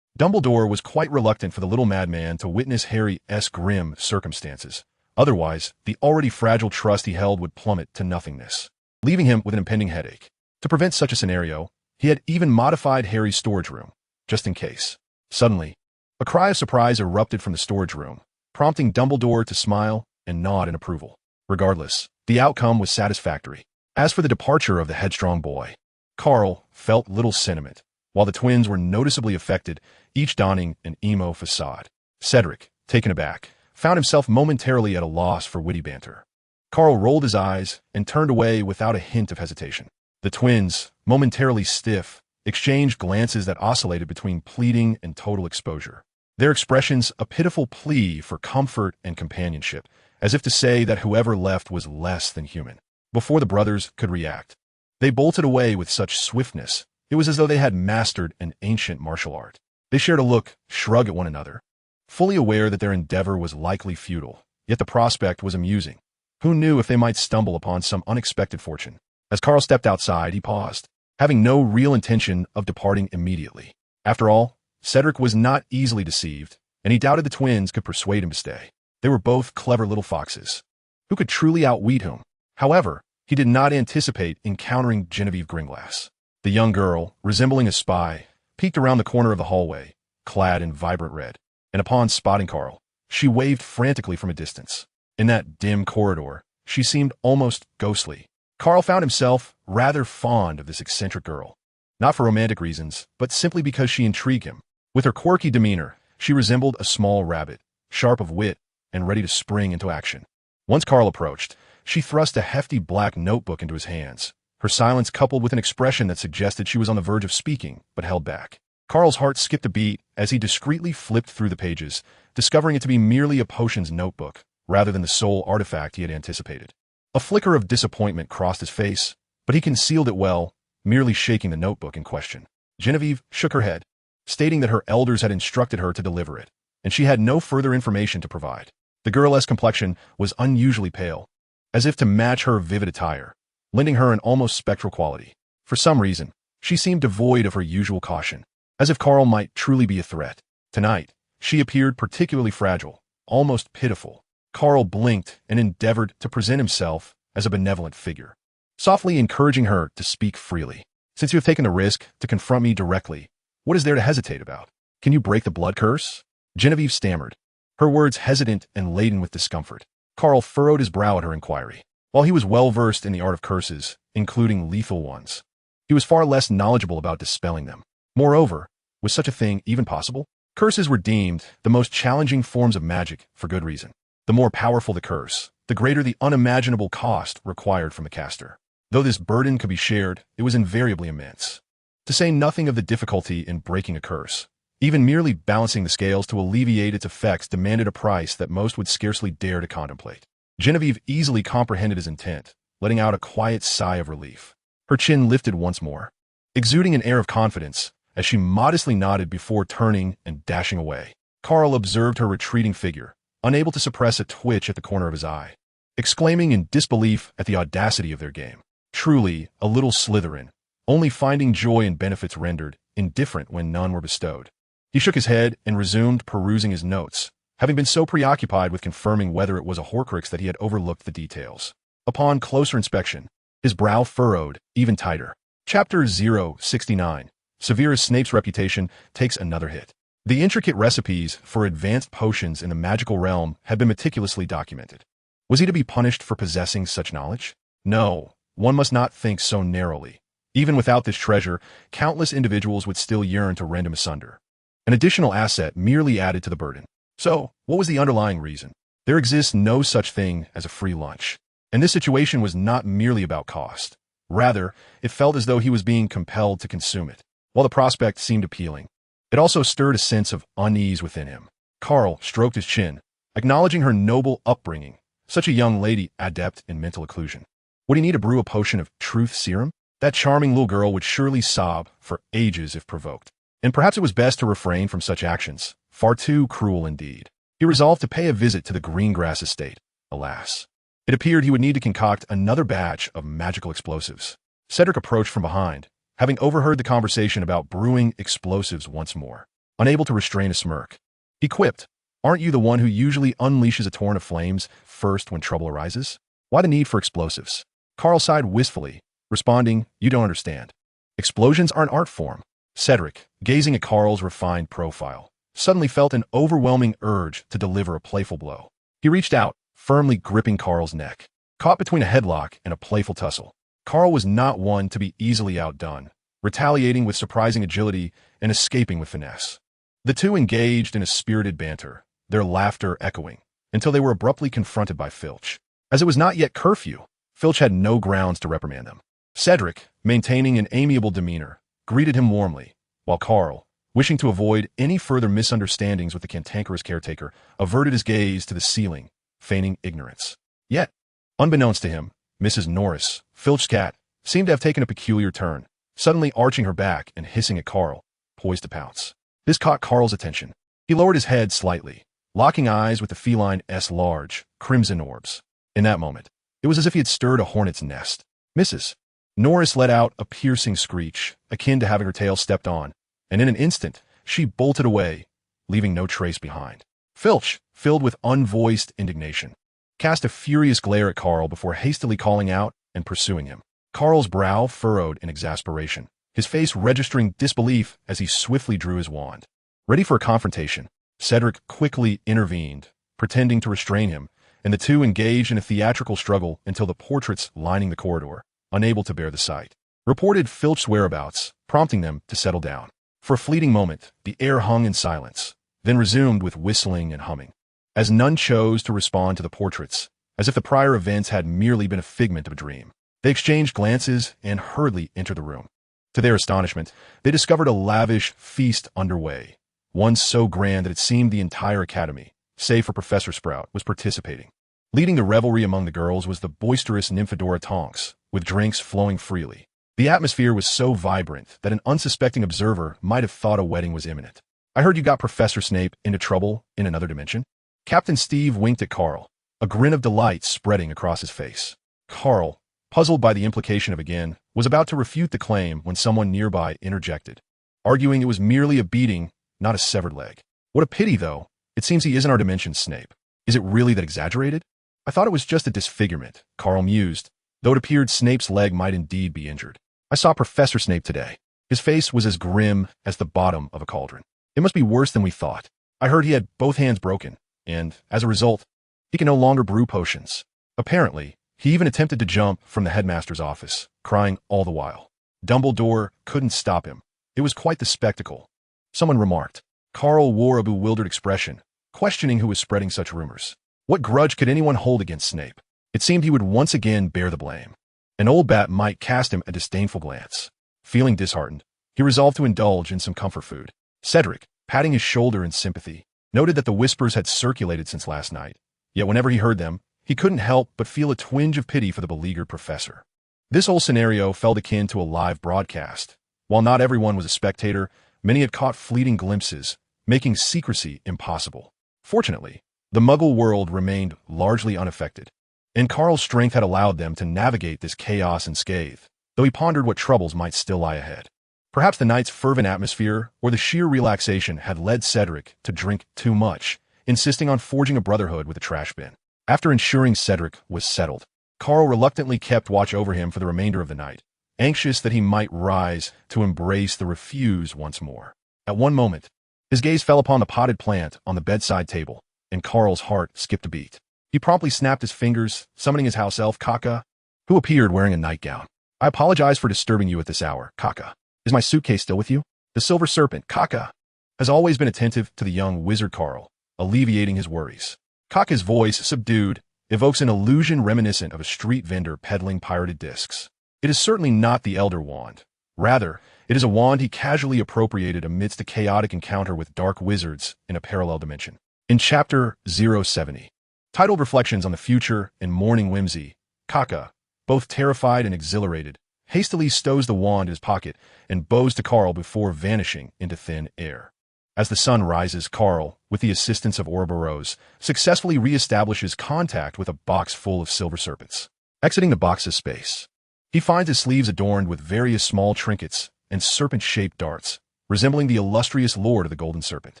A: Dumbledore was quite reluctant for the little madman to witness Harry's grim circumstances. Otherwise, the already fragile trust he held would plummet to nothingness, leaving him with an impending headache. To prevent such a scenario, he had even modified Harry's storage room, just in case. Suddenly, a cry of surprise erupted from the storage room, prompting Dumbledore to smile and nod in approval. Regardless, the outcome was satisfactory. As for the departure of the headstrong boy, Karl felt little sentiment, while the twins were noticeably affected, each donning an emo facade. Cedric, taken aback, found himself momentarily at a loss for witty banter. Karl rolled his eyes and turned away without a hint of hesitation. The twins, momentarily stiff, exchanged glances that oscillated between pleading and total exposure, their expressions a pitiful plea for comfort and companionship, as if to say that whoever left was less than human. Before the brothers could react, they bolted away with such swiftness, it was as though they had mastered an ancient martial art. They shared a look, shrug at one another, fully aware that their endeavor was likely futile, yet the prospect was amusing. Who knew if they might stumble upon some unexpected fortune? As Karl stepped outside, he paused, having no real intention of departing immediately. After all, Cedric was not easily deceived, and he doubted the twins could persuade him to stay. They were both clever little foxes, who could truly outwit him. However, he did not anticipate encountering Genevieve Gringlass. The young girl, resembling a spy, peeked around the corner of the hallway, clad in vibrant red, and upon spotting Karl, she waved frantically from a distance. In that dim corridor, she seemed almost ghostly. Karl found himself rather fond of this eccentric girl, not for romantic reasons, but simply because she intrigued him. With her quirky demeanor, she resembled a small rabbit, sharp of wit and ready to spring into action. Once Karl approached, she thrust a hefty black notebook into his hands, her silence coupled with an expression that suggested she was on the verge of speaking, but held back. Karl's heart skipped a beat as he discreetly flipped through the pages, discovering it to be merely a potions notebook, rather than the sole artifact he had anticipated. A flicker of disappointment crossed his face, but he concealed it well, merely shaking the notebook in question. Genevieve shook her head, stating that her elders had instructed her to deliver it, and she had no further information to provide. The girl's complexion was unusually pale, as if to match her vivid attire, lending her an almost spectral quality. For some reason, she seemed devoid of her usual caution, as if Karl might truly be a threat. Tonight, she appeared particularly fragile, almost pitiful. Karl blinked and endeavored to present himself as a benevolent figure, softly encouraging her to speak freely. Since you have taken the risk to confront me directly, what is there to hesitate about? Can you break the blood curse? Genevieve stammered, her words hesitant and laden with discomfort. Karl furrowed his brow at her inquiry. While he was well-versed in the art of curses, including lethal ones, he was far less knowledgeable about dispelling them. Moreover, was such a thing even possible? Curses were deemed the most challenging forms of magic for good reason. The more powerful the curse, the greater the unimaginable cost required from the caster. Though this burden could be shared, it was invariably immense. To say nothing of the difficulty in breaking a curse. Even merely balancing the scales to alleviate its effects demanded a price that most would scarcely dare to contemplate. Genevieve easily comprehended his intent, letting out a quiet sigh of relief. Her chin lifted once more, exuding an air of confidence, as she modestly nodded before turning and dashing away. Karl observed her retreating figure, unable to suppress a twitch at the corner of his eye, exclaiming in disbelief at the audacity of their game. Truly, a little Slytherin, only finding joy in benefits rendered, indifferent when none were bestowed. He shook his head and resumed perusing his notes, having been so preoccupied with confirming whether it was a Horcrux that he had overlooked the details. Upon closer inspection, his brow furrowed even tighter. Chapter 069. Severus Snape's reputation takes another hit. The intricate recipes for advanced potions in the magical realm had been meticulously documented. Was he to be punished for possessing such knowledge? No, one must not think so narrowly. Even without this treasure, countless individuals would still yearn to rend him asunder. An additional asset merely added to the burden. So, what was the underlying reason? There exists no such thing as a free lunch. And this situation was not merely about cost. Rather, it felt as though he was being compelled to consume it. While the prospect seemed appealing, it also stirred a sense of unease within him. Karl stroked his chin, acknowledging her noble upbringing, such a young lady adept in mental occlusion. Would he need to brew a potion of truth serum? That charming little girl would surely sob for ages if provoked. And perhaps it was best to refrain from such actions, far too cruel indeed. He resolved to pay a visit to the Greengrass estate. Alas, it appeared he would need to concoct another batch of magical explosives. Cedric approached from behind, having overheard the conversation about brewing explosives once more. Unable to restrain a smirk, he quipped, "Aren't you the one who usually unleashes a torrent of flames first when trouble arises? Why the need for explosives?" Karl sighed wistfully, responding, "You don't understand. Explosions are an art form." Cedric, gazing at Karl's refined profile, suddenly felt an overwhelming urge to deliver a playful blow. He reached out, firmly gripping Karl's neck. Caught between a headlock and a playful tussle, Karl was not one to be easily outdone, retaliating with surprising agility and escaping with finesse. The two engaged in a spirited banter, their laughter echoing, until they were abruptly confronted by Filch. As it was not yet curfew, Filch had no grounds to reprimand them. Cedric, maintaining an amiable demeanor, greeted him warmly, while Karl, wishing to avoid any further misunderstandings with the cantankerous caretaker, averted his gaze to the ceiling, feigning ignorance. Yet, unbeknownst to him, Mrs. Norris, Filch's cat, seemed to have taken a peculiar turn, suddenly arching her back and hissing at Karl, poised to pounce. This caught Karl's attention. He lowered his head slightly, locking eyes with the feline's large, crimson orbs. In that moment, it was as if he had stirred a hornet's nest. Mrs. Norris let out a piercing screech, akin to having her tail stepped on, and in an instant, she bolted away, leaving no trace behind. Filch, filled with unvoiced indignation, cast a furious glare at Karl before hastily calling out and pursuing him. Karl's brow furrowed in exasperation, his face registering disbelief as he swiftly drew his wand. Ready for a confrontation, Cedric quickly intervened, pretending to restrain him, and the two engaged in a theatrical struggle until the portraits lining the corridor, unable to bear the sight, reported Filch's whereabouts, prompting them to settle down. For a fleeting moment, the air hung in silence, then resumed with whistling and humming, as none chose to respond to the portraits, as if the prior events had merely been a figment of a dream. They exchanged glances and hurriedly entered the room. To their astonishment, they discovered a lavish feast underway, one so grand that it seemed the entire academy, save for Professor Sprout, was participating. Leading the revelry among the girls was the boisterous Nymphadora Tonks, with drinks flowing freely. The atmosphere was so vibrant that an unsuspecting observer might have thought a wedding was imminent. "I heard you got Professor Snape into trouble in another dimension?" Captain Steve winked at Karl, a grin of delight spreading across his face. Karl, puzzled by the implication of again, was about to refute the claim when someone nearby interjected, arguing it was merely a beating, not a severed leg. "What a pity, though. It seems he is in our dimension, Snape. Is it really that exaggerated?" "I thought it was just a disfigurement," Karl mused, though it appeared Snape's leg might indeed be injured. "I saw Professor Snape today. His face was as grim as the bottom of a cauldron. It must be worse than we thought. I heard he had both hands broken, and, as a result, he can no longer brew potions. Apparently, he even attempted to jump from the headmaster's office, crying all the while. Dumbledore couldn't stop him. It was quite the spectacle." Someone remarked. Karl wore a bewildered expression, questioning who was spreading such rumors. What grudge could anyone hold against Snape? It seemed he would once again bear the blame. An old bat might cast him a disdainful glance. Feeling disheartened, he resolved to indulge in some comfort food. Cedric, patting his shoulder in sympathy, noted that the whispers had circulated since last night, yet whenever he heard them, he couldn't help but feel a twinge of pity for the beleaguered professor. This whole scenario felt akin to a live broadcast. While not everyone was a spectator, many had caught fleeting glimpses, making secrecy impossible. Fortunately, the Muggle world remained largely unaffected, and Karl's strength had allowed them to navigate this chaos unscathed, though he pondered what troubles might still lie ahead. Perhaps the night's fervent atmosphere or the sheer relaxation had led Cedric to drink too much, insisting on forging a brotherhood with a trash bin. After ensuring Cedric was settled, Karl reluctantly kept watch over him for the remainder of the night, anxious that he might rise to embrace the refuse once more. At one moment, his gaze fell upon the potted plant on the bedside table, and Karl's heart skipped a beat. He promptly snapped his fingers, summoning his house elf, Kaka, who appeared wearing a nightgown. "I apologize for disturbing you at this hour, Kaka. Is my suitcase still with you?" The silver serpent, Kaka, has always been attentive to the young wizard Karl, alleviating his worries. Kaka's voice, subdued, evokes an illusion reminiscent of a street vendor peddling pirated discs. It is certainly not the Elder Wand. Rather, it is a wand he casually appropriated amidst a chaotic encounter with dark wizards in a parallel dimension. In Chapter 070, titled Reflections on the Future and Morning Whimsy, Kaka, both terrified and exhilarated, hastily stows the wand in his pocket and bows to Karl before vanishing into thin air. As the sun rises, Karl, with the assistance of Ouroboros, successfully reestablishes contact with a box full of silver serpents. Exiting the box's space, he finds his sleeves adorned with various small trinkets and serpent-shaped darts, resembling the illustrious lord of the Golden Serpent.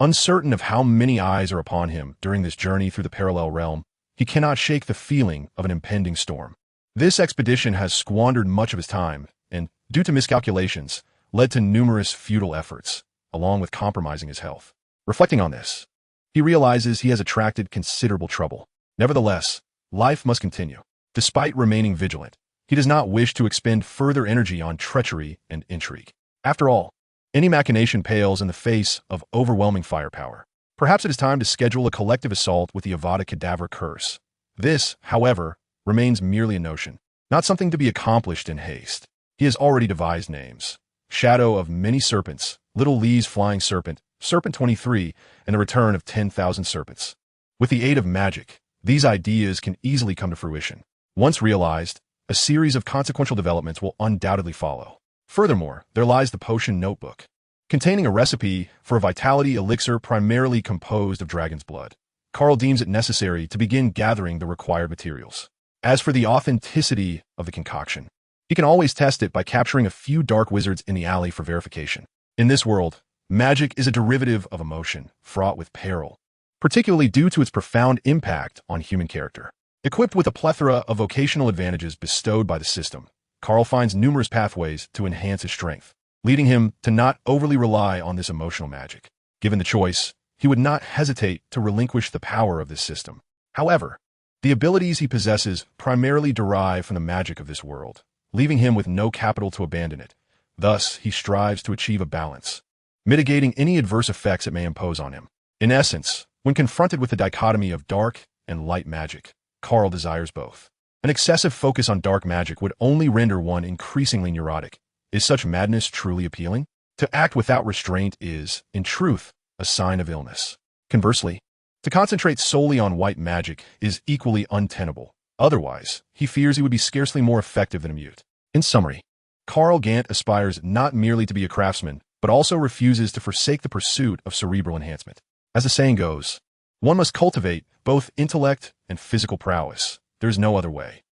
A: Uncertain of how many eyes are upon him during this journey through the parallel realm, he cannot shake the feeling of an impending storm. This expedition has squandered much of his time and, due to miscalculations, led to numerous futile efforts, along with compromising his health. Reflecting on this, he realizes he has attracted considerable trouble. Nevertheless, life must continue. Despite remaining vigilant, he does not wish to expend further energy on treachery and intrigue. After all, any machination pales in the face of overwhelming firepower. Perhaps it is time to schedule a collective assault with the Avada Kedavra curse. This, however, remains merely a notion, not something to be accomplished in haste. He has already devised names: Shadow of Many Serpents, Little Lee's Flying Serpent, Serpent 23, and the Return of 10,000 Serpents. With the aid of magic, these ideas can easily come to fruition. Once realized, a series of consequential developments will undoubtedly follow. Furthermore, there lies the potion notebook, containing a recipe for a vitality elixir primarily composed of dragon's blood. Karl deems it necessary to begin gathering the required materials. As for the authenticity of the concoction, he can always test it by capturing a few dark wizards in the alley for verification. In this world, magic is a derivative of emotion, fraught with peril, particularly due to its profound impact on human character. Equipped with a plethora of vocational advantages bestowed by the system, Karl finds numerous pathways to enhance his strength, leading him to not overly rely on this emotional magic. Given the choice, he would not hesitate to relinquish the power of this system. However, the abilities he possesses primarily derive from the magic of this world, leaving him with no capital to abandon it. Thus, he strives to achieve a balance, mitigating any adverse effects it may impose on him. In essence, when confronted with the dichotomy of dark and light magic, Karl desires both. An excessive focus on dark magic would only render one increasingly neurotic. Is such madness truly appealing? To act without restraint is, in truth, a sign of illness. Conversely, to concentrate solely on white magic is equally untenable. Otherwise, he fears he would be scarcely more effective than a mute. In summary, Karl Gant aspires not merely to be a craftsman, but also refuses to forsake the pursuit of cerebral enhancement. As the saying goes, one must cultivate both intellect and physical prowess. There is no other way.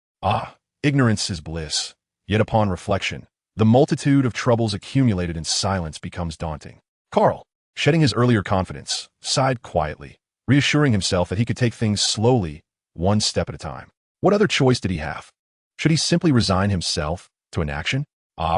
A: Ignorance is bliss. Yet upon reflection, the multitude of troubles accumulated in silence becomes daunting. Karl, shedding his earlier confidence, sighed quietly, reassuring himself that he could take things slowly, one step at a time. What other choice did he have? Should he simply resign himself to inaction?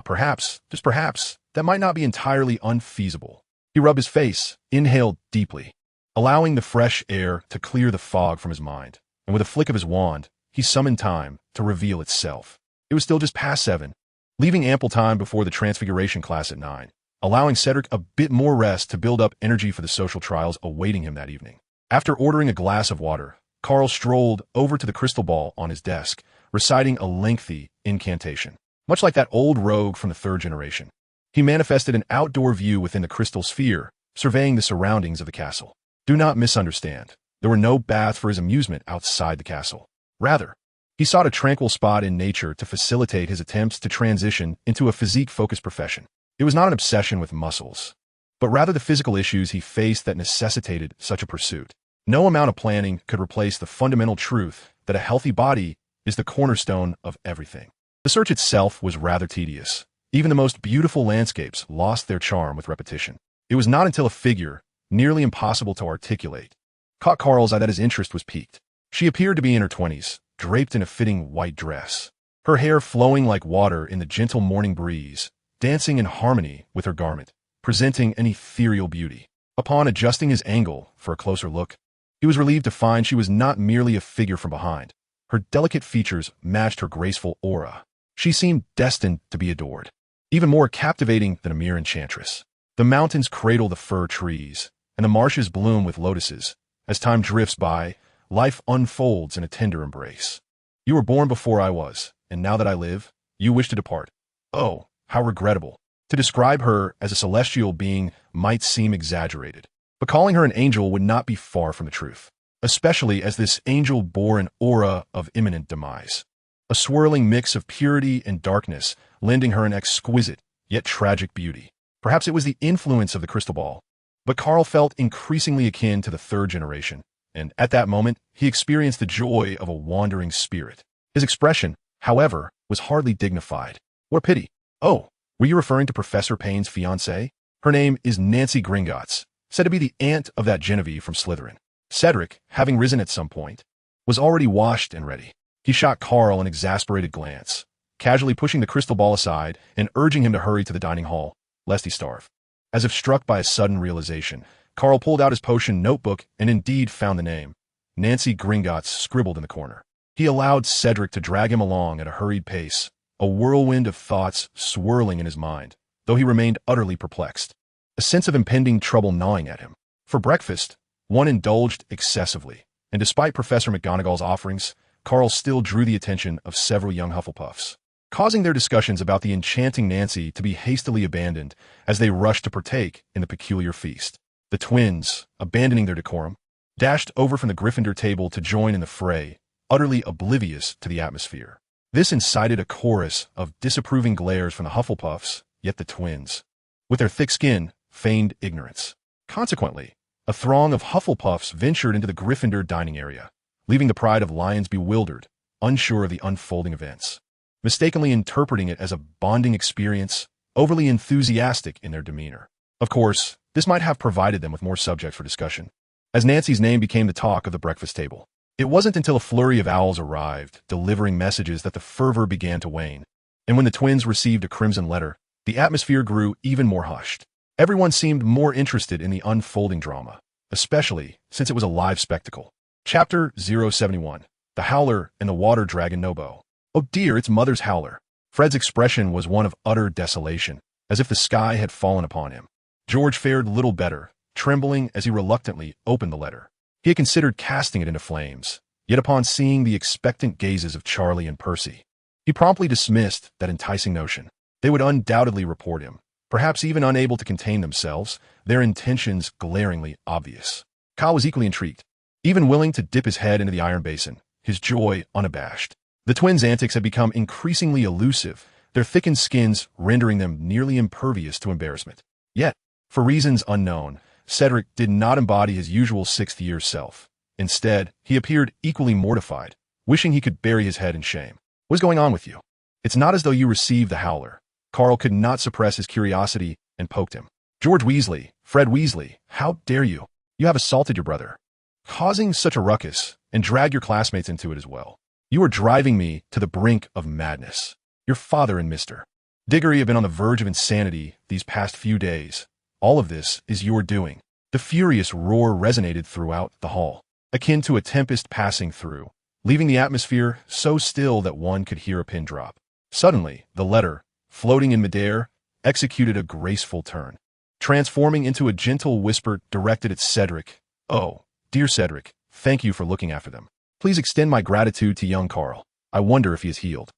A: Perhaps, just perhaps, that might not be entirely unfeasible. He rubbed his face, inhaled deeply, allowing the fresh air to clear the fog from his mind, and with a flick of his wand, he summoned time to reveal itself. It was still just past 7, leaving ample time before the Transfiguration class at 9, allowing Cedric a bit more rest to build up energy for the social trials awaiting him that evening. After ordering a glass of water, Karl strolled over to the crystal ball on his desk, reciting a lengthy, incantation. Much like that old rogue from the third generation, he manifested an outdoor view within the crystal sphere, surveying the surroundings of the castle. Do not misunderstand. There were no baths for his amusement outside the castle. Rather, he sought a tranquil spot in nature to facilitate his attempts to transition into a physique-focused profession. It was not an obsession with muscles, but rather the physical issues he faced that necessitated such a pursuit. No amount of planning could replace the fundamental truth that a healthy body is the cornerstone of everything. The search itself was rather tedious. Even the most beautiful landscapes lost their charm with repetition. It was not until a figure, nearly impossible to articulate, caught Karl's eye that his interest was piqued. She appeared to be in her 20s, draped in a fitting white dress, her hair flowing like water in the gentle morning breeze, dancing in harmony with her garment, presenting an ethereal beauty. Upon adjusting his angle for a closer look, he was relieved to find she was not merely a figure from behind. Her delicate features matched her graceful aura. She seemed destined to be adored, even more captivating than a mere enchantress. The mountains cradle the fir trees, and the marshes bloom with lotuses. As time drifts by, life unfolds in a tender embrace. You were born before I was, and now that I live, you wish to depart. Oh, how regrettable. To describe her as a celestial being might seem exaggerated, but calling her an angel would not be far from the truth, especially as this angel bore an aura of imminent demise. A swirling mix of purity and darkness, lending her an exquisite, yet tragic beauty. Perhaps it was the influence of the crystal ball, but Karl felt increasingly akin to the third generation, and at that moment, he experienced the joy of a wandering spirit. His expression, however, was hardly dignified. What a pity. Oh, were you referring to Professor Payne's fiancée? Her name is Nancy Gringotts, said to be the aunt of that Genevieve from Slytherin. Cedric, having risen at some point, was already washed and ready. He shot Karl an exasperated glance, casually pushing the crystal ball aside and urging him to hurry to the dining hall, lest he starve. As if struck by a sudden realization, Karl pulled out his potion notebook and indeed found the name. Nancy Gringotts scribbled in the corner. He allowed Cedric to drag him along at a hurried pace, a whirlwind of thoughts swirling in his mind, though he remained utterly perplexed, a sense of impending trouble gnawing at him. For breakfast, one indulged excessively, and despite Professor McGonagall's offerings, Karl still drew the attention of several young Hufflepuffs, causing their discussions about the enchanting Nancy to be hastily abandoned as they rushed to partake in the peculiar feast. The twins, abandoning their decorum, dashed over from the Gryffindor table to join in the fray, utterly oblivious to the atmosphere. This incited a chorus of disapproving glares from the Hufflepuffs, yet the twins, with their thick skin, feigned ignorance. Consequently, a throng of Hufflepuffs ventured into the Gryffindor dining area, leaving the pride of lions bewildered, unsure of the unfolding events, mistakenly interpreting it as a bonding experience, overly enthusiastic in their demeanor. Of course, this might have provided them with more subjects for discussion, as Nancy's name became the talk of the breakfast table. It wasn't until a flurry of owls arrived, delivering messages, that the fervor began to wane, and when the twins received a crimson letter, the atmosphere grew even more hushed. Everyone seemed more interested in the unfolding drama, especially since it was a live spectacle. Chapter 071, The Howler and the Water Dragon Nobo. Oh dear, it's Mother's Howler. Fred's expression was one of utter desolation, as if the sky had fallen upon him. George fared little better, trembling as he reluctantly opened the letter. He had considered casting it into flames, yet upon seeing the expectant gazes of Charlie and Percy, he promptly dismissed that enticing notion. They would undoubtedly report him, perhaps even unable to contain themselves, their intentions glaringly obvious. Kyle was equally intrigued, even willing to dip his head into the iron basin, his joy unabashed. The twins' antics had become increasingly elusive, their thickened skins rendering them nearly impervious to embarrassment. Yet, for reasons unknown, Cedric did not embody his usual sixth-year self. Instead, he appeared equally mortified, wishing he could bury his head in shame. What's going on with you? It's not as though you received the Howler. Karl could not suppress his curiosity and poked him. George Weasley, Fred Weasley, how dare you? You have assaulted your brother, causing such a ruckus, and dragged your classmates into it as well. You are driving me to the brink of madness. Your father and Mr. Diggory have been on the verge of insanity these past few days. All of this is your doing. The furious roar resonated throughout the hall, akin to a tempest passing through, leaving the atmosphere so still that one could hear a pin drop. Suddenly, the letter, floating in midair, executed a graceful turn, transforming into a gentle whisper directed at Cedric. Oh, dear Cedric, thank you for looking after them. Please extend my gratitude to young Karl. I wonder if he is healed.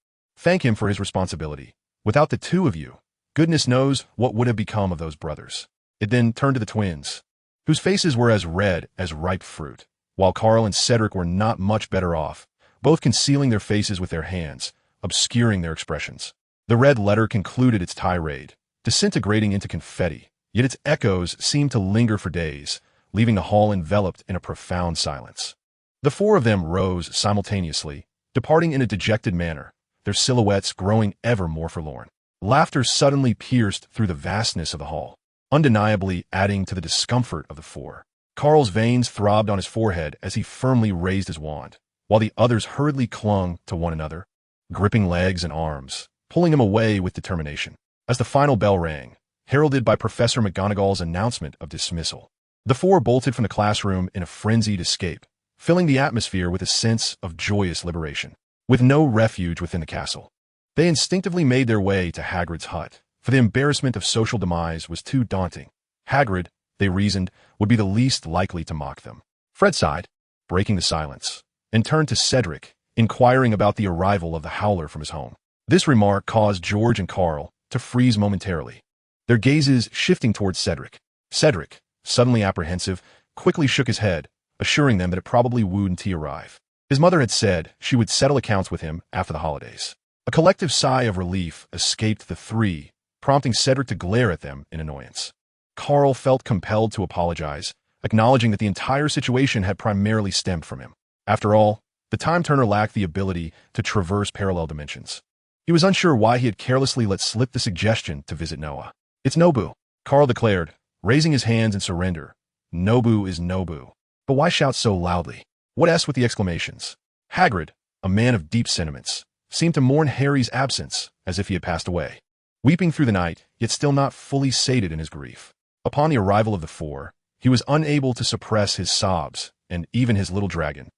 A: Thank him for his responsibility. Without the two of you, goodness knows what would have become of those brothers. It then turned to the twins, whose faces were as red as ripe fruit, while Karl and Cedric were not much better off, both concealing their faces with their hands, obscuring their expressions. The red letter concluded its tirade, disintegrating into confetti, yet its echoes seemed to linger for days, leaving the hall enveloped in a profound silence. The four of them rose simultaneously, departing in a dejected manner, their silhouettes growing ever more forlorn. Laughter suddenly pierced through the vastness of the hall, undeniably adding to the discomfort of the four. Karl's veins throbbed on his forehead as he firmly raised his wand, while the others hurriedly clung to one another, gripping legs and arms, pulling him away with determination. As the final bell rang, heralded by Professor McGonagall's announcement of dismissal, the four bolted from the classroom in a frenzied escape, filling the atmosphere with a sense of joyous liberation. With no refuge within the castle, they instinctively made their way to Hagrid's hut, for the embarrassment of social demise was too daunting. Hagrid, they reasoned, would be the least likely to mock them. Fred sighed, breaking the silence, and turned to Cedric, inquiring about the arrival of the Howler from his home. This remark caused George and Karl to freeze momentarily, their gazes shifting towards Cedric. Cedric, suddenly apprehensive, quickly shook his head, assuring them that it probably wouldn't arrive. His mother had said she would settle accounts with him after the holidays. A collective sigh of relief escaped the three, prompting Cedric to glare at them in annoyance. Karl felt compelled to apologize, acknowledging that the entire situation had primarily stemmed from him. After all, the Time Turner lacked the ability to traverse parallel dimensions. He was unsure why he had carelessly let slip the suggestion to visit Noah. "It's Nobu," Karl declared, raising his hands in surrender. "Nobu is Nobu. But why shout so loudly? What s with the exclamations?" Hagrid, a man of deep sentiments, seemed to mourn Harry's absence as if he had passed away, weeping through the night, yet still not fully sated in his grief. Upon the arrival of the four, he was unable to suppress his sobs, and even his little dragon,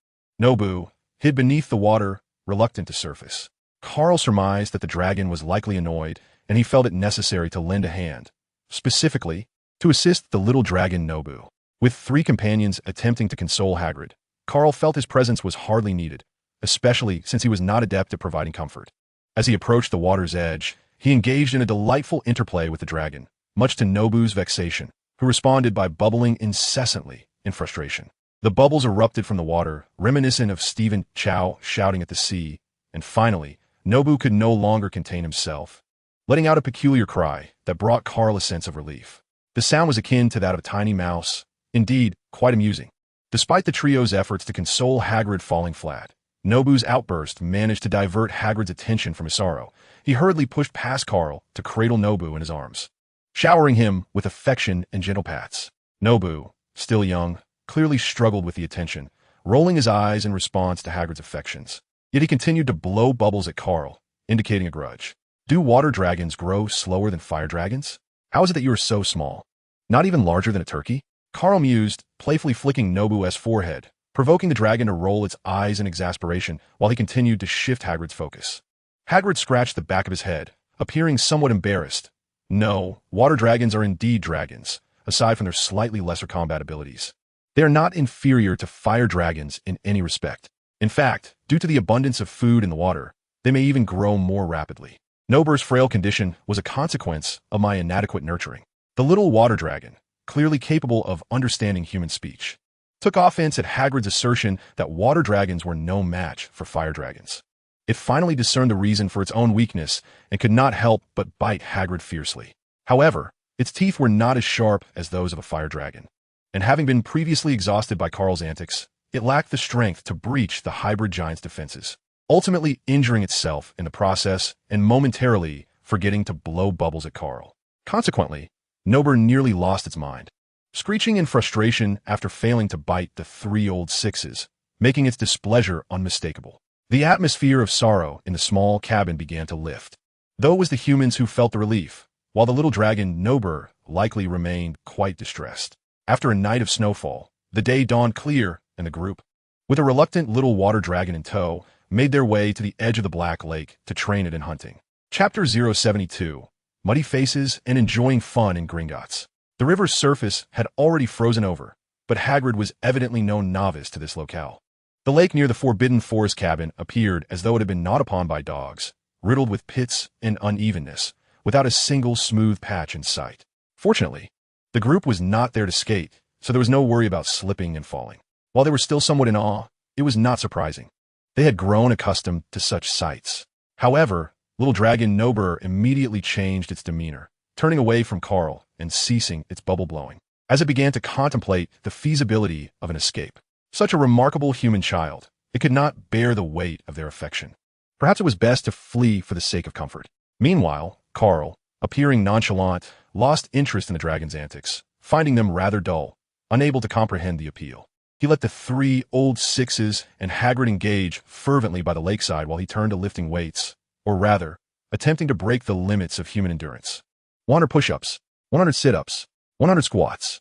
A: Nobu, hid beneath the water, reluctant to surface. Karl surmised that the dragon was likely annoyed, and he felt it necessary to lend a hand, specifically, to assist the little dragon Nobu. With three companions attempting to console Hagrid, Karl felt his presence was hardly needed, especially since he was not adept at providing comfort. As he approached the water's edge, he engaged in a delightful interplay with the dragon, much to Nobu's vexation, who responded by bubbling incessantly in frustration. The bubbles erupted from the water, reminiscent of Stephen Chow shouting at the sea, and finally, Nobu could no longer contain himself, letting out a peculiar cry that brought Karl a sense of relief. The sound was akin to that of a tiny mouse, indeed, quite amusing. Despite the trio's efforts to console Hagrid falling flat, Nobu's outburst managed to divert Hagrid's attention from his sorrow. He hurriedly pushed past Karl to cradle Nobu in his arms, showering him with affection and gentle pats. Nobu, still young, clearly struggled with the attention, rolling his eyes in response to Hagrid's affections. Yet he continued to blow bubbles at Karl, indicating a grudge. "Do water dragons grow slower than fire dragons? How is it that you are so small? Not even larger than a turkey?" Karl mused, playfully flicking Nobu's forehead, provoking the dragon to roll its eyes in exasperation while he continued to shift Hagrid's focus. Hagrid scratched the back of his head, appearing somewhat embarrassed. No, water dragons are indeed dragons, aside from their slightly lesser combat abilities. They are not inferior to fire dragons in any respect. In fact, due to the abundance of food in the water, they may even grow more rapidly. Nobu's frail condition was a consequence of my inadequate nurturing. The little water dragon, clearly capable of understanding human speech, took offense at Hagrid's assertion that water dragons were no match for fire dragons. It finally discerned the reason for its own weakness and could not help but bite Hagrid fiercely. However, its teeth were not as sharp as those of a fire dragon, and having been previously exhausted by Karl's antics, it lacked the strength to breach the hybrid giant's defenses, ultimately injuring itself in the process and momentarily forgetting to blow bubbles at Karl. Consequently, Nobu nearly lost its mind, screeching in frustration after failing to bite the 3 old sixes, making its displeasure unmistakable. The atmosphere of sorrow in the small cabin began to lift, though it was the humans who felt the relief, while the little dragon Nobu likely remained quite distressed. After a night of snowfall, the day dawned clear, and the group, with a reluctant little water dragon in tow, made their way to the edge of the Black Lake to train it in hunting. Chapter 072. Muddy Faces and Enjoying Fun in Gringotts. The river's surface had already frozen over, but Hagrid was evidently no novice to this locale. The lake near the Forbidden Forest cabin appeared as though it had been gnawed upon by dogs, riddled with pits and unevenness, without a single smooth patch in sight. Fortunately, the group was not there to skate, so there was no worry about slipping and falling. While they were still somewhat in awe, it was not surprising. They had grown accustomed to such sights. However, little dragon Nober immediately changed its demeanor, turning away from Karl and ceasing its bubble blowing, as it began to contemplate the feasibility of an escape. Such a remarkable human child, it could not bear the weight of their affection. Perhaps it was best to flee for the sake of comfort. Meanwhile, Karl, appearing nonchalant, lost interest in the dragon's antics, finding them rather dull, unable to comprehend the appeal. He let the 3 old sixes and Hagrid engage fervently by the lakeside while he turned to lifting weights, or rather, attempting to break the limits of human endurance. 100 push-ups, 100 sit-ups, 100 squats.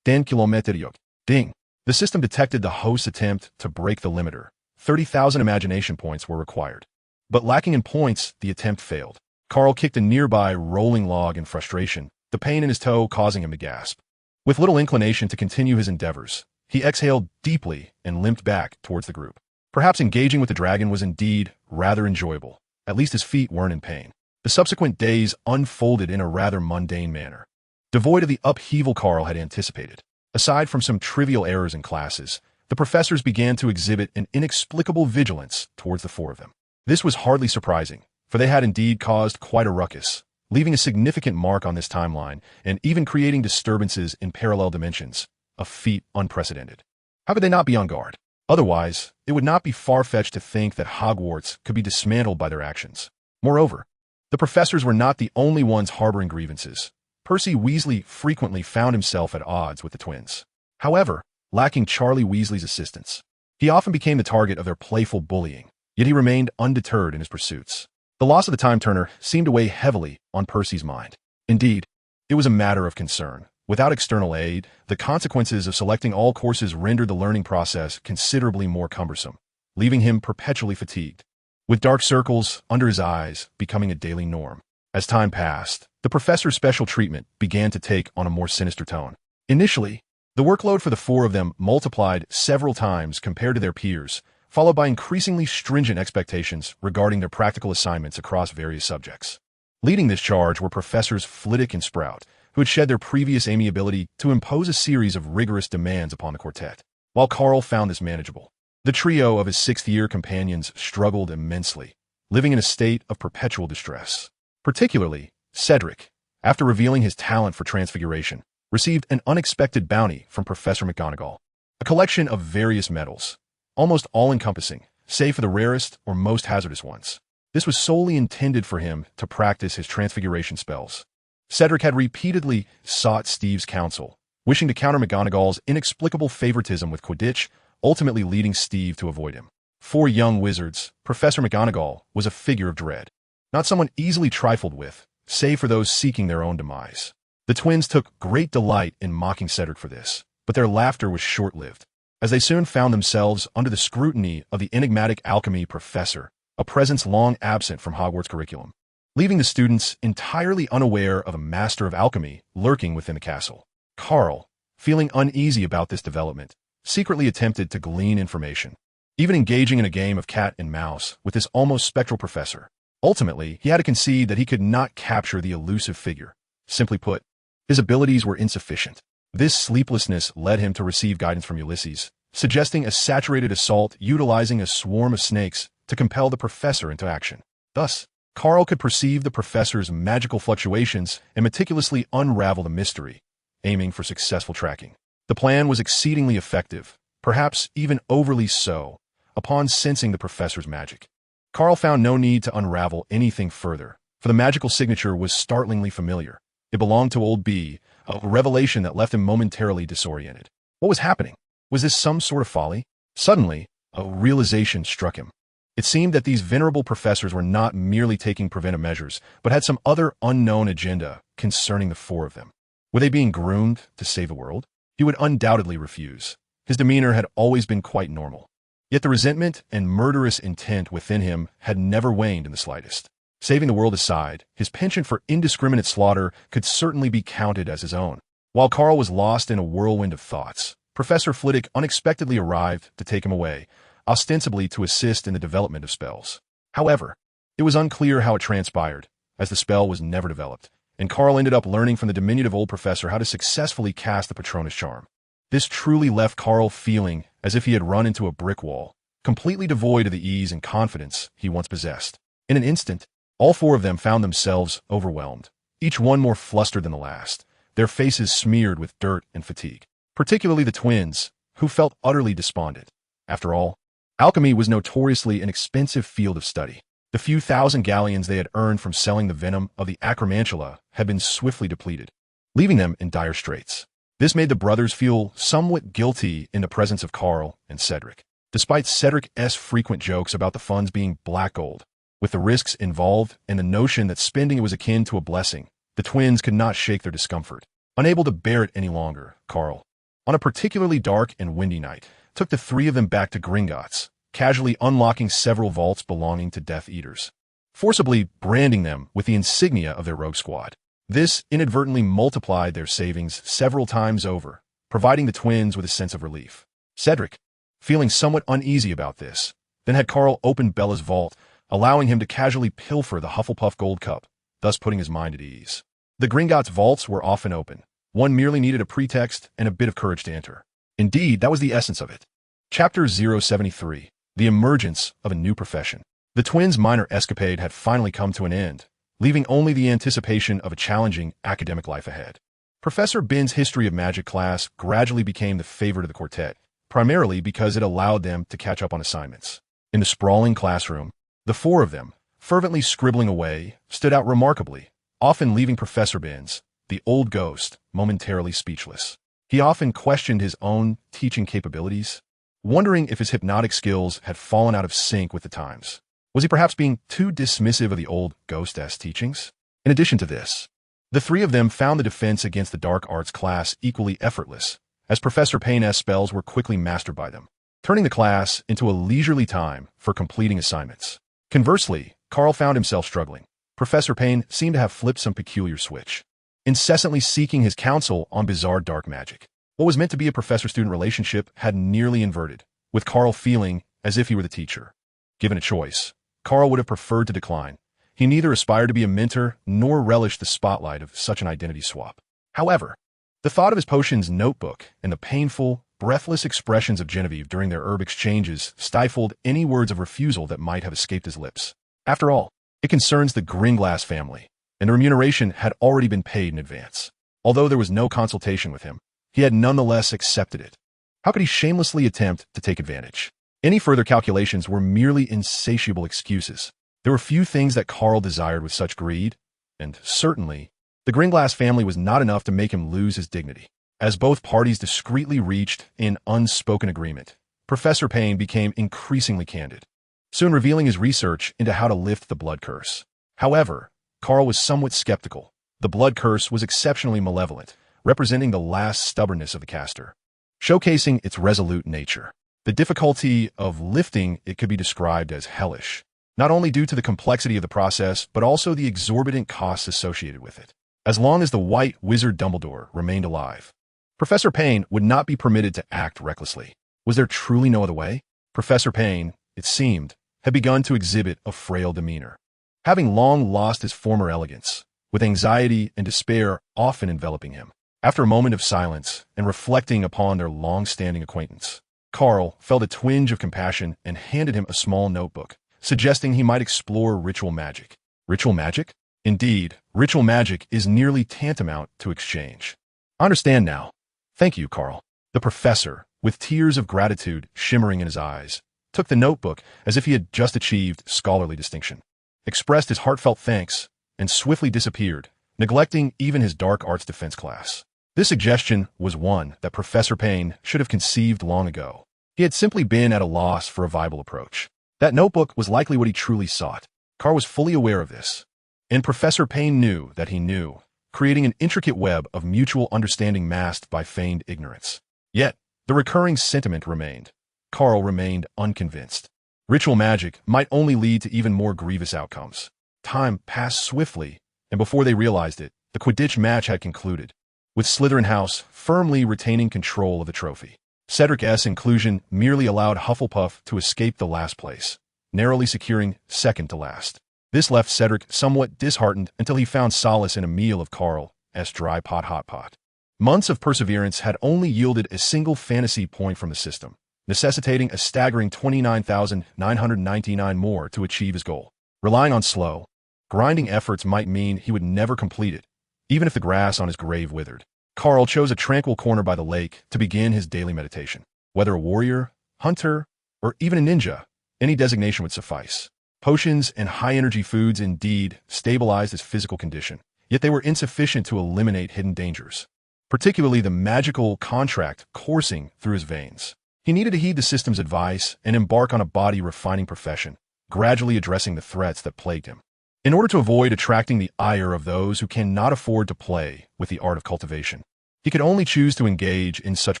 A: 10 kilometer. Ding. The system detected the host's attempt to break the limiter. 30,000 imagination points were required. But lacking in points, the attempt failed. Karl kicked a nearby rolling log in frustration, the pain in his toe causing him to gasp. With little inclination to continue his endeavors, he exhaled deeply and limped back towards the group. Perhaps engaging with the dragon was indeed rather enjoyable. At least his feet weren't in pain. The subsequent days unfolded in a rather mundane manner, devoid of the upheaval Karl had anticipated. Aside from some trivial errors in classes, the professors began to exhibit an inexplicable vigilance towards the 4 of them. This was hardly surprising, for they had indeed caused quite a ruckus, leaving a significant mark on this timeline and even creating disturbances in parallel dimensions, a feat unprecedented. How could they not be on guard? Otherwise, it would not be far-fetched to think that Hogwarts could be dismantled by their actions. Moreover, the professors were not the only ones harboring grievances. Percy Weasley frequently found himself at odds with the twins. However, lacking Charlie Weasley's assistance, he often became the target of their playful bullying, yet he remained undeterred in his pursuits. The loss of the Time Turner seemed to weigh heavily on Percy's mind. Indeed, it was a matter of concern. Without external aid, the consequences of selecting all courses rendered the learning process considerably more cumbersome, leaving him perpetually fatigued, with dark circles under his eyes becoming a daily norm. As time passed, the professor's special treatment began to take on a more sinister tone. Initially, the workload for the 4 of them multiplied several times compared to their peers, followed by increasingly stringent expectations regarding their practical assignments across various subjects. Leading this charge were Professors Flitwick and Sprout, who had shed their previous amiability to impose a series of rigorous demands upon the quartet. While Karl found this manageable, the trio of his 6th-year companions struggled immensely, living in a state of perpetual distress. Particularly, Cedric, after revealing his talent for transfiguration, received an unexpected bounty from Professor McGonagall, a collection of various medals, almost all-encompassing, save for the rarest or most hazardous ones. This was solely intended for him to practice his transfiguration spells. Cedric had repeatedly sought Steve's counsel, wishing to counter McGonagall's inexplicable favoritism with Quidditch, ultimately leading Steve to avoid him. For young wizards, Professor McGonagall was a figure of dread, not someone easily trifled with, save for those seeking their own demise. The twins took great delight in mocking Cedric for this, but their laughter was short-lived, as they soon found themselves under the scrutiny of the enigmatic alchemy professor, a presence long absent from Hogwarts curriculum, leaving the students entirely unaware of a master of alchemy lurking within the castle. Karl, feeling uneasy about this development, secretly attempted to glean information, even engaging in a game of cat and mouse with this almost spectral professor. Ultimately, he had to concede that he could not capture the elusive figure. Simply put, his abilities were insufficient. This sleeplessness led him to receive guidance from Ulysses, suggesting a saturated assault utilizing a swarm of snakes to compel the professor into action. Thus, Karl could perceive the professor's magical fluctuations and meticulously unravel the mystery, aiming for successful tracking. The plan was exceedingly effective, perhaps even overly so, upon sensing the professor's magic. Karl found no need to unravel anything further, for the magical signature was startlingly familiar. It belonged to Old B, a revelation that left him momentarily disoriented. What was happening? Was this some sort of folly? Suddenly, a realization struck him. It seemed that these venerable professors were not merely taking preventive measures, but had some other unknown agenda concerning the 4 of them. Were they being groomed to save the world? He would undoubtedly refuse. His demeanor had always been quite normal. Yet the resentment and murderous intent within him had never waned in the slightest. Saving the world aside, his penchant for indiscriminate slaughter could certainly be counted as his own. While Karl was lost in a whirlwind of thoughts, Professor Flitwick unexpectedly arrived to take him away, ostensibly to assist in the development of spells. However, It was unclear how it transpired, as the spell was never developed, and Karl ended up learning from the diminutive old professor how to successfully cast the Patronus charm. This truly left Karl feeling as if he had run into a brick wall, completely devoid of the ease and confidence he once possessed. In an instant, all four of them found themselves overwhelmed, each one more flustered than the last, their faces smeared with dirt and fatigue. Particularly the twins, who felt utterly despondent. After all, alchemy was notoriously an expensive field of study. The few thousand galleons they had earned from selling the venom of the acromantula had been swiftly depleted, leaving them in dire straits. This made the brothers feel somewhat guilty in the presence of Karl and Cedric. Despite Cedric's frequent jokes about the funds being black gold, with the risks involved and the notion that spending it was akin to a blessing, the twins could not shake their discomfort. Unable to bear it any longer, Karl, on a particularly dark and windy night, took the three of them back to Gringotts, casually unlocking several vaults belonging to Death Eaters, forcibly branding them with the insignia of their rogue squad. This inadvertently multiplied their savings several times over, providing the twins with a sense of relief. Cedric, feeling somewhat uneasy about this, then had Karl open Bella's vault, allowing him to casually pilfer the Hufflepuff gold cup, thus putting his mind at ease. The Gringotts vaults were often open. One merely needed a pretext and a bit of courage to enter. Indeed, that was the essence of it. Chapter 073, The Emergence of a New Profession. The twins' minor escapade had finally come to an end, leaving only the anticipation of a challenging academic life ahead. Professor Bin's History of Magic class gradually became the favorite of the quartet, primarily because it allowed them to catch up on assignments. In the sprawling classroom, the four of them, fervently scribbling away, stood out remarkably, often leaving Professor Bin's, the old ghost, momentarily speechless. He often questioned his own teaching capabilities, wondering if his hypnotic skills had fallen out of sync with the times. Was he perhaps being too dismissive of the old ghost's teachings? In addition to this, the three of them found the defense against the dark arts class equally effortless, as Professor Payne's spells were quickly mastered by them, turning the class into a leisurely time for completing assignments. Conversely, Karl found himself struggling. Professor Payne seemed to have flipped some peculiar switch, incessantly seeking his counsel on bizarre dark magic. What was meant to be a professor-student relationship had nearly inverted, with Karl feeling as if he were the teacher. Given a choice, Karl would have preferred to decline. He neither aspired to be a mentor nor relished the spotlight of such an identity swap. However, the thought of his potions notebook and the painful, breathless expressions of Genevieve during their herb exchanges stifled any words of refusal that might have escaped his lips. After all, it concerns the Gringlass family, and the remuneration had already been paid in advance. Although there was no consultation with him, he had nonetheless accepted it. How could he shamelessly attempt to take advantage? Any further calculations were merely insatiable excuses. There were few things that Karl desired with such greed, and certainly, the Gringlass family was not enough to make him lose his dignity. As both parties discreetly reached an unspoken agreement, Professor Payne became increasingly candid, soon revealing his research into how to lift the blood curse. However, Karl was somewhat skeptical. The blood curse was exceptionally malevolent, representing the last stubbornness of the caster, showcasing its resolute nature. The difficulty of lifting it could be described as hellish, not only due to the complexity of the process, but also the exorbitant costs associated with it. As long as the white wizard Dumbledore remained alive, Professor Payne would not be permitted to act recklessly. Was there truly no other way? Professor Payne, it seemed, had begun to exhibit a frail demeanor, having long lost his former elegance, with anxiety and despair often enveloping him. After a moment of silence and reflecting upon their long-standing acquaintance, Karl felt a twinge of compassion and handed him a small notebook, suggesting he might explore ritual magic. Ritual magic? Indeed, ritual magic is nearly tantamount to exchange. I understand now. Thank you, Karl. The professor, with tears of gratitude shimmering in his eyes, took the notebook as if he had just achieved scholarly distinction, expressed his heartfelt thanks, and swiftly disappeared, neglecting even his dark arts defense class. This suggestion was one that Professor Payne should have conceived long ago. He had simply been at a loss for a viable approach. That notebook was likely what he truly sought. Karl was fully aware of this, and Professor Payne knew that he knew, creating an intricate web of mutual understanding masked by feigned ignorance. Yet, the recurring sentiment remained. Karl remained unconvinced. Ritual magic might only lead to even more grievous outcomes. Time passed swiftly, and before they realized it, the Quidditch match had concluded, with Slytherin House firmly retaining control of the trophy. Cedric's inclusion merely allowed Hufflepuff to escape the last place, narrowly securing second to last. This left Cedric somewhat disheartened until he found solace in a meal of Karl's dry hot pot. Months of perseverance had only yielded a single fantasy point from the system, necessitating a staggering 29,999 more to achieve his goal. Relying on slow, grinding efforts might mean he would never complete it, even if the grass on his grave withered. Karl chose a tranquil corner by the lake to begin his daily meditation. Whether a warrior, hunter, or even a ninja, any designation would suffice. Potions and high-energy foods indeed stabilized his physical condition, yet they were insufficient to eliminate hidden dangers, particularly the magical contract coursing through his veins. He needed to heed the system's advice and embark on a body-refining profession, gradually addressing the threats that plagued him. In order to avoid attracting the ire of those who cannot afford to play with the art of cultivation, he could only choose to engage in such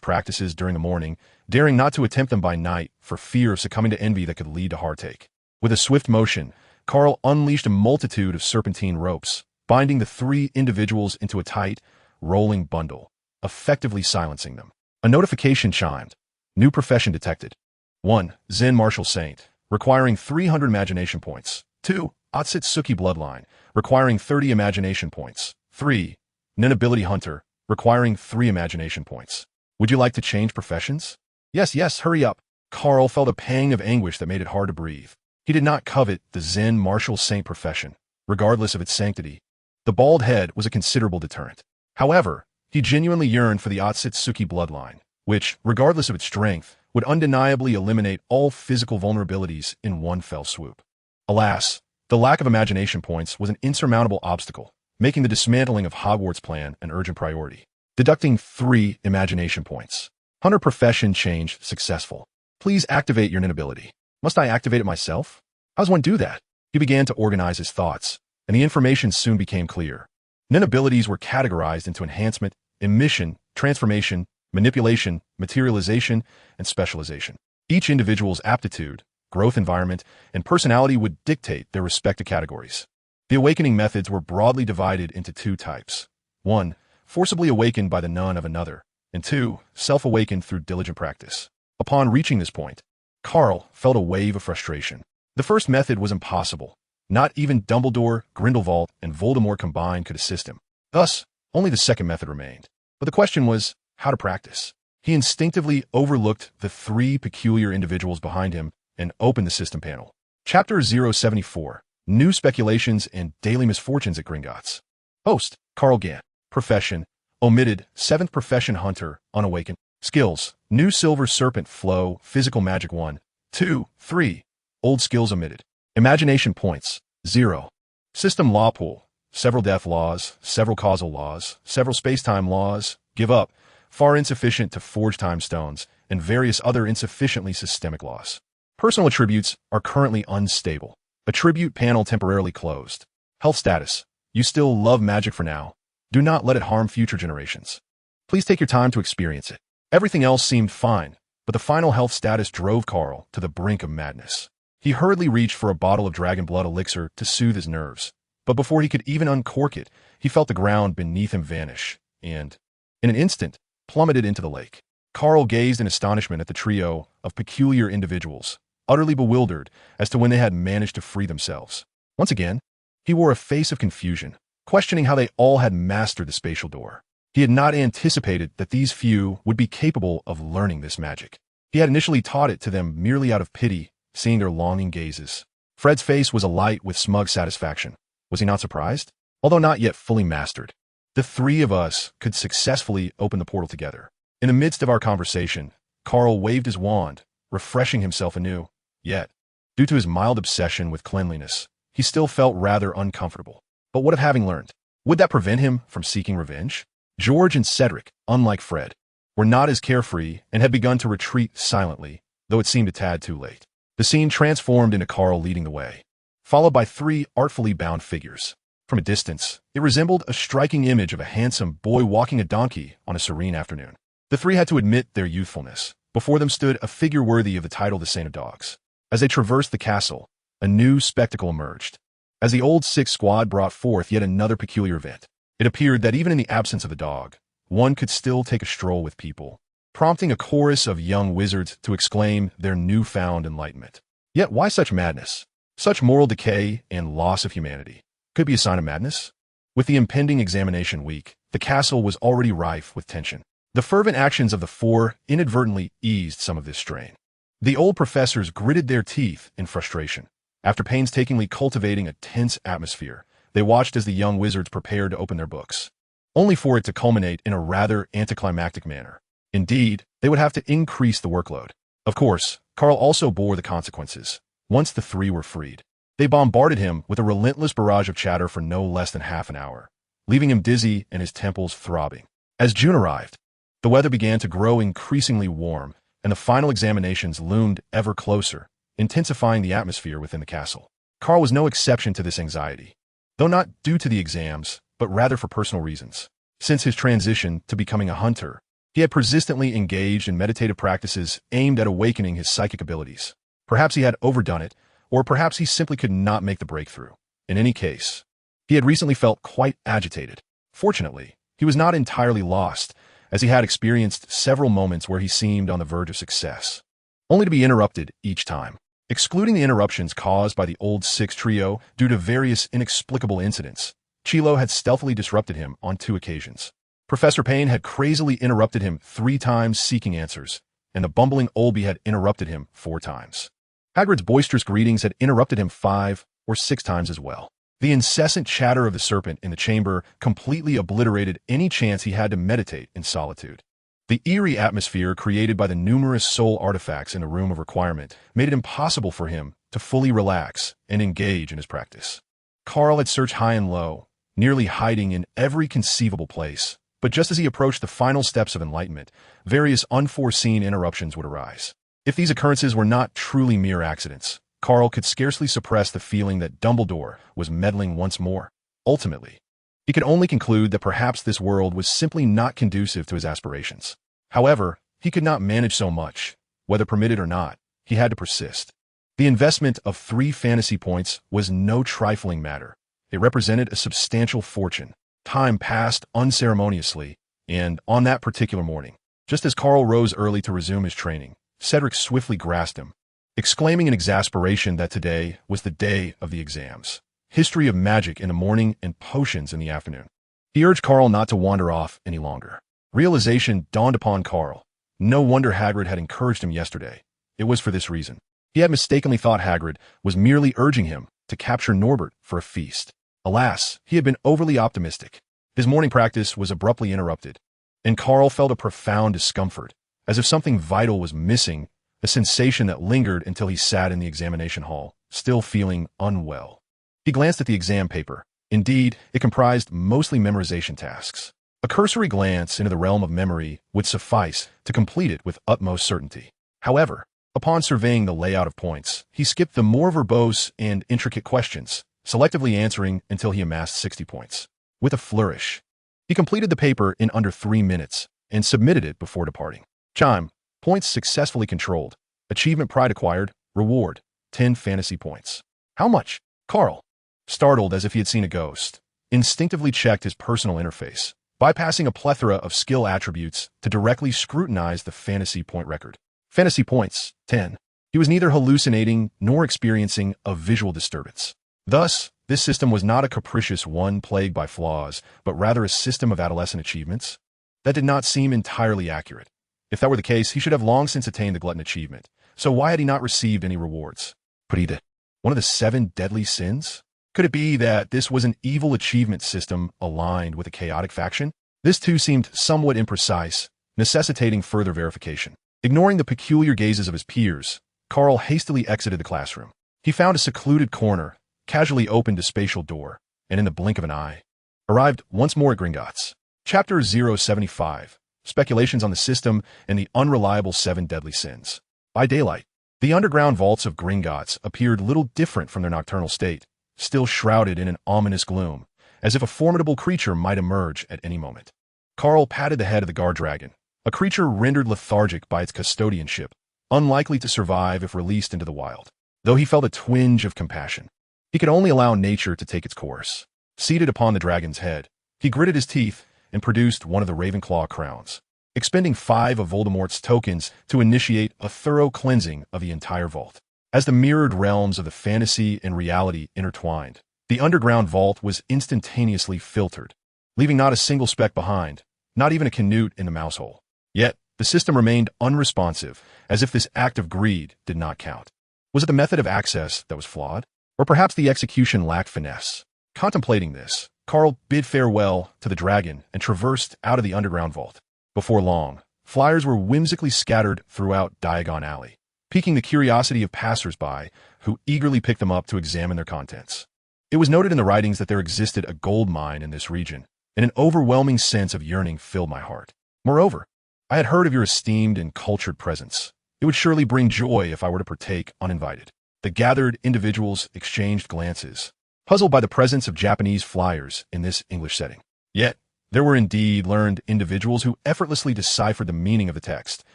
A: practices during the morning, daring not to attempt them by night for fear of succumbing to envy that could lead to heartache. With a swift motion, Karl unleashed a multitude of serpentine ropes, binding the three individuals into a tight, rolling bundle, effectively silencing them. A notification chimed. New profession detected. 1. Zen Martial Saint, requiring 300 imagination points. 2. Otsutsuki Bloodline, requiring 30 imagination points. 3. Nin Ability Hunter, requiring 3 imagination points. Would you like to change professions? Yes, hurry up. Karl felt a pang of anguish that made it hard to breathe. He did not covet the Zen Martial Saint profession, regardless of its sanctity. The bald head was a considerable deterrent. However, he genuinely yearned for the Otsutsuki Bloodline, which, regardless of its strength, would undeniably eliminate all physical vulnerabilities in one fell swoop. Alas, the lack of imagination points was an insurmountable obstacle, making the dismantling of Hogwarts' plan an urgent priority. Deducting 3 imagination points. Hunter profession change successful. Please activate your Nin ability. Must I activate it myself? How does one do that? He began to organize his thoughts, and the information soon became clear. Nin abilities were categorized into enhancement, emission, transformation, manipulation, materialization, and specialization. Each individual's aptitude, growth environment, and personality would dictate their respective categories. The awakening methods were broadly divided into 2 types. 1. Forcibly awakened by the nun of another, and 2. Self-awakened through diligent practice. Upon reaching this point, Karl felt a wave of frustration. The first method was impossible. Not even Dumbledore, Grindelwald, and Voldemort combined could assist him. Thus, only the second method remained. But the question was, how to practice? He instinctively overlooked the 3 peculiar individuals behind him and opened the system panel. Chapter 074, New Speculations and Daily Misfortunes at Gringotts. Host, Karl Gant. Profession, omitted, 7th Profession Hunter, unawakened. Skills, New Silver Serpent Flow, Physical Magic 1, 2, 3. Old skills omitted. Imagination points, 0. System Law Pool, several death laws, several causal laws, several space-time laws, give up, far insufficient to forge time stones, and various other insufficiently systemic laws. Personal attributes are currently unstable. Attribute panel temporarily closed. Health status, you still love magic for now. Do not let it harm future generations. Please take your time to experience it. Everything else seemed fine, but the final health status drove Karl to the brink of madness. He hurriedly reached for a bottle of dragon blood elixir to soothe his nerves, but before he could even uncork it, he felt the ground beneath him vanish, and, in an instant, plummeted into the lake. Karl gazed in astonishment at the trio of peculiar individuals, utterly bewildered as to when they had managed to free themselves. Once again, he wore a face of confusion, questioning how they all had mastered the spatial door. He had not anticipated that these few would be capable of learning this magic. He had initially taught it to them merely out of pity, seeing their longing gazes. Fred's face was alight with smug satisfaction. Was he not surprised? Although not yet fully mastered. The 3 of us could successfully open the portal together. In the midst of our conversation, Karl waved his wand, refreshing himself anew. Yet, due to his mild obsession with cleanliness, he still felt rather uncomfortable. But what of having learned? Would that prevent him from seeking revenge? George and Cedric, unlike Fred, were not as carefree and had begun to retreat silently, though it seemed a tad too late. The scene transformed into Karl leading the way, followed by 3 artfully bound figures. From a distance, it resembled a striking image of a handsome boy walking a donkey on a serene afternoon. The 3 had to admit their youthfulness. Before them stood a figure worthy of the title the Saint of Dogs. As they traversed the castle, a new spectacle emerged. As the old 6 squad brought forth yet another peculiar event, it appeared that even in the absence of the dog, one could still take a stroll with people, prompting a chorus of young wizards to exclaim their newfound enlightenment. Yet why such madness? Such moral decay and loss of humanity could be a sign of madness. With the impending examination week, the castle was already rife with tension. The fervent actions of the four inadvertently eased some of this strain. The old professors gritted their teeth in frustration. After painstakingly cultivating a tense atmosphere, they watched as the young wizards prepared to open their books, only for it to culminate in a rather anticlimactic manner. Indeed, they would have to increase the workload. Of course, Karl also bore the consequences. Once the three were freed, they bombarded him with a relentless barrage of chatter for no less than half an hour, leaving him dizzy and his temples throbbing. As June arrived, the weather began to grow increasingly warm, and the final examinations loomed ever closer, intensifying the atmosphere within the castle. Karl was no exception to this anxiety, though not due to the exams, but rather for personal reasons. Since his transition to becoming a hunter, he had persistently engaged in meditative practices aimed at awakening his psychic abilities. Perhaps he had overdone it, or perhaps he simply could not make the breakthrough. In any case, he had recently felt quite agitated. Fortunately, he was not entirely lost, as he had experienced several moments where he seemed on the verge of success, only to be interrupted each time. Excluding the interruptions caused by the old six trio due to various inexplicable incidents, Chilo had stealthily disrupted him on 2 occasions. Professor Payne had crazily interrupted him 3 times seeking answers, and the bumbling Olby had interrupted him 4 times. Hagrid's boisterous greetings had interrupted him 5 or 6 times as well. The incessant chatter of the serpent in the chamber completely obliterated any chance he had to meditate in solitude. The eerie atmosphere created by the numerous soul artifacts in the room of requirement made it impossible for him to fully relax and engage in his practice. Karl had searched high and low, nearly hiding in every conceivable place, but just as he approached the final steps of enlightenment, various unforeseen interruptions would arise. If these occurrences were not truly mere accidents, Karl could scarcely suppress the feeling that Dumbledore was meddling once more. Ultimately, he could only conclude that perhaps this world was simply not conducive to his aspirations. However, he could not manage so much. Whether permitted or not, he had to persist. The investment of 3 fantasy points was no trifling matter. It represented a substantial fortune. Time passed unceremoniously, and on that particular morning, just as Karl rose early to resume his training, Cedric swiftly grasped him, exclaiming in exasperation that today was the day of the exams. History of magic in the morning and potions in the afternoon. He urged Karl not to wander off any longer. Realization dawned upon Karl. No wonder Hagrid had encouraged him yesterday. It was for this reason. He had mistakenly thought Hagrid was merely urging him to capture Norbert for a feast. Alas, he had been overly optimistic. His morning practice was abruptly interrupted, and Karl felt a profound discomfort, as if something vital was missing, a sensation that lingered until he sat in the examination hall, still feeling unwell. He glanced at the exam paper. Indeed, it comprised mostly memorization tasks. A cursory glance into the realm of memory would suffice to complete it with utmost certainty. However, upon surveying the layout of points, he skipped the more verbose and intricate questions, selectively answering until he amassed 60 points. With a flourish, he completed the paper in under 3 minutes and submitted it before departing. Chime. Points successfully controlled. Achievement pride acquired. Reward. 10 fantasy points. How much? Karl, startled as if he had seen a ghost, instinctively checked his personal interface, bypassing a plethora of skill attributes to directly scrutinize the fantasy point record. Fantasy points. 10. He was neither hallucinating nor experiencing a visual disturbance. Thus, this system was not a capricious one plagued by flaws, but rather a system of adolescent achievements. That did not seem entirely accurate. If that were the case, he should have long since attained the glutton achievement. So why had he not received any rewards? Pride, one of the 7 deadly sins? Could it be that this was an evil achievement system aligned with a chaotic faction? This too seemed somewhat imprecise, necessitating further verification. Ignoring the peculiar gazes of his peers, Karl hastily exited the classroom. He found a secluded corner, casually opened a spatial door, and in the blink of an eye, arrived once more at Gringotts. Chapter 075, Speculations on the System and the Unreliable 7 Deadly Sins. By daylight, the underground vaults of Gringotts appeared little different from their nocturnal state, still shrouded in an ominous gloom, as if a formidable creature might emerge at any moment. Karl patted the head of the guard dragon, a creature rendered lethargic by its custodianship, unlikely to survive if released into the wild. Though he felt a twinge of compassion, he could only allow nature to take its course. Seated upon the dragon's head, he gritted his teeth and produced one of the Ravenclaw crowns, expending 5 of Voldemort's tokens to initiate a thorough cleansing of the entire vault. As the mirrored realms of the fantasy and reality intertwined, the underground vault was instantaneously filtered, leaving not a single speck behind, not even a canute in the mousehole. Yet, the system remained unresponsive, as if this act of greed did not count. Was it the method of access that was flawed? Or perhaps the execution lacked finesse? Contemplating this, Karl bid farewell to the dragon and traversed out of the underground vault. Before long, flyers were whimsically scattered throughout Diagon Alley, piquing the curiosity of passers-by who eagerly picked them up to examine their contents. It was noted in the writings that there existed a gold mine in this region, and an overwhelming sense of yearning filled my heart. Moreover, I had heard of your esteemed and cultured presence. It would surely bring joy if I were to partake uninvited. The gathered individuals exchanged glances, puzzled by the presence of Japanese flyers in this English setting. Yet, there were indeed learned individuals who effortlessly deciphered the meaning of the text,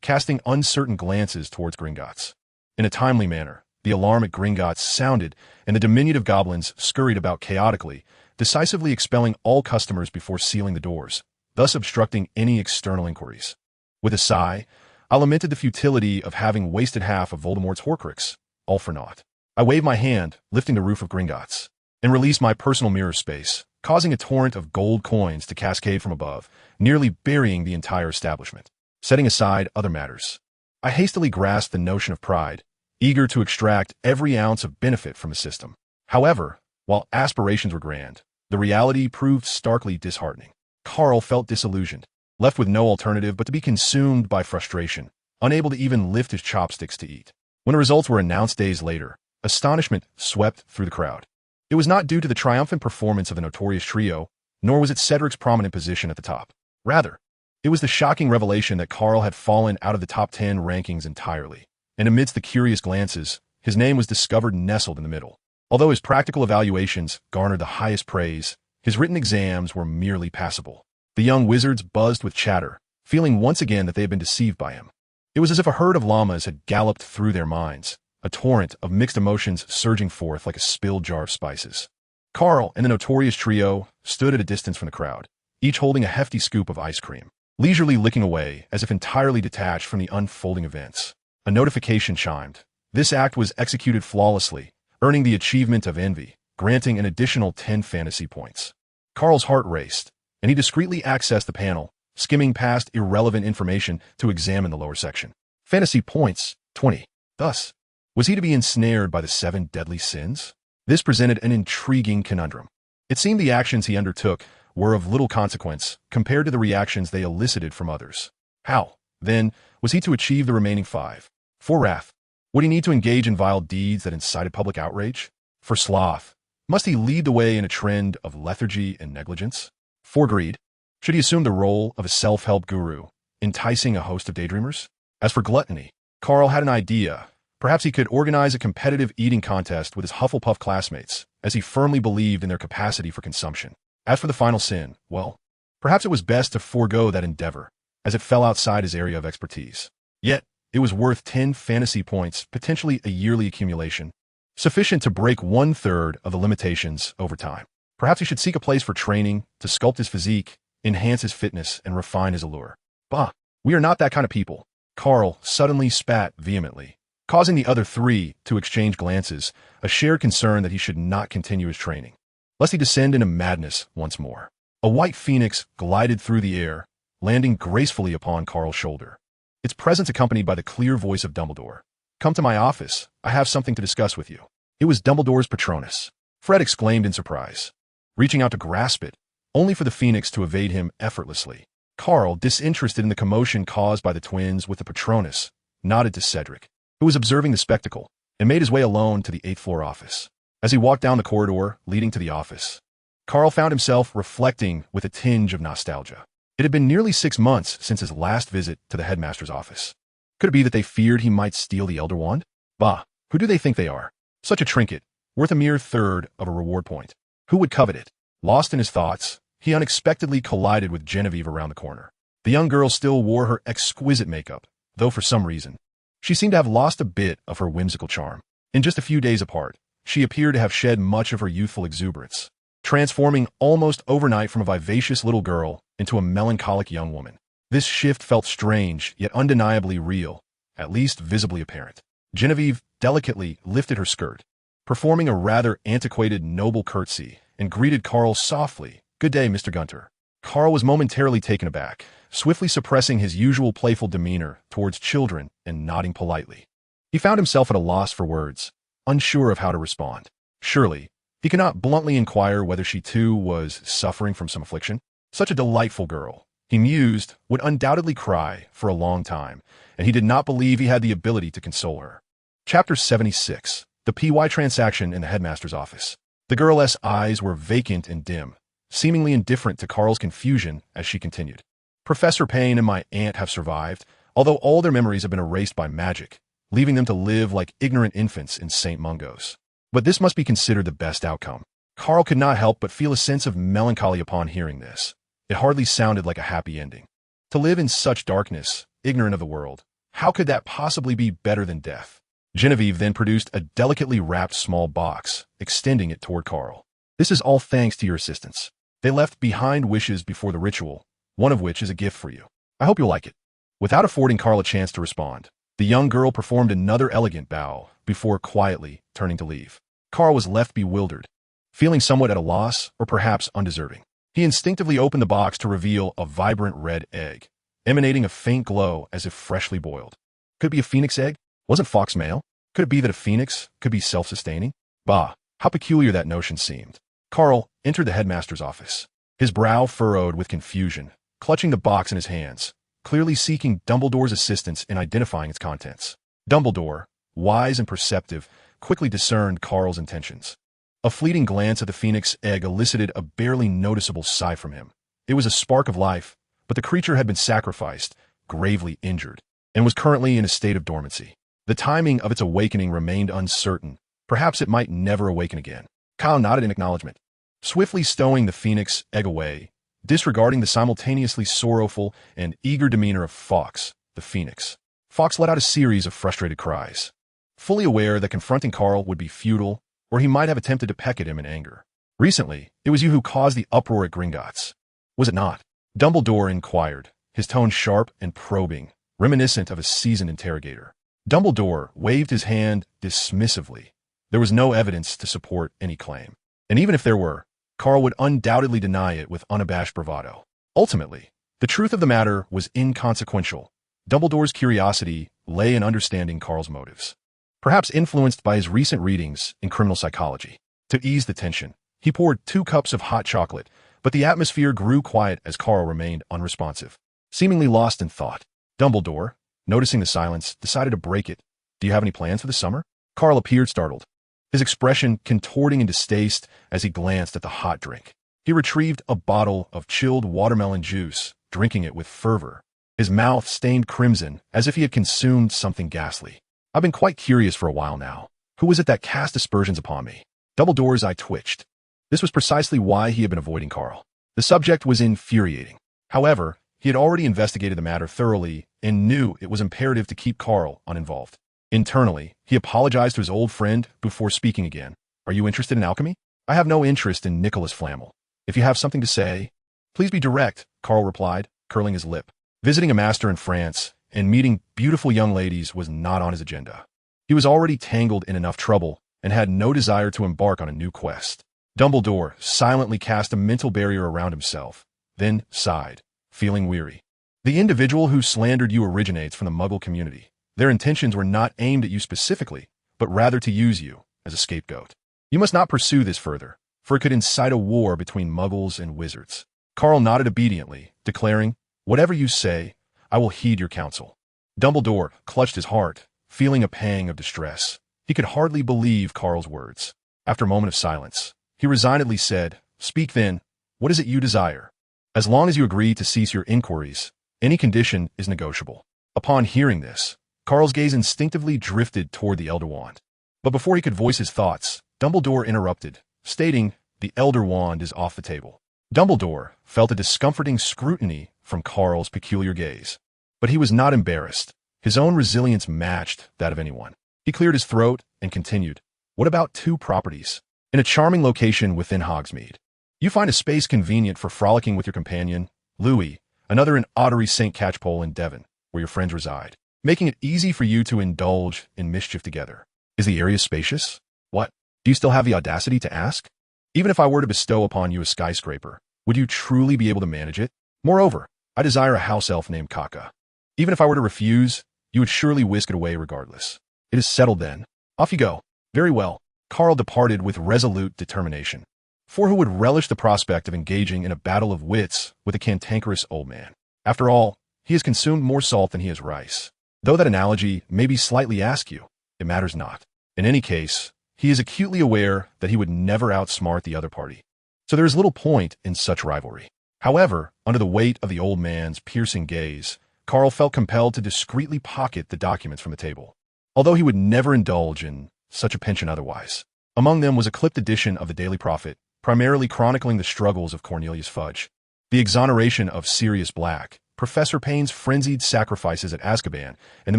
A: casting uncertain glances towards Gringotts. In a timely manner, the alarm at Gringotts sounded, and the diminutive goblins scurried about chaotically, decisively expelling all customers before sealing the doors, thus obstructing any external inquiries. With a sigh, I lamented the futility of having wasted half of Voldemort's Horcrux, all for naught. I waved my hand, lifting the roof of Gringotts, and released my personal mirror space, causing a torrent of gold coins to cascade from above, nearly burying the entire establishment. Setting aside other matters, I hastily grasped the notion of pride, eager to extract every ounce of benefit from the system. However, while aspirations were grand, the reality proved starkly disheartening. Karl felt disillusioned, left with no alternative but to be consumed by frustration, unable to even lift his chopsticks to eat. When the results were announced days later, astonishment swept through the crowd. It was not due to the triumphant performance of the notorious trio, nor was it Cedric's prominent position at the top. Rather, it was the shocking revelation that Karl had fallen out of the top 10 rankings entirely, and amidst the curious glances, his name was discovered nestled in the middle. Although his practical evaluations garnered the highest praise, his written exams were merely passable. The young wizards buzzed with chatter, feeling once again that they had been deceived by him. It was as if a herd of llamas had galloped through their minds, a torrent of mixed emotions surging forth like a spilled jar of spices. Karl and the notorious trio stood at a distance from the crowd, each holding a hefty scoop of ice cream, leisurely licking away as if entirely detached from the unfolding events. A notification chimed. This act was executed flawlessly, earning the achievement of envy, granting an additional 10 fantasy points. Karl's heart raced, and he discreetly accessed the panel, skimming past irrelevant information to examine the lower section. Fantasy points, 20. Thus, was he to be ensnared by the 7 deadly sins? This presented an intriguing conundrum. It seemed the actions he undertook were of little consequence compared to the reactions they elicited from others. How, then, was he to achieve the remaining 5? For wrath, would he need to engage in vile deeds that incited public outrage? For sloth, must he lead the way in a trend of lethargy and negligence? For greed, should he assume the role of a self-help guru, enticing a host of daydreamers? As for gluttony, Karl had an idea. Perhaps he could organize a competitive eating contest with his Hufflepuff classmates, as he firmly believed in their capacity for consumption. As for the final sin, well, perhaps it was best to forego that endeavor, as it fell outside his area of expertise. Yet, it was worth 10 fantasy points, potentially a yearly accumulation, sufficient to break 1/3 of the limitations over time. Perhaps he should seek a place for training, to sculpt his physique, enhance his fitness, and refine his allure. Bah, we are not that kind of people. Karl suddenly spat vehemently, causing the other 3 to exchange glances, a shared concern that he should not continue his training, lest he descend into madness once more. A white phoenix glided through the air, landing gracefully upon Karl's shoulder, its presence accompanied by the clear voice of Dumbledore. "Come to my office. I have something to discuss with you." It was Dumbledore's Patronus. Fred exclaimed in surprise, reaching out to grasp it, only for the phoenix to evade him effortlessly. Karl, disinterested in the commotion caused by the twins with the Patronus, nodded to Cedric, who was observing the spectacle, and made his way alone to the 8th floor office. As he walked down the corridor leading to the office, Karl found himself reflecting with a tinge of nostalgia. It had been nearly 6 months since his last visit to the headmaster's office. Could it be that they feared he might steal the Elder Wand? Bah, who do they think they are? Such a trinket, worth a mere 1/3 of a reward point. Who would covet it? Lost in his thoughts, he unexpectedly collided with Genevieve around the corner. The young girl still wore her exquisite makeup, though for some reason, she seemed to have lost a bit of her whimsical charm. In just a few days apart, she appeared to have shed much of her youthful exuberance, transforming almost overnight from a vivacious little girl into a melancholic young woman. This shift felt strange, yet undeniably real, at least visibly apparent. Genevieve delicately lifted her skirt, performing a rather antiquated noble curtsy, and greeted Karl softly. "Good day, Mr. Gunter." Karl was momentarily taken aback, swiftly suppressing his usual playful demeanor towards children and nodding politely. He found himself at a loss for words, unsure of how to respond. Surely, he could not bluntly inquire whether she too was suffering from some affliction. Such a delightful girl, he mused, would undoubtedly cry for a long time, and he did not believe he had the ability to console her. Chapter 76. The PY Transaction in the Headmaster's Office. The girl's eyes were vacant and dim, seemingly indifferent to Karl's confusion as she continued. "Professor Payne and my aunt have survived, although all their memories have been erased by magic, leaving them to live like ignorant infants in St. Mungo's. But this must be considered the best outcome." Karl could not help but feel a sense of melancholy upon hearing this. It hardly sounded like a happy ending. To live in such darkness, ignorant of the world, how could that possibly be better than death? Genevieve then produced a delicately wrapped small box, extending it toward Karl. "This is all thanks to your assistance. They left behind wishes before the ritual, one of which is a gift for you. I hope you'll like it." Without affording Karl a chance to respond, the young girl performed another elegant bow before quietly turning to leave. Karl was left bewildered, feeling somewhat at a loss or perhaps undeserving. He instinctively opened the box to reveal a vibrant red egg, emanating a faint glow as if freshly boiled. Could it be a phoenix egg? Wasn't Fox male? Could it be that a phoenix could be self-sustaining? Bah, how peculiar that notion seemed. Karl entered the headmaster's office, his brow furrowed with confusion, clutching the box in his hands, clearly seeking Dumbledore's assistance in identifying its contents. Dumbledore, wise and perceptive, quickly discerned Karl's intentions. A fleeting glance at the phoenix egg elicited a barely noticeable sigh from him. It was a spark of life, but the creature had been sacrificed, gravely injured, and was currently in a state of dormancy. The timing of its awakening remained uncertain. Perhaps it might never awaken again. Kyle nodded in acknowledgement, swiftly stowing the phoenix egg away, disregarding the simultaneously sorrowful and eager demeanor of Fox, the phoenix. Fox let out a series of frustrated cries, fully aware that confronting Karl would be futile, or he might have attempted to peck at him in anger. "Recently, it was you who caused the uproar at Gringotts, was it not?" Dumbledore inquired, his tone sharp and probing, reminiscent of a seasoned interrogator. Dumbledore waved his hand dismissively. There was no evidence to support any claim. And even if there were, Karl would undoubtedly deny it with unabashed bravado. Ultimately, the truth of the matter was inconsequential. Dumbledore's curiosity lay in understanding Karl's motives. Perhaps influenced by his recent readings in criminal psychology. To ease the tension, he poured 2 cups of hot chocolate, but the atmosphere grew quiet as Karl remained unresponsive, seemingly lost in thought. Dumbledore, noticing the silence, decided to break it. "Do you have any plans for the summer?" Karl appeared startled, his expression contorting in distaste as he glanced at the hot drink. He retrieved a bottle of chilled watermelon juice, drinking it with fervor, his mouth stained crimson as if he had consumed something ghastly. "I've been quite curious for a while now. Who was it that cast aspersions upon me?" Dumbledore's eye twitched. This was precisely why he had been avoiding Karl. The subject was infuriating. However, he had already investigated the matter thoroughly and knew it was imperative to keep Karl uninvolved. Internally, he apologized to his old friend before speaking again. "Are you interested in alchemy?" "I have no interest in Nicholas Flamel. If you have something to say, please be direct," Karl replied, curling his lip. Visiting a master in France and meeting beautiful young ladies was not on his agenda. He was already tangled in enough trouble and had no desire to embark on a new quest. Dumbledore silently cast a mental barrier around himself, then sighed, feeling weary. "The individual who slandered you originates from the Muggle community. Their intentions were not aimed at you specifically, but rather to use you as a scapegoat. You must not pursue this further, for it could incite a war between Muggles and wizards." Karl nodded obediently, declaring, "Whatever you say, I will heed your counsel." Dumbledore clutched his heart, feeling a pang of distress. He could hardly believe Karl's words. After a moment of silence, he resignedly said, "Speak then. What is it you desire? As long as you agree to cease your inquiries, any condition is negotiable." Upon hearing this, Karl's gaze instinctively drifted toward the Elder Wand. But before he could voice his thoughts, Dumbledore interrupted, stating, "The Elder Wand is off the table." Dumbledore felt a discomforting scrutiny from Karl's peculiar gaze. But he was not embarrassed. His own resilience matched that of anyone. He cleared his throat and continued, "What about 2 properties? In a charming location within Hogsmeade. You find a space convenient for frolicking with your companion, Louis, another in Ottery St. Catchpole in Devon, where your friends reside. making it easy for you to indulge in mischief together. Is the area spacious? What? Do you still have the audacity to ask? Even if I were to bestow upon you a skyscraper, would you truly be able to manage it? Moreover, I desire a house elf named Kaka. Even if I were to refuse, you would surely whisk it away regardless. It is settled then. Off you go. Very well. Karl departed with resolute determination. For who would relish the prospect of engaging in a battle of wits with a cantankerous old man? After all, he has consumed more salt than he has rice. Though that analogy may be slightly askew, it matters not. In any case, he is acutely aware that he would never outsmart the other party. So there is little point in such rivalry. However, under the weight of the old man's piercing gaze, Karl felt compelled to discreetly pocket the documents from the table, although he would never indulge in such a penchant otherwise. Among them was a clipped edition of the Daily Prophet, primarily chronicling the struggles of Cornelius Fudge, the exoneration of Sirius Black, Professor Payne's frenzied sacrifices at Azkaban, and the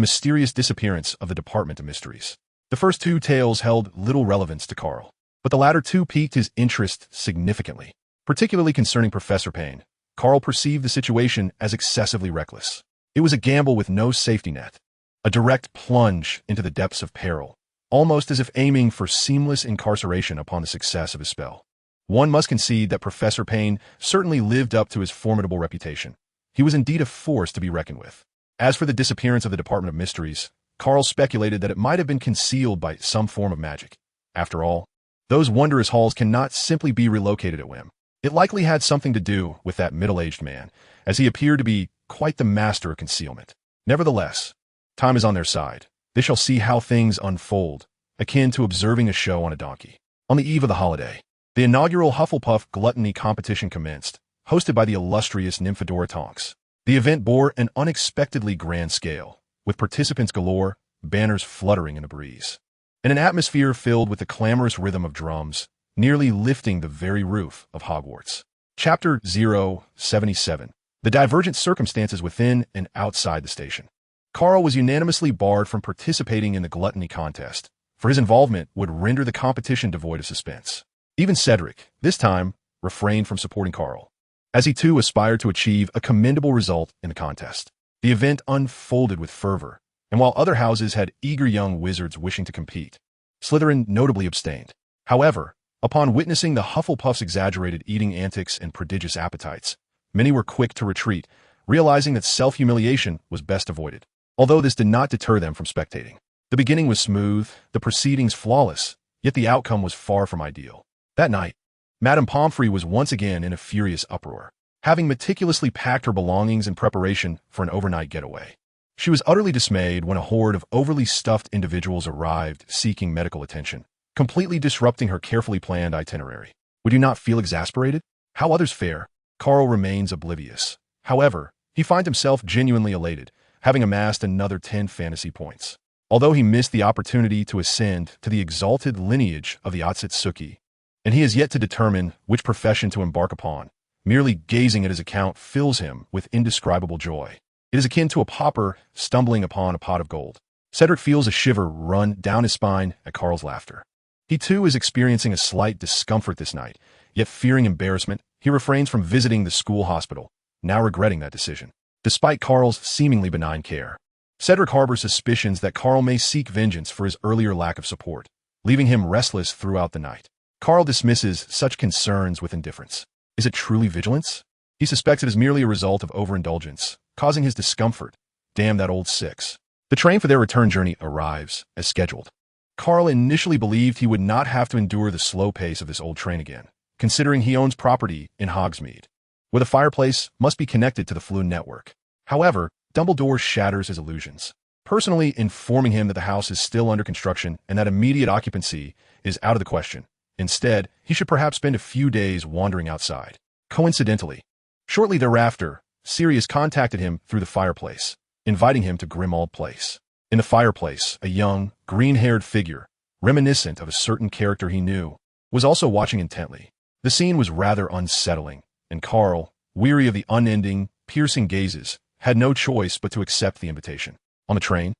A: mysterious disappearance of the Department of Mysteries. The first two tales held little relevance to Karl, but the latter two piqued his interest significantly. Particularly concerning Professor Payne, Karl perceived the situation as excessively reckless. It was a gamble with no safety net, a direct plunge into the depths of peril, almost as if aiming for seamless incarceration upon the success of his spell. One must concede that Professor Payne certainly lived up to his formidable reputation. He was indeed a force to be reckoned with. As for the disappearance of the Department of Mysteries, Karl speculated that it might have been concealed by some form of magic. After all, those wondrous halls cannot simply be relocated at whim. It likely had something to do with that middle-aged man, as he appeared to be quite the master of concealment. Nevertheless, time is on their side. They shall see how things unfold, akin to observing a show on a donkey. On the eve of the holiday, the inaugural Hufflepuff Gluttony competition commenced, hosted by the illustrious Nymphadora Tonks. The event bore an unexpectedly grand scale, with participants galore, banners fluttering in a breeze, and an atmosphere filled with the clamorous rhythm of drums, nearly lifting the very roof of Hogwarts. Chapter 077. The divergent circumstances within and outside the station. Karl was unanimously barred from participating in the gluttony contest, for his involvement would render the competition devoid of suspense. Even Cedric, this time, refrained from supporting Karl, as he too aspired to achieve a commendable result in the contest. The event unfolded with fervor, and while other houses had eager young wizards wishing to compete, Slytherin notably abstained. However, upon witnessing the Hufflepuffs' exaggerated eating antics and prodigious appetites, many were quick to retreat, realizing that self-humiliation was best avoided. Although this did not deter them from spectating. The beginning was smooth, the proceedings flawless, yet the outcome was far from ideal. That night, Madame Pomfrey was once again in a furious uproar, having meticulously packed her belongings in preparation for an overnight getaway. She was utterly dismayed when a horde of overly stuffed individuals arrived seeking medical attention, completely disrupting her carefully planned itinerary. Would you not feel exasperated? How others fare, Karl remains oblivious. However, he finds himself genuinely elated, having amassed another 10 fantasy points. Although he missed the opportunity to ascend to the exalted lineage of the Otsutsuki, and he has yet to determine which profession to embark upon, merely gazing at his account fills him with indescribable joy. It is akin to a pauper stumbling upon a pot of gold. Cedric feels a shiver run down his spine at Karl's laughter. He too is experiencing a slight discomfort this night, yet fearing embarrassment, he refrains from visiting the school hospital, now regretting that decision. Despite Karl's seemingly benign care, Cedric harbors suspicions that Karl may seek vengeance for his earlier lack of support, leaving him restless throughout the night. Karl dismisses such concerns with indifference. Is it truly vigilance? He suspects it is merely a result of overindulgence, causing his discomfort. Damn that old six. The train for their return journey arrives, as scheduled. Karl initially believed he would not have to endure the slow pace of this old train again, considering he owns property in Hogsmeade, where the fireplace must be connected to the Flune network. However, Dumbledore shatters his illusions, personally informing him that the house is still under construction and that immediate occupancy is out of the question. Instead, he should perhaps spend a few days wandering outside. Coincidentally, shortly thereafter, Sirius contacted him through the fireplace, inviting him to Grimmauld Place. In the fireplace, a young, green-haired figure, reminiscent of a certain character he knew, was also watching intently. The scene was rather unsettling, and Karl, weary of the unending, piercing gazes, had no choice but to accept the invitation. On the train,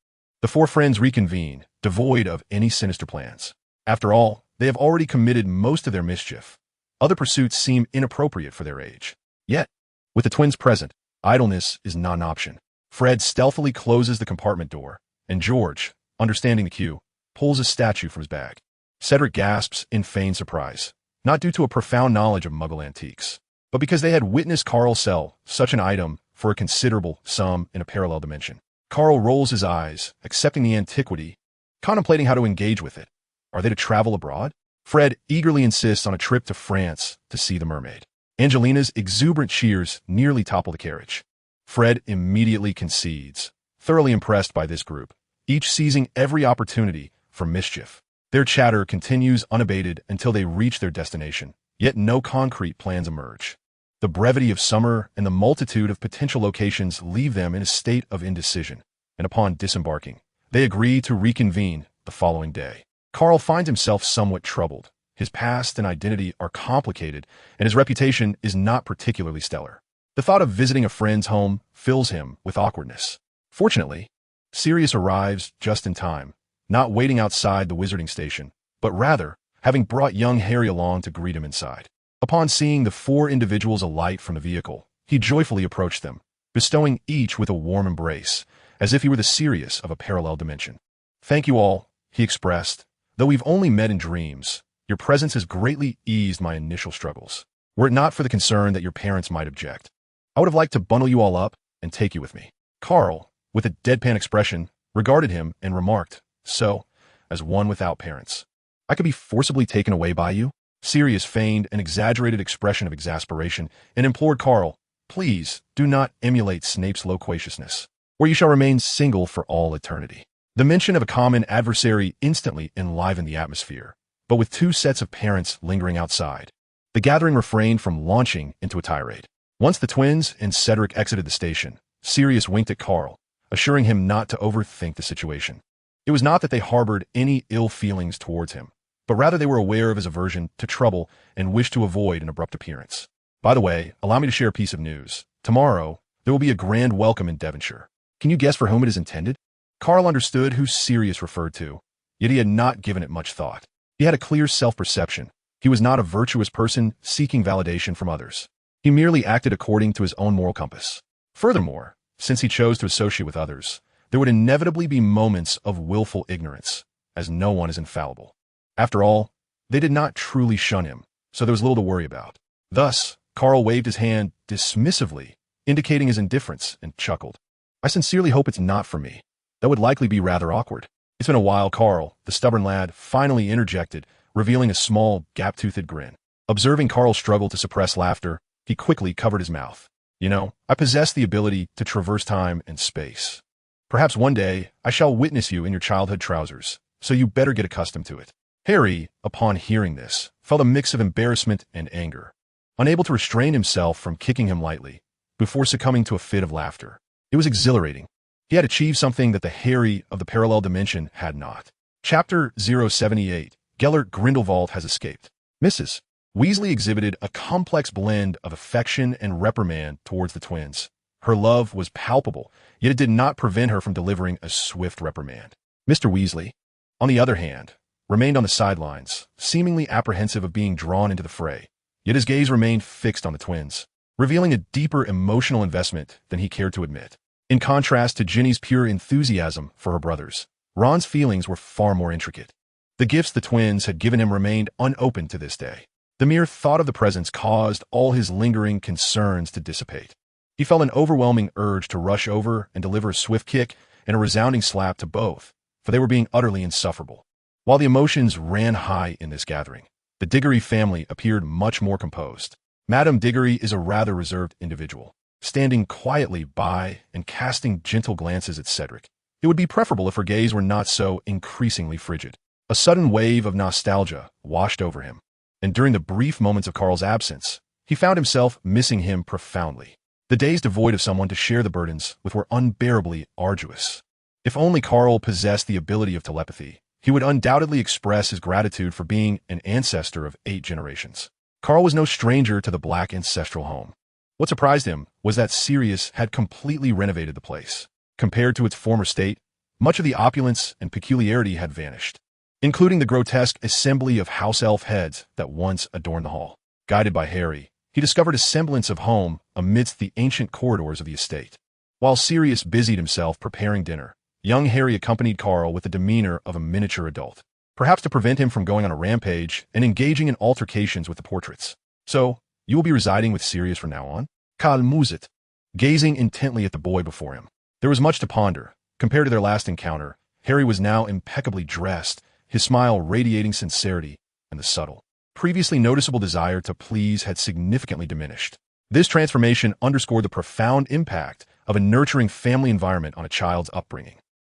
A: the four friends reconvene, devoid of any sinister plans. After all, they have already committed most of their mischief. Other pursuits seem inappropriate for their age. Yet, with the twins present, idleness is not an option. Fred stealthily closes the compartment door, and George, understanding the cue, pulls a statue from his bag. Cedric gasps in feigned surprise, not due to a profound knowledge of Muggle antiques, but because they had witnessed Karl sell such an item for a considerable sum in a parallel dimension. Karl rolls his eyes, accepting the antiquity, contemplating how to engage with it. Are they to travel abroad? Fred eagerly insists on a trip to France to see the mermaid. Angelina's exuberant cheers nearly topple the carriage. Fred immediately concedes, thoroughly impressed by this group, each seizing every opportunity for mischief. Their chatter continues unabated until they reach their destination, yet no concrete plans emerge. The brevity of summer and the multitude of potential locations leave them in a state of indecision, and upon disembarking, they agree to reconvene the following day. Karl finds himself somewhat troubled. His past and identity are complicated, and his reputation is not particularly stellar. The thought of visiting a friend's home fills him with awkwardness. Fortunately, Sirius arrives just in time, not waiting outside the wizarding station, but rather having brought young Harry along to greet him inside. Upon seeing the 4 individuals alight from the vehicle, he joyfully approached them, bestowing each with a warm embrace, as if he were the Sirius of a parallel dimension. "Thank you all," he expressed. "Though we've only met in dreams, your presence has greatly eased my initial struggles. Were it not for the concern that your parents might object, I would have liked to bundle you all up and take you with me." Karl, with a deadpan expression, regarded him and remarked, "So, as one without parents, I could be forcibly taken away by you?" Sirius feigned an exaggerated expression of exasperation and implored Karl, "Please do not emulate Snape's loquaciousness, or you shall remain single for all eternity." The mention of a common adversary instantly enlivened the atmosphere, but with 2 sets of parents lingering outside, the gathering refrained from launching into a tirade. Once the twins and Cedric exited the station, Sirius winked at Karl, assuring him not to overthink the situation. It was not that they harbored any ill feelings towards him, but rather they were aware of his aversion to trouble and wished to avoid an abrupt appearance. "By the way, allow me to share a piece of news. Tomorrow, there will be a grand welcome in Devonshire. Can you guess for whom it is intended?" Karl understood who Sirius referred to, yet he had not given it much thought. He had a clear self-perception. He was not a virtuous person seeking validation from others. He merely acted according to his own moral compass. Furthermore, since he chose to associate with others, there would inevitably be moments of willful ignorance, as no one is infallible. After all, they did not truly shun him, so there was little to worry about. Thus, Karl waved his hand dismissively, indicating his indifference, and chuckled. "I sincerely hope it's not for me. That would likely be rather awkward." "It's been a while," Karl, the stubborn lad, finally interjected, revealing a small, gap-toothed grin. Observing Karl's struggle to suppress laughter, he quickly covered his mouth. "You know, I possess the ability to traverse time and space. Perhaps one day I shall witness you in your childhood trousers, so you better get accustomed to it." Harry, upon hearing this, felt a mix of embarrassment and anger, unable to restrain himself from kicking him lightly, before succumbing to a fit of laughter. It was exhilarating. He had achieved something that the Harry of the parallel dimension had not. Chapter 078, Gellert Grindelwald has escaped. Mrs. Weasley exhibited a complex blend of affection and reprimand towards the twins. Her love was palpable, yet it did not prevent her from delivering a swift reprimand. Mr. Weasley, on the other hand, remained on the sidelines, seemingly apprehensive of being drawn into the fray, yet his gaze remained fixed on the twins, revealing a deeper emotional investment than he cared to admit. In contrast to Ginny's pure enthusiasm for her brothers, Ron's feelings were far more intricate. The gifts the twins had given him remained unopened to this day. The mere thought of the presents caused all his lingering concerns to dissipate. He felt an overwhelming urge to rush over and deliver a swift kick and a resounding slap to both, for they were being utterly insufferable. While the emotions ran high in this gathering, the Diggory family appeared much more composed. Madame Diggory is a rather reserved individual, standing quietly by and casting gentle glances at Cedric. It would be preferable if her gaze were not so increasingly frigid. A sudden wave of nostalgia washed over him, and during the brief moments of Karl's absence, he found himself missing him profoundly. The days devoid of someone to share the burdens with were unbearably arduous. If only Karl possessed the ability of telepathy, he would undoubtedly express his gratitude for being an ancestor of 8 generations. Karl was no stranger to the Black ancestral home. What surprised him was that Sirius had completely renovated the place. Compared to its former state, much of the opulence and peculiarity had vanished, including the grotesque assembly of house elf heads that once adorned the hall. Guided by Harry, he discovered a semblance of home amidst the ancient corridors of the estate. While Sirius busied himself preparing dinner, young Harry accompanied Karl with the demeanor of a miniature adult, perhaps to prevent him from going on a rampage and engaging in altercations with the portraits. "So, you will be residing with Sirius from now on?" Karl mused, gazing intently at the boy before him. There was much to ponder. Compared to their last encounter, Harry was now impeccably dressed, his smile radiating sincerity, and the subtle, previously noticeable desire to please had significantly diminished. This transformation underscored the profound impact of a nurturing family environment on a child's upbringing.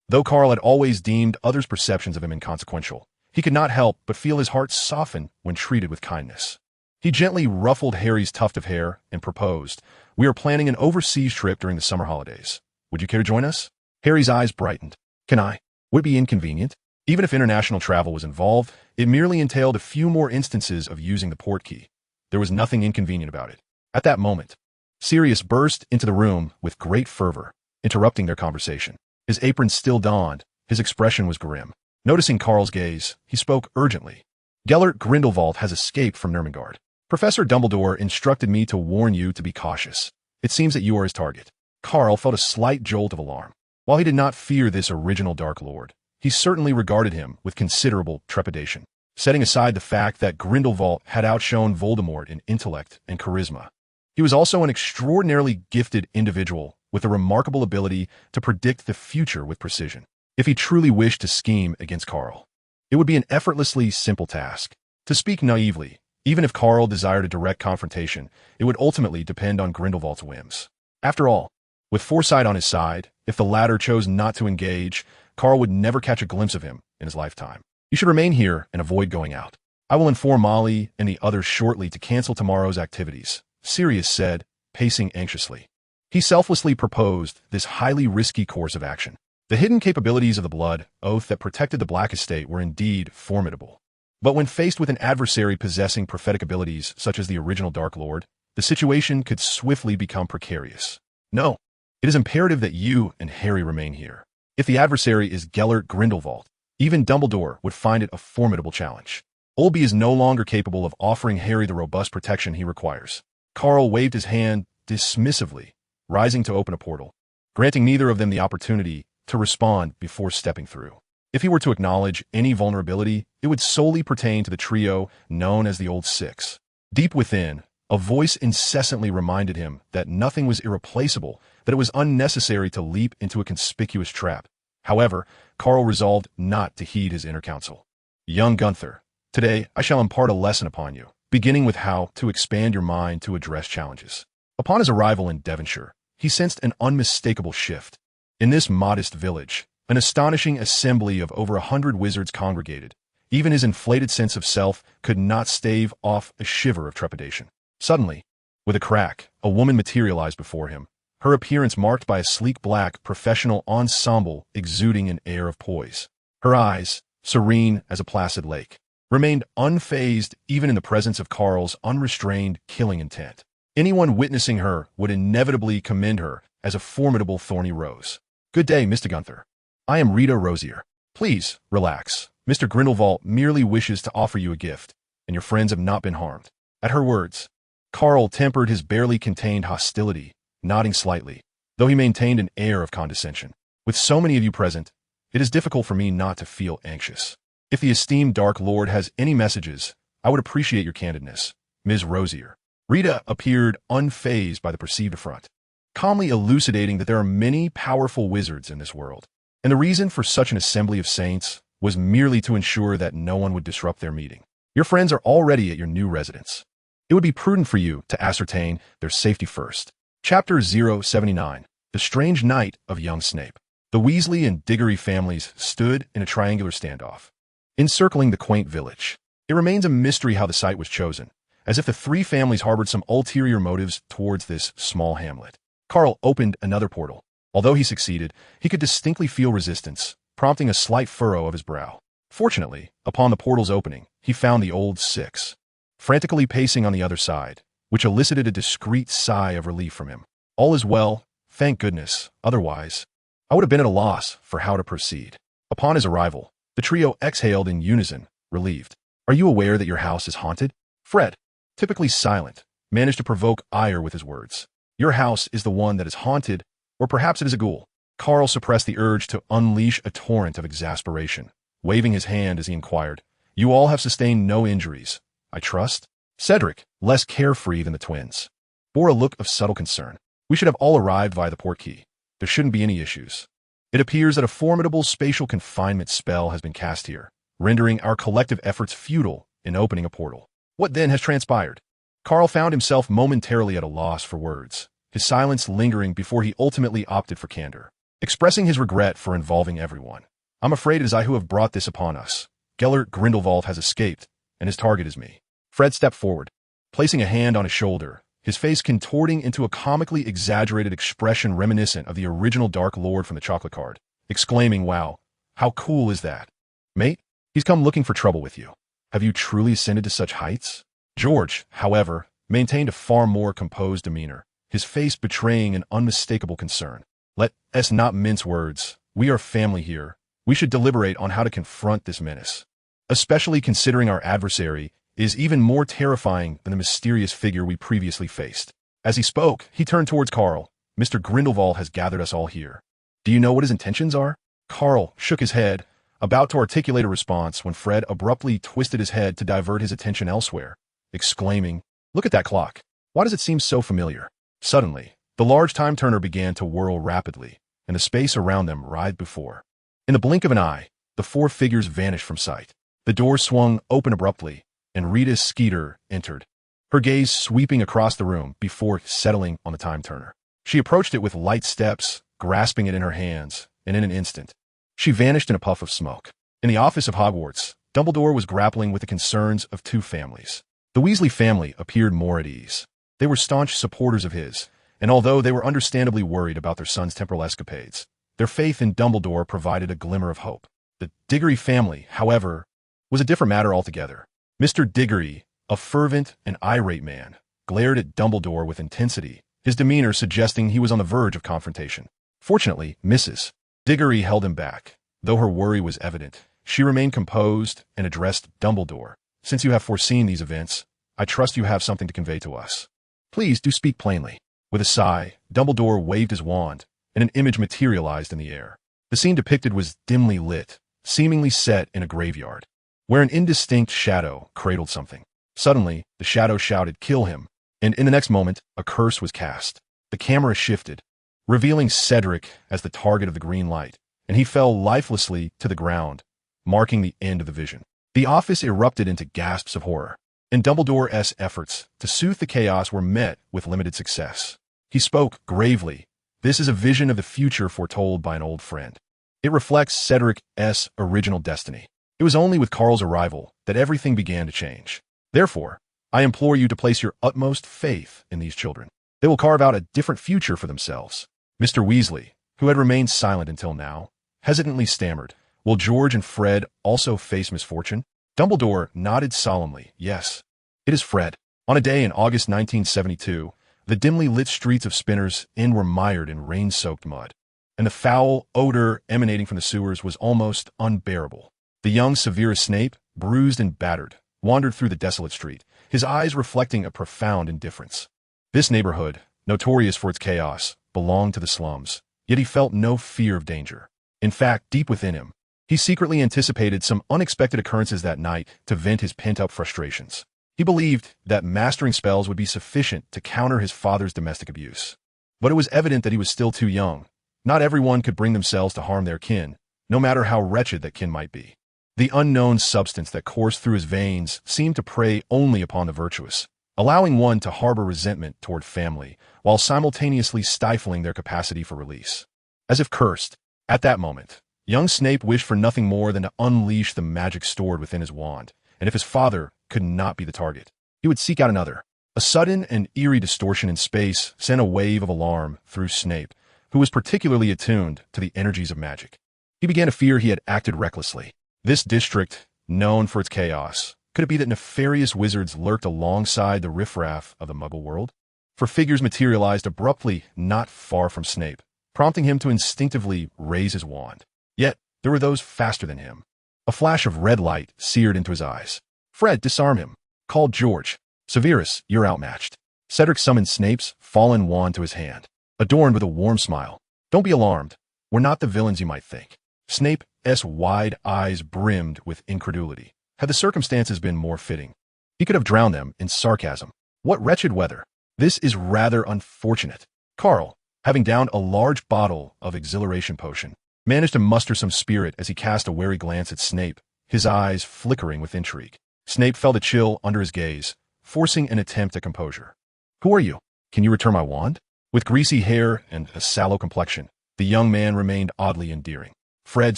A: Though Karl had always deemed others' perceptions of him inconsequential, he could not help but feel his heart soften when treated with kindness. He gently ruffled Harry's tuft of hair and proposed, "We are planning an overseas trip during the summer holidays. Would you care to join us?" Harry's eyes brightened. "Can I? Would it be inconvenient?" Even if international travel was involved, it merely entailed a few more instances of using the portkey. There was nothing inconvenient about it. At that moment, Sirius burst into the room with great fervor, interrupting their conversation. His apron still donned, his expression was grim. Noticing Karl's gaze, he spoke urgently. "Gellert Grindelwald has escaped from Nurmengard. Professor Dumbledore instructed me to warn you to be cautious. It seems that you are his target." Karl felt a slight jolt of alarm. While he did not fear this original Dark Lord, he certainly regarded him with considerable trepidation, setting aside the fact that Grindelwald had outshone Voldemort in intellect and charisma. He was also an extraordinarily gifted individual with a remarkable ability to predict the future with precision. If he truly wished to scheme against Karl, it would be an effortlessly simple task. To speak naively, even if Karl desired a direct confrontation, it would ultimately depend on Grindelwald's whims. After all, with foresight on his side, if the latter chose not to engage, Karl would never catch a glimpse of him in his lifetime. "You should remain here and avoid going out. I will inform Molly and the others shortly to cancel tomorrow's activities," Sirius said, pacing anxiously. He selflessly proposed this highly risky course of action. The hidden capabilities of the blood oath that protected the Black Estate were indeed formidable. But when faced with an adversary possessing prophetic abilities such as the original Dark Lord, the situation could swiftly become precarious. "No, it is imperative that you and Harry remain here. If the adversary is Gellert Grindelwald, even Dumbledore would find it a formidable challenge. Olby is no longer capable of offering Harry the robust protection he requires." Karl waved his hand dismissively, rising to open a portal, granting neither of them the opportunity to respond before stepping through. If he were to acknowledge any vulnerability, it would solely pertain to the trio known as the Old Six. Deep within, a voice incessantly reminded him that nothing was irreplaceable, that it was unnecessary to leap into a conspicuous trap. However, Karl resolved not to heed his inner counsel. "Young Gunther, today I shall impart a lesson upon you, beginning with how to expand your mind to address challenges." Upon his arrival in Devonshire, he sensed an unmistakable shift. In this modest village, an astonishing assembly of over 100 wizards congregated. Even his inflated sense of self could not stave off a shiver of trepidation. Suddenly, with a crack, a woman materialized before him, her appearance marked by a sleek black professional ensemble exuding an air of poise. Her eyes, serene as a placid lake, remained unfazed even in the presence of Karl's unrestrained killing intent. Anyone witnessing her would inevitably commend her as a formidable thorny rose. "Good day, Mr. Gunther. I am Rita Rosier. Please, relax. Mr. Grindelwald merely wishes to offer you a gift, and your friends have not been harmed." At her words, Karl tempered his barely contained hostility, nodding slightly, though he maintained an air of condescension. "With so many of you present, it is difficult for me not to feel anxious. If the esteemed Dark Lord has any messages, I would appreciate your candidness, Ms. Rosier." Rita appeared unfazed by the perceived affront, calmly elucidating that there are many powerful wizards in this world, and the reason for such an assembly of saints was merely to ensure that no one would disrupt their meeting. "Your friends are already at your new residence. It would be prudent for you to ascertain their safety first." Chapter 079, The Strange Night of Young Snape. The Weasley and Diggory families stood in a triangular standoff, encircling the quaint village. It remains a mystery how the site was chosen, as if the three families harbored some ulterior motives towards this small hamlet. Karl opened another portal. Although he succeeded, he could distinctly feel resistance, prompting a slight furrow of his brow. Fortunately, upon the portal's opening, he found the Old Six, frantically pacing on the other side, which elicited a discreet sigh of relief from him. "All is well, thank goodness. Otherwise, I would have been at a loss for how to proceed." Upon his arrival, the trio exhaled in unison, relieved. "Are you aware that your house is haunted?" Fred, typically silent, managed to provoke ire with his words. "Your house is the one that is haunted Or perhaps it is a ghoul. Karl suppressed the urge to unleash a torrent of exasperation, waving his hand as he inquired, "You all have sustained no injuries, I trust?" Cedric, less carefree than the twins, bore a look of subtle concern. "We should have all arrived via the port key. There shouldn't be any issues. It appears that a formidable spatial confinement spell has been cast here, rendering our collective efforts futile in opening a portal." What then has transpired? Karl found himself momentarily at a loss for words, his silence lingering before he ultimately opted for candor, expressing his regret for involving everyone. "I'm afraid it is I who have brought this upon us. Gellert Grindelwald has escaped, and his target is me." Fred stepped forward, placing a hand on his shoulder, his face contorting into a comically exaggerated expression reminiscent of the original Dark Lord from the chocolate card, exclaiming, "Wow, how cool is that? Mate, he's come looking for trouble with you. Have you truly ascended to such heights?" George, however, maintained a far more composed demeanor, his face betraying an unmistakable concern. "Let us not mince words. We are family here. We should deliberate on how to confront this menace, especially considering our adversary is even more terrifying than the mysterious figure we previously faced." As he spoke, he turned towards Karl. "Mr. Grindelwald has gathered us all here. Do you know what his intentions are?" Karl shook his head, about to articulate a response when Fred abruptly twisted his head to divert his attention elsewhere, exclaiming, "Look at that clock. Why does it seem so familiar?" Suddenly, the large time turner began to whirl rapidly, and the space around them writhed before. In the blink of an eye, the four figures vanished from sight. The door swung open abruptly, and Rita Skeeter entered, her gaze sweeping across the room before settling on the time turner. She approached it with light steps, grasping it in her hands, and in an instant, she vanished in a puff of smoke. In the office of Hogwarts, Dumbledore was grappling with the concerns of two families. The Weasley family appeared more at ease. They were staunch supporters of his, and although they were understandably worried about their son's temporal escapades, their faith in Dumbledore provided a glimmer of hope. The Diggory family, however, was a different matter altogether. Mr. Diggory, a fervent and irate man, glared at Dumbledore with intensity, his demeanor suggesting he was on the verge of confrontation. Fortunately, Mrs. Diggory held him back. Though her worry was evident, she remained composed and addressed Dumbledore. "Since you have foreseen these events, I trust you have something to convey to us. Please do speak plainly." With a sigh, Dumbledore waved his wand, and an image materialized in the air. The scene depicted was dimly lit, seemingly set in a graveyard, where an indistinct shadow cradled something. Suddenly, the shadow shouted, "Kill him," and in the next moment, a curse was cast. The camera shifted, revealing Cedric as the target of the green light, and he fell lifelessly to the ground, marking the end of the vision. The office erupted into gasps of horror, and Dumbledore's efforts to soothe the chaos were met with limited success. He spoke gravely, "This is a vision of the future foretold by an old friend. It reflects Cedric's original destiny. It was only with Karl's arrival that everything began to change. Therefore, I implore you to place your utmost faith in these children. They will carve out a different future for themselves." Mr. Weasley, who had remained silent until now, hesitantly stammered, "Will George and Fred also face misfortune?" Dumbledore nodded solemnly, "Yes. It is Fred." On a day in August 1972, the dimly lit streets of Spinner's Inn were mired in rain-soaked mud, and the foul odor emanating from the sewers was almost unbearable. The young Severus Snape, bruised and battered, wandered through the desolate street, his eyes reflecting a profound indifference. This neighborhood, notorious for its chaos, belonged to the slums, yet he felt no fear of danger. In fact, deep within him, he secretly anticipated some unexpected occurrences that night to vent his pent-up frustrations. He believed that mastering spells would be sufficient to counter his father's domestic abuse. But it was evident that he was still too young. Not everyone could bring themselves to harm their kin, no matter how wretched that kin might be. The unknown substance that coursed through his veins seemed to prey only upon the virtuous, allowing one to harbor resentment toward family, while simultaneously stifling their capacity for release. As if cursed, at that moment, young Snape wished for nothing more than to unleash the magic stored within his wand, and if his father could not be the target, he would seek out another. A sudden and eerie distortion in space sent a wave of alarm through Snape, who was particularly attuned to the energies of magic. He began to fear he had acted recklessly. This district, known for its chaos, could it be that nefarious wizards lurked alongside the riffraff of the Muggle world? For figures materialized abruptly not far from Snape, prompting him to instinctively raise his wand. Yet, there were those faster than him. A flash of red light seared into his eyes. "Fred, disarm him," called George. "Severus, you're outmatched." Cedric summoned Snape's fallen wand to his hand, adorned with a warm smile. Don't be alarmed. We're not the villains you might think. Snape's wide eyes brimmed with incredulity. Had the circumstances been more fitting, he could have drowned them in sarcasm. What wretched weather. This is rather unfortunate. Karl, having downed a large bottle of exhilaration potion, managed to muster some spirit as he cast a wary glance at Snape, his eyes flickering with intrigue. Snape felt a chill under his gaze, forcing an attempt at composure. Who are you? Can you return my wand? With greasy hair and a sallow complexion, the young man remained oddly endearing. Fred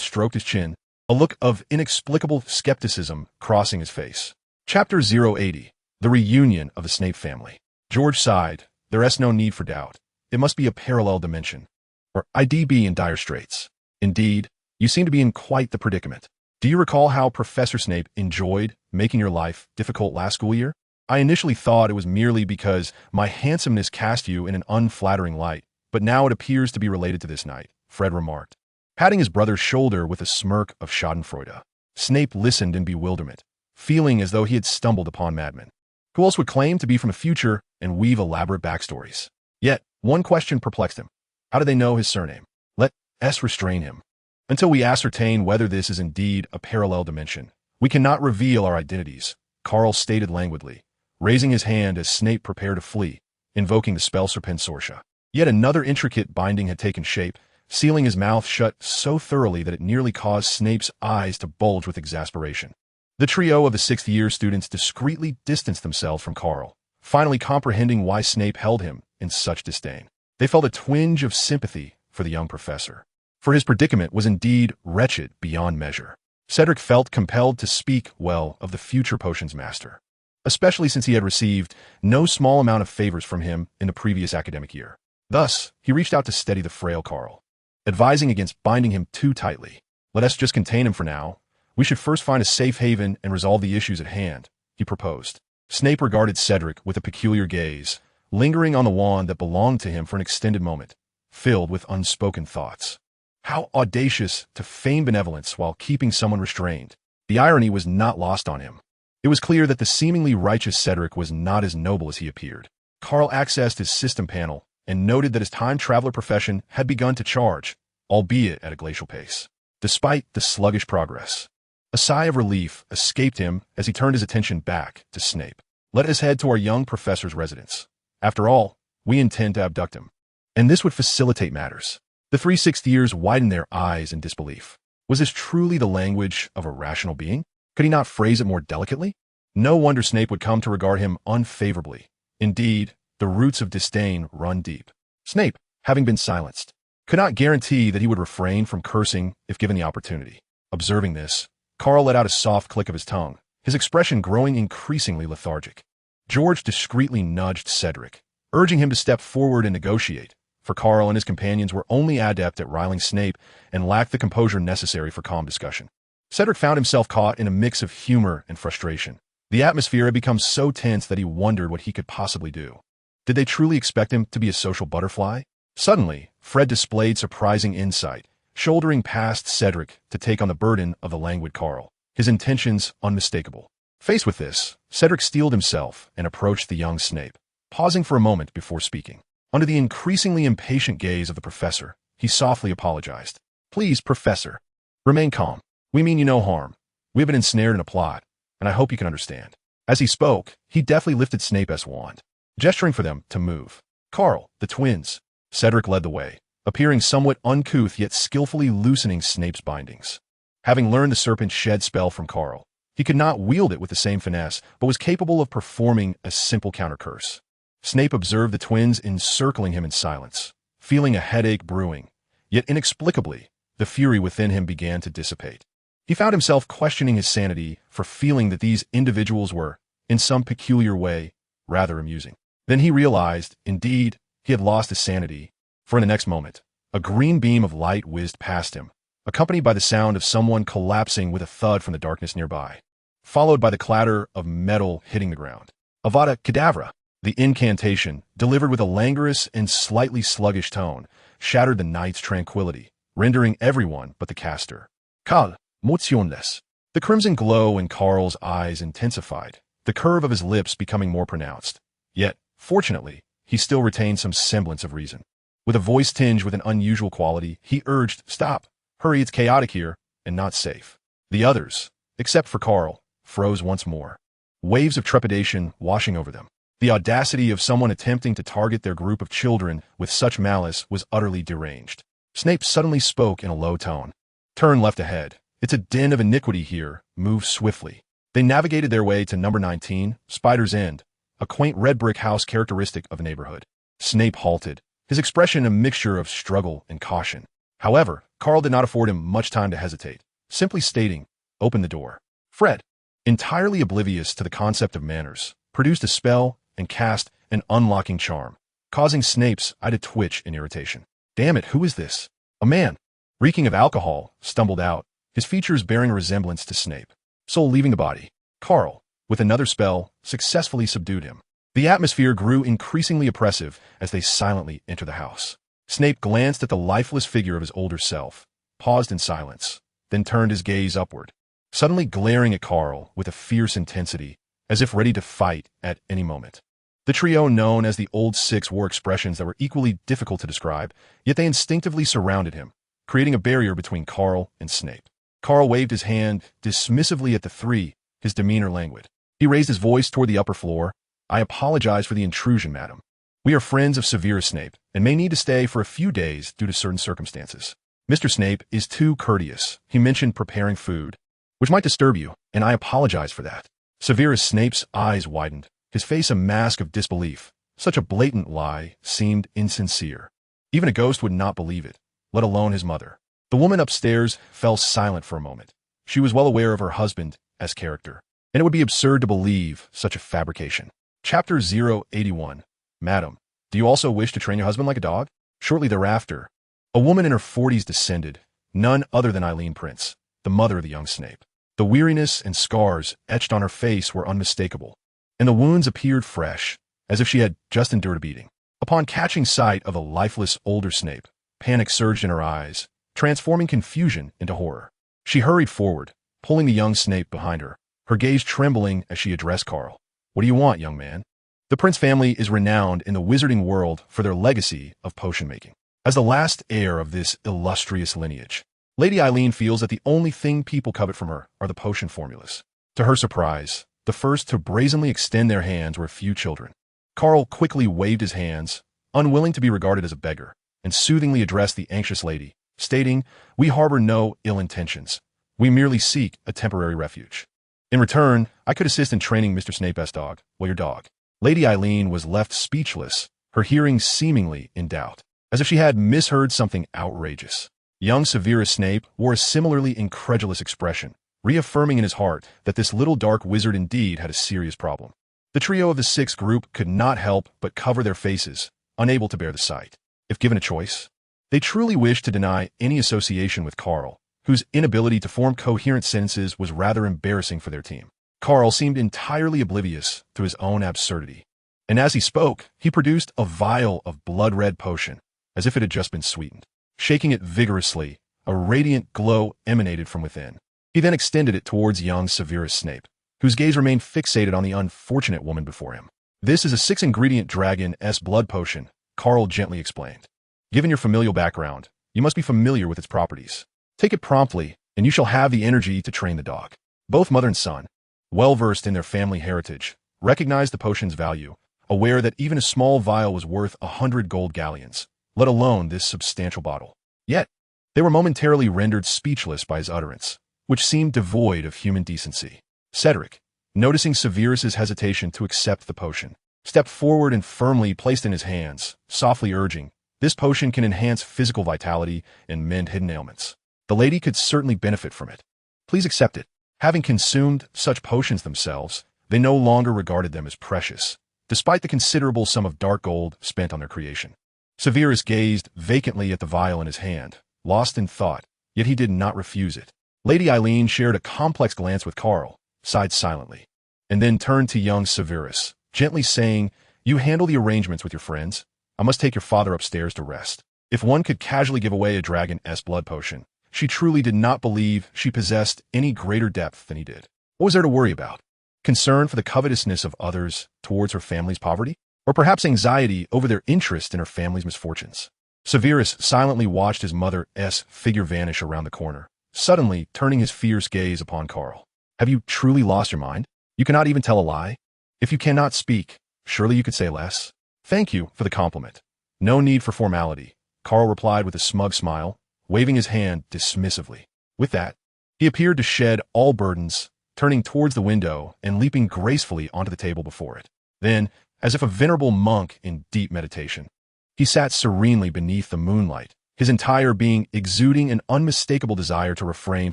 A: stroked his chin, a look of inexplicable skepticism crossing his face. Chapter 080, The Reunion of the Snape Family. George sighed. There's no need for doubt. It must be a parallel dimension. Or I'd be in dire straits. Indeed, you seem to be in quite the predicament. Do you recall how Professor Snape enjoyed making your life difficult last school year? I initially thought it was merely because my handsomeness cast you in an unflattering light, but now it appears to be related to this night, Fred remarked, patting his brother's shoulder with a smirk of schadenfreude. Snape listened in bewilderment, feeling as though he had stumbled upon madmen. Who else would claim to be from the future and weave elaborate backstories? Yet, one question perplexed him. How do they know his surname? Let us restrain him. Until we ascertain whether this is indeed a parallel dimension, we cannot reveal our identities, Karl stated languidly, raising his hand as Snape prepared to flee, invoking the spell Serpensortia. Yet another intricate binding had taken shape, sealing his mouth shut so thoroughly that it nearly caused Snape's eyes to bulge with exasperation. The trio of the sixth-year students discreetly distanced themselves from Karl, finally comprehending why Snape held him in such disdain. They felt a twinge of sympathy for the young professor, for his predicament was indeed wretched beyond measure. Cedric felt compelled to speak well of the future potions master, especially since he had received no small amount of favors from him in the previous academic year. Thus, he reached out to steady the frail Karl, advising against binding him too tightly. Let us just contain him for now. We should first find a safe haven and resolve the issues at hand, he proposed. Snape regarded Cedric with a peculiar gaze, lingering on the wand that belonged to him for an extended moment, filled with unspoken thoughts. How audacious to feign benevolence while keeping someone restrained. The irony was not lost on him. It was clear that the seemingly righteous Cedric was not as noble as he appeared. Karl accessed his system panel and noted that his time traveler profession had begun to charge, albeit at a glacial pace. Despite the sluggish progress, a sigh of relief escaped him as he turned his attention back to Snape. Let us head to our young professor's residence. After all, we intend to abduct him, and this would facilitate matters. The 3 sixth years widened their eyes in disbelief. Was this truly the language of a rational being? Could he not phrase it more delicately? No wonder Snape would come to regard him unfavorably. Indeed, the roots of disdain run deep. Snape, having been silenced, could not guarantee that he would refrain from cursing if given the opportunity. Observing this, Karl let out a soft click of his tongue, his expression growing increasingly lethargic. George discreetly nudged Cedric, urging him to step forward and negotiate, for Karl and his companions were only adept at riling Snape and lacked the composure necessary for calm discussion. Cedric found himself caught in a mix of humor and frustration. The atmosphere had become so tense that he wondered what he could possibly do. Did they truly expect him to be a social butterfly? Suddenly, Fred displayed surprising insight, shouldering past Cedric to take on the burden of the languid Karl, his intentions unmistakable. Faced with this, Cedric steeled himself and approached the young Snape, pausing for a moment before speaking. Under the increasingly impatient gaze of the professor, he softly apologized. Please, Professor, remain calm. We mean you no harm. We have been ensnared in a plot, and I hope you can understand. As he spoke, he deftly lifted Snape's wand, gesturing for them to move. Karl, the twins. Cedric led the way, appearing somewhat uncouth yet skillfully loosening Snape's bindings. Having learned the serpent shed spell from Karl, he could not wield it with the same finesse, but was capable of performing a simple countercurse. Snape observed the twins encircling him in silence, feeling a headache brewing, yet inexplicably, the fury within him began to dissipate. He found himself questioning his sanity for feeling that these individuals were, in some peculiar way, rather amusing. Then he realized, indeed, he had lost his sanity, for in the next moment, a green beam of light whizzed past him, accompanied by the sound of someone collapsing with a thud from the darkness nearby, followed by the clatter of metal hitting the ground. Avada Kedavra! The incantation, delivered with a languorous and slightly sluggish tone, shattered the night's tranquility, rendering everyone but the caster Karl motionless. The crimson glow in Karl's eyes intensified, the curve of his lips becoming more pronounced. Yet, fortunately, he still retained some semblance of reason. With a voice tinged with an unusual quality, he urged, "Stop! Hurry, it's chaotic here, and not safe." The others, except for Karl, froze once more. Waves of trepidation washing over them. The audacity of someone attempting to target their group of children with such malice was utterly deranged. Snape suddenly spoke in a low tone. "Turn left ahead. It's a den of iniquity here. Move swiftly." They navigated their way to number 19, Spider's End, a quaint red brick house characteristic of the neighborhood. Snape halted, his expression a mixture of struggle and caution. However, Karl did not afford him much time to hesitate, simply stating, "Open the door." Fred, entirely oblivious to the concept of manners, produced a spell and cast an unlocking charm, causing Snape's eye to twitch in irritation. "Damn it, who is this?" A man, reeking of alcohol, stumbled out, his features bearing a resemblance to Snape. Soul leaving the body. Karl, with another spell, successfully subdued him. The atmosphere grew increasingly oppressive as they silently entered the house. Snape glanced at the lifeless figure of his older self, paused in silence, then turned his gaze upward, suddenly glaring at Karl with a fierce intensity, as if ready to fight at any moment. The trio known as the Old Six wore expressions that were equally difficult to describe, yet they instinctively surrounded him, creating a barrier between Karl and Snape. Karl waved his hand dismissively at the three, his demeanor languid. He raised his voice toward the upper floor. "I apologize for the intrusion, madam. We are friends of Severus Snape, and may need to stay for a few days due to certain circumstances. Mr. Snape is too courteous. He mentioned preparing food, which might disturb you, and I apologize for that." Severus Snape's eyes widened, his face a mask of disbelief. Such a blatant lie seemed insincere. Even a ghost would not believe it, let alone his mother. The woman upstairs fell silent for a moment. She was well aware of her husband as character, and it would be absurd to believe such a fabrication. Chapter 081. Madam, do you also wish to train your husband like a dog? Shortly thereafter, a woman in her 40s descended, none other than Eileen Prince, the mother of the young Snape. The weariness and scars etched on her face were unmistakable, and the wounds appeared fresh, as if she had just endured a beating. Upon catching sight of a lifeless older Snape, panic surged in her eyes, transforming confusion into horror. She hurried forward, pulling the young Snape behind her, her gaze trembling as she addressed Karl. "What do you want, young man?" The Prince family is renowned in the wizarding world for their legacy of potion-making. As the last heir of this illustrious lineage, Lady Eileen feels that the only thing people covet from her are the potion formulas. To her surprise, the first to brazenly extend their hands were a few children. Karl quickly waved his hands, unwilling to be regarded as a beggar, and soothingly addressed the anxious lady, stating, "We harbor no ill intentions. We merely seek a temporary refuge. In return, I could assist in training Mr. Snape's dog, well, your dog." Lady Eileen was left speechless, her hearing seemingly in doubt, as if she had misheard something outrageous. Young Severus Snape wore a similarly incredulous expression, reaffirming in his heart that this little dark wizard indeed had a serious problem. The trio of the sixth group could not help but cover their faces, unable to bear the sight. If given a choice, they truly wished to deny any association with Karl, whose inability to form coherent sentences was rather embarrassing for their team. Karl seemed entirely oblivious to his own absurdity, and as he spoke, he produced a vial of blood-red potion, as if it had just been sweetened. Shaking it vigorously, a radiant glow emanated from within. He then extended it towards young Severus Snape, whose gaze remained fixated on the unfortunate woman before him. "This is a 6-ingredient dragon-S blood potion," Karl gently explained. "Given your familial background, you must be familiar with its properties. Take it promptly, and you shall have the energy to train the dog." Both mother and son, well-versed in their family heritage, recognized the potion's value, aware that even a small vial was worth 100 gold galleons, let alone this substantial bottle. Yet, they were momentarily rendered speechless by his utterance, which seemed devoid of human decency. Cedric, noticing Severus's hesitation to accept the potion, stepped forward and firmly placed in his hands, softly urging, "This potion can enhance physical vitality and mend hidden ailments. The lady could certainly benefit from it. Please accept it." Having consumed such potions themselves, they no longer regarded them as precious, despite the considerable sum of dark gold spent on their creation. Severus gazed vacantly at the vial in his hand, lost in thought, yet he did not refuse it. Lady Eileen shared a complex glance with Karl, sighed silently, and then turned to young Severus, gently saying, "You handle the arrangements with your friends. I must take your father upstairs to rest." If one could casually give away a dragon-S blood potion, she truly did not believe she possessed any greater depth than he did. What was there to worry about? Concern for the covetousness of others towards her family's poverty? Or perhaps anxiety over their interest in her family's misfortunes? Severus silently watched his mother's figure vanish around the corner, suddenly turning his fierce gaze upon Karl. Have you truly lost your mind? You cannot even tell a lie? If you cannot speak, surely you could say less? Thank you for the compliment. No need for formality, Karl replied with a smug smile, waving his hand dismissively. With that, he appeared to shed all burdens, turning towards the window and leaping gracefully onto the table before it. Then, as if a venerable monk in deep meditation, he sat serenely beneath the moonlight, his entire being exuding an unmistakable desire to refrain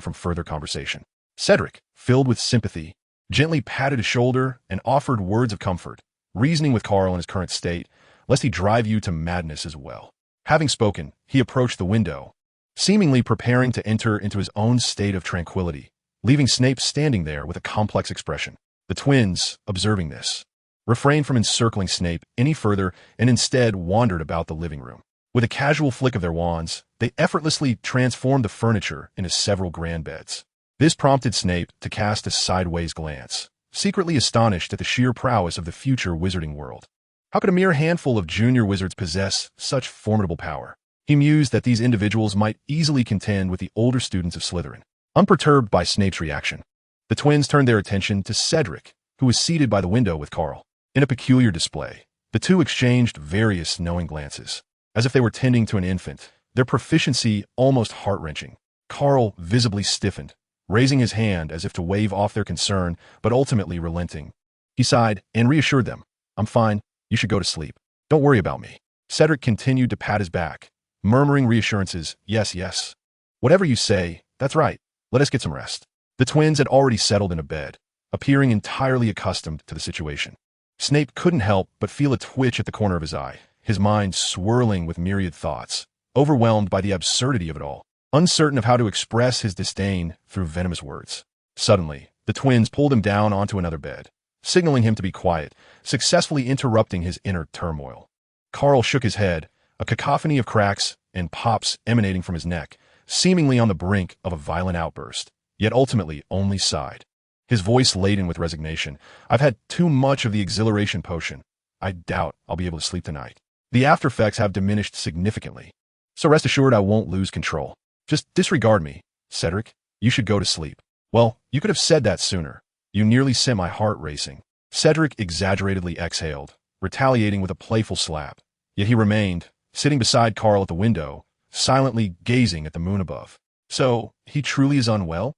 A: from further conversation. Cedric, filled with sympathy, gently patted his shoulder and offered words of comfort, reasoning with Karl in his current state, lest he drive you to madness as well. Having spoken, he approached the window, seemingly preparing to enter into his own state of tranquility, leaving Snape standing there with a complex expression. The twins, observing this, refrained from encircling Snape any further and instead wandered about the living room. With a casual flick of their wands, they effortlessly transformed the furniture into several grand beds. This prompted Snape to cast a sideways glance, secretly astonished at the sheer prowess of the future wizarding world. How could a mere handful of junior wizards possess such formidable power? He mused that these individuals might easily contend with the older students of Slytherin. Unperturbed by Snape's reaction, the twins turned their attention to Cedric, who was seated by the window with Karl. In a peculiar display, the two exchanged various knowing glances, as if they were tending to an infant, their proficiency almost heart-wrenching. Karl visibly stiffened, raising his hand as if to wave off their concern, but ultimately relenting. He sighed and reassured them. I'm fine, you should go to sleep. Don't worry about me. Cedric continued to pat his back, murmuring reassurances, yes, yes. Whatever you say, that's right. Let us get some rest. The twins had already settled in a bed, appearing entirely accustomed to the situation. Snape couldn't help but feel a twitch at the corner of his eye, his mind swirling with myriad thoughts, overwhelmed by the absurdity of it all, uncertain of how to express his disdain through venomous words. Suddenly, the twins pulled him down onto another bed, signaling him to be quiet, successfully interrupting his inner turmoil. Karl shook his head, a cacophony of cracks and pops emanating from his neck, seemingly on the brink of a violent outburst, yet ultimately only sighed. His voice laden with resignation. I've had too much of the exhilaration potion. I doubt I'll be able to sleep tonight. The after effects have diminished significantly. So rest assured I won't lose control. Just disregard me. Cedric, you should go to sleep. Well, you could have said that sooner. You nearly sent my heart racing. Cedric exaggeratedly exhaled, retaliating with a playful slap. Yet he remained, sitting beside Karl at the window, silently gazing at the moon above. So, he truly is unwell?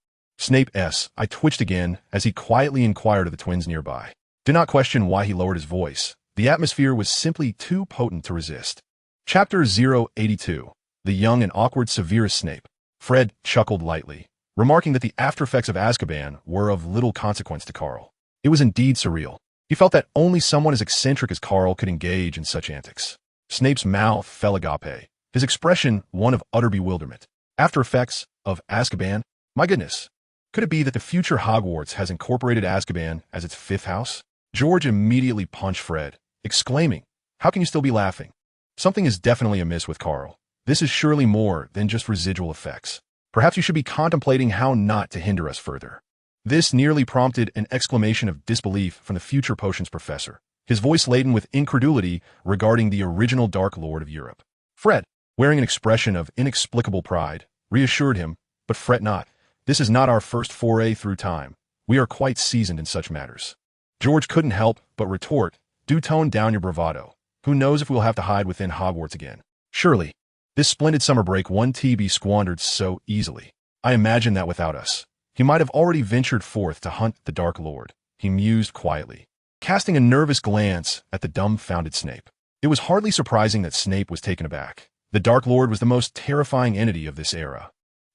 A: I twitched again as he quietly inquired of the twins nearby. Do not question why he lowered his voice. The atmosphere was simply too potent to resist. Chapter 082. The Young and Awkward Severus Snape. Fred chuckled lightly, remarking that the after-effects of Azkaban were of little consequence to Karl. It was indeed surreal. He felt that only someone as eccentric as Karl could engage in such antics. Snape's mouth fell agape, his expression one of utter bewilderment. After-effects of Azkaban? My goodness. Could it be that the future Hogwarts has incorporated Azkaban as its fifth house? George immediately punched Fred, exclaiming, how can you still be laughing? Something is definitely amiss with Karl. This is surely more than just residual effects. Perhaps you should be contemplating how not to hinder us further. This nearly prompted an exclamation of disbelief from the future potions professor, his voice laden with incredulity regarding the original Dark Lord of Europe. Fred, wearing an expression of inexplicable pride, reassured him, but fret not. This is not our first foray through time. We are quite seasoned in such matters. George couldn't help but retort, do tone down your bravado. Who knows if we'll have to hide within Hogwarts again. Surely, this splendid summer break won't be squandered so easily. I imagine that without us, he might have already ventured forth to hunt the Dark Lord, he mused quietly, casting a nervous glance at the dumbfounded Snape. It was hardly surprising that Snape was taken aback. The Dark Lord was the most terrifying entity of this era,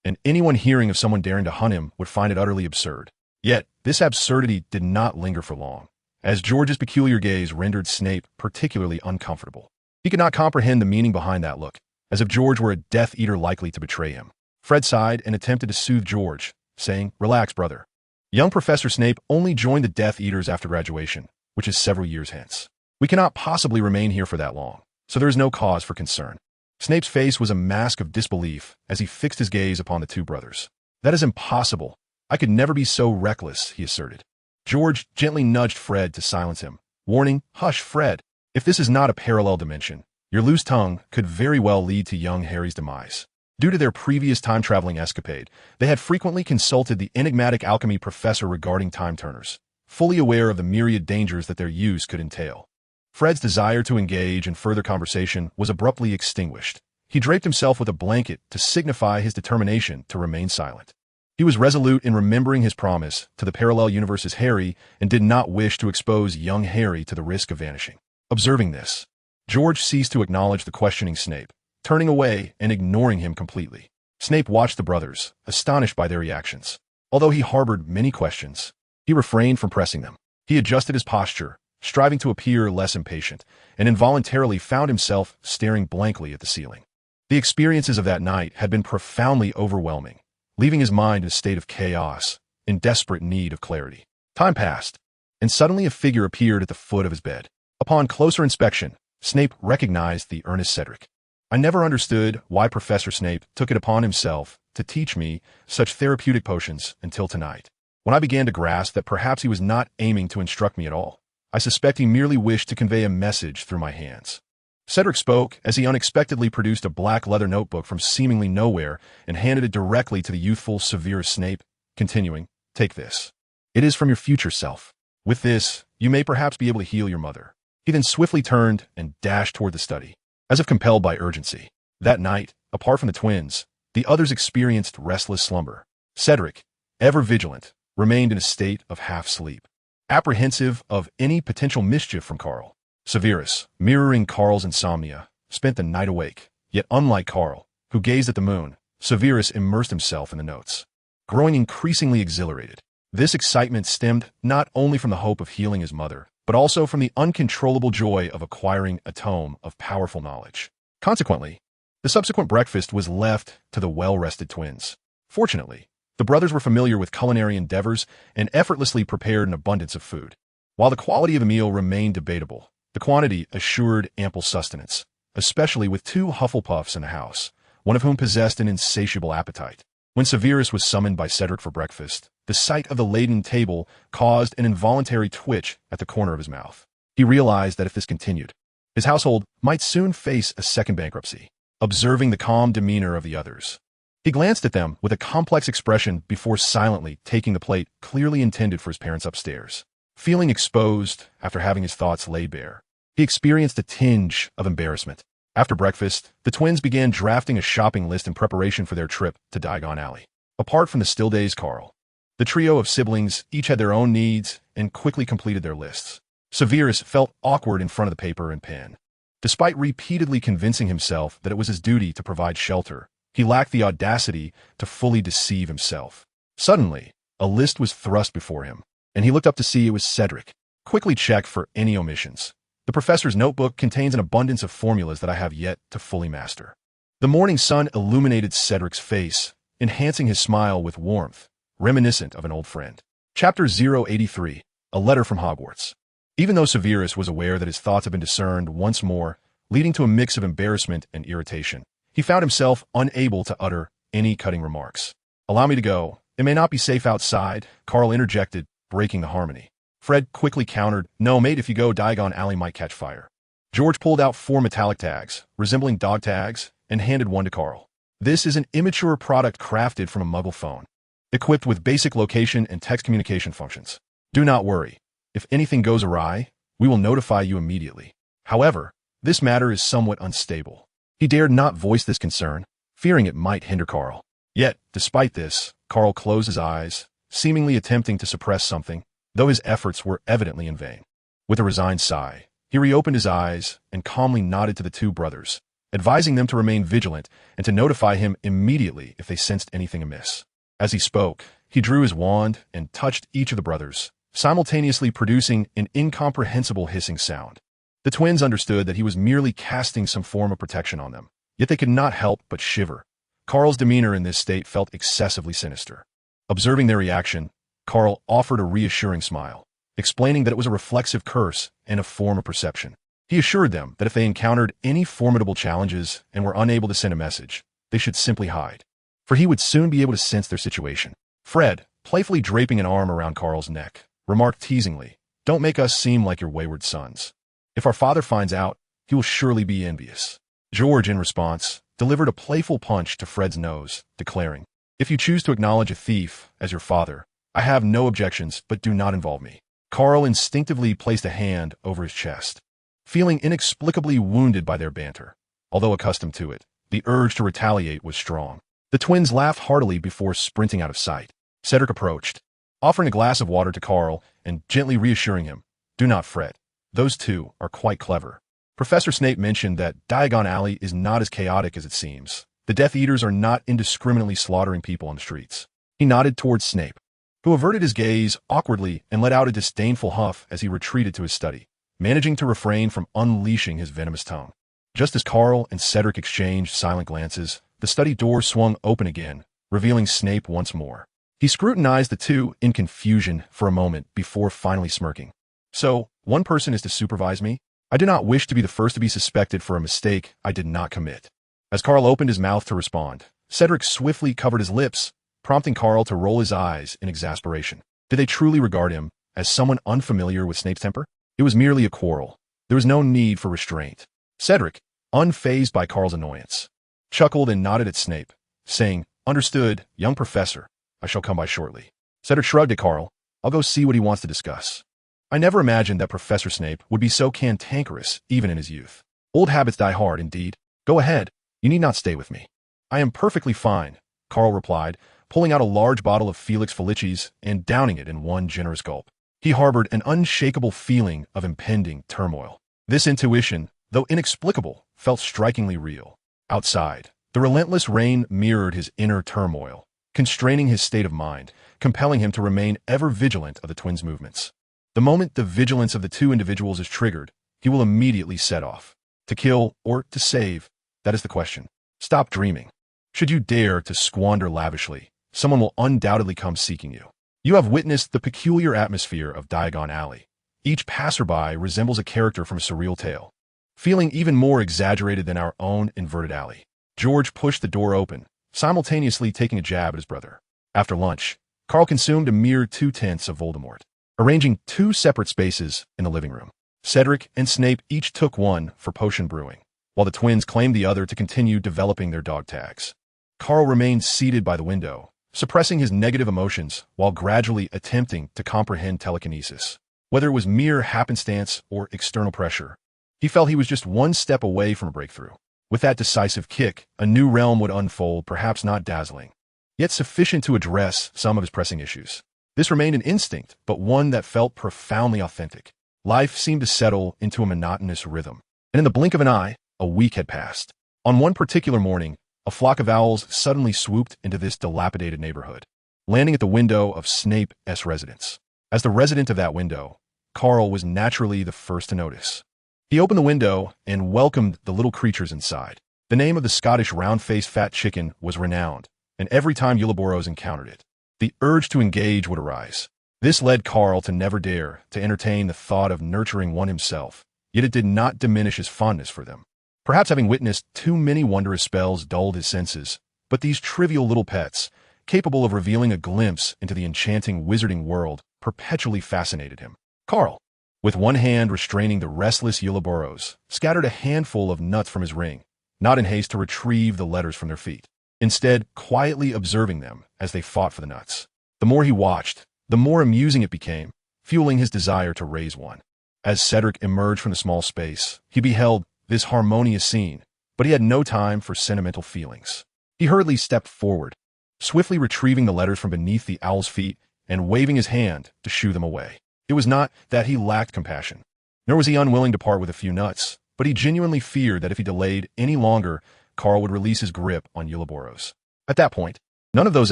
A: and anyone hearing of someone daring to hunt him would find it utterly absurd. Yet, this absurdity did not linger for long, as George's peculiar gaze rendered Snape particularly uncomfortable. He could not comprehend the meaning behind that look, as if George were a Death Eater likely to betray him. Fred sighed and attempted to soothe George, saying, relax, brother. Young Professor Snape only joined the Death Eaters after graduation, which is several years hence. We cannot possibly remain here for that long, so there is no cause for concern. Snape's face was a mask of disbelief as he fixed his gaze upon the two brothers. That is impossible. I could never be so reckless, he asserted. George gently nudged Fred to silence him, warning, hush, Fred. If this is not a parallel dimension, Your loose tongue could very well lead to young Harry's demise. Due to their previous time-traveling escapade, they had frequently consulted the enigmatic alchemy professor regarding time-turners, fully aware of the myriad dangers that their use could entail. Fred's desire to engage in further conversation was abruptly extinguished. He draped himself with a blanket to signify his determination to remain silent. He was resolute in remembering his promise to the parallel universe's Harry and did not wish to expose young Harry to the risk of vanishing. Observing this, George ceased to acknowledge the questioning Snape, turning away and ignoring him completely. Snape watched the brothers, astonished by their reactions. Although he harbored many questions, he refrained from pressing them. He adjusted his posture, striving to appear less impatient, and involuntarily found himself staring blankly at the ceiling. The experiences of that night had been profoundly overwhelming, leaving his mind in a state of chaos, in desperate need of clarity. Time passed, and suddenly a figure appeared at the foot of his bed. Upon closer inspection, Snape recognized the earnest Cedric. I never understood why Professor Snape took it upon himself to teach me such therapeutic potions until tonight. When I began to grasp that perhaps he was not aiming to instruct me at all, I suspect he merely wished to convey a message through my hands. Cedric spoke as he unexpectedly produced a black leather notebook from seemingly nowhere and handed it directly to the youthful Severus Snape, continuing, "Take this. It is from your future self. With this, you may perhaps be able to heal your mother." He then swiftly turned and dashed toward the study, as if compelled by urgency. That night, apart from the twins, the others experienced restless slumber. Cedric, ever vigilant, remained in a state of half-sleep, apprehensive of any potential mischief from Karl. Severus, mirroring Karl's insomnia, spent the night awake. Yet unlike Karl, who gazed at the moon, Severus immersed himself in the notes. Growing increasingly exhilarated, this excitement stemmed not only from the hope of healing his mother, but also from the uncontrollable joy of acquiring a tome of powerful knowledge. Consequently, the subsequent breakfast was left to the well-rested twins. Fortunately, the brothers were familiar with culinary endeavors and effortlessly prepared an abundance of food. While the quality of the meal remained debatable, the quantity assured ample sustenance, especially with two Hufflepuffs in the house, one of whom possessed an insatiable appetite. When Severus was summoned by Cedric for breakfast, the sight of the laden table caused an involuntary twitch at the corner of his mouth. He realized that if this continued, his household might soon face a second bankruptcy. Observing the calm demeanor of the others, he glanced at them with a complex expression before silently taking the plate clearly intended for his parents upstairs. Feeling exposed after having his thoughts laid bare, he experienced a tinge of embarrassment. After breakfast, the twins began drafting a shopping list in preparation for their trip to Diagon Alley. Apart from the still dazed Karl, the trio of siblings each had their own needs and quickly completed their lists. Severus felt awkward in front of the paper and pen. Despite repeatedly convincing himself that it was his duty to provide shelter, he lacked the audacity to fully deceive himself. Suddenly, a list was thrust before him, and he looked up to see it was Cedric. Quickly check for any omissions. The professor's notebook contains an abundance of formulas that I have yet to fully master. The morning sun illuminated Cedric's face, enhancing his smile with warmth, reminiscent of an old friend. Chapter 083, A Letter from Hogwarts. Even though Severus was aware that his thoughts had been discerned once more, leading to a mix of embarrassment and irritation, he found himself unable to utter any cutting remarks. "Allow me to go. It may not be safe outside," Karl interjected, breaking the harmony. Fred quickly countered, "No, mate, if you go, Diagon Alley might catch fire." George pulled out 4 metallic tags, resembling dog tags, and handed one to Karl. "This is an immature product crafted from a Muggle phone, equipped with basic location and text communication functions. Do not worry. If anything goes awry, we will notify you immediately. However, this matter is somewhat unstable." He dared not voice this concern, fearing it might hinder Karl. Yet, despite this, Karl closed his eyes, seemingly attempting to suppress something, though his efforts were evidently in vain. With a resigned sigh, he reopened his eyes and calmly nodded to the 2 brothers, advising them to remain vigilant and to notify him immediately if they sensed anything amiss. As he spoke, he drew his wand and touched each of the brothers, simultaneously producing an incomprehensible hissing sound. The twins understood that he was merely casting some form of protection on them, yet they could not help but shiver. Karl's demeanor in this state felt excessively sinister. Observing their reaction, Karl offered a reassuring smile, explaining that it was a reflexive curse and a form of perception. He assured them that if they encountered any formidable challenges and were unable to send a message, they should simply hide, for he would soon be able to sense their situation. Fred, playfully draping an arm around Karl's neck, remarked teasingly, "Don't make us seem like your wayward sons. If our father finds out, he will surely be envious. George, in response, delivered a playful punch to Fred's nose, declaring, "If you choose to acknowledge a thief as your father, I have no objections, but do not involve me." Karl instinctively placed a hand over his chest, feeling inexplicably wounded by their banter. Although accustomed to it, the urge to retaliate was strong. The twins laughed heartily before sprinting out of sight. Cedric approached, offering a glass of water to Karl and gently reassuring him, "Do not fret. Those two are quite clever." Professor Snape mentioned that Diagon Alley is not as chaotic as it seems. The Death Eaters are not indiscriminately slaughtering people on the streets. He nodded towards Snape, who averted his gaze awkwardly and let out a disdainful huff as he retreated to his study, managing to refrain from unleashing his venomous tongue. Just as Karl and Cedric exchanged silent glances, the study door swung open again, revealing Snape once more. He scrutinized the two in confusion for a moment before finally smirking. "So, one person is to supervise me? I do not wish to be the first to be suspected for a mistake I did not commit." As Karl opened his mouth to respond, Cedric swiftly covered his lips, prompting Karl to roll his eyes in exasperation. Did they truly regard him as someone unfamiliar with Snape's temper? It was merely a quarrel. There was no need for restraint. Cedric, unfazed by Karl's annoyance, chuckled and nodded at Snape, saying, "Understood, young professor. I shall come by shortly." Cedric shrugged at Karl. "I'll go see what he wants to discuss." I never imagined that Professor Snape would be so cantankerous even in his youth. Old habits die hard, indeed. "Go ahead. You need not stay with me." "I am perfectly fine," Karl replied, pulling out a large bottle of Felix Felicis and downing it in one generous gulp. He harbored an unshakable feeling of impending turmoil. This intuition, though inexplicable, felt strikingly real. Outside, the relentless rain mirrored his inner turmoil, constraining his state of mind, compelling him to remain ever vigilant of the twins' movements. The moment the vigilance of the two individuals is triggered, he will immediately set off. To kill or to save, that is the question. Stop dreaming. Should you dare to squander lavishly, someone will undoubtedly come seeking you. You have witnessed the peculiar atmosphere of Diagon Alley. Each passerby resembles a character from a surreal tale, feeling even more exaggerated than our own inverted alley. George pushed the door open, simultaneously taking a jab at his brother. After lunch, Karl consumed a mere 2/10 of Voldemort, arranging 2 separate spaces in the living room. Cedric and Snape each took one for potion brewing, while the twins claimed the other to continue developing their dog tags. Karl remained seated by the window, suppressing his negative emotions while gradually attempting to comprehend telekinesis. Whether it was mere happenstance or external pressure, he felt he was just one step away from a breakthrough. With that decisive kick, a new realm would unfold, perhaps not dazzling, yet sufficient to address some of his pressing issues. This remained an instinct, but one that felt profoundly authentic. Life seemed to settle into a monotonous rhythm, and in the blink of an eye, a week had passed. On one particular morning, a flock of owls suddenly swooped into this dilapidated neighborhood, landing at the window of Snape's residence. As the resident of that window, Karl was naturally the first to notice. He opened the window and welcomed the little creatures inside. The name of the Scottish round-faced fat chicken was renowned, and every time Uliboros encountered it, the urge to engage would arise. This led Karl to never dare to entertain the thought of nurturing one himself, yet it did not diminish his fondness for them. Perhaps having witnessed too many wondrous spells dulled his senses, but these trivial little pets, capable of revealing a glimpse into the enchanting wizarding world, perpetually fascinated him. Karl, with one hand restraining the restless Uliboros, scattered a handful of nuts from his ring, not in haste to retrieve the letters from their feet, instead quietly observing them as they fought for the nuts. The more he watched, the more amusing it became, fueling his desire to raise one. As Cedric emerged from the small space, he beheld this harmonious scene, but he had no time for sentimental feelings. He hurriedly stepped forward, swiftly retrieving the letters from beneath the owl's feet and waving his hand to shoo them away. It was not that he lacked compassion, nor was he unwilling to part with a few nuts, but he genuinely feared that if he delayed any longer, Karl would release his grip on Uliboros. At that point, none of those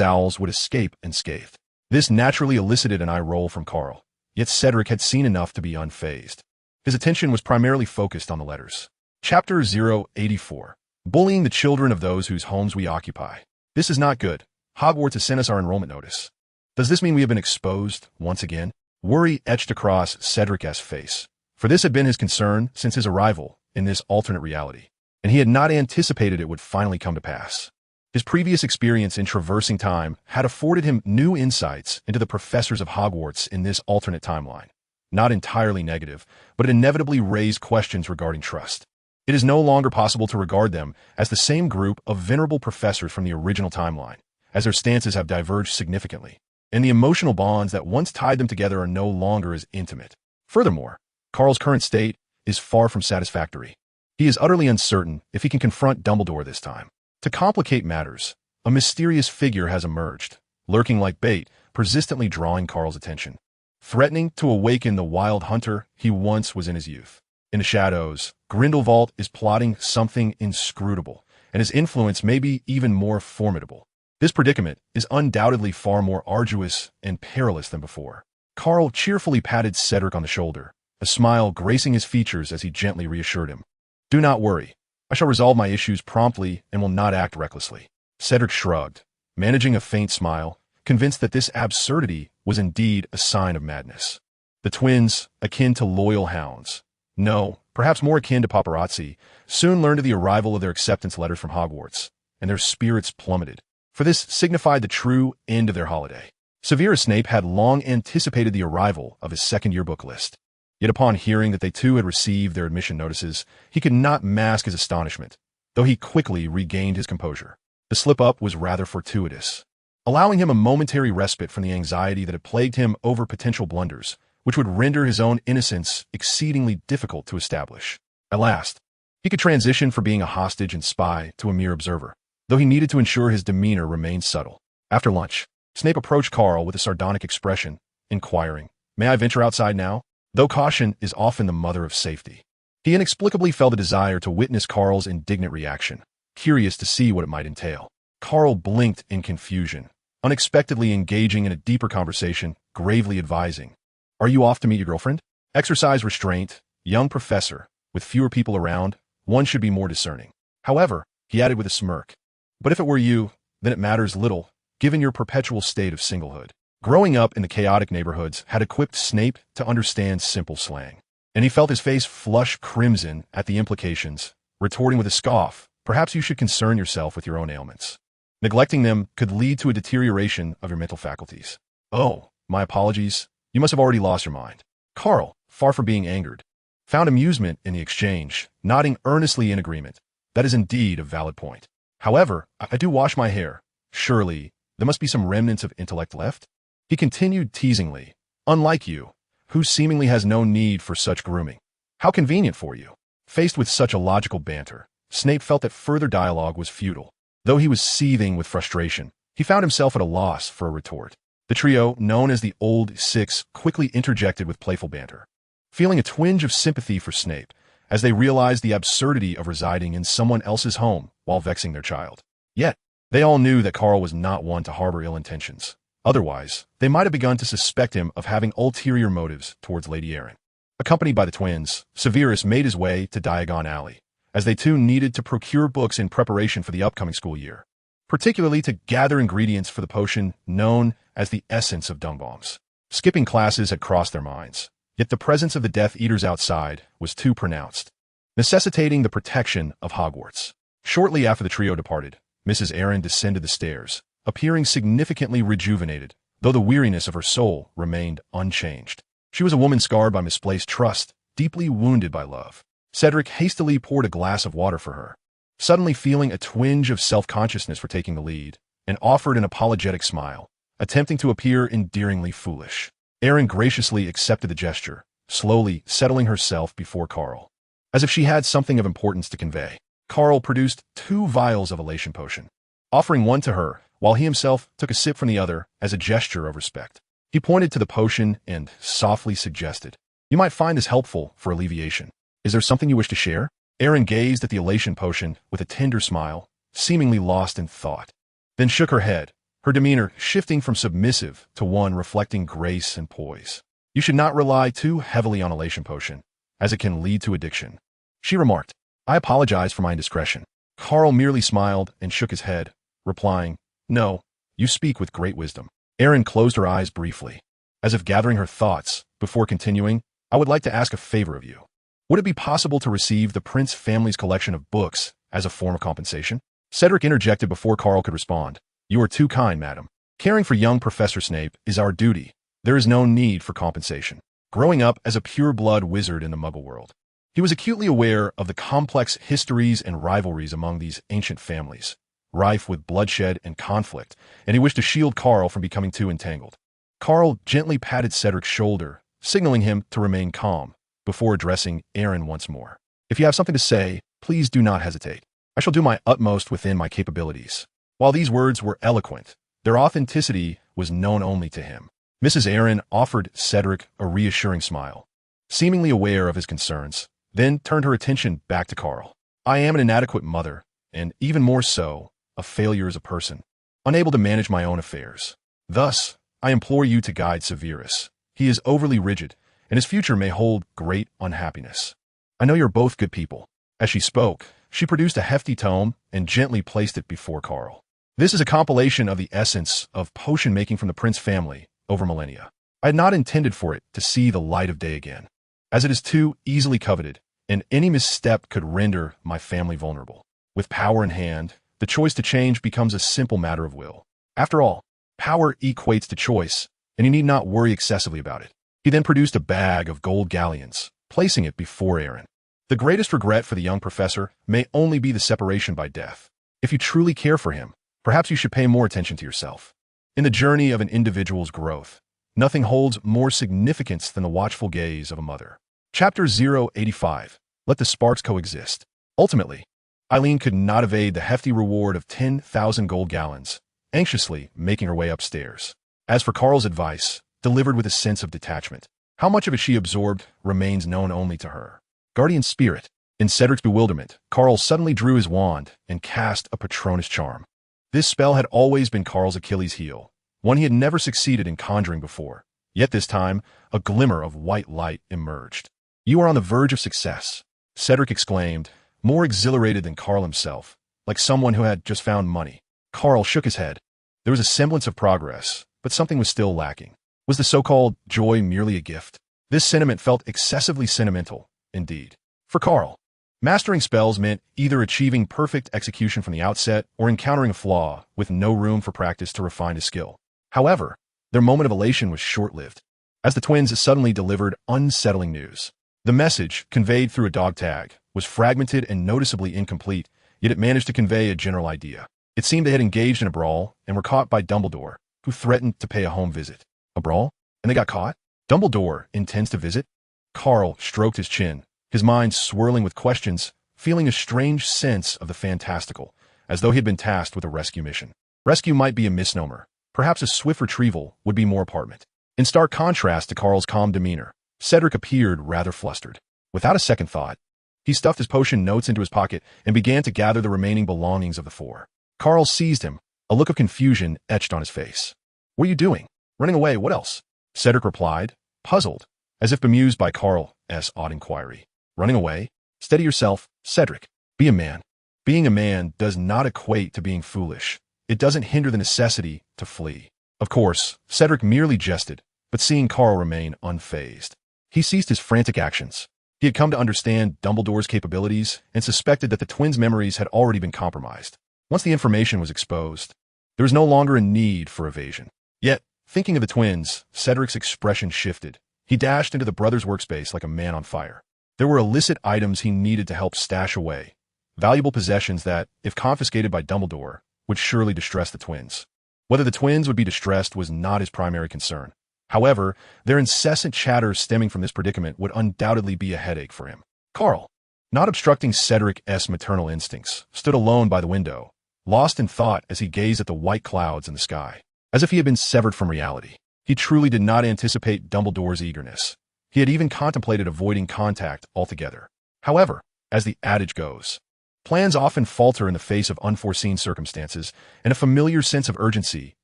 A: owls would escape unscathed. This naturally elicited an eye roll from Karl, yet Cedric had seen enough to be unfazed. His attention was primarily focused on the letters. Chapter 084. Bullying the children of those whose homes we occupy. This is not good. Hogwarts has sent us our enrollment notice. Does this mean we have been exposed once again? Worry etched across Cedric's face, for this had been his concern since his arrival in this alternate reality, and he had not anticipated it would finally come to pass. His previous experience in traversing time had afforded him new insights into the professors of Hogwarts in this alternate timeline. Not entirely negative, but it inevitably raised questions regarding trust. It is no longer possible to regard them as the same group of venerable professors from the original timeline, as their stances have diverged significantly, and the emotional bonds that once tied them together are no longer as intimate. Furthermore, Karl's current state is far from satisfactory. He is utterly uncertain if he can confront Dumbledore this time. To complicate matters, a mysterious figure has emerged, lurking like bait, persistently drawing Karl's attention, threatening to awaken the wild hunter he once was in his youth. In the shadows, Grindelwald is plotting something inscrutable, and his influence may be even more formidable. This predicament is undoubtedly far more arduous and perilous than before. Karl cheerfully patted Cedric on the shoulder, a smile gracing his features as he gently reassured him. "Do not worry. I shall resolve my issues promptly and will not act recklessly." Cedric shrugged, managing a faint smile, convinced that this absurdity was indeed a sign of madness. The twins, akin to loyal hounds, no, perhaps more akin to paparazzi, soon learned of the arrival of their acceptance letters from Hogwarts, and their spirits plummeted, for this signified the true end of their holiday. Severus Snape had long anticipated the arrival of his second yearbook list. Yet upon hearing that they too had received their admission notices, he could not mask his astonishment, though he quickly regained his composure. The slip-up was rather fortuitous, allowing him a momentary respite from the anxiety that had plagued him over potential blunders, which would render his own innocence exceedingly difficult to establish. At last, he could transition from being a hostage and spy to a mere observer, though he needed to ensure his demeanor remained subtle. After lunch, Snape approached Karl with a sardonic expression, inquiring, "May I venture outside now?" Though caution is often the mother of safety, he inexplicably felt a desire to witness Karl's indignant reaction, curious to see what it might entail. Karl blinked in confusion, unexpectedly engaging in a deeper conversation, gravely advising, "Are you off to meet your girlfriend? Exercise restraint, young professor. With fewer people around, one should be more discerning." However, he added with a smirk, "But if it were you, then it matters little, given your perpetual state of singlehood." Growing up in the chaotic neighborhoods had equipped Snape to understand simple slang, and he felt his face flush crimson at the implications, retorting with a scoff, "Perhaps you should concern yourself with your own ailments. Neglecting them could lead to a deterioration of your mental faculties." "Oh, my apologies. You must have already lost your mind." Karl, far from being angered, found amusement in the exchange, nodding earnestly in agreement. "That is indeed a valid point. However, I do wash my hair. Surely, there must be some remnants of intellect left?" He continued teasingly, "Unlike you, who seemingly has no need for such grooming. How convenient for you." Faced with such illogical banter, Snape felt that further dialogue was futile. Though he was seething with frustration, he found himself at a loss for a retort. The trio, known as the Old Six, quickly interjected with playful banter, feeling a twinge of sympathy for Snape as they realized the absurdity of residing in someone else's home while vexing their child. Yet, they all knew that Karl was not one to harbor ill intentions. Otherwise, they might have begun to suspect him of having ulterior motives towards Lady Erin. Accompanied by the twins, Severus made his way to Diagon Alley, as they too needed to procure books in preparation for the upcoming school year, particularly to gather ingredients for the potion known as the Essence of Dungbombs. Skipping classes had crossed their minds, yet the presence of the Death Eaters outside was too pronounced, necessitating the protection of Hogwarts. Shortly after the trio departed, Mrs. Erin descended the stairs, appearing significantly rejuvenated, though the weariness of her soul remained unchanged. She was a woman scarred by misplaced trust, deeply wounded by love. Cedric hastily poured a glass of water for her, suddenly feeling a twinge of self-consciousness for taking the lead, and offered an apologetic smile, attempting to appear endearingly foolish. Erin graciously accepted the gesture, slowly settling herself before Karl. As if she had something of importance to convey, Karl produced 2 vials of elation potion, offering one to her, while he himself took a sip from the other as a gesture of respect. He pointed to the potion and softly suggested, "You might find this helpful for alleviation. Is there something you wish to share?" Erin gazed at the elation potion with a tender smile, seemingly lost in thought, then shook her head, her demeanor shifting from submissive to one reflecting grace and poise. "You should not rely too heavily on elation potion, as it can lead to addiction," she remarked. "I apologize for my indiscretion." Karl merely smiled and shook his head, replying, "No, you speak with great wisdom." Erin closed her eyes briefly, as if gathering her thoughts, before continuing, "I would like to ask a favor of you. Would it be possible to receive the Prince family's collection of books as a form of compensation?" Cedric interjected before Karl could respond. "You are too kind, madam. Caring for young Professor Snape is our duty. There is no need for compensation." Growing up as a pure-blood wizard in the Muggle world, He was acutely aware of the complex histories and rivalries among these ancient families, rife with bloodshed and conflict, and he wished to shield Karl from becoming too entangled. Karl gently patted Cedric's shoulder, signaling him to remain calm, before addressing Aaron once more. If you have something to say, please do not hesitate. I shall do my utmost within my capabilities. While these words were eloquent, their authenticity was known only to him. Mrs. Aaron offered Cedric a reassuring smile, seemingly aware of his concerns, then turned her attention back to Karl. I am an inadequate mother, and even more so, a failure as a person, unable to manage my own affairs. Thus, I implore you to guide Severus. He is overly rigid, and his future may hold great unhappiness. I know you're both good people. As she spoke, she produced a hefty tome and gently placed it before Karl. This is a compilation of the essence of potion making from the Prince family over millennia. I had not intended for it to see the light of day again, as it is too easily coveted, and any misstep could render my family vulnerable. With power in hand, the choice to change becomes a simple matter of will. After all, power equates to choice, and you need not worry excessively about it. He then produced a bag of gold galleons, placing it before Aaron. The greatest regret for the young professor may only be the separation by death. If you truly care for him, perhaps you should pay more attention to yourself. In the journey of an individual's growth, nothing holds more significance than the watchful gaze of a mother. Chapter 085. Let the sparks coexist. Ultimately, Eileen could not evade the hefty reward of 10,000 gold gallons, anxiously making her way upstairs. As for Karl's advice, delivered with a sense of detachment, how much of it she absorbed remains known only to her. Guardian Spirit. In Cedric's bewilderment, Karl suddenly drew his wand and cast a Patronus charm. This spell had always been Karl's Achilles heel, one he had never succeeded in conjuring before. Yet this time, a glimmer of white light emerged. You are on the verge of success, Cedric exclaimed, more exhilarated than Karl himself, like someone who had just found money. Karl shook his head. There was a semblance of progress, but something was still lacking. Was the so-called joy merely a gift? This sentiment felt excessively sentimental, indeed. For Karl, mastering spells meant either achieving perfect execution from the outset or encountering a flaw with no room for practice to refine his skill. However, their moment of elation was short-lived, as the twins suddenly delivered unsettling news. The message, conveyed through a dog tag, was fragmented and noticeably incomplete, yet it managed to convey a general idea. It seemed they had engaged in a brawl and were caught by Dumbledore, who threatened to pay a home visit. A brawl? And they got caught? Dumbledore intends to visit? Karl stroked his chin, his mind swirling with questions, feeling a strange sense of the fantastical, as though he had been tasked with a rescue mission. Rescue might be a misnomer. Perhaps a swift retrieval would be more pertinent. In stark contrast to Karl's calm demeanor, Cedric appeared rather flustered. Without a second thought, he stuffed his potion notes into his pocket and began to gather the remaining belongings of the four. Karl seized him, a look of confusion etched on his face. What are you doing? Running away, what else? Cedric replied, puzzled, as if bemused by Karl's odd inquiry. Running away? Steady yourself, Cedric. Be a man. Being a man does not equate to being foolish. It doesn't hinder the necessity to flee. Of course, Cedric merely jested, but seeing Karl remain unfazed, he ceased his frantic actions. He had come to understand Dumbledore's capabilities and suspected that the twins' memories had already been compromised. Once the information was exposed, there was no longer a need for evasion. Yet, thinking of the twins, Cedric's expression shifted. He dashed into the brothers' workspace like a man on fire. There were illicit items he needed to help stash away, valuable possessions that, if confiscated by Dumbledore, would surely distress the twins. Whether the twins would be distressed was not his primary concern. However, their incessant chatter stemming from this predicament would undoubtedly be a headache for him. Karl, not obstructing Cedric's maternal instincts, stood alone by the window, lost in thought as he gazed at the white clouds in the sky, as if he had been severed from reality. He truly did not anticipate Dumbledore's eagerness. He had even contemplated avoiding contact altogether. However, as the adage goes, plans often falter in the face of unforeseen circumstances, and a familiar sense of urgency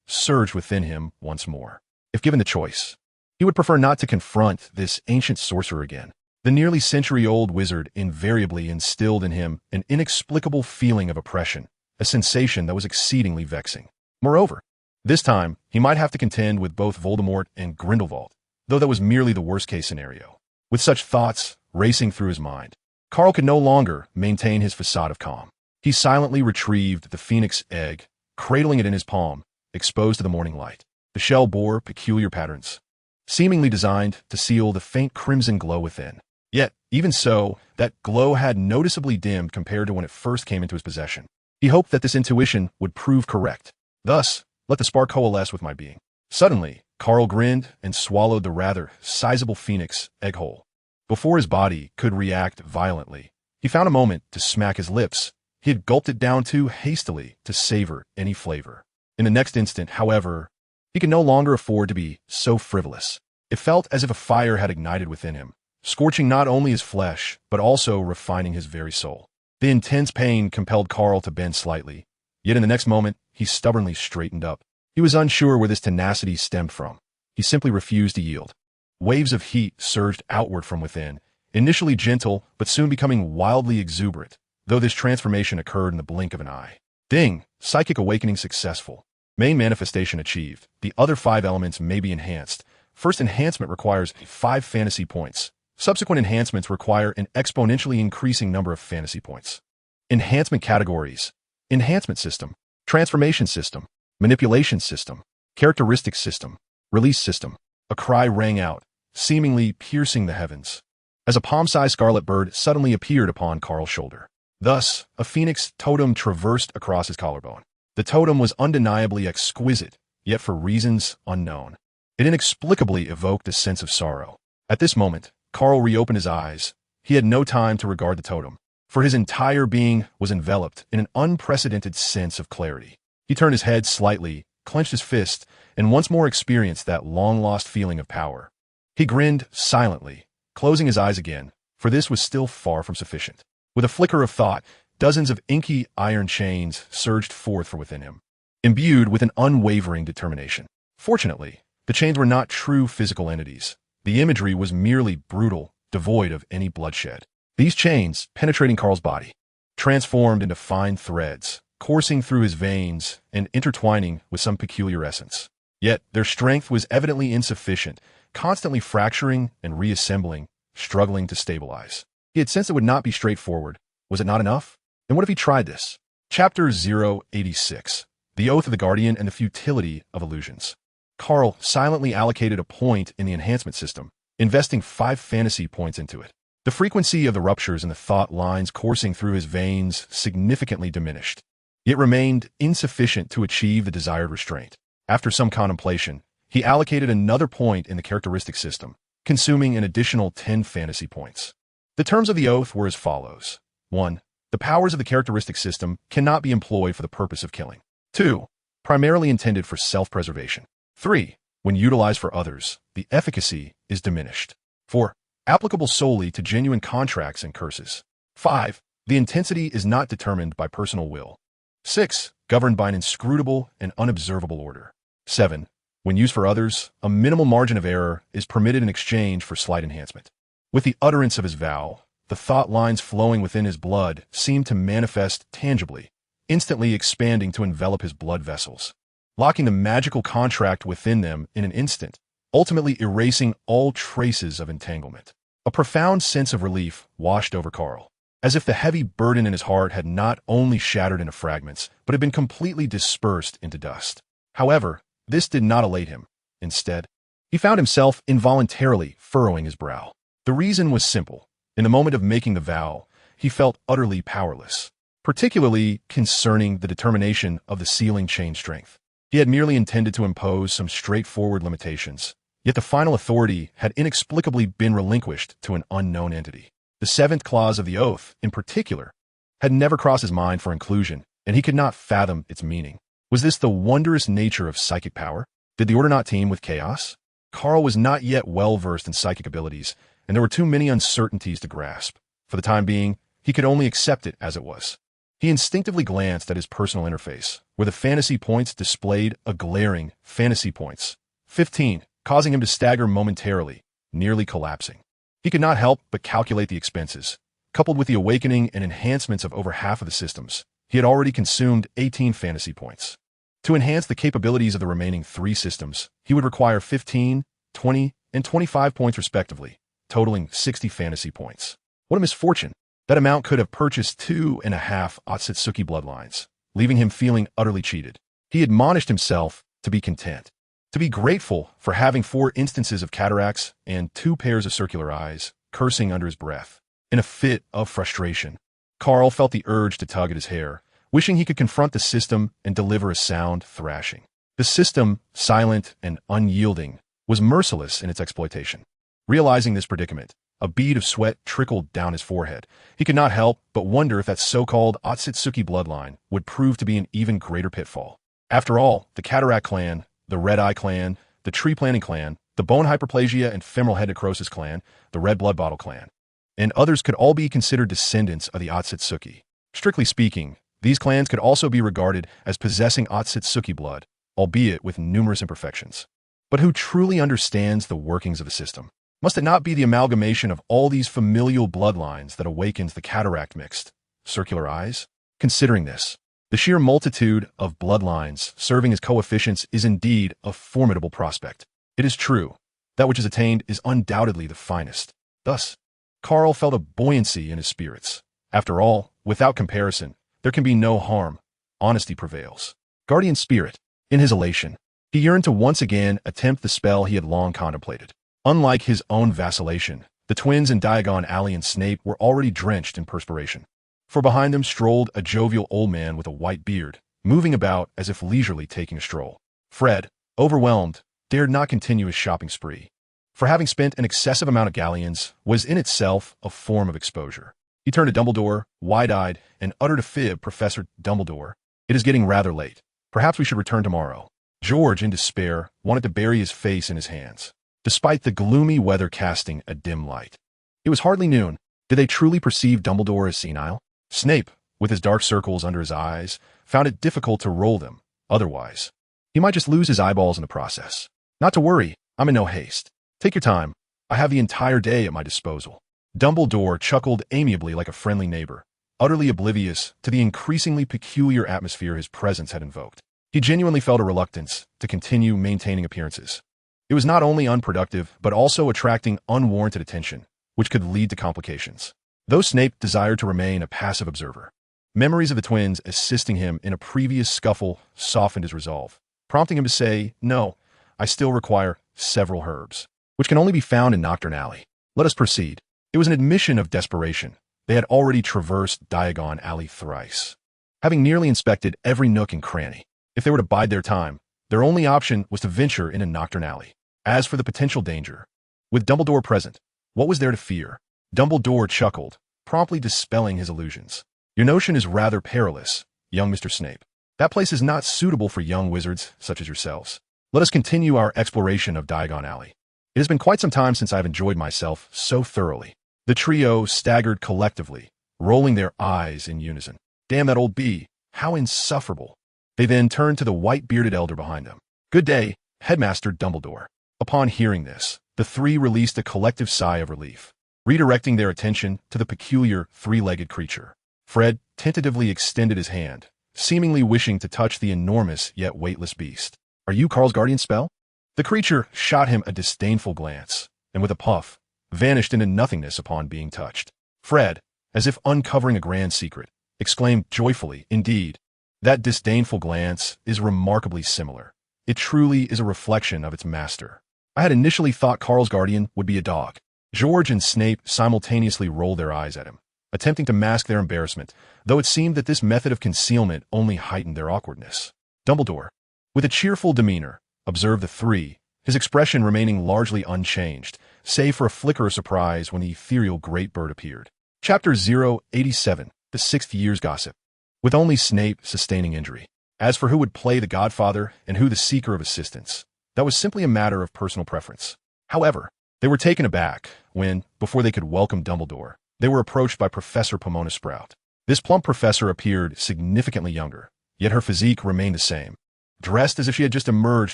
A: surged within him once more. If given the choice, he would prefer not to confront this ancient sorcerer again. The nearly century-old wizard invariably instilled in him an inexplicable feeling of oppression, a sensation that was exceedingly vexing. Moreover, this time he might have to contend with both Voldemort and Grindelwald, though that was merely the worst-case scenario. With such thoughts racing through his mind, Karl could no longer maintain his facade of calm. He silently retrieved the phoenix egg, cradling it in his palm, exposed to the morning light. The shell bore peculiar patterns, seemingly designed to seal the faint crimson glow within. Yet, even so, that glow had noticeably dimmed compared to when it first came into his possession. He hoped that this intuition would prove correct. Thus, let the spark coalesce with my being. Suddenly, Karl grinned and swallowed the rather sizable phoenix egg whole. Before his body could react violently, he found a moment to smack his lips. He had gulped it down too hastily to savor any flavor. In the next instant, however, he could no longer afford to be so frivolous. It felt as if a fire had ignited within him, scorching not only his flesh, but also refining his very soul. The intense pain compelled Karl to bend slightly, yet in the next moment, he stubbornly straightened up. He was unsure where this tenacity stemmed from. He simply refused to yield. Waves of heat surged outward from within, initially gentle, but soon becoming wildly exuberant, though this transformation occurred in the blink of an eye. Ding! Psychic awakening successful. Main manifestation achieved. The other 5 elements may be enhanced. First enhancement requires 5 fantasy points. Subsequent enhancements require an exponentially increasing number of fantasy points. Enhancement categories: Enhancement System, Transformation System, Manipulation System, Characteristic System, Release System. A cry rang out, seemingly piercing the heavens, as a palm-sized scarlet bird suddenly appeared upon Karl's shoulder. Thus, a phoenix totem traversed across his collarbone. The totem was undeniably exquisite, yet for reasons unknown. It inexplicably evoked a sense of sorrow. At this moment, Karl reopened his eyes. He had no time to regard the totem, for his entire being was enveloped in an unprecedented sense of clarity. He turned his head slightly, clenched his fist, and once more experienced that long-lost feeling of power. He grinned silently, closing his eyes again, for this was still far from sufficient. With a flicker of thought, dozens of inky iron chains surged forth from within him, imbued with an unwavering determination. Fortunately, the chains were not true physical entities. The imagery was merely brutal, devoid of any bloodshed. These chains, penetrating Karl's body, transformed into fine threads, coursing through his veins and intertwining with some peculiar essence. Yet their strength was evidently insufficient, constantly fracturing and reassembling, struggling to stabilize. He had sensed it would not be straightforward. Was it not enough? And what if he tried this? Chapter 086. The Oath of the Guardian and the Futility of Illusions. Karl silently allocated a point in the enhancement system, investing 5 fantasy points into it. The frequency of the ruptures in the thought lines coursing through his veins significantly diminished. It remained insufficient to achieve the desired restraint. After some contemplation, he allocated another point in the characteristic system, consuming an additional 10 fantasy points. The terms of the oath were as follows. 1. The powers of the characteristic system cannot be employed for the purpose of killing. 2. Primarily intended for self-preservation. 3. When utilized for others, the efficacy is diminished. 4. Applicable solely to genuine contracts and curses. 5. The intensity is not determined by personal will. 6. Governed by an inscrutable and unobservable order. 7. When used for others, a minimal margin of error is permitted in exchange for slight enhancement. With the utterance of his vow, the thought lines flowing within his blood seemed to manifest tangibly, instantly expanding to envelop his blood vessels, locking the magical contract within them in an instant, ultimately erasing all traces of entanglement. A profound sense of relief washed over Karl, as if the heavy burden in his heart had not only shattered into fragments, but had been completely dispersed into dust. However, this did not elate him. Instead, he found himself involuntarily furrowing his brow. The reason was simple. In the moment of making the vow, he felt utterly powerless, particularly concerning the determination of the sealing chain strength. He had merely intended to impose some straightforward limitations, yet the final authority had inexplicably been relinquished to an unknown entity. The 7th clause of the oath, in particular, had never crossed his mind for inclusion, and he could not fathom its meaning. Was this the wondrous nature of psychic power? Did the order not teem with chaos? Karl was not yet well-versed in psychic abilities, and there were too many uncertainties to grasp. For the time being, he could only accept it as it was. He instinctively glanced at his personal interface, where the fantasy points displayed a glaring fantasy points, 15, causing him to stagger momentarily, nearly collapsing. He could not help but calculate the expenses. Coupled with the awakening and enhancements of over half of the systems, he had already consumed 18 fantasy points. To enhance the capabilities of the remaining 3 systems, he would require 15, 20, and 25 points respectively, totaling 60 fantasy points. What a misfortune! That amount could have purchased 2.5 Otsutsuki bloodlines, leaving him feeling utterly cheated. He admonished himself to be content, to be grateful for having 4 instances of cataracts and 2 pairs of circular eyes, cursing under his breath. In a fit of frustration, Karl felt the urge to tug at his hair, wishing he could confront the system and deliver a sound thrashing. The system, silent and unyielding, was merciless in its exploitation. Realizing this predicament, a bead of sweat trickled down his forehead. He could not help but wonder if that so-called Otsutsuki bloodline would prove to be an even greater pitfall. After all, the Cataract clan, the Red-Eye clan, the Tree Planting clan, the Bone Hyperplasia and Femoral Head Necrosis clan, the Red Blood Bottle clan, and others could all be considered descendants of the Otsutsuki. Strictly speaking, these clans could also be regarded as possessing Otsutsuki blood, albeit with numerous imperfections. But who truly understands the workings of the system? Must it not be the amalgamation of all these familial bloodlines that awakens the cataract mixed, circular eyes? Considering this, the sheer multitude of bloodlines serving as coefficients is indeed a formidable prospect. It is true, that which is attained is undoubtedly the finest. Thus, Karl felt a buoyancy in his spirits. After all, without comparison, there can be no harm. Honesty prevails. Guardian spirit, in his elation, he yearned to once again attempt the spell he had long contemplated. Unlike his own vacillation, the twins in Diagon Alley and Snape were already drenched in perspiration. For behind them strolled a jovial old man with a white beard, moving about as if leisurely taking a stroll. Fred, overwhelmed, dared not continue his shopping spree. For having spent an excessive amount of galleons was in itself a form of exposure. He turned to Dumbledore, wide-eyed, and uttered a fib. Professor Dumbledore, it is getting rather late. Perhaps we should return tomorrow. George, in despair, wanted to bury his face in his hands, despite the gloomy weather casting a dim light. It was hardly noon. Did they truly perceive Dumbledore as senile? Snape, with his dark circles under his eyes, found it difficult to roll them. Otherwise, he might just lose his eyeballs in the process. Not to worry, I'm in no haste. Take your time. I have the entire day at my disposal. Dumbledore chuckled amiably like a friendly neighbor, utterly oblivious to the increasingly peculiar atmosphere his presence had invoked. He genuinely felt a reluctance to continue maintaining appearances. It was not only unproductive, but also attracting unwarranted attention, which could lead to complications. Though Snape desired to remain a passive observer, memories of the twins assisting him in a previous scuffle softened his resolve, prompting him to say, "No, I still require several herbs, which can only be found in Nocturne Alley. Let us proceed." It was an admission of desperation. They had already traversed Diagon Alley thrice, having nearly inspected every nook and cranny. If they were to bide their time, their only option was to venture into Nocturne Alley. As for the potential danger, with Dumbledore present, what was there to fear? Dumbledore chuckled, promptly dispelling his illusions. "Your notion is rather perilous, young Mr. Snape. That place is not suitable for young wizards such as yourselves. Let us continue our exploration of Diagon Alley. It has been quite some time since I have enjoyed myself so thoroughly." The trio staggered collectively, rolling their eyes in unison. "Damn that old bee, how insufferable." They then turned to the white-bearded elder behind them. "Good day, Headmaster Dumbledore." Upon hearing this, the three released a collective sigh of relief, redirecting their attention to the peculiar three-legged creature. Fred tentatively extended his hand, seemingly wishing to touch the enormous yet weightless beast. "Are you Karl's guardian spell?" The creature shot him a disdainful glance, and with a puff, vanished into nothingness upon being touched. Fred, as if uncovering a grand secret, exclaimed joyfully, "Indeed, that disdainful glance is remarkably similar. It truly is a reflection of its master. I had initially thought Karl's guardian would be a dog." George and Snape simultaneously rolled their eyes at him, attempting to mask their embarrassment, though it seemed that this method of concealment only heightened their awkwardness. Dumbledore, with a cheerful demeanor, observed the three, his expression remaining largely unchanged, save for a flicker of surprise when the ethereal great bird appeared. Chapter 087, The Sixth Year's Gossip. With only Snape sustaining injury. As for who would play the godfather and who the seeker of assistance, that was simply a matter of personal preference. However, they were taken aback when, before they could welcome Dumbledore, they were approached by Professor Pomona Sprout. This plump professor appeared significantly younger, yet her physique remained the same, dressed as if she had just emerged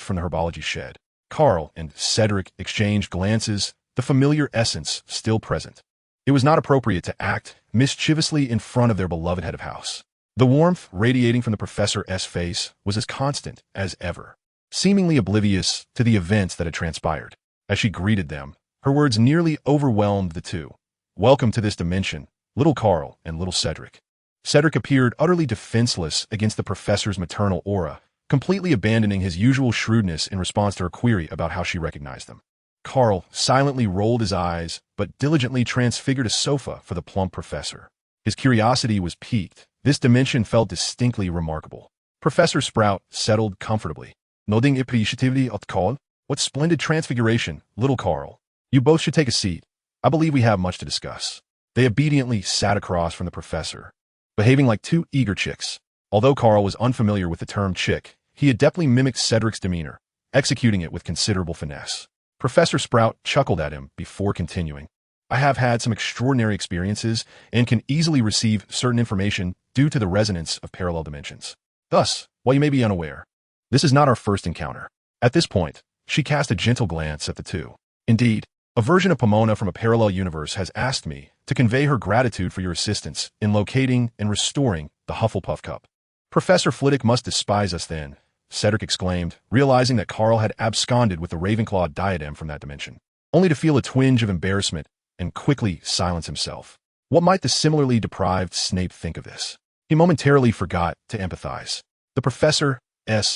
A: from the herbology shed. Karl and Cedric exchanged glances, the familiar essence still present. It was not appropriate to act mischievously in front of their beloved head of house. The warmth radiating from the professor's face was as constant as ever, seemingly oblivious to the events that had transpired. As she greeted them, her words nearly overwhelmed the two. "Welcome to this dimension, little Karl and little Cedric." Cedric appeared utterly defenseless against the professor's maternal aura, completely abandoning his usual shrewdness in response to her query about how she recognized them. Karl silently rolled his eyes, but diligently transfigured a sofa for the plump professor. His curiosity was piqued. This dimension felt distinctly remarkable. Professor Sprout settled comfortably. Nodding appreciatively at Karl. What splendid transfiguration, little Karl. You both should take a seat. I believe we have much to discuss. They obediently sat across from the professor, behaving like two eager chicks. Although Karl was unfamiliar with the term chick, he adeptly mimicked Cedric's demeanor, executing it with considerable finesse. Professor Sprout chuckled at him before continuing. I have had some extraordinary experiences and can easily receive certain information due to the resonance of parallel dimensions. Thus, while you may be unaware, this is not our first encounter. At this point, she cast a gentle glance at the two. Indeed, a version of Pomona from a parallel universe has asked me to convey her gratitude for your assistance in locating and restoring the Hufflepuff Cup. Professor Flitwick must despise us then, Cedric exclaimed, realizing that Karl had absconded with the Ravenclaw diadem from that dimension, only to feel a twinge of embarrassment and quickly silence himself. What might the similarly deprived Snape think of this? He momentarily forgot to empathize. The professor's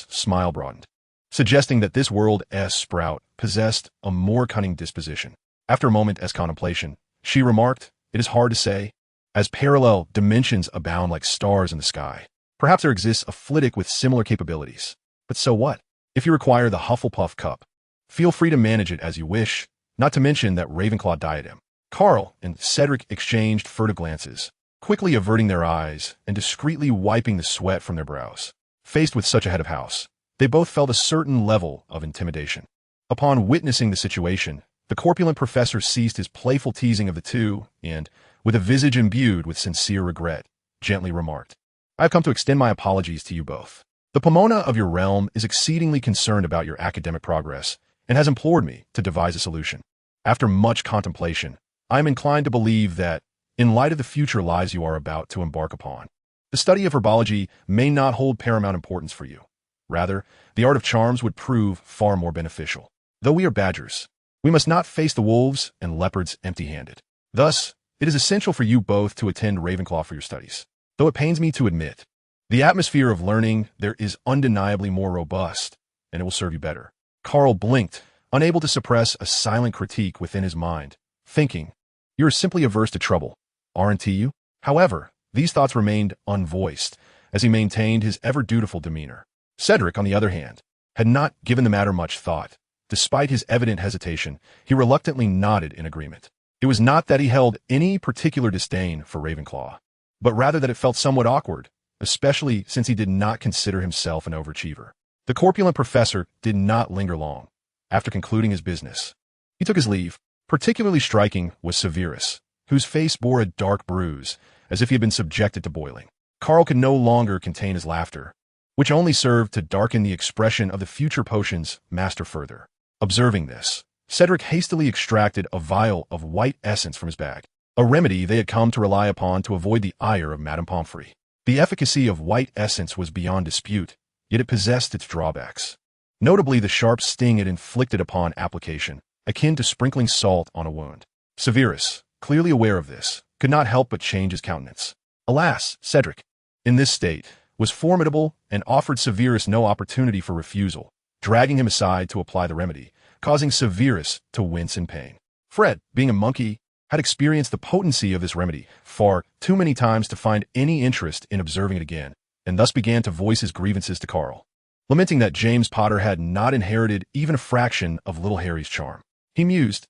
A: smile broadened, suggesting that this world's Sprout possessed a more cunning disposition. After a moment's contemplation, she remarked, "It is hard to say, as parallel dimensions abound like stars in the sky. Perhaps there exists a Flitwick with similar capabilities. But so what? If you require the Hufflepuff Cup, feel free to manage it as you wish, not to mention that Ravenclaw diadem." Karl and Cedric exchanged furtive glances, quickly averting their eyes and discreetly wiping the sweat from their brows. Faced with such a head of house, they both felt a certain level of intimidation. Upon witnessing the situation, the corpulent professor ceased his playful teasing of the two and, with a visage imbued with sincere regret, gently remarked, "I have come to extend my apologies to you both. The Pomona of your realm is exceedingly concerned about your academic progress and has implored me to devise a solution. After much contemplation, I am inclined to believe that, in light of the future lives you are about to embark upon, the study of herbology may not hold paramount importance for you. Rather, the art of charms would prove far more beneficial. Though we are badgers, we must not face the wolves and leopards empty-handed. Thus, it is essential for you both to attend Ravenclaw for your studies. Though it pains me to admit, the atmosphere of learning there is undeniably more robust, and it will serve you better." Karl blinked, unable to suppress a silent critique within his mind, thinking, "You are simply averse to trouble, aren't you?" However, these thoughts remained unvoiced as he maintained his ever-dutiful demeanor. Cedric, on the other hand, had not given the matter much thought. Despite his evident hesitation, he reluctantly nodded in agreement. It was not that he held any particular disdain for Ravenclaw, but rather that it felt somewhat awkward, especially since he did not consider himself an overachiever. The corpulent professor did not linger long. After concluding his business, he took his leave. Particularly striking was Severus, whose face bore a dark bruise, as if he had been subjected to boiling. Karl could no longer contain his laughter, which only served to darken the expression of the future potion's master further. Observing this, Cedric hastily extracted a vial of white essence from his bag, a remedy they had come to rely upon to avoid the ire of Madame Pomfrey. The efficacy of white essence was beyond dispute, yet it possessed its drawbacks. Notably the sharp sting it inflicted upon application, akin to sprinkling salt on a wound. Severus, clearly aware of this, could not help but change his countenance. Alas, Cedric, in this state, was formidable and offered Severus no opportunity for refusal, dragging him aside to apply the remedy, causing Severus to wince in pain. Fred, being a monkey, had experienced the potency of this remedy far too many times to find any interest in observing it again, and thus began to voice his grievances to Karl, lamenting that James Potter had not inherited even a fraction of little Harry's charm. He mused,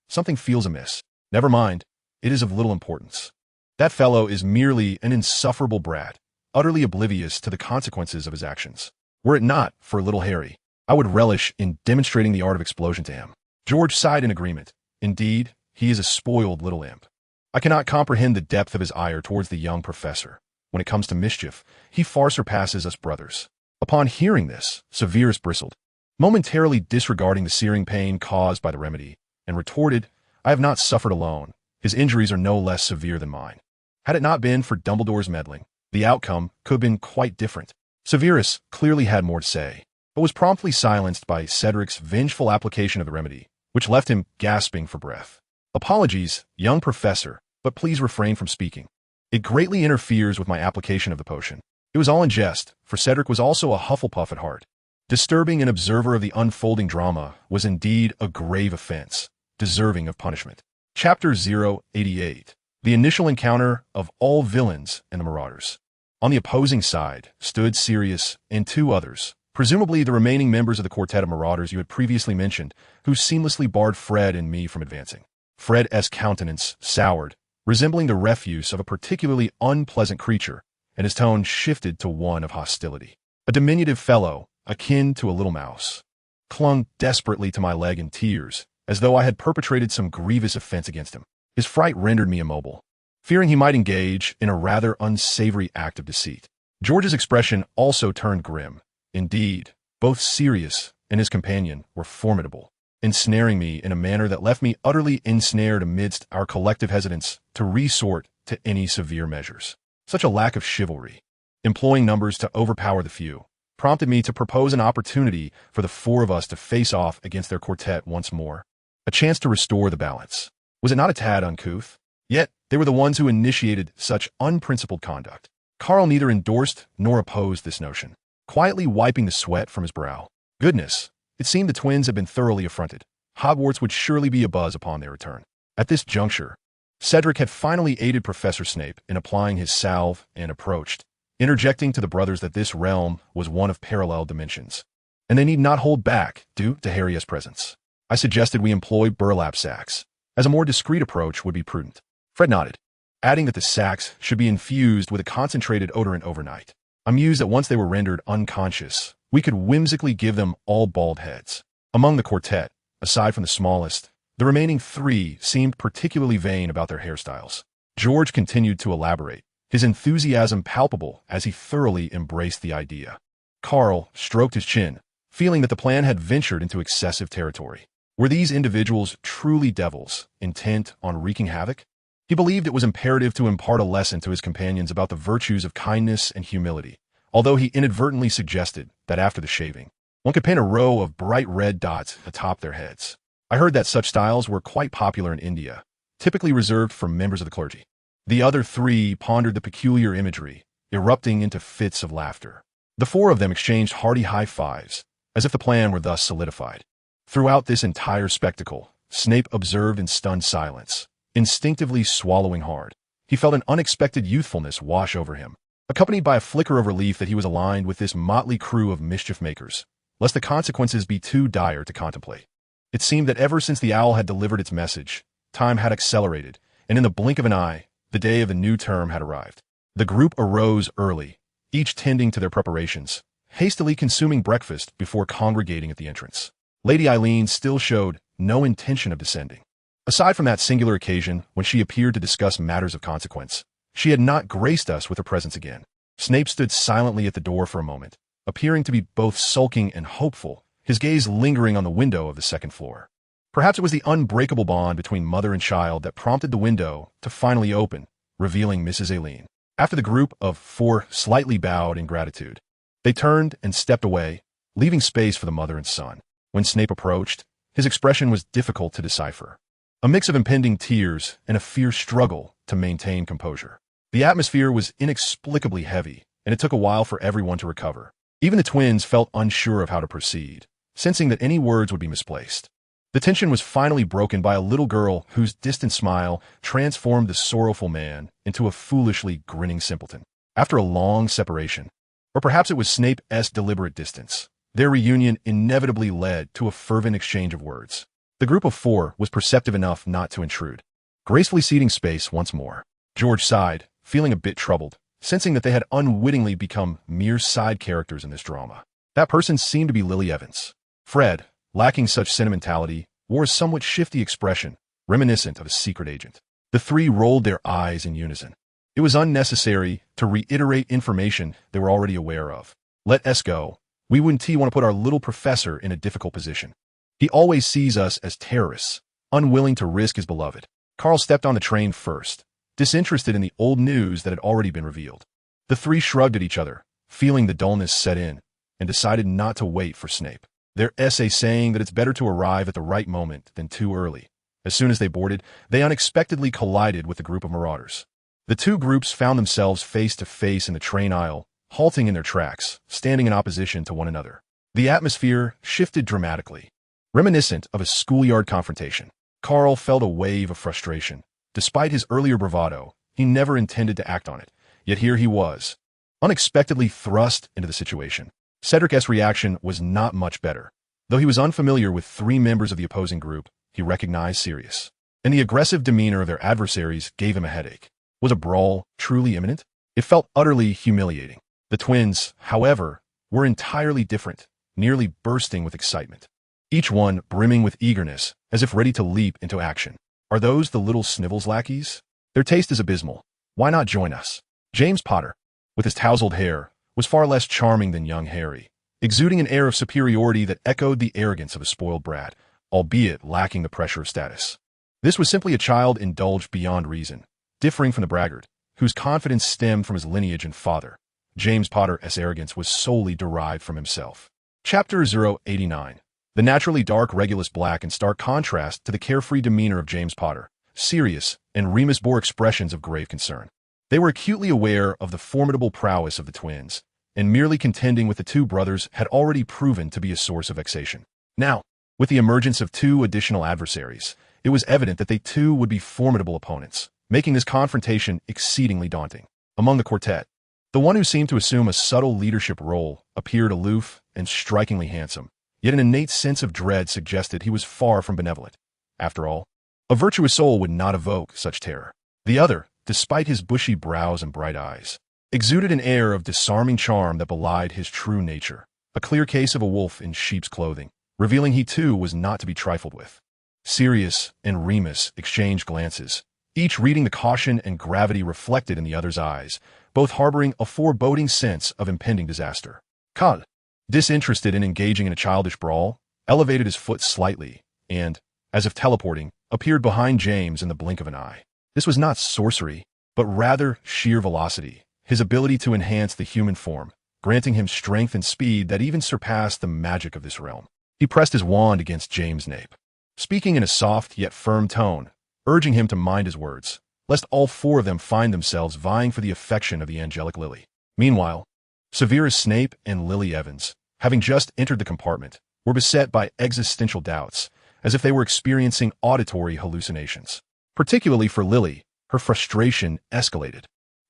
A: something feels amiss. Never mind, it is of little importance. That fellow is merely an insufferable brat, utterly oblivious to the consequences of his actions. Were it not for little Harry, I would relish in demonstrating the art of explosion to him." George sighed in agreement. Indeed, he is a spoiled little imp. I cannot comprehend the depth of his ire towards the young professor. When it comes to mischief, he far surpasses us brothers. Upon hearing this, Severus bristled, momentarily disregarding the searing pain caused by the remedy, and retorted, "I have not suffered alone. His injuries are no less severe than mine. Had it not been for Dumbledore's meddling, the outcome could have been quite different." Severus clearly had more to say, but was promptly silenced by Cedric's vengeful application of the remedy, which left him gasping for breath. "Apologies, young professor, but please refrain from speaking. It greatly interferes with my application of the potion." It was all in jest, for Cedric was also a Hufflepuff at heart. Disturbing an observer of the unfolding drama was indeed a grave offense, deserving of punishment. Chapter 088. The initial encounter of all villains and the Marauders. On the opposing side stood Sirius and two others, presumably the remaining members of the quartet of Marauders you had previously mentioned, who seamlessly barred Fred and me from advancing. Fred's countenance soured, resembling the refuse of a particularly unpleasant creature, and his tone shifted to one of hostility. A diminutive fellow, akin to a little mouse, clung desperately to my leg in tears, as though I had perpetrated some grievous offense against him. His fright rendered me immobile, fearing he might engage in a rather unsavory act of deceit. George's expression also turned grim. Indeed, both Sirius and his companion were formidable, ensnaring me in a manner that left me utterly ensnared amidst our collective hesitance to resort to any severe measures. Such a lack of chivalry, employing numbers to overpower the few, prompted me to propose an opportunity for the four of us to face off against their quartet once more. A chance to restore the balance. Was it not a tad uncouth? Yet, they were the ones who initiated such unprincipled conduct. Karl neither endorsed nor opposed this notion, quietly wiping the sweat from his brow. Goodness, it seemed the twins had been thoroughly affronted. Hogwarts would surely be abuzz upon their return. At this juncture, Cedric had finally aided Professor Snape in applying his salve and approached, interjecting to the brothers that this realm was one of parallel dimensions, and they need not hold back due to Harry's presence. I suggested we employ burlap sacks, as a more discreet approach would be prudent. Fred nodded, adding that the sacks should be infused with a concentrated odorant overnight. I mused that once they were rendered unconscious, we could whimsically give them all bald heads. Among the quartet, aside from the smallest, the remaining three seemed particularly vain about their hairstyles. George continued to elaborate, his enthusiasm palpable as he thoroughly embraced the idea. Karl stroked his chin, feeling that the plan had ventured into excessive territory. Were these individuals truly devils, intent on wreaking havoc? He believed it was imperative to impart a lesson to his companions about the virtues of kindness and humility, although he inadvertently suggested that after the shaving, one could paint a row of bright red dots atop their heads. I heard that such styles were quite popular in India, typically reserved for members of the clergy. The other three pondered the peculiar imagery, erupting into fits of laughter. The four of them exchanged hearty high fives, as if the plan were thus solidified. Throughout this entire spectacle, Snape observed in stunned silence, instinctively swallowing hard. He felt an unexpected youthfulness wash over him, accompanied by a flicker of relief that he was aligned with this motley crew of mischief-makers, lest the consequences be too dire to contemplate. It seemed that ever since the owl had delivered its message, time had accelerated, and in the blink of an eye, the day of the new term had arrived. The group arose early, each tending to their preparations, hastily consuming breakfast before congregating at the entrance. Lady Eileen still showed no intention of descending. Aside from that singular occasion when she appeared to discuss matters of consequence, she had not graced us with her presence again. Snape stood silently at the door for a moment, appearing to be both sulking and hopeful, his gaze lingering on the window of the second floor. Perhaps it was the unbreakable bond between mother and child that prompted the window to finally open, revealing Mrs. Aileen. After the group of four slightly bowed in gratitude, they turned and stepped away, leaving space for the mother and son. When Snape approached, his expression was difficult to decipher. A mix of impending tears and a fierce struggle to maintain composure. The atmosphere was inexplicably heavy, and it took a while for everyone to recover. Even the twins felt unsure of how to proceed, sensing that any words would be misplaced. The tension was finally broken by a little girl whose distant smile transformed the sorrowful man into a foolishly grinning simpleton. After a long separation, or perhaps it was Snape's deliberate distance, their reunion inevitably led to a fervent exchange of words. The group of four was perceptive enough not to intrude, gracefully ceding space once more. George sighed, feeling a bit troubled, sensing that they had unwittingly become mere side characters in this drama. That person seemed to be Lily Evans. Fred, lacking such sentimentality, wore a somewhat shifty expression, reminiscent of a secret agent. The three rolled their eyes in unison. It was unnecessary to reiterate information they were already aware of. Let us go. We wouldn't want to put our little professor in a difficult position. He always sees us as terrorists, unwilling to risk his beloved. Karl stepped on the train first, disinterested in the old news that had already been revealed. The three shrugged at each other, feeling the dullness set in, and decided not to wait for Snape. Their essay saying that it's better to arrive at the right moment than too early. As soon as they boarded, they unexpectedly collided with the group of marauders. The two groups found themselves face to face in the train aisle, halting in their tracks, standing in opposition to one another. The atmosphere shifted dramatically, reminiscent of a schoolyard confrontation. Karl felt a wave of frustration. Despite his earlier bravado, he never intended to act on it, yet here he was, unexpectedly thrust into the situation. Cedric's reaction was not much better. Though he was unfamiliar with 3 members of the opposing group, he recognized Sirius, and the aggressive demeanor of their adversaries gave him a headache. Was a brawl truly imminent? It felt utterly humiliating. The twins, however, were entirely different, nearly bursting with excitement. Each one brimming with eagerness, as if ready to leap into action. Are those the little Snivels lackeys? Their taste is abysmal. Why not join us? James Potter, with his tousled hair, was far less charming than young Harry, exuding an air of superiority that echoed the arrogance of a spoiled brat, albeit lacking the pressure of status. This was simply a child indulged beyond reason, differing from the braggart, whose confidence stemmed from his lineage and father. James Potter's arrogance was solely derived from himself. Chapter 089. The naturally dark Regulus Black in stark contrast to the carefree demeanor of James Potter, Sirius, and Remus bore expressions of grave concern. They were acutely aware of the formidable prowess of the twins, and merely contending with the 2 brothers had already proven to be a source of vexation. Now, with the emergence of 2 additional adversaries, it was evident that they too would be formidable opponents, making this confrontation exceedingly daunting. Among the quartet, the one who seemed to assume a subtle leadership role appeared aloof and strikingly handsome, yet an innate sense of dread suggested he was far from benevolent. After all, a virtuous soul would not evoke such terror. The other, despite his bushy brows and bright eyes, exuded an air of disarming charm that belied his true nature, a clear case of a wolf in sheep's clothing, revealing he too was not to be trifled with. Sirius and Remus exchanged glances, each reading the caution and gravity reflected in the other's eyes, both harboring a foreboding sense of impending disaster. Karl, disinterested in engaging in a childish brawl, elevated his foot slightly and, as if teleporting, appeared behind James in the blink of an eye. This was not sorcery, but rather sheer velocity, his ability to enhance the human form, granting him strength and speed that even surpassed the magic of this realm. He pressed his wand against James' nape, speaking in a soft yet firm tone, urging him to mind his words, lest all 4 of them find themselves vying for the affection of the angelic Lily. Meanwhile, Severus Snape and Lily Evans, having just entered the compartment, were beset by existential doubts, as if they were experiencing auditory hallucinations. Particularly for Lily, her frustration escalated.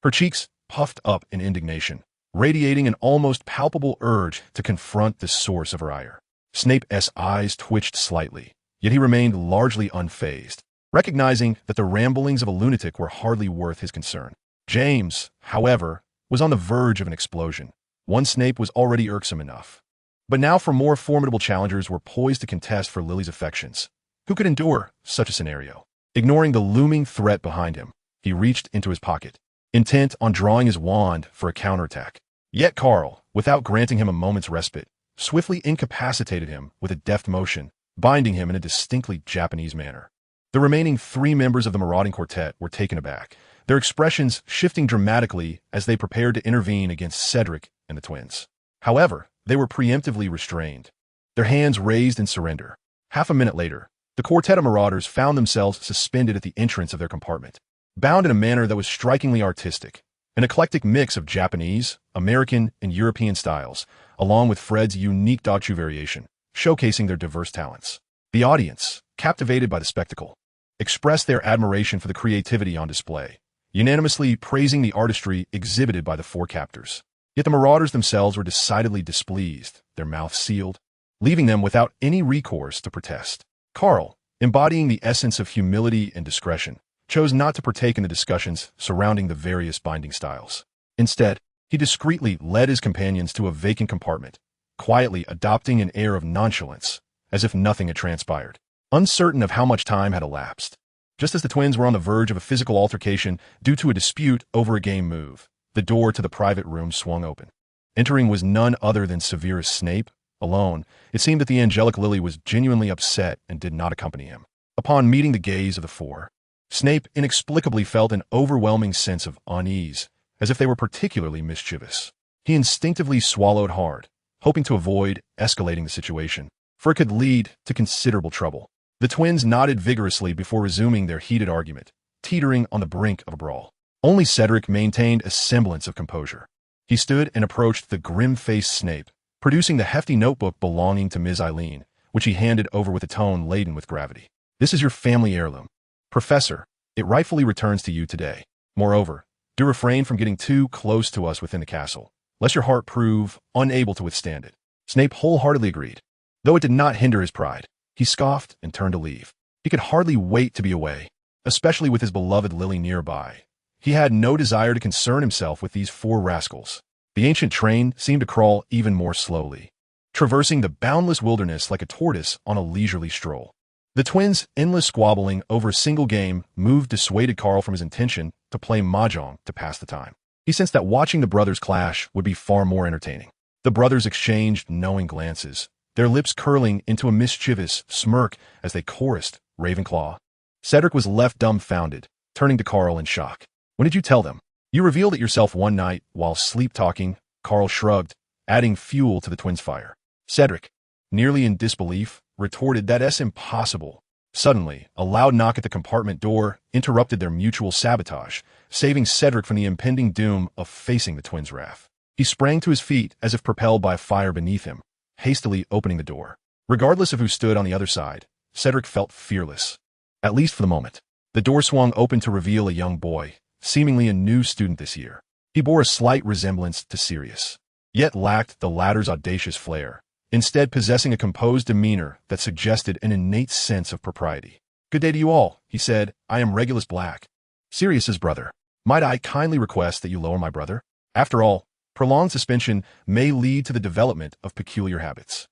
A: Her cheeks puffed up in indignation, radiating an almost palpable urge to confront the source of her ire. Snape's eyes twitched slightly, yet he remained largely unfazed, recognizing that the ramblings of a lunatic were hardly worth his concern. James, however, was on the verge of an explosion. One Snape was already irksome enough, but now 4 more formidable challengers were poised to contest for Lily's affections. Who could endure such a scenario? Ignoring the looming threat behind him, he reached into his pocket, intent on drawing his wand for a counterattack. Yet Karl, without granting him a moment's respite, swiftly incapacitated him with a deft motion, binding him in a distinctly Japanese manner. The remaining 3 members of the marauding quartet were taken aback, their expressions shifting dramatically as they prepared to intervene against Cedric and the twins. However, they were preemptively restrained, their hands raised in surrender. Half a minute later, the quartet of marauders found themselves suspended at the entrance of their compartment, bound in a manner that was strikingly artistic, an eclectic mix of Japanese, American, and European styles, along with Fred's unique Dachu variation, showcasing their diverse talents. The audience, captivated by the spectacle, expressed their admiration for the creativity on display, unanimously praising the artistry exhibited by the 4 captors. Yet the marauders themselves were decidedly displeased, their mouths sealed, leaving them without any recourse to protest. Karl, embodying the essence of humility and discretion, chose not to partake in the discussions surrounding the various binding styles. Instead, he discreetly led his companions to a vacant compartment, quietly adopting an air of nonchalance, as if nothing had transpired. Uncertain of how much time had elapsed, just as the twins were on the verge of a physical altercation due to a dispute over a game move, the door to the private room swung open. Entering was none other than Severus Snape. Alone, it seemed that the angelic Lily was genuinely upset and did not accompany him. Upon meeting the gaze of the 4, Snape inexplicably felt an overwhelming sense of unease, as if they were particularly mischievous. He instinctively swallowed hard, hoping to avoid escalating the situation, for it could lead to considerable trouble. The twins nodded vigorously before resuming their heated argument, teetering on the brink of a brawl. Only Cedric maintained a semblance of composure. He stood and approached the grim-faced Snape, producing the hefty notebook belonging to Ms. Eileen, which he handed over with a tone laden with gravity. This is your family heirloom. Professor, it rightfully returns to you today. Moreover, do refrain from getting too close to us within the castle, lest your heart prove unable to withstand it. Snape wholeheartedly agreed. Though it did not hinder his pride, he scoffed and turned to leave. He could hardly wait to be away, especially with his beloved Lily nearby. He had no desire to concern himself with these four rascals. The ancient train seemed to crawl even more slowly, traversing the boundless wilderness like a tortoise on a leisurely stroll. The twins' endless squabbling over a single game move dissuaded Karl from his intention to play mahjong to pass the time. He sensed that watching the brothers clash would be far more entertaining. The brothers exchanged knowing glances, their lips curling into a mischievous smirk as they chorused Ravenclaw. Cedric was left dumbfounded, turning to Karl in shock. When did you tell them? You revealed it yourself one night while sleep-talking. Karl shrugged, adding fuel to the twins' fire. Cedric, nearly in disbelief, retorted that's impossible. Suddenly, a loud knock at the compartment door interrupted their mutual sabotage, saving Cedric from the impending doom of facing the twins' wrath. He sprang to his feet as if propelled by a fire beneath him, hastily opening the door. Regardless of who stood on the other side, Cedric felt fearless. At least for the moment. The door swung open to reveal a young boy, seemingly a new student this year. He bore a slight resemblance to Sirius, yet lacked the latter's audacious flair, instead possessing a composed demeanor that suggested an innate sense of propriety. Good day to you all, he said. I am Regulus Black, Sirius's brother. Might I kindly request that you lower my brother? After all, prolonged suspension may lead to the development of peculiar habits.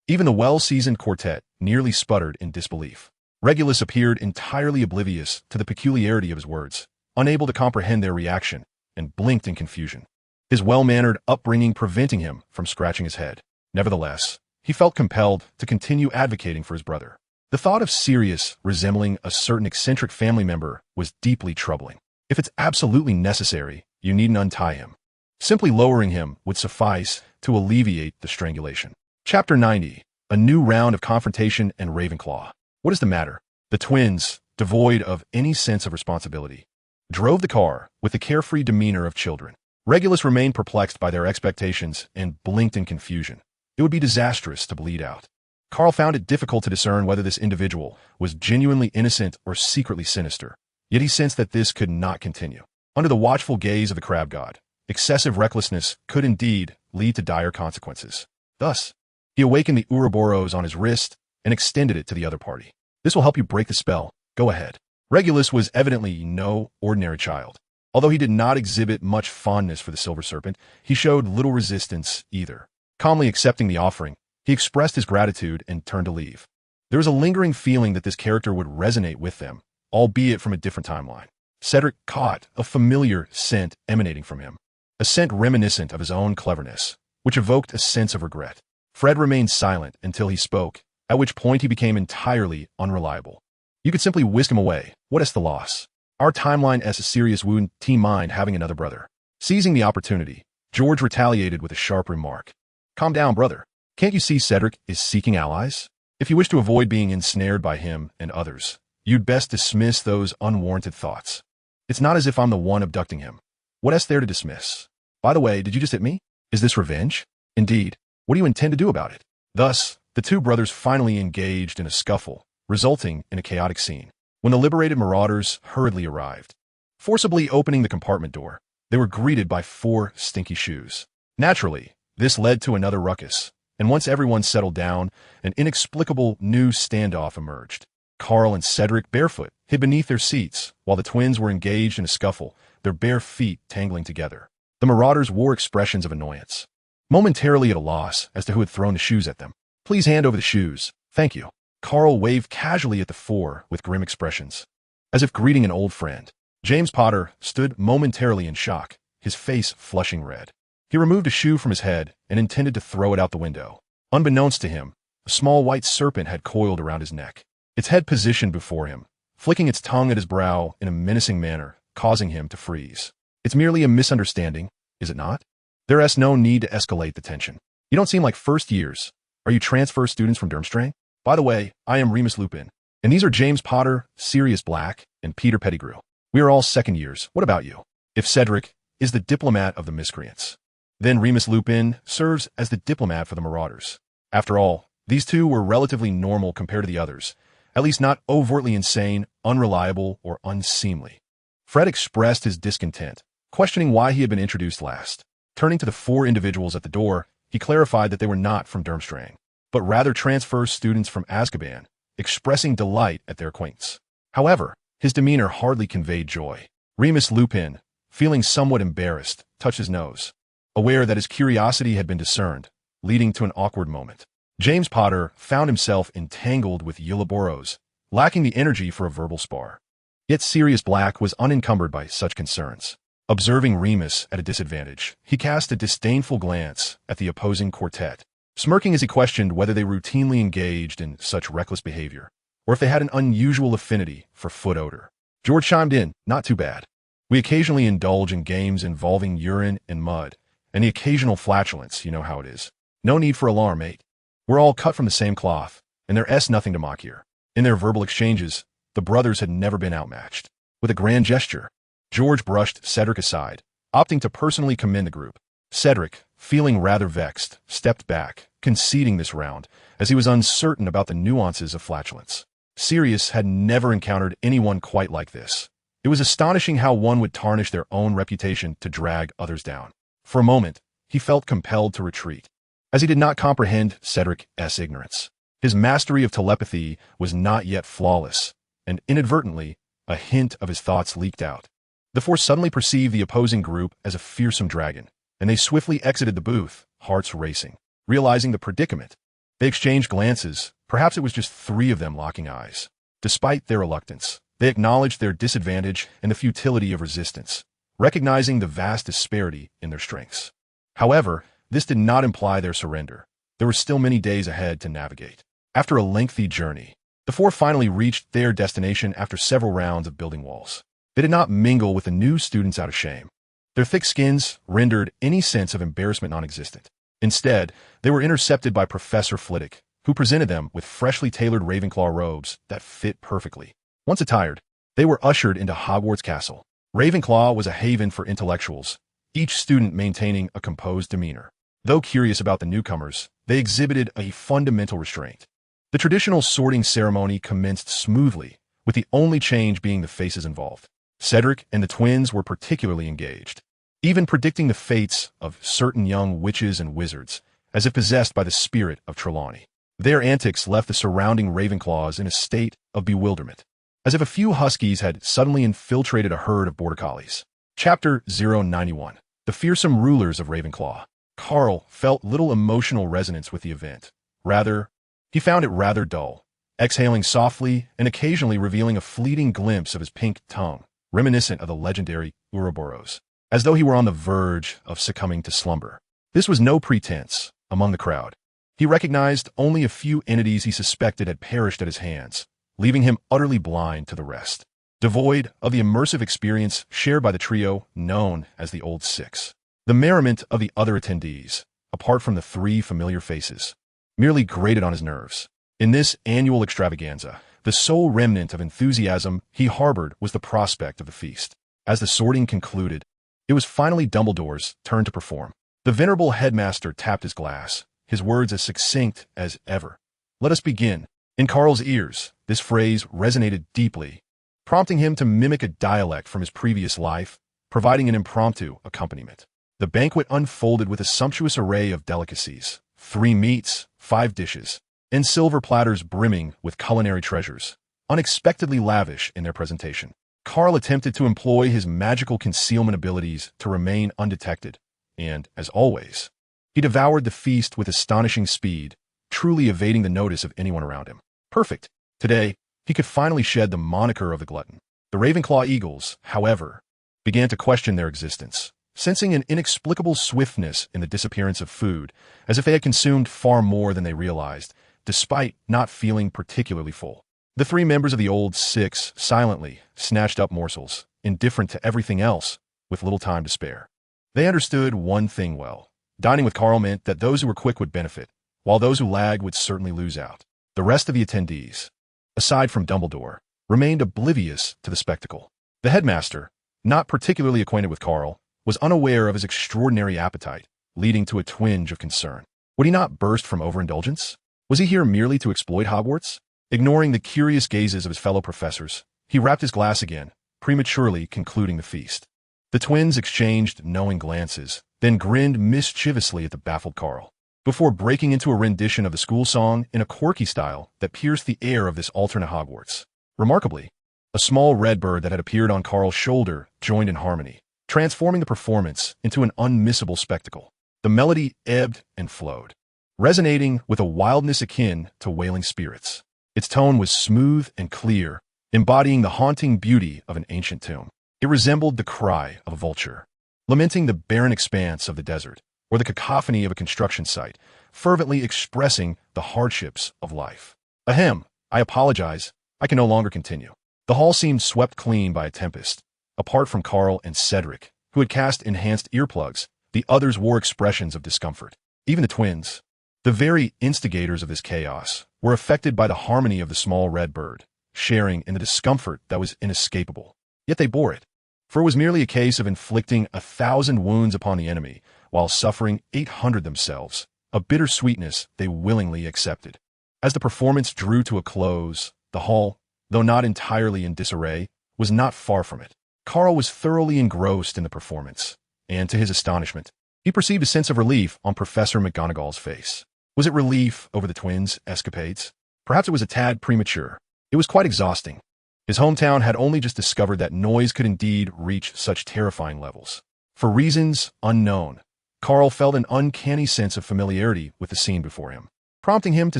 A: Even the well-seasoned quartet nearly sputtered in disbelief. Regulus appeared entirely oblivious to the peculiarity of his words, unable to comprehend their reaction, and blinked in confusion, his well-mannered upbringing preventing him from scratching his head. Nevertheless, he felt compelled to continue advocating for his brother. The thought of Sirius resembling a certain eccentric family member was deeply troubling. If it's absolutely necessary, you needn't untie him. Simply lowering him would suffice to alleviate the strangulation. Chapter 90. A new round of confrontation and Ravenclaw. What is the matter? The twins, devoid of any sense of responsibility, drove the car with the carefree demeanor of children. Regulus remained perplexed by their expectations and blinked in confusion. It would be disastrous to bleed out. Karl found it difficult to discern whether this individual was genuinely innocent or secretly sinister, yet he sensed that this could not continue. Under the watchful gaze of the crab god, excessive recklessness could indeed lead to dire consequences. Thus, he awakened the Ouroboros on his wrist and extended it to the other party. This will help you break the spell. Go ahead. Regulus was evidently no ordinary child. Although he did not exhibit much fondness for the Silver Serpent, he showed little resistance either. Calmly accepting the offering, he expressed his gratitude and turned to leave. There was a lingering feeling that this character would resonate with them, albeit from a different timeline. Cedric caught a familiar scent emanating from him, a scent reminiscent of his own cleverness, which evoked a sense of regret. Fred remained silent until he spoke, at which point he became entirely unreliable. You could simply whisk him away. What is the loss? Our timeline as a serious wound team mind having another brother. Seizing the opportunity, George retaliated with a sharp remark. Calm down, brother. Can't you see Cedric is seeking allies? If you wish to avoid being ensnared by him and others, you'd best dismiss those unwarranted thoughts. It's not as if I'm the one abducting him. What is there to dismiss? By the way, did you just hit me? Is this revenge? Indeed. What do you intend to do about it? Thus, the two brothers finally engaged in a scuffle, resulting in a chaotic scene. When the liberated marauders hurriedly arrived, forcibly opening the compartment door, they were greeted by 4 stinky shoes. Naturally, this led to another ruckus, and once everyone settled down, an inexplicable new standoff emerged. Karl and Cedric, barefoot, hid beneath their seats, while the twins were engaged in a scuffle, their bare feet tangling together. The marauders wore expressions of annoyance, momentarily at a loss as to who had thrown the shoes at them. Please hand over the shoes. Thank you. Karl waved casually at the 4 with grim expressions, as if greeting an old friend. James Potter stood momentarily in shock, his face flushing red. He removed a shoe from his head and intended to throw it out the window. Unbeknownst to him, a small white serpent had coiled around his neck, its head positioned before him, flicking its tongue at his brow in a menacing manner, causing him to freeze. It's merely a misunderstanding, is it not? There is no need to escalate the tension. You don't seem like first years. Are you transfer students from Durmstrang? By the way, I am Remus Lupin, and these are James Potter, Sirius Black, and Peter Pettigrew. We are all second years. What about you? If Cedric is the diplomat of the miscreants, Then Remus Lupin serves as the diplomat for the Marauders. After all, these two were relatively normal compared to the others, at least not overtly insane, unreliable, or unseemly. Fred expressed his discontent, questioning why he had been introduced last. Turning to the 4 individuals at the door, he clarified that they were not from Durmstrang, but rather transfer students from Azkaban, expressing delight at their acquaintance. However, his demeanor hardly conveyed joy. Remus Lupin, feeling somewhat embarrassed, touched his nose, aware that his curiosity had been discerned, leading to an awkward moment. James Potter found himself entangled with Uliboros, lacking the energy for a verbal spar. Yet Sirius Black was unencumbered by such concerns. Observing Remus at a disadvantage, he cast a disdainful glance at the opposing quartet, smirking as he questioned whether they routinely engaged in such reckless behavior, or if they had an unusual affinity for foot odor. George chimed in, "Not too bad. We occasionally indulge in games involving urine and mud, and the occasional flatulence, you know how it is. No need for alarm, mate. We're all cut from the same cloth, and there's nothing to mock here." In their verbal exchanges, the brothers had never been outmatched. With a grand gesture, George brushed Cedric aside, opting to personally commend the group. Cedric, feeling rather vexed, stepped back, conceding this round, as he was uncertain about the nuances of flatulence. Sirius had never encountered anyone quite like this. It was astonishing how one would tarnish their own reputation to drag others down. For a moment, he felt compelled to retreat, as he did not comprehend Cedric's ignorance. His mastery of telepathy was not yet flawless, and inadvertently, a hint of his thoughts leaked out. The 4 suddenly perceived the opposing group as a fearsome dragon, and they swiftly exited the booth, hearts racing. Realizing the predicament, they exchanged glances. Perhaps it was just 3 of them locking eyes. Despite their reluctance, they acknowledged their disadvantage and the futility of resistance, recognizing the vast disparity in their strengths. However, this did not imply their surrender. There were still many days ahead to navigate. After a lengthy journey, the 4 finally reached their destination after several rounds of building walls. They did not mingle with the new students out of shame. Their thick skins rendered any sense of embarrassment non-existent. Instead, they were intercepted by Professor Flitwick, who presented them with freshly tailored Ravenclaw robes that fit perfectly. Once attired, they were ushered into Hogwarts Castle. Ravenclaw was a haven for intellectuals, each student maintaining a composed demeanor. Though curious about the newcomers, they exhibited a fundamental restraint. The traditional sorting ceremony commenced smoothly, with the only change being the faces involved. Cedric and the twins were particularly engaged, even predicting the fates of certain young witches and wizards, as if possessed by the spirit of Trelawney. Their antics left the surrounding Ravenclaws in a state of bewilderment, as if a few huskies had suddenly infiltrated a herd of border collies. Chapter 091. The Fearsome Rulers of Ravenclaw. Karl felt little emotional resonance with the event. Rather, he found it rather dull, exhaling softly and occasionally revealing a fleeting glimpse of his pink tongue, reminiscent of the legendary Ouroboros, as though he were on the verge of succumbing to slumber. This was no pretense among the crowd. He recognized only a few entities he suspected had perished at his hands, leaving him utterly blind to the rest, devoid of the immersive experience shared by the trio known as the Old Six. The merriment of the other attendees, apart from the 3 familiar faces, merely grated on his nerves. In this annual extravaganza, the sole remnant of enthusiasm he harbored was the prospect of the feast. As the sorting concluded, it was finally Dumbledore's turn to perform. The venerable headmaster tapped his glass, his words as succinct as ever. "Let us begin." In Karl's ears, this phrase resonated deeply, prompting him to mimic a dialect from his previous life, providing an impromptu accompaniment. The banquet unfolded with a sumptuous array of delicacies, 3 meats, 5 dishes, and silver platters brimming with culinary treasures, unexpectedly lavish in their presentation. Karl attempted to employ his magical concealment abilities to remain undetected, and, as always, he devoured the feast with astonishing speed, truly evading the notice of anyone around him. Perfect. Today, he could finally shed the moniker of the glutton. The Ravenclaw Eagles, however, began to question their existence, sensing an inexplicable swiftness in the disappearance of food, as if they had consumed far more than they realized, despite not feeling particularly full. The 3 members of the Old Six silently snatched up morsels, indifferent to everything else, with little time to spare. They understood one thing well. Dining with Karl meant that those who were quick would benefit, while those who lagged would certainly lose out. The rest of the attendees, aside from Dumbledore, remained oblivious to the spectacle. The headmaster, not particularly acquainted with Karl, was unaware of his extraordinary appetite, leading to a twinge of concern. Would he not burst from overindulgence? Was he here merely to exploit Hogwarts? Ignoring the curious gazes of his fellow professors, he wrapped his glass again, prematurely concluding the feast. The twins exchanged knowing glances, then grinned mischievously at the baffled Karl, before breaking into a rendition of the school song in a quirky style that pierced the air of this alternate Hogwarts. Remarkably, a small red bird that had appeared on Karl's shoulder joined in harmony, transforming the performance into an unmissable spectacle. The melody ebbed and flowed, resonating with a wildness akin to wailing spirits. Its tone was smooth and clear, embodying the haunting beauty of an ancient tomb. It resembled the cry of a vulture, lamenting the barren expanse of the desert, or the cacophony of a construction site, fervently expressing the hardships of life. Ahem, I apologize, I can no longer continue. The hall seemed swept clean by a tempest. Apart from Karl and Cedric, who had cast enhanced earplugs, the others wore expressions of discomfort. Even the twins, the very instigators of this chaos, were affected by the harmony of the small red bird, sharing in the discomfort that was inescapable. Yet they bore it, for it was merely a case of inflicting 1,000 wounds upon the enemy, while suffering 800 themselves, a bitter sweetness they willingly accepted. As the performance drew to a close, the hall, though not entirely in disarray, was not far from it. Karl was thoroughly engrossed in the performance, and to his astonishment, he perceived a sense of relief on Professor McGonagall's face. Was it relief over the twins' escapades? Perhaps it was a tad premature. It was quite exhausting. His hometown had only just discovered that noise could indeed reach such terrifying levels. For reasons unknown, Karl felt an uncanny sense of familiarity with the scene before him, prompting him to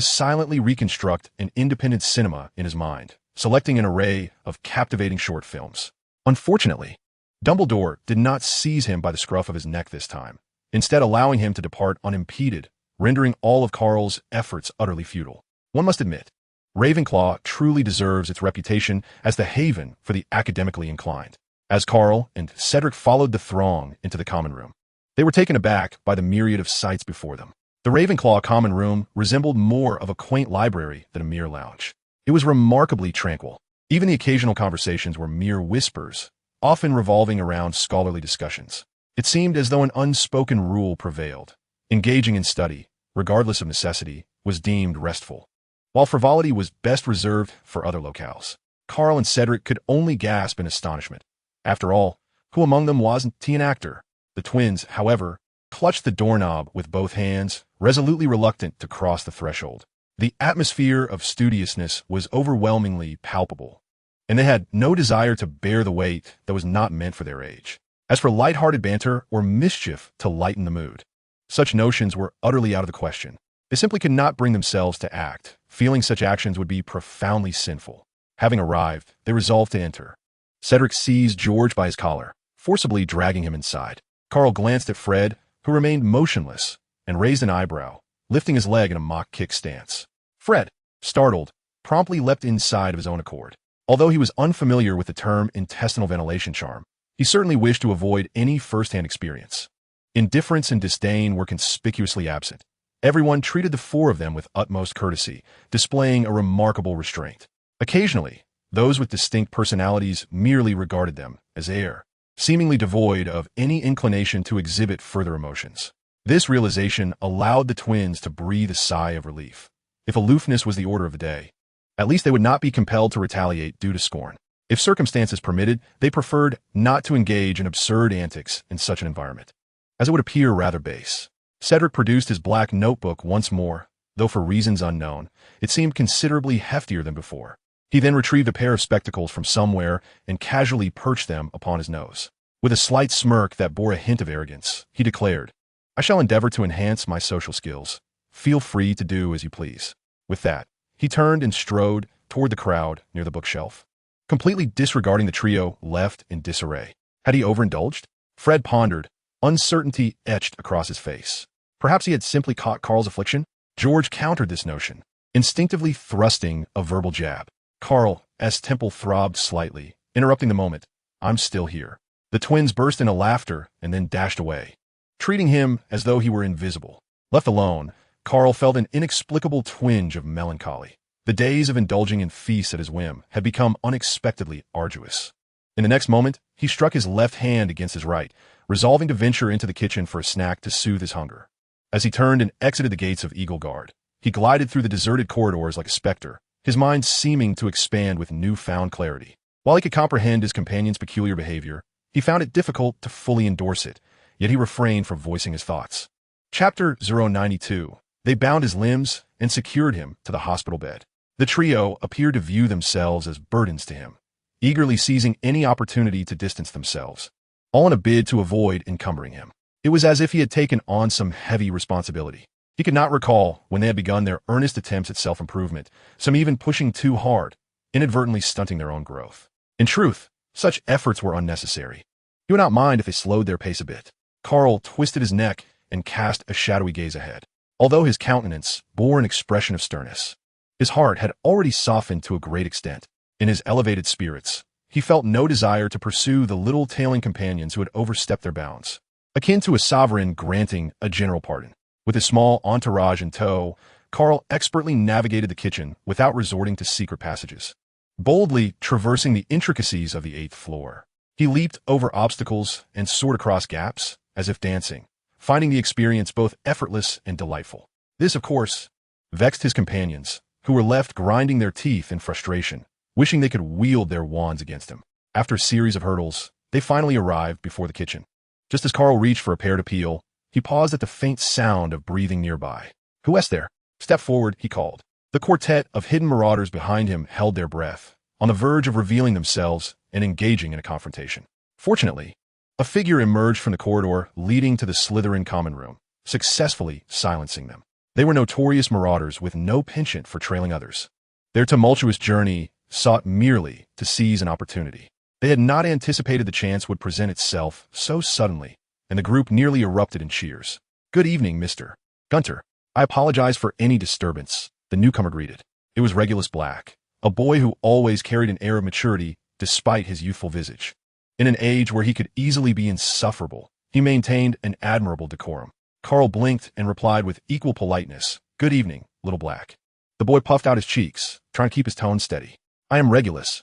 A: silently reconstruct an independent cinema in his mind, selecting an array of captivating short films. Unfortunately, Dumbledore did not seize him by the scruff of his neck this time, instead allowing him to depart unimpeded, rendering all of Karl's efforts utterly futile. One must admit, Ravenclaw truly deserves its reputation as the haven for the academically inclined. As Karl and Cedric followed the throng into the common room, they were taken aback by the myriad of sights before them. The Ravenclaw common room resembled more of a quaint library than a mere lounge. It was remarkably tranquil. Even the occasional conversations were mere whispers, often revolving around scholarly discussions. It seemed as though an unspoken rule prevailed. Engaging in study, regardless of necessity, was deemed restful, while frivolity was best reserved for other locales. Karl and Cedric could only gasp in astonishment. After all, who among them wasn't an actor? The twins, however, clutched the doorknob with both hands, resolutely reluctant to cross the threshold. The atmosphere of studiousness was overwhelmingly palpable, and they had no desire to bear the weight that was not meant for their age. As for light-hearted banter or mischief to lighten the mood, such notions were utterly out of the question. They simply could not bring themselves to act, feeling such actions would be profoundly sinful. Having arrived, they resolved to enter. Cedric seized George by his collar, forcibly dragging him inside. Karl glanced at Fred, who remained motionless, and raised an eyebrow, lifting his leg in a mock kick stance. Fred, startled, promptly leapt inside of his own accord. Although he was unfamiliar with the term intestinal ventilation charm, he certainly wished to avoid any first-hand experience. Indifference and disdain were conspicuously absent. Everyone treated the four of them with utmost courtesy, displaying a remarkable restraint. Occasionally, those with distinct personalities merely regarded them as air, seemingly devoid of any inclination to exhibit further emotions. This realization allowed the twins to breathe a sigh of relief. If aloofness was the order of the day, at least they would not be compelled to retaliate due to scorn. If circumstances permitted, they preferred not to engage in absurd antics in such an environment, as it would appear rather base. Cedric produced his black notebook once more, though for reasons unknown, it seemed considerably heftier than before. He then retrieved a pair of spectacles from somewhere and casually perched them upon his nose. With a slight smirk that bore a hint of arrogance, he declared, "I shall endeavor to enhance my social skills. Feel free to do as you please." With that, he turned and strode toward the crowd near the bookshelf, completely disregarding the trio left in disarray. Had he overindulged? Fred pondered, uncertainty etched across his face. Perhaps he had simply caught Karl's affliction? George countered this notion, instinctively thrusting a verbal jab. Karl, as temple throbbed slightly, interrupting the moment, "I'm still here." The twins burst into laughter and then dashed away, treating him as though he were invisible. Left alone, Karl felt an inexplicable twinge of melancholy. The days of indulging in feasts at his whim had become unexpectedly arduous. In the next moment, he struck his left hand against his right, resolving to venture into the kitchen for a snack to soothe his hunger. As he turned and exited the gates of Eagle Guard, he glided through the deserted corridors like a specter, his mind seeming to expand with newfound clarity. While he could comprehend his companion's peculiar behavior, he found it difficult to fully endorse it, yet he refrained from voicing his thoughts. Chapter 092. They bound his limbs and secured him to the hospital bed. The trio appeared to view themselves as burdens to him, eagerly seizing any opportunity to distance themselves, all in a bid to avoid encumbering him. It was as if he had taken on some heavy responsibility. He could not recall when they had begun their earnest attempts at self-improvement, some even pushing too hard, inadvertently stunting their own growth. In truth, such efforts were unnecessary. He would not mind if they slowed their pace a bit. Karl twisted his neck and cast a shadowy gaze ahead. Although his countenance bore an expression of sternness, his heart had already softened to a great extent. In his elevated spirits, he felt no desire to pursue the little tailing companions who had overstepped their bounds. Akin to a sovereign granting a general pardon, with his small entourage in tow, Karl expertly navigated the kitchen without resorting to secret passages. Boldly traversing the intricacies of the 8th floor, he leaped over obstacles and soared across gaps, as if dancing, finding the experience both effortless and delightful. This, of course, vexed his companions, who were left grinding their teeth in frustration, wishing they could wield their wands against him. After a series of hurdles, they finally arrived before the kitchen. Just as Karl reached for a pear to peel, he paused at the faint sound of breathing nearby. "Who is there? Step forward," he called. The quartet of hidden marauders behind him held their breath, on the verge of revealing themselves and engaging in a confrontation. Fortunately, a figure emerged from the corridor leading to the Slytherin common room, successfully silencing them. They were notorious marauders with no penchant for trailing others. Their tumultuous journey sought merely to seize an opportunity. They had not anticipated the chance would present itself so suddenly, and the group nearly erupted in cheers. "Good evening, Mr. Gunter. I apologize for any disturbance," the newcomer greeted. It was Regulus Black, a boy who always carried an air of maturity despite his youthful visage. In an age where he could easily be insufferable, he maintained an admirable decorum. Karl blinked and replied with equal politeness, "Good evening, little Black." The boy puffed out his cheeks, trying to keep his tone steady. "I am Regulus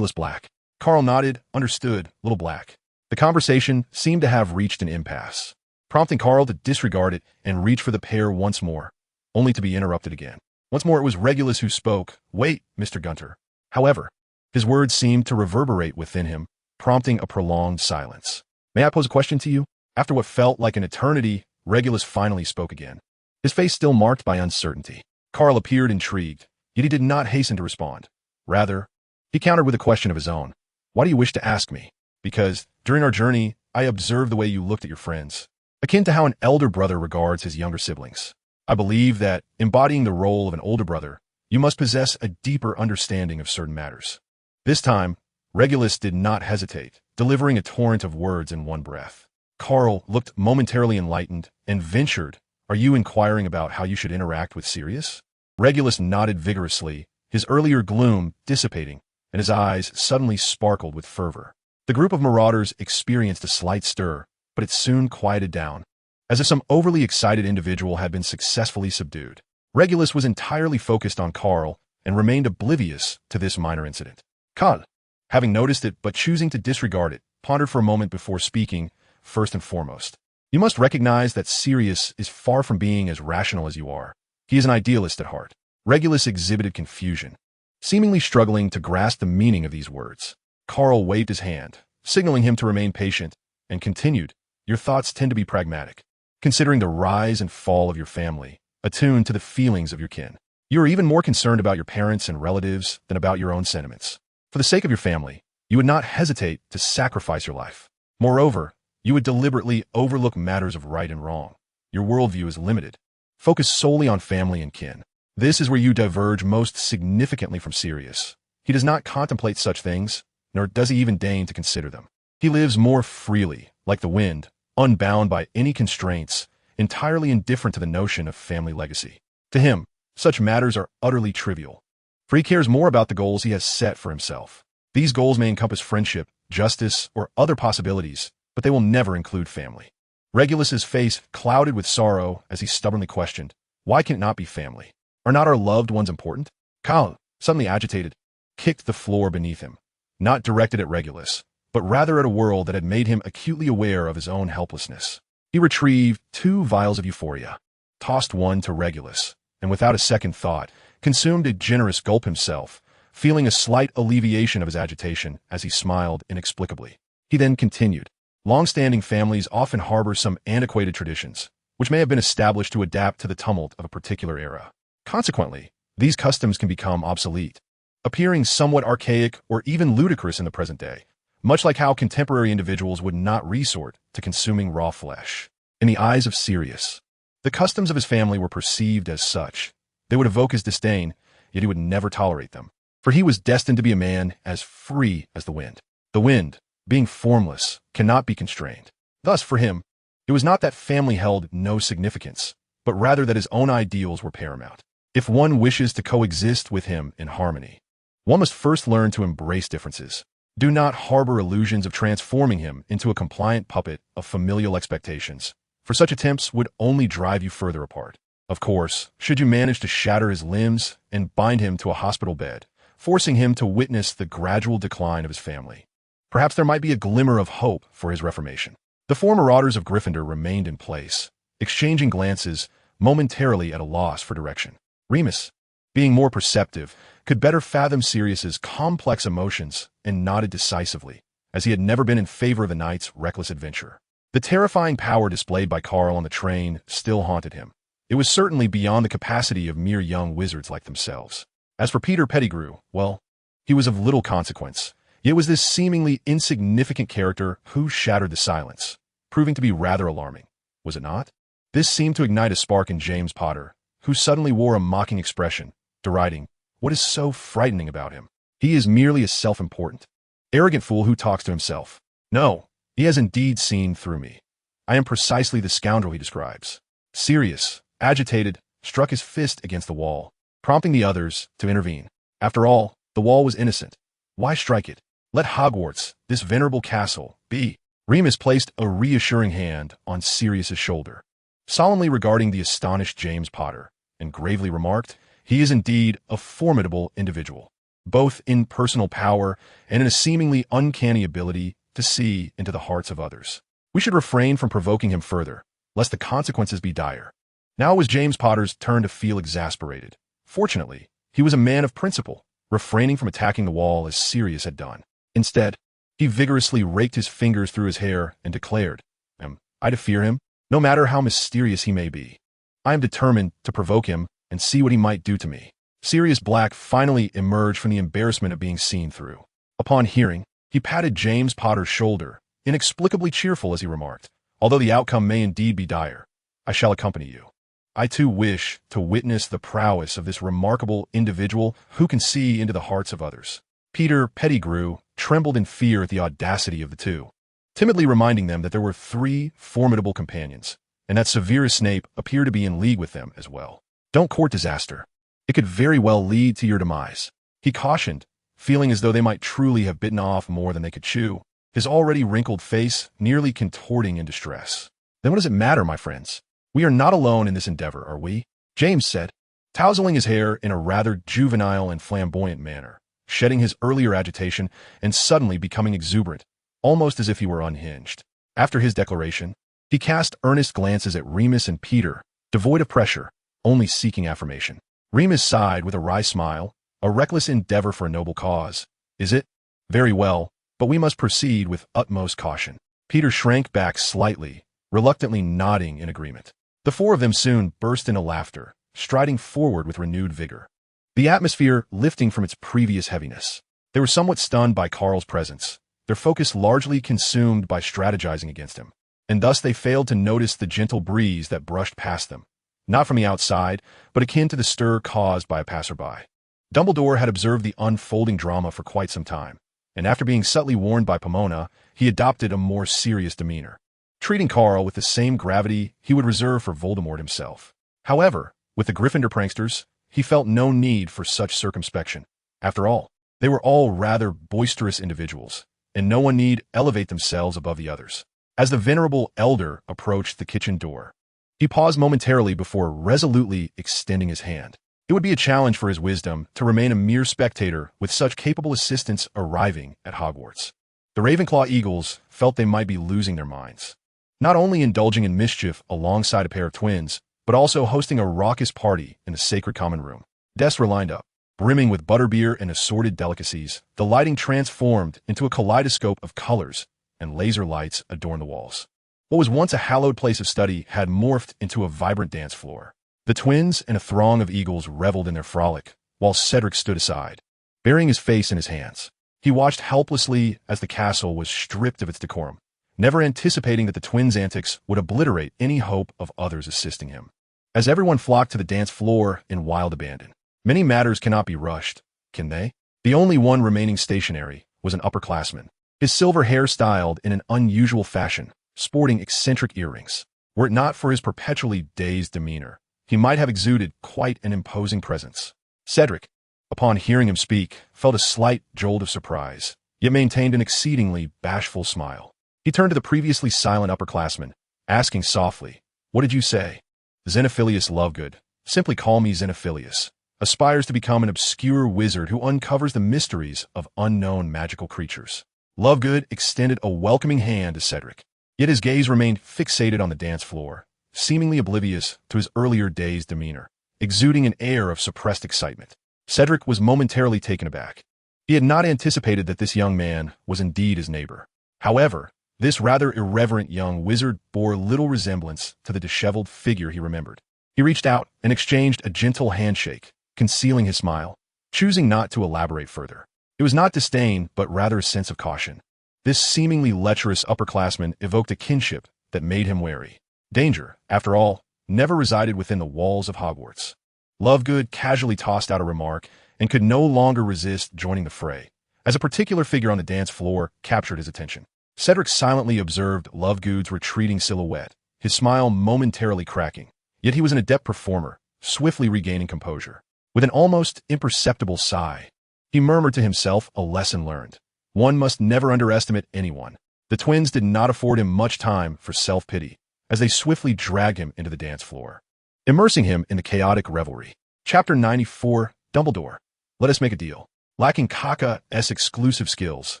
A: Black." Karl nodded, understood, little Black. The conversation seemed to have reached an impasse, prompting Karl to disregard it and reach for the pear once more, only to be interrupted again. Once more it was Regulus who spoke. "Wait, Mr. Gunter." However, his words seemed to reverberate within him, prompting a prolonged silence. "May I pose a question to you?" After what felt like an eternity, Regulus finally spoke again, his face still marked by uncertainty. Karl appeared intrigued, yet he did not hasten to respond. Rather, he countered with a question of his own. "Why do you wish to ask me?" "Because, during our journey, I observed the way you looked at your friends, akin to how an elder brother regards his younger siblings. I believe that, embodying the role of an older brother, you must possess a deeper understanding of certain matters." This time, Regulus did not hesitate, delivering a torrent of words in one breath. Karl looked momentarily enlightened and ventured, "Are you inquiring about how you should interact with Sirius?" Regulus nodded vigorously, his earlier gloom dissipating, and his eyes suddenly sparkled with fervor. The group of marauders experienced a slight stir, but it soon quieted down, as if some overly excited individual had been successfully subdued. Regulus was entirely focused on Karl and remained oblivious to this minor incident. Karl, having noticed it but choosing to disregard it, pondered for a moment before speaking. "First and foremost, you must recognize that Sirius is far from being as rational as you are. He is an idealist at heart." Regulus exhibited confusion, seemingly struggling to grasp the meaning of these words. Karl waved his hand, signaling him to remain patient, and continued, "Your thoughts tend to be pragmatic, considering the rise and fall of your family, attuned to the feelings of your kin. You are even more concerned about your parents and relatives than about your own sentiments. For the sake of your family, you would not hesitate to sacrifice your life. Moreover, you would deliberately overlook matters of right and wrong. Your worldview is limited, focused solely on family and kin. This is where you diverge most significantly from Sirius. He does not contemplate such things, nor does he even deign to consider them. He lives more freely, like the wind, unbound by any constraints, entirely indifferent to the notion of family legacy. To him, such matters are utterly trivial, for he cares more about the goals he has set for himself. These goals may encompass friendship, justice, or other possibilities, but they will never include family." Regulus's face clouded with sorrow as he stubbornly questioned, "Why can it not be family? Are not our loved ones important?" Karl, suddenly agitated, kicked the floor beneath him, not directed at Regulus, but rather at a world that had made him acutely aware of his own helplessness. He retrieved 2 vials of euphoria, tossed one to Regulus, and without a second thought, consumed a generous gulp himself, feeling a slight alleviation of his agitation as he smiled inexplicably. He then continued. Long-standing families often harbor some antiquated traditions, which may have been established to adapt to the tumult of a particular era. Consequently, these customs can become obsolete, appearing somewhat archaic or even ludicrous in the present day, much like how contemporary individuals would not resort to consuming raw flesh. In the eyes of Sirius, the customs of his family were perceived as such. They would evoke his disdain, yet he would never tolerate them. For he was destined to be a man as free as the wind. The wind, being formless, cannot be constrained. Thus, for him, it was not that family held no significance, but rather that his own ideals were paramount. If one wishes to coexist with him in harmony, one must first learn to embrace differences. Do not harbor illusions of transforming him into a compliant puppet of familial expectations, for such attempts would only drive you further apart. Of course, should you manage to shatter his limbs and bind him to a hospital bed, forcing him to witness the gradual decline of his family, perhaps there might be a glimmer of hope for his reformation. The 4 marauders of Gryffindor remained in place, exchanging glances, momentarily at a loss for direction. Remus, being more perceptive, could better fathom Sirius's complex emotions and nodded decisively, as he had never been in favor of the knight's reckless adventure. The terrifying power displayed by Karl on the train still haunted him. It was certainly beyond the capacity of mere young wizards like themselves. As for Peter Pettigrew, well, he was of little consequence, yet was this seemingly insignificant character who shattered the silence, proving to be rather alarming, was it not? This seemed to ignite a spark in James Potter, who suddenly wore a mocking expression, deriding, "What is so frightening about him? He is merely a self-important, arrogant fool who talks to himself. No, he has indeed seen through me. I am precisely the scoundrel he describes." Sirius, agitated, struck his fist against the wall, prompting the others to intervene. After all, the wall was innocent. Why strike it? Let Hogwarts, this venerable castle, be. Remus placed a reassuring hand on Sirius's shoulder, solemnly regarding the astonished James Potter, and gravely remarked, "He is indeed a formidable individual, both in personal power and in a seemingly uncanny ability to see into the hearts of others. We should refrain from provoking him further, lest the consequences be dire." Now it was James Potter's turn to feel exasperated. Fortunately, he was a man of principle, refraining from attacking the wall as Sirius had done. Instead, he vigorously raked his fingers through his hair and declared, "Am I to fear him? No matter how mysterious he may be, I am determined to provoke him and see what he might do to me." Sirius Black finally emerged from the embarrassment of being seen through. Upon hearing, he patted James Potter's shoulder, inexplicably cheerful as he remarked, "Although the outcome may indeed be dire, I shall accompany you. I too wish to witness the prowess of this remarkable individual who can see into the hearts of others." Peter Pettigrew trembled in fear at the audacity of the two, timidly reminding them that there were 3 formidable companions, and that Severus Snape appeared to be in league with them as well. "Don't court disaster. It could very well lead to your demise," he cautioned, feeling as though they might truly have bitten off more than they could chew, his already wrinkled face nearly contorting in distress. "Then what does it matter, my friends? We are not alone in this endeavor, are we?" James said, tousling his hair in a rather juvenile and flamboyant manner, shedding his earlier agitation and suddenly becoming exuberant, almost as if he were unhinged. After his declaration, he cast earnest glances at Remus and Peter, devoid of pressure, only seeking affirmation. Remus sighed with a wry smile, "A reckless endeavor for a noble cause, is it? Very well, but we must proceed with utmost caution." Peter shrank back slightly, reluctantly nodding in agreement. The 4 of them soon burst into laughter, striding forward with renewed vigor, the atmosphere lifting from its previous heaviness. They were somewhat stunned by Karl's presence, their focus largely consumed by strategizing against him, and thus they failed to notice the gentle breeze that brushed past them, not from the outside, but akin to the stir caused by a passerby. Dumbledore had observed the unfolding drama for quite some time, and after being subtly warned by Pomona, he adopted a more serious demeanor, treating Karl with the same gravity he would reserve for Voldemort himself. However, with the Gryffindor pranksters, he felt no need for such circumspection. After all, they were all rather boisterous individuals, and no one need elevate themselves above the others. As the venerable elder approached the kitchen door, he paused momentarily before resolutely extending his hand. It would be a challenge for his wisdom to remain a mere spectator with such capable assistants arriving at Hogwarts. The Ravenclaw Eagles felt they might be losing their minds. Not only indulging in mischief alongside a pair of twins, but also hosting a raucous party in the sacred common room. Desks were lined up, brimming with butterbeer and assorted delicacies. The lighting transformed into a kaleidoscope of colors, and laser lights adorned the walls. What was once a hallowed place of study had morphed into a vibrant dance floor. The twins and a throng of eagles reveled in their frolic, while Cedric stood aside, burying his face in his hands. He watched helplessly as the castle was stripped of its decorum, never anticipating that the twins' antics would obliterate any hope of others assisting him. As everyone flocked to the dance floor in wild abandon, many matters cannot be rushed, can they? The only one remaining stationary was an upperclassman, his silver hair styled in an unusual fashion, sporting eccentric earrings. Were it not for his perpetually dazed demeanor, he might have exuded quite an imposing presence. Cedric, upon hearing him speak, felt a slight jolt of surprise, yet maintained an exceedingly bashful smile. He turned to the previously silent upperclassman, asking softly, "What did you say?" "Xenophilius Lovegood, simply call me Xenophilius, aspires to become an obscure wizard who uncovers the mysteries of unknown magical creatures." Lovegood extended a welcoming hand to Cedric, yet his gaze remained fixated on the dance floor, seemingly oblivious to his earlier day's demeanor, exuding an air of suppressed excitement. Cedric was momentarily taken aback. He had not anticipated that this young man was indeed his neighbor. However, this rather irreverent young wizard bore little resemblance to the disheveled figure he remembered. He reached out and exchanged a gentle handshake, concealing his smile, choosing not to elaborate further. It was not disdain, but rather a sense of caution. This seemingly lecherous upperclassman evoked a kinship that made him wary. Danger, after all, never resided within the walls of Hogwarts. Lovegood casually tossed out a remark and could no longer resist joining the fray, as a particular figure on the dance floor captured his attention. Cedric silently observed Lovegood's retreating silhouette, his smile momentarily cracking. Yet he was an adept performer, swiftly regaining composure. With an almost imperceptible sigh, he murmured to himself a lesson learned. One must never underestimate anyone. The twins did not afford him much time for self-pity, as they swiftly dragged him into the dance floor, immersing him in the chaotic revelry. Chapter 94, Dumbledore. Let us make a deal. Lacking Kaka's exclusive skills,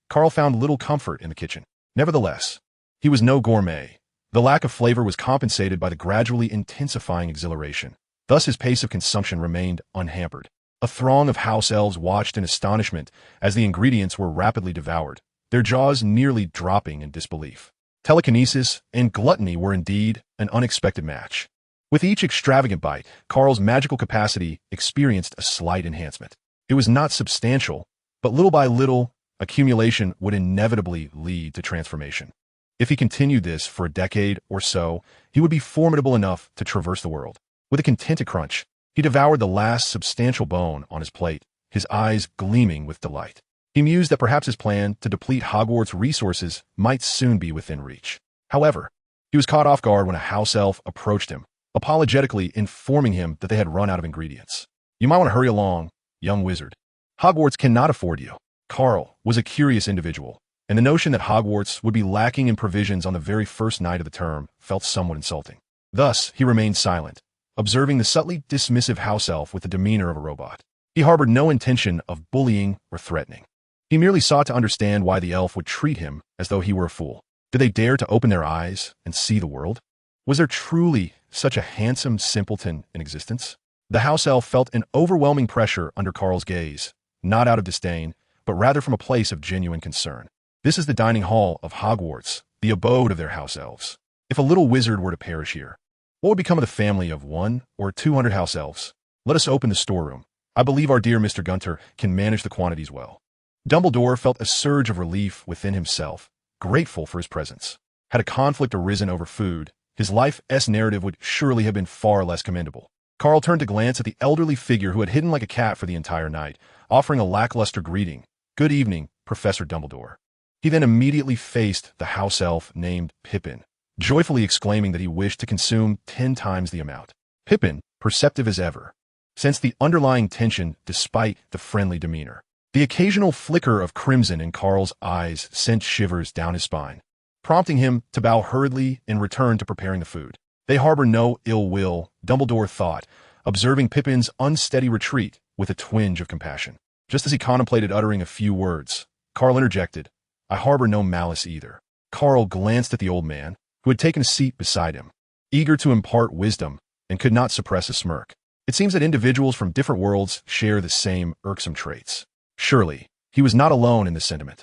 A: Karl found little comfort in the kitchen. Nevertheless, he was no gourmet. The lack of flavor was compensated by the gradually intensifying exhilaration. Thus his pace of consumption remained unhampered. A throng of house elves watched in astonishment as the ingredients were rapidly devoured, their jaws nearly dropping in disbelief. Telekinesis and gluttony were indeed an unexpected match. With each extravagant bite, Karl's magical capacity experienced a slight enhancement. It was not substantial, but little by little, accumulation would inevitably lead to transformation. If he continued this for a decade or so, he would be formidable enough to traverse the world. With a contented crunch, he devoured the last substantial bone on his plate, his eyes gleaming with delight. He mused that perhaps his plan to deplete Hogwarts' resources might soon be within reach. However, he was caught off guard when a house elf approached him, apologetically informing him that they had run out of ingredients. "You might want to hurry along, young wizard. Hogwarts cannot afford you." Karl was a curious individual, and the notion that Hogwarts would be lacking in provisions on the very first night of the term felt somewhat insulting. Thus, he remained silent, observing the subtly dismissive house elf with the demeanor of a robot. He harbored no intention of bullying or threatening. He merely sought to understand why the elf would treat him as though he were a fool. Did they dare to open their eyes and see the world? Was there truly such a handsome simpleton in existence? The house elf felt an overwhelming pressure under Karl's gaze, not out of disdain, but rather from a place of genuine concern. This is the dining hall of Hogwarts, the abode of their house elves. If a little wizard were to perish here, what would become of the family of 100 or 200 house elves? Let us open the storeroom. I believe our dear Mr. Gunter can manage the quantities well. Dumbledore felt a surge of relief within himself, grateful for his presence. Had a conflict arisen over food, his life's narrative would surely have been far less commendable. Karl turned to glance at the elderly figure who had hidden like a cat for the entire night, offering a lackluster greeting. "Good evening, Professor Dumbledore." He then immediately faced the house elf named Pippin, joyfully exclaiming that he wished to consume 10 times the amount. Pippin, perceptive as ever, sensed the underlying tension despite the friendly demeanor. The occasional flicker of crimson in Karl's eyes sent shivers down his spine, prompting him to bow hurriedly and return to preparing the food. They harbor no ill will, Dumbledore thought, observing Pippin's unsteady retreat with a twinge of compassion. Just as he contemplated uttering a few words, Karl interjected, I harbor no malice either. Karl glanced at the old man, who had taken a seat beside him, eager to impart wisdom, and could not suppress a smirk. It seems that individuals from different worlds share the same irksome traits. Surely, he was not alone in this sentiment.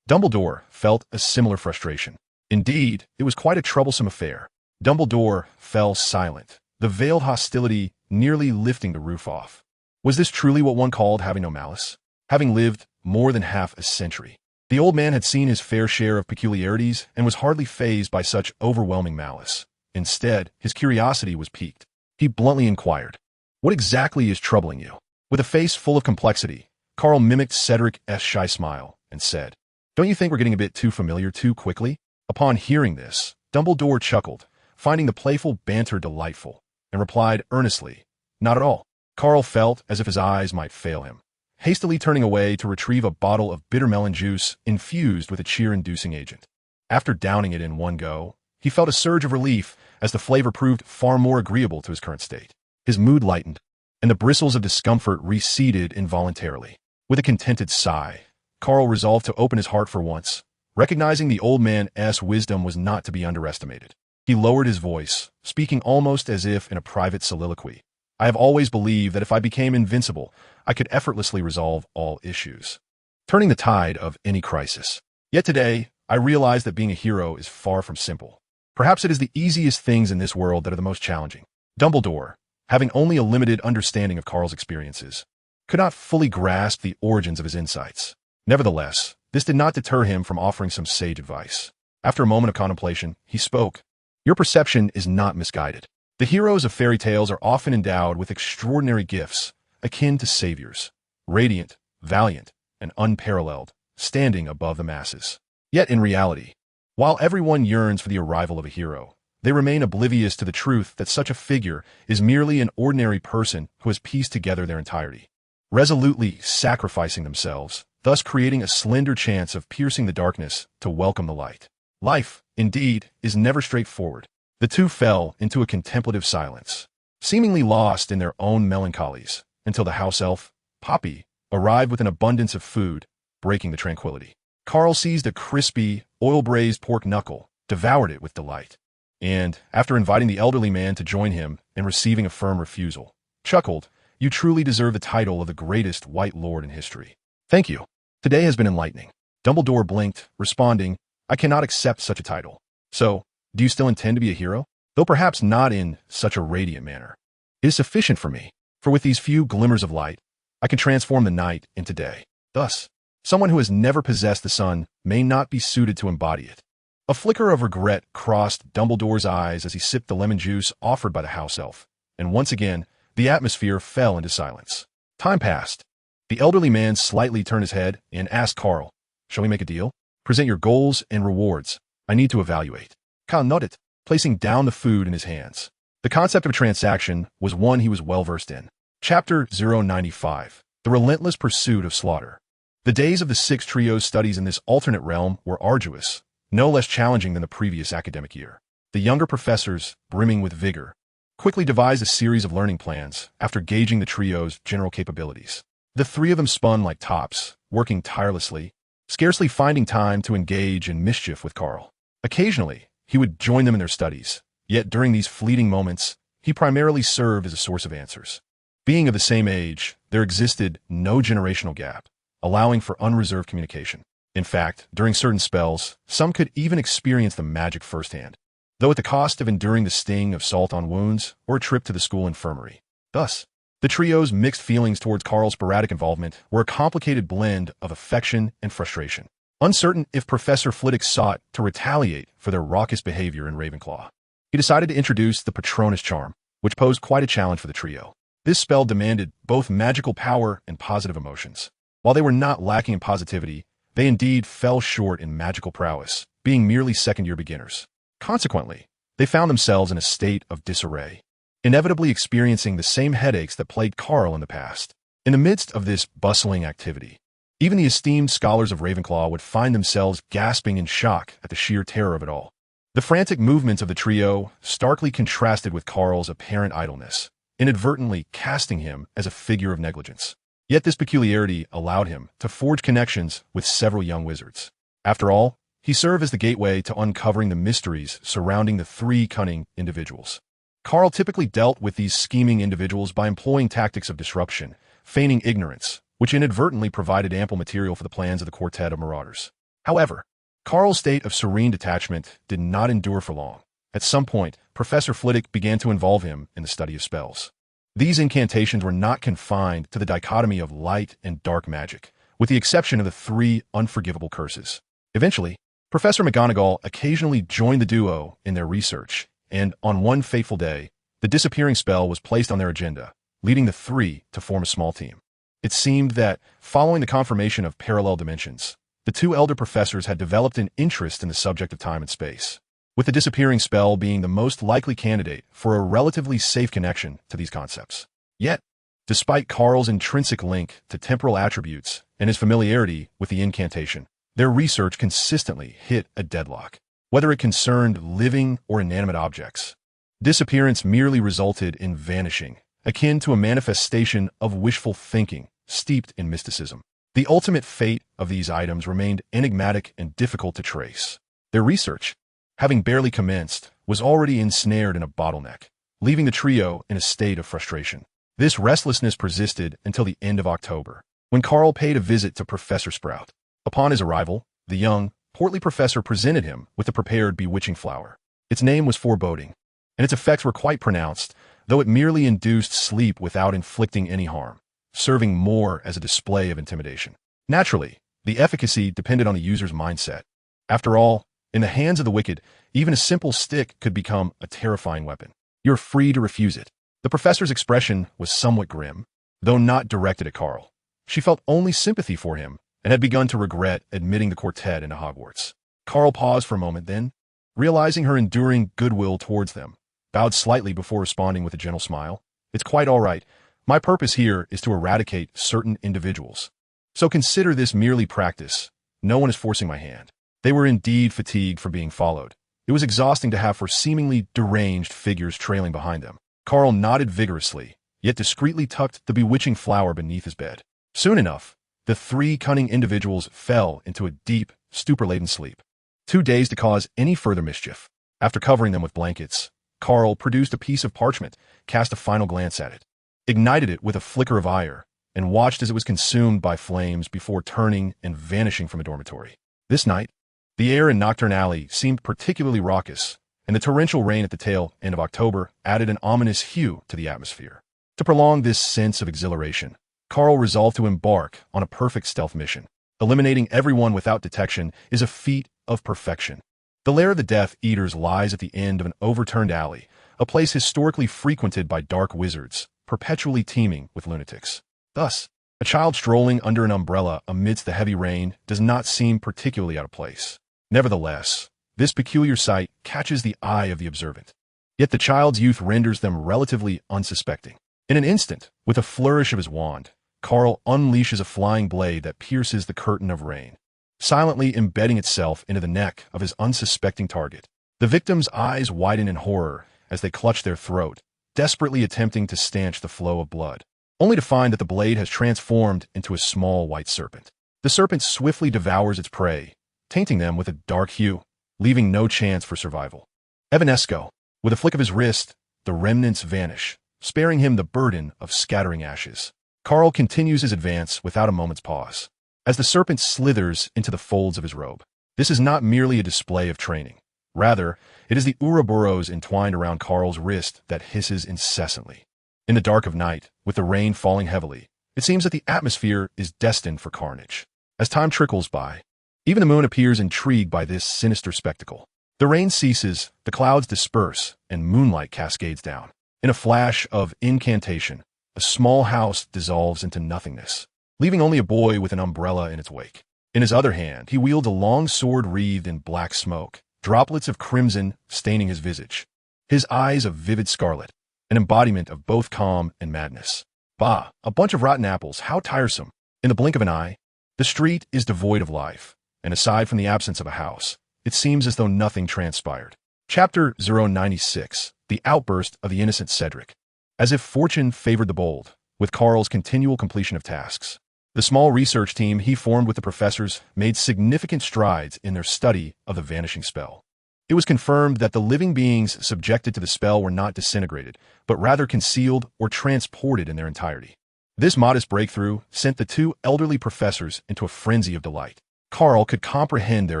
A: Dumbledore felt a similar frustration. Indeed, it was quite a troublesome affair. Dumbledore fell silent, the veiled hostility nearly lifting the roof off. Was this truly what one called having no malice? Having lived more than half a century, the old man had seen his fair share of peculiarities and was hardly fazed by such overwhelming malice. Instead, his curiosity was piqued. He bluntly inquired, "What exactly is troubling you?" With a face full of complexity, Karl mimicked Cedric's shy smile and said, "Don't you think we're getting a bit too familiar too quickly?" Upon hearing this, Dumbledore chuckled, finding the playful banter delightful, and replied earnestly, "Not at all." Karl felt as if his eyes might fail him, hastily turning away to retrieve a bottle of bitter melon juice infused with a cheer-inducing agent. After downing it in one go, he felt a surge of relief as the flavor proved far more agreeable to his current state. His mood lightened, and the bristles of discomfort receded involuntarily. With a contented sigh, Karl resolved to open his heart for once, recognizing the old man's wisdom was not to be underestimated. He lowered his voice, speaking almost as if in a private soliloquy. "I have always believed that if I became invincible, I could effortlessly resolve all issues, turning the tide of any crisis. Yet today, I realize that being a hero is far from simple. Perhaps it is the easiest things in this world that are the most challenging." Dumbledore, having only a limited understanding of Karl's experiences, could not fully grasp the origins of his insights. Nevertheless, this did not deter him from offering some sage advice. After a moment of contemplation, he spoke. "Your perception is not misguided. The heroes of fairy tales are often endowed with extraordinary gifts, akin to saviors, radiant, valiant, and unparalleled, standing above the masses. Yet in reality, while everyone yearns for the arrival of a hero, they remain oblivious to the truth that such a figure is merely an ordinary person who has pieced together their entirety, resolutely sacrificing themselves, thus creating a slender chance of piercing the darkness to welcome the light. Life, indeed, is never straightforward." The two fell into a contemplative silence, seemingly lost in their own melancholies, until the house elf, Poppy, arrived with an abundance of food, breaking the tranquility. Karl seized a crispy, oil-braised pork knuckle, devoured it with delight, and, after inviting the elderly man to join him and receiving a firm refusal, chuckled, "You truly deserve the title of the greatest White Lord in history." "Thank you. Today has been enlightening." Dumbledore blinked, responding, "I cannot accept such a title. So, do you still intend to be a hero? Though perhaps not in such a radiant manner. It is sufficient for me, for with these few glimmers of light, I can transform the night into day. Thus, someone who has never possessed the sun may not be suited to embody it." A flicker of regret crossed Dumbledore's eyes as he sipped the lemon juice offered by the house elf, and once again, the atmosphere fell into silence. Time passed. The elderly man slightly turned his head and asked Karl, "Shall we make a deal? Present your goals and rewards. I need to evaluate." Karl nodded, placing down the food in his hands. The concept of a transaction was one he was well versed in. Chapter 095, The Relentless Pursuit of Slaughter. The days of the six trio's studies in this alternate realm were arduous, no less challenging than the previous academic year. The younger professors, brimming with vigor, quickly devised a series of learning plans after gauging the trio's general capabilities. The three of them spun like tops, working tirelessly, scarcely finding time to engage in mischief with Karl. Occasionally, he would join them in their studies, yet during these fleeting moments, he primarily served as a source of answers. Being of the same age, there existed no generational gap, allowing for unreserved communication. In fact, during certain spells, some could even experience the magic firsthand, though at the cost of enduring the sting of salt on wounds or a trip to the school infirmary. Thus, the trio's mixed feelings towards Karl's sporadic involvement were a complicated blend of affection and frustration. Uncertain if Professor Flitwick sought to retaliate for their raucous behavior in Ravenclaw, he decided to introduce the Patronus charm, which posed quite a challenge for the trio. This spell demanded both magical power and positive emotions. While they were not lacking in positivity, they indeed fell short in magical prowess, being merely second-year beginners. Consequently, they found themselves in a state of disarray, inevitably experiencing the same headaches that plagued Karl in the past. In the midst of this bustling activity, even the esteemed scholars of Ravenclaw would find themselves gasping in shock at the sheer terror of it all. The frantic movements of the trio starkly contrasted with Karl's apparent idleness, inadvertently casting him as a figure of negligence. Yet this peculiarity allowed him to forge connections with several young wizards. After all, he served as the gateway to uncovering the mysteries surrounding the three cunning individuals. Karl typically dealt with these scheming individuals by employing tactics of disruption, feigning ignorance, which inadvertently provided ample material for the plans of the quartet of marauders. However, Karl's state of serene detachment did not endure for long. At some point, Professor Flitwick began to involve him in the study of spells. These incantations were not confined to the dichotomy of light and dark magic, with the exception of the three unforgivable curses. Eventually, Professor McGonagall occasionally joined the duo in their research, and on one fateful day, the disappearing spell was placed on their agenda, leading the three to form a small team. It seemed that, following the confirmation of parallel dimensions, the two elder professors had developed an interest in the subject of time and space, with the disappearing spell being the most likely candidate for a relatively safe connection to these concepts. Yet, despite Karl's intrinsic link to temporal attributes and his familiarity with the incantation, their research consistently hit a deadlock. Whether it concerned living or inanimate objects, disappearance merely resulted in vanishing, akin to a manifestation of wishful thinking steeped in mysticism. The ultimate fate of these items remained enigmatic and difficult to trace. Their research, having barely commenced, was already ensnared in a bottleneck, leaving the trio in a state of frustration. This restlessness persisted until the end of October, when Karl paid a visit to Professor Sprout. Upon his arrival, the young, portly professor presented him with a prepared bewitching flower. Its name was foreboding, and its effects were quite pronounced, though it merely induced sleep without inflicting any harm, serving more as a display of intimidation. Naturally, the efficacy depended on the user's mindset. After all, in the hands of the wicked, even a simple stick could become a terrifying weapon. You're free to refuse it. The professor's expression was somewhat grim, though not directed at Karl. She felt only sympathy for him and had begun to regret admitting the quartet into Hogwarts. Karl paused for a moment, then, realizing her enduring goodwill towards them, bowed slightly before responding with a gentle smile. It's quite all right. My purpose here is to eradicate certain individuals. So consider this merely practice. No one is forcing my hand. They were indeed fatigued from being followed. It was exhausting to have four seemingly deranged figures trailing behind them. Karl nodded vigorously, yet discreetly tucked the bewitching flower beneath his bed. Soon enough, the three cunning individuals fell into a deep, stupor-laden sleep, too dazed to cause any further mischief. After covering them with blankets, Karl produced a piece of parchment, cast a final glance at it, ignited it with a flicker of ire, and watched as it was consumed by flames before turning and vanishing from the dormitory. This night, the air in Nocturne Alley seemed particularly raucous, and the torrential rain at the tail end of October added an ominous hue to the atmosphere. To prolong this sense of exhilaration, Karl resolved to embark on a perfect stealth mission. Eliminating everyone without detection is a feat of perfection. The lair of the Death Eaters lies at the end of an overturned alley, a place historically frequented by dark wizards, perpetually teeming with lunatics. Thus, a child strolling under an umbrella amidst the heavy rain does not seem particularly out of place. Nevertheless, this peculiar sight catches the eye of the observant. Yet the child's youth renders them relatively unsuspecting. In an instant, with a flourish of his wand, Karl unleashes a flying blade that pierces the curtain of rain, silently embedding itself into the neck of his unsuspecting target. The victim's eyes widen in horror as they clutch their throat, desperately attempting to stanch the flow of blood, only to find that the blade has transformed into a small white serpent. The serpent swiftly devours its prey, tainting them with a dark hue, leaving no chance for survival. Evanesco, with a flick of his wrist, the remnants vanish, sparing him the burden of scattering ashes. Karl continues his advance without a moment's pause, as the serpent slithers into the folds of his robe. This is not merely a display of training. Rather, it is the Ouroboros entwined around Karl's wrist that hisses incessantly. In the dark of night, with the rain falling heavily, it seems that the atmosphere is destined for carnage. As time trickles by, even the moon appears intrigued by this sinister spectacle. The rain ceases, the clouds disperse, and moonlight cascades down. In a flash of incantation, a small house dissolves into nothingness, leaving only a boy with an umbrella in its wake. In his other hand, he wields a long sword wreathed in black smoke, droplets of crimson staining his visage. His eyes of vivid scarlet, an embodiment of both calm and madness. Bah, a bunch of rotten apples, how tiresome. In the blink of an eye, the street is devoid of life, and aside from the absence of a house, it seems as though nothing transpired. Chapter 096, The Outburst of the Innocent Cedric. As if fortune favored the bold, with Karl's continual completion of tasks, The small research team he formed with the professors made significant strides in their study of the vanishing spell. It was confirmed that the living beings subjected to the spell were not disintegrated, but rather concealed or transported in their entirety. This modest breakthrough sent the two elderly professors into a frenzy of delight. Karl could comprehend their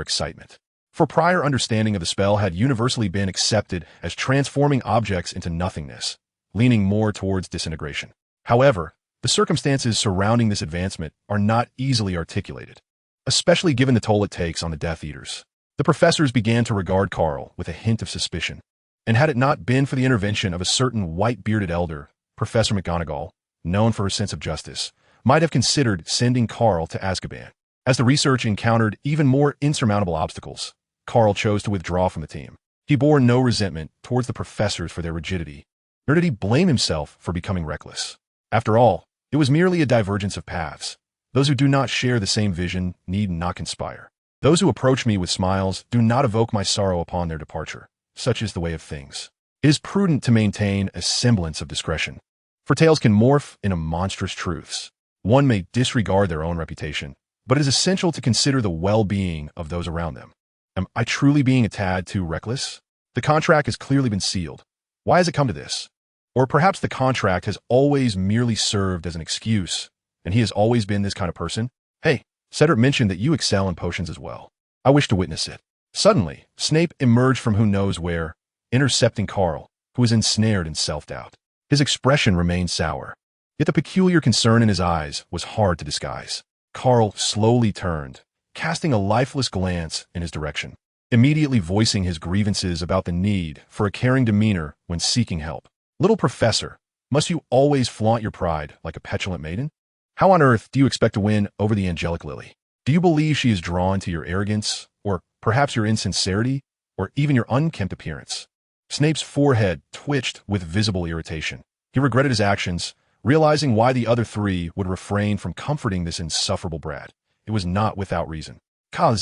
A: excitement, for prior understanding of the spell had universally been accepted as transforming objects into nothingness, leaning more towards disintegration. However, the circumstances surrounding this advancement are not easily articulated, especially given the toll it takes on the Death Eaters. The professors began to regard Karl with a hint of suspicion, and had it not been for the intervention of a certain white-bearded elder, Professor McGonagall, known for her sense of justice, might have considered sending Karl to Azkaban. As the research encountered even more insurmountable obstacles, Karl chose to withdraw from the team. He bore no resentment towards the professors for their rigidity, nor did he blame himself for becoming reckless. After all, it was merely a divergence of paths. Those who do not share the same vision need not conspire. Those who approach me with smiles do not evoke my sorrow upon their departure. Such is the way of things. It is prudent to maintain a semblance of discretion, for tales can morph into monstrous truths. One may disregard their own reputation, but it is essential to consider the well-being of those around them. Am I truly being a tad too reckless? The contract has clearly been sealed. Why has it come to this? Or perhaps the contract has always merely served as an excuse, and he has always been this kind of person? Hey, Cedric mentioned that you excel in potions as well. I wish to witness it. Suddenly, Snape emerged from who knows where, intercepting Karl, who was ensnared in self-doubt. His expression remained sour, yet the peculiar concern in his eyes was hard to disguise. Karl slowly turned, casting a lifeless glance in his direction, immediately voicing his grievances about the need for a caring demeanor when seeking help. Little professor, must you always flaunt your pride like a petulant maiden? How on earth do you expect to win over the angelic lily? Do you believe she is drawn to your arrogance, or perhaps your insincerity, or even your unkempt appearance? Snape's forehead twitched with visible irritation. He regretted his actions, realizing why the other three would refrain from comforting this insufferable brat. It was not without reason. Karl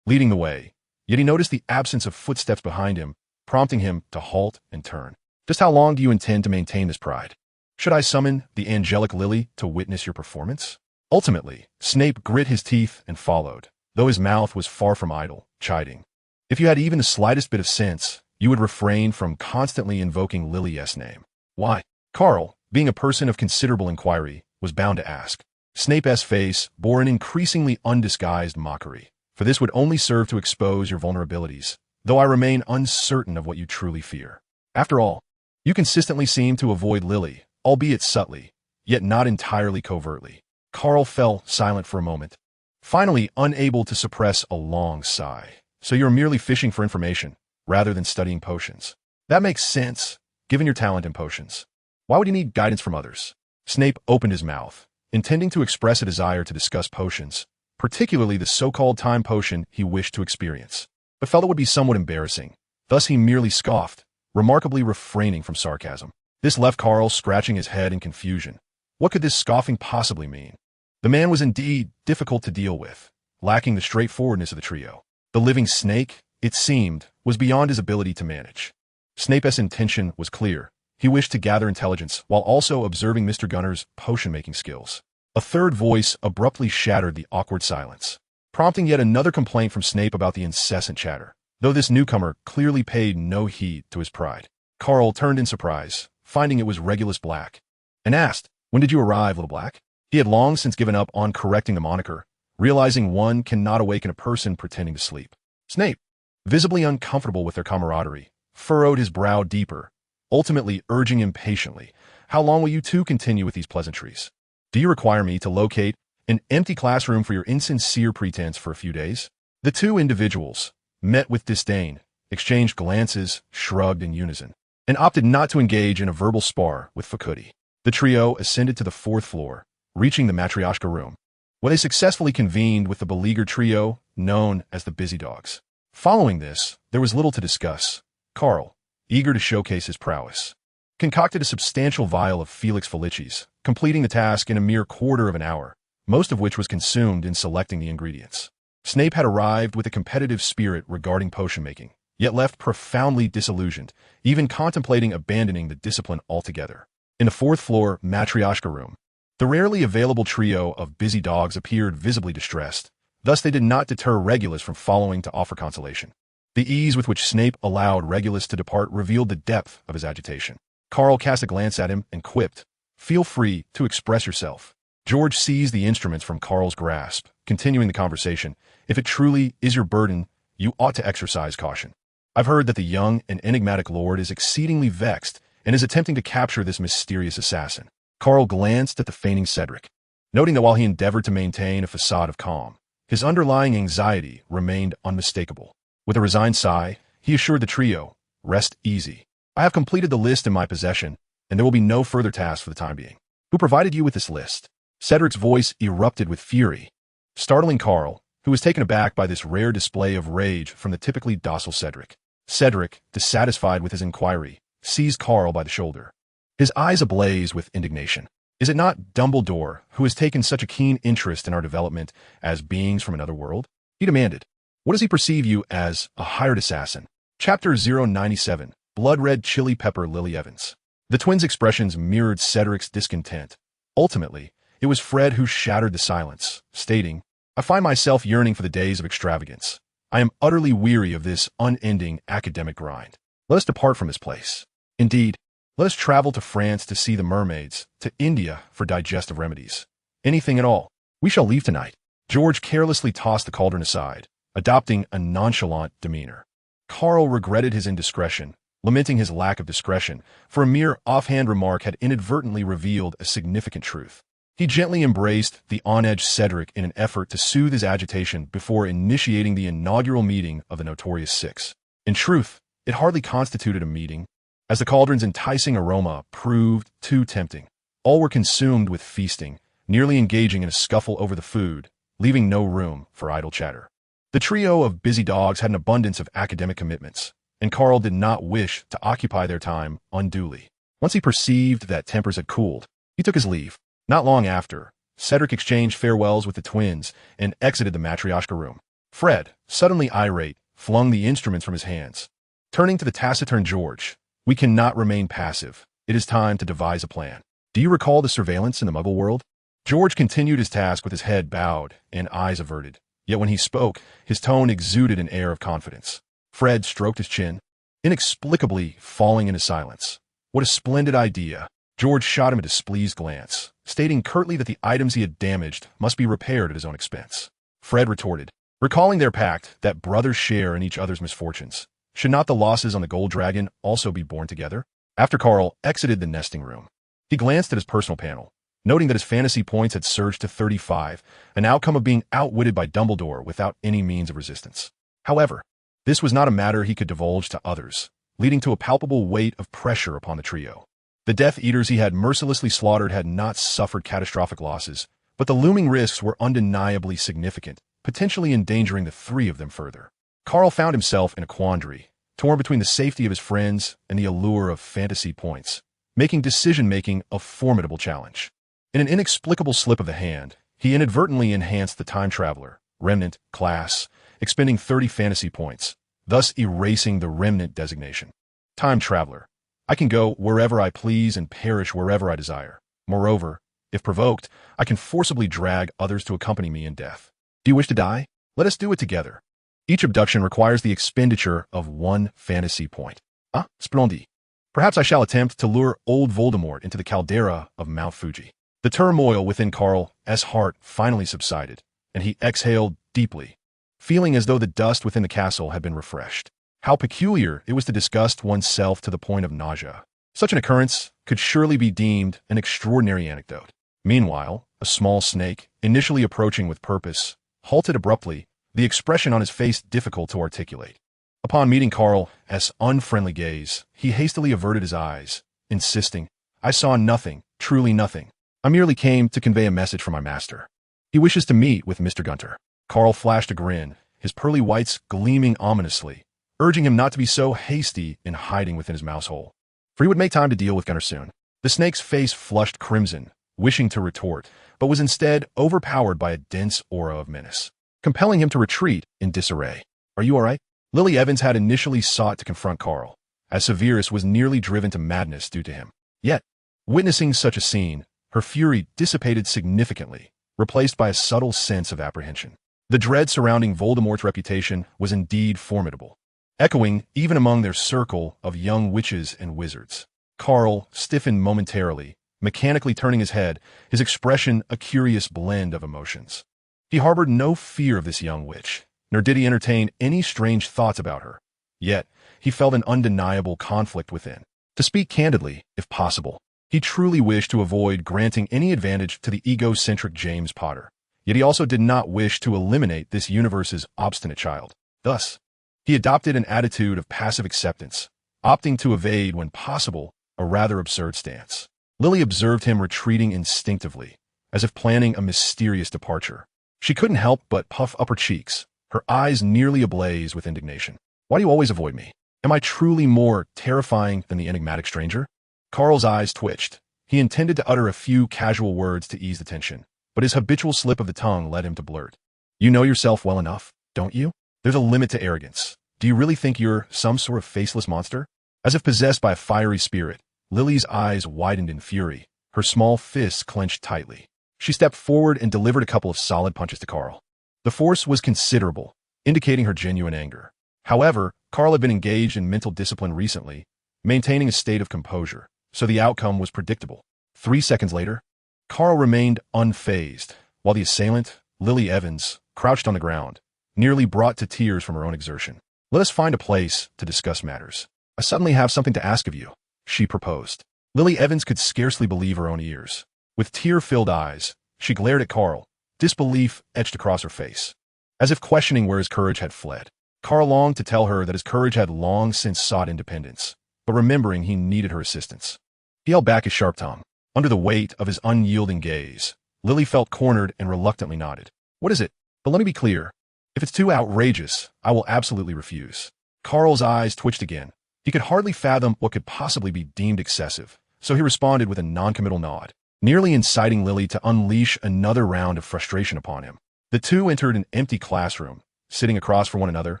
A: leading the way, yet he noticed the absence of footsteps behind him, prompting him to halt and turn. Just how long do you intend to maintain this pride? Should I summon the angelic lily to witness your performance? Ultimately, Snape grit his teeth and followed, though his mouth was far from idle, chiding. If you had even the slightest bit of sense, you would refrain from constantly invoking Lily's name. Why? Karl, being a person of considerable inquiry, was bound to ask. Snape's face bore an increasingly undisguised mockery, for this would only serve to expose your vulnerabilities, though I remain uncertain of what you truly fear. After all, you consistently seem to avoid Lily, albeit subtly, yet not entirely covertly. Karl fell silent for a moment, finally unable to suppress a long sigh. So you're merely fishing for information, rather than studying potions. That makes sense, given your talent in potions. Why would you need guidance from others? Snape opened his mouth, intending to express a desire to discuss potions, particularly the so-called time potion he wished to experience, but felt it would be somewhat embarrassing. Thus he merely scoffed, remarkably refraining from sarcasm. This left Karl scratching his head in confusion. What could this scoffing possibly mean? The man was indeed difficult to deal with, lacking the straightforwardness of the trio. The living snake, it seemed, was beyond his ability to manage. Snape's intention was clear. He wished to gather intelligence while also observing Mr. Gunner's potion-making skills. A third voice abruptly shattered the awkward silence, prompting yet another complaint from Snape about the incessant chatter, though this newcomer clearly paid no heed to his pride. Karl turned in surprise, finding it was Regulus Black, and asked, "When did you arrive, Little Black?" He had long since given up on correcting the moniker, realizing one cannot awaken a person pretending to sleep. Snape, visibly uncomfortable with their camaraderie, furrowed his brow deeper, ultimately urging impatiently, "How long will you two continue with these pleasantries? Do you require me to locate an empty classroom for your insincere pretense for a few days?" The two individuals, met with disdain, exchanged glances, shrugged in unison, and opted not to engage in a verbal spar with Faculty. The trio ascended to the 4th floor, reaching the Matryoshka room, where they successfully convened with the beleaguered trio known as the Busy Dogs. Following this, there was little to discuss. Karl, eager to showcase his prowess, concocted a substantial vial of Felix Felicis, completing the task in a mere quarter of an hour, most of which was consumed in selecting the ingredients. Snape had arrived with a competitive spirit regarding potion-making, yet left profoundly disillusioned, even contemplating abandoning the discipline altogether. In the 4th floor Matryoshka room, The rarely available trio of busy dogs appeared visibly distressed, thus they did not deter Regulus from following to offer consolation. The ease with which Snape allowed Regulus to depart revealed the depth of his agitation. Karl cast a glance at him and quipped, "Feel free to express yourself." George seized the instruments from Karl's grasp, continuing the conversation. "If it truly is your burden, you ought to exercise caution. I've heard that the young and enigmatic lord is exceedingly vexed and is attempting to capture this mysterious assassin." Karl glanced at the fainting Cedric, noting that while he endeavored to maintain a facade of calm, his underlying anxiety remained unmistakable. With a resigned sigh, he assured the trio, "Rest easy. I have completed the list in my possession, and there will be no further tasks for the time being." "Who provided you with this list?" Cedric's voice erupted with fury, startling Karl, who was taken aback by this rare display of rage from the typically docile Cedric. Cedric, dissatisfied with his inquiry, seized Karl by the shoulder, his eyes ablaze with indignation. "Is it not Dumbledore who has taken such a keen interest in our development as beings from another world?" he demanded. "What does he perceive you as, a hired assassin?" Chapter 097, Blood Red Chili Pepper Lily Evans. The twins' expressions mirrored Cedric's discontent. Ultimately, it was Fred who shattered the silence, stating, "I find myself yearning for the days of extravagance. I am utterly weary of this unending academic grind. Let us depart from this place. Indeed, let us travel to France to see the mermaids, to India for digestive remedies. Anything at all. We shall leave tonight." George carelessly tossed the cauldron aside, adopting a nonchalant demeanor. Karl regretted his indiscretion, lamenting his lack of discretion, for a mere offhand remark had inadvertently revealed a significant truth. He gently embraced the on-edge Cedric in an effort to soothe his agitation before initiating the inaugural meeting of the Notorious Six. In truth, it hardly constituted a meeting, as the cauldron's enticing aroma proved too tempting. All were consumed with feasting, nearly engaging in a scuffle over the food, leaving no room for idle chatter. The trio of busy dogs had an abundance of academic commitments, and Karl did not wish to occupy their time unduly. Once he perceived that tempers had cooled, he took his leave. Not long after, Cedric exchanged farewells with the twins and exited the Matryoshka room. Fred, suddenly irate, flung the instruments from his hands. Turning to the taciturn George, "We cannot remain passive. It is time to devise a plan. Do you recall the surveillance in the Muggle world?" George continued his task with his head bowed and eyes averted, yet when he spoke, his tone exuded an air of confidence. Fred stroked his chin, inexplicably falling into silence. "What a splendid idea." George shot him a displeased glance, stating curtly that the items he had damaged must be repaired at his own expense. Fred retorted, recalling their pact that brothers share in each other's misfortunes. Should not the losses on the Gold Dragon also be borne together? After Karl exited the nesting room, he glanced at his personal panel, noting that his fantasy points had surged to 35, an outcome of being outwitted by Dumbledore without any means of resistance. However, this was not a matter he could divulge to others, leading to a palpable weight of pressure upon the trio. The Death Eaters he had mercilessly slaughtered had not suffered catastrophic losses, but the looming risks were undeniably significant, potentially endangering the three of them further. Karl found himself in a quandary, torn between the safety of his friends and the allure of fantasy points, making decision-making a formidable challenge. In an inexplicable slip of the hand, he inadvertently enhanced the Time Traveler, Remnant, class, expending 30 fantasy points, thus erasing the Remnant designation. Time Traveler. I can go wherever I please and perish wherever I desire. Moreover, if provoked, I can forcibly drag others to accompany me in death. Do you wish to die? Let us do it together. Each abduction requires the expenditure of 1 fantasy point. Ah, splendid. Perhaps I shall attempt to lure old Voldemort into the caldera of Mount Fuji. The turmoil within Karl's heart finally subsided, and he exhaled deeply, feeling as though the dust within the castle had been refreshed. How peculiar it was to disgust oneself to the point of nausea. Such an occurrence could surely be deemed an extraordinary anecdote. Meanwhile, a small snake, initially approaching with purpose, halted abruptly, the expression on his face difficult to articulate. Upon meeting Karl's unfriendly gaze, he hastily averted his eyes, insisting, "I saw nothing, truly nothing. I merely came to convey a message from my master. He wishes to meet with Mr. Gunter." Karl flashed a grin, his pearly whites gleaming ominously, urging him not to be so hasty in hiding within his mouse hole, for he would make time to deal with Gunter soon. The snake's face flushed crimson, wishing to retort, but was instead overpowered by a dense aura of menace, compelling him to retreat in disarray. "Are you all right?" Lily Evans had initially sought to confront Karl, as Severus was nearly driven to madness due to him. Yet, witnessing such a scene, her fury dissipated significantly, replaced by a subtle sense of apprehension. The dread surrounding Voldemort's reputation was indeed formidable, echoing even among their circle of young witches and wizards. Karl stiffened momentarily, mechanically turning his head, his expression a curious blend of emotions. He harbored no fear of this young witch, nor did he entertain any strange thoughts about her. Yet, he felt an undeniable conflict within. To speak candidly, if possible, he truly wished to avoid granting any advantage to the egocentric James Potter. Yet he also did not wish to eliminate this universe's obstinate child. Thus, he adopted an attitude of passive acceptance, opting to evade, when possible, a rather absurd stance. Lily observed him retreating instinctively, as if planning a mysterious departure. She couldn't help but puff up her cheeks, her eyes nearly ablaze with indignation. Why do you always avoid me? Am I truly more terrifying than the enigmatic stranger? Karl's eyes twitched. He intended to utter a few casual words to ease the tension, but his habitual slip of the tongue led him to blurt. You know yourself well enough, don't you? There's a limit to arrogance. Do you really think you're some sort of faceless monster? As if possessed by a fiery spirit, Lily's eyes widened in fury, her small fists clenched tightly. She stepped forward and delivered a couple of solid punches to Karl. The force was considerable, indicating her genuine anger. However, Karl had been engaged in mental discipline recently, maintaining a state of composure, so the outcome was predictable. 3 seconds later, Karl remained unfazed, while the assailant, Lily Evans, crouched on the ground, nearly brought to tears from her own exertion. Let us find a place to discuss matters. I suddenly have something to ask of you, she proposed. Lily Evans could scarcely believe her own ears. With tear-filled eyes, she glared at Karl, disbelief etched across her face, as if questioning where his courage had fled. Karl longed to tell her that his courage had long since sought independence, but remembering he needed her assistance, he held back his sharp tongue. Under the weight of his unyielding gaze, Lily felt cornered and reluctantly nodded. What is it? But let me be clear. If it's too outrageous, I will absolutely refuse. Karl's eyes twitched again. He could hardly fathom what could possibly be deemed excessive, so he responded with a noncommittal nod, nearly inciting Lily to unleash another round of frustration upon him. The two entered an empty classroom, sitting across from one another,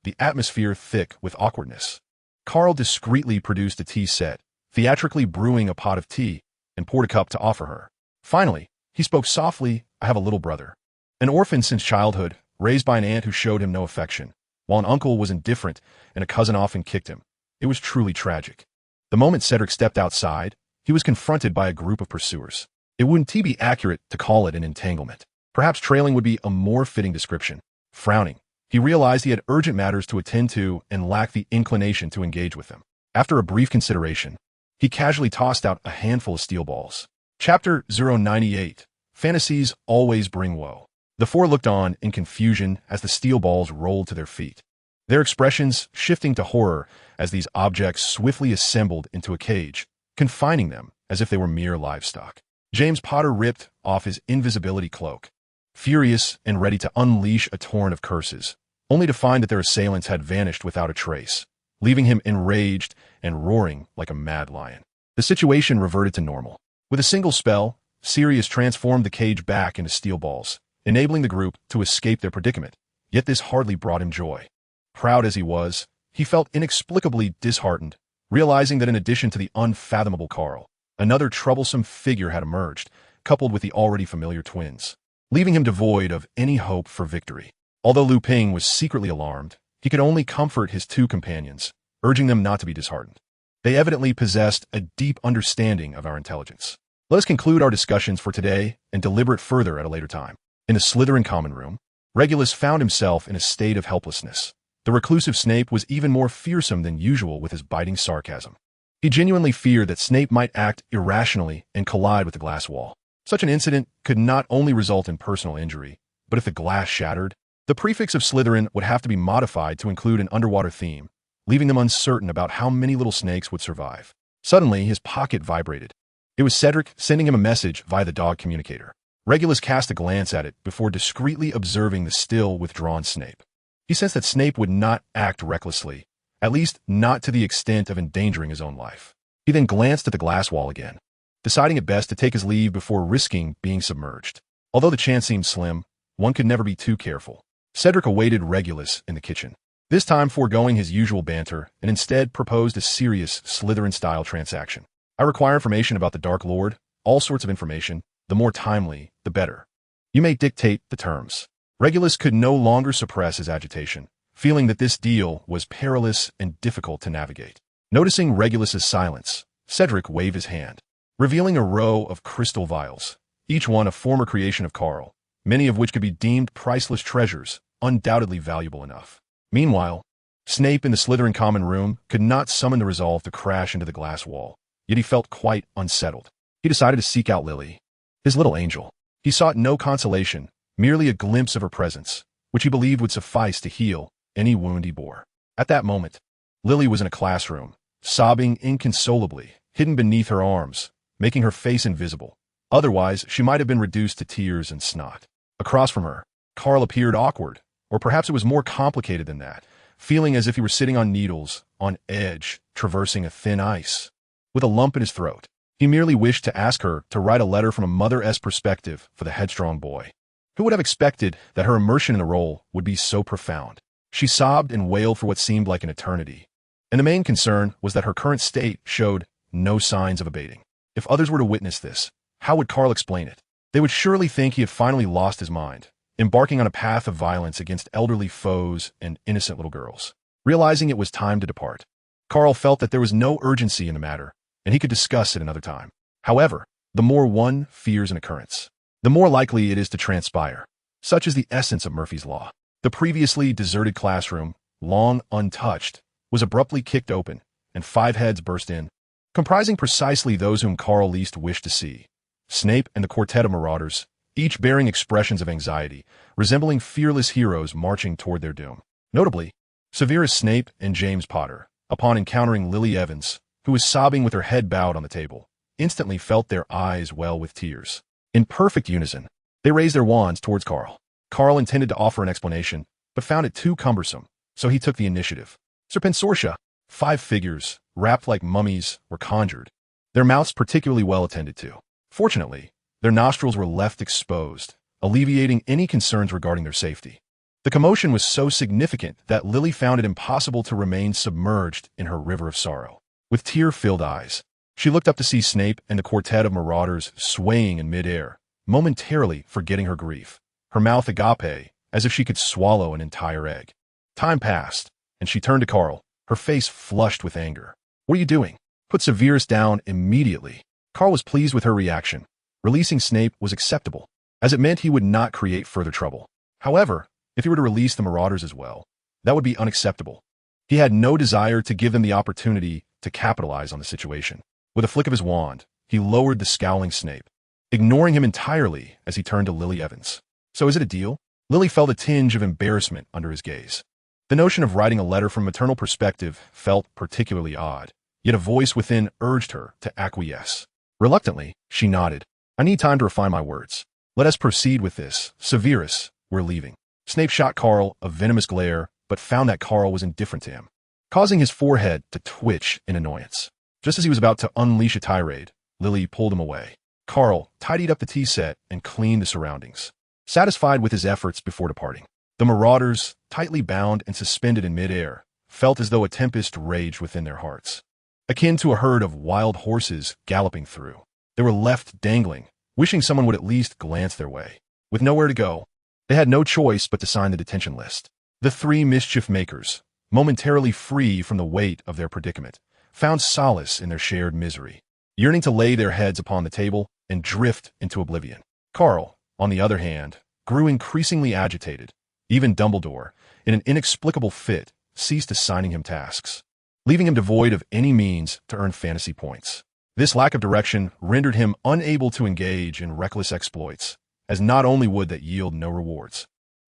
A: the atmosphere thick with awkwardness. Karl discreetly produced a tea set, theatrically brewing a pot of tea, and poured a cup to offer her. Finally, he spoke softly. I have a little brother, an orphan since childhood, raised by an aunt who showed him no affection, while an uncle was indifferent and a cousin often kicked him. It was truly tragic. The moment Cedric stepped outside, he was confronted by a group of pursuers. It wouldn't be accurate to call it an entanglement. Perhaps trailing would be a more fitting description. Frowning, he realized he had urgent matters to attend to and lacked the inclination to engage with them. After a brief consideration, he casually tossed out a handful of steel balls. Chapter 098. Fantasies always bring woe. The four looked on in confusion as the steel balls rolled to their feet, their expressions shifting to horror as these objects swiftly assembled into a cage, confining them as if they were mere livestock. James Potter ripped off his invisibility cloak, furious and ready to unleash a torrent of curses, only to find that their assailants had vanished without a trace, leaving him enraged and roaring like a mad lion. The situation reverted to normal. With a single spell, Sirius transformed the cage back into steel balls, enabling the group to escape their predicament. Yet this hardly brought him joy. Proud as he was, he felt inexplicably disheartened, realizing that in addition to the unfathomable Karl, another troublesome figure had emerged, coupled with the already familiar twins, leaving him devoid of any hope for victory. Although Lu Ping was secretly alarmed, he could only comfort his two companions, urging them not to be disheartened. They evidently possessed a deep understanding of our intelligence. Let us conclude our discussions for today and deliberate further at a later time. In the Slytherin common room, Regulus found himself in a state of helplessness. The reclusive Snape was even more fearsome than usual with his biting sarcasm. He genuinely feared that Snape might act irrationally and collide with the glass wall. Such an incident could not only result in personal injury, but if the glass shattered, the prefix of Slytherin would have to be modified to include an underwater theme, leaving them uncertain about how many little snakes would survive. Suddenly, his pocket vibrated. It was Cedric sending him a message via the dog communicator. Regulus cast a glance at it before discreetly observing the still withdrawn Snape. He sensed that Snape would not act recklessly, at least not to the extent of endangering his own life. He then glanced at the glass wall again, deciding it best to take his leave before risking being submerged. Although the chance seemed slim, one could never be too careful. Cedric awaited Regulus in the kitchen, this time foregoing his usual banter and instead proposed a serious Slytherin-style transaction. I require information about the Dark Lord, all sorts of information, the more timely, the better. You may dictate the terms. Regulus could no longer suppress his agitation, feeling that this deal was perilous and difficult to navigate. Noticing Regulus's silence, Cedric waved his hand, revealing a row of crystal vials, each one a former creation of Karl, many of which could be deemed priceless treasures, undoubtedly valuable enough. Meanwhile, Snape in the Slytherin common room could not summon the resolve to crash into the glass wall, yet he felt quite unsettled. He decided to seek out Lily, his little angel. He sought no consolation, merely a glimpse of her presence, which he believed would suffice to heal any wound he bore. At that moment, Lily was in a classroom, sobbing inconsolably, hidden beneath her arms, making her face invisible. Otherwise, she might have been reduced to tears and snot. Across from her, Karl appeared awkward, or perhaps it was more complicated than that, feeling as if he were sitting on needles, on edge, traversing a thin ice. With a lump in his throat, he merely wished to ask her to write a letter from a mother-esque perspective for the headstrong boy. Who would have expected that her immersion in the role would be so profound? She sobbed and wailed for what seemed like an eternity. And the main concern was that her current state showed no signs of abating. If others were to witness this, how would Karl explain it? They would surely think he had finally lost his mind, embarking on a path of violence against elderly foes and innocent little girls. Realizing it was time to depart, Karl felt that there was no urgency in the matter, and he could discuss it another time. However, the more one fears an occurrence, the more likely it is to transpire. Such is the essence of Murphy's Law. The previously deserted classroom, long untouched, was abruptly kicked open, and 5 heads burst in, comprising precisely those whom Karl least wished to see. Snape and the quartet of marauders, each bearing expressions of anxiety, resembling fearless heroes marching toward their doom. Notably, Severus Snape and James Potter, upon encountering Lily Evans, who was sobbing with her head bowed on the table, instantly felt their eyes well with tears. In perfect unison, they raised their wands towards Karl. Karl intended to offer an explanation, but found it too cumbersome, so he took the initiative. Serpensortia, 5 figures, wrapped like mummies, were conjured, their mouths particularly well attended to. Fortunately, their nostrils were left exposed, alleviating any concerns regarding their safety. The commotion was so significant that Lily found it impossible to remain submerged in her river of sorrow. With tear-filled eyes, she looked up to see Snape and the quartet of marauders swaying in midair, momentarily forgetting her grief, her mouth agape, as if she could swallow an entire egg. Time passed, and she turned to Karl, her face flushed with anger. "What are you doing?" "Put Severus down immediately." Karl was pleased with her reaction. Releasing Snape was acceptable, as it meant he would not create further trouble. However, if he were to release the marauders as well, that would be unacceptable. He had no desire to give them the opportunity to capitalize on the situation. With a flick of his wand, he lowered the scowling Snape, ignoring him entirely as he turned to Lily Evans. "So is it a deal?" Lily felt a tinge of embarrassment under his gaze. The notion of writing a letter from a maternal perspective felt particularly odd, yet a voice within urged her to acquiesce. Reluctantly, she nodded. "I need time to refine my words. Let us proceed with this. Severus, we're leaving." Snape shot Karl a venomous glare, but found that Karl was indifferent to him, causing his forehead to twitch in annoyance. Just as he was about to unleash a tirade, Lily pulled him away. Karl tidied up the tea set and cleaned the surroundings, satisfied with his efforts before departing. The marauders, tightly bound and suspended in midair, felt as though a tempest raged within their hearts, akin to a herd of wild horses galloping through. They were left dangling, wishing someone would at least glance their way. With nowhere to go, they had no choice but to sign the detention list. The 3 mischief makers, momentarily free from the weight of their predicament, found solace in their shared misery, yearning to lay their heads upon the table and drift into oblivion. Karl, on the other hand, grew increasingly agitated. Even Dumbledore, in an inexplicable fit, ceased assigning him tasks, leaving him devoid of any means to earn fantasy points. This lack of direction rendered him unable to engage in reckless exploits, as not only would that yield no rewards,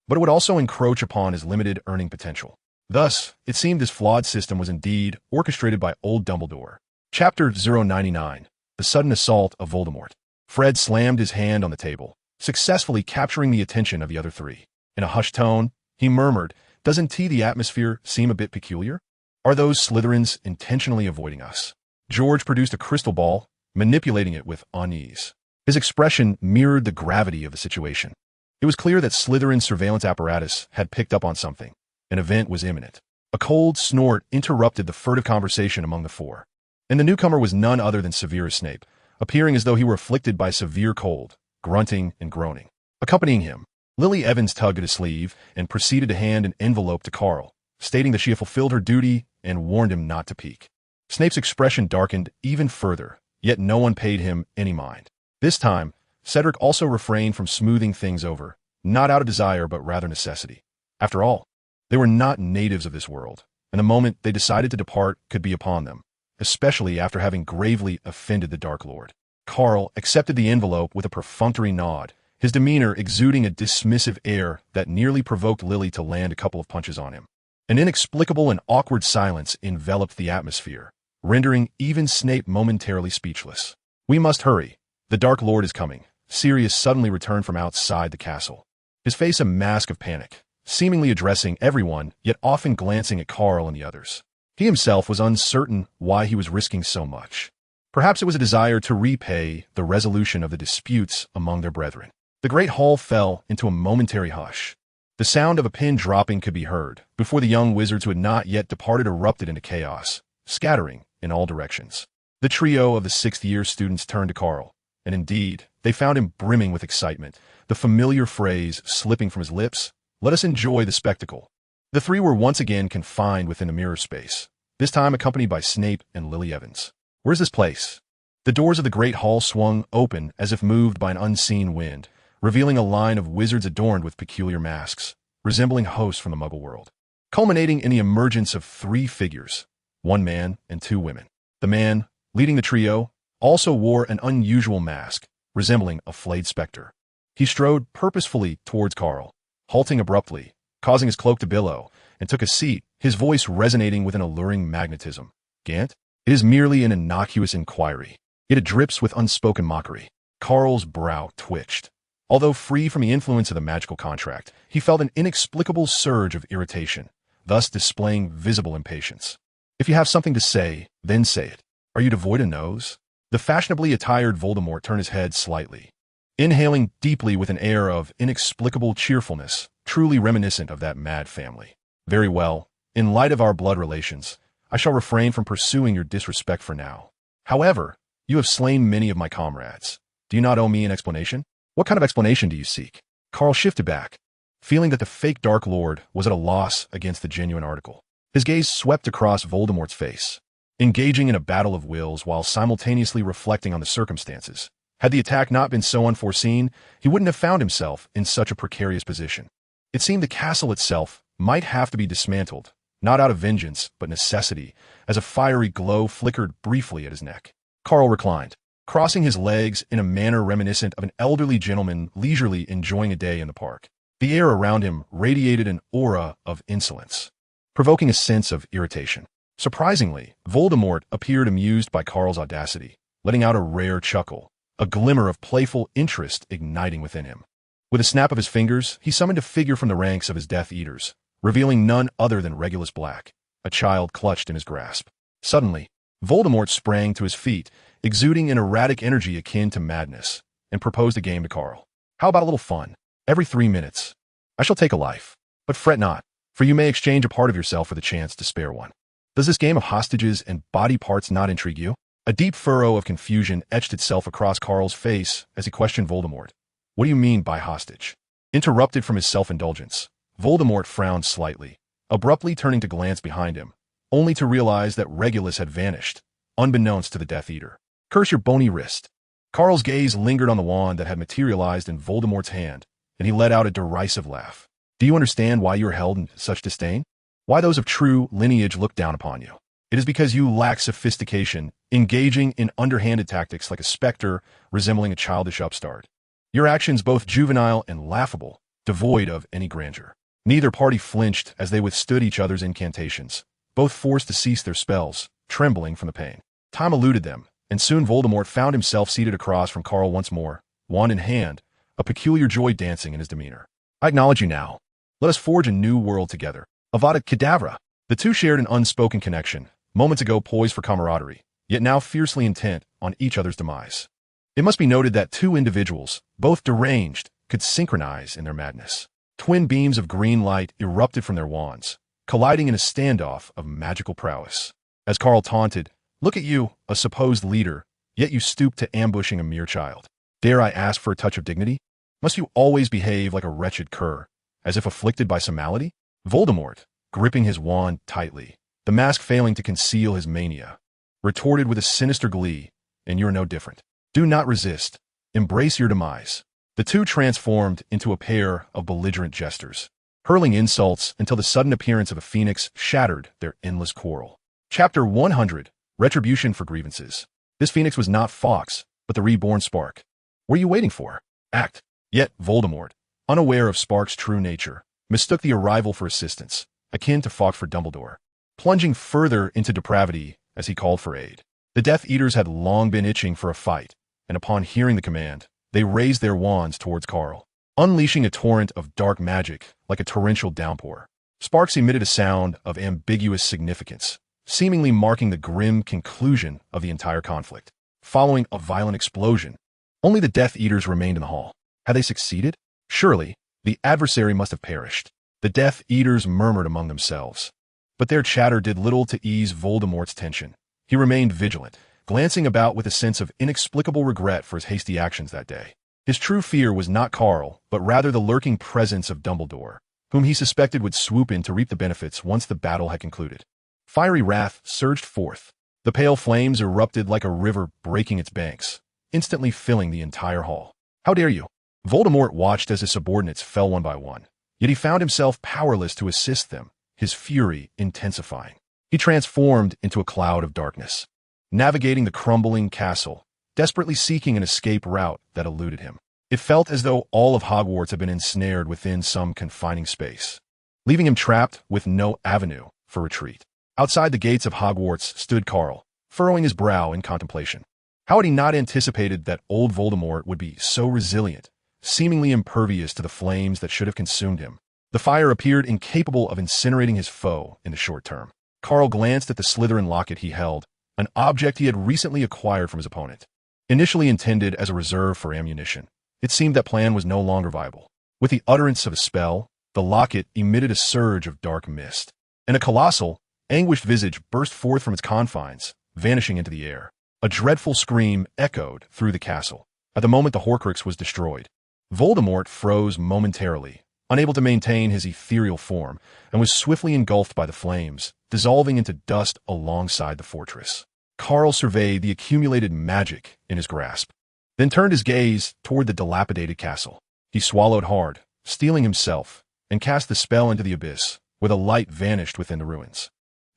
A: but it would also encroach upon his limited earning potential. Thus, it seemed this flawed system was indeed orchestrated by old Dumbledore. Chapter 099, The Sudden Assault of Voldemort. Fred slammed his hand on the table, successfully capturing the attention of the other 3. In a hushed tone, he murmured, "Doesn't the atmosphere seem a bit peculiar? Are those Slytherins intentionally avoiding us?" George produced a crystal ball, manipulating it with unease. His expression mirrored the gravity of the situation. It was clear that Slytherin's surveillance apparatus had picked up on something. An event was imminent. A cold snort interrupted the furtive conversation among the 4. And the newcomer was none other than Severus Snape, appearing as though he were afflicted by severe cold, grunting and groaning. Accompanying him, Lily Evans tugged at his sleeve and proceeded to hand an envelope to Karl, stating that she had fulfilled her duty and warned him not to peek. Snape's expression darkened even further, yet no one paid him any mind. This time, Cedric also refrained from smoothing things over, not out of desire but rather necessity. After all, they were not natives of this world, and the moment they decided to depart could be upon them, especially after having gravely offended the Dark Lord. Karl accepted the envelope with a perfunctory nod, his demeanor exuding a dismissive air that nearly provoked Lily to land a couple of punches on him. An inexplicable and awkward silence enveloped the atmosphere, rendering even Snape momentarily speechless. "We must hurry. The Dark Lord is coming." Sirius suddenly returned from outside the castle, his face a mask of panic, seemingly addressing everyone, yet often glancing at Karl and the others. He himself was uncertain why he was risking so much. Perhaps it was a desire to repay the resolution of the disputes among their brethren. The great hall fell into a momentary hush. The sound of a pin dropping could be heard, before the young wizards who had not yet departed erupted into chaos, scattering in all directions. The trio of the sixth-year students turned to Karl, and indeed, they found him brimming with excitement, the familiar phrase slipping from his lips, "Let us enjoy the spectacle." The three were once again confined within a mirror space, this time accompanied by Snape and Lily Evans. "Where's this place?" The doors of the great hall swung open as if moved by an unseen wind, revealing a line of wizards adorned with peculiar masks, resembling hosts from the Muggle world, culminating in the emergence of three figures, one man and two women. The man, leading the trio, also wore an unusual mask, resembling a flayed specter. He strode purposefully towards Karl, halting abruptly, causing his cloak to billow, and took a seat, his voice resonating with an alluring magnetism. "Gant? It is merely an innocuous inquiry, yet it drips with unspoken mockery." Karl's brow twitched. Although free from the influence of the magical contract, he felt an inexplicable surge of irritation, thus displaying visible impatience. "If you have something to say, then say it. Are you devoid of nose?" The fashionably attired Voldemort turned his head slightly, inhaling deeply with an air of inexplicable cheerfulness, truly reminiscent of that mad family. "Very well. In light of our blood relations, I shall refrain from pursuing your disrespect for now. However, you have slain many of my comrades. Do you not owe me an explanation?" "What kind of explanation do you seek?" Karl shifted back, feeling that the fake Dark Lord was at a loss against the genuine article. His gaze swept across Voldemort's face, engaging in a battle of wills while simultaneously reflecting on the circumstances. Had the attack not been so unforeseen, he wouldn't have found himself in such a precarious position. It seemed the castle itself might have to be dismantled, not out of vengeance, but necessity, as a fiery glow flickered briefly at his neck. Karl reclined, crossing his legs in a manner reminiscent of an elderly gentleman leisurely enjoying a day in the park. The air around him radiated an aura of insolence, provoking a sense of irritation. Surprisingly, Voldemort appeared amused by Karl's audacity, letting out a rare chuckle, a glimmer of playful interest igniting within him. With a snap of his fingers, he summoned a figure from the ranks of his Death Eaters, revealing none other than Regulus Black, a child clutched in his grasp. Suddenly, Voldemort sprang to his feet, exuding an erratic energy akin to madness, and proposed a game to Karl. "How about a little fun? Every 3 minutes. I shall take a life. But fret not, for you may exchange a part of yourself for the chance to spare one. Does this game of hostages and body parts not intrigue you?" A deep furrow of confusion etched itself across Karl's face as he questioned Voldemort. "What do you mean by hostage?" Interrupted from his self-indulgence, Voldemort frowned slightly, abruptly turning to glance behind him, only to realize that Regulus had vanished, unbeknownst to the Death Eater. "Curse your bony wrist." Karl's gaze lingered on the wand that had materialized in Voldemort's hand, and he let out a derisive laugh. "Do you understand why you are held in such disdain? Why those of true lineage look down upon you? It is because you lack sophistication, engaging in underhanded tactics like a specter resembling a childish upstart. Your actions both juvenile and laughable, devoid of any grandeur." Neither party flinched as they withstood each other's incantations, both forced to cease their spells, trembling from the pain. Time eluded them, and soon Voldemort found himself seated across from Karl once more, wand in hand, a peculiar joy dancing in his demeanor. "I acknowledge you now. Let us forge a new world together. Avada Kedavra." The two shared an unspoken connection, moments ago poised for camaraderie, yet now fiercely intent on each other's demise. It must be noted that two individuals, both deranged, could synchronize in their madness. Twin beams of green light erupted from their wands, colliding in a standoff of magical prowess. As Karl taunted, "Look at you, a supposed leader, Yet you stoop to ambushing a mere child. Dare I ask for a touch of dignity? Must you always behave like a wretched cur, as if afflicted by some malady? Voldemort, gripping his wand tightly, the mask failing to conceal his mania, retorted with a sinister glee, and you're no different. Do not resist. Embrace your demise. The two transformed into a pair of belligerent jesters, hurling insults until the sudden appearance of a phoenix shattered their endless quarrel. Chapter 100, Retribution for Grievances. This phoenix was not Fawkes, but the reborn Spark. What are you waiting for? Act. Yet Voldemort, unaware of Spark's true nature, mistook the arrival for assistance, akin to Fawkes for Dumbledore, plunging further into depravity as he called for aid. The Death Eaters had long been itching for a fight, and upon hearing the command, they raised their wands towards Karl, unleashing a torrent of dark magic like a torrential downpour. Sparks emitted a sound of ambiguous significance, seemingly marking the grim conclusion of the entire conflict. Following a violent explosion, only the Death Eaters remained in the hall. Had they succeeded? Surely, the adversary must have perished. The Death Eaters murmured among themselves. But their chatter did little to ease Voldemort's tension. He remained vigilant, glancing about with a sense of inexplicable regret for his hasty actions that day. His true fear was not Karl, but rather the lurking presence of Dumbledore, whom he suspected would swoop in to reap the benefits once the battle had concluded. Fiery wrath surged forth. The pale flames erupted like a river breaking its banks, instantly filling the entire hall. How dare you? Voldemort watched as his subordinates fell one by one, yet he found himself powerless to assist them, his fury intensifying. He transformed into a cloud of darkness, navigating the crumbling castle, desperately seeking an escape route that eluded him. It felt as though all of Hogwarts had been ensnared within some confining space, leaving him trapped with no avenue for retreat. Outside the gates of Hogwarts stood Karl, furrowing his brow in contemplation. How had he not anticipated that old Voldemort would be so resilient, seemingly impervious to the flames that should have consumed him? The fire appeared incapable of incinerating his foe in the short term. Karl glanced at the Slytherin locket he held, an object he had recently acquired from his opponent. Initially intended as a reserve for ammunition, it seemed that plan was no longer viable. With the utterance of a spell, the locket emitted a surge of dark mist, and a colossal, anguished visage burst forth from its confines, vanishing into the air. A dreadful scream echoed through the castle. At the moment the Horcrux was destroyed, Voldemort froze momentarily, unable to maintain his ethereal form, and was swiftly engulfed by the flames, dissolving into dust alongside the fortress. Karl surveyed the accumulated magic in his grasp, then turned his gaze toward the dilapidated castle. He swallowed hard, steeling himself, and cast the spell into the abyss, where the light vanished within the ruins.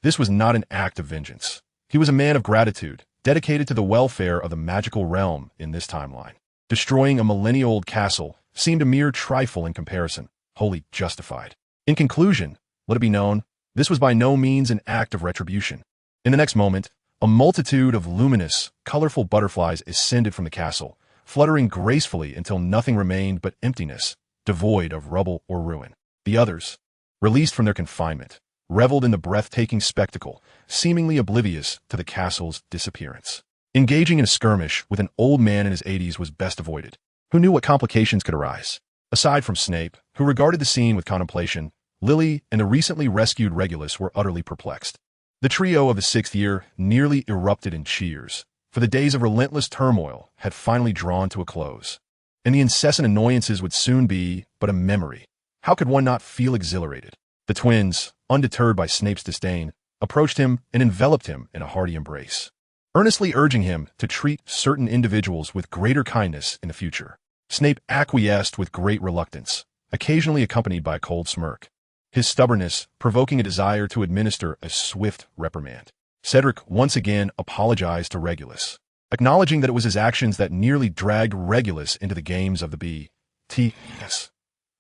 A: This was not an act of vengeance. He was a man of gratitude, dedicated to the welfare of the magical realm in this timeline. Destroying a millennia-old castle seemed a mere trifle in comparison, wholly justified. In conclusion, let it be known, this was by no means an act of retribution. In the next moment, a multitude of luminous, colorful butterflies ascended from the castle, fluttering gracefully until nothing remained but emptiness, devoid of rubble or ruin. The others, released from their confinement, reveled in the breathtaking spectacle, seemingly oblivious to the castle's disappearance. Engaging in a skirmish with an old man in his 80s was best avoided. Who knew what complications could arise? Aside from Snape, who regarded the scene with contemplation, Lily and the recently rescued Regulus were utterly perplexed. The trio of the 6th year nearly erupted in cheers, for the days of relentless turmoil had finally drawn to a close, and the incessant annoyances would soon be but a memory. How could one not feel exhilarated? The twins, undeterred by Snape's disdain, approached him and enveloped him in a hearty embrace, earnestly urging him to treat certain individuals with greater kindness in the future. Snape acquiesced with great reluctance, occasionally accompanied by a cold smirk, his stubbornness provoking a desire to administer a swift reprimand. Cedric once again apologized to Regulus, acknowledging that it was his actions that nearly dragged Regulus into the games of the B.T.S.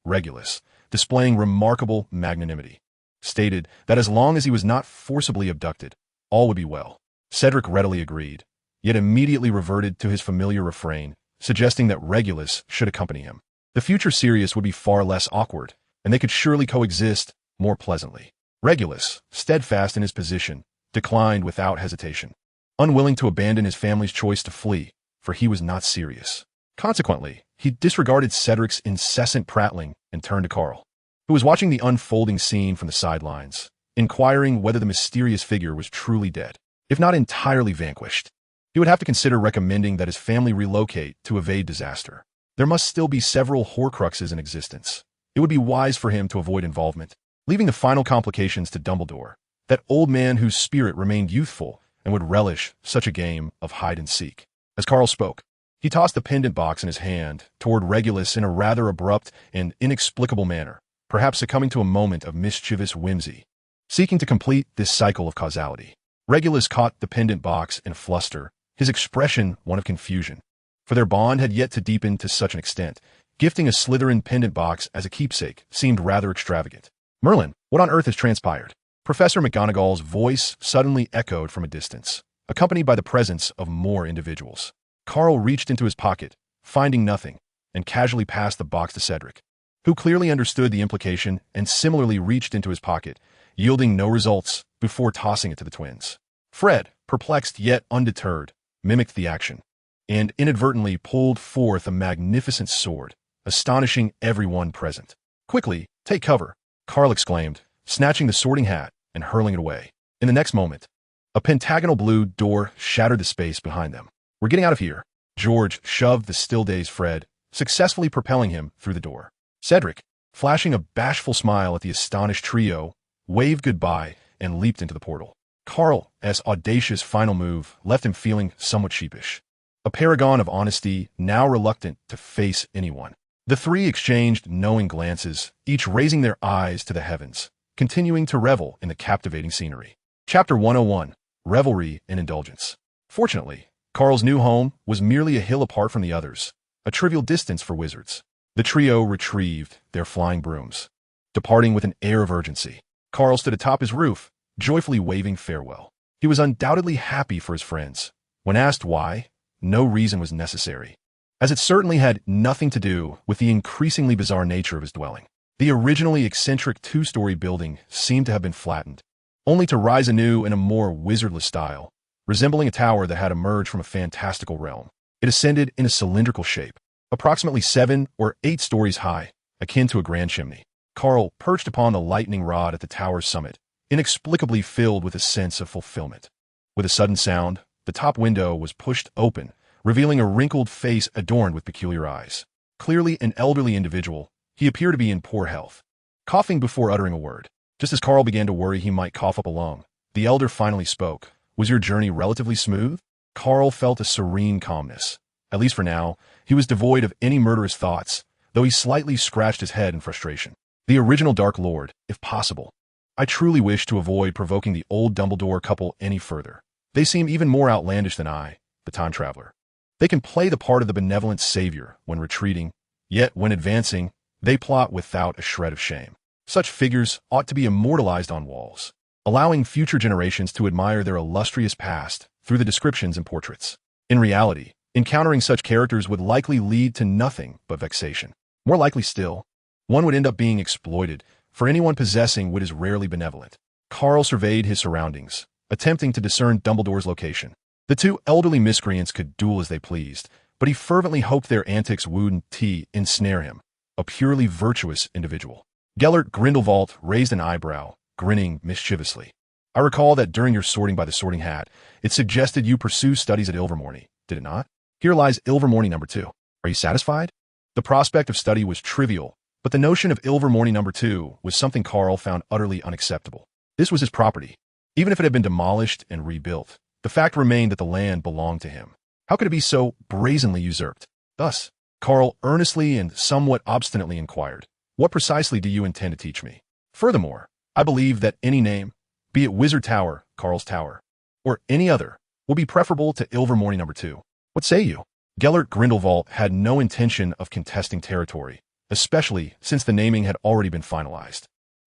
A: Regulus, displaying remarkable magnanimity, stated that as long as he was not forcibly abducted, all would be well. Cedric readily agreed, yet immediately reverted to his familiar refrain, suggesting that Regulus should accompany him. The future Sirius would be far less awkward, and they could surely coexist more pleasantly. Regulus, steadfast in his position, declined without hesitation, unwilling to abandon his family's choice to flee, for he was not serious. Consequently, he disregarded Cedric's incessant prattling and turned to Karl, who was watching the unfolding scene from the sidelines, inquiring whether the mysterious figure was truly dead, if not entirely vanquished. He would have to consider recommending that his family relocate to evade disaster. There must still be several Horcruxes in existence. It would be wise for him to avoid involvement, leaving the final complications to Dumbledore, that old man whose spirit remained youthful and would relish such a game of hide-and-seek. As Karl spoke, he tossed the pendant box in his hand toward Regulus in a rather abrupt and inexplicable manner, perhaps succumbing to a moment of mischievous whimsy, seeking to complete this cycle of causality. Regulus caught the pendant box in a fluster, his expression one of confusion, for their bond had yet to deepen to such an extent. Gifting a Slytherin pendant box as a keepsake seemed rather extravagant. Merlin, what on earth has transpired? Professor McGonagall's voice suddenly echoed from a distance, accompanied by the presence of more individuals. Karl reached into his pocket, finding nothing, and casually passed the box to Cedric, who clearly understood the implication and similarly reached into his pocket, yielding no results before tossing it to the twins. Fred, perplexed yet undeterred, mimicked the action, and inadvertently pulled forth a magnificent sword, astonishing everyone present. "Quickly, take cover," Karl exclaimed, snatching the sorting hat and hurling it away. In the next moment, a pentagonal blue door shattered the space behind them. "We're getting out of here." George shoved the still-dazed Fred, successfully propelling him through the door. Cedric, flashing a bashful smile at the astonished trio, waved goodbye and leaped into the portal. Karl's audacious final move left him feeling somewhat sheepish, a paragon of honesty now reluctant to face anyone. The three exchanged knowing glances, each raising their eyes to the heavens, continuing to revel in the captivating scenery. Chapter 101, Revelry and Indulgence. Fortunately, Karl's new home was merely a hill apart from the others, a trivial distance for wizards. The trio retrieved their flying brooms, departing with an air of urgency. Karl stood atop his roof, joyfully waving farewell. He was undoubtedly happy for his friends. When asked why, no reason was necessary, as it certainly had nothing to do with the increasingly bizarre nature of his dwelling. The originally eccentric two-story building seemed to have been flattened, only to rise anew in a more wizardless style, resembling a tower that had emerged from a fantastical realm. It ascended in a cylindrical shape, approximately 7 or 8 stories high, akin to a grand chimney. Karl perched upon the lightning rod at the tower's summit, inexplicably filled with a sense of fulfillment. With a sudden sound, the top window was pushed open, revealing a wrinkled face adorned with peculiar eyes. Clearly an elderly individual, he appeared to be in poor health, coughing before uttering a word. Just as Karl began to worry he might cough up a lung, the elder finally spoke. "Was your journey relatively smooth?" Karl felt a serene calmness. At least for now, he was devoid of any murderous thoughts, though he slightly scratched his head in frustration. "The original Dark Lord, if possible. I truly wish to avoid provoking the old Dumbledore couple any further. They seem even more outlandish than I, the time traveler. They can play the part of the benevolent savior when retreating, yet when advancing, they plot without a shred of shame. Such figures ought to be immortalized on walls, allowing future generations to admire their illustrious past through the descriptions and portraits. In reality, encountering such characters would likely lead to nothing but vexation. More likely still, one would end up being exploited, for anyone possessing what is rarely benevolent." Karl surveyed his surroundings, attempting to discern Dumbledore's location. The two elderly miscreants could duel as they pleased, but he fervently hoped their antics wouldn't ensnare him, a purely virtuous individual. Gellert Grindelwald raised an eyebrow, grinning mischievously. "I recall that during your sorting by the sorting hat, it suggested you pursue studies at Ilvermorny, did it not? Here lies Ilvermorny number 2. Are you satisfied?" The prospect of study was trivial, but the notion of Ilvermorny number 2 was something Karl found utterly unacceptable. This was his property. Even if it had been demolished and rebuilt, the fact remained that the land belonged to him. How could it be so brazenly usurped? Thus, Karl earnestly and somewhat obstinately inquired, "What precisely do you intend to teach me? Furthermore, I believe that any name, be it Wizard Tower, Karl's Tower, or any other, will be preferable to Ilvermorny number 2. What say you?" Gellert Grindelwald had no intention of contesting territory, especially since the naming had already been finalized.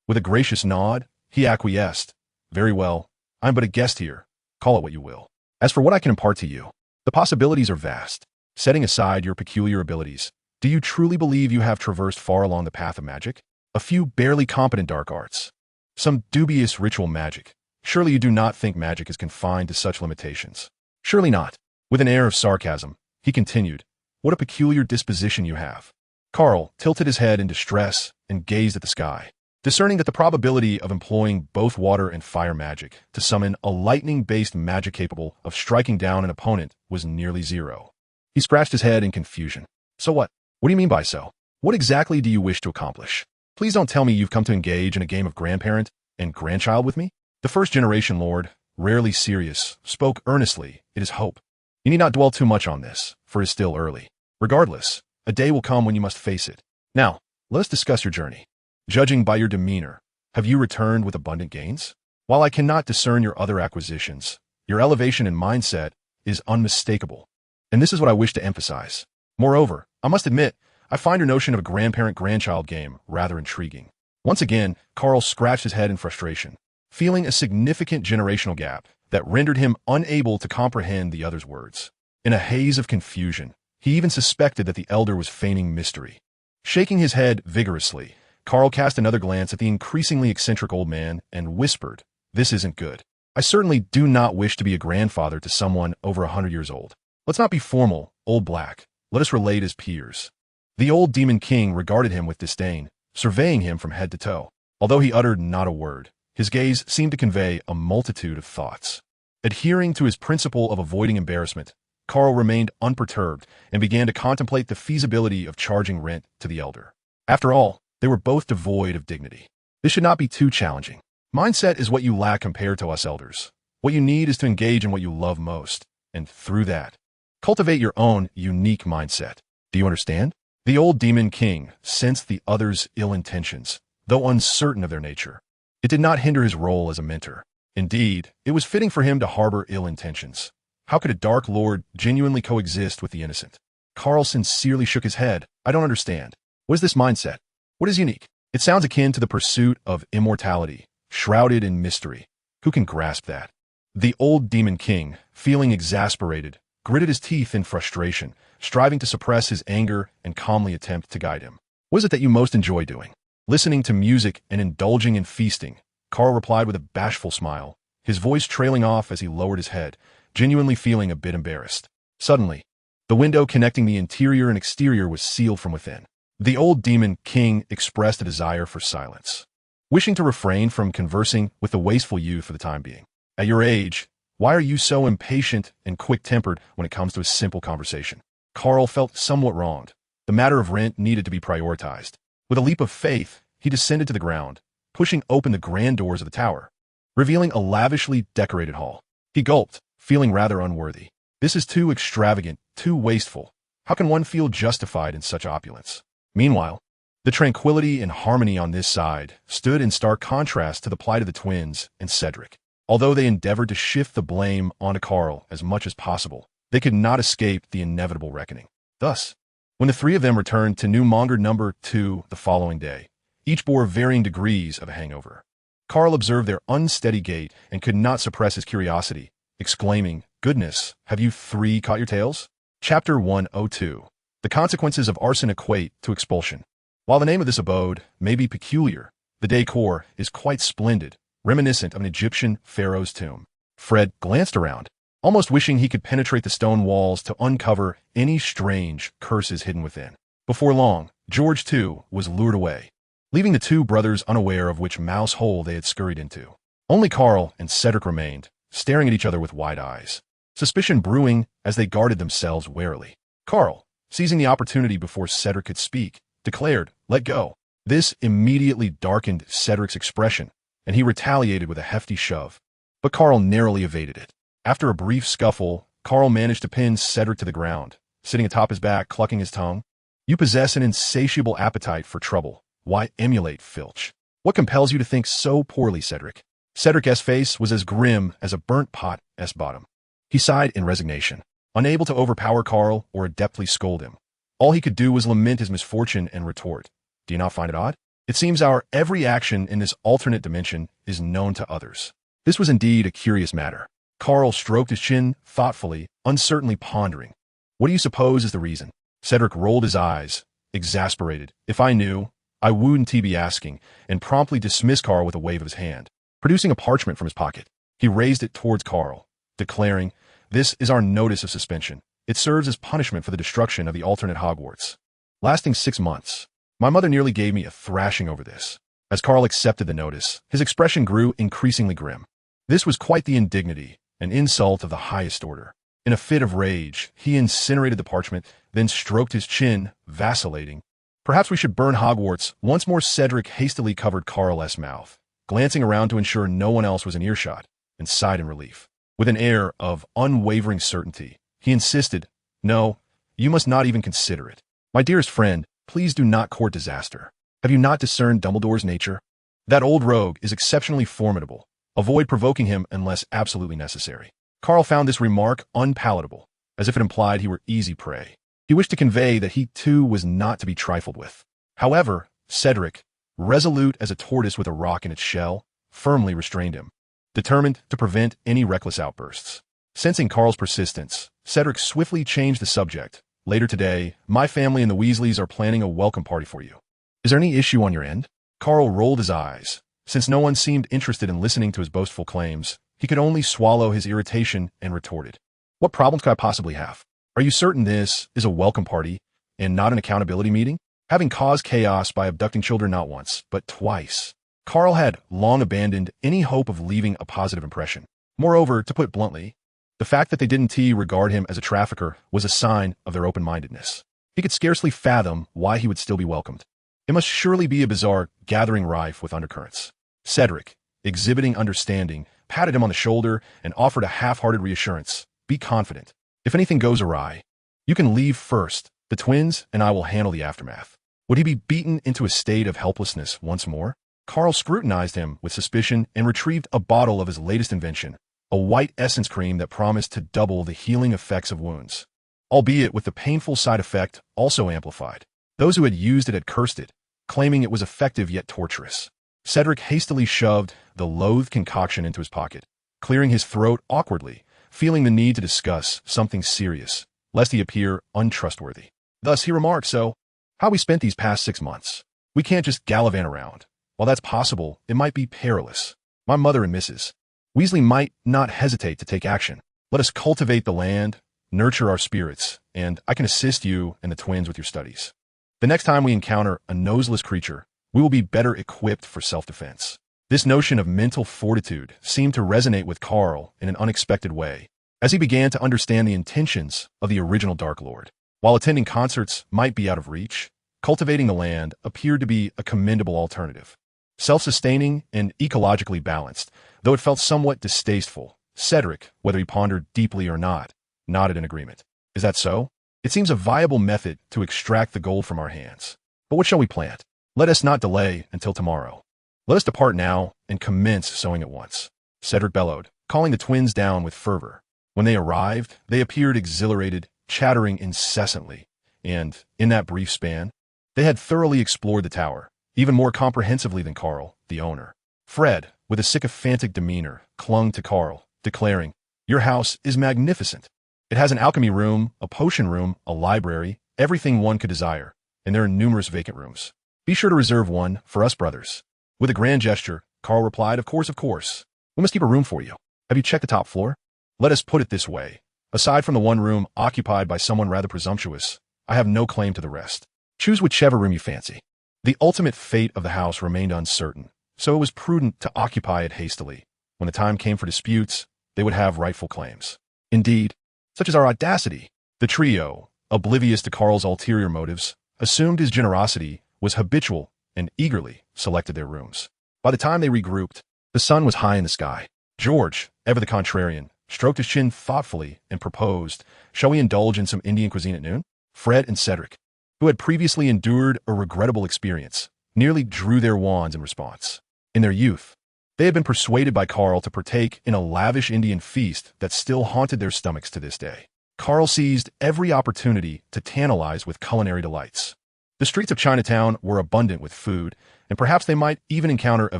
A: With a gracious nod, he acquiesced. "Very well, I'm but a guest here. Call it what you will. As for what I can impart to you, the possibilities are vast. Setting aside your peculiar abilities, do you truly believe you have traversed far along the path of magic? A few barely competent dark arts, some dubious ritual magic. Surely you do not think magic is confined to such limitations. Surely not." With an air of sarcasm, he continued, "What a peculiar disposition you have." Karl tilted his head in distress and gazed at the sky. discerning that the probability of employing both water and fire magic to summon a lightning-based magic capable of striking down an opponent was nearly zero. He scratched his head in confusion. So what? What do you mean by so? What exactly do you wish to accomplish? Please don't tell me you've come to engage in a game of grandparent and grandchild with me? The first-generation lord, rarely serious, spoke earnestly. It is hope. You need not dwell too much on this, for it is still early. Regardless, a day will come when you must face it. Now, let us discuss your journey. Judging by your demeanor, have you returned with abundant gains? While I cannot discern your other acquisitions, your elevation in mindset is unmistakable. And this is what I wish to emphasize. Moreover, I must admit, I find your notion of a grandparent-grandchild game rather intriguing. Once again, Karl scratched his head in frustration, feeling a significant generational gap that rendered him unable to comprehend the other's words. In a haze of confusion, he even suspected that the elder was feigning mystery. Shaking his head vigorously, Karl cast another glance at the increasingly eccentric old man and whispered, "This isn't good. I certainly do not wish to be a grandfather to someone over 100 years old. Let's not be formal, old black. Let us relate as peers." The old demon king regarded him with disdain, surveying him from head to toe. Although he uttered not a word, his gaze seemed to convey a multitude of thoughts. Adhering to his principle of avoiding embarrassment, Karl remained unperturbed and began to contemplate the feasibility of charging rent to the elder. After all, they were both devoid of dignity. This should not be too challenging. Mindset is what you lack compared to us elders. What you need is to engage in what you love most, and through that, cultivate your own unique mindset. Do you understand? The old demon king sensed the other's ill intentions, though uncertain of their nature. It did not hinder his role as a mentor. Indeed, it was fitting for him to harbor ill intentions. How could a dark lord genuinely coexist with the innocent? Karl sincerely shook his head. I don't understand. What is this mindset? What is unique? It sounds akin to the pursuit of immortality, shrouded in mystery. Who can grasp that? The old demon king, feeling exasperated, gritted his teeth in frustration, striving to suppress his anger and calmly attempt to guide him. What is it that you most enjoy doing? Listening to music and indulging in feasting, Karl replied with a bashful smile, his voice trailing off as he lowered his head, genuinely feeling a bit embarrassed. Suddenly, the window connecting the interior and exterior was sealed from within. The old demon king expressed a desire for silence, wishing to refrain from conversing with the wasteful youth for the time being. At your age, why are you so impatient and quick-tempered when it comes to a simple conversation? Karl felt somewhat wronged. The matter of rent needed to be prioritized. With a leap of faith, he descended to the ground, pushing open the grand doors of the tower, revealing a lavishly decorated hall. He gulped, feeling rather unworthy. This is too extravagant, too wasteful. How can one feel justified in such opulence? Meanwhile, the tranquility and harmony on this side stood in stark contrast to the plight of the twins and Cedric. Although they endeavored to shift the blame onto Karl as much as possible, they could not escape the inevitable reckoning. Thus, when the three of them returned to New Monger number 2 the following day, each bore varying degrees of a hangover. Karl observed their unsteady gait and could not suppress his curiosity, exclaiming, "Goodness, have you three caught your tails?" Chapter 102. The consequences of arson equate to expulsion. While the name of this abode may be peculiar, the decor is quite splendid, reminiscent of an Egyptian pharaoh's tomb. Fred glanced around, almost wishing he could penetrate the stone walls to uncover any strange curses hidden within. Before long, George, too, was lured away, leaving the two brothers unaware of which mouse hole they had scurried into. Only Karl and Cedric remained, staring at each other with wide eyes, suspicion brewing as they guarded themselves warily. Karl, seizing the opportunity before Cedric could speak, declared, "Let go." This immediately darkened Cedric's expression, and he retaliated with a hefty shove. But Karl narrowly evaded it. After a brief scuffle, Karl managed to pin Cedric to the ground, sitting atop his back, clucking his tongue. "You possess an insatiable appetite for trouble. Why emulate Filch? What compels you to think so poorly, Cedric?" Cedric's face was as grim as a burnt pot's bottom. He sighed in resignation, unable to overpower Karl or adeptly scold him. All he could do was lament his misfortune and retort, "Do you not find it odd? It seems our every action in this alternate dimension is known to others." This was indeed a curious matter. Karl stroked his chin thoughtfully, uncertainly pondering. "What do you suppose is the reason?" Cedric rolled his eyes, exasperated. "If I knew, I wouldn't be asking," and promptly dismissed Karl with a wave of his hand. Producing a parchment from his pocket, he raised it towards Karl, declaring, "This is our notice of suspension. It serves as punishment for the destruction of the alternate Hogwarts, lasting 6 months. My mother nearly gave me a thrashing over this. As Karl accepted the notice, his expression grew increasingly grim. This was quite the indignity, an insult of the highest order. In a fit of rage, he incinerated the parchment, then stroked his chin, vacillating. Perhaps we should burn Hogwarts. Once more Cedric hastily covered Karl's mouth, glancing around to ensure no one else was in earshot, and sighed in relief. With an air of unwavering certainty, he insisted, "No, you must not even consider it. My dearest friend, please do not court disaster. Have you not discerned Dumbledore's nature? That old rogue is exceptionally formidable. Avoid provoking him unless absolutely necessary." Karl found this remark unpalatable, as if it implied he were easy prey. He wished to convey that he too was not to be trifled with. However, Cedric, resolute as a tortoise with a rock in its shell, firmly restrained him, determined to prevent any reckless outbursts. Sensing Karl's persistence, Cedric swiftly changed the subject. "Later today, my family and the Weasleys are planning a welcome party for you. Is there any issue on your end?" Karl rolled his eyes. Since no one seemed interested in listening to his boastful claims, he could only swallow his irritation and retorted, "What problems could I possibly have? Are you certain this is a welcome party and not an accountability meeting?" Having caused chaos by abducting children not once, but twice, Karl had long abandoned any hope of leaving a positive impression. Moreover, to put it bluntly, the fact that they didn't regard him as a trafficker was a sign of their open-mindedness. He could scarcely fathom why he would still be welcomed. It must surely be a bizarre gathering rife with undercurrents. Cedric, exhibiting understanding, patted him on the shoulder and offered a half-hearted reassurance. "Be confident. If anything goes awry, you can leave first. The twins and I will handle the aftermath." Would he be beaten into a state of helplessness once more? Karl scrutinized him with suspicion and retrieved a bottle of his latest invention, a white essence cream that promised to double the healing effects of wounds, albeit with the painful side effect also amplified. Those who had used it had cursed it, claiming it was effective yet torturous. Cedric hastily shoved the loathed concoction into his pocket, clearing his throat awkwardly, feeling the need to discuss something serious, lest he appear untrustworthy. Thus he remarked, "So, how we spent these past 6 months? We can't just gallivant around. While that's possible, it might be perilous. My mother and Mrs. Weasley might not hesitate to take action. Let us cultivate the land, nurture our spirits, and I can assist you and the twins with your studies. The next time we encounter a noseless creature, we will be better equipped for self-defense." This notion of mental fortitude seemed to resonate with Karl in an unexpected way, as he began to understand the intentions of the original Dark Lord. While attending concerts might be out of reach, cultivating the land appeared to be a commendable alternative. Self-sustaining and ecologically balanced, though it felt somewhat distasteful, Cedric, whether he pondered deeply or not, nodded in agreement. "Is that so? It seems a viable method to extract the gold from our hands. But what shall we plant? Let us not delay until tomorrow. Let us depart now and commence sowing at once," Cedric bellowed, calling the twins down with fervor. When they arrived, they appeared exhilarated, chattering incessantly, and, in that brief span, they had thoroughly explored the tower, even more comprehensively than Karl, the owner. Fred, with a sycophantic demeanor, clung to Karl, declaring, "Your house is magnificent. It has an alchemy room, a potion room, a library, everything one could desire, and there are numerous vacant rooms. Be sure to reserve one for us brothers." With a grand gesture, Karl replied, "Of course, of course. We must keep a room for you. Have you checked the top floor? Let us put it this way. Aside from the one room occupied by someone rather presumptuous, I have no claim to the rest. Choose whichever room you fancy." The ultimate fate of the house remained uncertain, so it was prudent to occupy it hastily. When the time came for disputes, they would have rightful claims. Indeed, such is our audacity. The trio, oblivious to Karl's ulterior motives, assumed his generosity was habitual and eagerly selected their rooms. By the time they regrouped, the sun was high in the sky. George, ever the contrarian, stroked his chin thoughtfully and proposed, "Shall we indulge in some Indian cuisine at noon?" Fred and Cedric, who had previously endured a regrettable experience, nearly drew their wands in response. In their youth, they had been persuaded by Karl to partake in a lavish Indian feast that still haunted their stomachs to this day. Karl seized every opportunity to tantalize with culinary delights. The streets of Chinatown were abundant with food, and perhaps they might even encounter a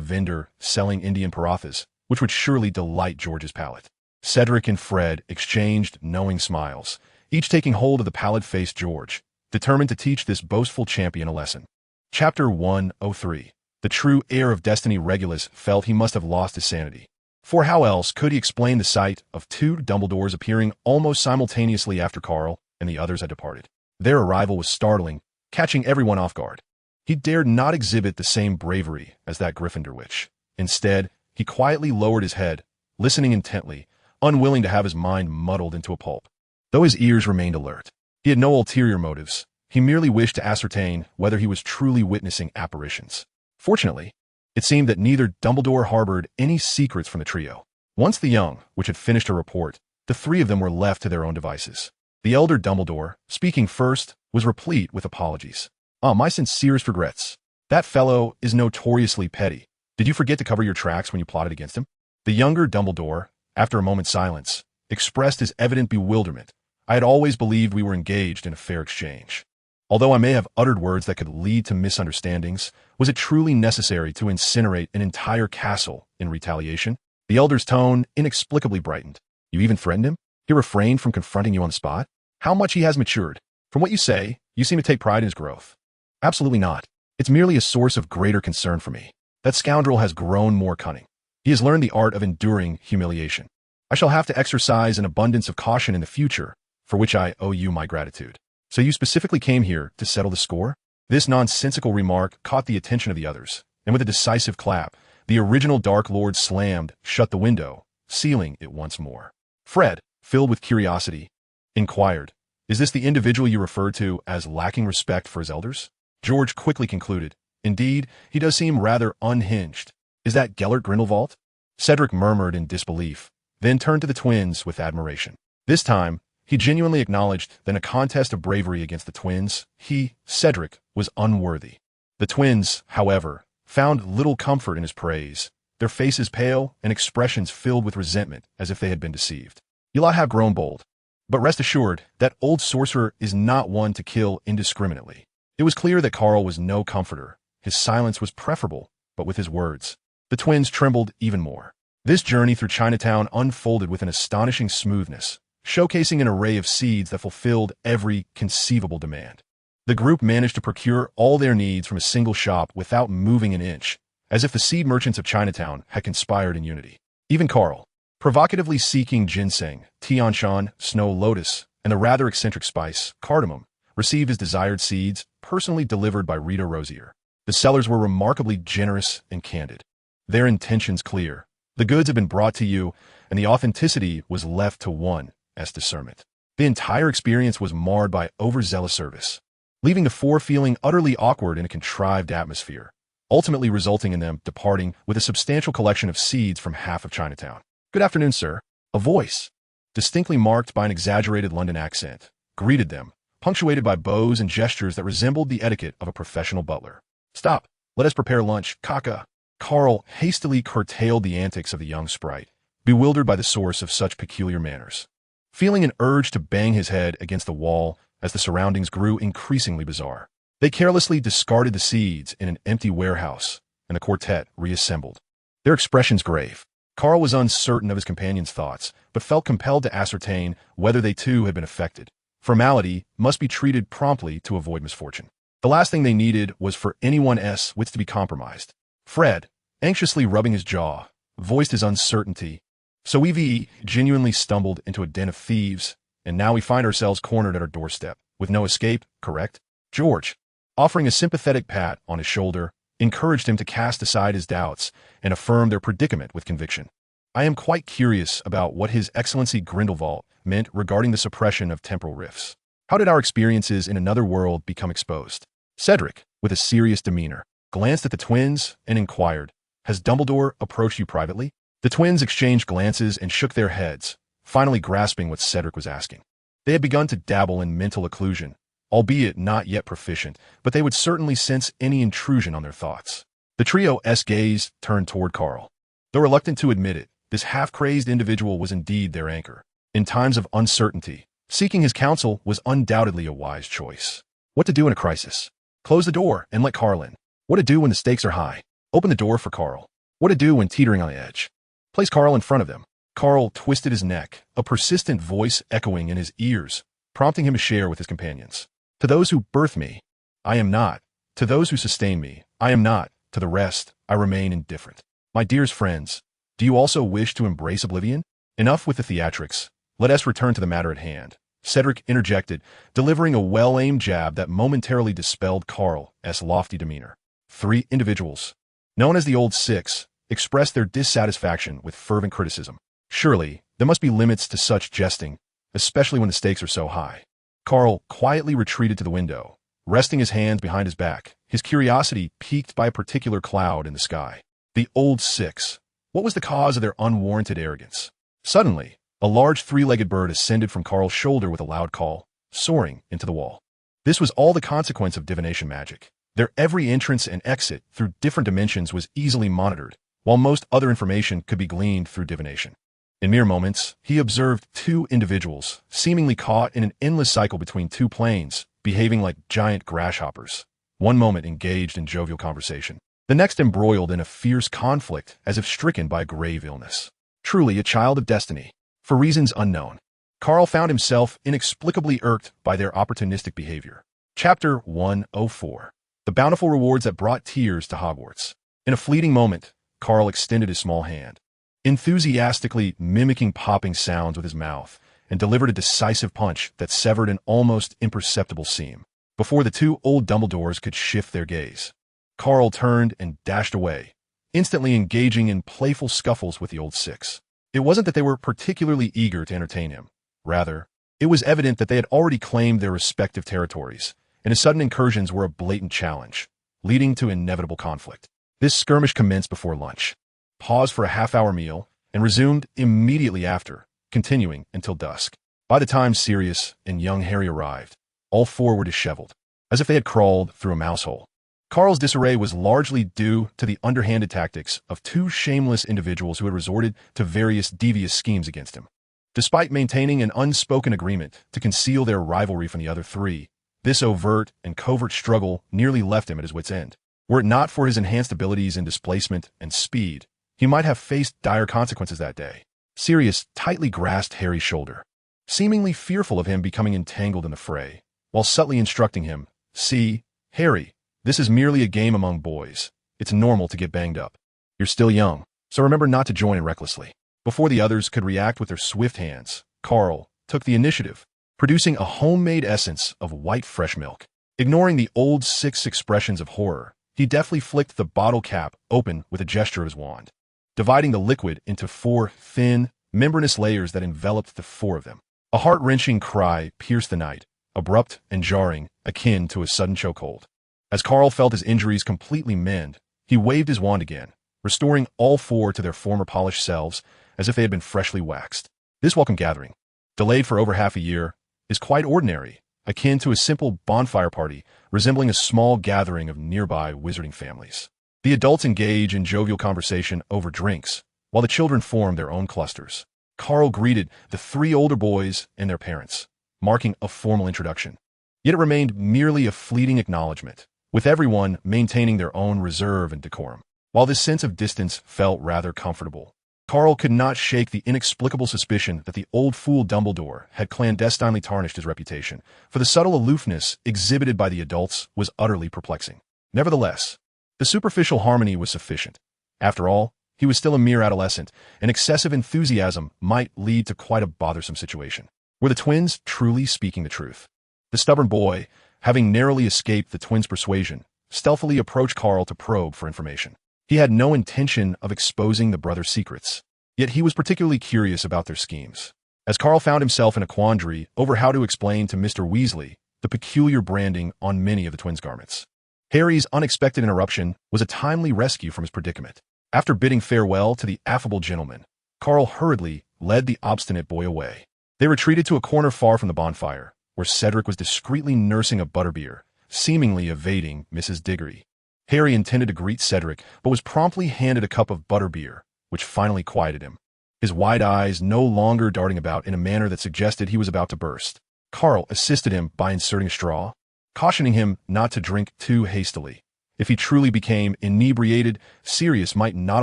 A: vendor selling Indian parathas, which would surely delight George's palate. Cedric and Fred exchanged knowing smiles, each taking hold of the pallid-faced George, determined to teach this boastful champion a lesson. Chapter 103. The true heir of destiny Regulus felt he must have lost his sanity. For how else could he explain the sight of 2 Dumbledores appearing almost simultaneously after Karl and the others had departed? Their arrival was startling, catching everyone off guard. He dared not exhibit the same bravery as that Gryffindor witch. Instead, he quietly lowered his head, listening intently, unwilling to have his mind muddled into a pulp. Though his ears remained alert, he had no ulterior motives. He merely wished to ascertain whether he was truly witnessing apparitions. Fortunately, it seemed that neither Dumbledore harbored any secrets from the trio. Once the young, which had finished a report, the three of them were left to their own devices. The elder Dumbledore, speaking first, was replete with apologies. My sincerest regrets. That fellow is notoriously petty. Did you forget to cover your tracks when you plotted against him? The younger Dumbledore, after a moment's silence, expressed his evident bewilderment. I had always believed we were engaged in a fair exchange. Although I may have uttered words that could lead to misunderstandings, was it truly necessary to incinerate an entire castle in retaliation? The elder's tone inexplicably brightened. You even threatened him? He refrained from confronting you on the spot? How much he has matured. From what you say, you seem to take pride in his growth. Absolutely not. It's merely a source of greater concern for me. That scoundrel has grown more cunning. He has learned the art of enduring humiliation. I shall have to exercise an abundance of caution in the future, for which I owe you my gratitude. So you specifically came here to settle the score? This nonsensical remark caught the attention of the others, and with a decisive clap, the original Dark Lord slammed shut the window, sealing it once more. Fred, filled with curiosity, inquired, "Is this the individual you referred to as lacking respect for his elders?" George quickly concluded, "Indeed, he does seem rather unhinged. Is that Gellert Grindelwald?" Cedric murmured in disbelief, then turned to the twins with admiration. This time, he genuinely acknowledged that in a contest of bravery against the twins, he, Cedric, was unworthy. The twins, however, found little comfort in his praise, their faces pale and expressions filled with resentment as if they had been deceived. "You lot have grown bold. But rest assured, that old sorcerer is not one to kill indiscriminately." It was clear that Karl was no comforter. His silence was preferable, but with his words, the twins trembled even more. This journey through Chinatown unfolded with an astonishing smoothness, showcasing an array of seeds that fulfilled every conceivable demand. The group managed to procure all their needs from a single shop without moving an inch, as if the seed merchants of Chinatown had conspired in unity. Even Karl, provocatively seeking ginseng, tianshan, snow lotus, and the rather eccentric spice, cardamom, received his desired seeds, personally delivered by Rita Rosier. The sellers were remarkably generous and candid. Their intentions clear. The goods had been brought to you, and the authenticity was left to one as discernment. The entire experience was marred by overzealous service, leaving the four feeling utterly awkward in a contrived atmosphere, ultimately resulting in them departing with a substantial collection of seeds from half of Chinatown. "Good afternoon, sir." A voice, distinctly marked by an exaggerated London accent, greeted them, punctuated by bows and gestures that resembled the etiquette of a professional butler. "Stop. Let us prepare lunch. Kaka." Karl hastily curtailed the antics of the young sprite, bewildered by the source of such peculiar manners. Feeling an urge to bang his head against the wall as the surroundings grew increasingly bizarre, they carelessly discarded the seeds in an empty warehouse, and the quartet reassembled, their expressions grave. Karl was uncertain of his companion's thoughts, but felt compelled to ascertain whether they too had been affected. Formality must be treated promptly to avoid misfortune. The last thing they needed was for anyone's wits to be compromised. Fred, anxiously rubbing his jaw, voiced his uncertainty. "So we've genuinely stumbled into a den of thieves, and now we find ourselves cornered at our doorstep, with no escape, correct?" George, offering a sympathetic pat on his shoulder, encouraged him to cast aside his doubts and affirm their predicament with conviction. "I am quite curious about what His Excellency Grindelwald meant regarding the suppression of temporal rifts. How did our experiences in another world become exposed?" Cedric, with a serious demeanor, glanced at the twins and inquired, "Has Dumbledore approached you privately?" The twins exchanged glances and shook their heads, finally grasping what Cedric was asking. They had begun to dabble in mental occlusion, albeit not yet proficient, but they would certainly sense any intrusion on their thoughts. The trio's gaze turned toward Karl. Though reluctant to admit it, this half-crazed individual was indeed their anchor. In times of uncertainty, seeking his counsel was undoubtedly a wise choice. What to do in a crisis? Close the door and let Karl in. What to do when the stakes are high? Open the door for Karl. What to do when teetering on the edge? Place Karl in front of them. Karl twisted his neck, a persistent voice echoing in his ears, prompting him to share with his companions. "To those who birthed me, I am not. To those who sustain me, I am not. To the rest, I remain indifferent. My dearest friends, do you also wish to embrace oblivion? Enough with the theatrics. Let us return to the matter at hand. Cedric interjected, delivering a well-aimed jab that momentarily dispelled Karl's lofty demeanor. 3 individuals, known as the Old Six, expressed their dissatisfaction with fervent criticism. Surely, there must be limits to such jesting, especially when the stakes are so high. Karl quietly retreated to the window, resting his hands behind his back, his curiosity piqued by a particular cloud in the sky. The Old Six. What was the cause of their unwarranted arrogance? Suddenly, a large 3-legged bird ascended from Karl's shoulder with a loud call, soaring into the wall. This was all the consequence of divination magic. Their every entrance and exit through different dimensions was easily monitored, while most other information could be gleaned through divination. In mere moments, he observed 2 individuals, seemingly caught in an endless cycle between 2 planes, behaving like giant grasshoppers. One moment engaged in jovial conversation, the next embroiled in a fierce conflict as if stricken by grave illness. Truly a child of destiny. For reasons unknown, Karl found himself inexplicably irked by their opportunistic behavior. Chapter 104. The bountiful rewards that brought tears to Hogwarts. In a fleeting moment, Karl extended his small hand, enthusiastically mimicking popping sounds with his mouth, and delivered a decisive punch that severed an almost imperceptible seam. Before the 2 old Dumbledores could shift their gaze, Karl turned and dashed away, instantly engaging in playful scuffles with the Old Six. It wasn't that they were particularly eager to entertain him. Rather, it was evident that they had already claimed their respective territories, and his sudden incursions were a blatant challenge, leading to inevitable conflict. This skirmish commenced before lunch, paused for a half-hour meal, and resumed immediately after, continuing until dusk. By the time Sirius and young Harry arrived, all 4 were disheveled, as if they had crawled through a mouse hole. Karl's disarray was largely due to the underhanded tactics of 2 shameless individuals who had resorted to various devious schemes against him. Despite maintaining an unspoken agreement to conceal their rivalry from the other 3, this overt and covert struggle nearly left him at his wit's end. Were it not for his enhanced abilities in displacement and speed, he might have faced dire consequences that day. Sirius tightly grasped Harry's shoulder, seemingly fearful of him becoming entangled in the fray, while subtly instructing him, "See, Harry, this is merely a game among boys. It's normal to get banged up. You're still young, so remember not to join in recklessly." Before the others could react with their swift hands, Karl took the initiative, producing a homemade essence of white fresh milk. Ignoring the Old Six expressions of horror, he deftly flicked the bottle cap open with a gesture of his wand, dividing the liquid into 4 thin, membranous layers that enveloped the 4 of them. A heart-wrenching cry pierced the night, abrupt and jarring, akin to a sudden chokehold. As Karl felt his injuries completely mend, he waved his wand again, restoring all 4 to their former polished selves as if they had been freshly waxed. This welcome gathering, delayed for over half a year, is quite ordinary, akin to a simple bonfire party resembling a small gathering of nearby wizarding families. The adults engage in jovial conversation over drinks, while the children form their own clusters. Karl greeted the 3 older boys and their parents, marking a formal introduction. Yet it remained merely a fleeting acknowledgement, with everyone maintaining their own reserve and decorum. While this sense of distance felt rather comfortable, Karl could not shake the inexplicable suspicion that the old fool Dumbledore had clandestinely tarnished his reputation, for the subtle aloofness exhibited by the adults was utterly perplexing. Nevertheless, the superficial harmony was sufficient. After all, he was still a mere adolescent, and excessive enthusiasm might lead to quite a bothersome situation. Were the twins truly speaking the truth? The stubborn boy, having narrowly escaped the twins' persuasion, stealthily approached Karl to probe for information. He had no intention of exposing the brothers' secrets, yet he was particularly curious about their schemes. As Karl found himself in a quandary over how to explain to Mr. Weasley the peculiar branding on many of the twins' garments, Harry's unexpected interruption was a timely rescue from his predicament. After bidding farewell to the affable gentleman, Karl hurriedly led the obstinate boy away. They retreated to a corner far from the bonfire, where Cedric was discreetly nursing a butterbeer, seemingly evading Mrs. Diggory. Harry intended to greet Cedric, but was promptly handed a cup of butterbeer, which finally quieted him, his wide eyes no longer darting about in a manner that suggested he was about to burst. Karl assisted him by inserting a straw, cautioning him not to drink too hastily. If he truly became inebriated, Sirius might not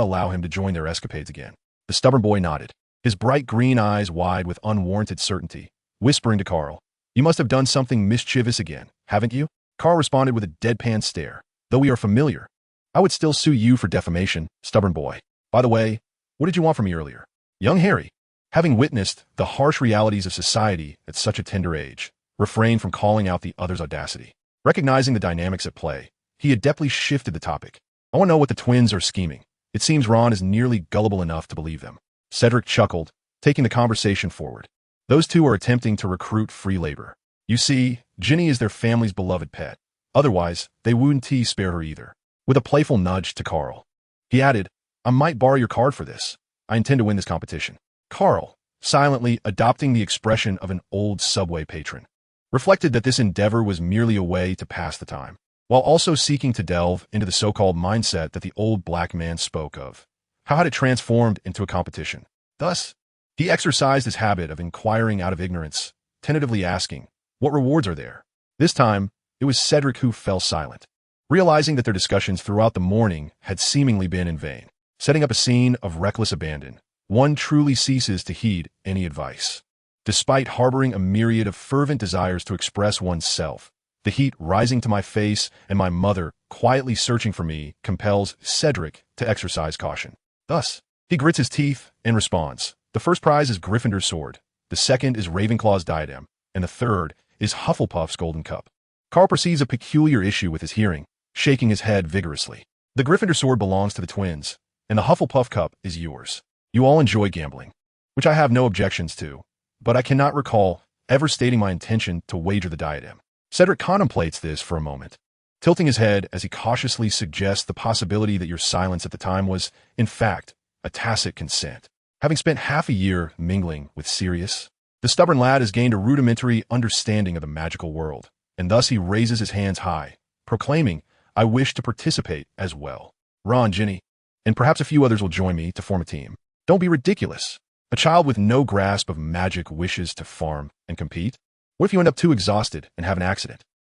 A: allow him to join their escapades again. The stubborn boy nodded, his bright green eyes wide with unwarranted certainty, whispering to Karl, "You must have done something mischievous again, haven't you?" Karl responded with a deadpan stare. "Though we are familiar, I would still sue you for defamation, stubborn boy. By the way, what did you want from me earlier?" Young Harry, Having witnessed the harsh realities of society at such a tender age, refrained from calling out the other's audacity. Recognizing the dynamics at play, he adeptly shifted the topic. I want to know what the twins are scheming. It seems Ron is nearly gullible enough to believe them. Cedric chuckled, taking the conversation forward. Those two are attempting to recruit free labor. You see, Ginny is their family's beloved pet. Otherwise, they wouldn't spare her either. With a playful nudge to Karl, he added, I might borrow your card for this. I intend to win this competition. Karl, silently adopting the expression of an old subway patron, reflected that this endeavor was merely a way to pass the time, while also seeking to delve into the so-called mindset that the old black man spoke of. How had it transformed into a competition? Thus, he exercised his habit of inquiring out of ignorance, tentatively asking, what rewards are there? This time, it was Cedric who fell silent, realizing that their discussions throughout the morning had seemingly been in vain. Setting up a scene of reckless abandon, one truly ceases to heed any advice. Despite harboring a myriad of fervent desires to express oneself, the heat rising to my face and my mother quietly searching for me compels Cedric to exercise caution. Thus, he grits his teeth and responds. The first prize is Gryffindor's sword, the second is Ravenclaw's diadem, and the third is Hufflepuff's golden cup. Karl perceives a peculiar issue with his hearing, shaking his head vigorously. The Gryffindor sword belongs to the twins, and the Hufflepuff cup is yours. You all enjoy gambling, which I have no objections to, but I cannot recall ever stating my intention to wager the diadem. Cedric contemplates this for a moment, tilting his head as he cautiously suggests the possibility that your silence at the time was, in fact, a tacit consent. Having spent half a year mingling with Sirius, the stubborn lad has gained a rudimentary understanding of the magical world, and thus he raises his hands high, proclaiming, I wish to participate as well. Ron, Ginny, and perhaps a few others will join me to form a team. Don't be ridiculous. A child with no grasp of magic wishes to farm and compete? What if you end up too exhausted and have an accident?